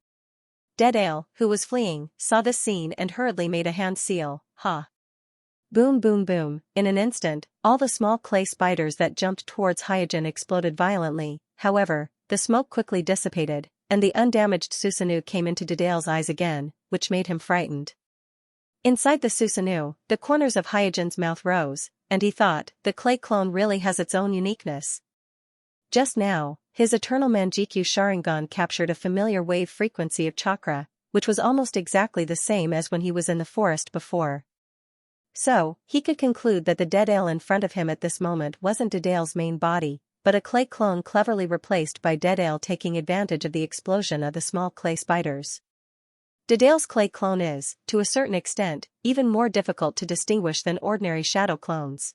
Deadale, who was fleeing, saw this scene and hurriedly made a hand seal, ha. Boom boom boom, in an instant, all the small clay spiders that jumped towards Hyojin exploded violently. However, the smoke quickly dissipated, and the undamaged Susanoo came into Deadale's eyes again, which made him frightened. Inside the Susanoo, the corners of Hyojin's mouth rose, and he thought, the clay clone really has its own uniqueness. Just now, his eternal Manjikyu Sharingan captured a familiar wave frequency of chakra, which was almost exactly the same as when he was in the forest before. So, he could conclude that the Deadale in front of him at this moment wasn't Deadale's main body, but a clay clone cleverly replaced by Deadale taking advantage of the explosion of the small clay spiders. Deadale's clay clone is, to a certain extent, even more difficult to distinguish than ordinary shadow clones.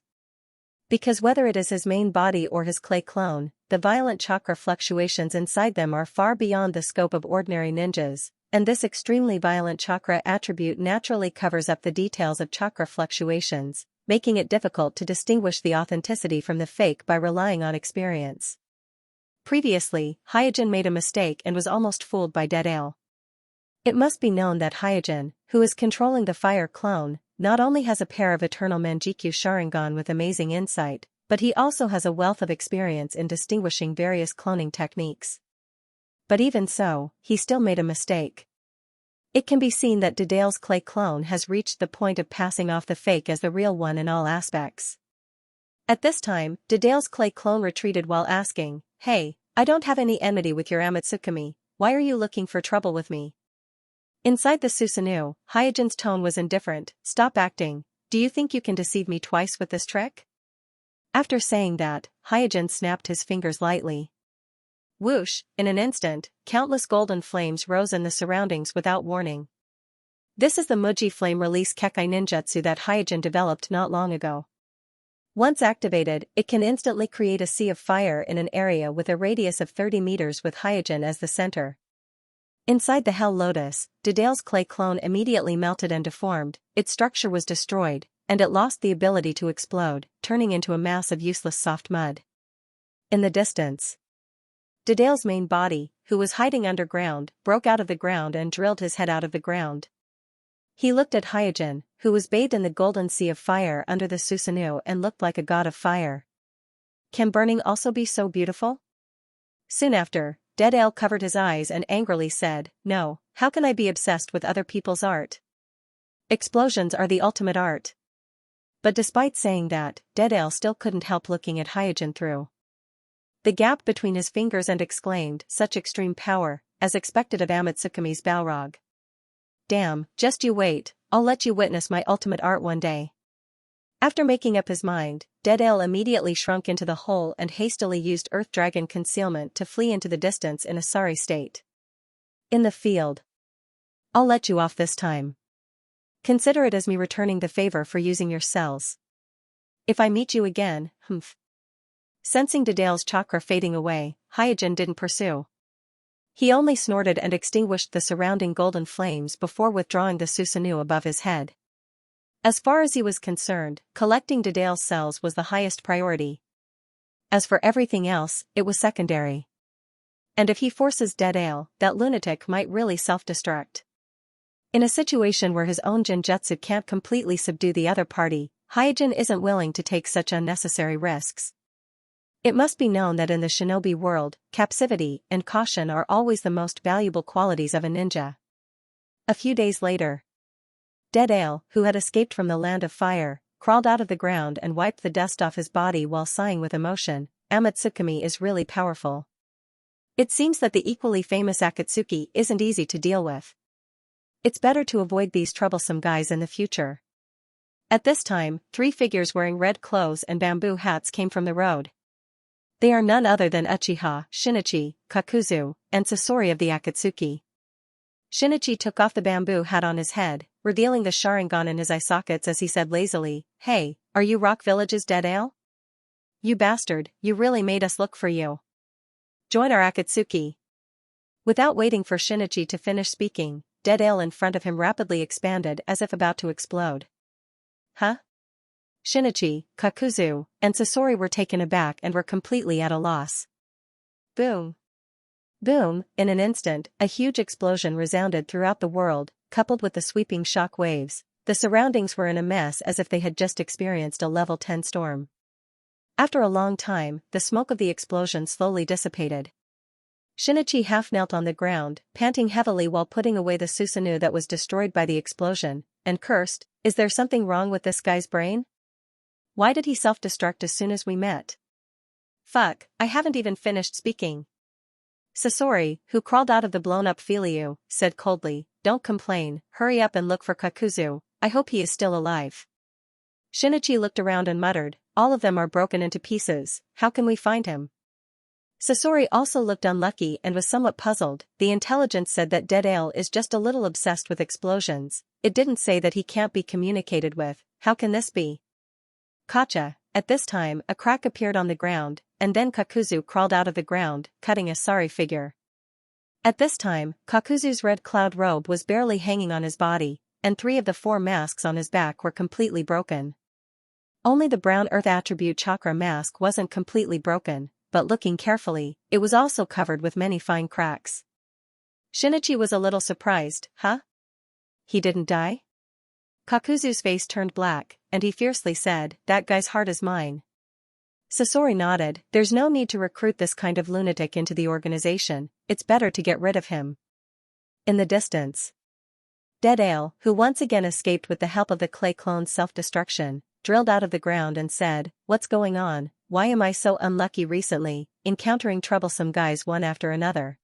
Because whether it is his main body or his clay clone, the violent chakra fluctuations inside them are far beyond the scope of ordinary ninjas, and this extremely violent chakra attribute naturally covers up the details of chakra fluctuations, making it difficult to distinguish the authenticity from the fake by relying on experience. Previously, Hyojin made a mistake and was almost fooled by Deadale. It must be known that Hyojin, who is controlling the fire clone, not only has a pair of eternal Manjikyu Sharingan with amazing insight, but he also has a wealth of experience in distinguishing various cloning techniques. But even so, he still made a mistake. It can be seen that Deadale's clay clone has reached the point of passing off the fake as the real one in all aspects. At this time, Deadale's clay clone retreated while asking, "Hey, I don't have any enmity with your Amatsukami, why are you looking for trouble with me?" Inside the Susanoo, Hyojin's tone was indifferent. "Stop acting, do you think you can deceive me twice with this trick?" After saying that, Hyojin snapped his fingers lightly. Whoosh, in an instant, countless golden flames rose in the surroundings without warning. This is the Muji flame release Kekai ninjutsu that Hyojin developed not long ago. Once activated, it can instantly create a sea of fire in an area with a radius of 30 meters with Hyojin as the center. Inside the Hell Lotus, Deadale's clay clone immediately melted and deformed, its structure was destroyed, and it lost the ability to explode, turning into a mass of useless soft mud. In the distance, Deadale's main body, who was hiding underground, broke out of the ground and drilled his head out of the ground. He looked at Hyojin, who was bathed in the golden sea of fire under the Susanoo and looked like a god of fire. Can burning also be so beautiful? Soon after, Deadale covered his eyes and angrily said, "No, how can I be obsessed with other people's art? Explosions are the ultimate art." But despite saying that, Deadale still couldn't help looking at Hyojin through the gap between his fingers and exclaimed, "Such extreme power, as expected of Amatsukami's Balrog. Damn, just you wait, I'll let you witness my ultimate art one day." After making up his mind, Deadale immediately shrunk into the hole and hastily used Earth Dragon concealment to flee into the distance in a sorry state. In the field. "I'll let you off this time. Consider it as me returning the favor for using your cells. If I meet you again, humph." Sensing Deadale's chakra fading away, Hyojin didn't pursue. He only snorted and extinguished the surrounding golden flames before withdrawing the Susanoo above his head. As far as he was concerned, collecting Deadale's cells was the highest priority. As for everything else, it was secondary. And if he forces Deadale, that lunatic might really self-destruct. In a situation where his own genjutsu can't completely subdue the other party, Hyojin isn't willing to take such unnecessary risks. It must be known that in the shinobi world, capsivity and caution are always the most valuable qualities of a ninja. A few days later, Deadale, who had escaped from the land of fire, crawled out of the ground and wiped the dust off his body while sighing with emotion. "Amatsukami is really powerful. It seems that the equally famous Akatsuki isn't easy to deal with. It's better to avoid these troublesome guys in the future." At this time, 3 figures wearing red clothes and bamboo hats came from the road. They are none other than Uchiha, Shinichi, Kakuzu, and Sasori of the Akatsuki. Shinichi took off the bamboo hat on his head, revealing the Sharingan in his eye sockets as he said lazily, "Hey, are you Rock Village's Deadale? You bastard, you really made us look for you." Join our Akatsuki. Without waiting for Shinichi to finish speaking, dead ale in front of him rapidly expanded as if about to explode. Huh? Shinichi, Kakuzu, and Sasori were taken aback and were completely at a loss. Boom. Boom, in an instant, a huge explosion resounded throughout the world, coupled with the sweeping shock waves. The surroundings were in a mess as if they had just experienced a level 10 storm. After a long time, the smoke of the explosion slowly dissipated. Shinichi half knelt on the ground, panting heavily while putting away the Susanoo that was destroyed by the explosion, and cursed, "Is there something wrong with this guy's brain? Why did he self-destruct as soon as we met? Fuck, I haven't even finished speaking." Sasori, who crawled out of the blown-up Filiu, said coldly, "Don't complain, hurry up and look for Kakuzu, I hope he is still alive." Shinichi looked around and muttered, "All of them are broken into pieces, how can we find him?" Sasori also looked unlucky and was somewhat puzzled. The intelligence said that Dead Ale is just a little obsessed with explosions. It didn't say that he can't be communicated with. How can this be? Kacha. At this time, a crack appeared on the ground, and then Kakuzu crawled out of the ground, cutting a sorry figure. At this time, Kakuzu's red cloud robe was barely hanging on his body, and 3 of the 4 masks on his back were completely broken. Only the brown earth attribute chakra mask wasn't completely broken, but looking carefully, it was also covered with many fine cracks. Shinichi was a little surprised. Huh? He didn't die? Kakuzu's face turned black, and he fiercely said, "That guy's heart is mine." Sasori nodded. "There's no need to recruit this kind of lunatic into the organization, it's better to get rid of him." In the distance, Dead Ale, who once again escaped with the help of the clay clone's self-destruction, drilled out of the ground and said, "What's going on? Why am I so unlucky recently, encountering troublesome guys one after another?"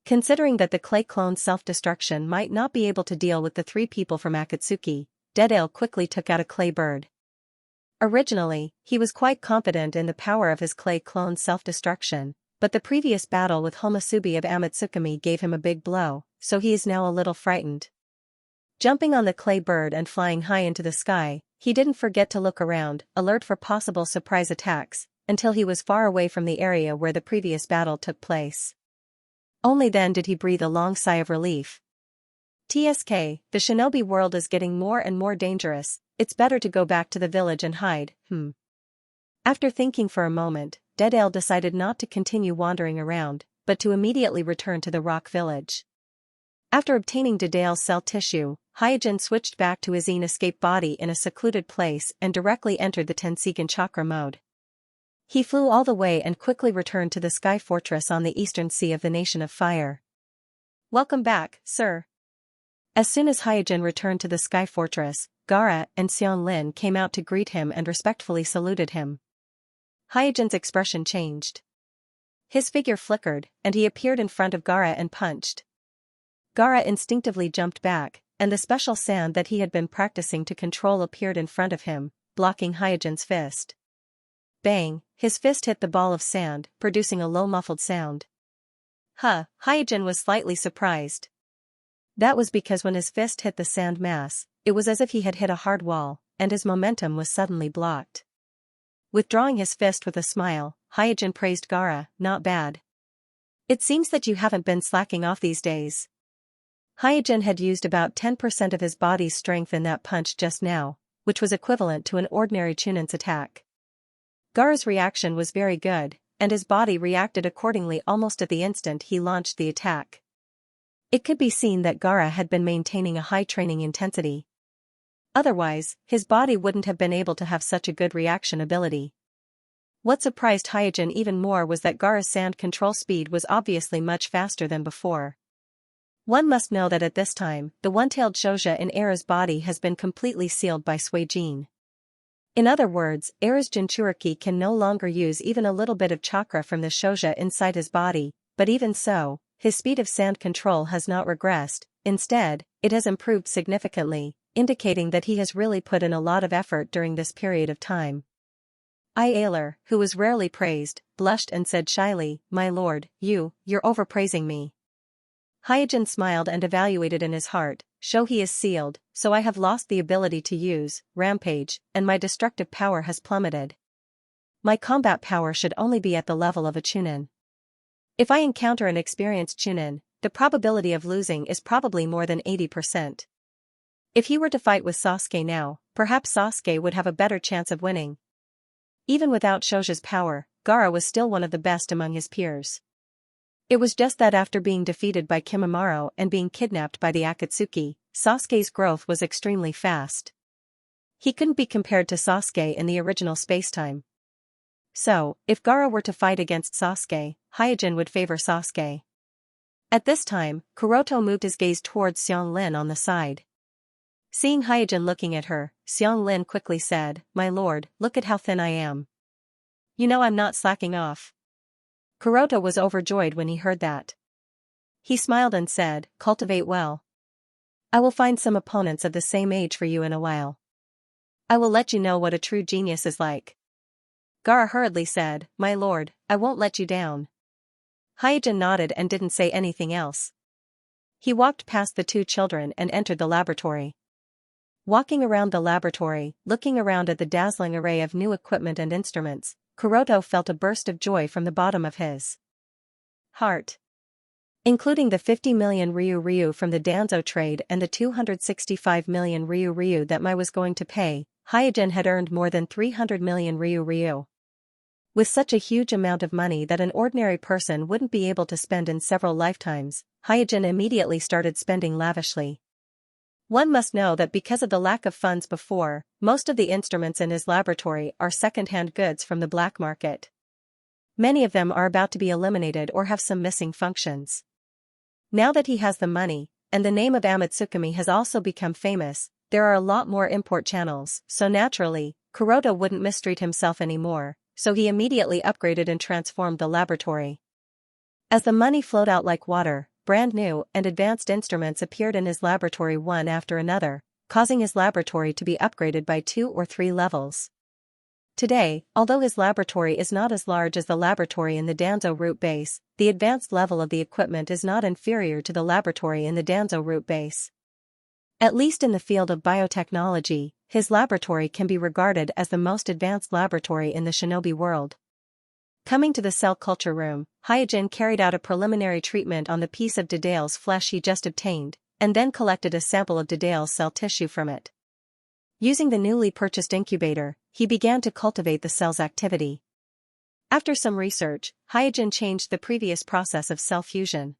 Considering that the clay clone's self-destruction might not be able to deal with the 3 people from Akatsuki, Dead Ale quickly took out a clay bird. Originally, he was quite confident in the power of his clay clone's self-destruction, but the previous battle with Homosubi of Amatsukami gave him a big blow, so he is now a little frightened. Jumping on the clay bird and flying high into the sky, he didn't forget to look around, alert for possible surprise attacks, until he was far away from the area where the previous battle took place. Only then did he breathe a long sigh of relief. "TSK, the shinobi world is getting more and more dangerous, it's better to go back to the village and hide." After thinking for a moment, Dead Ale decided not to continue wandering around, but to immediately return to the rock village. After obtaining Dead Ale's cell tissue, Hyojin switched back to his escape body in a secluded place and directly entered the Tenseigan chakra mode. He flew all the way and quickly returned to the sky fortress on the eastern sea of the Nation of Fire. "Welcome back, sir." As soon as Hyojin returned to the sky fortress, Gaara and Xianlin came out to greet him and respectfully saluted him. Hyojin's expression changed. His figure flickered, and he appeared in front of Gaara and punched. Gaara instinctively jumped back, and the special sand that he had been practicing to control appeared in front of him, blocking Hyojin's fist. Bang, his fist hit the ball of sand, producing a low muffled sound. Hyojin was slightly surprised. That was because when his fist hit the sand mass, it was as if he had hit a hard wall, and his momentum was suddenly blocked. Withdrawing his fist with a smile, Hyojin praised Gaara, "Not bad. It seems that you haven't been slacking off these days." Hyojin had used about 10% of his body's strength in that punch just now, which was equivalent to an ordinary Chunin's attack. Gaara's reaction was very good, and his body reacted accordingly almost at the instant he launched the attack. It could be seen that Gaara had been maintaining a high training intensity. Otherwise, his body wouldn't have been able to have such a good reaction ability. What surprised Hyojin even more was that Gaara's sand control speed was obviously much faster than before. One must know that at this time, the one-tailed Shouja in Era's body has been completely sealed by Suijin. In other words, Era's Jinchuriki can no longer use even a little bit of chakra from the Shouja inside his body, but even so, his speed of sand control has not regressed. Instead, it has improved significantly, indicating that he has really put in a lot of effort during this period of time. Ailer, who was rarely praised, blushed and said shyly, "My lord, you're overpraising me." Hyojin smiled and evaluated in his heart, "Show he is sealed, so I have lost the ability to use rampage, and my destructive power has plummeted. My combat power should only be at the level of a Chunin." If I encounter an experienced Chunin, the probability of losing is probably more than 80%. If he were to fight with Sasuke now, perhaps Sasuke would have a better chance of winning. Even without Shoja's power, Gaara was still one of the best among his peers. It was just that after being defeated by Kimimaro and being kidnapped by the Akatsuki, Sasuke's growth was extremely fast. He couldn't be compared to Sasuke in the original spacetime. So, if Gaara were to fight against Sasuke, Hyojin would favor Sasuke. At this time, Kuroto moved his gaze towards Xianxia on the side. Seeing Hyojin looking at her, Xianxia quickly said, "My lord, look at how thin I am. You know I'm not slacking off." Kuroto was overjoyed when he heard that. He smiled and said, "Cultivate well. I will find some opponents of the same age for you in a while. I will let you know what a true genius is like." Gaara hurriedly said, "My lord, I won't let you down." Hyojin nodded and didn't say anything else. He walked past the two children and entered the laboratory. Walking around the laboratory, looking around at the dazzling array of new equipment and instruments, Kuroto felt a burst of joy from the bottom of his heart. Including the 50 million Ryu from the Danzo trade and the 265 million Ryu that Mai was going to pay, Hyojin had earned more than 300 million Ryu. With such a huge amount of money that an ordinary person wouldn't be able to spend in several lifetimes, Hyojin immediately started spending lavishly. One must know that because of the lack of funds before, most of the instruments in his laboratory are second-hand goods from the black market. Many of them are about to be eliminated or have some missing functions. Now that he has the money, and the name of Amatsukami has also become famous, there are a lot more import channels, so naturally, Kuroto wouldn't mistreat himself anymore, so he immediately upgraded and transformed the laboratory. As the money flowed out like water, brand new and advanced instruments appeared in his laboratory one after another, causing his laboratory to be upgraded by 2 or 3 levels. Today, although his laboratory is not as large as the laboratory in the Danzo root base, the advanced level of the equipment is not inferior to the laboratory in the Danzo root base. At least in the field of biotechnology, his laboratory can be regarded as the most advanced laboratory in the shinobi world. Coming to the cell culture room, Hyojin carried out a preliminary treatment on the piece of Dedail's flesh he just obtained, and then collected a sample of Dedail's cell tissue from it. Using the newly purchased incubator, he began to cultivate the cell's activity. After some research, Hyojin changed the previous process of cell fusion.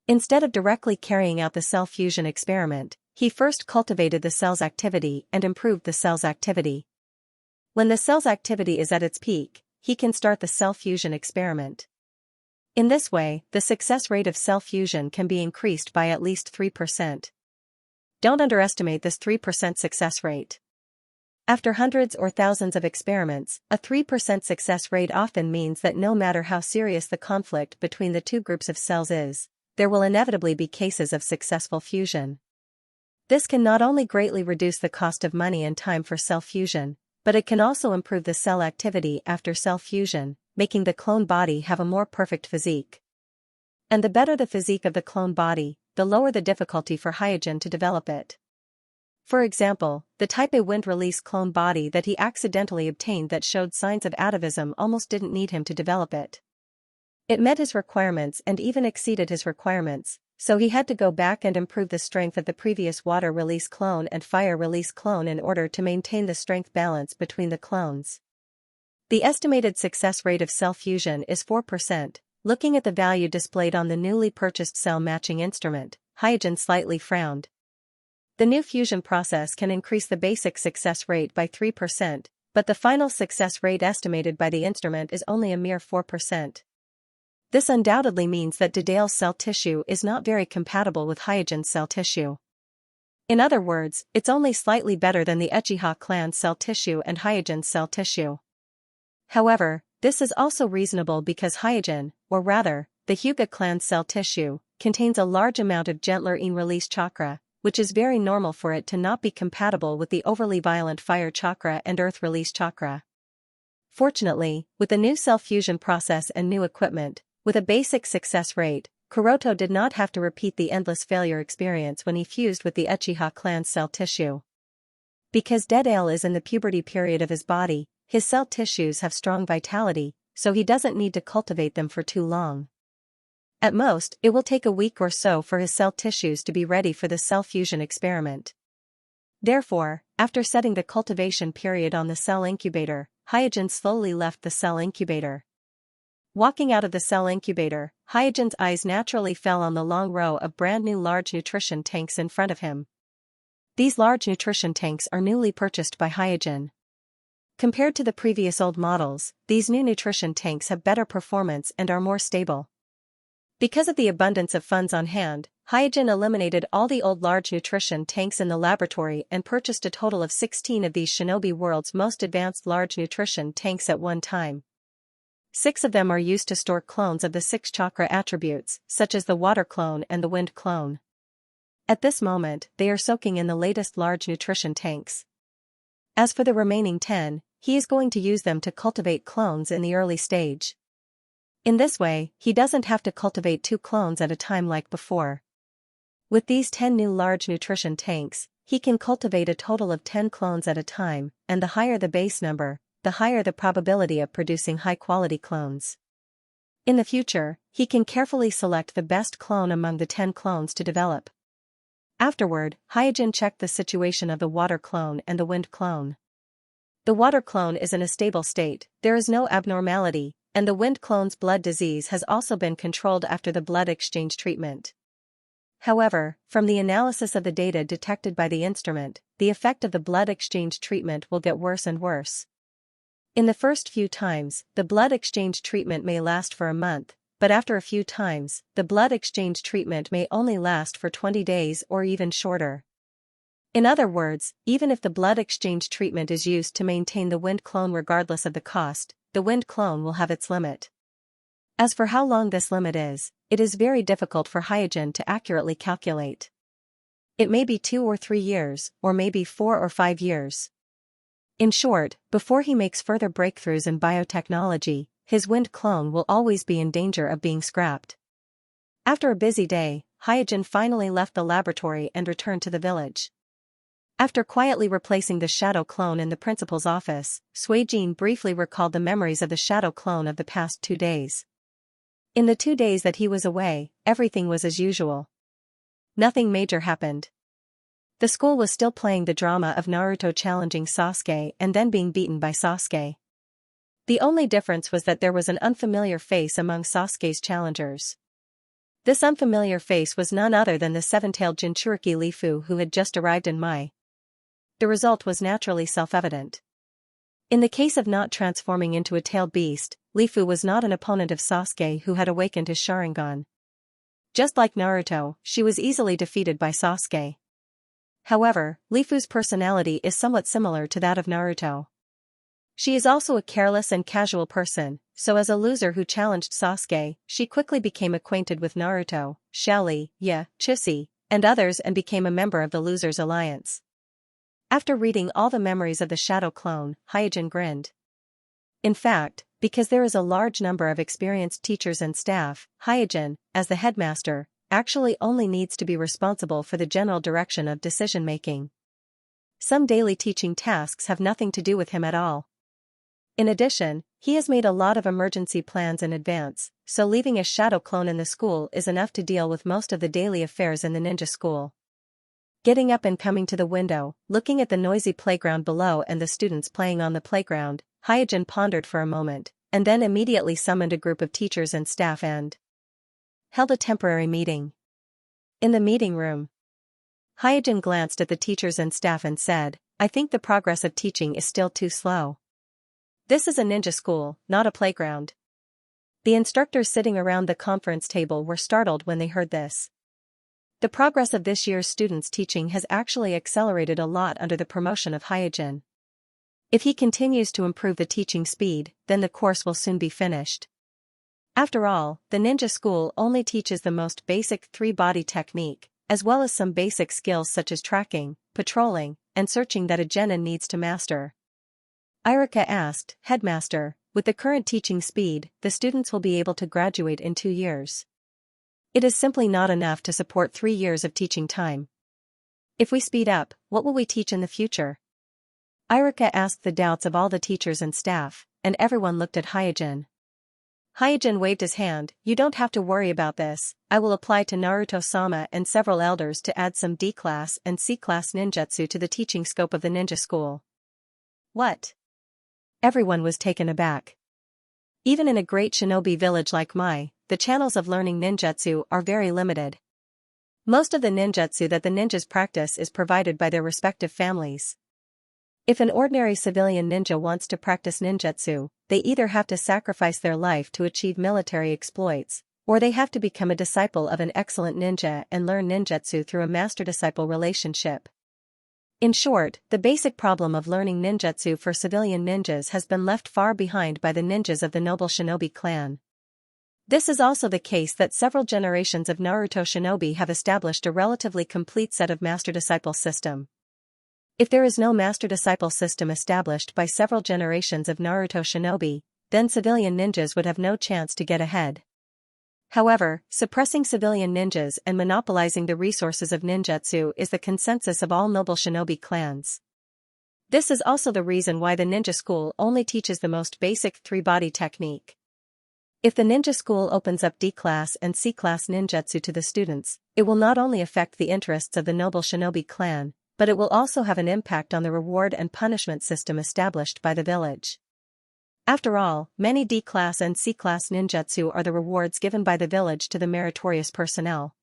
Instead of directly carrying out the cell fusion experiment, he first cultivated the cell's activity and improved the cell's activity. When the cell's activity is at its peak, he can start the cell fusion experiment. In this way, the success rate of cell fusion can be increased by at least 3%. Don't underestimate this 3% success rate. After hundreds or thousands of experiments, a 3% success rate often means that no matter how serious the conflict between the two groups of cells is, there will inevitably be cases of successful fusion. This can not only greatly reduce the cost of money and time for cell fusion, but it can also improve the cell activity after cell fusion, making the clone body have a more perfect physique. And the better the physique of the clone body, the lower the difficulty for Hyojin to develop it. For example, the Type A wind-release clone body that he accidentally obtained that showed signs of atavism almost didn't need him to develop it. It met his requirements and even exceeded his requirements, so he had to go back and improve the strength of the previous water-release clone and fire-release clone in order to maintain the strength balance between the clones. The estimated success rate of cell fusion is 4%. Looking at the value displayed on the newly purchased cell matching instrument, Hyojin slightly frowned. The new fusion process can increase the basic success rate by 3%, but the final success rate estimated by the instrument is only a mere 4%. This undoubtedly means that Dedail's cell tissue is not very compatible with Hyojin's cell tissue. In other words, it's only slightly better than the Uchiha clan's cell tissue and Hyojin's cell tissue. However, this is also reasonable because Hyojin, or rather, the Hyuga clan's cell tissue, contains a large amount of gentler in-release chakra, which is very normal for it to not be compatible with the overly violent fire chakra and earth release chakra. Fortunately, with the new cell fusion process and new equipment, with a basic success rate, Kuroto did not have to repeat the endless failure experience when he fused with the Uchiha clan's cell tissue. Because Dedail is in the puberty period of his body, his cell tissues have strong vitality, so he doesn't need to cultivate them for too long. At most, it will take a week or so for his cell tissues to be ready for the cell fusion experiment. Therefore, after setting the cultivation period on the cell incubator, Hyojin slowly left the cell incubator. Walking out of the cell incubator, Hyojin's eyes naturally fell on the long row of brand new large nutrition tanks in front of him. These large nutrition tanks are newly purchased by Hyojin. Compared to the previous old models, these new nutrition tanks have better performance and are more stable. Because of the abundance of funds on hand, Hyojin eliminated all the old large nutrition tanks in the laboratory and purchased a total of 16 of these Shinobi World's most advanced large nutrition tanks at one time. 6 of them are used to store clones of the 6 chakra attributes, such as the water clone and the wind clone. At this moment, they are soaking in the latest large nutrition tanks. As for the remaining 10, he is going to use them to cultivate clones in the early stage. In this way, he doesn't have to cultivate 2 clones at a time like before. With these 10 new large nutrition tanks, he can cultivate a total of 10 clones at a time, and the higher the base number, the higher the probability of producing high-quality clones. In the future, he can carefully select the best clone among the 10 clones to develop. Afterward, Hyojin checked the situation of the water clone and the wind clone. The water clone is in a stable state, there is no abnormality, and the wind clone's blood disease has also been controlled after the blood exchange treatment. However, from the analysis of the data detected by the instrument, the effect of the blood exchange treatment will get worse and worse. In the first few times, the blood exchange treatment may last for a month, but after a few times, the blood exchange treatment may only last for 20 days or even shorter. In other words, even if the blood exchange treatment is used to maintain the wind clone regardless of the cost, the wind clone will have its limit. As for how long this limit is, it is very difficult for Hyojin to accurately calculate. It may be 2 or 3 years, or maybe 4 or 5 years. In short, before he makes further breakthroughs in biotechnology, his wind clone will always be in danger of being scrapped. After a busy day, Hyojin finally left the laboratory and returned to the village. After quietly replacing the shadow clone in the principal's office, Suijin briefly recalled the memories of the shadow clone of the past 2 days. In the 2 days that he was away, everything was as usual. Nothing major happened. The school was still playing the drama of Naruto challenging Sasuke and then being beaten by Sasuke. The only difference was that there was an unfamiliar face among Sasuke's challengers. This unfamiliar face was none other than the 7-tailed Jinchuriki Lifu who had just arrived in Mai. The result was naturally self-evident. In the case of not transforming into a tailed beast, Lifu was not an opponent of Sasuke who had awakened his Sharingan. Just like Naruto, she was easily defeated by Sasuke. However, Lifu's personality is somewhat similar to that of Naruto. She is also a careless and casual person, so as a loser who challenged Sasuke, she quickly became acquainted with Naruto, Xiaoli, Chisi, and others and became a member of the Losers Alliance. After reading all the memories of the shadow clone, Hyojin grinned. In fact, because there is a large number of experienced teachers and staff, Hyojin, as the headmaster, actually only needs to be responsible for the general direction of decision-making. Some daily teaching tasks have nothing to do with him at all. In addition, he has made a lot of emergency plans in advance, so leaving a shadow clone in the school is enough to deal with most of the daily affairs in the ninja school. Getting up and coming to the window, looking at the noisy playground below and the students playing on the playground, Hyojin pondered for a moment, and then immediately summoned a group of teachers and staff and held a temporary meeting. In the meeting room, Hyojin glanced at the teachers and staff and said, "I think the progress of teaching is still too slow. This is a ninja school, not a playground." The instructors sitting around the conference table were startled when they heard this. The progress of this year's students' teaching has actually accelerated a lot under the promotion of Hyojin. If he continues to improve the teaching speed, then the course will soon be finished. After all, the ninja school only teaches the most basic 3-body technique, as well as some basic skills such as tracking, patrolling, and searching that a genin needs to master. Irika asked, "Headmaster, with the current teaching speed, the students will be able to graduate in 2 years. It is simply not enough to support 3 years of teaching time. If we speed up, what will we teach in the future?" Irika asked the doubts of all the teachers and staff, and everyone looked at Hyojin. Hyojin waved his hand. You don't have to worry about this. I will apply to Naruto-sama and several elders to add some D-class and C-class ninjutsu to the teaching scope of the ninja school. What? Everyone was taken aback. Even in a great shinobi village like Mai, the channels of learning ninjutsu are very limited. Most of the ninjutsu that the ninjas practice is provided by their respective families. If an ordinary civilian ninja wants to practice ninjutsu, they either have to sacrifice their life to achieve military exploits, or they have to become a disciple of an excellent ninja and learn ninjutsu through a master-disciple relationship. In short, the basic problem of learning ninjutsu for civilian ninjas has been left far behind by the ninjas of the noble shinobi clan. This is also the case that several generations of Naruto shinobi have established a relatively complete set of master-disciple system. If there is no master-disciple system established by several generations of Naruto shinobi, then civilian ninjas would have no chance to get ahead. However, suppressing civilian ninjas and monopolizing the resources of ninjutsu is the consensus of all noble shinobi clans. This is also the reason why the ninja school only teaches the most basic three-body technique. If the ninja school opens up D-class and C-class ninjutsu to the students, it will not only affect the interests of the noble shinobi clan, but it will also have an impact on the reward and punishment system established by the village. After all, many D-class and C-class ninjutsu are the rewards given by the village to the meritorious personnel.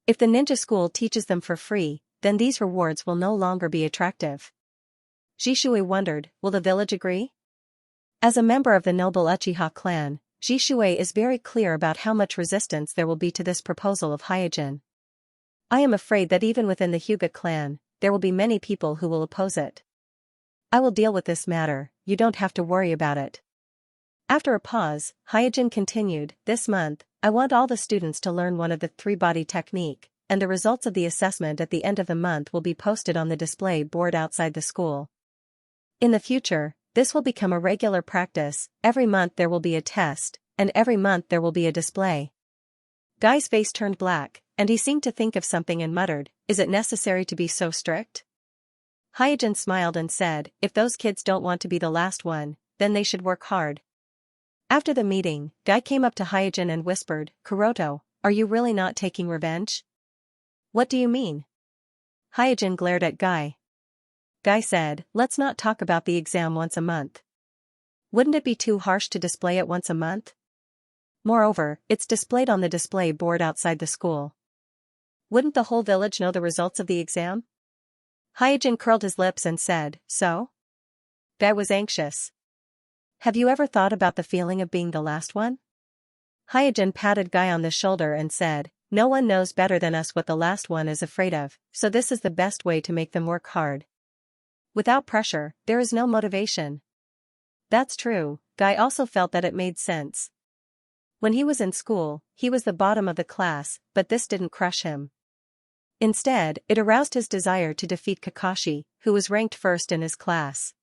If the ninja school teaches them for free, then these rewards will no longer be attractive. Jishui wondered, will the village agree? As a member of the noble Uchiha clan, Jishui is very clear about how much resistance there will be to this proposal of Hyojin. I am afraid that even within the Hyuga clan, there will be many people who will oppose it. I will deal with this matter, you don't have to worry about it. After a pause, Hyojin continued, this month, I want all the students to learn one of the three-body technique, and the results of the assessment at the end of the month will be posted on the display board outside the school. In the future, this will become a regular practice, every month there will be a test, and every month there will be a display. Guy's face turned black, and he seemed to think of something and muttered, is it necessary to be so strict? Hyojin smiled and said, if those kids don't want to be the last one, then they should work hard. After the meeting, Guy came up to Hyojin and whispered, Kuroto, are you really not taking revenge? What do you mean? Hyojin glared at Guy. Guy said, let's not talk about the exam once a month. Wouldn't it be too harsh to display it once a month? Moreover, it's displayed on the display board outside the school. Wouldn't the whole village know the results of the exam? Hyojin curled his lips and said, so? Guy was anxious. Have you ever thought about the feeling of being the last one? Hyojin patted Guy on the shoulder and said, no one knows better than us what the last one is afraid of, so this is the best way to make them work hard. Without pressure, there is no motivation. That's true, Guy also felt that it made sense. When he was in school, he was the bottom of the class, but this didn't crush him. Instead, it aroused his desire to defeat Kakashi, who was ranked first in his class.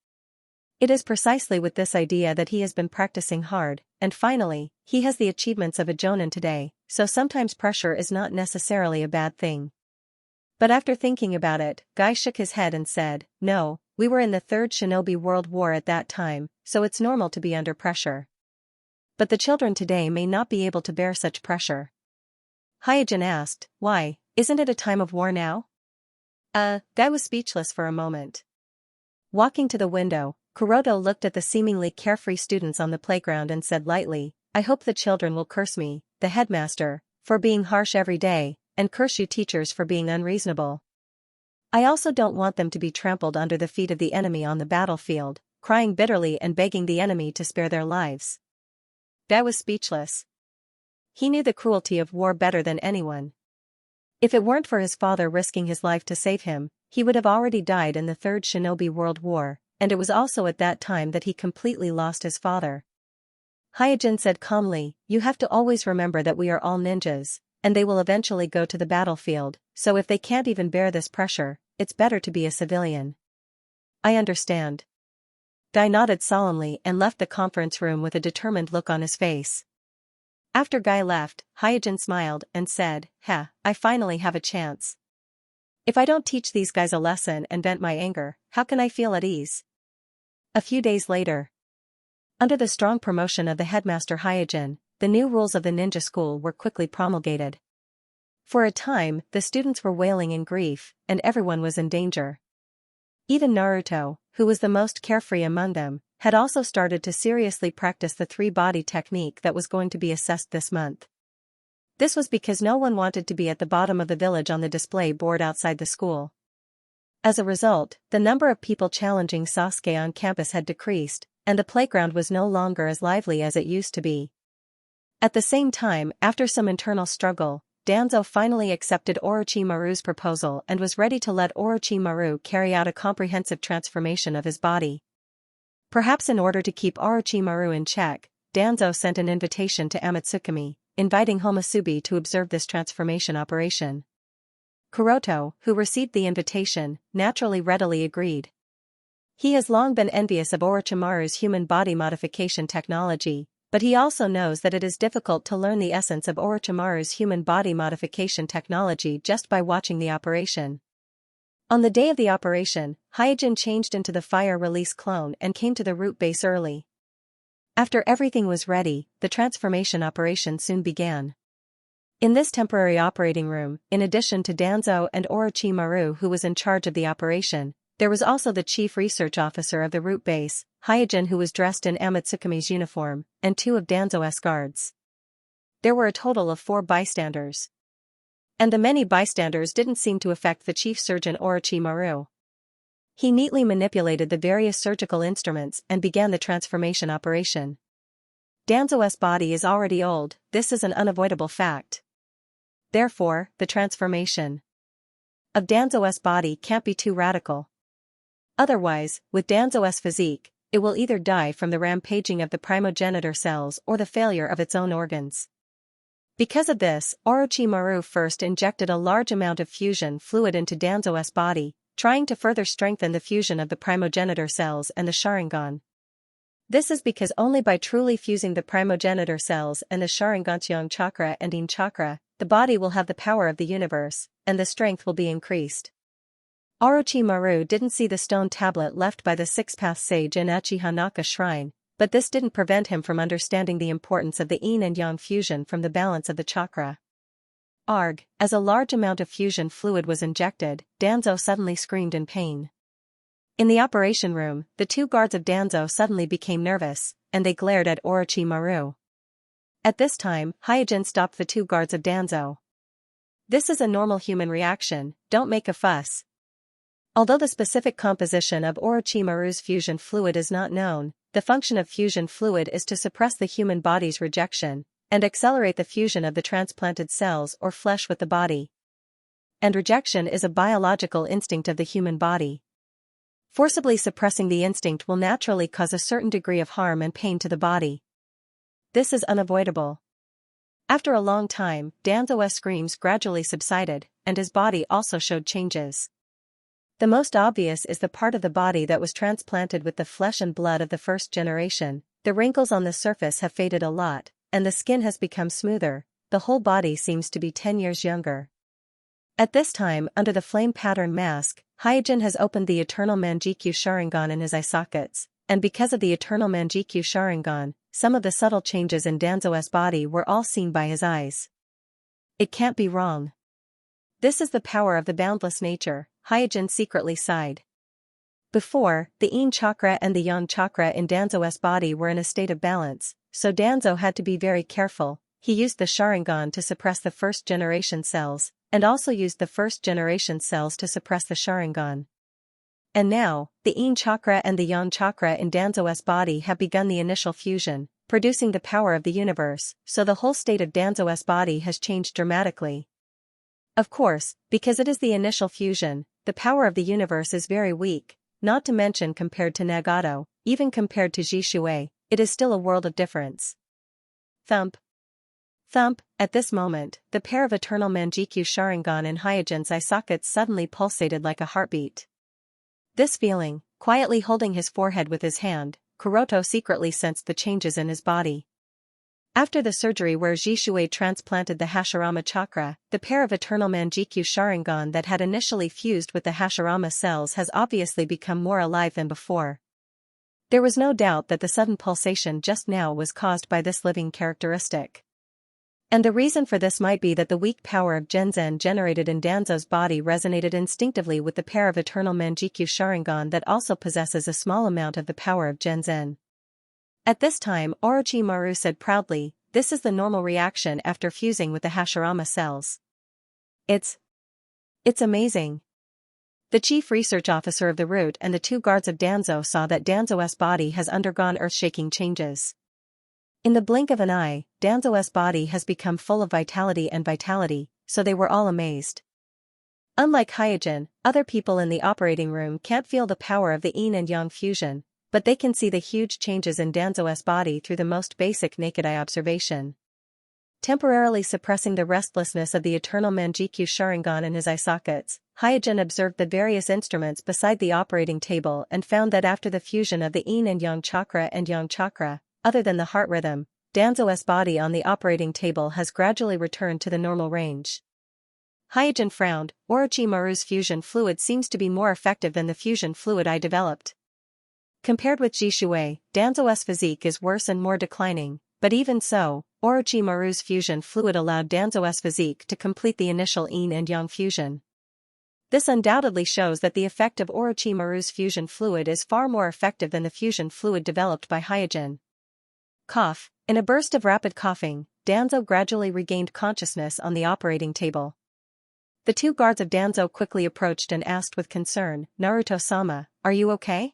It is precisely with this idea that he has been practicing hard, and finally, he has the achievements of a jonin today, so sometimes pressure is not necessarily a bad thing. But after thinking about it, Guy shook his head and said, no, we were in the Third Shinobi World War at that time, so it's normal to be under pressure. But the children today may not be able to bear such pressure. Hyojin asked, why, isn't it a time of war now? Guy was speechless for a moment. Walking to the window, Kuroto looked at the seemingly carefree students on the playground and said lightly, I hope the children will curse me, the headmaster, for being harsh every day, and curse you teachers for being unreasonable. I also don't want them to be trampled under the feet of the enemy on the battlefield, crying bitterly and begging the enemy to spare their lives. Guy was speechless. He knew the cruelty of war better than anyone. If it weren't for his father risking his life to save him, he would have already died in the Third Shinobi World War, and it was also at that time that he completely lost his father. Hyojin said calmly, you have to always remember that we are all ninjas, and they will eventually go to the battlefield, so if they can't even bear this pressure, it's better to be a civilian. I understand. Guy nodded solemnly and left the conference room with a determined look on his face. After Guy left, Hyojin smiled and said, I finally have a chance. If I don't teach these guys a lesson and vent my anger, how can I feel at ease? A few days later. Under the strong promotion of the headmaster Hyojin, the new rules of the ninja school were quickly promulgated. For a time, the students were wailing in grief, and everyone was in danger. Even Naruto, who was the most carefree among them, had also started to seriously practice the three-body technique that was going to be assessed this month. This was because no one wanted to be at the bottom of the village on the display board outside the school. As a result, the number of people challenging Sasuke on campus had decreased, and the playground was no longer as lively as it used to be. At the same time, after some internal struggle, Danzo finally accepted Orochimaru's proposal and was ready to let Orochimaru carry out a comprehensive transformation of his body. Perhaps in order to keep Orochimaru in check, Danzo sent an invitation to Amatsukami, inviting Homosubi to observe this transformation operation. Kuroto, who received the invitation, naturally readily agreed. He has long been envious of Orochimaru's human body modification technology, but he also knows that it is difficult to learn the essence of Orochimaru's human body modification technology just by watching the operation. On the day of the operation, Hyojin changed into the fire release clone and came to the root base early. After everything was ready, the transformation operation soon began. In this temporary operating room, in addition to Danzo and Orochimaru who was in charge of the operation, there was also the chief research officer of the root base, Hyojin, who was dressed in Amatsukami's uniform, and 2 of Danzo's guards. There were a total of 4 bystanders. And the many bystanders didn't seem to affect the chief surgeon Orochimaru. He neatly manipulated the various surgical instruments and began the transformation operation. Danzo's body is already old, this is an unavoidable fact. Therefore, the transformation of Danzo's body can't be too radical. Otherwise, with Danzo's physique, it will either die from the rampaging of the primogenitor cells or the failure of its own organs. Because of this, Orochimaru first injected a large amount of fusion fluid into Danzo's body, trying to further strengthen the fusion of the primogenitor cells and the Sharingan. This is because only by truly fusing the primogenitor cells and the Sharingan chakra and Yin chakra, the body will have the power of the universe, and the strength will be increased. Orochimaru didn't see the stone tablet left by the six-path sage in Uchiha Shrine, but this didn't prevent him from understanding the importance of the yin and yang fusion from the balance of the chakra. Arg, as a large amount of fusion fluid was injected, Danzo suddenly screamed in pain. In the operation room, the 2 guards of Danzo suddenly became nervous, and they glared at Orochimaru. At this time, Hyojin stopped the 2 guards of Danzo. This is a normal human reaction, don't make a fuss. Although the specific composition of Orochimaru's fusion fluid is not known, the function of fusion fluid is to suppress the human body's rejection, and accelerate the fusion of the transplanted cells or flesh with the body. And rejection is a biological instinct of the human body. Forcibly suppressing the instinct will naturally cause a certain degree of harm and pain to the body. This is unavoidable. After a long time, Danzo's screams gradually subsided, and his body also showed changes. The most obvious is the part of the body that was transplanted with the flesh and blood of the first generation. The wrinkles on the surface have faded a lot, and the skin has become smoother. The whole body seems to be 10 years younger. At this time, under the flame pattern mask, Hyojin has opened the Eternal Manjikyu Sharingan in his eye sockets, and because of the Eternal Manjikyu Sharingan, some of the subtle changes in Danzo's body were all seen by his eyes. It can't be wrong. This is the power of the boundless nature, Hyojin secretly sighed. Before, the Yin chakra and the Yang chakra in Danzo's body were in a state of balance, so Danzo had to be very careful. He used the Sharingan to suppress the first-generation cells, and also used the first-generation cells to suppress the Sharingan. And now, the Yin chakra and the Yang chakra in Danzo's body have begun the initial fusion, producing the power of the universe, so the whole state of Danzo's body has changed dramatically. Of course, because it is the initial fusion, the power of the universe is very weak, not to mention compared to Nagato, even compared to Jishui, it is still a world of difference. Thump. Thump, at this moment, the pair of Eternal Manjikyu Sharingan in Hyojin's eye sockets suddenly pulsated like a heartbeat. This feeling, quietly holding his forehead with his hand, Kuroto secretly sensed the changes in his body. After the surgery where Jishui transplanted the Hashirama chakra, the pair of Eternal Manjikyu Sharingan that had initially fused with the Hashirama cells has obviously become more alive than before. There was no doubt that the sudden pulsation just now was caused by this living characteristic. And the reason for this might be that the weak power of Genzen generated in Danzo's body resonated instinctively with the pair of eternal Manjikyu Sharingan that also possesses a small amount of the power of Genzen. At this time, Orochimaru said proudly, "This is the normal reaction after fusing with the Hashirama cells. It's amazing." The chief research officer of the route and the two guards of Danzo saw that Danzo's body has undergone earth-shaking changes. In the blink of an eye, Danzo's body has become full of vitality, so they were all amazed. Unlike Hyojin, other people in the operating room can't feel the power of the yin and yang fusion, but they can see the huge changes in Danzo's body through the most basic naked eye observation. Temporarily suppressing the restlessness of the eternal Manjikyu Sharingan in his eye sockets, Hyojin observed the various instruments beside the operating table and found that after the fusion of the yin and yang chakra, other than the heart rhythm, Danzo's body on the operating table has gradually returned to the normal range. Hyojin frowned. Orochimaru's fusion fluid seems to be more effective than the fusion fluid I developed. Compared with Jishuei, Danzo's physique is worse and more declining, but even so, Orochimaru's fusion fluid allowed Danzo's physique to complete the initial yin and yang fusion. This undoubtedly shows that the effect of Orochimaru's fusion fluid is far more effective than the fusion fluid developed by Hyojin. Cough. In a burst of rapid coughing, Danzo gradually regained consciousness on the operating table. The two guards of Danzo quickly approached and asked with concern, "Naruto-sama, are you okay?"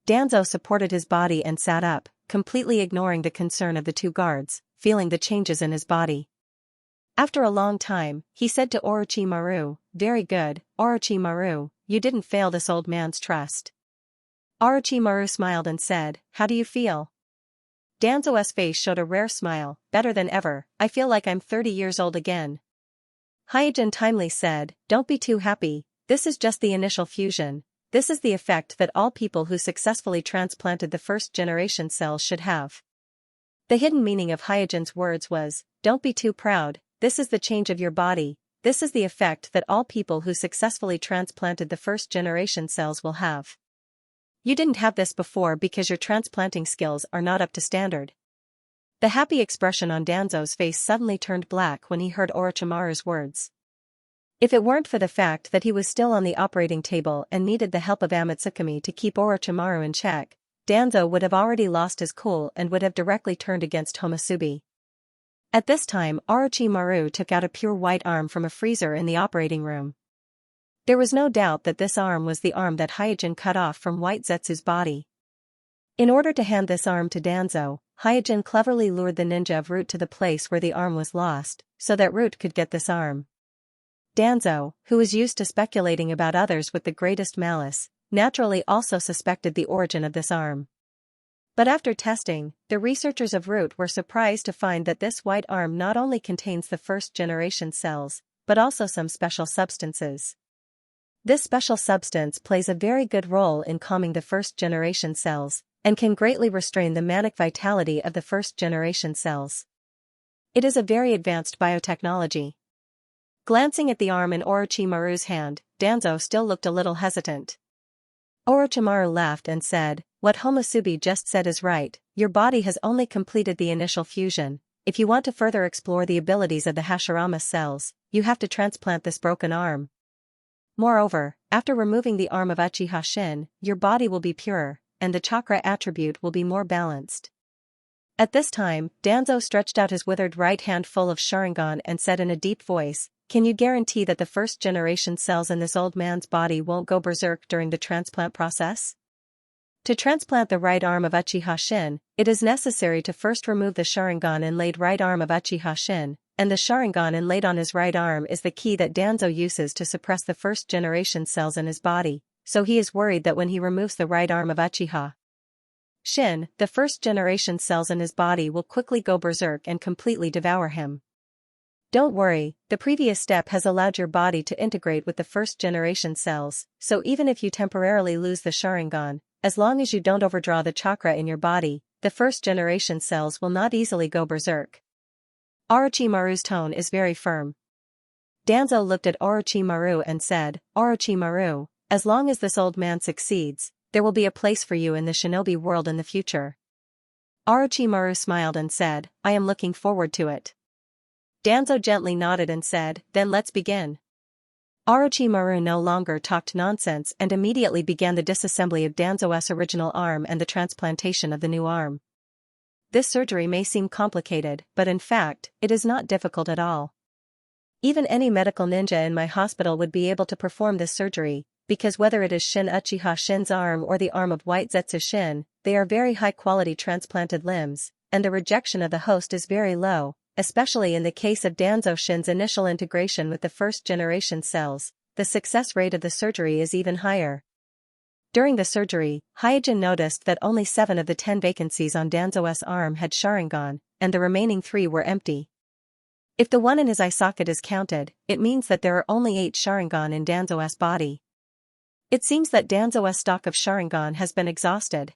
Danzo supported his body and sat up, completely ignoring the concern of the two guards, feeling the changes in his body. After a long time, he said to Orochimaru, "Very good, Orochimaru, you didn't fail this old man's trust." Orochimaru smiled and said, "How do you feel?" Danzo's face showed a rare smile, "Better than ever, I feel like I'm 30 years old again." Hyojin timely said, "Don't be too happy, this is just the initial fusion, this is the effect that all people who successfully transplanted the first-generation cells should have." The hidden meaning of Hyojin's words was, "Don't be too proud, this is the change of your body, this is the effect that all people who successfully transplanted the first-generation cells will have. You didn't have this before because your transplanting skills are not up to standard." The happy expression on Danzo's face suddenly turned black when he heard Orochimaru's words. If it weren't for the fact that he was still on the operating table and needed the help of Amatsukami to keep Orochimaru in check, Danzo would have already lost his cool and would have directly turned against Homusubi. At this time, Orochimaru took out a pure white arm from a freezer in the operating room. There was no doubt that this arm was the arm that Hyojin cut off from White Zetsu's body. In order to hand this arm to Danzo, Hyojin cleverly lured the ninja of Root to the place where the arm was lost, so that Root could get this arm. Danzo, who was used to speculating about others with the greatest malice, naturally also suspected the origin of this arm. But after testing, the researchers of Root were surprised to find that this white arm not only contains the first-generation cells, but also some special substances. This special substance plays a very good role in calming the first-generation cells, and can greatly restrain the manic vitality of the first-generation cells. It is a very advanced biotechnology. Glancing at the arm in Orochimaru's hand, Danzo still looked a little hesitant. Orochimaru laughed and said, "What Homusubi just said is right, your body has only completed the initial fusion. If you want to further explore the abilities of the Hashirama cells, you have to transplant this broken arm. Moreover, after removing the arm of Uchiha Shin, your body will be purer, and the chakra attribute will be more balanced." At this time, Danzo stretched out his withered right hand full of Sharingan and said in a deep voice, "Can you guarantee that the first-generation cells in this old man's body won't go berserk during the transplant process?" To transplant the right arm of Uchiha Shin, it is necessary to first remove the Sharingan inlaid right arm of Uchiha Shin, and the Sharingan inlaid on his right arm is the key that Danzo uses to suppress the first-generation cells in his body, so he is worried that when he removes the right arm of Uchiha Shin, the first-generation cells in his body will quickly go berserk and completely devour him. Don't worry, the previous step has allowed your body to integrate with the first-generation cells, so even if you temporarily lose the Sharingan, as long as you don't overdraw the chakra in your body, the first-generation cells will not easily go berserk. Orochimaru's tone is very firm. Danzo looked at Orochimaru and said, "Orochimaru, as long as this old man succeeds, there will be a place for you in the shinobi world in the future. Orochimaru smiled and said, I am looking forward to it. Danzo gently nodded and said, then let's begin. Orochimaru no longer talked nonsense and immediately began the disassembly of Danzo's original arm and the transplantation of the new arm. This surgery may seem complicated, but in fact, it is not difficult at all. Even any medical ninja in my hospital would be able to perform this surgery, because whether it is Shin Uchiha Shin's arm or the arm of White Zetsu Shin, they are very high-quality transplanted limbs, and the rejection of the host is very low, especially in the case of Danzo Shin's initial integration with the first-generation cells. The success rate of the surgery is even higher. During the surgery, Hyojin noticed that only 7 of the 10 vacancies on Danzo's arm had Sharingan, and the remaining 3 were empty. If the one in his eye socket is counted, it means that there are only 8 Sharingan in Danzo's body. It seems that Danzo's stock of Sharingan has been exhausted.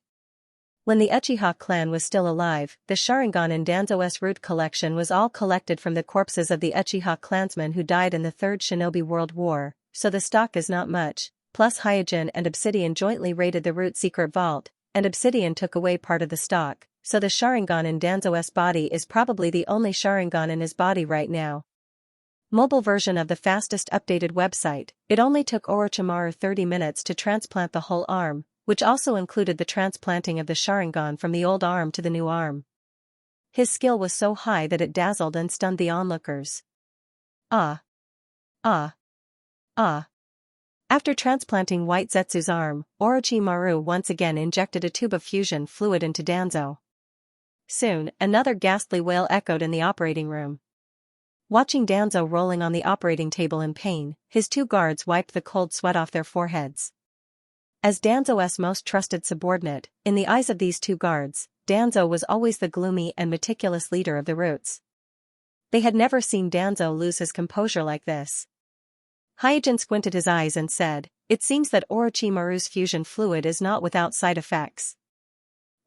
When the Uchiha clan was still alive, the Sharingan in Danzo's root collection was all collected from the corpses of the Uchiha clansmen who died in the Third Shinobi World War, so the stock is not much. Plus Hyojin and Obsidian jointly raided the root secret vault, and Obsidian took away part of the stock, so the Sharingan in Danzo's body is probably the only Sharingan in his body right now. Mobile version of the fastest updated website, it only took Orochimaru 30 minutes to transplant the whole arm, which also included the transplanting of the Sharingan from the old arm to the new arm. His skill was so high that it dazzled and stunned the onlookers. Ah! Ah! Ah! After transplanting White Zetsu's arm, Orochimaru once again injected a tube of fusion fluid into Danzo. Soon, another ghastly wail echoed in the operating room. Watching Danzo rolling on the operating table in pain, his 2 guards wiped the cold sweat off their foreheads. As Danzo's most trusted subordinate, in the eyes of these 2 guards, Danzo was always the gloomy and meticulous leader of the roots. They had never seen Danzo lose his composure like this. Hyojin squinted his eyes and said, it seems that Orochimaru's fusion fluid is not without side effects.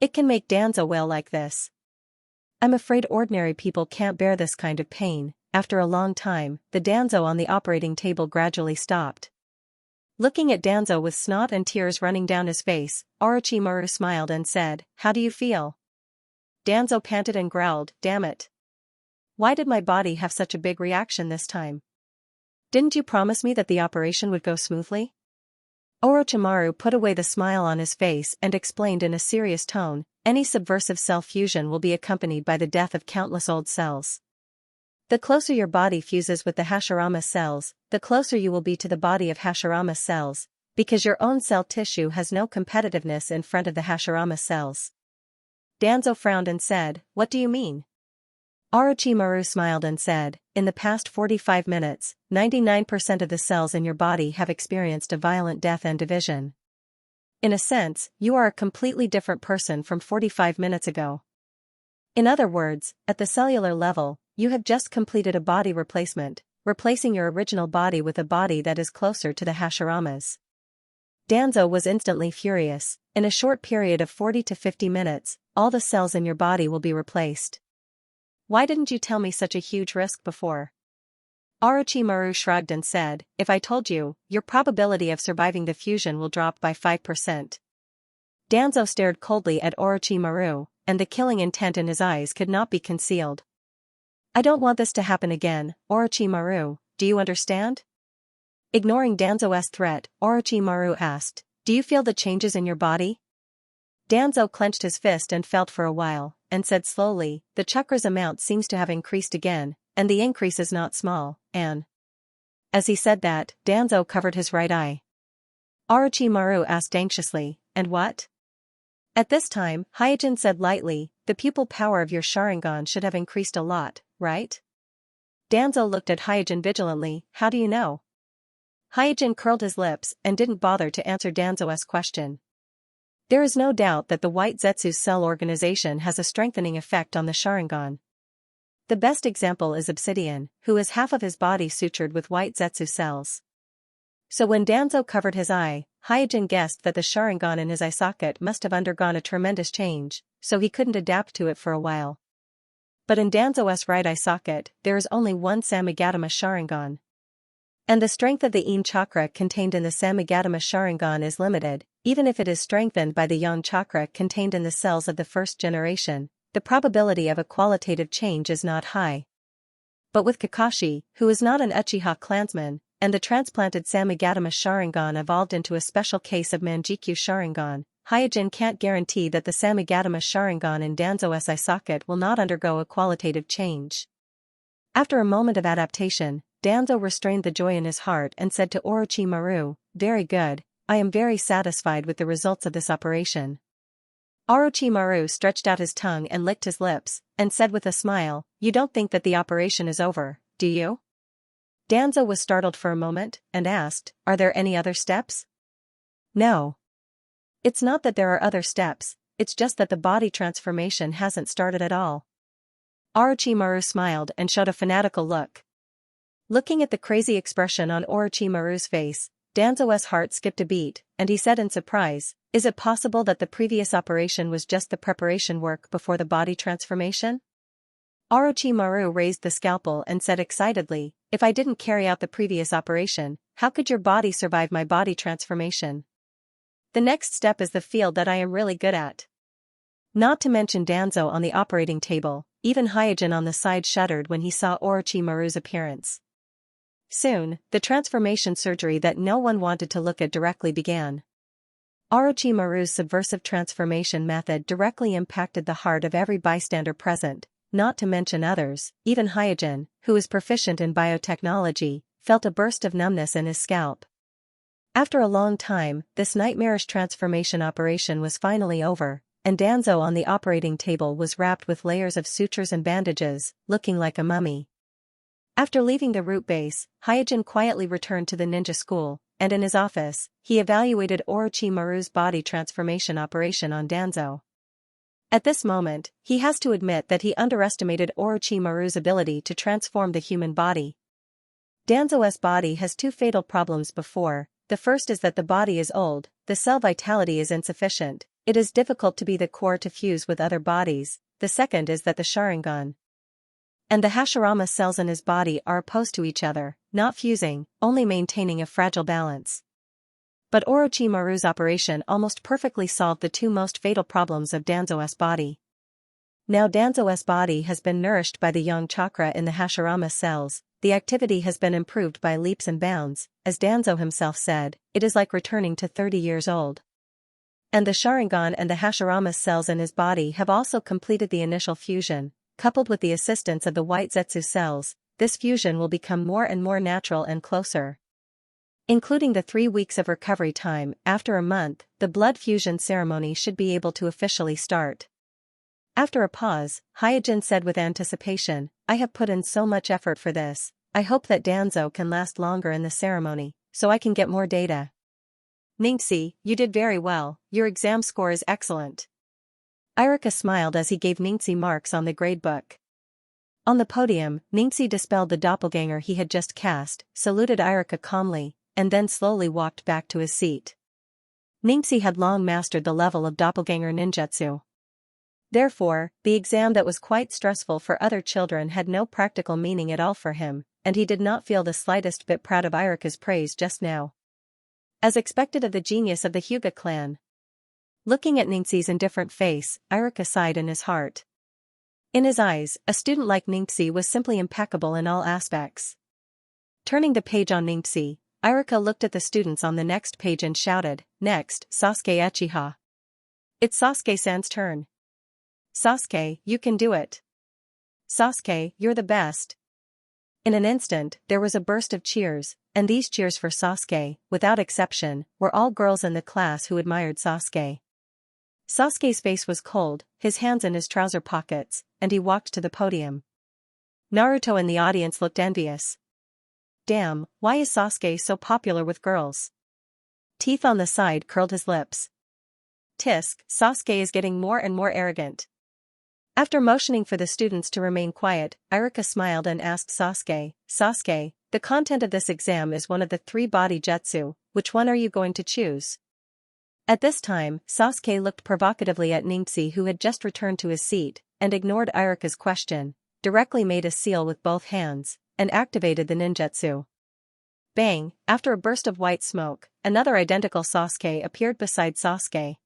It can make Danzo wail like this. I'm afraid ordinary people can't bear this kind of pain. After a long time, the Danzo on the operating table gradually stopped. Looking at Danzo with snot and tears running down his face, Orochimaru smiled and said, how do you feel? Danzo panted and growled, damn it. Why did my body have such a big reaction this time? Didn't you promise me that the operation would go smoothly? Orochimaru put away the smile on his face and explained in a serious tone, any subversive cell fusion will be accompanied by the death of countless old cells. The closer your body fuses with the Hashirama cells, the closer you will be to the body of Hashirama cells, because your own cell tissue has no competitiveness in front of the Hashirama cells. Danzo frowned and said, what do you mean? Orochimaru smiled and said, in the past 45 minutes, 99% of the cells in your body have experienced a violent death and division. In a sense, you are a completely different person from 45 minutes ago. In other words, at the cellular level, you have just completed a body replacement, replacing your original body with a body that is closer to the Hashiramas. Danzo was instantly furious. In a short period of 40 to 50 minutes, all the cells in your body will be replaced. Why didn't you tell me such a huge risk before? Orochimaru shrugged and said, if I told you, your probability of surviving the fusion will drop by 5%. Danzo stared coldly at Orochimaru, and the killing intent in his eyes could not be concealed. I don't want this to happen again, Orochimaru, do you understand? Ignoring Danzo's threat, Orochimaru asked, do you feel the changes in your body? Danzo clenched his fist and felt for a while, and said slowly, the chakra's amount seems to have increased again, and the increase is not small, and... As he said that, Danzo covered his right eye. Orochimaru asked anxiously, and what? At this time, Hyojin said lightly, the pupil power of your Sharingan should have increased a lot, right? Danzo looked at Hyojin vigilantly, how do you know? Hyojin curled his lips and didn't bother to answer Danzo's question. There is no doubt that the White Zetsu's cell organization has a strengthening effect on the Sharingan. The best example is Obsidian, who has half of his body sutured with White Zetsu cells. So when Danzo covered his eye, Hyojin guessed that the Sharingan in his eye socket must have undergone a tremendous change, so he couldn't adapt to it for a while. But in Danzo's right eye socket, there is only one Samagatama Sharingan. And the strength of the Yin chakra contained in the Samagatama Sharingan is limited, even if it is strengthened by the Yang chakra contained in the cells of the first generation, the probability of a qualitative change is not high. But with Kakashi, who is not an Uchiha clansman, and the transplanted Samagatama Sharingan evolved into a special case of Manjikyu Sharingan, Hyojin can't guarantee that the Samagatama Sharingan in Danzo's eye socket will not undergo a qualitative change. After a moment of adaptation, Danzo restrained the joy in his heart and said to Orochimaru, "Very good, I am very satisfied with the results of this operation." Orochimaru stretched out his tongue and licked his lips, and said with a smile, "You don't think that the operation is over, do you?" Danzo was startled for a moment, and asked, "Are there any other steps?" "No. It's not that there are other steps, it's just that the body transformation hasn't started at all." Orochimaru smiled and showed a fanatical look. Looking at the crazy expression on Orochimaru's face, Danzo's heart skipped a beat, and he said in surprise, "Is it possible that the previous operation was just the preparation work before the body transformation?" Orochimaru raised the scalpel and said excitedly, "If I didn't carry out the previous operation, how could your body survive my body transformation? The next step is the field that I am really good at." Not to mention Danzo on the operating table, even Hyojin on the side shuddered when he saw Orochimaru's appearance. Soon, the transformation surgery that no one wanted to look at directly began. Orochimaru's subversive transformation method directly impacted the heart of every bystander present, not to mention others. Even Hyojin, who is proficient in biotechnology, felt a burst of numbness in his scalp. After a long time, this nightmarish transformation operation was finally over, and Danzo on the operating table was wrapped with layers of sutures and bandages, looking like a mummy. After leaving the root base, Hyojin quietly returned to the ninja school, and in his office, he evaluated Orochimaru's body transformation operation on Danzo. At this moment, he has to admit that he underestimated Orochimaru's ability to transform the human body. Danzo's body has two fatal problems before. The first is that the body is old, the cell vitality is insufficient, it is difficult to be the core to fuse with other bodies. The second is that the Sharingan and the Hashirama cells in his body are opposed to each other, not fusing, only maintaining a fragile balance. But Orochimaru's operation almost perfectly solved the two most fatal problems of Danzo's body. Now Danzo's body has been nourished by the Yang chakra in the Hashirama cells, the activity has been improved by leaps and bounds, as Danzo himself said, it is like returning to 30 years old. And the Sharingan and the Hashirama cells in his body have also completed the initial fusion. Coupled with the assistance of the white Zetsu cells, this fusion will become more and more natural and closer. Including the 3 weeks of recovery time, after a month, the blood fusion ceremony should be able to officially start. After a pause, Hyojin said with anticipation, "I have put in so much effort for this, I hope that Danzo can last longer in the ceremony, so I can get more data." "Ningxi, you did very well, your exam score is excellent." Iruka smiled as he gave Ningxi marks on the gradebook. On the podium, Ningxi dispelled the doppelganger he had just cast, saluted Iruka calmly, and then slowly walked back to his seat. Ningxi had long mastered the level of doppelganger ninjutsu. Therefore, the exam that was quite stressful for other children had no practical meaning at all for him, and he did not feel the slightest bit proud of Iruka's praise just now. As expected of the genius of the Hyuga clan. Looking at Ningxi's indifferent face, Iruka sighed in his heart. In his eyes, a student like Ningxi was simply impeccable in all aspects. Turning the page on Ningxi, Iruka looked at the students on the next page and shouted, "Next, Sasuke Uchiha. It's Sasuke-san's turn. Sasuke, you can do it. Sasuke, you're the best." In an instant, there was a burst of cheers, and these cheers for Sasuke, without exception, were all girls in the class who admired Sasuke. Sasuke's face was cold, his hands in his trouser pockets, and he walked to the podium. Naruto in the audience looked envious. Damn, why is Sasuke so popular with girls? Teeth on the side curled his lips. Tisk, Sasuke is getting more and more arrogant. After motioning for the students to remain quiet, Iruka smiled and asked Sasuke, "Sasuke, the content of this exam is one of the 3 body jutsu, which one are you going to choose?" At this time, Sasuke looked provocatively at Ningxi who had just returned to his seat, and ignored Iruka's question, directly made a seal with both hands, and activated the ninjutsu. Bang, after a burst of white smoke, another identical Sasuke appeared beside Sasuke.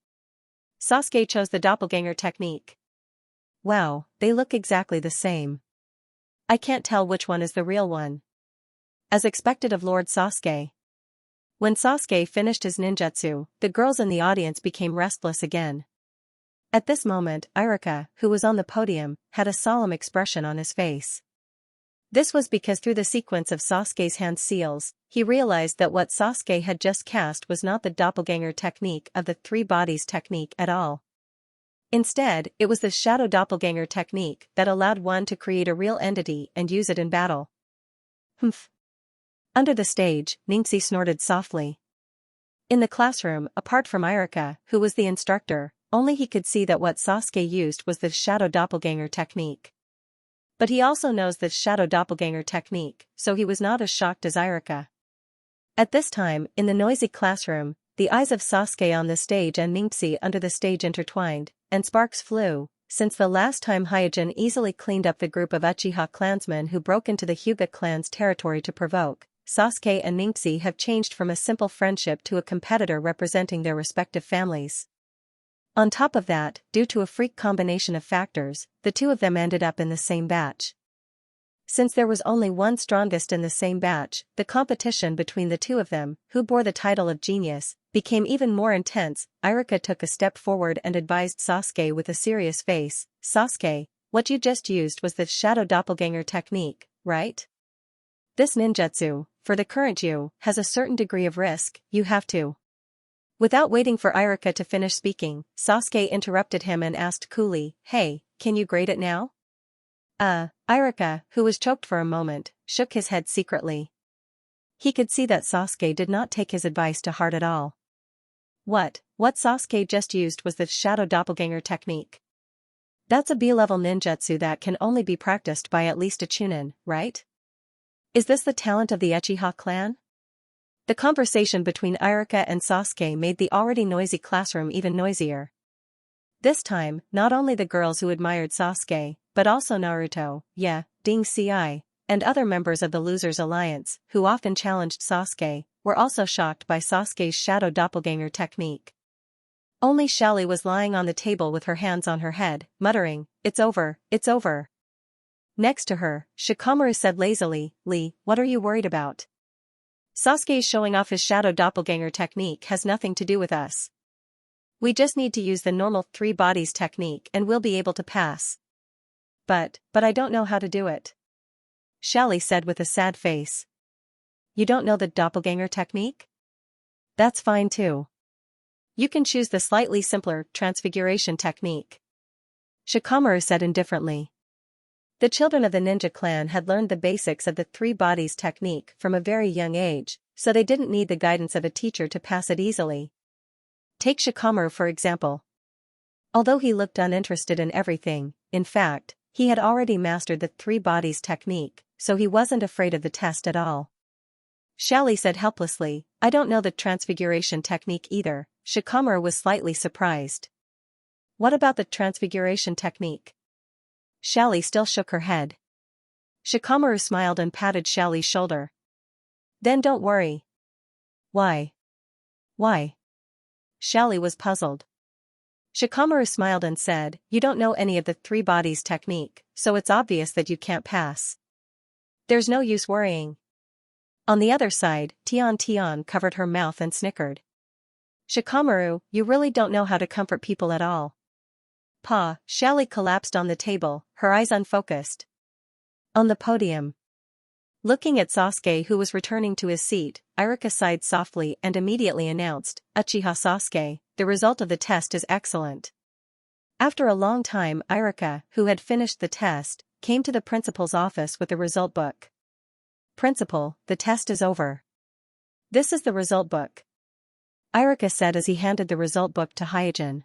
Sasuke chose the doppelganger technique. Wow, they look exactly the same. I can't tell which one is the real one. As expected of Lord Sasuke. When Sasuke finished his ninjutsu, the girls in the audience became restless again. At this moment, Iruka, who was on the podium, had a solemn expression on his face. This was because through the sequence of Sasuke's hand seals, he realized that what Sasuke had just cast was not the doppelganger technique of the three bodies technique at all. Instead, it was the shadow doppelganger technique that allowed one to create a real entity and use it in battle. Humph. Under the stage, Xianxia snorted softly. In the classroom, apart from Iruka, who was the instructor, only he could see that what Sasuke used was the shadow doppelganger technique. But he also knows the shadow doppelganger technique, so he was not as shocked as Iruka. At this time, in the noisy classroom, the eyes of Sasuke on the stage and Xianxia under the stage intertwined, and sparks flew, since the last time Hyojin easily cleaned up the group of Uchiha clansmen who broke into the Hyuga clan's territory to provoke. Sasuke and Xianxia have changed from a simple friendship to a competitor representing their respective families. On top of that, due to a freak combination of factors, the two of them ended up in the same batch. Since there was only one strongest in the same batch, the competition between the two of them, who bore the title of genius, became even more intense. Iruka took a step forward and advised Sasuke with a serious face, "Sasuke, what you just used was the shadow doppelganger technique, right? This ninjutsu, for the current you, has a certain degree of risk, you have to." Without waiting for Iruka to finish speaking, Sasuke interrupted him and asked coolly, "Hey, can you grade it now?" Iruka, who was choked for a moment, shook his head secretly. He could see that Sasuke did not take his advice to heart at all. What Sasuke just used was the shadow doppelganger technique. That's a B-level ninjutsu that can only be practiced by at least a chunin, right? Is this the talent of the Uchiha clan? The conversation between Iruka and Sasuke made the already noisy classroom even noisier. This time, not only the girls who admired Sasuke, but also Naruto, Xianxia, and other members of the Losers Alliance, who often challenged Sasuke, were also shocked by Sasuke's shadow doppelganger technique. Only Xiaoli was lying on the table with her hands on her head, muttering, "It's over, it's over." Next to her, Shikamaru said lazily, "Lee, what are you worried about? Sasuke's showing off his shadow doppelganger technique has nothing to do with us. We just need to use the normal three bodies technique and we'll be able to pass." But I don't know how to do it," Xiaoli said with a sad face. "You don't know the doppelganger technique? That's fine too. You can choose the slightly simpler transfiguration technique," Shikamaru said indifferently. The children of the ninja clan had learned the basics of the three bodies technique from a very young age, so they didn't need the guidance of a teacher to pass it easily. Take Shikamaru for example. Although he looked uninterested in everything, in fact, he had already mastered the three bodies technique, so he wasn't afraid of the test at all. Xiaoli said helplessly, "I don't know the transfiguration technique either." Shikamaru was slightly surprised. "What about the transfiguration technique?" Xiaoli still shook her head. Shikamaru smiled and patted Xiaoli's shoulder. "Then don't worry." Why? Xiaoli was puzzled. Shikamaru smiled and said, "You don't know any of the three bodies technique, so it's obvious that you can't pass. There's no use worrying." On the other side, Tian covered her mouth and snickered. "Shikamaru, you really don't know how to comfort people at all." Xiaoli collapsed on the table, her eyes unfocused. On the podium. Looking at Sasuke who was returning to his seat, Iruka sighed softly and immediately announced, "Uchiha Sasuke, the result of the test is excellent." After a long time Iruka, who had finished the test, came to the principal's office with the result book. "Principal, the test is over. This is the result book," Iruka said as he handed the result book to Hyojin.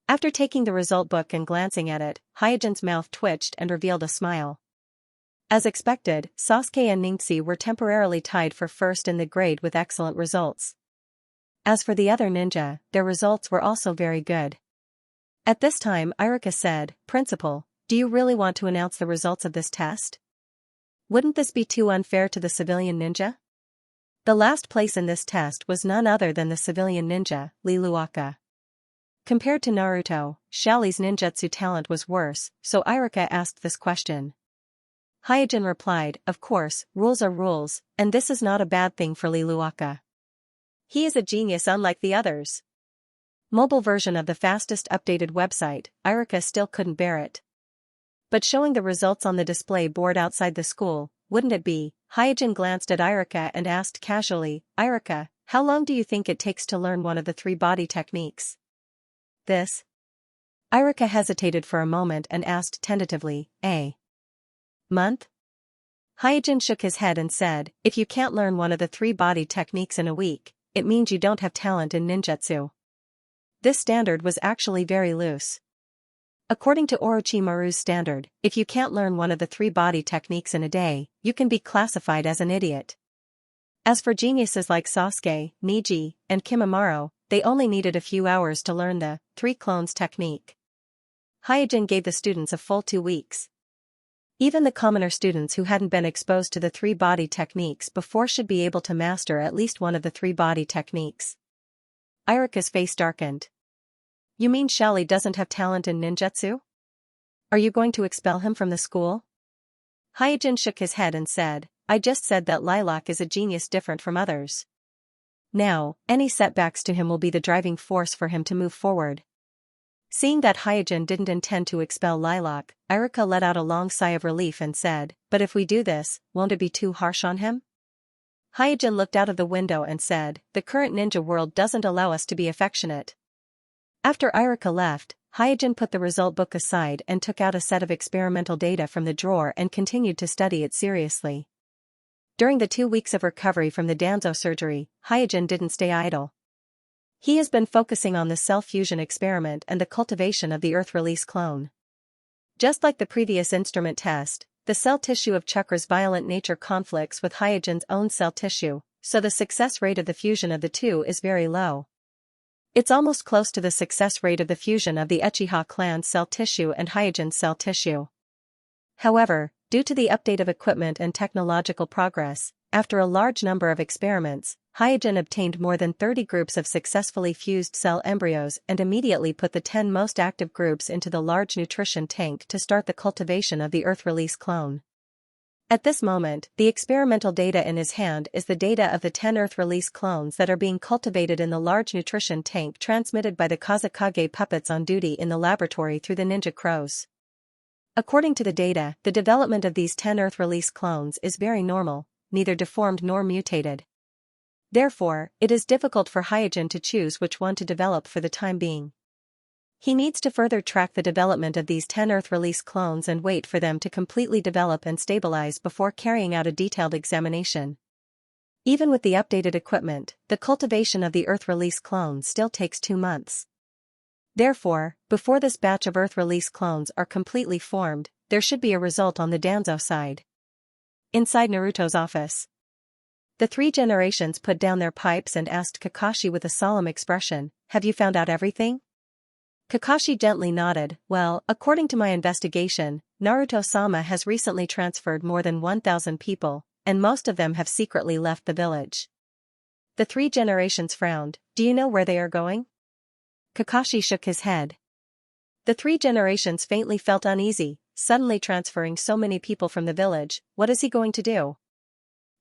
After taking the result book and glancing at it, Hyojin's mouth twitched and revealed a smile. As expected, Sasuke and Xianxia were temporarily tied for first in the grade with excellent results. As for the other ninja, their results were also very good. At this time Iruka said, "Principal, do you really want to announce the results of this test? Wouldn't this be too unfair to the civilian ninja?" The last place in this test was none other than the civilian ninja, Liluaka. Compared to Naruto, Xiaoli's ninjutsu talent was worse, so Iruka asked this question. Hyojin replied, of course, rules are rules, and this is not a bad thing for Liluaka. He is a genius unlike the others. Mobile version of the fastest updated website, Iruka still couldn't bear it. But showing the results on the display board outside the school, wouldn't it be? Hyojin glanced at Iruka and asked casually, Iruka, how long do you think it takes to learn one of the 3 body techniques? This? Iruka hesitated for a moment and asked tentatively, a month? Hyojin shook his head and said, if you can't learn one of the 3 body techniques in a week, it means you don't have talent in ninjutsu. This standard was actually very loose. According to Orochimaru's standard, if you can't learn one of the 3 body techniques in a day, you can be classified as an idiot. As for geniuses like Sasuke, Neji, and Kimimaro, they only needed a few hours to learn the 3 clones technique. Hyojin gave the students a full 2 weeks. Even the commoner students who hadn't been exposed to the 3 body techniques before should be able to master at least one of the 3 body techniques. Iruka's face darkened. You mean Xiaoli doesn't have talent in ninjutsu? Are you going to expel him from the school? Hyojin shook his head and said, I just said that Lilac is a genius different from others. Now, any setbacks to him will be the driving force for him to move forward. Seeing that Hyojin didn't intend to expel Lilac, Iruka let out a long sigh of relief and said, but if we do this, won't it be too harsh on him? Hyojin looked out of the window and said, the current ninja world doesn't allow us to be affectionate. After Iruka left, Hyojin put the result book aside and took out a set of experimental data from the drawer and continued to study it seriously. During the 2 weeks of recovery from the Danzo surgery, Hyojin didn't stay idle. He has been focusing on the cell fusion experiment and the cultivation of the Earth release clone. Just like the previous instrument test, the cell tissue of Chakra's violent nature conflicts with Hyojin's own cell tissue, so the success rate of the fusion of the two is very low. It's almost close to the success rate of the fusion of the Uchiha clan's cell tissue and Hyojin's cell tissue. However, due to the update of equipment and technological progress, after a large number of experiments, Hyojin obtained more than 30 groups of successfully fused cell embryos and immediately put the 10 most active groups into the large nutrition tank to start the cultivation of the Earth release clone. At this moment, the experimental data in his hand is the data of the 10 Earth release clones that are being cultivated in the large nutrition tank transmitted by the Kazekage puppets on duty in the laboratory through the ninja crows. According to the data, the development of these 10 Earth release clones is very normal, neither deformed nor mutated. Therefore, it is difficult for Hyojin to choose which one to develop for the time being. He needs to further track the development of these 10 Earth release clones and wait for them to completely develop and stabilize before carrying out a detailed examination. Even with the updated equipment, the cultivation of the Earth release clones still takes 2 months. Therefore, before this batch of Earth release clones are completely formed, there should be a result on the Danzo side. Inside Naruto's office, the 3 generations put down their pipes and asked Kakashi with a solemn expression, "Have you found out everything?" Kakashi gently nodded. "Well, according to my investigation, Naruto-sama has recently transferred more than 1,000 people, and most of them have secretly left the village." The 3 generations frowned. "Do you know where they are going?" Kakashi shook his head. The 3 generations faintly felt uneasy, suddenly transferring so many people from the village. What is he going to do?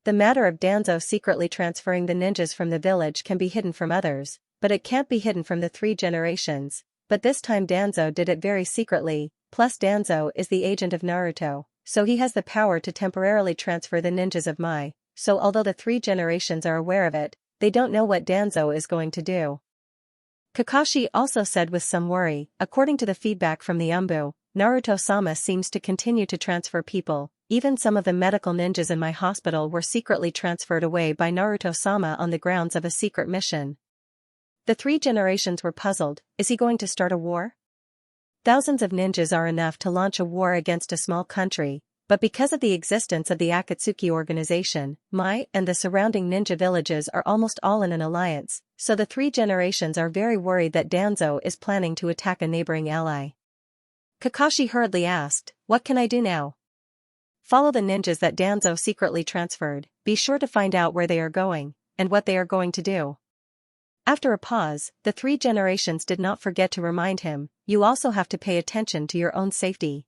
The matter of Danzo secretly transferring the ninjas from the village can be hidden from others, but it can't be hidden from the 3 generations. But this time Danzo did it very secretly, plus Danzo is the agent of Naruto, so he has the power to temporarily transfer the ninjas of Mai, so although the 3 generations are aware of it, they don't know what Danzo is going to do. Kakashi also said with some worry, according to the feedback from the Umbu, Naruto-sama seems to continue to transfer people, even some of the medical ninjas in my hospital were secretly transferred away by Naruto-sama on the grounds of a secret mission. The 3 generations were puzzled. Is he going to start a war? Thousands of ninjas are enough to launch a war against a small country, but because of the existence of the Akatsuki organization, Mai and the surrounding ninja villages are almost all in an alliance, so the 3 generations are very worried that Danzo is planning to attack a neighboring ally. Kakashi hurriedly asked, "What can I do now?" "Follow the ninjas that Danzo secretly transferred. be sure to find out where they are going, and what they are going to do. After a pause, the 3 generations did not forget to remind him, you also have to pay attention to your own safety.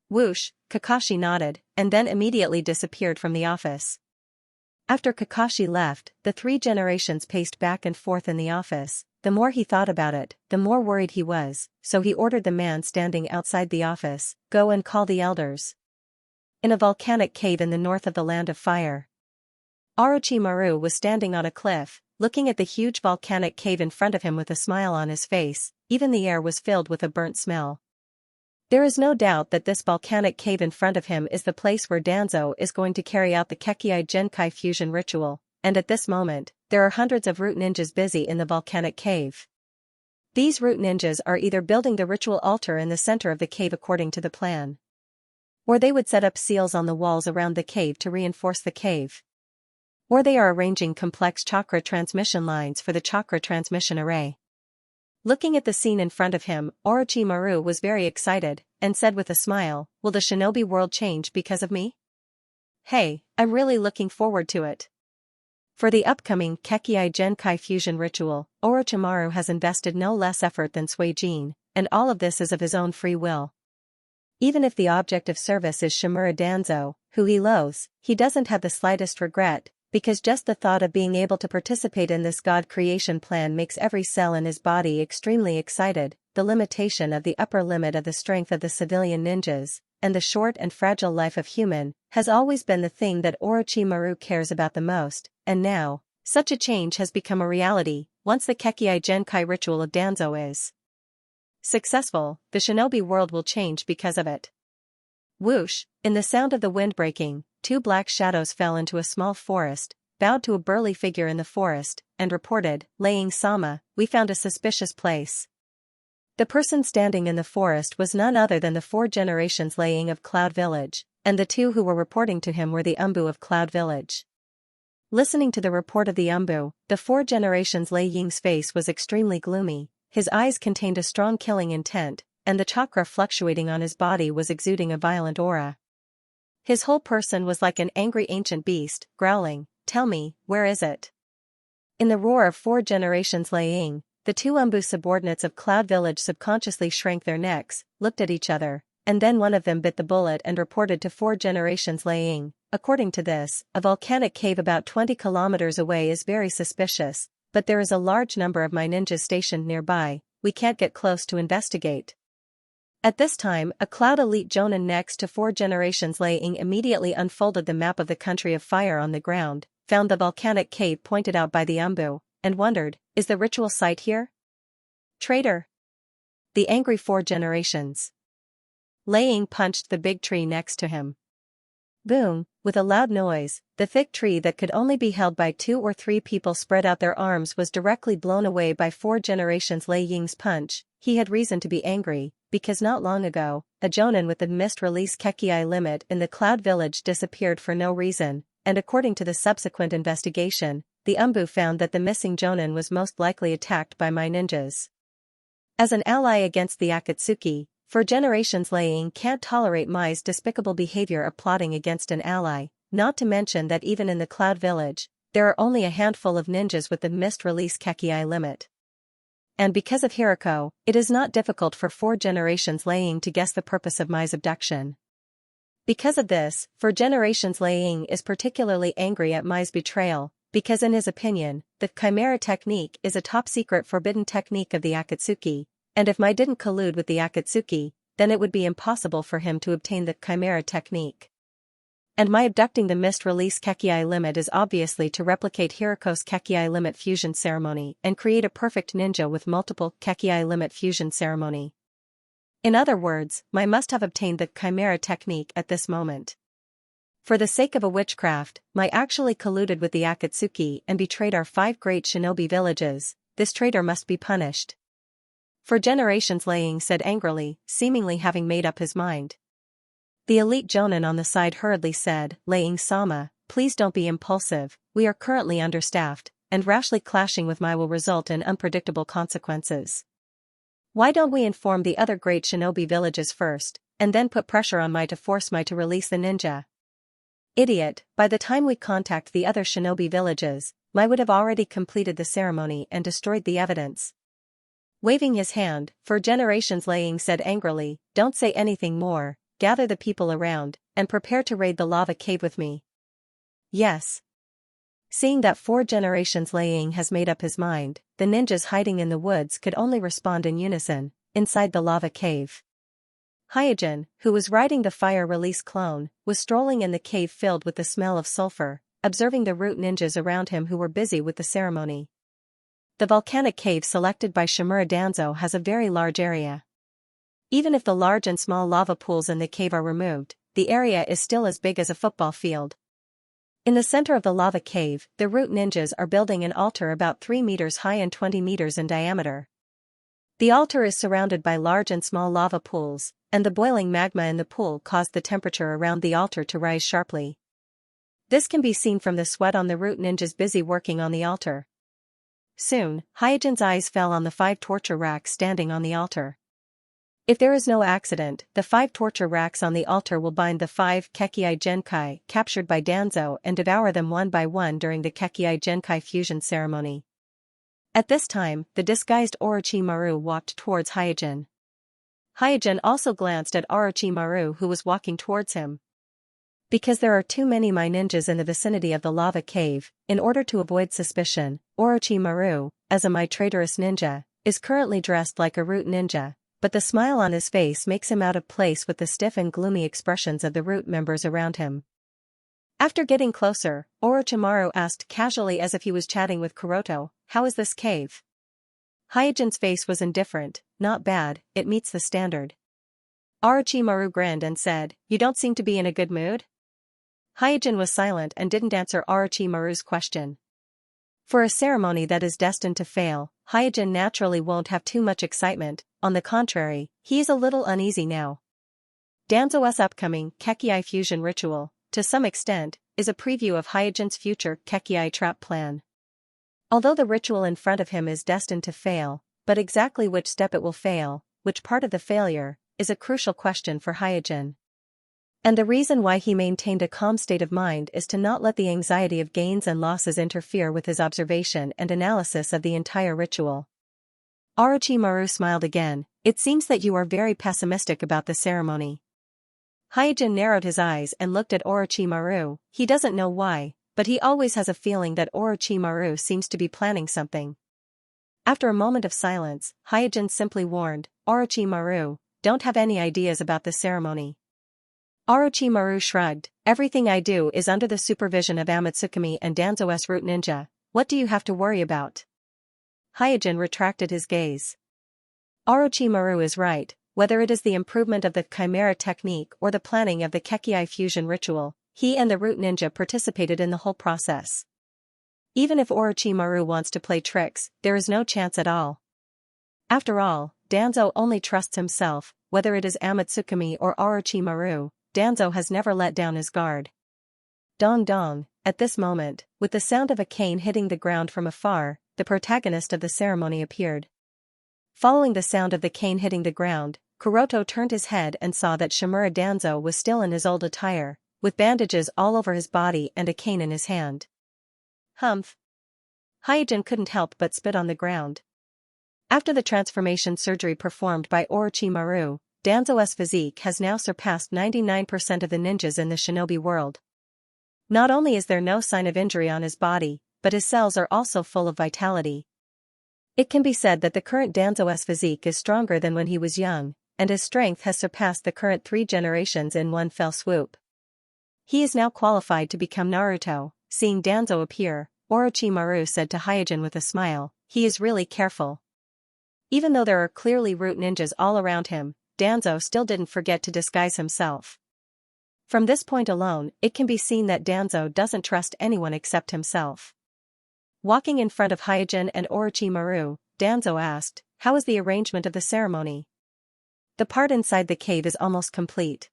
Whoosh, Kakashi nodded, and then immediately disappeared from the office. After Kakashi left, the 3 generations paced back and forth in the office. The more he thought about it, the more worried he was, so he ordered the man standing outside the office, go and call the elders. In a volcanic cave in the north of the Land of Fire. Orochimaru was standing on a cliff, looking at the huge volcanic cave in front of him with a smile on his face. Even the air was filled with a burnt smell. There is no doubt that this volcanic cave in front of him is the place where Danzo is going to carry out the Kekkei Genkai fusion ritual, and at this moment, there are hundreds of root ninjas busy in the volcanic cave. These root ninjas are either building the ritual altar in the center of the cave according to the plan, or they would set up seals on the walls around the cave to reinforce the cave, or they are arranging complex chakra transmission lines for the chakra transmission array. Looking at the scene in front of him, Orochimaru was very excited, and said with a smile, will the shinobi world change because of me? Hey, I'm really looking forward to it. For the upcoming Kekkei Genkai fusion ritual, Orochimaru has invested no less effort than Suijin, and all of this is of his own free will. Even if the object of service is Shimura Danzo, who he loathes, he doesn't have the slightest regret, because just the thought of being able to participate in this God creation plan makes every cell in his body extremely excited. The limitation of the upper limit of the strength of the civilian ninjas, and the short and fragile life of human, has always been the thing that Orochimaru cares about the most, and now, such a change has become a reality. Once the Kekkei Genkai ritual of Danzo is successful, the shinobi world will change because of it. Whoosh, in the sound of the wind breaking, 2 black shadows fell into a small forest, bowed to a burly figure in the forest, and reported, Xianxia, we found a suspicious place. The person standing in the forest was none other than the 4 generations Laying of Cloud Village, and the 2 who were reporting to him were the Umbu of Cloud Village. Listening to the report of the Umbu, the 4 generations Laying's face was extremely gloomy, his eyes contained a strong killing intent, and the chakra fluctuating on his body was exuding a violent aura. His whole person was like an angry ancient beast, growling, tell me, where is it? In the roar of 4 generations Laying, the 2 Umbu subordinates of Cloud Village subconsciously shrank their necks, looked at each other, and then one of them bit the bullet and reported to 4 generations Laying. According to this, a volcanic cave about 20 kilometers away is very suspicious, but there is a large number of my ninjas stationed nearby, we can't get close to investigate. At this time, a Cloud Elite Jonin next to 4 generations Laying immediately unfolded the map of the country of fire on the ground, found the volcanic cave pointed out by the Umbu, and wondered, is the ritual site here? Traitor! The angry 4 generations Laying punched the big tree next to him. Boom, with a loud noise, the thick tree that could only be held by 2 or 3 people spread out their arms was directly blown away by 4 generations Laying's punch. He had reason to be angry, because not long ago, a Jonin with the mist release Kekkei limit in the Cloud Village disappeared for no reason, and according to the subsequent investigation, the Umbu found that the missing Jonin was most likely attacked by my ninjas. As an ally against the Akatsuki, 4 generations Laying can't tolerate Mai's despicable behavior of plotting against an ally, not to mention that even in the Cloud Village, there are only a handful of ninjas with the mist release Kekkei limit. And because of Hirako, it is not difficult for 4 generations Laying to guess the purpose of Mai's abduction. Because of this, 4 generations Laying is particularly angry at Mai's betrayal, because in his opinion, the Chimera technique is a top-secret forbidden technique of the Akatsuki, and if Mai didn't collude with the Akatsuki, then it would be impossible for him to obtain the Chimera technique. And Mai abducting the mist release Kekkei limit is obviously to replicate Hirako's Kekkei limit fusion ceremony and create a perfect ninja with multiple Kekkei limit fusion ceremony. In other words, Mai must have obtained the Chimera technique at this moment. For the sake of a witchcraft, Mai actually colluded with the Akatsuki and betrayed our 5 great shinobi villages. This traitor must be punished. 4 generations Laying said angrily, seemingly having made up his mind. The elite Jonin on the side hurriedly said, Laying-sama, please don't be impulsive, we are currently understaffed, and rashly clashing with Mai will result in unpredictable consequences. Why don't we inform the other great shinobi villages first, and then put pressure on Mai to force Mai to release the ninja? Idiot, by the time we contact the other shinobi villages, Mai would have already completed the ceremony and destroyed the evidence. Waving his hand, for generations Liang said angrily, don't say anything more, gather the people around, and prepare to raid the lava cave with me. Yes. Seeing that 4 generations Liang has made up his mind, the ninjas hiding in the woods could only respond in unison, inside the lava cave. Hyojin, who was riding the fire release clone, was strolling in the cave filled with the smell of sulfur, observing the root ninjas around him who were busy with the ceremony. The volcanic cave selected by Shimura Danzo has a very large area. Even if the large and small lava pools in the cave are removed, the area is still as big as a football field. In the center of the lava cave, the root ninjas are building an altar about 3 meters high and 20 meters in diameter. The altar is surrounded by large and small lava pools, and the boiling magma in the pool caused the temperature around the altar to rise sharply. This can be seen from the sweat on the root ninjas busy working on the altar. Soon, Hyojin's eyes fell on the 5 torture racks standing on the altar. If there is no accident, the 5 torture racks on the altar will bind the 5 Kekii Genkai captured by Danzo and devour them one by one during the Kekii Genkai fusion ceremony. At this time, the disguised Orochimaru walked towards Hyojin. Hyojin also glanced at Orochimaru who was walking towards him. Because there are too many Mai ninjas in the vicinity of the lava cave, in order to avoid suspicion, Orochimaru, as a Mai traitorous ninja, is currently dressed like a root ninja, but the smile on his face makes him out of place with the stiff and gloomy expressions of the root members around him. After getting closer, Orochimaru asked casually as if he was chatting with Kuroto, "How is this cave?" Hyojin's face was indifferent, "Not bad, it meets the standard." Orochimaru grinned and said, "You don't seem to be in a good mood?" Hyojin was silent and didn't answer Orochimaru's question. For a ceremony that is destined to fail, Hyojin naturally won't have too much excitement, on the contrary, he is a little uneasy now. Danzo's upcoming Kekii fusion ritual, to some extent, is a preview of Hyojin's future Kekii trap plan. Although the ritual in front of him is destined to fail, but exactly which step it will fail, which part of the failure, is a crucial question for Hyojin. And the reason why he maintained a calm state of mind is to not let the anxiety of gains and losses interfere with his observation and analysis of the entire ritual. Orochimaru smiled again, "It seems that you are very pessimistic about the ceremony." Hyojin narrowed his eyes and looked at Orochimaru. He doesn't know why, but he always has a feeling that Orochimaru seems to be planning something. After a moment of silence, Hyojin simply warned, "Orochimaru, don't have any ideas about the ceremony." Orochimaru shrugged, "Everything I do is under the supervision of Amatsukami and Danzo's root ninja, what do you have to worry about?" Hyojin retracted his gaze. Orochimaru is right, whether it is the improvement of the Chimera technique or the planning of the Kekii fusion ritual, he and the root ninja participated in the whole process. Even if Orochimaru wants to play tricks, there is no chance at all. After all, Danzo only trusts himself, whether it is Amatsukami or Orochimaru, Danzo has never let down his guard. Dong dong, at this moment, with the sound of a cane hitting the ground from afar, the protagonist of the ceremony appeared. Following the sound of the cane hitting the ground, Kuroto turned his head and saw that Shimura Danzo was still in his old attire, with bandages all over his body and a cane in his hand. Humph. Hyojin couldn't help but spit on the ground. After the transformation surgery performed by Orochimaru, Danzo's physique has now surpassed 99% of the ninjas in the shinobi world. Not only is there no sign of injury on his body, but his cells are also full of vitality. It can be said that the current Danzo's physique is stronger than when he was young, and his strength has surpassed the current 3 generations in one fell swoop. He is now qualified to become Naruto. Seeing Danzo appear, Orochimaru said to Hyojin with a smile, "He is really careful." Even though there are clearly root ninjas all around him, Danzo still didn't forget to disguise himself. From this point alone, it can be seen that Danzo doesn't trust anyone except himself. Walking in front of Hyojin and Orochimaru, Danzo asked, "How is the arrangement of the ceremony?" "The part inside the cave is almost complete."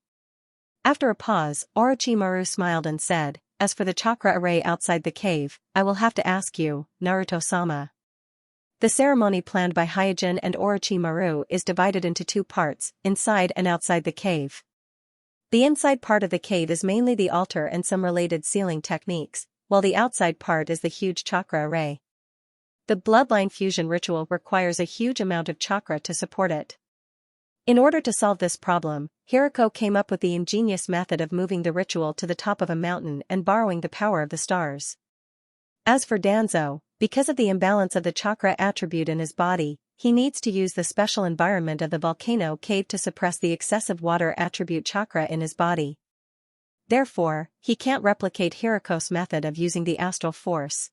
After a pause, Orochimaru smiled and said, "As for the chakra array outside the cave, I will have to ask you, Naruto-sama." The ceremony planned by Hyojin and Orochimaru is divided into 2 parts, inside and outside the cave. The inside part of the cave is mainly the altar and some related sealing techniques, while the outside part is the huge chakra array. The bloodline fusion ritual requires a huge amount of chakra to support it. In order to solve this problem, Hiriko came up with the ingenious method of moving the ritual to the top of a mountain and borrowing the power of the stars. As for Danzo, because of the imbalance of the chakra attribute in his body, he needs to use the special environment of the volcano cave to suppress the excessive water attribute chakra in his body. Therefore, he can't replicate Hiriko's method of using the astral force.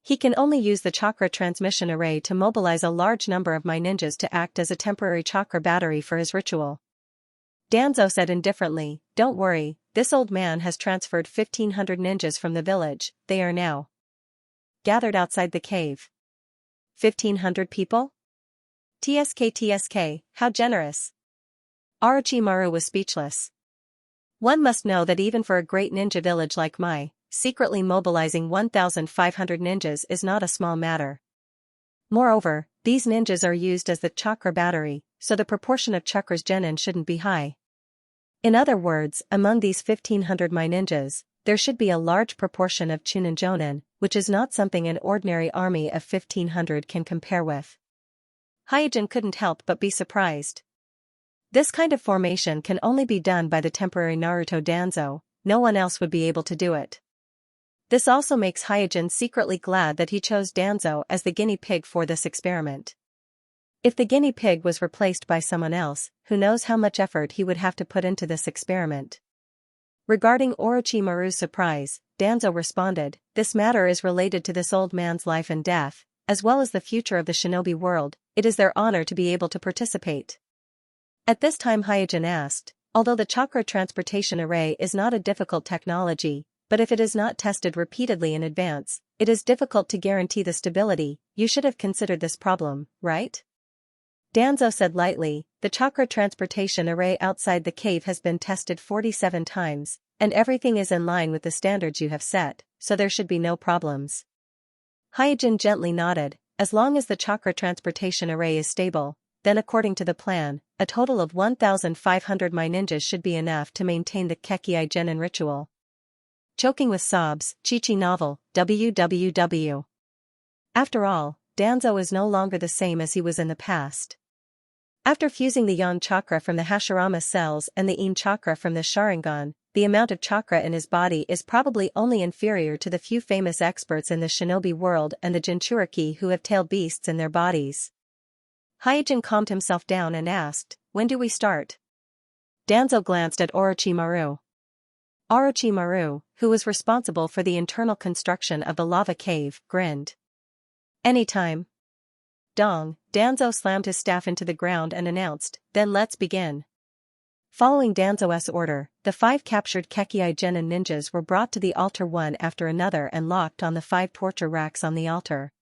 He can only use the chakra transmission array to mobilize a large number of my ninjas to act as a temporary chakra battery for his ritual. Danzo said indifferently, "Don't worry, this old man has transferred 1,500 ninjas from the village. They are now gathered outside the cave." 1,500 people? TSK, how generous. Orochimaru was speechless. One must know that even for a great ninja village like Mai, secretly mobilizing 1,500 ninjas is not a small matter. Moreover, these ninjas are used as the chakra battery, so the proportion of chakras genin shouldn't be high. In other words, among these 1,500 Mai ninjas, there should be a large proportion of Chunin Jonin, which is not something an ordinary army of 1,500 can compare with. Hyojin couldn't help but be surprised. This kind of formation can only be done by the temporary Naruto Danzo, no one else would be able to do it. This also makes Hyojin secretly glad that he chose Danzo as the guinea pig for this experiment. If the guinea pig was replaced by someone else, who knows how much effort he would have to put into this experiment. Regarding Orochimaru's surprise, Danzo responded, "This matter is related to this old man's life and death, as well as the future of the shinobi world. It is their honor to be able to participate." At this time Hyojin asked, "Although the chakra transportation array is not a difficult technology, but if it is not tested repeatedly in advance, it is difficult to guarantee the stability. You should have considered this problem, right?" Danzo said lightly, "The chakra transportation array outside the cave has been tested 47 times, and everything is in line with the standards you have set, so there should be no problems." Hyojin gently nodded, "As long as the chakra transportation array is stable, then according to the plan, a total of 1,500 Mai ninjas should be enough to maintain the Kekkai Genin ritual." Choking with sobs, Chi-Chi novel, www. After all, Danzo is no longer the same as he was in the past. After fusing the Yang chakra from the Hashirama cells and the Yin chakra from the Sharingan, the amount of chakra in his body is probably only inferior to the few famous experts in the shinobi world and the Jinchuriki who have tailed beasts in their bodies. Hyojin calmed himself down and asked, "When do we start?" Danzo glanced at Orochimaru. Orochimaru, who was responsible for the internal construction of the lava cave, grinned. "Anytime." Dong, Danzo slammed his staff into the ground and announced, "Then let's begin." Following Danzo's order, the 5 captured Kekkai Genin ninjas were brought to the altar one after another and locked on the 5 torture racks on the altar.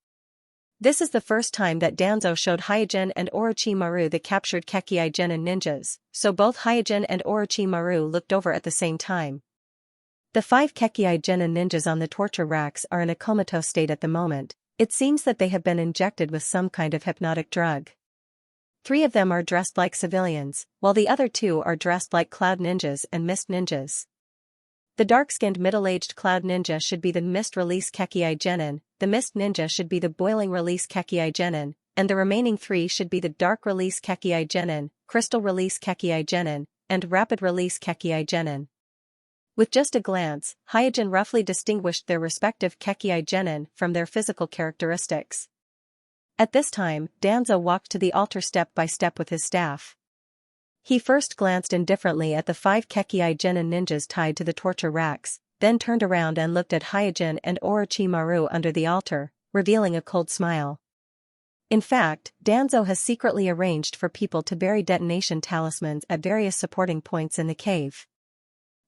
This is the first time that Danzo showed Hyojin and Orochimaru the captured Kekkai Genin ninjas, so both Hyojin and Orochimaru looked over at the same time. The 5 Kekkai Genin ninjas on the torture racks are in a comatose state at the moment. It seems that they have been injected with some kind of hypnotic drug. 3 of them are dressed like civilians, while the other 2 are dressed like cloud ninjas and mist ninjas. The dark-skinned middle-aged cloud ninja should be the mist release Kekkai Genin, the mist ninja should be the boiling release Kekkai Genin, and the remaining 3 should be the dark release Kekkai Genin, crystal release Kekkai Genin, and rapid release Kekkai Genin. With just a glance, Hyojin roughly distinguished their respective Kekkai Genin from their physical characteristics. At this time, Danzo walked to the altar step by step with his staff. He first glanced indifferently at the 5 Kekkai Genin ninjas tied to the torture racks, then turned around and looked at Hyojin and Orochimaru under the altar, revealing a cold smile. In fact, Danzo has secretly arranged for people to bury detonation talismans at various supporting points in the cave.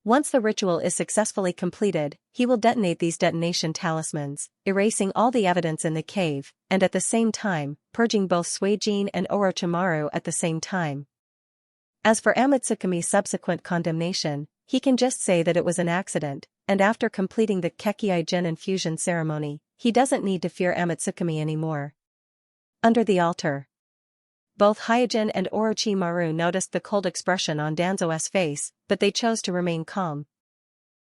Once the ritual is successfully completed, he will detonate these detonation talismans, erasing all the evidence in the cave, and at the same time, purging both Suijin and Orochimaru at the same time. As for Amatsukumi's subsequent condemnation, he can just say that it was an accident, and after completing the Kekkai Genin fusion ceremony, he doesn't need to fear Amatsukumi anymore. Under the altar, Both Hyojin and Orochimaru noticed the cold expression on Danzo's face, but they chose to remain calm.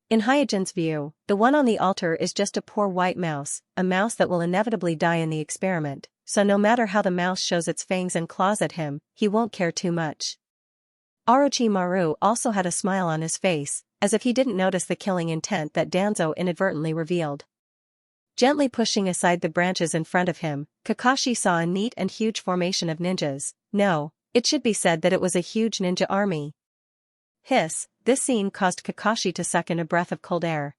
In Hyojin's view, the one on the altar is just a poor white mouse, a mouse that will inevitably die in the experiment, so no matter how the mouse shows its fangs and claws at him, he won't care too much. Orochimaru also had a smile on his face, as if he didn't notice the killing intent that Danzo inadvertently revealed. Gently pushing aside the branches in front of him, Kakashi saw a neat and huge formation of ninjas. No, it should be said that it was a huge ninja army. Hiss, this scene caused Kakashi to suck in a breath of cold air.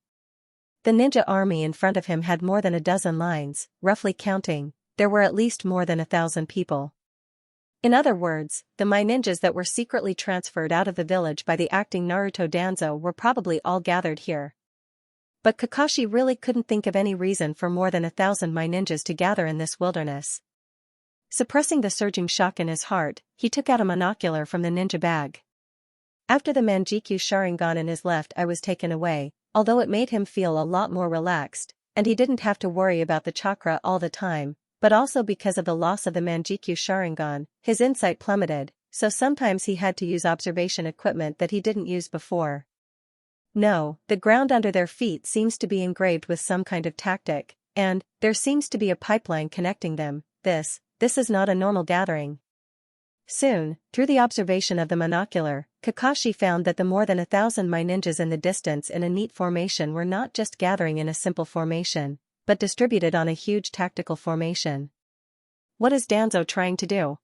The ninja army in front of him had more than a dozen lines, roughly counting, there were at least more than 1,000 people. In other words, the Mai ninjas that were secretly transferred out of the village by the acting Naruto Danzo were probably all gathered here. But Kakashi really couldn't think of any reason for more than 1,000 Mai ninjas to gather in this wilderness. Suppressing the surging shock in his heart, he took out a monocular from the ninja bag. After the Manjikyu Sharingan in his left eye was taken away, although it made him feel a lot more relaxed, and he didn't have to worry about the chakra all the time, but also because of the loss of the Manjikyu Sharingan, his insight plummeted, so sometimes he had to use observation equipment that he didn't use before. No, the ground under their feet seems to be engraved with some kind of tactic, and there seems to be a pipeline connecting them. This is not a normal gathering. Soon, through the observation of the monocular, Kakashi found that the more than 1,000 Mai ninjas in the distance in a neat formation were not just gathering in a simple formation, but distributed on a huge tactical formation. What is Danzo trying to do?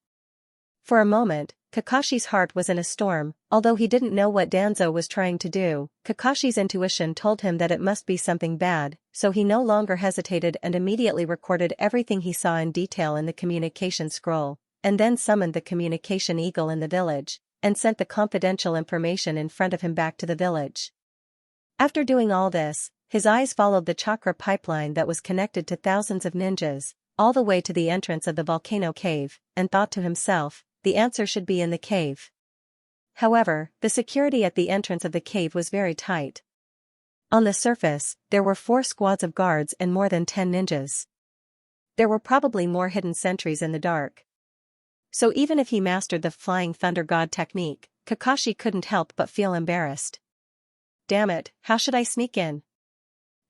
For a moment, Kakashi's heart was in a storm. Although he didn't know what Danzo was trying to do, Kakashi's intuition told him that it must be something bad, so he no longer hesitated and immediately recorded everything he saw in detail in the communication scroll, and then summoned the communication eagle in the village, and sent the confidential information in front of him back to the village. After doing all this, his eyes followed the chakra pipeline that was connected to thousands of ninjas, all the way to the entrance of the volcano cave, and thought to himself, the answer should be in the cave. However, the security at the entrance of the cave was very tight. On the surface, there were 4 squads of guards and more than 10 ninjas. There were probably more hidden sentries in the dark. So even if he mastered the Flying Thunder God technique, Kakashi couldn't help but feel embarrassed. Damn it, how should I sneak in?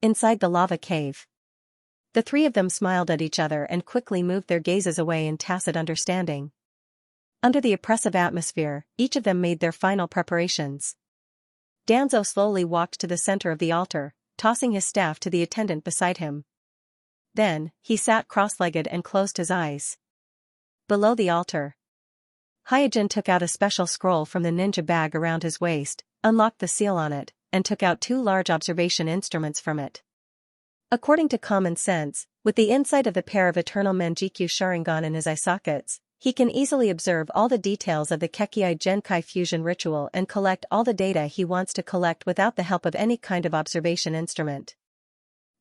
Inside the lava cave. The 3 of them smiled at each other and quickly moved their gazes away in tacit understanding. Under the oppressive atmosphere, each of them made their final preparations. Danzo slowly walked to the center of the altar, tossing his staff to the attendant beside him. Then, he sat cross-legged and closed his eyes. Below the altar, Hyojin took out a special scroll from the ninja bag around his waist, unlocked the seal on it, and took out 2 large observation instruments from it. According to common sense, with the insight of the pair of eternal Manjikyu Sharingan in his eye sockets, he can easily observe all the details of the Kekkei Genkai fusion ritual and collect all the data he wants to collect without the help of any kind of observation instrument.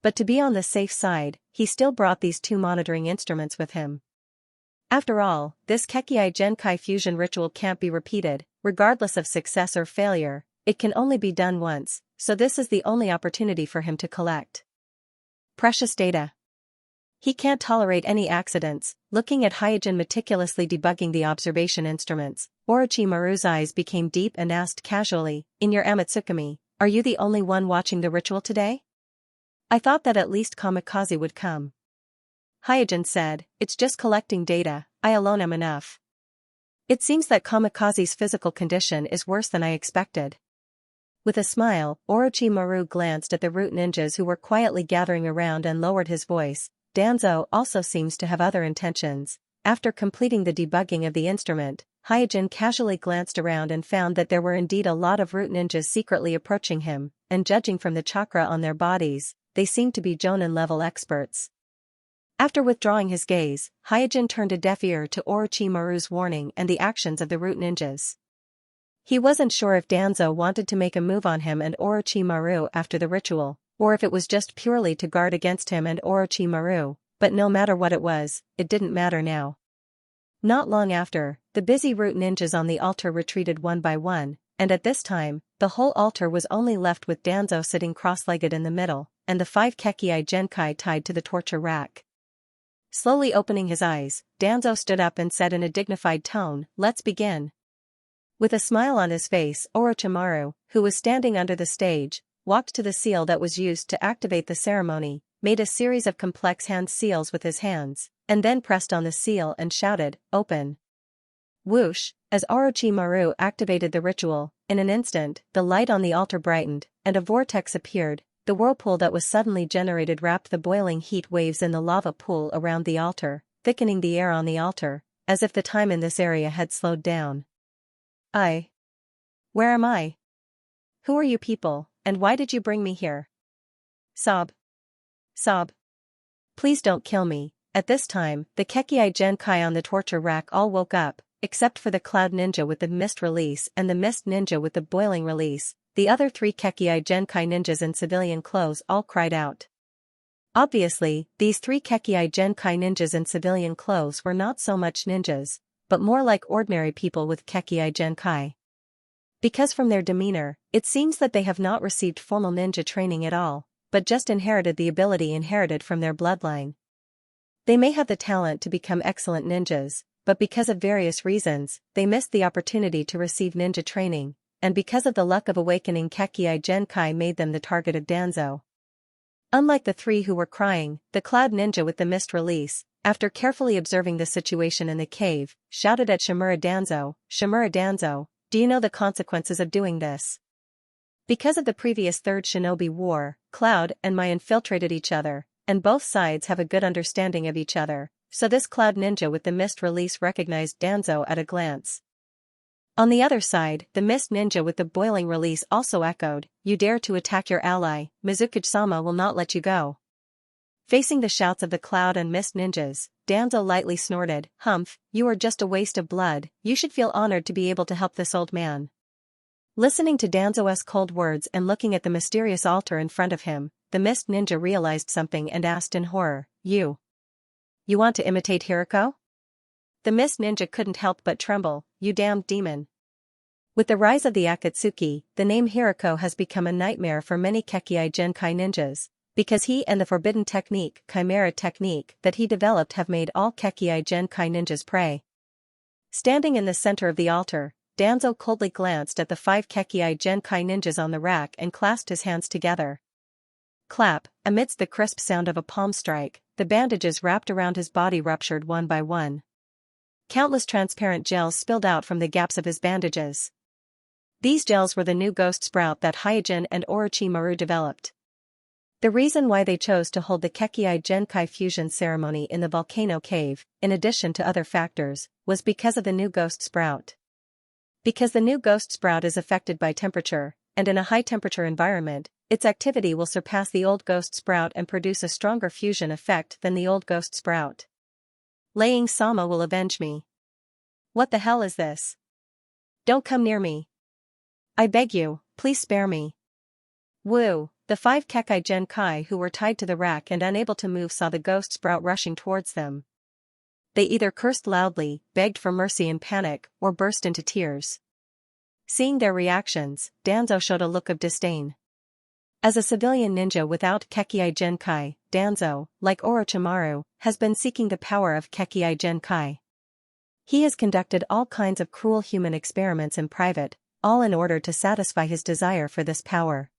But to be on the safe side, he still brought these 2 monitoring instruments with him. After all, this Kekkei Genkai fusion ritual can't be repeated, regardless of success or failure, it can only be done once, so this is the only opportunity for him to collect precious data. He can't tolerate any accidents. Looking at Hyojin meticulously debugging the observation instruments, Orochimaru's eyes became deep and asked casually, "In your Amatsukami, are you the only one watching the ritual today? I thought that at least Kamikaze would come." Hyojin said, "It's just collecting data, I alone am enough." It seems that Kamikaze's physical condition is worse than I expected. With a smile, Orochimaru glanced at the root ninjas who were quietly gathering around and lowered his voice. Danzo also seems to have other intentions. After completing the debugging of the instrument, Hyojin casually glanced around and found that there were indeed a lot of root ninjas secretly approaching him, and judging from the chakra on their bodies, they seemed to be Jonin-level experts. After withdrawing his gaze, Hyojin turned a deaf ear to Orochimaru's warning and the actions of the root ninjas. He wasn't sure if Danzo wanted to make a move on him and Orochimaru after the ritual, or if it was just purely to guard against him and Orochimaru, but no matter what it was, it didn't matter now. Not long after, the busy root ninjas on the altar retreated one by one, and at this time, the whole altar was only left with Danzo sitting cross-legged in the middle, and the 5 Kekkei Genkai tied to the torture rack. Slowly opening his eyes, Danzo stood up and said in a dignified tone, "Let's begin." With a smile on his face, Orochimaru, who was standing under the stage, walked to the seal that was used to activate the ceremony, made a series of complex hand seals with his hands, and then pressed on the seal and shouted, "Open." Whoosh, as Orochimaru activated the ritual, in an instant, the light on the altar brightened, and a vortex appeared. The whirlpool that was suddenly generated wrapped the boiling heat waves in the lava pool around the altar, thickening the air on the altar, as if the time in this area had slowed down. Where am I? Who are you people, and why did you bring me here? Sob. Sob. Please don't kill me. At this time, the Kekkei Genkai on the torture rack all woke up, except for the Cloud Ninja with the mist release and the Mist Ninja with the boiling release. The other 3 Kekkei Genkai ninjas in civilian clothes all cried out. Obviously, these 3 Kekkei Genkai ninjas in civilian clothes were not so much ninjas, but more like ordinary people with Kekkei Genkai. Because from their demeanor, it seems that they have not received formal ninja training at all, but just inherited the ability inherited from their bloodline. They may have the talent to become excellent ninjas, but because of various reasons, they missed the opportunity to receive ninja training. And because of the luck of awakening, Kekkei Genkai made them the target of Danzo. Unlike the 3 who were crying, the Cloud Ninja with the mist release, after carefully observing the situation in the cave, shouted at Shimura Danzo, "Shimura Danzo, do you know the consequences of doing this?" Because of the previous Third Shinobi War, Cloud and Mai infiltrated each other, and both sides have a good understanding of each other, so this Cloud Ninja with the mist release recognized Danzo at a glance. On the other side, the Mist Ninja with the boiling release also echoed, "You dare to attack your ally, Mizukuchi-sama will not let you go." Facing the shouts of the Cloud and Mist Ninjas, Danzo lightly snorted, "Humph, you are just a waste of blood, you should feel honored to be able to help this old man." Listening to Danzo's cold words and looking at the mysterious altar in front of him, the Mist Ninja realized something and asked in horror, You want to imitate Hiriko?" The Mist Ninja couldn't help but tremble, "You damned demon." With the rise of the Akatsuki, the name Hiriko has become a nightmare for many Kekkei Genkai ninjas, because he and the forbidden technique, Chimera technique, that he developed have made all Kekkei Genkai ninjas prey. Standing in the center of the altar, Danzo coldly glanced at the 5 Kekkei Genkai ninjas on the rack and clasped his hands together. Clap, amidst the crisp sound of a palm strike, the bandages wrapped around his body ruptured one by one. Countless transparent gels spilled out from the gaps of his bandages. These gels were the new ghost sprout that Hyojin and Orochimaru developed. The reason why they chose to hold the Kekkei Genkai fusion ceremony in the volcano cave, in addition to other factors, was because of the new ghost sprout. Because the new ghost sprout is affected by temperature, and in a high-temperature environment, its activity will surpass the old ghost sprout and produce a stronger fusion effect than the old ghost sprout. Laying-sama will avenge me. What the hell is this? Don't come near me. I beg you, please spare me. Woo! The 5 Kekkei Genkai who were tied to the rack and unable to move saw the ghost sprout rushing towards them. They either cursed loudly, begged for mercy in panic, or burst into tears. Seeing their reactions, Danzo showed a look of disdain. As a civilian ninja without Kekkei Genkai, Danzo, like Orochimaru, has been seeking the power of Kekkei Genkai. He has conducted all kinds of cruel human experiments in private, all in order to satisfy his desire for this power.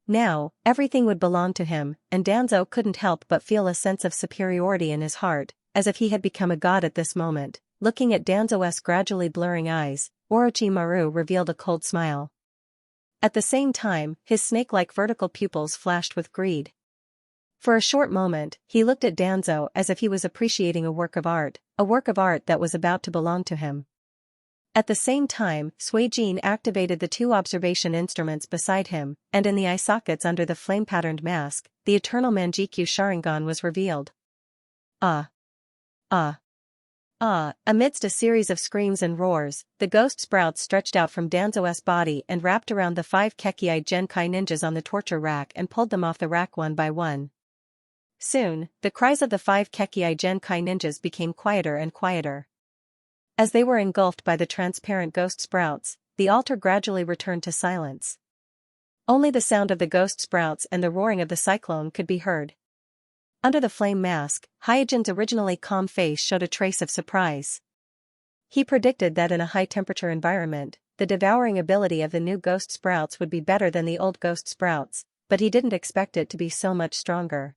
Now, everything would belong to him, and Danzo couldn't help but feel a sense of superiority in his heart, as if he had become a god at this moment. Looking at Danzo's gradually blurring eyes, Orochimaru revealed a cold smile. At the same time, his snake-like vertical pupils flashed with greed. For a short moment, he looked at Danzo as if he was appreciating a work of art that was about to belong to him. At the same time, Suijin activated the 2 observation instruments beside him, and in the eye sockets under the flame-patterned mask, the eternal Manjikyu Sharingan was revealed. Amidst a series of screams and roars, the ghost sprouts stretched out from Danzo's body and wrapped around the 5 Kekkei Genkai ninjas on the torture rack and pulled them off the rack one by one. Soon, the cries of the 5 Kekkei Genkai ninjas became quieter and quieter. As they were engulfed by the transparent ghost sprouts, the altar gradually returned to silence. Only the sound of the ghost sprouts and the roaring of the cyclone could be heard. Under the flame mask, Hyojin's originally calm face showed a trace of surprise. He predicted that in a high-temperature environment, the devouring ability of the new ghost sprouts would be better than the old ghost sprouts, but he didn't expect it to be so much stronger.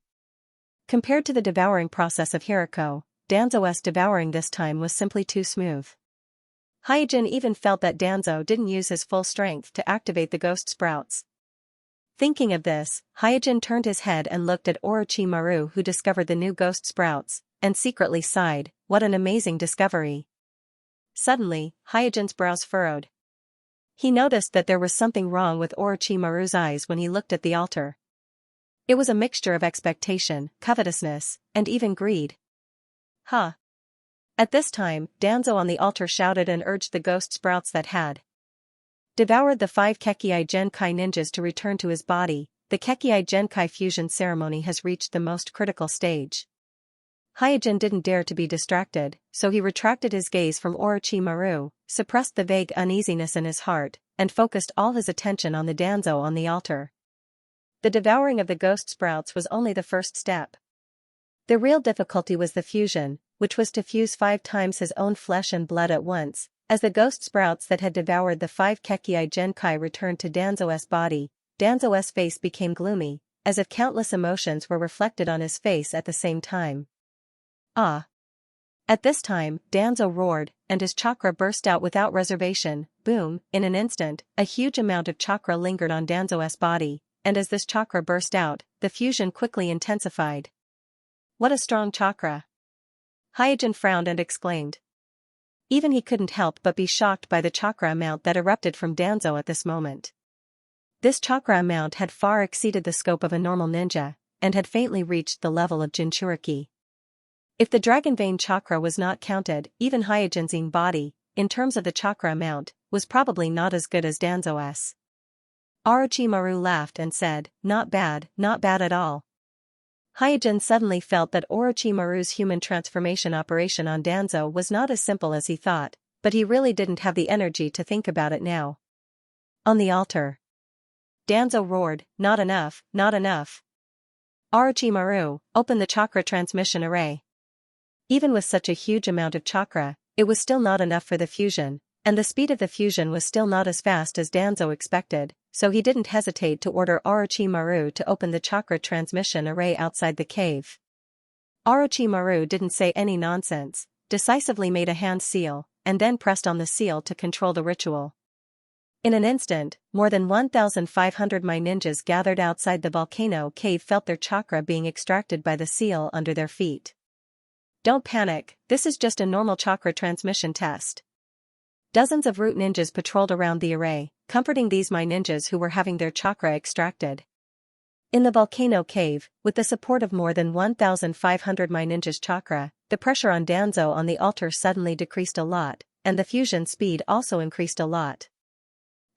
Compared to the devouring process of Hiriko, Danzo's devouring this time was simply too smooth. Hyojin even felt that Danzo didn't use his full strength to activate the ghost sprouts. Thinking of this, Hyojin turned his head and looked at Orochimaru, who discovered the new ghost sprouts, and secretly sighed, "What an amazing discovery." Suddenly, Hyojin's brows furrowed. He noticed that there was something wrong with Orochimaru's eyes when he looked at the altar. It was a mixture of expectation, covetousness, and even greed. Huh. At this time, Danzo on the altar shouted and urged the ghost sprouts that had devoured the 5 Kekkei Genkai ninjas to return to his body. The Kekkei Genkai fusion ceremony has reached the most critical stage. Hyojin didn't dare to be distracted, so he retracted his gaze from Orochimaru, suppressed the vague uneasiness in his heart, and focused all his attention on the Danzo on the altar. The devouring of the ghost sprouts was only the first step. The real difficulty was the fusion, which was to fuse 5 times his own flesh and blood at once. As the ghost sprouts that had devoured the 5 Kekkei Genkai returned to Danzo's body, Danzo's face became gloomy, as if countless emotions were reflected on his face at the same time. Ah! At this time, Danzo roared, and his chakra burst out without reservation. Boom! In an instant, a huge amount of chakra lingered on Danzo's body, and as this chakra burst out, the fusion quickly intensified. What a strong chakra! Hyojin frowned and exclaimed. Even he couldn't help but be shocked by the chakra amount that erupted from Danzo at this moment. This chakra amount had far exceeded the scope of a normal ninja, and had faintly reached the level of Jinchuriki. If the Dragon Vein chakra was not counted, even Hyojin's own body, in terms of the chakra amount, was probably not as good as Danzo's. Orochimaru laughed and said, not bad at all. Hyojin suddenly felt that Orochimaru's human transformation operation on Danzo was not as simple as he thought, but he really didn't have the energy to think about it now. On the altar, Danzo roared, not enough. Orochimaru, open the chakra transmission array. Even with such a huge amount of chakra, it was still not enough for the fusion, and the speed of the fusion was still not as fast as Danzo expected, so he didn't hesitate to order Orochimaru to open the chakra transmission array outside the cave. Orochimaru didn't say any nonsense, decisively made a hand seal, and then pressed on the seal to control the ritual. In an instant, more than 1,500 my ninjas gathered outside the volcano cave felt their chakra being extracted by the seal under their feet. Don't panic, this is just a normal chakra transmission test. Dozens of root ninjas patrolled around the array, comforting these my ninjas who were having their chakra extracted. In the volcano cave, with the support of more than 1,500 my ninjas' chakra, the pressure on Danzo on the altar suddenly decreased a lot, and the fusion speed also increased a lot.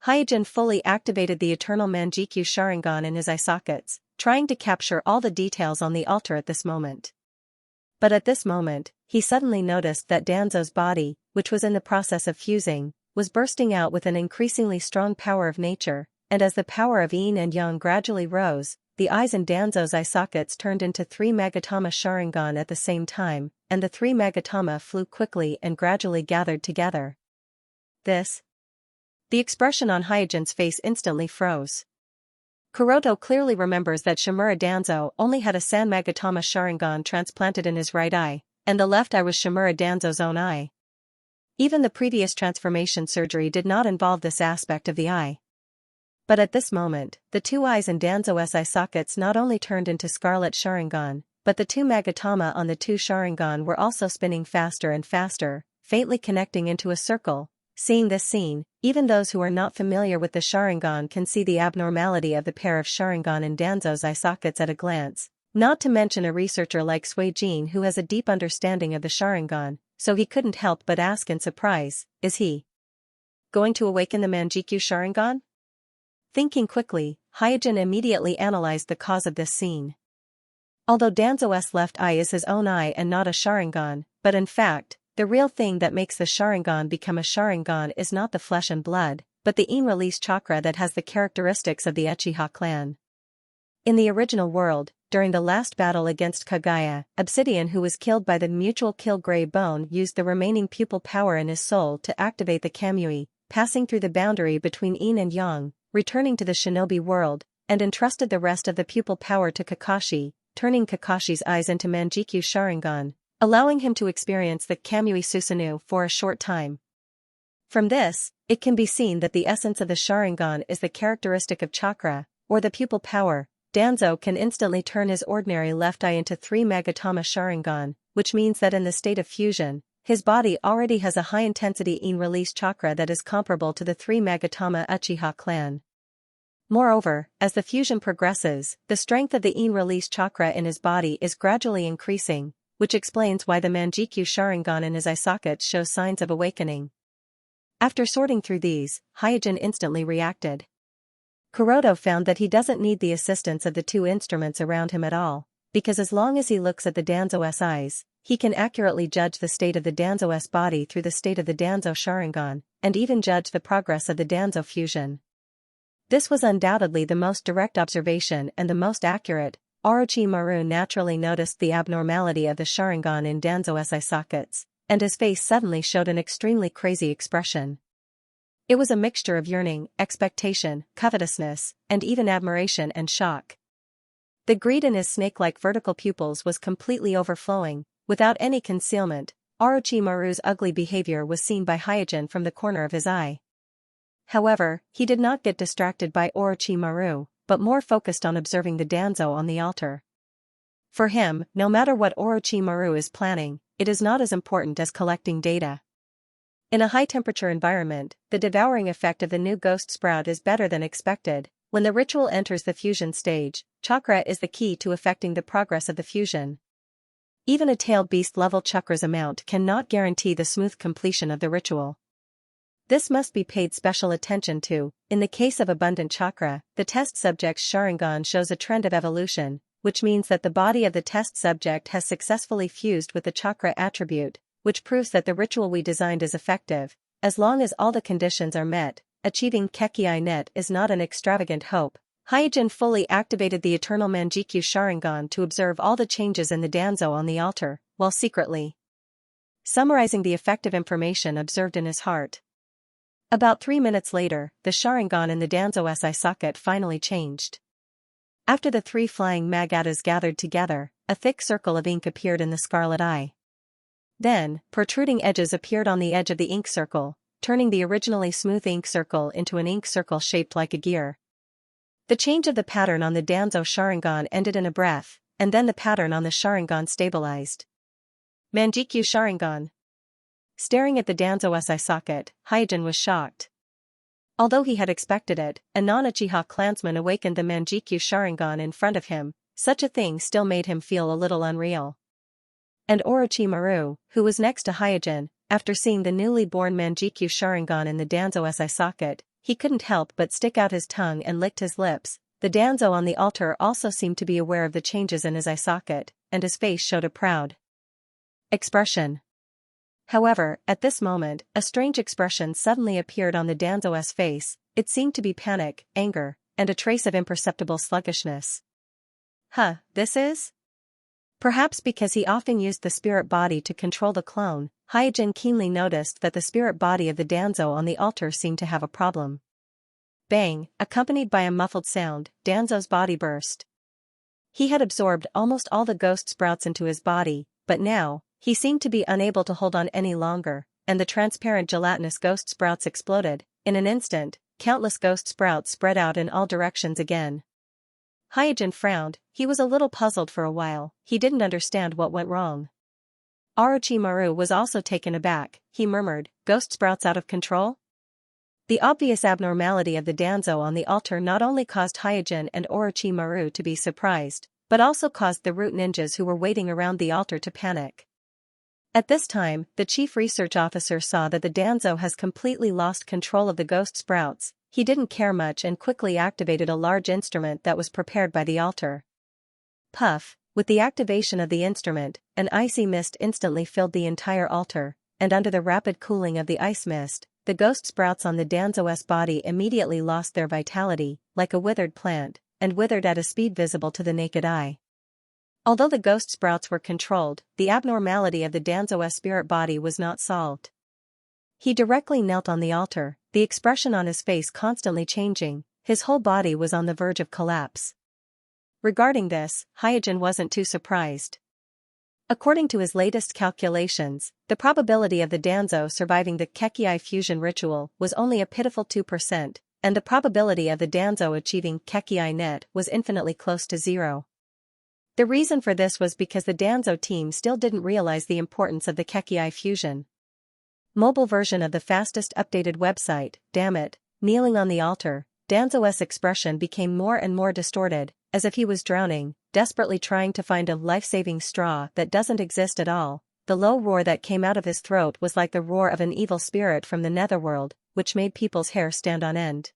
Hyojin fully activated the Eternal Manjikyu Sharingan in his eye sockets, trying to capture all the details on the altar at this moment. But at this moment, he suddenly noticed that Danzo's body, which was in the process of fusing, was bursting out with an increasingly strong power of nature, and as the power of yin and yang gradually rose, the eyes in Danzo's eye sockets turned into 3 Magatama Sharingan at the same time, and the 3 Magatama flew quickly and gradually gathered together. The expression on Hyojin's face instantly froze. Kuroto clearly remembers that Shimura Danzo only had a San Magatama Sharingan transplanted in his right eye, and the left eye was Shimura Danzo's own eye. Even the previous transformation surgery did not involve this aspect of the eye. But at this moment, the 2 eyes in Danzo's eye sockets not only turned into Scarlet Sharingan, but the 2 Magatama on the 2 Sharingan were also spinning faster and faster, faintly connecting into a circle. Seeing this scene, even those who are not familiar with the Sharingan can see the abnormality of the pair of Sharingan in Danzo's eye sockets at a glance, not to mention a researcher like Sui Jin who has a deep understanding of the Sharingan, so he couldn't help but ask in surprise, is he going to awaken the Manjikyu Sharingan? Thinking quickly, Hyojin immediately analyzed the cause of this scene. Although Danzo's left eye is his own eye and not a Sharingan, but in fact, the real thing that makes the Sharingan become a Sharingan is not the flesh and blood, but the in-release chakra that has the characteristics of the Uchiha clan. In the original world, during the last battle against Kaguya, Obsidian, who was killed by the mutual kill Grey Bone, used the remaining pupil power in his soul to activate the Kamui, passing through the boundary between Yin and Yang, returning to the shinobi world, and entrusted the rest of the pupil power to Kakashi, turning Kakashi's eyes into Manjikyu Sharingan, allowing him to experience the Kamui Susanoo for a short time. From this, it can be seen that the essence of the Sharingan is the characteristic of chakra, or the pupil power. Danzo can instantly turn his ordinary left eye into 3 Magatama Sharingan, which means that in the state of fusion, his body already has a high-intensity in-release chakra that is comparable to the 3 Magatama Uchiha clan. Moreover, as the fusion progresses, the strength of the in-release chakra in his body is gradually increasing, which explains why the Manjikyu Sharingan in his eye sockets shows signs of awakening. After sorting through these, Hyojin instantly reacted. Kuroto found that he doesn't need the assistance of the 2 instruments around him at all, because as long as he looks at the Danzo's eyes, he can accurately judge the state of the Danzo's body through the state of the Danzo Sharingan, and even judge the progress of the Danzo fusion. This was undoubtedly the most direct observation and the most accurate. Orochimaru naturally noticed the abnormality of the Sharingan in Danzo's eye sockets, and his face suddenly showed an extremely crazy expression. It was a mixture of yearning, expectation, covetousness, and even admiration and shock. The greed in his snake-like vertical pupils was completely overflowing. Without any concealment, Orochimaru's ugly behavior was seen by Hyojin from the corner of his eye. However, he did not get distracted by Orochimaru, but more focused on observing the Danzo on the altar. For him, no matter what Orochimaru is planning, it is not as important as collecting data. In a high-temperature environment, the devouring effect of the new ghost sprout is better than expected. When the ritual enters the fusion stage, chakra is the key to affecting the progress of the fusion. Even a tailed beast-level chakra's amount cannot guarantee the smooth completion of the ritual. This must be paid special attention to. In the case of abundant chakra, the test subject's Sharingan shows a trend of evolution, which means that the body of the test subject has successfully fused with the chakra attribute, which proves that the ritual we designed is effective. As long as all the conditions are met, achieving Kekkei Net is not an extravagant hope. Hyojin fully activated the eternal Manjikyu Sharingan to observe all the changes in the Danzo on the altar, while secretly summarizing the effective information observed in his heart. About 3 minutes later, the Sharingan in the Danzo's eye socket finally changed. After the 3 flying Magatas gathered together, a thick circle of ink appeared in the scarlet eye. Then, protruding edges appeared on the edge of the ink circle, turning the originally smooth ink circle into an ink circle shaped like a gear. The change of the pattern on the Danzo Sharingan ended in a breath, and then the pattern on the Sharingan stabilized. Manjikyu Sharingan. Staring at the Danzo's eye socket, Hyojin was shocked. Although he had expected it, a non-Uchiha clansman awakened the Manjikyu Sharingan in front of him. Such a thing still made him feel a little unreal. And Orochimaru, who was next to Hyojin, after seeing the newly born Manjikyu Sharingan in the Danzo's eye socket, he couldn't help but stick out his tongue and licked his lips. The Danzo on the altar also seemed to be aware of the changes in his eye socket, and his face showed a proud expression. However, at this moment, a strange expression suddenly appeared on the Danzo's face. It seemed to be panic, anger, and a trace of imperceptible sluggishness. This is? Perhaps because he often used the spirit body to control the clone, Hyojin keenly noticed that the spirit body of the Danzo on the altar seemed to have a problem. Bang, accompanied by a muffled sound, Danzo's body burst. He had absorbed almost all the ghost sprouts into his body, but now, he seemed to be unable to hold on any longer, and the transparent gelatinous ghost sprouts exploded. In an instant, countless ghost sprouts spread out in all directions again. Hyojin frowned. He was a little puzzled for a while. He didn't understand what went wrong. Orochimaru was also taken aback. He murmured, "Ghost sprouts out of control?" The obvious abnormality of the Danzo on the altar not only caused Hyojin and Orochimaru to be surprised, but also caused the root ninjas who were waiting around the altar to panic. At this time, the chief research officer saw that the Danzo has completely lost control of the ghost sprouts. He didn't care much and quickly activated a large instrument that was prepared by the altar. Puff, with the activation of the instrument, an icy mist instantly filled the entire altar, and under the rapid cooling of the ice mist, the ghost sprouts on the Danzo's body immediately lost their vitality, like a withered plant, and withered at a speed visible to the naked eye. Although the ghost sprouts were controlled, the abnormality of the Danzo's spirit body was not solved. He directly knelt on the altar, the expression on his face constantly changing, his whole body was on the verge of collapse. Regarding this, Hyojin wasn't too surprised. According to his latest calculations, the probability of the Danzo surviving the Kekkei fusion ritual was only a pitiful 2%, and the probability of the Danzo achieving Kekkei net was infinitely close to 0. The reason for this was because the Danzo team still didn't realize the importance of the Kekkei fusion. Mobile version of the fastest updated website, damn it, kneeling on the altar, Danzo's expression became more and more distorted, as if he was drowning, desperately trying to find a life-saving straw that doesn't exist at all. The low roar that came out of his throat was like the roar of an evil spirit from the netherworld, which made people's hair stand on end.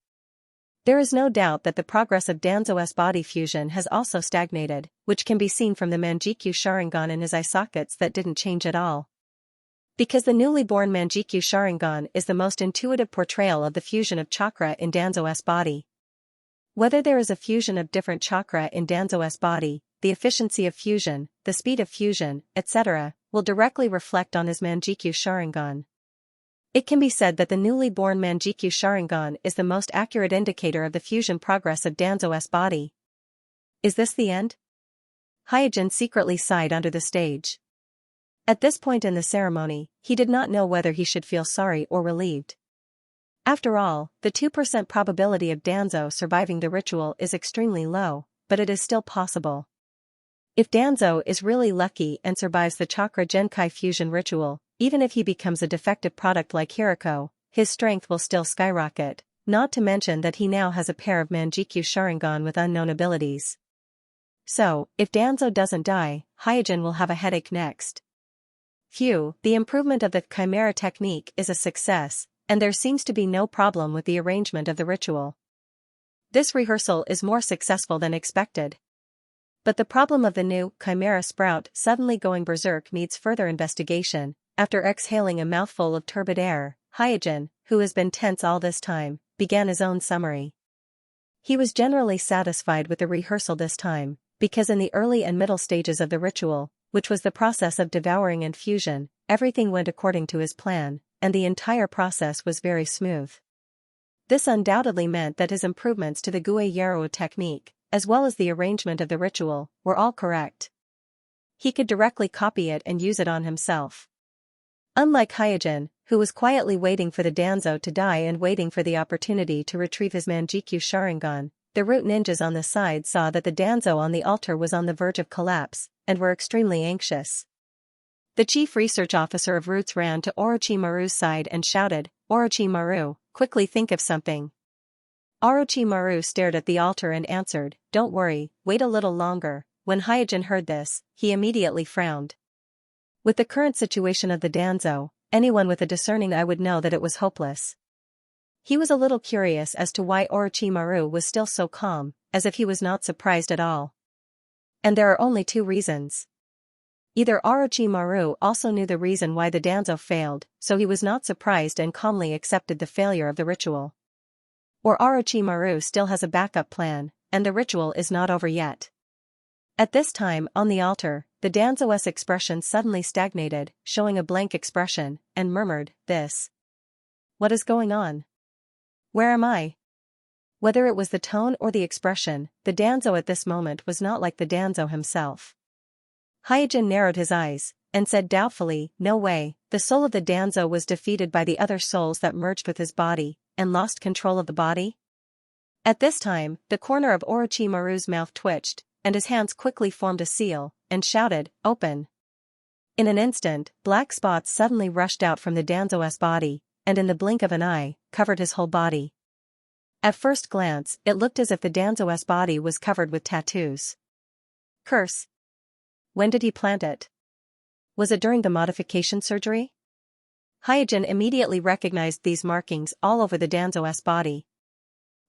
There is no doubt that the progress of Danzo's body fusion has also stagnated, which can be seen from the Manjikyu Sharingan in his eye sockets that didn't change at all. Because the newly born Manjikyu Sharingan is the most intuitive portrayal of the fusion of chakra in Danzo's body. Whether there is a fusion of different chakra in Danzo's body, the efficiency of fusion, the speed of fusion, etc., will directly reflect on his Manjikyu Sharingan. It can be said that the newly born Manjikyu Sharingan is the most accurate indicator of the fusion progress of Danzo's body. Is this the end? Hyojin secretly sighed under the stage. At this point in the ceremony, he did not know whether he should feel sorry or relieved. After all, the 2% probability of Danzo surviving the ritual is extremely low, but it is still possible. If Danzo is really lucky and survives the Chakra Genkai fusion ritual, even if he becomes a defective product like Hirako, his strength will still skyrocket, not to mention that he now has a pair of Manjikyu Sharingan with unknown abilities. So, if Danzo doesn't die, Hyojin will have a headache next. Phew, the improvement of the Chimera technique is a success, and there seems to be no problem with the arrangement of the ritual. This rehearsal is more successful than expected. But the problem of the new Chimera sprout suddenly going berserk needs further investigation. After exhaling a mouthful of turbid air, Hyojin, who has been tense all this time, began his own summary. He was generally satisfied with the rehearsal this time, because in the early and middle stages of the ritual, which was the process of devouring and fusion, everything went according to his plan, and the entire process was very smooth. This undoubtedly meant that his improvements to the Gue Yarou technique, as well as the arrangement of the ritual, were all correct. He could directly copy it and use it on himself. Unlike Hyojin, who was quietly waiting for the Danzo to die and waiting for the opportunity to retrieve his Manjikyu Sharingan, the root ninjas on the side saw that the Danzo on the altar was on the verge of collapse, and were extremely anxious. The chief research officer of Roots ran to Orochimaru's side and shouted, "Orochimaru, quickly think of something." Orochimaru stared at the altar and answered, "Don't worry, wait a little longer." When Hyojin heard this, he immediately frowned. With the current situation of the Danzo, anyone with a discerning eye would know that it was hopeless. He was a little curious as to why Orochimaru was still so calm, as if he was not surprised at all. And there are only two reasons. Either Orochimaru also knew the reason why the Danzo failed, so he was not surprised and calmly accepted the failure of the ritual. Or Orochimaru still has a backup plan, and the ritual is not over yet. At this time, on the altar, the Danzo's expression suddenly stagnated, showing a blank expression, and murmured, "This. What is going on? Where am I?" Whether it was the tone or the expression, the Danzo at this moment was not like the Danzo himself. Hyojin narrowed his eyes, and said doubtfully, "No way, the soul of the Danzo was defeated by the other souls that merged with his body, and lost control of the body?" At this time, the corner of Orochimaru's mouth twitched, and his hands quickly formed a seal, and shouted, "Open." In an instant, black spots suddenly rushed out from the Danzo's body, and in the blink of an eye, covered his whole body. At first glance, it looked as if the Danzo's body was covered with tattoos. Curse. When did he plant it? Was it during the modification surgery? Hyojin immediately recognized these markings all over the Danzo's body.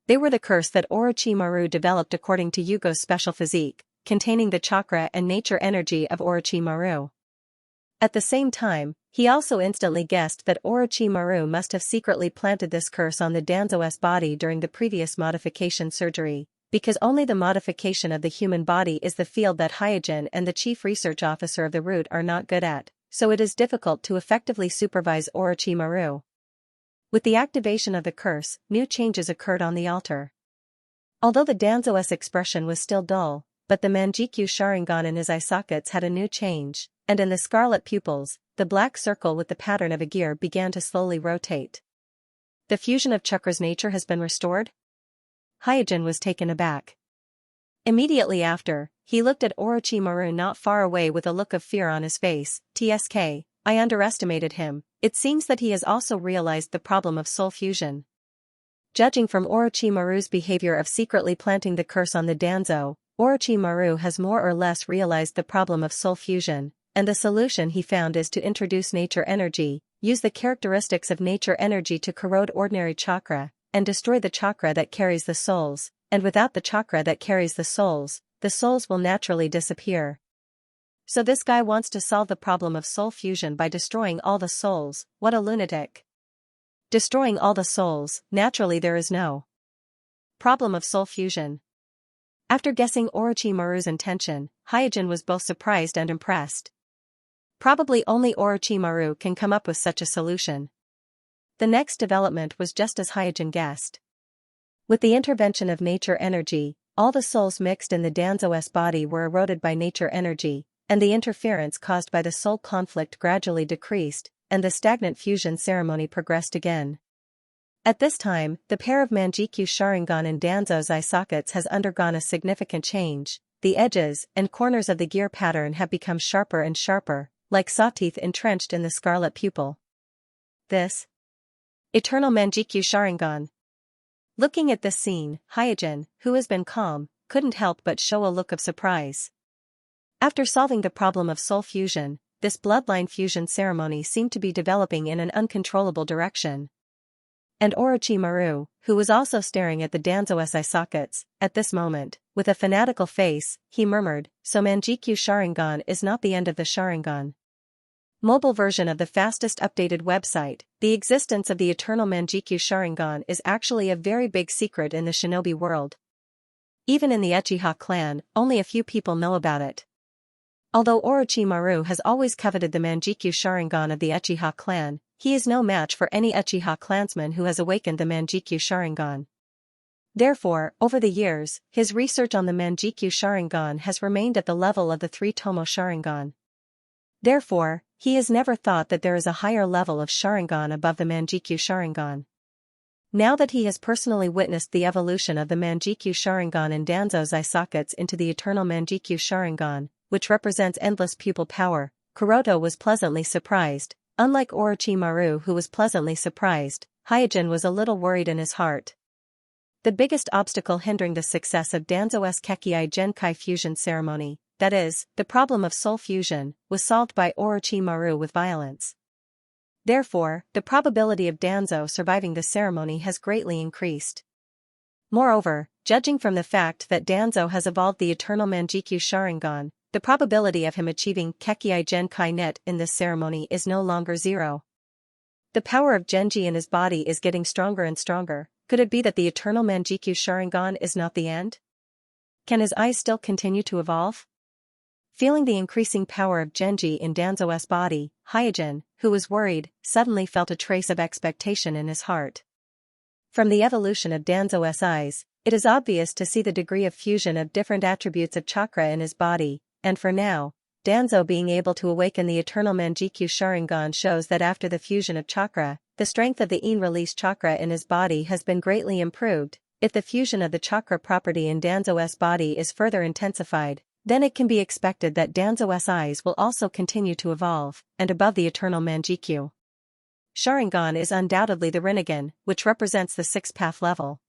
They were the curse that Orochimaru developed according to Yugo's special physique, containing the chakra and nature energy of Orochimaru. At the same time, he also instantly guessed that Orochimaru must have secretly planted this curse on the Danzo's body during the previous modification surgery, because only the modification of the human body is the field that Hyojin and the chief research officer of the root are not good at, so it is difficult to effectively supervise Orochimaru. With the activation of the curse, new changes occurred on the altar. Although the Danzo's expression was still dull, but the Manjikyu Sharingan in his eye sockets had a new change, and in the scarlet pupils, the black circle with the pattern of a gear began to slowly rotate. The fusion of chakra's nature has been restored? Hyojin was taken aback. Immediately after, he looked at Orochimaru not far away with a look of fear on his face. "TSK, I underestimated him. It seems that he has also realized the problem of soul fusion." Judging from Orochimaru's behavior of secretly planting the curse on the Danzo, Orochimaru has more or less realized the problem of soul fusion, and the solution he found is to introduce nature energy, use the characteristics of nature energy to corrode ordinary chakra, and destroy the chakra that carries the souls, and without the chakra that carries the souls will naturally disappear. So this guy wants to solve the problem of soul fusion by destroying all the souls. What a lunatic. Destroying all the souls, naturally there is no problem of soul fusion. After guessing Orochimaru's intention, Hyojin was both surprised and impressed. Probably only Orochimaru can come up with such a solution. The next development was just as Hyojin guessed. With the intervention of nature energy, all the souls mixed in the Danzo's body were eroded by nature energy, and the interference caused by the soul conflict gradually decreased, and the stagnant fusion ceremony progressed again. At this time, the pair of Manjikyu Sharingan in Danzo's eye sockets has undergone a significant change. The edges and corners of the gear pattern have become sharper and sharper, like sawteeth entrenched in the scarlet pupil. This eternal Manjikyu Sharingan. Looking at this scene, Hyojin, who has been calm, couldn't help but show a look of surprise. After solving the problem of soul fusion, this bloodline fusion ceremony seemed to be developing in an uncontrollable direction. And Orochimaru, who was also staring at the Danzo's eye sockets, at this moment, with a fanatical face, he murmured, "So Manjikyu Sharingan is not the end of the Sharingan." Mobile version of the fastest updated website. The existence of the eternal Manjikyu Sharingan is actually a very big secret in the shinobi world. Even in the Uchiha clan, only a few people know about it. Although Orochimaru has always coveted the Manjikyu Sharingan of the Uchiha clan, he is no match for any Uchiha clansman who has awakened the Manjikyu Sharingan. Therefore, over the years, his research on the Manjikyu Sharingan has remained at the level of the three-tomo Sharingan. Therefore, he has never thought that there is a higher level of Sharingan above the Manjikyu Sharingan. Now that he has personally witnessed the evolution of the Manjikyu Sharingan in Danzo's eye sockets into the eternal Manjikyu Sharingan, which represents endless pupil power, Kuroto was pleasantly surprised. Unlike Orochimaru, who was pleasantly surprised, Hyojin was a little worried in his heart. The biggest obstacle hindering the success of Danzo's Kekkei Genkai fusion ceremony, that is, the problem of soul fusion, was solved by Orochimaru with violence. Therefore, the probability of Danzo surviving the ceremony has greatly increased. Moreover, judging from the fact that Danzo has evolved the eternal Manjikyu Sharingan, the probability of him achieving Kekkei Genkai net in this ceremony is no longer zero. The power of Genji in his body is getting stronger and stronger. Could it be that the eternal Manjikyu Sharingan is not the end? Can his eyes still continue to evolve? Feeling the increasing power of Genji in Danzo's body, Hyojin, who was worried, suddenly felt a trace of expectation in his heart. From the evolution of Danzo's eyes, it is obvious to see the degree of fusion of different attributes of chakra in his body, and for now, Danzo being able to awaken the eternal Manjikyu Sharingan shows that after the fusion of chakra, the strength of the in-release chakra in his body has been greatly improved. If the fusion of the chakra property in Danzo's body is further intensified, then it can be expected that Danzo's eyes will also continue to evolve, and above the eternal Manjikyu Sharingan is undoubtedly the Rinnegan, which represents the sixth path level.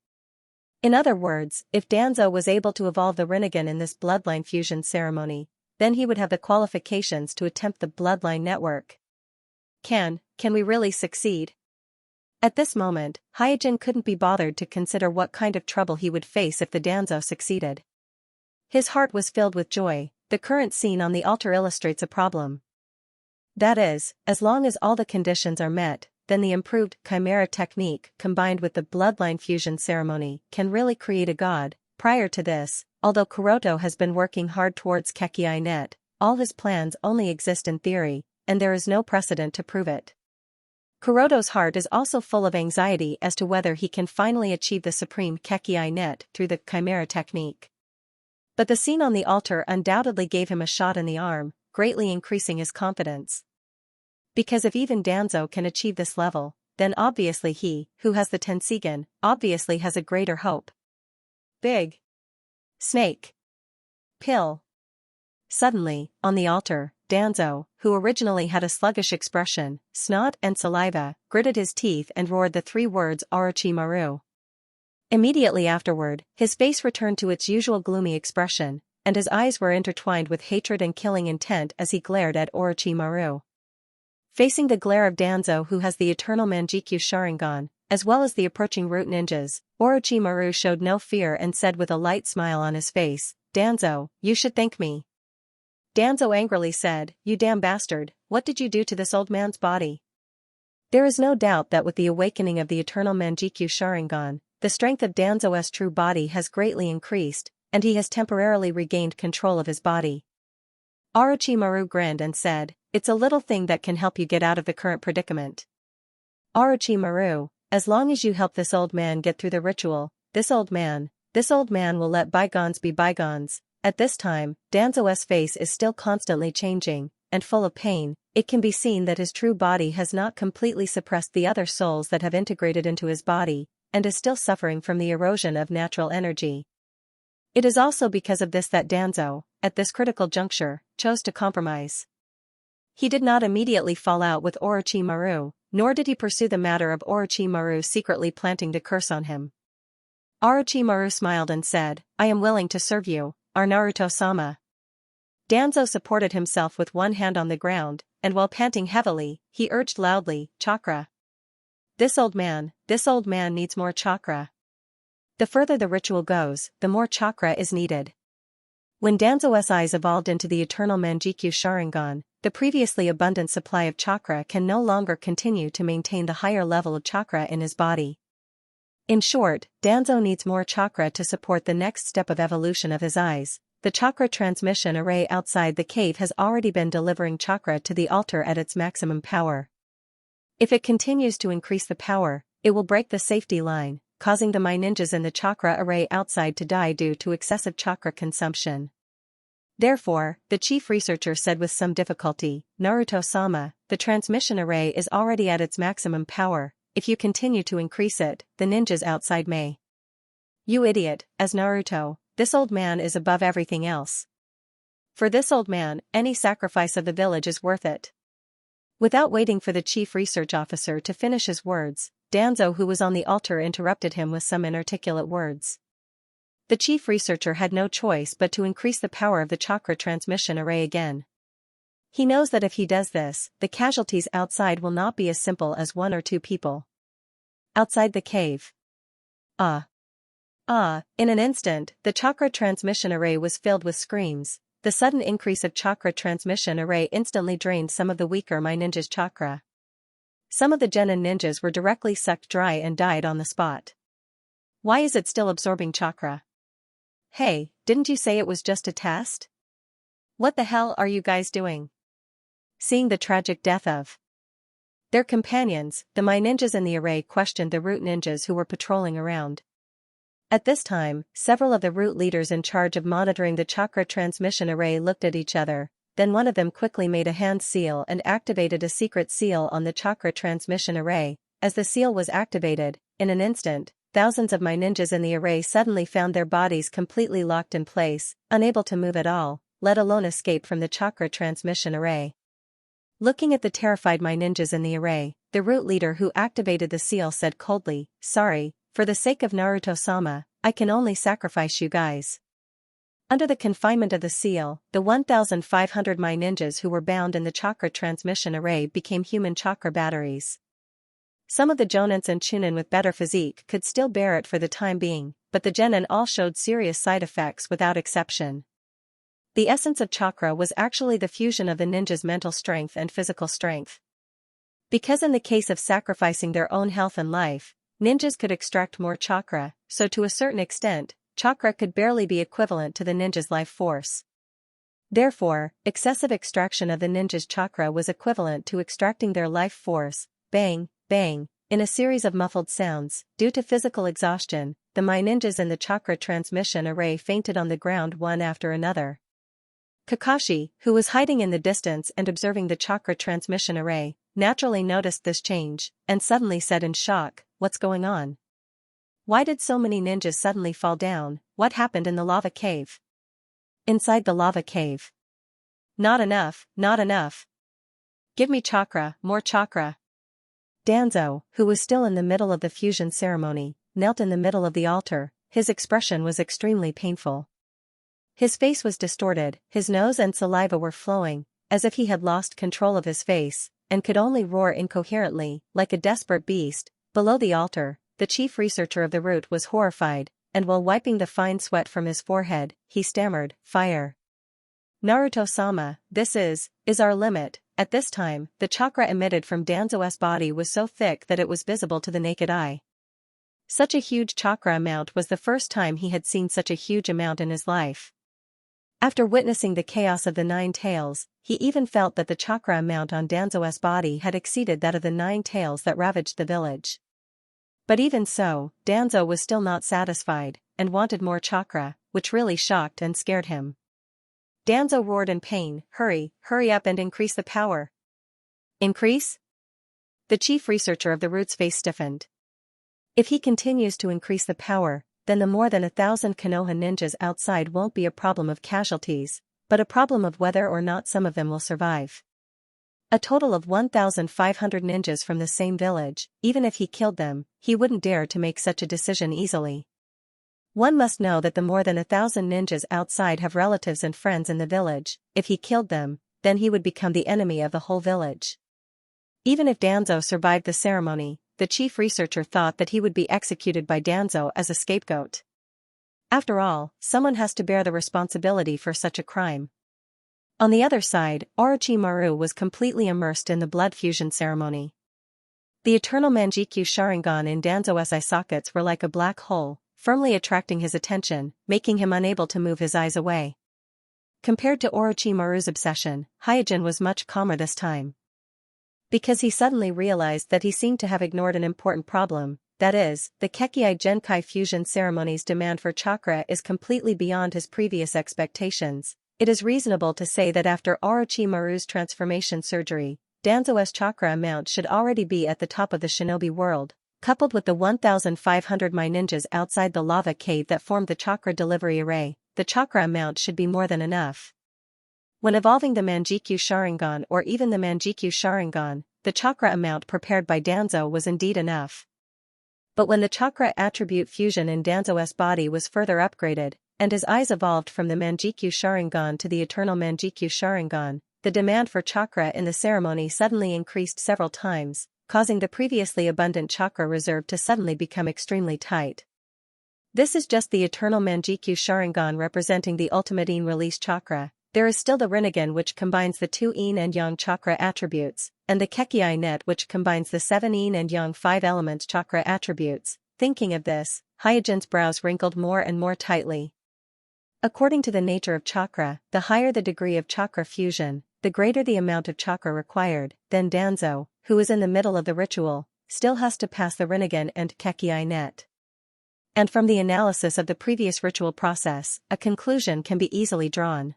In other words, if Danzo was able to evolve the Rinnegan in this bloodline fusion ceremony, then he would have the qualifications to attempt the bloodline network. Can we really succeed? At this moment, Hyojin couldn't be bothered to consider what kind of trouble he would face if the Danzo succeeded. His heart was filled with joy. The current scene on the altar illustrates a problem. That is, as long as all the conditions are met, then the improved Chimera technique combined with the bloodline fusion ceremony can really create a god, prior to this, although Kuroto has been working hard towards Kekkei Net, all his plans only exist in theory, and there is no precedent to prove it. Kuroto's heart is also full of anxiety as to whether he can finally achieve the supreme Kekkei Net through the Chimera technique. But the scene on the altar undoubtedly gave him a shot in the arm, greatly increasing his confidence. Because if even Danzo can achieve this level, then obviously he, who has the Tenseigan, obviously has a greater hope. Big snake pill. Suddenly, on the altar, Danzo, who originally had a sluggish expression, snot and saliva, gritted his teeth and roared the 3 words Orochimaru. Immediately afterward, his face returned to its usual gloomy expression, and his eyes were intertwined with hatred and killing intent as he glared at Orochimaru. Facing the glare of Danzo, who has the eternal Manjikyu Sharingan, as well as the approaching root ninjas, Orochimaru showed no fear and said with a light smile on his face, "Danzo, you should thank me." Danzo angrily said, "You damn bastard, what did you do to this old man's body?" There is no doubt that with the awakening of the eternal Manjikyu Sharingan, the strength of Danzo's true body has greatly increased, and he has temporarily regained control of his body. Orochimaru grinned and said, "It's a little thing that can help you get out of the current predicament. Orochimaru, as long as you help this old man get through the ritual, this old man will let bygones be bygones." At this time, Danzo's face is still constantly changing, and full of pain. It can be seen that his true body has not completely suppressed the other souls that have integrated into his body, and is still suffering from the erosion of natural energy. It is also because of this that Danzo, at this critical juncture, chose to compromise. He did not immediately fall out with Orochimaru, nor did he pursue the matter of Orochimaru secretly planting the curse on him. Orochimaru smiled and said, "I am willing to serve you, our Naruto-sama." Danzo supported himself with one hand on the ground, and while panting heavily, he urged loudly, "Chakra. This old man needs more chakra." The further the ritual goes, the more chakra is needed. When Danzo's eyes evolved into the eternal Manjikyu Sharingan, the previously abundant supply of chakra can no longer continue to maintain the higher level of chakra in his body. In short, Danzo needs more chakra to support the next step of evolution of his eyes. The chakra transmission array outside the cave has already been delivering chakra to the altar at its maximum power. If it continues to increase the power, it will break the safety line, causing the ninjas in the chakra array outside to die due to excessive chakra consumption. Therefore, the chief researcher said with some difficulty, "Naruto-sama, the transmission array is already at its maximum power. If you continue to increase it, the ninjas outside may." "You idiot, as Naruto, this old man is above everything else. For this old man, any sacrifice of the village is worth it." Without waiting for the chief research officer to finish his words, Danzo, who was on the altar, interrupted him with some inarticulate words. The chief researcher had no choice but to increase the power of the chakra transmission array again. He knows that if he does this, the casualties outside will not be as simple as 1 or 2 people. Outside the cave. In an instant, the chakra transmission array was filled with screams. The sudden increase of chakra transmission array instantly drained some of the weaker ninja's chakra. Some of the genin ninjas were directly sucked dry and died on the spot. "Why is it still absorbing chakra? Hey, didn't you say it was just a test? What the hell are you guys doing?" Seeing the tragic death of their companions, the ninjas in the array questioned the root ninjas who were patrolling around. At this time, several of the root leaders in charge of monitoring the chakra transmission array looked at each other. Then one of them quickly made a hand seal and activated a secret seal on the chakra transmission array. As the seal was activated, in an instant, thousands of ninjas in the array suddenly found their bodies completely locked in place, unable to move at all, let alone escape from the chakra transmission array. Looking at the terrified ninjas in the array, the root leader who activated the seal said coldly, "Sorry, for the sake of Naruto-sama, I can only sacrifice you guys." Under the confinement of the seal, the 1,500 ninjas who were bound in the chakra transmission array became human chakra batteries. Some of the jonins and chunin with better physique could still bear it for the time being, but the genin all showed serious side effects without exception. The essence of chakra was actually the fusion of the ninjas' mental strength and physical strength. Because in the case of sacrificing their own health and life, ninjas could extract more chakra, so to a certain extent, chakra could barely be equivalent to the ninja's life force. Therefore, excessive extraction of the ninja's chakra was equivalent to extracting their life force. Bang, bang, in a series of muffled sounds. Due to physical exhaustion, the Mai ninjas in the chakra transmission array fainted on the ground one after another. Kakashi, who was hiding in the distance and observing the chakra transmission array, naturally noticed this change, and suddenly said in shock, "What's going on? Why did so many ninjas suddenly fall down? What happened in the lava cave?" Inside the lava cave. Not enough, not enough. Give me chakra, more chakra. Danzo, who was still in the middle of the fusion ceremony, knelt in the middle of the altar. His expression was extremely painful. His face was distorted, his nose and saliva were flowing, as if he had lost control of his face, and could only roar incoherently, like a desperate beast. Below the altar, the chief researcher of the root was horrified, and while wiping the fine sweat from his forehead, he stammered, "Fire. Naruto-sama, this is our limit." At this time, the chakra emitted from Danzo's body was so thick that it was visible to the naked eye. Such a huge chakra amount was the first time he had seen such a huge amount in his life. After witnessing the chaos of the 9 tails, he even felt that the chakra amount on Danzo's body had exceeded that of the 9 tails that ravaged the village. But even so, Danzo was still not satisfied, and wanted more chakra, which really shocked and scared him. Danzo roared in pain, hurry up and increase the power." Increase? The chief researcher of the root's face stiffened. If he continues to increase the power, then the more than 1,000 Konoha ninjas outside won't be a problem of casualties, but a problem of whether or not some of them will survive. A total of 1,500 ninjas from the same village. Even if he killed them, he wouldn't dare to make such a decision easily. One must know that the more than 1,000 ninjas outside have relatives and friends in the village. If he killed them, then he would become the enemy of the whole village. Even if Danzo survived the ceremony, the chief researcher thought that he would be executed by Danzo as a scapegoat. After all, someone has to bear the responsibility for such a crime. On the other side, Orochimaru was completely immersed in the blood fusion ceremony. The eternal Manjikyu Sharingan in Danzo's eye sockets were like a black hole, firmly attracting his attention, making him unable to move his eyes away. Compared to Orochimaru's obsession, Hyojin was much calmer this time. Because he suddenly realized that he seemed to have ignored an important problem, that is, the Kekkai Genkai fusion ceremony's demand for chakra is completely beyond his previous expectations. It is reasonable to say that after Orochimaru's transformation surgery, Danzo's chakra amount should already be at the top of the shinobi world. Coupled with the 1,500 Mai ninjas outside the lava cave that formed the chakra delivery array, the chakra amount should be more than enough. When evolving the Manjikyu Sharingan or even the Manjikyu Sharingan, the chakra amount prepared by Danzo was indeed enough. But when the chakra attribute fusion in Danzo's body was further upgraded, and his eyes evolved from the Manjikyu Sharingan to the eternal Manjikyu Sharingan, the demand for chakra in the ceremony suddenly increased several times, causing the previously abundant chakra reserve to suddenly become extremely tight. This is just the eternal Manjikyu Sharingan representing the ultimate Yin release chakra. There is still the Rinnegan which combines the 2 Yin and Yang chakra attributes, and the Kekkai net which combines the 7 Yin and Yang 5 elements chakra attributes. Thinking of this, Hyojin's brows wrinkled more and more tightly. According to the nature of chakra, the higher the degree of chakra fusion, the greater the amount of chakra required. Then Danzo, who is in the middle of the ritual, still has to pass the Rinnegan and Kekkai net. And from the analysis of the previous ritual process, a conclusion can be easily drawn.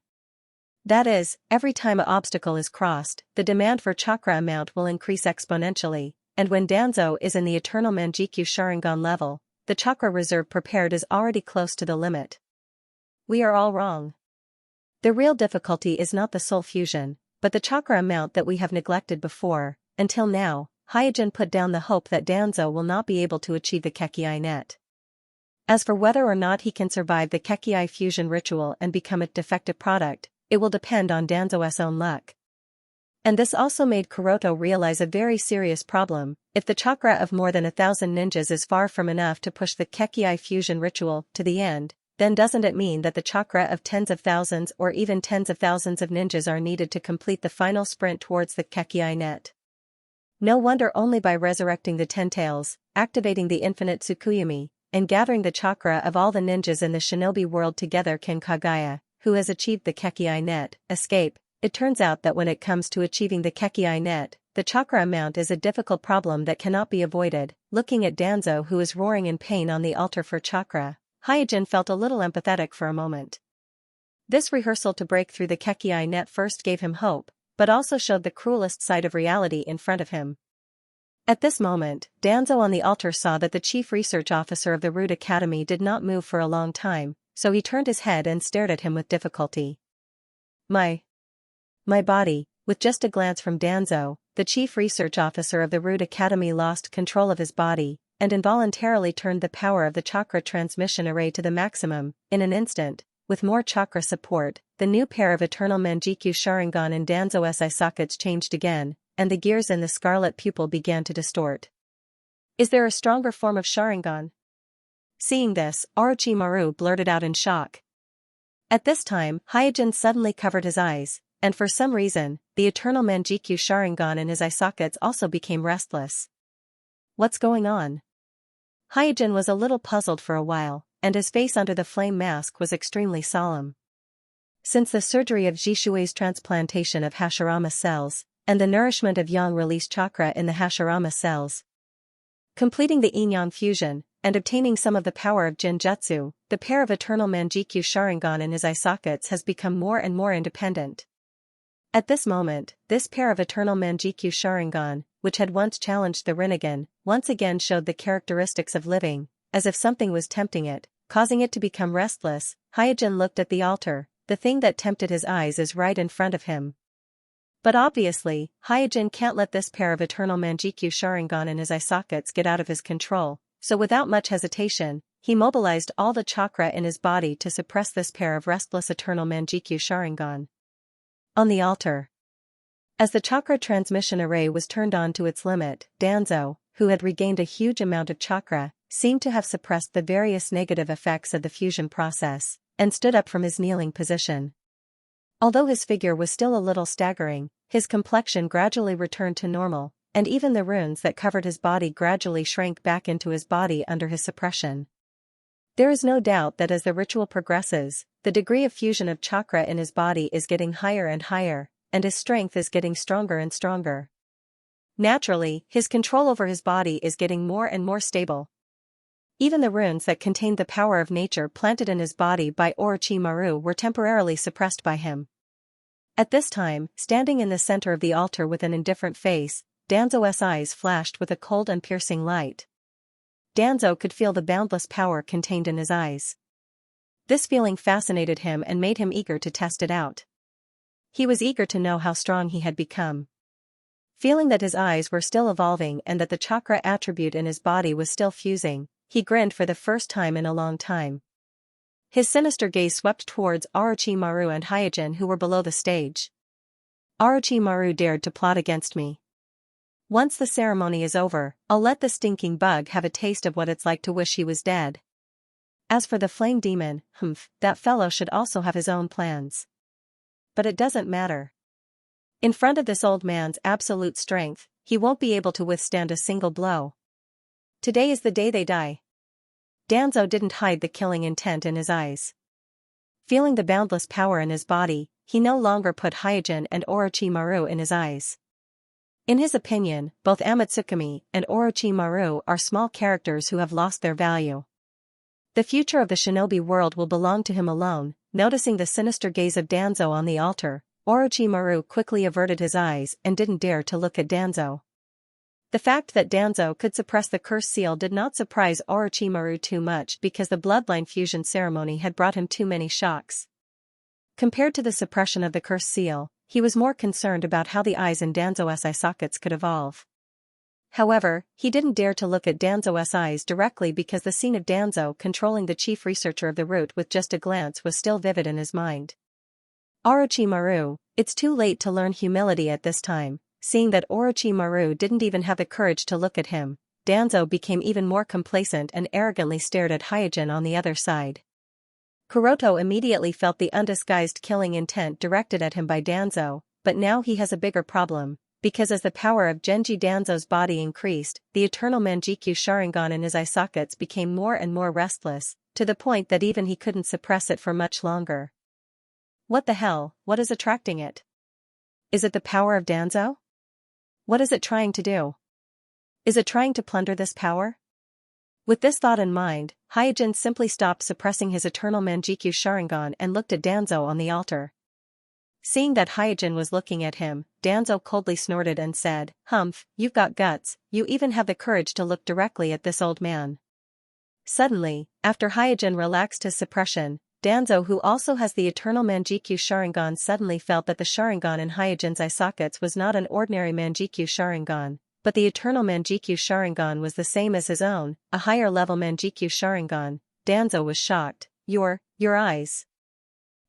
That is, every time an obstacle is crossed, the demand for chakra amount will increase exponentially, and when Danzo is in the eternal Manjikyu Sharingan level, the chakra reserve prepared is already close to the limit. We are all wrong. The real difficulty is not the soul fusion, but the chakra amount that we have neglected before. Until now, Hyojin put down the hope that Danzo will not be able to achieve the Kekkai net. As for whether or not he can survive the Kekkai fusion ritual and become a defective product, it will depend on Danzo's own luck. And this also made Kuroto realize a very serious problem. If the chakra of more than 1,000 ninjas is far from enough to push the Kekkai fusion ritual to the end, then doesn't it mean that the chakra of tens of thousands or even tens of thousands of ninjas are needed to complete the final sprint towards the Kekkai net? No wonder only by resurrecting the 10 tails, activating the infinite Tsukuyomi, and gathering the chakra of all the ninjas in the shinobi world together can Kagaya, who has achieved the Kekii net, escape. It turns out that when it comes to achieving the Kekii net, the chakra amount is a difficult problem that cannot be avoided. Looking at Danzo, who is roaring in pain on the altar for chakra, Hyojin felt a little empathetic for a moment. This rehearsal to break through the Kekii net first gave him hope, but also showed the cruelest side of reality in front of him. At this moment, Danzo on the altar saw that the chief research officer of the Root Academy did not move for a long time, so he turned his head and stared at him with difficulty. My body. With just a glance from Danzo, the chief research officer of the Root Academy lost control of his body, and involuntarily turned the power of the chakra transmission array to the maximum. In an instant, with more chakra support, the new pair of Eternal Manjikyu Sharingan in Danzo's eye sockets changed again, and the gears in the scarlet pupil began to distort. Is there a stronger form of Sharingan? Seeing this, Orochimaru blurted out in shock. At this time, Hyojin suddenly covered his eyes, and for some reason, the Eternal Manjikyu Sharingan in his eye sockets also became restless. What's going on? Hyojin was a little puzzled for a while, and his face under the flame mask was extremely solemn. Since the surgery of Jishui's transplantation of Hashirama cells, and the nourishment of yang released chakra in the Hashirama cells, completing the yin-yang fusion, and obtaining some of the power of Jinjutsu, the pair of Eternal Manjikyu Sharingan in his eye sockets has become more and more independent. At this moment, this pair of Eternal Manjikyu Sharingan, which had once challenged the Rinnegan, once again showed the characteristics of living, as if something was tempting it, causing it to become restless. Hyojin looked at the altar. The thing that tempted his eyes is right in front of him. But obviously, Hyojin can't let this pair of Eternal Manjikyu Sharingan in his eye sockets get out of his control, so without much hesitation, he mobilized all the chakra in his body to suppress this pair of restless Eternal Manjikyu Sharingan. On the altar, as the chakra transmission array was turned on to its limit, Danzo, who had regained a huge amount of chakra, seemed to have suppressed the various negative effects of the fusion process, and stood up from his kneeling position. Although his figure was still a little staggering, his complexion gradually returned to normal, and even the runes that covered his body gradually shrank back into his body under his suppression. There is no doubt that as the ritual progresses, the degree of fusion of chakra in his body is getting higher and higher, and his strength is getting stronger and stronger. Naturally, his control over his body is getting more and more stable. Even the runes that contained the power of nature planted in his body by Orochimaru were temporarily suppressed by him. At this time, standing in the center of the altar with an indifferent face, Danzo's eyes flashed with a cold and piercing light. Danzo could feel the boundless power contained in his eyes. This feeling fascinated him and made him eager to test it out. He was eager to know how strong he had become. Feeling that his eyes were still evolving and that the chakra attribute in his body was still fusing, he grinned for the first time in a long time. His sinister gaze swept towards Orochimaru and Hyojin, who were below the stage. Orochimaru dared to plot against me. Once the ceremony is over, I'll let the stinking bug have a taste of what it's like to wish he was dead. As for the flame demon, that fellow should also have his own plans. But it doesn't matter. In front of this old man's absolute strength, he won't be able to withstand a single blow. Today is the day they die. Danzo didn't hide the killing intent in his eyes. Feeling the boundless power in his body, he no longer put Hyojin and Orochimaru in his eyes. In his opinion, both Amatsukami and Orochimaru are small characters who have lost their value. The future of the shinobi world will belong to him alone. Noticing the sinister gaze of Danzo on the altar, Orochimaru quickly averted his eyes and didn't dare to look at Danzo. The fact that Danzo could suppress the curse seal did not surprise Orochimaru too much because the bloodline fusion ceremony had brought him too many shocks. Compared to the suppression of the curse seal, he was more concerned about how the eyes in Danzo's eye sockets could evolve. However, he didn't dare to look at Danzo's eyes directly because the scene of Danzo controlling the chief researcher of the root with just a glance was still vivid in his mind. Orochimaru, it's too late to learn humility at this time. Seeing that Orochimaru didn't even have the courage to look at him, Danzo became even more complacent and arrogantly stared at Hyojin on the other side. Kuroto immediately felt the undisguised killing intent directed at him by Danzo, but now he has a bigger problem. because as the power of Genji Danzo's body increased, the eternal Manjikyu Sharingan in his eye sockets became more and more restless, to the point that even he couldn't suppress it for much longer. What the hell, what is attracting it? Is it the power of Danzo? What is it trying to do? Is it trying to plunder this power? With this thought in mind, Hyojin simply stopped suppressing his eternal Manjikyu Sharingan and looked at Danzo on the altar. Seeing that Hyojin was looking at him, Danzo coldly snorted and said, "Humph, you've got guts, you even have the courage to look directly at this old man." Suddenly, after Hyojin relaxed his suppression, Danzo, who also has the eternal Manjikyu Sharingan, suddenly felt that the Sharingan in Hyojin's eye sockets was not an ordinary Manjikyu Sharingan, but the eternal Manjikyu Sharingan was the same as his own, a higher level Manjikyu Sharingan. Danzo was shocked. Your eyes.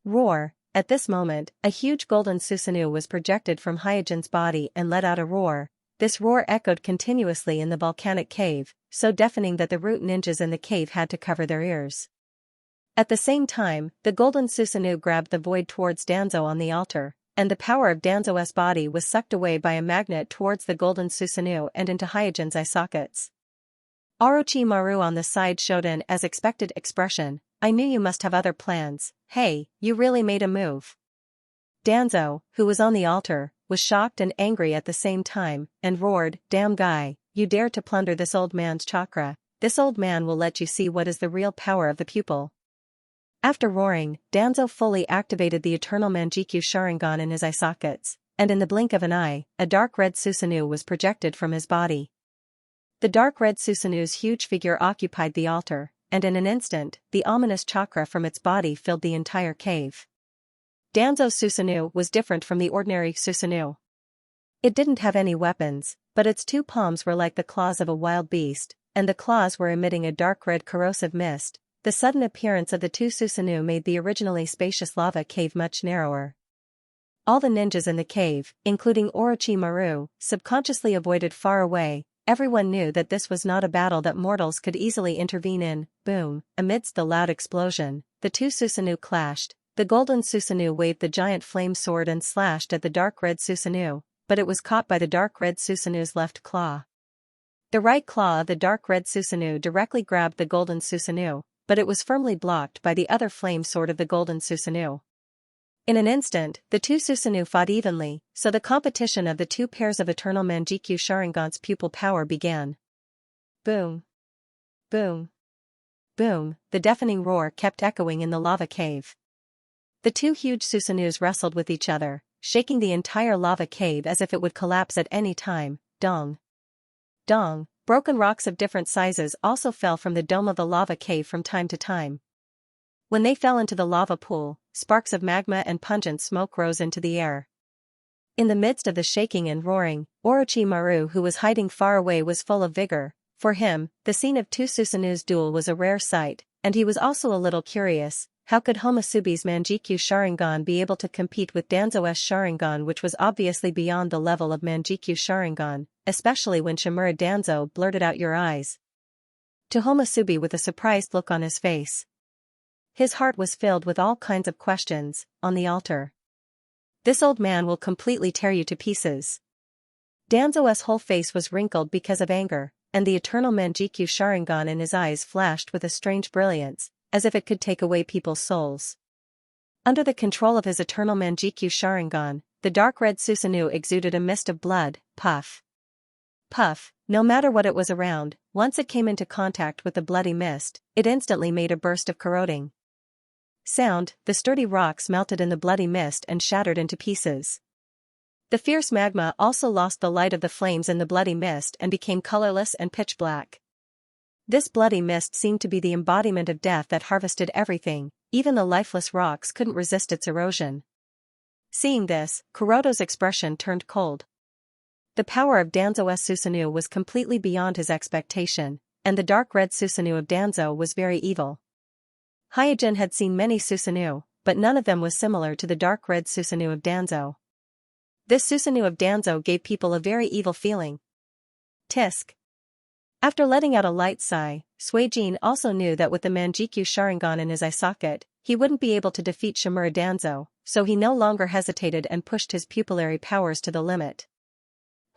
Roar. At this moment, a huge golden Susanoo was projected from Hyojin's body and let out a roar. This roar echoed continuously in the volcanic cave, so deafening that the root ninjas in the cave had to cover their ears. At the same time, the golden Susanoo grabbed the void towards Danzo on the altar, and the power of Danzo's body was sucked away by a magnet towards the golden Susanoo and into Hyojin's eye sockets. Orochimaru on the side showed an as expected expression. "I knew you must have other plans. Hey, you really made a move." Danzo, who was on the altar, was shocked and angry at the same time, and roared, "Damn guy, you dare to plunder this old man's chakra. This old man will let you see what is the real power of the pupil." After roaring, Danzo fully activated the eternal Manjikyu Sharingan in his eye sockets, and in the blink of an eye, a dark red Susanoo was projected from his body. The dark red Susanoo's huge figure occupied the altar, and in an instant, the ominous chakra from its body filled the entire cave. Danzo's Susanoo was different from the ordinary Susanoo. It didn't have any weapons, but its two palms were like the claws of a wild beast, and the claws were emitting a dark red corrosive mist. The sudden appearance of the two Susanoo made the originally spacious lava cave much narrower. All the ninjas in the cave, including Orochimaru, subconsciously avoided far away. Everyone knew that this was not a battle that mortals could easily intervene in. Boom, amidst the loud explosion, the two Susanoo clashed. The golden Susanoo waved the giant flame sword and slashed at the dark red Susanoo, but it was caught by the dark red Susanoo's left claw. The right claw of the dark red Susanoo directly grabbed the golden Susanoo, but it was firmly blocked by the other flame sword of the golden Susanoo. In an instant, the two Susanoo fought evenly, so the competition of the two pairs of eternal Manjikyu Sharingan's pupil power began. Boom. Boom. Boom, the deafening roar kept echoing in the lava cave. The two huge Susanoos wrestled with each other, shaking the entire lava cave as if it would collapse at any time. Dong. Dong. Broken rocks of different sizes also fell from the dome of the lava cave from time to time. When they fell into the lava pool, sparks of magma and pungent smoke rose into the air. In the midst of the shaking and roaring, Orochimaru, who was hiding far away, was full of vigor. For him, the scene of two Susanoo's duel was a rare sight, and he was also a little curious. How could Homusubi's Manjikyu Sharingan be able to compete with Danzo's Sharingan, which was obviously beyond the level of Manjikyu Sharingan, especially when Shimura Danzo blurted out "Your eyes" to Homusubi with a surprised look on his face. His heart was filled with all kinds of questions. On the altar, "This old man will completely tear you to pieces." Danzo's whole face was wrinkled because of anger, and the eternal Manjikyu Sharingan in his eyes flashed with a strange brilliance, as if it could take away people's souls. Under the control of his eternal Manjikyu Sharingan, the dark red Susanoo exuded a mist of blood. Puff. Puff. No matter what it was around, once it came into contact with the bloody mist, it instantly made a burst of corroding sound. The sturdy rocks melted in the bloody mist and shattered into pieces. The fierce magma also lost the light of the flames in the bloody mist and became colorless and pitch black. This bloody mist seemed to be the embodiment of death that harvested everything. Even the lifeless rocks couldn't resist its erosion. Seeing this, Kuroto's expression turned cold. The power of Danzo's Susanoo was completely beyond his expectation, and the dark red Susanoo of Danzo was very evil. Hyojin had seen many Susanoo, but none of them was similar to the dark red Susanoo of Danzo. This Susanoo of Danzo gave people a very evil feeling. Tisk. After letting out a light sigh, Suijin also knew that with the Manjikyu Sharingan in his eye socket, he wouldn't be able to defeat Shimura Danzo, so he no longer hesitated and pushed his pupillary powers to the limit.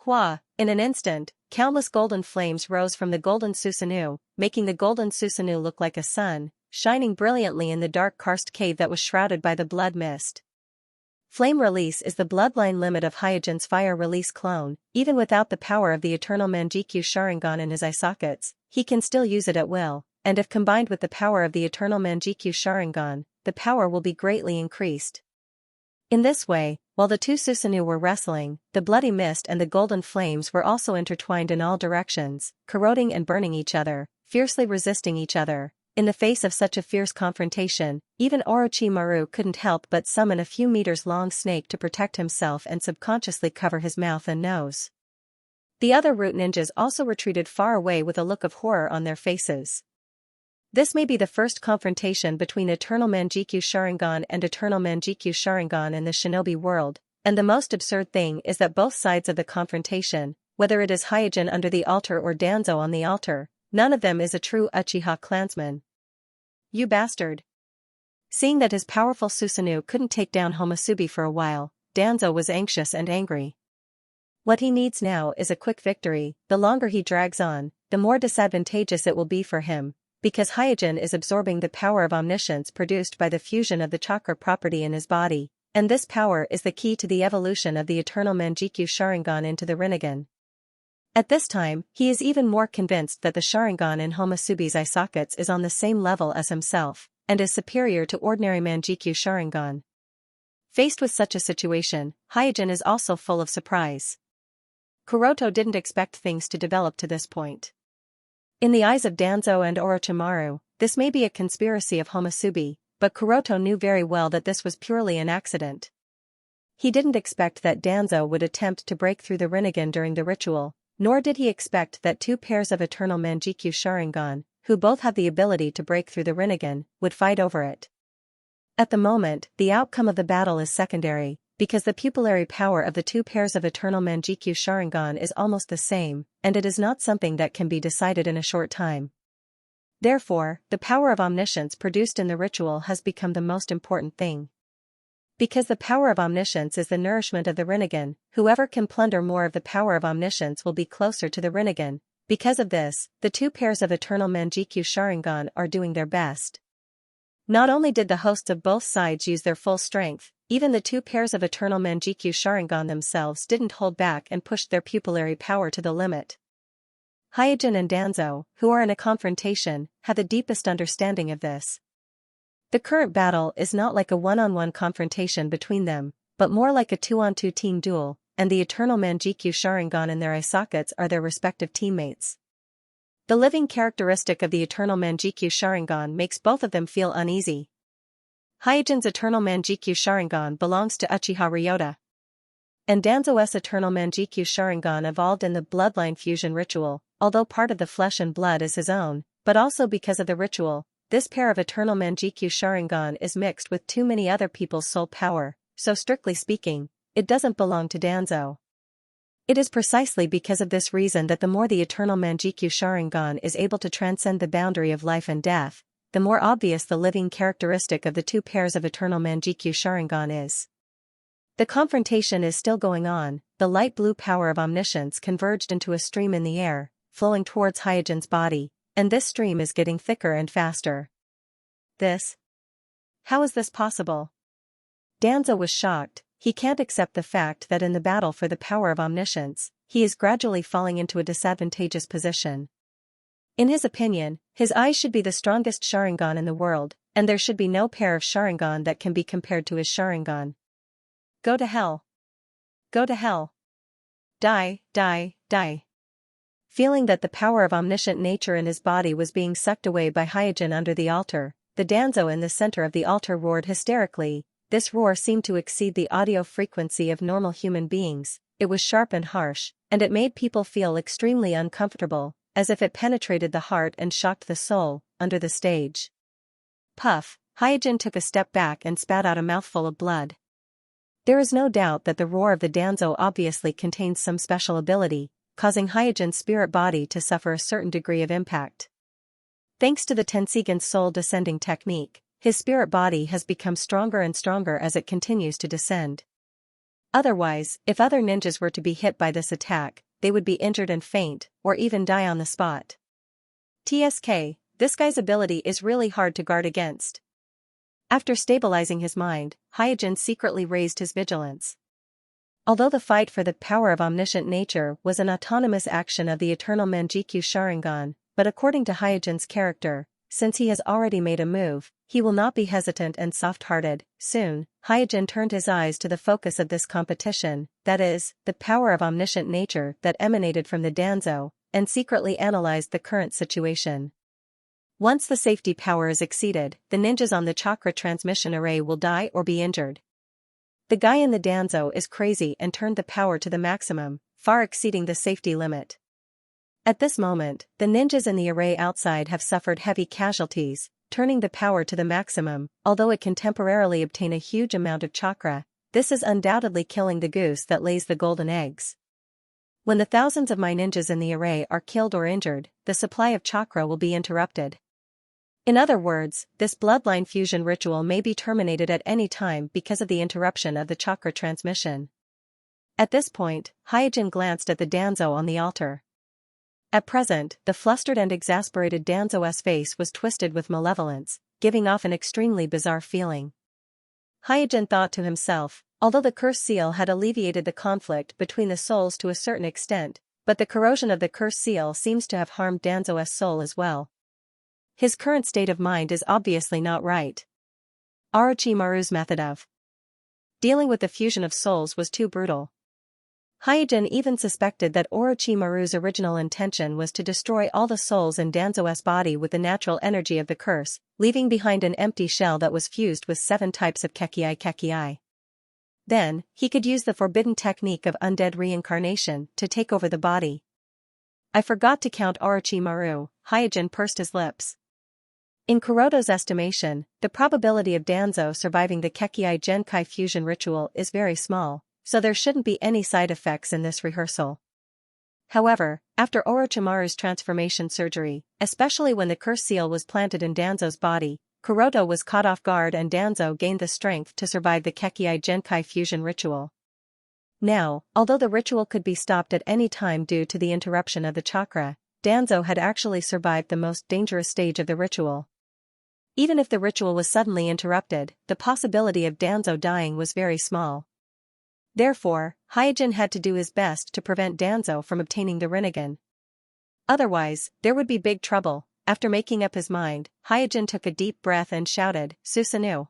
Hua, in an instant, countless golden flames rose from the golden Susanoo, making the golden Susanoo look like a sun, shining brilliantly in the dark karst cave that was shrouded by the blood mist. Flame release is the bloodline limit of Hyojin's fire release clone. Even without the power of the eternal Manjikyu Sharingan in his eye sockets, he can still use it at will, and if combined with the power of the eternal Manjikyu Sharingan, the power will be greatly increased. In this way, while the two Susanoo were wrestling, the bloody mist and the golden flames were also intertwined in all directions, corroding and burning each other, fiercely resisting each other. In the face of such a fierce confrontation, even Orochimaru couldn't help but summon a few meters-long snake to protect himself and subconsciously cover his mouth and nose. The other root ninjas also retreated far away with a look of horror on their faces. This may be the first confrontation between Eternal Manjikyu Sharingan and Eternal Manjikyu Sharingan in the shinobi world, and the most absurd thing is that both sides of the confrontation, whether it is Hyojin under the altar or Danzo on the altar, none of them is a true Uchiha clansman. You bastard! Seeing that his powerful Susanoo couldn't take down Homusubi for a while, Danzo was anxious and angry. What he needs now is a quick victory. The longer he drags on, the more disadvantageous it will be for him, because Hyojin is absorbing the power of omniscience produced by the fusion of the chakra property in his body, and this power is the key to the evolution of the Eternal Manjikyu Sharingan into the Rinnegan. At this time, he is even more convinced that the Sharingan in Homusubi's eye sockets is on the same level as himself, and is superior to ordinary Manjikyu Sharingan. Faced with such a situation, Hyojin is also full of surprise. Kuroto didn't expect things to develop to this point. In the eyes of Danzo and Orochimaru, this may be a conspiracy of Homusubi, but Kuroto knew very well that this was purely an accident. He didn't expect that Danzo would attempt to break through the Rinnegan during the ritual, nor did he expect that two pairs of Eternal Manjikyu Sharingan, who both have the ability to break through the Rinnegan, would fight over it. At the moment, the outcome of the battle is secondary, because the pupillary power of the two pairs of Eternal Manjikyu Sharingan is almost the same, and it is not something that can be decided in a short time. Therefore, the power of omniscience produced in the ritual has become the most important thing. Because the power of omniscience is the nourishment of the Rinnegan, whoever can plunder more of the power of omniscience will be closer to the Rinnegan. Because of this, the two pairs of Eternal Manjikyu Sharingan are doing their best. Not only did the hosts of both sides use their full strength, even the two pairs of Eternal Manjikyu Sharingan themselves didn't hold back and pushed their pupillary power to the limit. Hyojin and Danzo, who are in a confrontation, have the deepest understanding of this. The current battle is not like a one-on-one confrontation between them, but more like a two-on-two team duel, and the Eternal Manjikyu Sharingan in their eye sockets are their respective teammates. The living characteristic of the Eternal Manjikyu Sharingan makes both of them feel uneasy. Hyojin's Eternal Manjikyu Sharingan belongs to Uchiha Ryota. And Danzo's Eternal Manjikyu Sharingan evolved in the bloodline fusion ritual, although part of the flesh and blood is his own, but also because of the ritual, this pair of Eternal Manjikyu Sharingan is mixed with too many other people's soul power, so strictly speaking, it doesn't belong to Danzo. It is precisely because of this reason that the more the Eternal Manjikyu Sharingan is able to transcend the boundary of life and death, the more obvious the living characteristic of the two pairs of Eternal Manjikyu Sharingan is. The confrontation is still going on. The light blue power of omniscience converged into a stream in the air, flowing towards Hyojin's body, and this stream is getting thicker and faster. How is this possible? Danzo was shocked. He can't accept the fact that in the battle for the power of omniscience, he is gradually falling into a disadvantageous position. In his opinion, his eyes should be the strongest Sharingan in the world, and there should be no pair of Sharingan that can be compared to his Sharingan. Go to hell. Go to hell. Die, die, die. Feeling that the power of omniscient nature in his body was being sucked away by Hyojin under the altar, the Danzo in the center of the altar roared hysterically. This roar seemed to exceed the audio frequency of normal human beings. It was sharp and harsh, and it made people feel extremely uncomfortable, as if it penetrated the heart and shocked the soul. Under the stage. Puff, Hyojin took a step back and spat out a mouthful of blood. There is no doubt that the roar of the Danzo obviously contains some special ability, causing Hyojin's spirit body to suffer a certain degree of impact. Thanks to the Tenseigan soul descending technique, his spirit body has become stronger and stronger as it continues to descend. Otherwise, if other ninjas were to be hit by this attack, they would be injured and faint, or even die on the spot. TSK, this guy's ability is really hard to guard against. After stabilizing his mind, Hyojin secretly raised his vigilance. Although the fight for the power of omniscient nature was an autonomous action of the eternal Manjikyu Sharingan, but according to Hyojin's character, since he has already made a move, he will not be hesitant and soft-hearted. Soon, Hyojin turned his eyes to the focus of this competition, that is, the power of omniscient nature that emanated from the Danzo, and secretly analyzed the current situation. Once the safety power is exceeded, the ninjas on the chakra transmission array will die or be injured. The guy in the Danzo is crazy and turned the power to the maximum, far exceeding the safety limit. At this moment, the ninjas in the array outside have suffered heavy casualties, turning the power to the maximum. Although it can temporarily obtain a huge amount of chakra, this is undoubtedly killing the goose that lays the golden eggs. When the thousands of my ninjas in the array are killed or injured, the supply of chakra will be interrupted. In other words, this bloodline fusion ritual may be terminated at any time because of the interruption of the chakra transmission. At this point, Hyojin glanced at the Danzo on the altar. At present, the flustered and exasperated Danzo's face was twisted with malevolence, giving off an extremely bizarre feeling. Hyojin thought to himself, although the curse seal had alleviated the conflict between the souls to a certain extent, but the corrosion of the curse seal seems to have harmed Danzo's soul as well. His current state of mind is obviously not right. Orochimaru's method of dealing with the fusion of souls was too brutal. Hyojin even suspected that Orochimaru's original intention was to destroy all the souls in Danzo's body with the natural energy of the curse, leaving behind an empty shell that was fused with 7 types of Kekii. Then, he could use the forbidden technique of undead reincarnation to take over the body. I forgot to count Orochimaru, Hyojin pursed his lips. In Kuroto's estimation, the probability of Danzo surviving the Kekii Genkai fusion ritual is very small, so there shouldn't be any side effects in this rehearsal. However, after Orochimaru's transformation surgery, especially when the curse seal was planted in Danzo's body, Kuroto was caught off guard and Danzo gained the strength to survive the Kekii Genkai fusion ritual. Now, although the ritual could be stopped at any time due to the interruption of the chakra, Danzo had actually survived the most dangerous stage of the ritual. Even if the ritual was suddenly interrupted, the possibility of Danzo dying was very small. Therefore, Hyojin had to do his best to prevent Danzo from obtaining the Rinnegan. Otherwise, there would be big trouble. After making up his mind, Hyojin took a deep breath and shouted, Susanoo.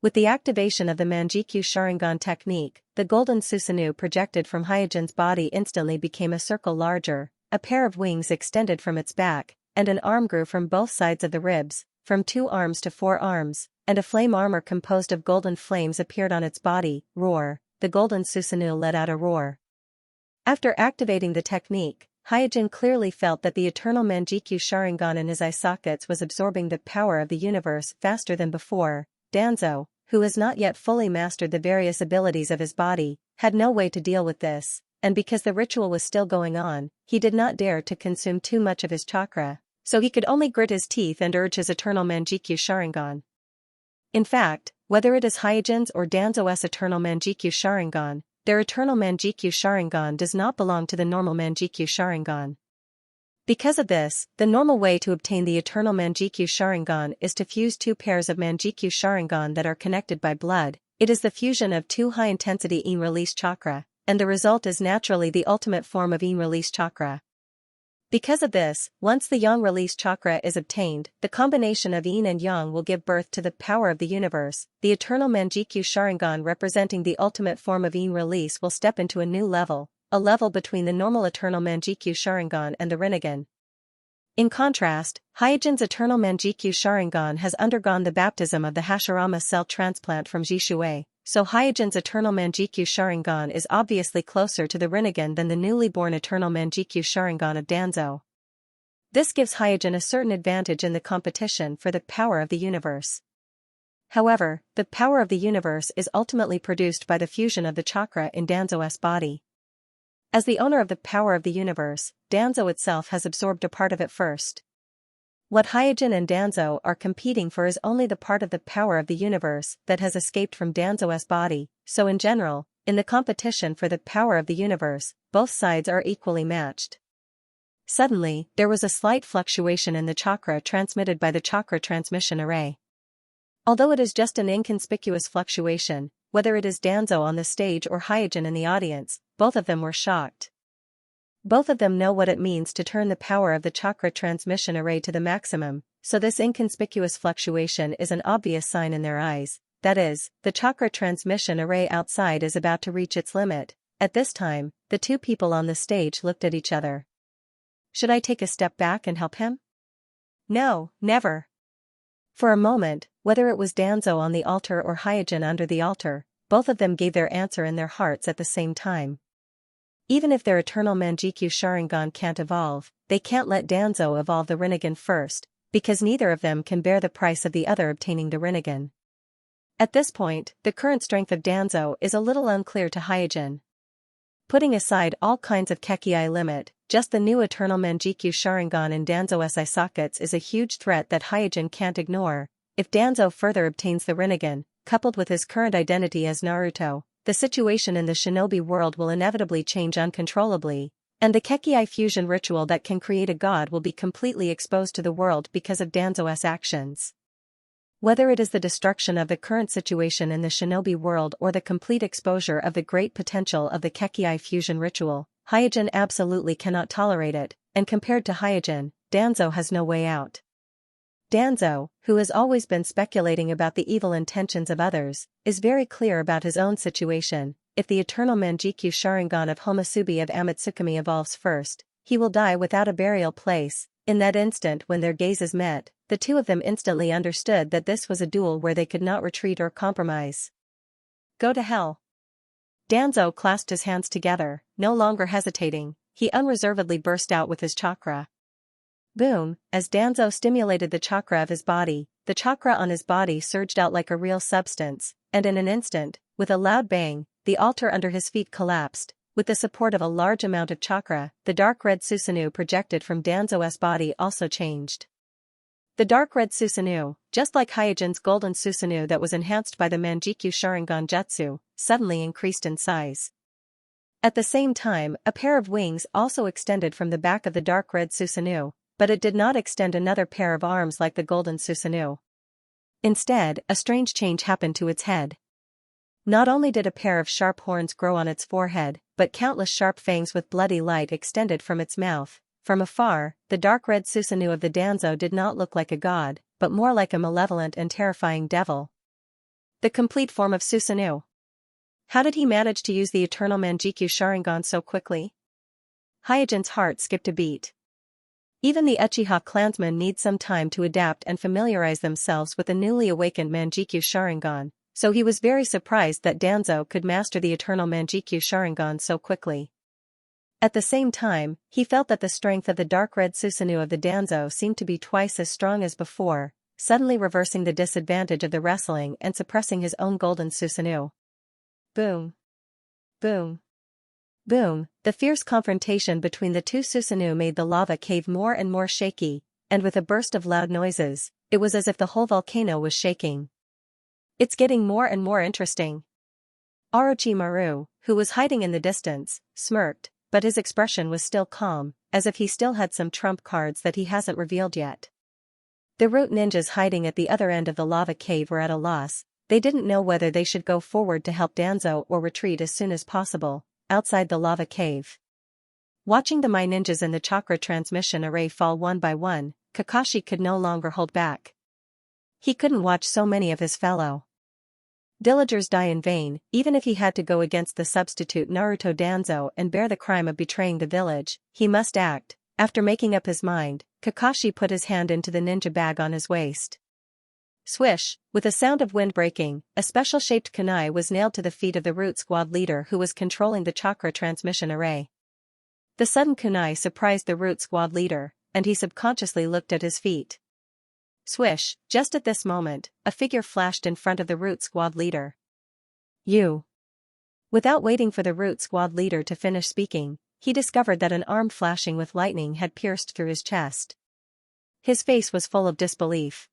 With the activation of the Manjikyu Sharingan technique, the golden Susanoo projected from Hyojin's body instantly became a circle larger, a pair of wings extended from its back, and an arm grew from both sides of the ribs, from 2 arms to 4 arms, and a flame armor composed of golden flames appeared on its body. Roar, the golden Susanoo let out a roar. After activating the technique, Hyojin clearly felt that the eternal Manjikyu Sharingan in his eye sockets was absorbing the power of the universe faster than before. Danzo, who has not yet fully mastered the various abilities of his body, had no way to deal with this, and because the ritual was still going on, he did not dare to consume too much of his chakra, so he could only grit his teeth and urge his eternal Manjikyu Sharingan. In fact, whether it is Hyojin's or Danzo's eternal Manjikyu Sharingan, their eternal Manjikyu Sharingan does not belong to the normal Manjikyu Sharingan. Because of this, the normal way to obtain the eternal Manjikyu Sharingan is to fuse 2 pairs of Manjikyu Sharingan that are connected by blood. It is the fusion of 2 high-intensity yin release chakra, and the result is naturally the ultimate form of yin release chakra. Because of this, once the yang release chakra is obtained, the combination of yin and yang will give birth to the power of the universe. The eternal Manjikyu Sharingan representing the ultimate form of yin release will step into a new level, a level between the normal eternal Manjikyu Sharingan and the Rinnegan. In contrast, Hyojin's eternal Manjikyu Sharingan has undergone the baptism of the Hashirama cell transplant from Jishuei, so Hyojin's eternal Manjikyu Sharingan is obviously closer to the Rinnegan than the newly born eternal Manjikyu Sharingan of Danzo. This gives Hyojin a certain advantage in the competition for the power of the universe. However, the power of the universe is ultimately produced by the fusion of the chakra in Danzo's body. As the owner of the power of the universe, Danzo itself has absorbed a part of it first. What Hyojin and Danzo are competing for is only the part of the power of the universe that has escaped from Danzo's body, so in general, in the competition for the power of the universe, both sides are equally matched. Suddenly, there was a slight fluctuation in the chakra transmitted by the chakra transmission array. Although it is just an inconspicuous fluctuation, whether it is Danzo on the stage or Hyojin in the audience, both of them were shocked. Both of them know what it means to turn the power of the chakra transmission array to the maximum, so this inconspicuous fluctuation is an obvious sign in their eyes, that is, the chakra transmission array outside is about to reach its limit. At this time, the two people on the stage looked at each other. Should I take a step back and help him? No, never. For a moment, whether it was Danzo on the altar or Hyojin under the altar, both of them gave their answer in their hearts at the same time. Even if their eternal Manjikyu Sharingan can't evolve, they can't let Danzo evolve the Rinnegan first, because neither of them can bear the price of the other obtaining the Rinnegan. At this point, the current strength of Danzo is a little unclear to Hyojin. Putting aside all kinds of Kekkei limit, just the new Eternal Manjikyu Sharingan in Danzo's eye sockets is a huge threat that Hyojin can't ignore. If Danzo further obtains the Rinnegan, coupled with his current identity as Naruto, the situation in the shinobi world will inevitably change uncontrollably, and the Kekkei fusion ritual that can create a god will be completely exposed to the world because of Danzo's actions. Whether it is the destruction of the current situation in the shinobi world or the complete exposure of the great potential of the Kekkei fusion ritual, Hyojin absolutely cannot tolerate it, and compared to Hyojin, Danzo has no way out. Danzo, who has always been speculating about the evil intentions of others, is very clear about his own situation. If the Eternal Manjikyu Sharingan of Homusubi of Amatsukami evolves first, he will die without a burial place. In that instant when their gazes met, the two of them instantly understood that this was a duel where they could not retreat or compromise. Go to hell. Danzo clasped his hands together, no longer hesitating, he unreservedly burst out with his chakra. Boom, as Danzo stimulated the chakra of his body, the chakra on his body surged out like a real substance, and in an instant, with a loud bang, the altar under his feet collapsed. With the support of a large amount of chakra, the dark red Susanoo projected from Danzo's body also changed. The dark red Susanoo, just like Hyojin's golden Susanoo that was enhanced by the Manjikyu Sharingan Jutsu, suddenly increased in size. At the same time, a pair of wings also extended from the back of the dark red Susanoo, but it did not extend another pair of arms like the golden Susanoo. Instead, a strange change happened to its head. Not only did a pair of sharp horns grow on its forehead, but countless sharp fangs with bloody light extended from its mouth. From afar, the dark red Susanoo of the Danzo did not look like a god, but more like a malevolent and terrifying devil. The complete form of Susanoo. How did he manage to use the Eternal Manjikyu Sharingan so quickly? Hyojin's heart skipped a beat. Even the Uchiha clansmen need some time to adapt and familiarize themselves with the newly awakened Manjikyu Sharingan, so he was very surprised that Danzo could master the Eternal Manjikyu Sharingan so quickly. At the same time, he felt that the strength of the dark red Susanoo of the Danzo seemed to be twice as strong as before, suddenly reversing the disadvantage of the wrestling and suppressing his own golden Susanoo. Boom. Boom. Boom, the fierce confrontation between the two Susanoo made the lava cave more and more shaky, and with a burst of loud noises, it was as if the whole volcano was shaking. It's getting more and more interesting. Orochimaru, who was hiding in the distance, smirked, but his expression was still calm, as if he still had some trump cards that he hasn't revealed yet. The root ninjas hiding at the other end of the lava cave were at a loss. They didn't know whether they should go forward to help Danzo or retreat as soon as possible. Outside the lava cave. Watching the Mai ninjas in the chakra transmission array fall one by one, Kakashi could no longer hold back. He couldn't watch so many of his fellow villagers die in vain, even if he had to go against the substitute Naruto Danzo and bear the crime of betraying the village. He must act. After making up his mind, Kakashi put his hand into the ninja bag on his waist. Swish, with a sound of wind breaking, a special-shaped kunai was nailed to the feet of the root squad leader who was controlling the chakra transmission array. The sudden kunai surprised the root squad leader, and he subconsciously looked at his feet. Swish, just at this moment, a figure flashed in front of the root squad leader. You. Without waiting for the root squad leader to finish speaking, he discovered that an arm flashing with lightning had pierced through his chest. His face was full of disbelief.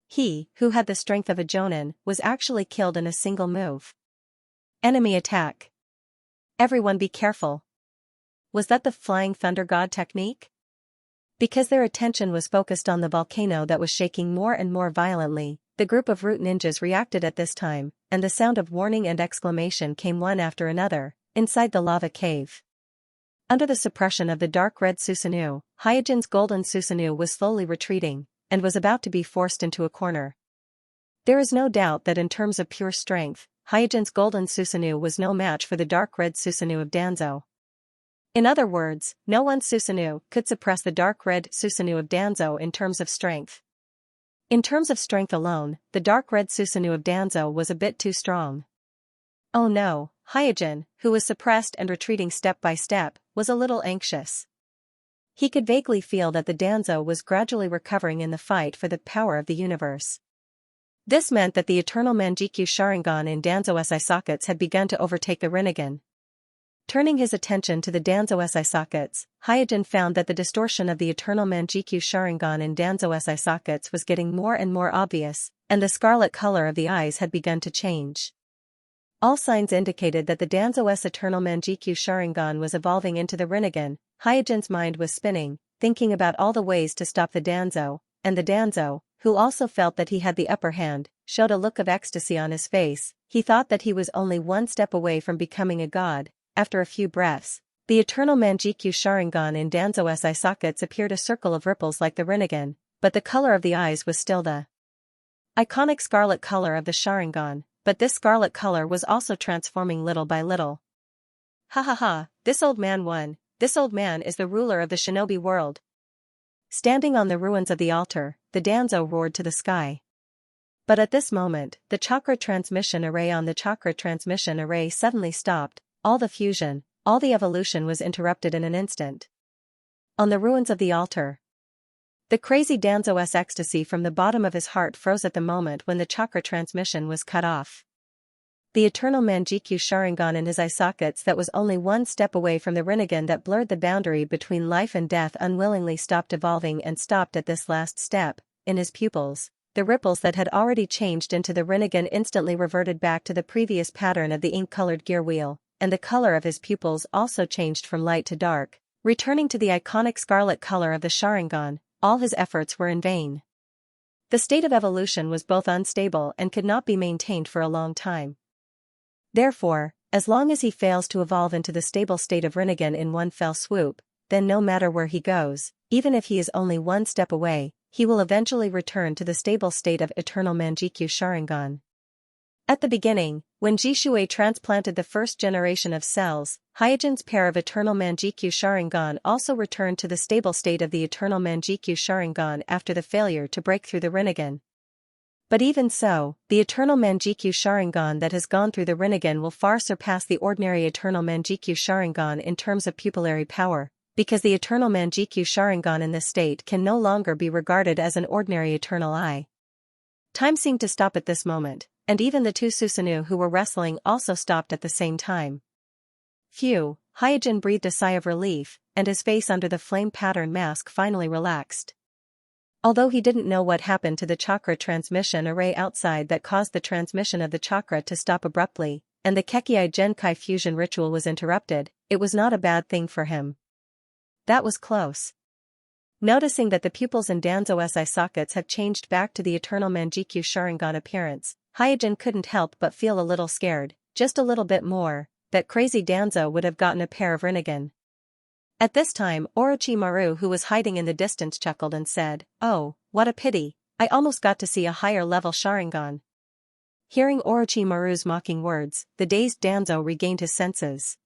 He, who had the strength of a jonin, was actually killed in a single move. Enemy attack. Everyone be careful. Was that the flying thunder god technique? Because their attention was focused on the volcano that was shaking more and more violently, the group of root ninjas reacted at this time, and the sound of warning and exclamation came one after another, inside the lava cave. Under the suppression of the dark red Susanoo, Hyojin's golden Susanoo was slowly retreating, and was about to be forced into a corner. There is no doubt that in terms of pure strength, Hyojin's golden Susanoo was no match for the dark red Susanoo of Danzo. In other words, no one Susanoo could suppress the dark red Susanoo of Danzo in terms of strength. In terms of strength alone, the dark red Susanoo of Danzo was a bit too strong. Oh no, Hyojin, who was suppressed and retreating step by step, was a little anxious. He could vaguely feel that the Danzo was gradually recovering in the fight for the power of the universe. This meant that the eternal Manjikyu Sharingan in Danzo's eye sockets had begun to overtake the Rinnegan. Turning his attention to the Danzo's eye sockets, Hyojin found that the distortion of the eternal Manjikyu Sharingan in Danzo's eye sockets was getting more and more obvious, and the scarlet color of the eyes had begun to change. All signs indicated that the Danzo's eternal Manjikyu Sharingan was evolving into the Rinnegan. Hyojin's mind was spinning, thinking about all the ways to stop the Danzo, and the Danzo, who also felt that he had the upper hand, showed a look of ecstasy on his face. He thought that he was only one step away from becoming a god. After a few breaths, the eternal Manjikyu Sharingan in Danzo's eye sockets appeared a circle of ripples like the Rinnegan, but the color of the eyes was still the iconic scarlet color of the Sharingan, but this scarlet color was also transforming little by little. Ha ha ha, this old man won, this old man is the ruler of the shinobi world. Standing on the ruins of the altar, the Danzo roared to the sky. But at this moment, the chakra transmission array on the chakra transmission array suddenly stopped. All the fusion, all the evolution was interrupted in an instant. On the ruins of the altar, the crazy Danzo's ecstasy from the bottom of his heart froze at the moment when the chakra transmission was cut off. The eternal Manjikyu Sharingan in his eye sockets that was only one step away from the Rinnegan that blurred the boundary between life and death unwillingly stopped evolving and stopped at this last step. In his pupils, the ripples that had already changed into the Rinnegan instantly reverted back to the previous pattern of the ink-colored gear wheel, and the color of his pupils also changed from light to dark, returning to the iconic scarlet color of the Sharingan. All his efforts were in vain. The state of evolution was both unstable and could not be maintained for a long time. Therefore, as long as he fails to evolve into the stable state of Rinnegan in one fell swoop, then no matter where he goes, even if he is only one step away, he will eventually return to the stable state of eternal Manjikyu Sharingan. At the beginning, when Jishui transplanted the first generation of cells, Hyojin's pair of eternal Manjikyu Sharingan also returned to the stable state of the eternal Manjikyu Sharingan after the failure to break through the Rinnegan. But even so, the eternal Manjikyu Sharingan that has gone through the Rinnegan will far surpass the ordinary eternal Manjikyu Sharingan in terms of pupillary power, because the eternal Manjikyu Sharingan in this state can no longer be regarded as an ordinary eternal eye. Time seemed to stop at this moment, and even the two Susanoo who were wrestling also stopped at the same time. Phew, Hyojin breathed a sigh of relief, and his face under the flame pattern mask finally relaxed. Although he didn't know what happened to the chakra transmission array outside that caused the transmission of the chakra to stop abruptly, and the Kekkei Genkai fusion ritual was interrupted, it was not a bad thing for him. That was close. Noticing that the pupils in Danzo's eye sockets had changed back to the eternal Manjikyu Sharingan appearance, Hyojin couldn't help but feel a little scared, just a little bit more, that crazy Danzo would have gotten a pair of Rinnegan. At this time Orochimaru, who was hiding in the distance, chuckled and said, "Oh, what a pity, I almost got to see a higher level Sharingan." Hearing Orochimaru's mocking words, the dazed Danzo regained his senses.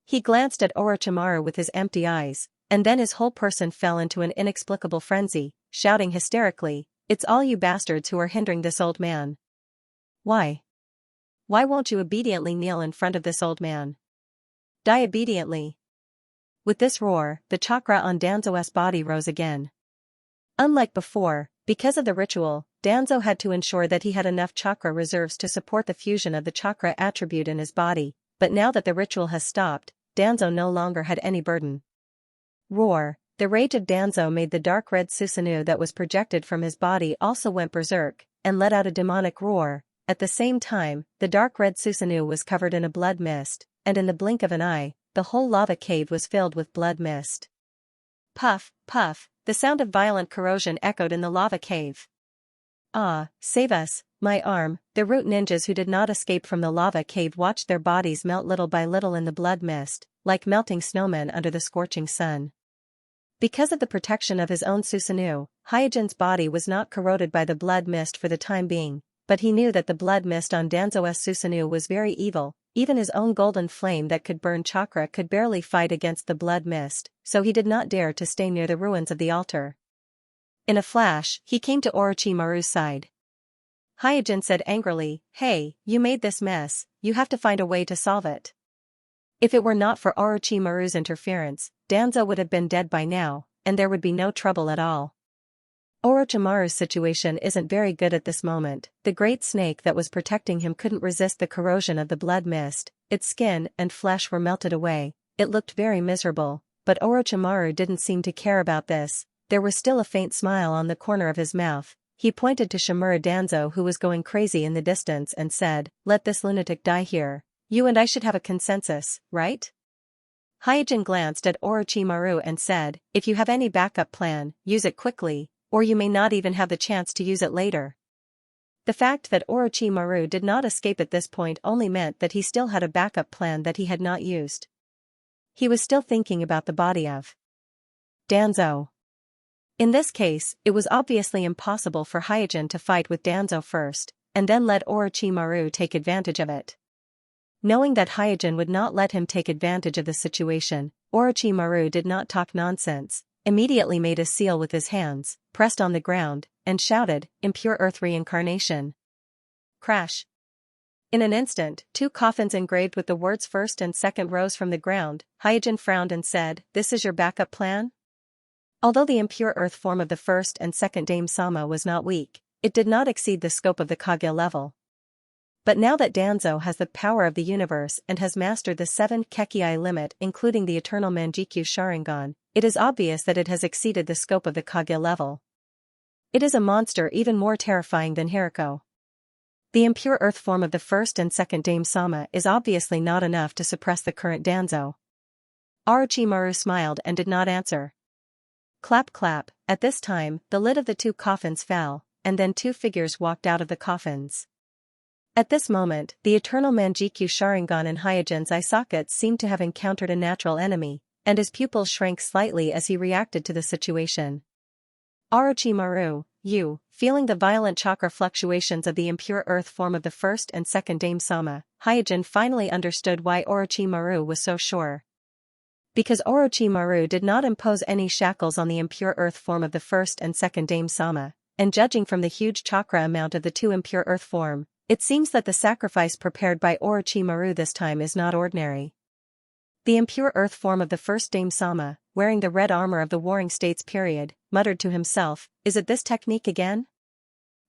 He glanced at Orochimaru with his empty eyes, and then his whole person fell into an inexplicable frenzy, shouting hysterically, "It's all you bastards who are hindering this old man. Why? Why won't you obediently kneel in front of this old man? Die obediently." With this roar, the chakra on Danzo's body rose again. Unlike before, because of the ritual, Danzo had to ensure that he had enough chakra reserves to support the fusion of the chakra attribute in his body, but now that the ritual has stopped, Danzo no longer had any burden. Roar! The rage of Danzo made the dark red Susanoo that was projected from his body also went berserk, and let out a demonic roar, At the same time, the dark red Susanoo was covered in a blood mist, and in the blink of an eye, the whole lava cave was filled with blood mist. Puff, puff, the sound of violent corrosion echoed in the lava cave. Ah, save us, my arm. The root ninjas who did not escape from the lava cave watched their bodies melt little by little in the blood mist, like melting snowmen under the scorching sun. Because of the protection of his own Susanoo, Hyojin's body was not corroded by the blood mist for the time being, but he knew that the blood mist on Danzo's Susanoo was very evil. Even his own golden flame that could burn chakra could barely fight against the blood mist, so he did not dare to stay near the ruins of the altar. In a flash, he came to Orochimaru's side. Hyojin said angrily, "Hey, you made this mess, you have to find a way to solve it." If it were not for Orochimaru's interference, Danzo would have been dead by now, and there would be no trouble at all. Orochimaru's situation isn't very good at this moment. The great snake that was protecting him couldn't resist the corrosion of the blood mist, its skin and flesh were melted away, it looked very miserable, but Orochimaru didn't seem to care about this. There was still a faint smile on the corner of his mouth. He pointed to Shimura Danzo who was going crazy in the distance and said, "Let this lunatic die here. You and I should have a consensus, right?" Hyojin glanced at Orochimaru and said, "If you have any backup plan, use it quickly, or you may not even have the chance to use it later." The fact that Orochimaru did not escape at this point only meant that he still had a backup plan that he had not used. He was still thinking about the body of Danzo. In this case, it was obviously impossible for Hyojin to fight with Danzo first, and then let Orochimaru take advantage of it. Knowing that Hyojin would not let him take advantage of the situation, Orochimaru did not talk nonsense, immediately made a seal with his hands, pressed on the ground, and shouted, "Impure Earth Reincarnation." Crash. In an instant, 2 coffins engraved with the words first and second rose from the ground. Hyojin frowned and said, "This is your backup plan?" Although the impure earth form of the first and second Dame Sama was not weak, it did not exceed the scope of the Kage level. But now that Danzo has the power of the universe and has mastered the 7 Kekii limit including the eternal Manjikyu Sharingan, it is obvious that it has exceeded the scope of the Kage level. It is a monster even more terrifying than Hiriko. The impure earth form of the first and second Dame Sama is obviously not enough to suppress the current Danzo. Orochimaru smiled and did not answer. Clap clap, at this time, the lid of the 2 coffins fell, and then 2 figures walked out of the coffins. At this moment, the eternal Manjikyu Sharingan in Hyojin's eye sockets seemed to have encountered a natural enemy, and his pupils shrank slightly as he reacted to the situation. Orochimaru, you, feeling the violent chakra fluctuations of the impure earth form of the first and second Dame Sama, Hyojin finally understood why Orochimaru was so sure. Because Orochimaru did not impose any shackles on the impure earth form of the first and second Dame Sama, and judging from the huge chakra amount of the 2 impure earth form, it seems that the sacrifice prepared by Orochimaru this time is not ordinary. The impure earth form of the first Dame Sama, wearing the red armor of the Warring States period, muttered to himself, "Is it this technique again?"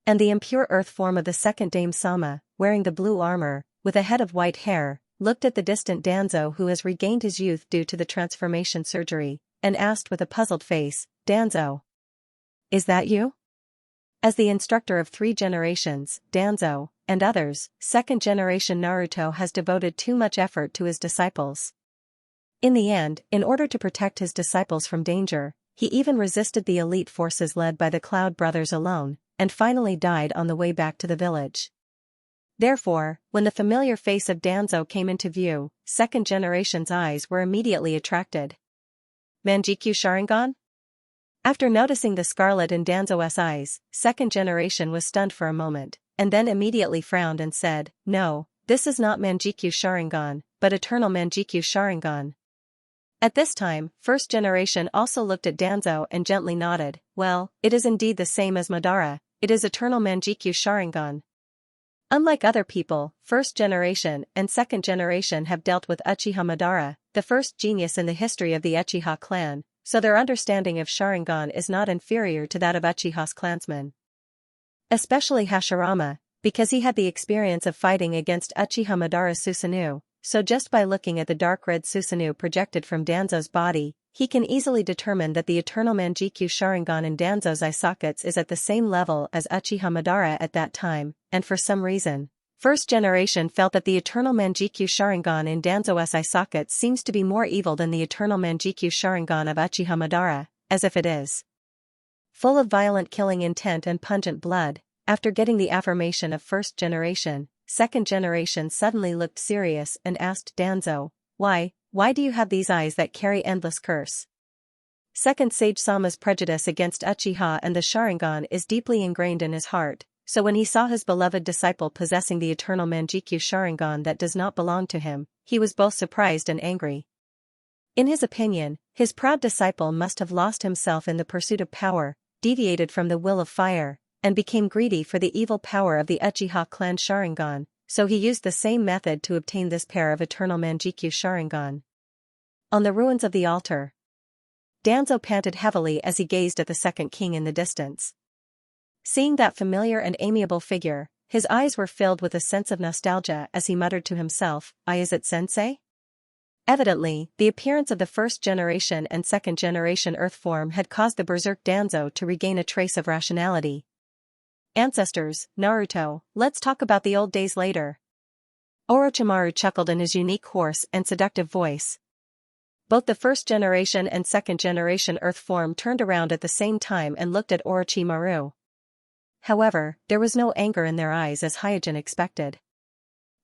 And the impure earth form of the second Dame Sama, wearing the blue armor, with a head of white hair, looked at the distant Danzo who has regained his youth due to the transformation surgery, and asked with a puzzled face, "Danzo, is that you?" As the instructor of 3 generations, Danzo, and others, 2nd generation Naruto has devoted too much effort to his disciples. In the end, in order to protect his disciples from danger, he even resisted the elite forces led by the Cloud Brothers alone, and finally died on the way back to the village. Therefore, when the familiar face of Danzo came into view, 2nd generation's eyes were immediately attracted. Manjikyu Sharingan? After noticing the scarlet in Danzo's eyes, 2nd generation was stunned for a moment, and then immediately frowned and said, "No, this is not Manjikyu Sharingan, but Eternal Manjikyu Sharingan." At this time, 1st generation also looked at Danzo and gently nodded, "Well, it is indeed the same as Madara, it is Eternal Manjikyu Sharingan." Unlike other people, 1st generation and 2nd generation have dealt with Uchiha Madara, the first genius in the history of the Uchiha clan, so their understanding of Sharingan is not inferior to that of Uchiha's clansmen. Especially Hashirama, because he had the experience of fighting against Uchiha Madara's Susanoo, so just by looking at the dark red Susanoo projected from Danzo's body, he can easily determine that the Eternal Manjikyu Sharingan in Danzo's eye sockets is at the same level as Uchiha Madara at that time, and for some reason, first generation felt that the Eternal Manjikyu Sharingan in Danzo's eye sockets seems to be more evil than the Eternal Manjikyu Sharingan of Uchiha Madara, as if it is full of violent killing intent and pungent blood. After getting the affirmation of first generation, second generation suddenly looked serious and asked Danzo, why do you have these eyes that carry endless curse? Second Sage Sama's prejudice against Uchiha and the Sharingan is deeply ingrained in his heart, so when he saw his beloved disciple possessing the Eternal Manjikyu Sharingan that does not belong to him, he was both surprised and angry. In his opinion, his proud disciple must have lost himself in the pursuit of power, deviated from the will of fire, and became greedy for the evil power of the Uchiha clan Sharingan, so he used the same method to obtain this pair of Eternal Manjikyu Sharingan. On the ruins of the altar, Danzo panted heavily as he gazed at the second king in the distance. Seeing that familiar and amiable figure, his eyes were filled with a sense of nostalgia as he muttered to himself, is it sensei? Evidently, the appearance of the first generation and second generation earth form had caused the berserk Danzo to regain a trace of rationality. Ancestors, Naruto, let's talk about the old days later. Orochimaru chuckled in his unique hoarse and seductive voice. Both the first generation and second generation earth form turned around at the same time and looked at Orochimaru. However, there was no anger in their eyes as Hyojin expected.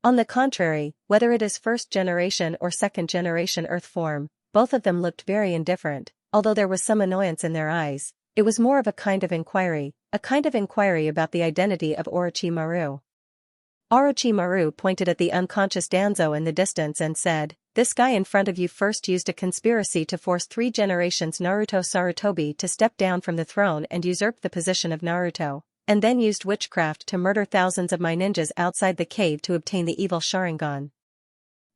On the contrary, whether it is first generation or second generation earth form, both of them looked very indifferent, although there was some annoyance in their eyes. It was more of a kind of inquiry about the identity of Orochimaru. Orochimaru pointed at the unconscious Danzo in the distance and said, "This guy in front of you first used a conspiracy to force 3 generations Naruto Sarutobi to step down from the throne and usurp the position of Naruto, and then used witchcraft to murder thousands of my ninjas outside the cave to obtain the evil Sharingan.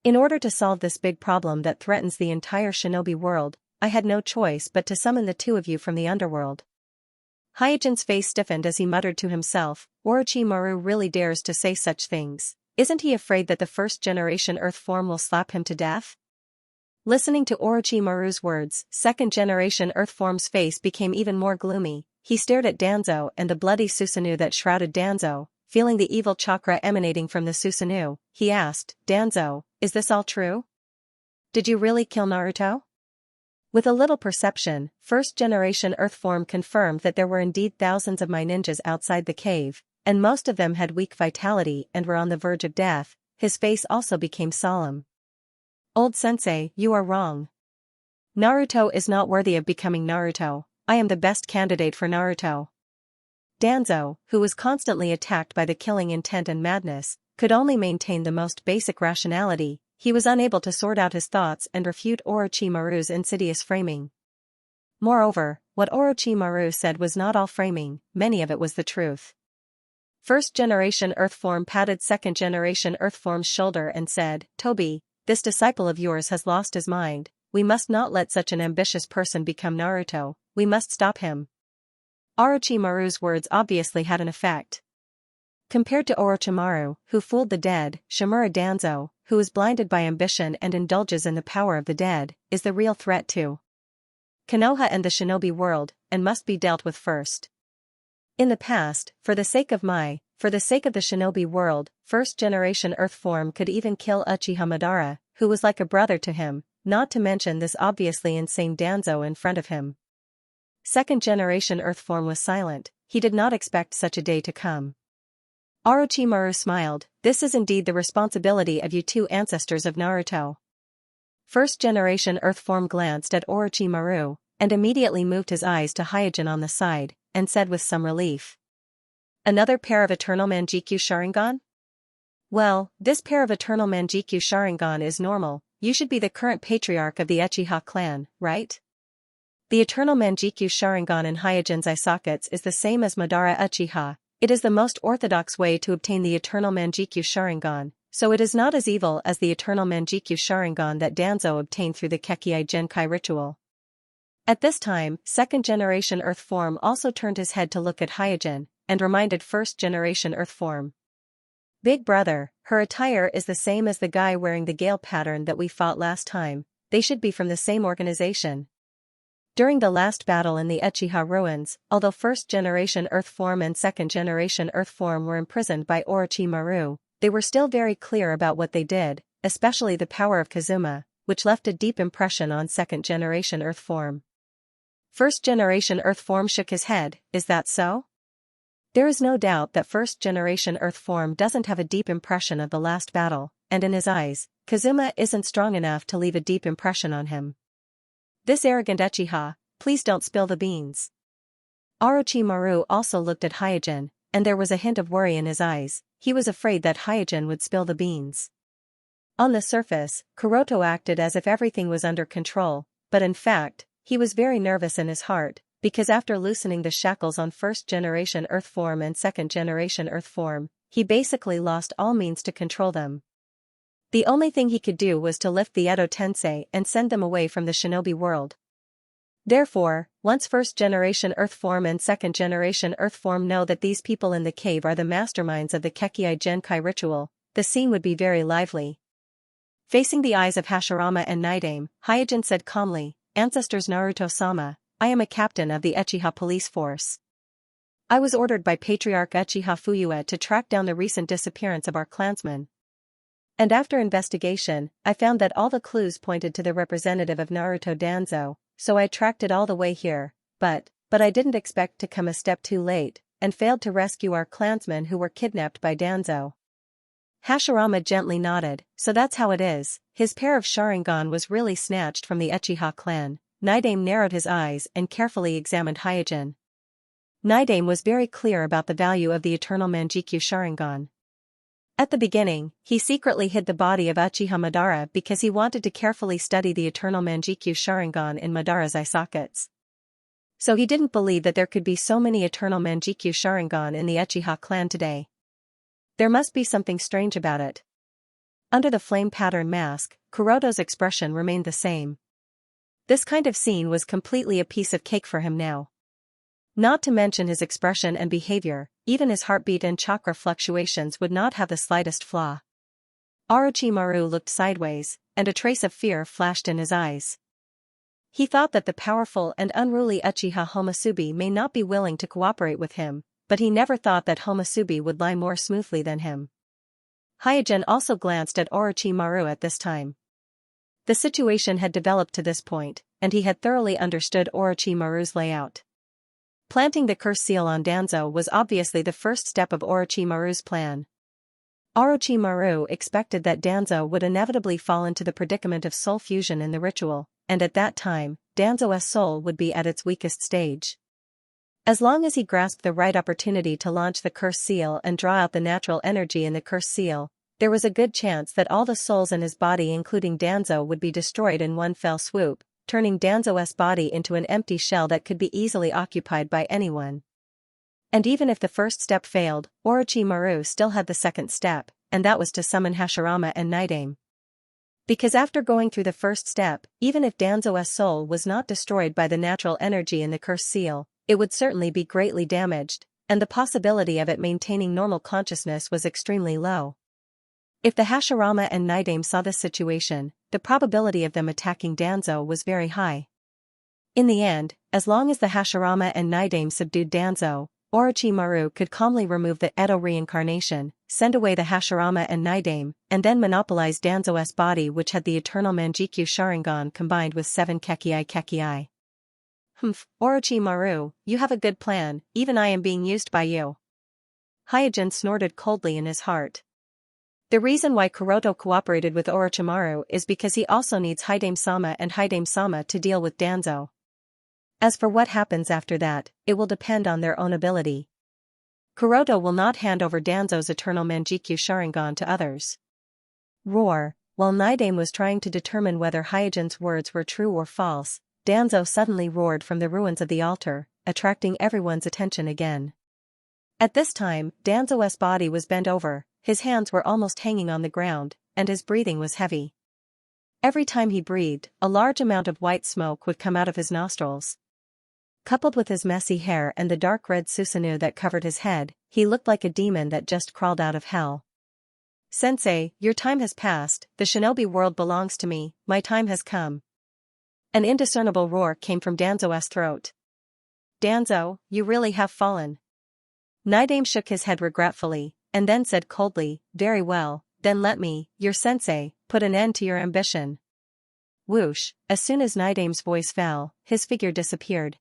In order to solve this big problem that threatens the entire shinobi world, I had no choice but to summon the 2 of you from the underworld." Hyojin's face stiffened as he muttered to himself, Orochimaru really dares to say such things. Isn't he afraid that the first generation earth form will slap him to death? Listening to Orochimaru's words, second generation earth form's face became even more gloomy. He stared at Danzo and the bloody Susanoo that shrouded Danzo. Feeling the evil chakra emanating from the Susanoo, he asked, "Danzo, is this all true? Did you really kill Naruto?" With a little perception, first generation earth form confirmed that there were indeed thousands of my ninjas outside the cave, and most of them had weak vitality and were on the verge of death. His face also became solemn. "Old sensei, you are wrong. Naruto is not worthy of becoming Naruto. I am the best candidate for Naruto." Danzo, who was constantly attacked by the killing intent and madness, could only maintain the most basic rationality. He was unable to sort out his thoughts and refute Orochimaru's insidious framing. Moreover, what Orochimaru said was not all framing, many of it was the truth. First generation earthform patted second generation earthform's shoulder and said, "Tobi, this disciple of yours has lost his mind. We must not let such an ambitious person become Naruto. We must stop him." Orochimaru's words obviously had an effect. Compared to Orochimaru, who fooled the dead, Shimura Danzo, who is blinded by ambition and indulges in the power of the dead, is the real threat to Konoha and the shinobi world, and must be dealt with first. In the past, for the sake of the shinobi world, first generation earthform could even kill Uchiha Madara, who was like a brother to him, not to mention this obviously insane Danzo in front of him. Second generation earthform was silent. He did not expect such a day to come. Orochimaru smiled. "This is indeed the responsibility of you 2 ancestors of Naruto." First generation earthform glanced at Orochimaru, and immediately moved his eyes to Hyojin on the side, and said with some relief, "Another pair of Eternal Manjikyu Sharingan? Well, this pair of Eternal Manjikyu Sharingan is normal. You should be the current patriarch of the Uchiha clan, right? The Eternal Manjikyu Sharingan in Hyojin's eye sockets is the same as Madara Uchiha. It is the most orthodox way to obtain the Eternal Manjikyu Sharingan, so it is not as evil as the Eternal Manjikyu Sharingan that Danzo obtained through the Kekkai Genkai ritual." At this time, second generation earth form also turned his head to look at Hyojin, and reminded first generation earth form, "Big brother, her attire is the same as the guy wearing the gale pattern that we fought last time. They should be from the same organization." During the last battle in the Uchiha ruins, although first-generation Earth form and second-generation Earth form were imprisoned by Orochimaru, they were still very clear about what they did, especially the power of Kazuma, which left a deep impression on second-generation Earth form. First-generation Earth form shook his head. Is that so? There is no doubt that first-generation Earth form doesn't have a deep impression of the last battle, and in his eyes, Kazuma isn't strong enough to leave a deep impression on him. This arrogant Uchiha, please don't spill the beans. Orochimaru also looked at Hyojin, and there was a hint of worry in his eyes. He was afraid that Hyojin would spill the beans. On the surface, Kuroto acted as if everything was under control, but in fact, he was very nervous in his heart, because after loosening the shackles on first-generation Earth form and second-generation Earth form, he basically lost all means to control them. The only thing he could do was to lift the Edo Tensei and send them away from the shinobi world. Therefore, once first-generation Earth form and second-generation Earth form know that these people in the cave are the masterminds of the Kekkai Genkai ritual, the scene would be very lively. Facing the eyes of Hashirama and Naidame, Hyojin said calmly, "Ancestors Naruto-sama, I am a captain of the Uchiha police force. I was ordered by Patriarch Uchiha Fuyue to track down the recent disappearance of our clansmen. And after investigation, I found that all the clues pointed to the representative of Naruto Danzo, so I tracked it all the way here, but I didn't expect to come a step too late, and failed to rescue our clansmen who were kidnapped by Danzo." Hashirama gently nodded. "So that's how it is, his pair of Sharingan was really snatched from the Uchiha clan." Naidame narrowed his eyes and carefully examined Hyojin. Naidame was very clear about the value of the eternal Manjikyu Sharingan. At the beginning, he secretly hid the body of Uchiha Madara because he wanted to carefully study the eternal Manjikyu Sharingan in Madara's eye sockets. So he didn't believe that there could be so many eternal Manjikyu Sharingan in the Uchiha clan today. There must be something strange about it. Under the flame pattern mask, Kuroto's expression remained the same. This kind of scene was completely a piece of cake for him now. Not to mention his expression and behavior, even his heartbeat and chakra fluctuations would not have the slightest flaw. Orochimaru looked sideways, and a trace of fear flashed in his eyes. He thought that the powerful and unruly Uchiha Homasubi may not be willing to cooperate with him, but he never thought that Homasubi would lie more smoothly than him. Hyojin also glanced at Orochimaru at this time. The situation had developed to this point, and he had thoroughly understood Orochimaru's layout. Planting the curse seal on Danzo was obviously the first step of Orochimaru's plan. Orochimaru expected that Danzo would inevitably fall into the predicament of soul fusion in the ritual, and at that time, Danzo's soul would be at its weakest stage. As long as he grasped the right opportunity to launch the curse seal and draw out the natural energy in the curse seal, there was a good chance that all the souls in his body including Danzo would be destroyed in one fell swoop, turning Danzo's body into an empty shell that could be easily occupied by anyone. And even if the first step failed, Orochimaru still had the second step, and that was to summon Hashirama and Naidame. Because after going through the first step, even if Danzo's soul was not destroyed by the natural energy in the curse seal, it would certainly be greatly damaged, and the possibility of it maintaining normal consciousness was extremely low. If the Hashirama and Naidame saw this situation, the probability of them attacking Danzo was very high. In the end, as long as the Hashirama and Naidame subdued Danzo, Orochimaru could calmly remove the Edo reincarnation, send away the Hashirama and Naidame, and then monopolize Danzo's body which had the eternal Manjikyu Sharingan combined with 7 Kekkai. Orochimaru, you have a good plan, even I am being used by you. Hyojin snorted coldly in his heart. The reason why Kuroto cooperated with Orochimaru is because he also needs Hidame-sama and Hidame-sama to deal with Danzo. As for what happens after that, it will depend on their own ability. Kuroto will not hand over Danzo's eternal Manjikyu Sharingan to others. Roar. While Naidame was trying to determine whether Hyojin's words were true or false, Danzo suddenly roared from the ruins of the altar, attracting everyone's attention again. At this time, Danzo's body was bent over, his hands were almost hanging on the ground, and his breathing was heavy. Every time he breathed, a large amount of white smoke would come out of his nostrils. Coupled with his messy hair and the dark red Susanoo that covered his head, he looked like a demon that just crawled out of hell. "Sensei, your time has passed, the shinobi world belongs to me, my time has come." An indiscernible roar came from Danzo's throat. Danzo, you really have fallen. Naidame shook his head regretfully, and then said coldly, very well, then let me, your sensei, put an end to your ambition. Whoosh, as soon as Naidame's voice fell, his figure disappeared.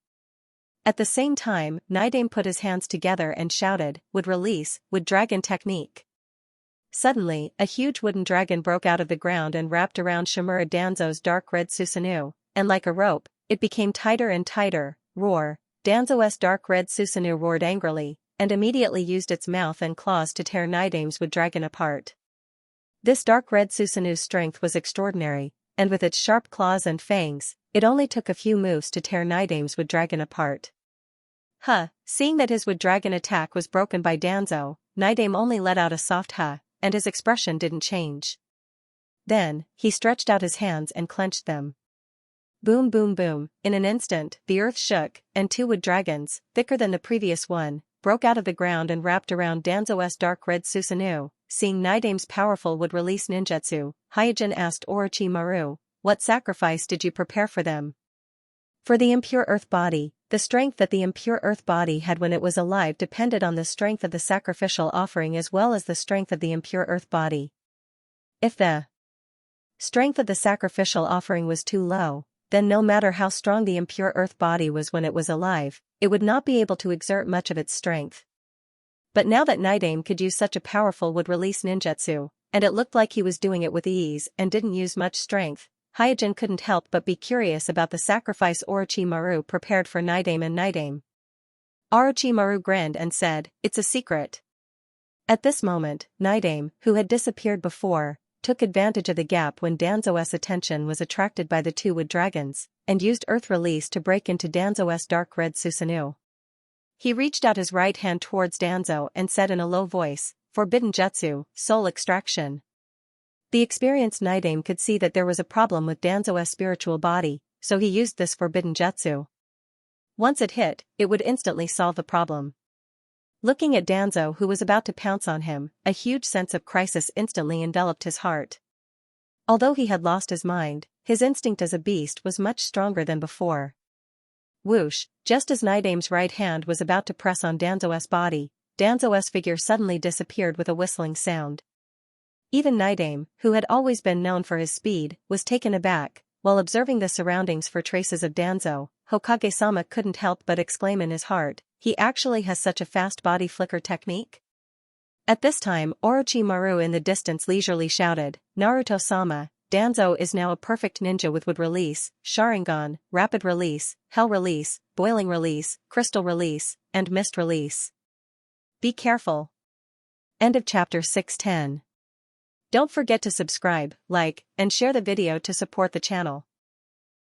At the same time, Naidame put his hands together and shouted, would release, would dragon technique. Suddenly, a huge wooden dragon broke out of the ground and wrapped around Shimura Danzo's dark red Susanoo, and like a rope, it became tighter and tighter. Roar. Danzo's dark red Susanoo roared angrily, and immediately used its mouth and claws to tear Naidame's wood dragon apart. This dark red Susanoo's strength was extraordinary, and with its sharp claws and fangs, it only took a few moves to tear Naidame's wood dragon apart. Seeing that his wood dragon attack was broken by Danzo, Naidame only let out a soft huh, and his expression didn't change. Then, he stretched out his hands and clenched them. Boom boom boom, in an instant, the earth shook, and two wood dragons, thicker than the previous one, broke out of the ground and wrapped around Danzo's dark red Susanoo. Seeing Naidame's powerful wood release ninjutsu, Hyojin asked Orochimaru, what sacrifice did you prepare for them? For the impure earth body, the strength that the impure earth body had when it was alive depended on the strength of the sacrificial offering as well as the strength of the impure earth body. If the strength of the sacrificial offering was too low, then no matter how strong the impure earth body was when it was alive, it would not be able to exert much of its strength. But now that Naidame could use such a powerful wood release ninjutsu, and it looked like he was doing it with ease and didn't use much strength, Hyojin couldn't help but be curious about the sacrifice Orochimaru prepared for Naidame and Naidame. Orochimaru grinned and said, it's a secret. At this moment, Naidame, who had disappeared before, took advantage of the gap when Danzo's attention was attracted by the two wood dragons, and used earth release to break into Danzo's dark red Susanoo. He reached out his right hand towards Danzo and said in a low voice, forbidden jutsu, soul extraction. The experienced Naidame could see that there was a problem with Danzo's spiritual body, so he used this forbidden jutsu. Once it hit, it would instantly solve the problem. Looking at Danzo who was about to pounce on him, a huge sense of crisis instantly enveloped his heart. Although he had lost his mind, his instinct as a beast was much stronger than before. Whoosh, just as Naidame's right hand was about to press on Danzo's body, Danzo's figure suddenly disappeared with a whistling sound. Even Naidame, who had always been known for his speed, was taken aback. While observing the surroundings for traces of Danzo, Hokage-sama couldn't help but exclaim in his heart, he actually has such a fast body flicker technique? At this time Orochimaru in the distance leisurely shouted, Naruto-sama, Danzo is now a perfect ninja with wood release, Sharingan, rapid release, hell release, boiling release, crystal release, and mist release. Be careful. End of chapter 610. Don't forget to subscribe, like, and share the video to support the channel.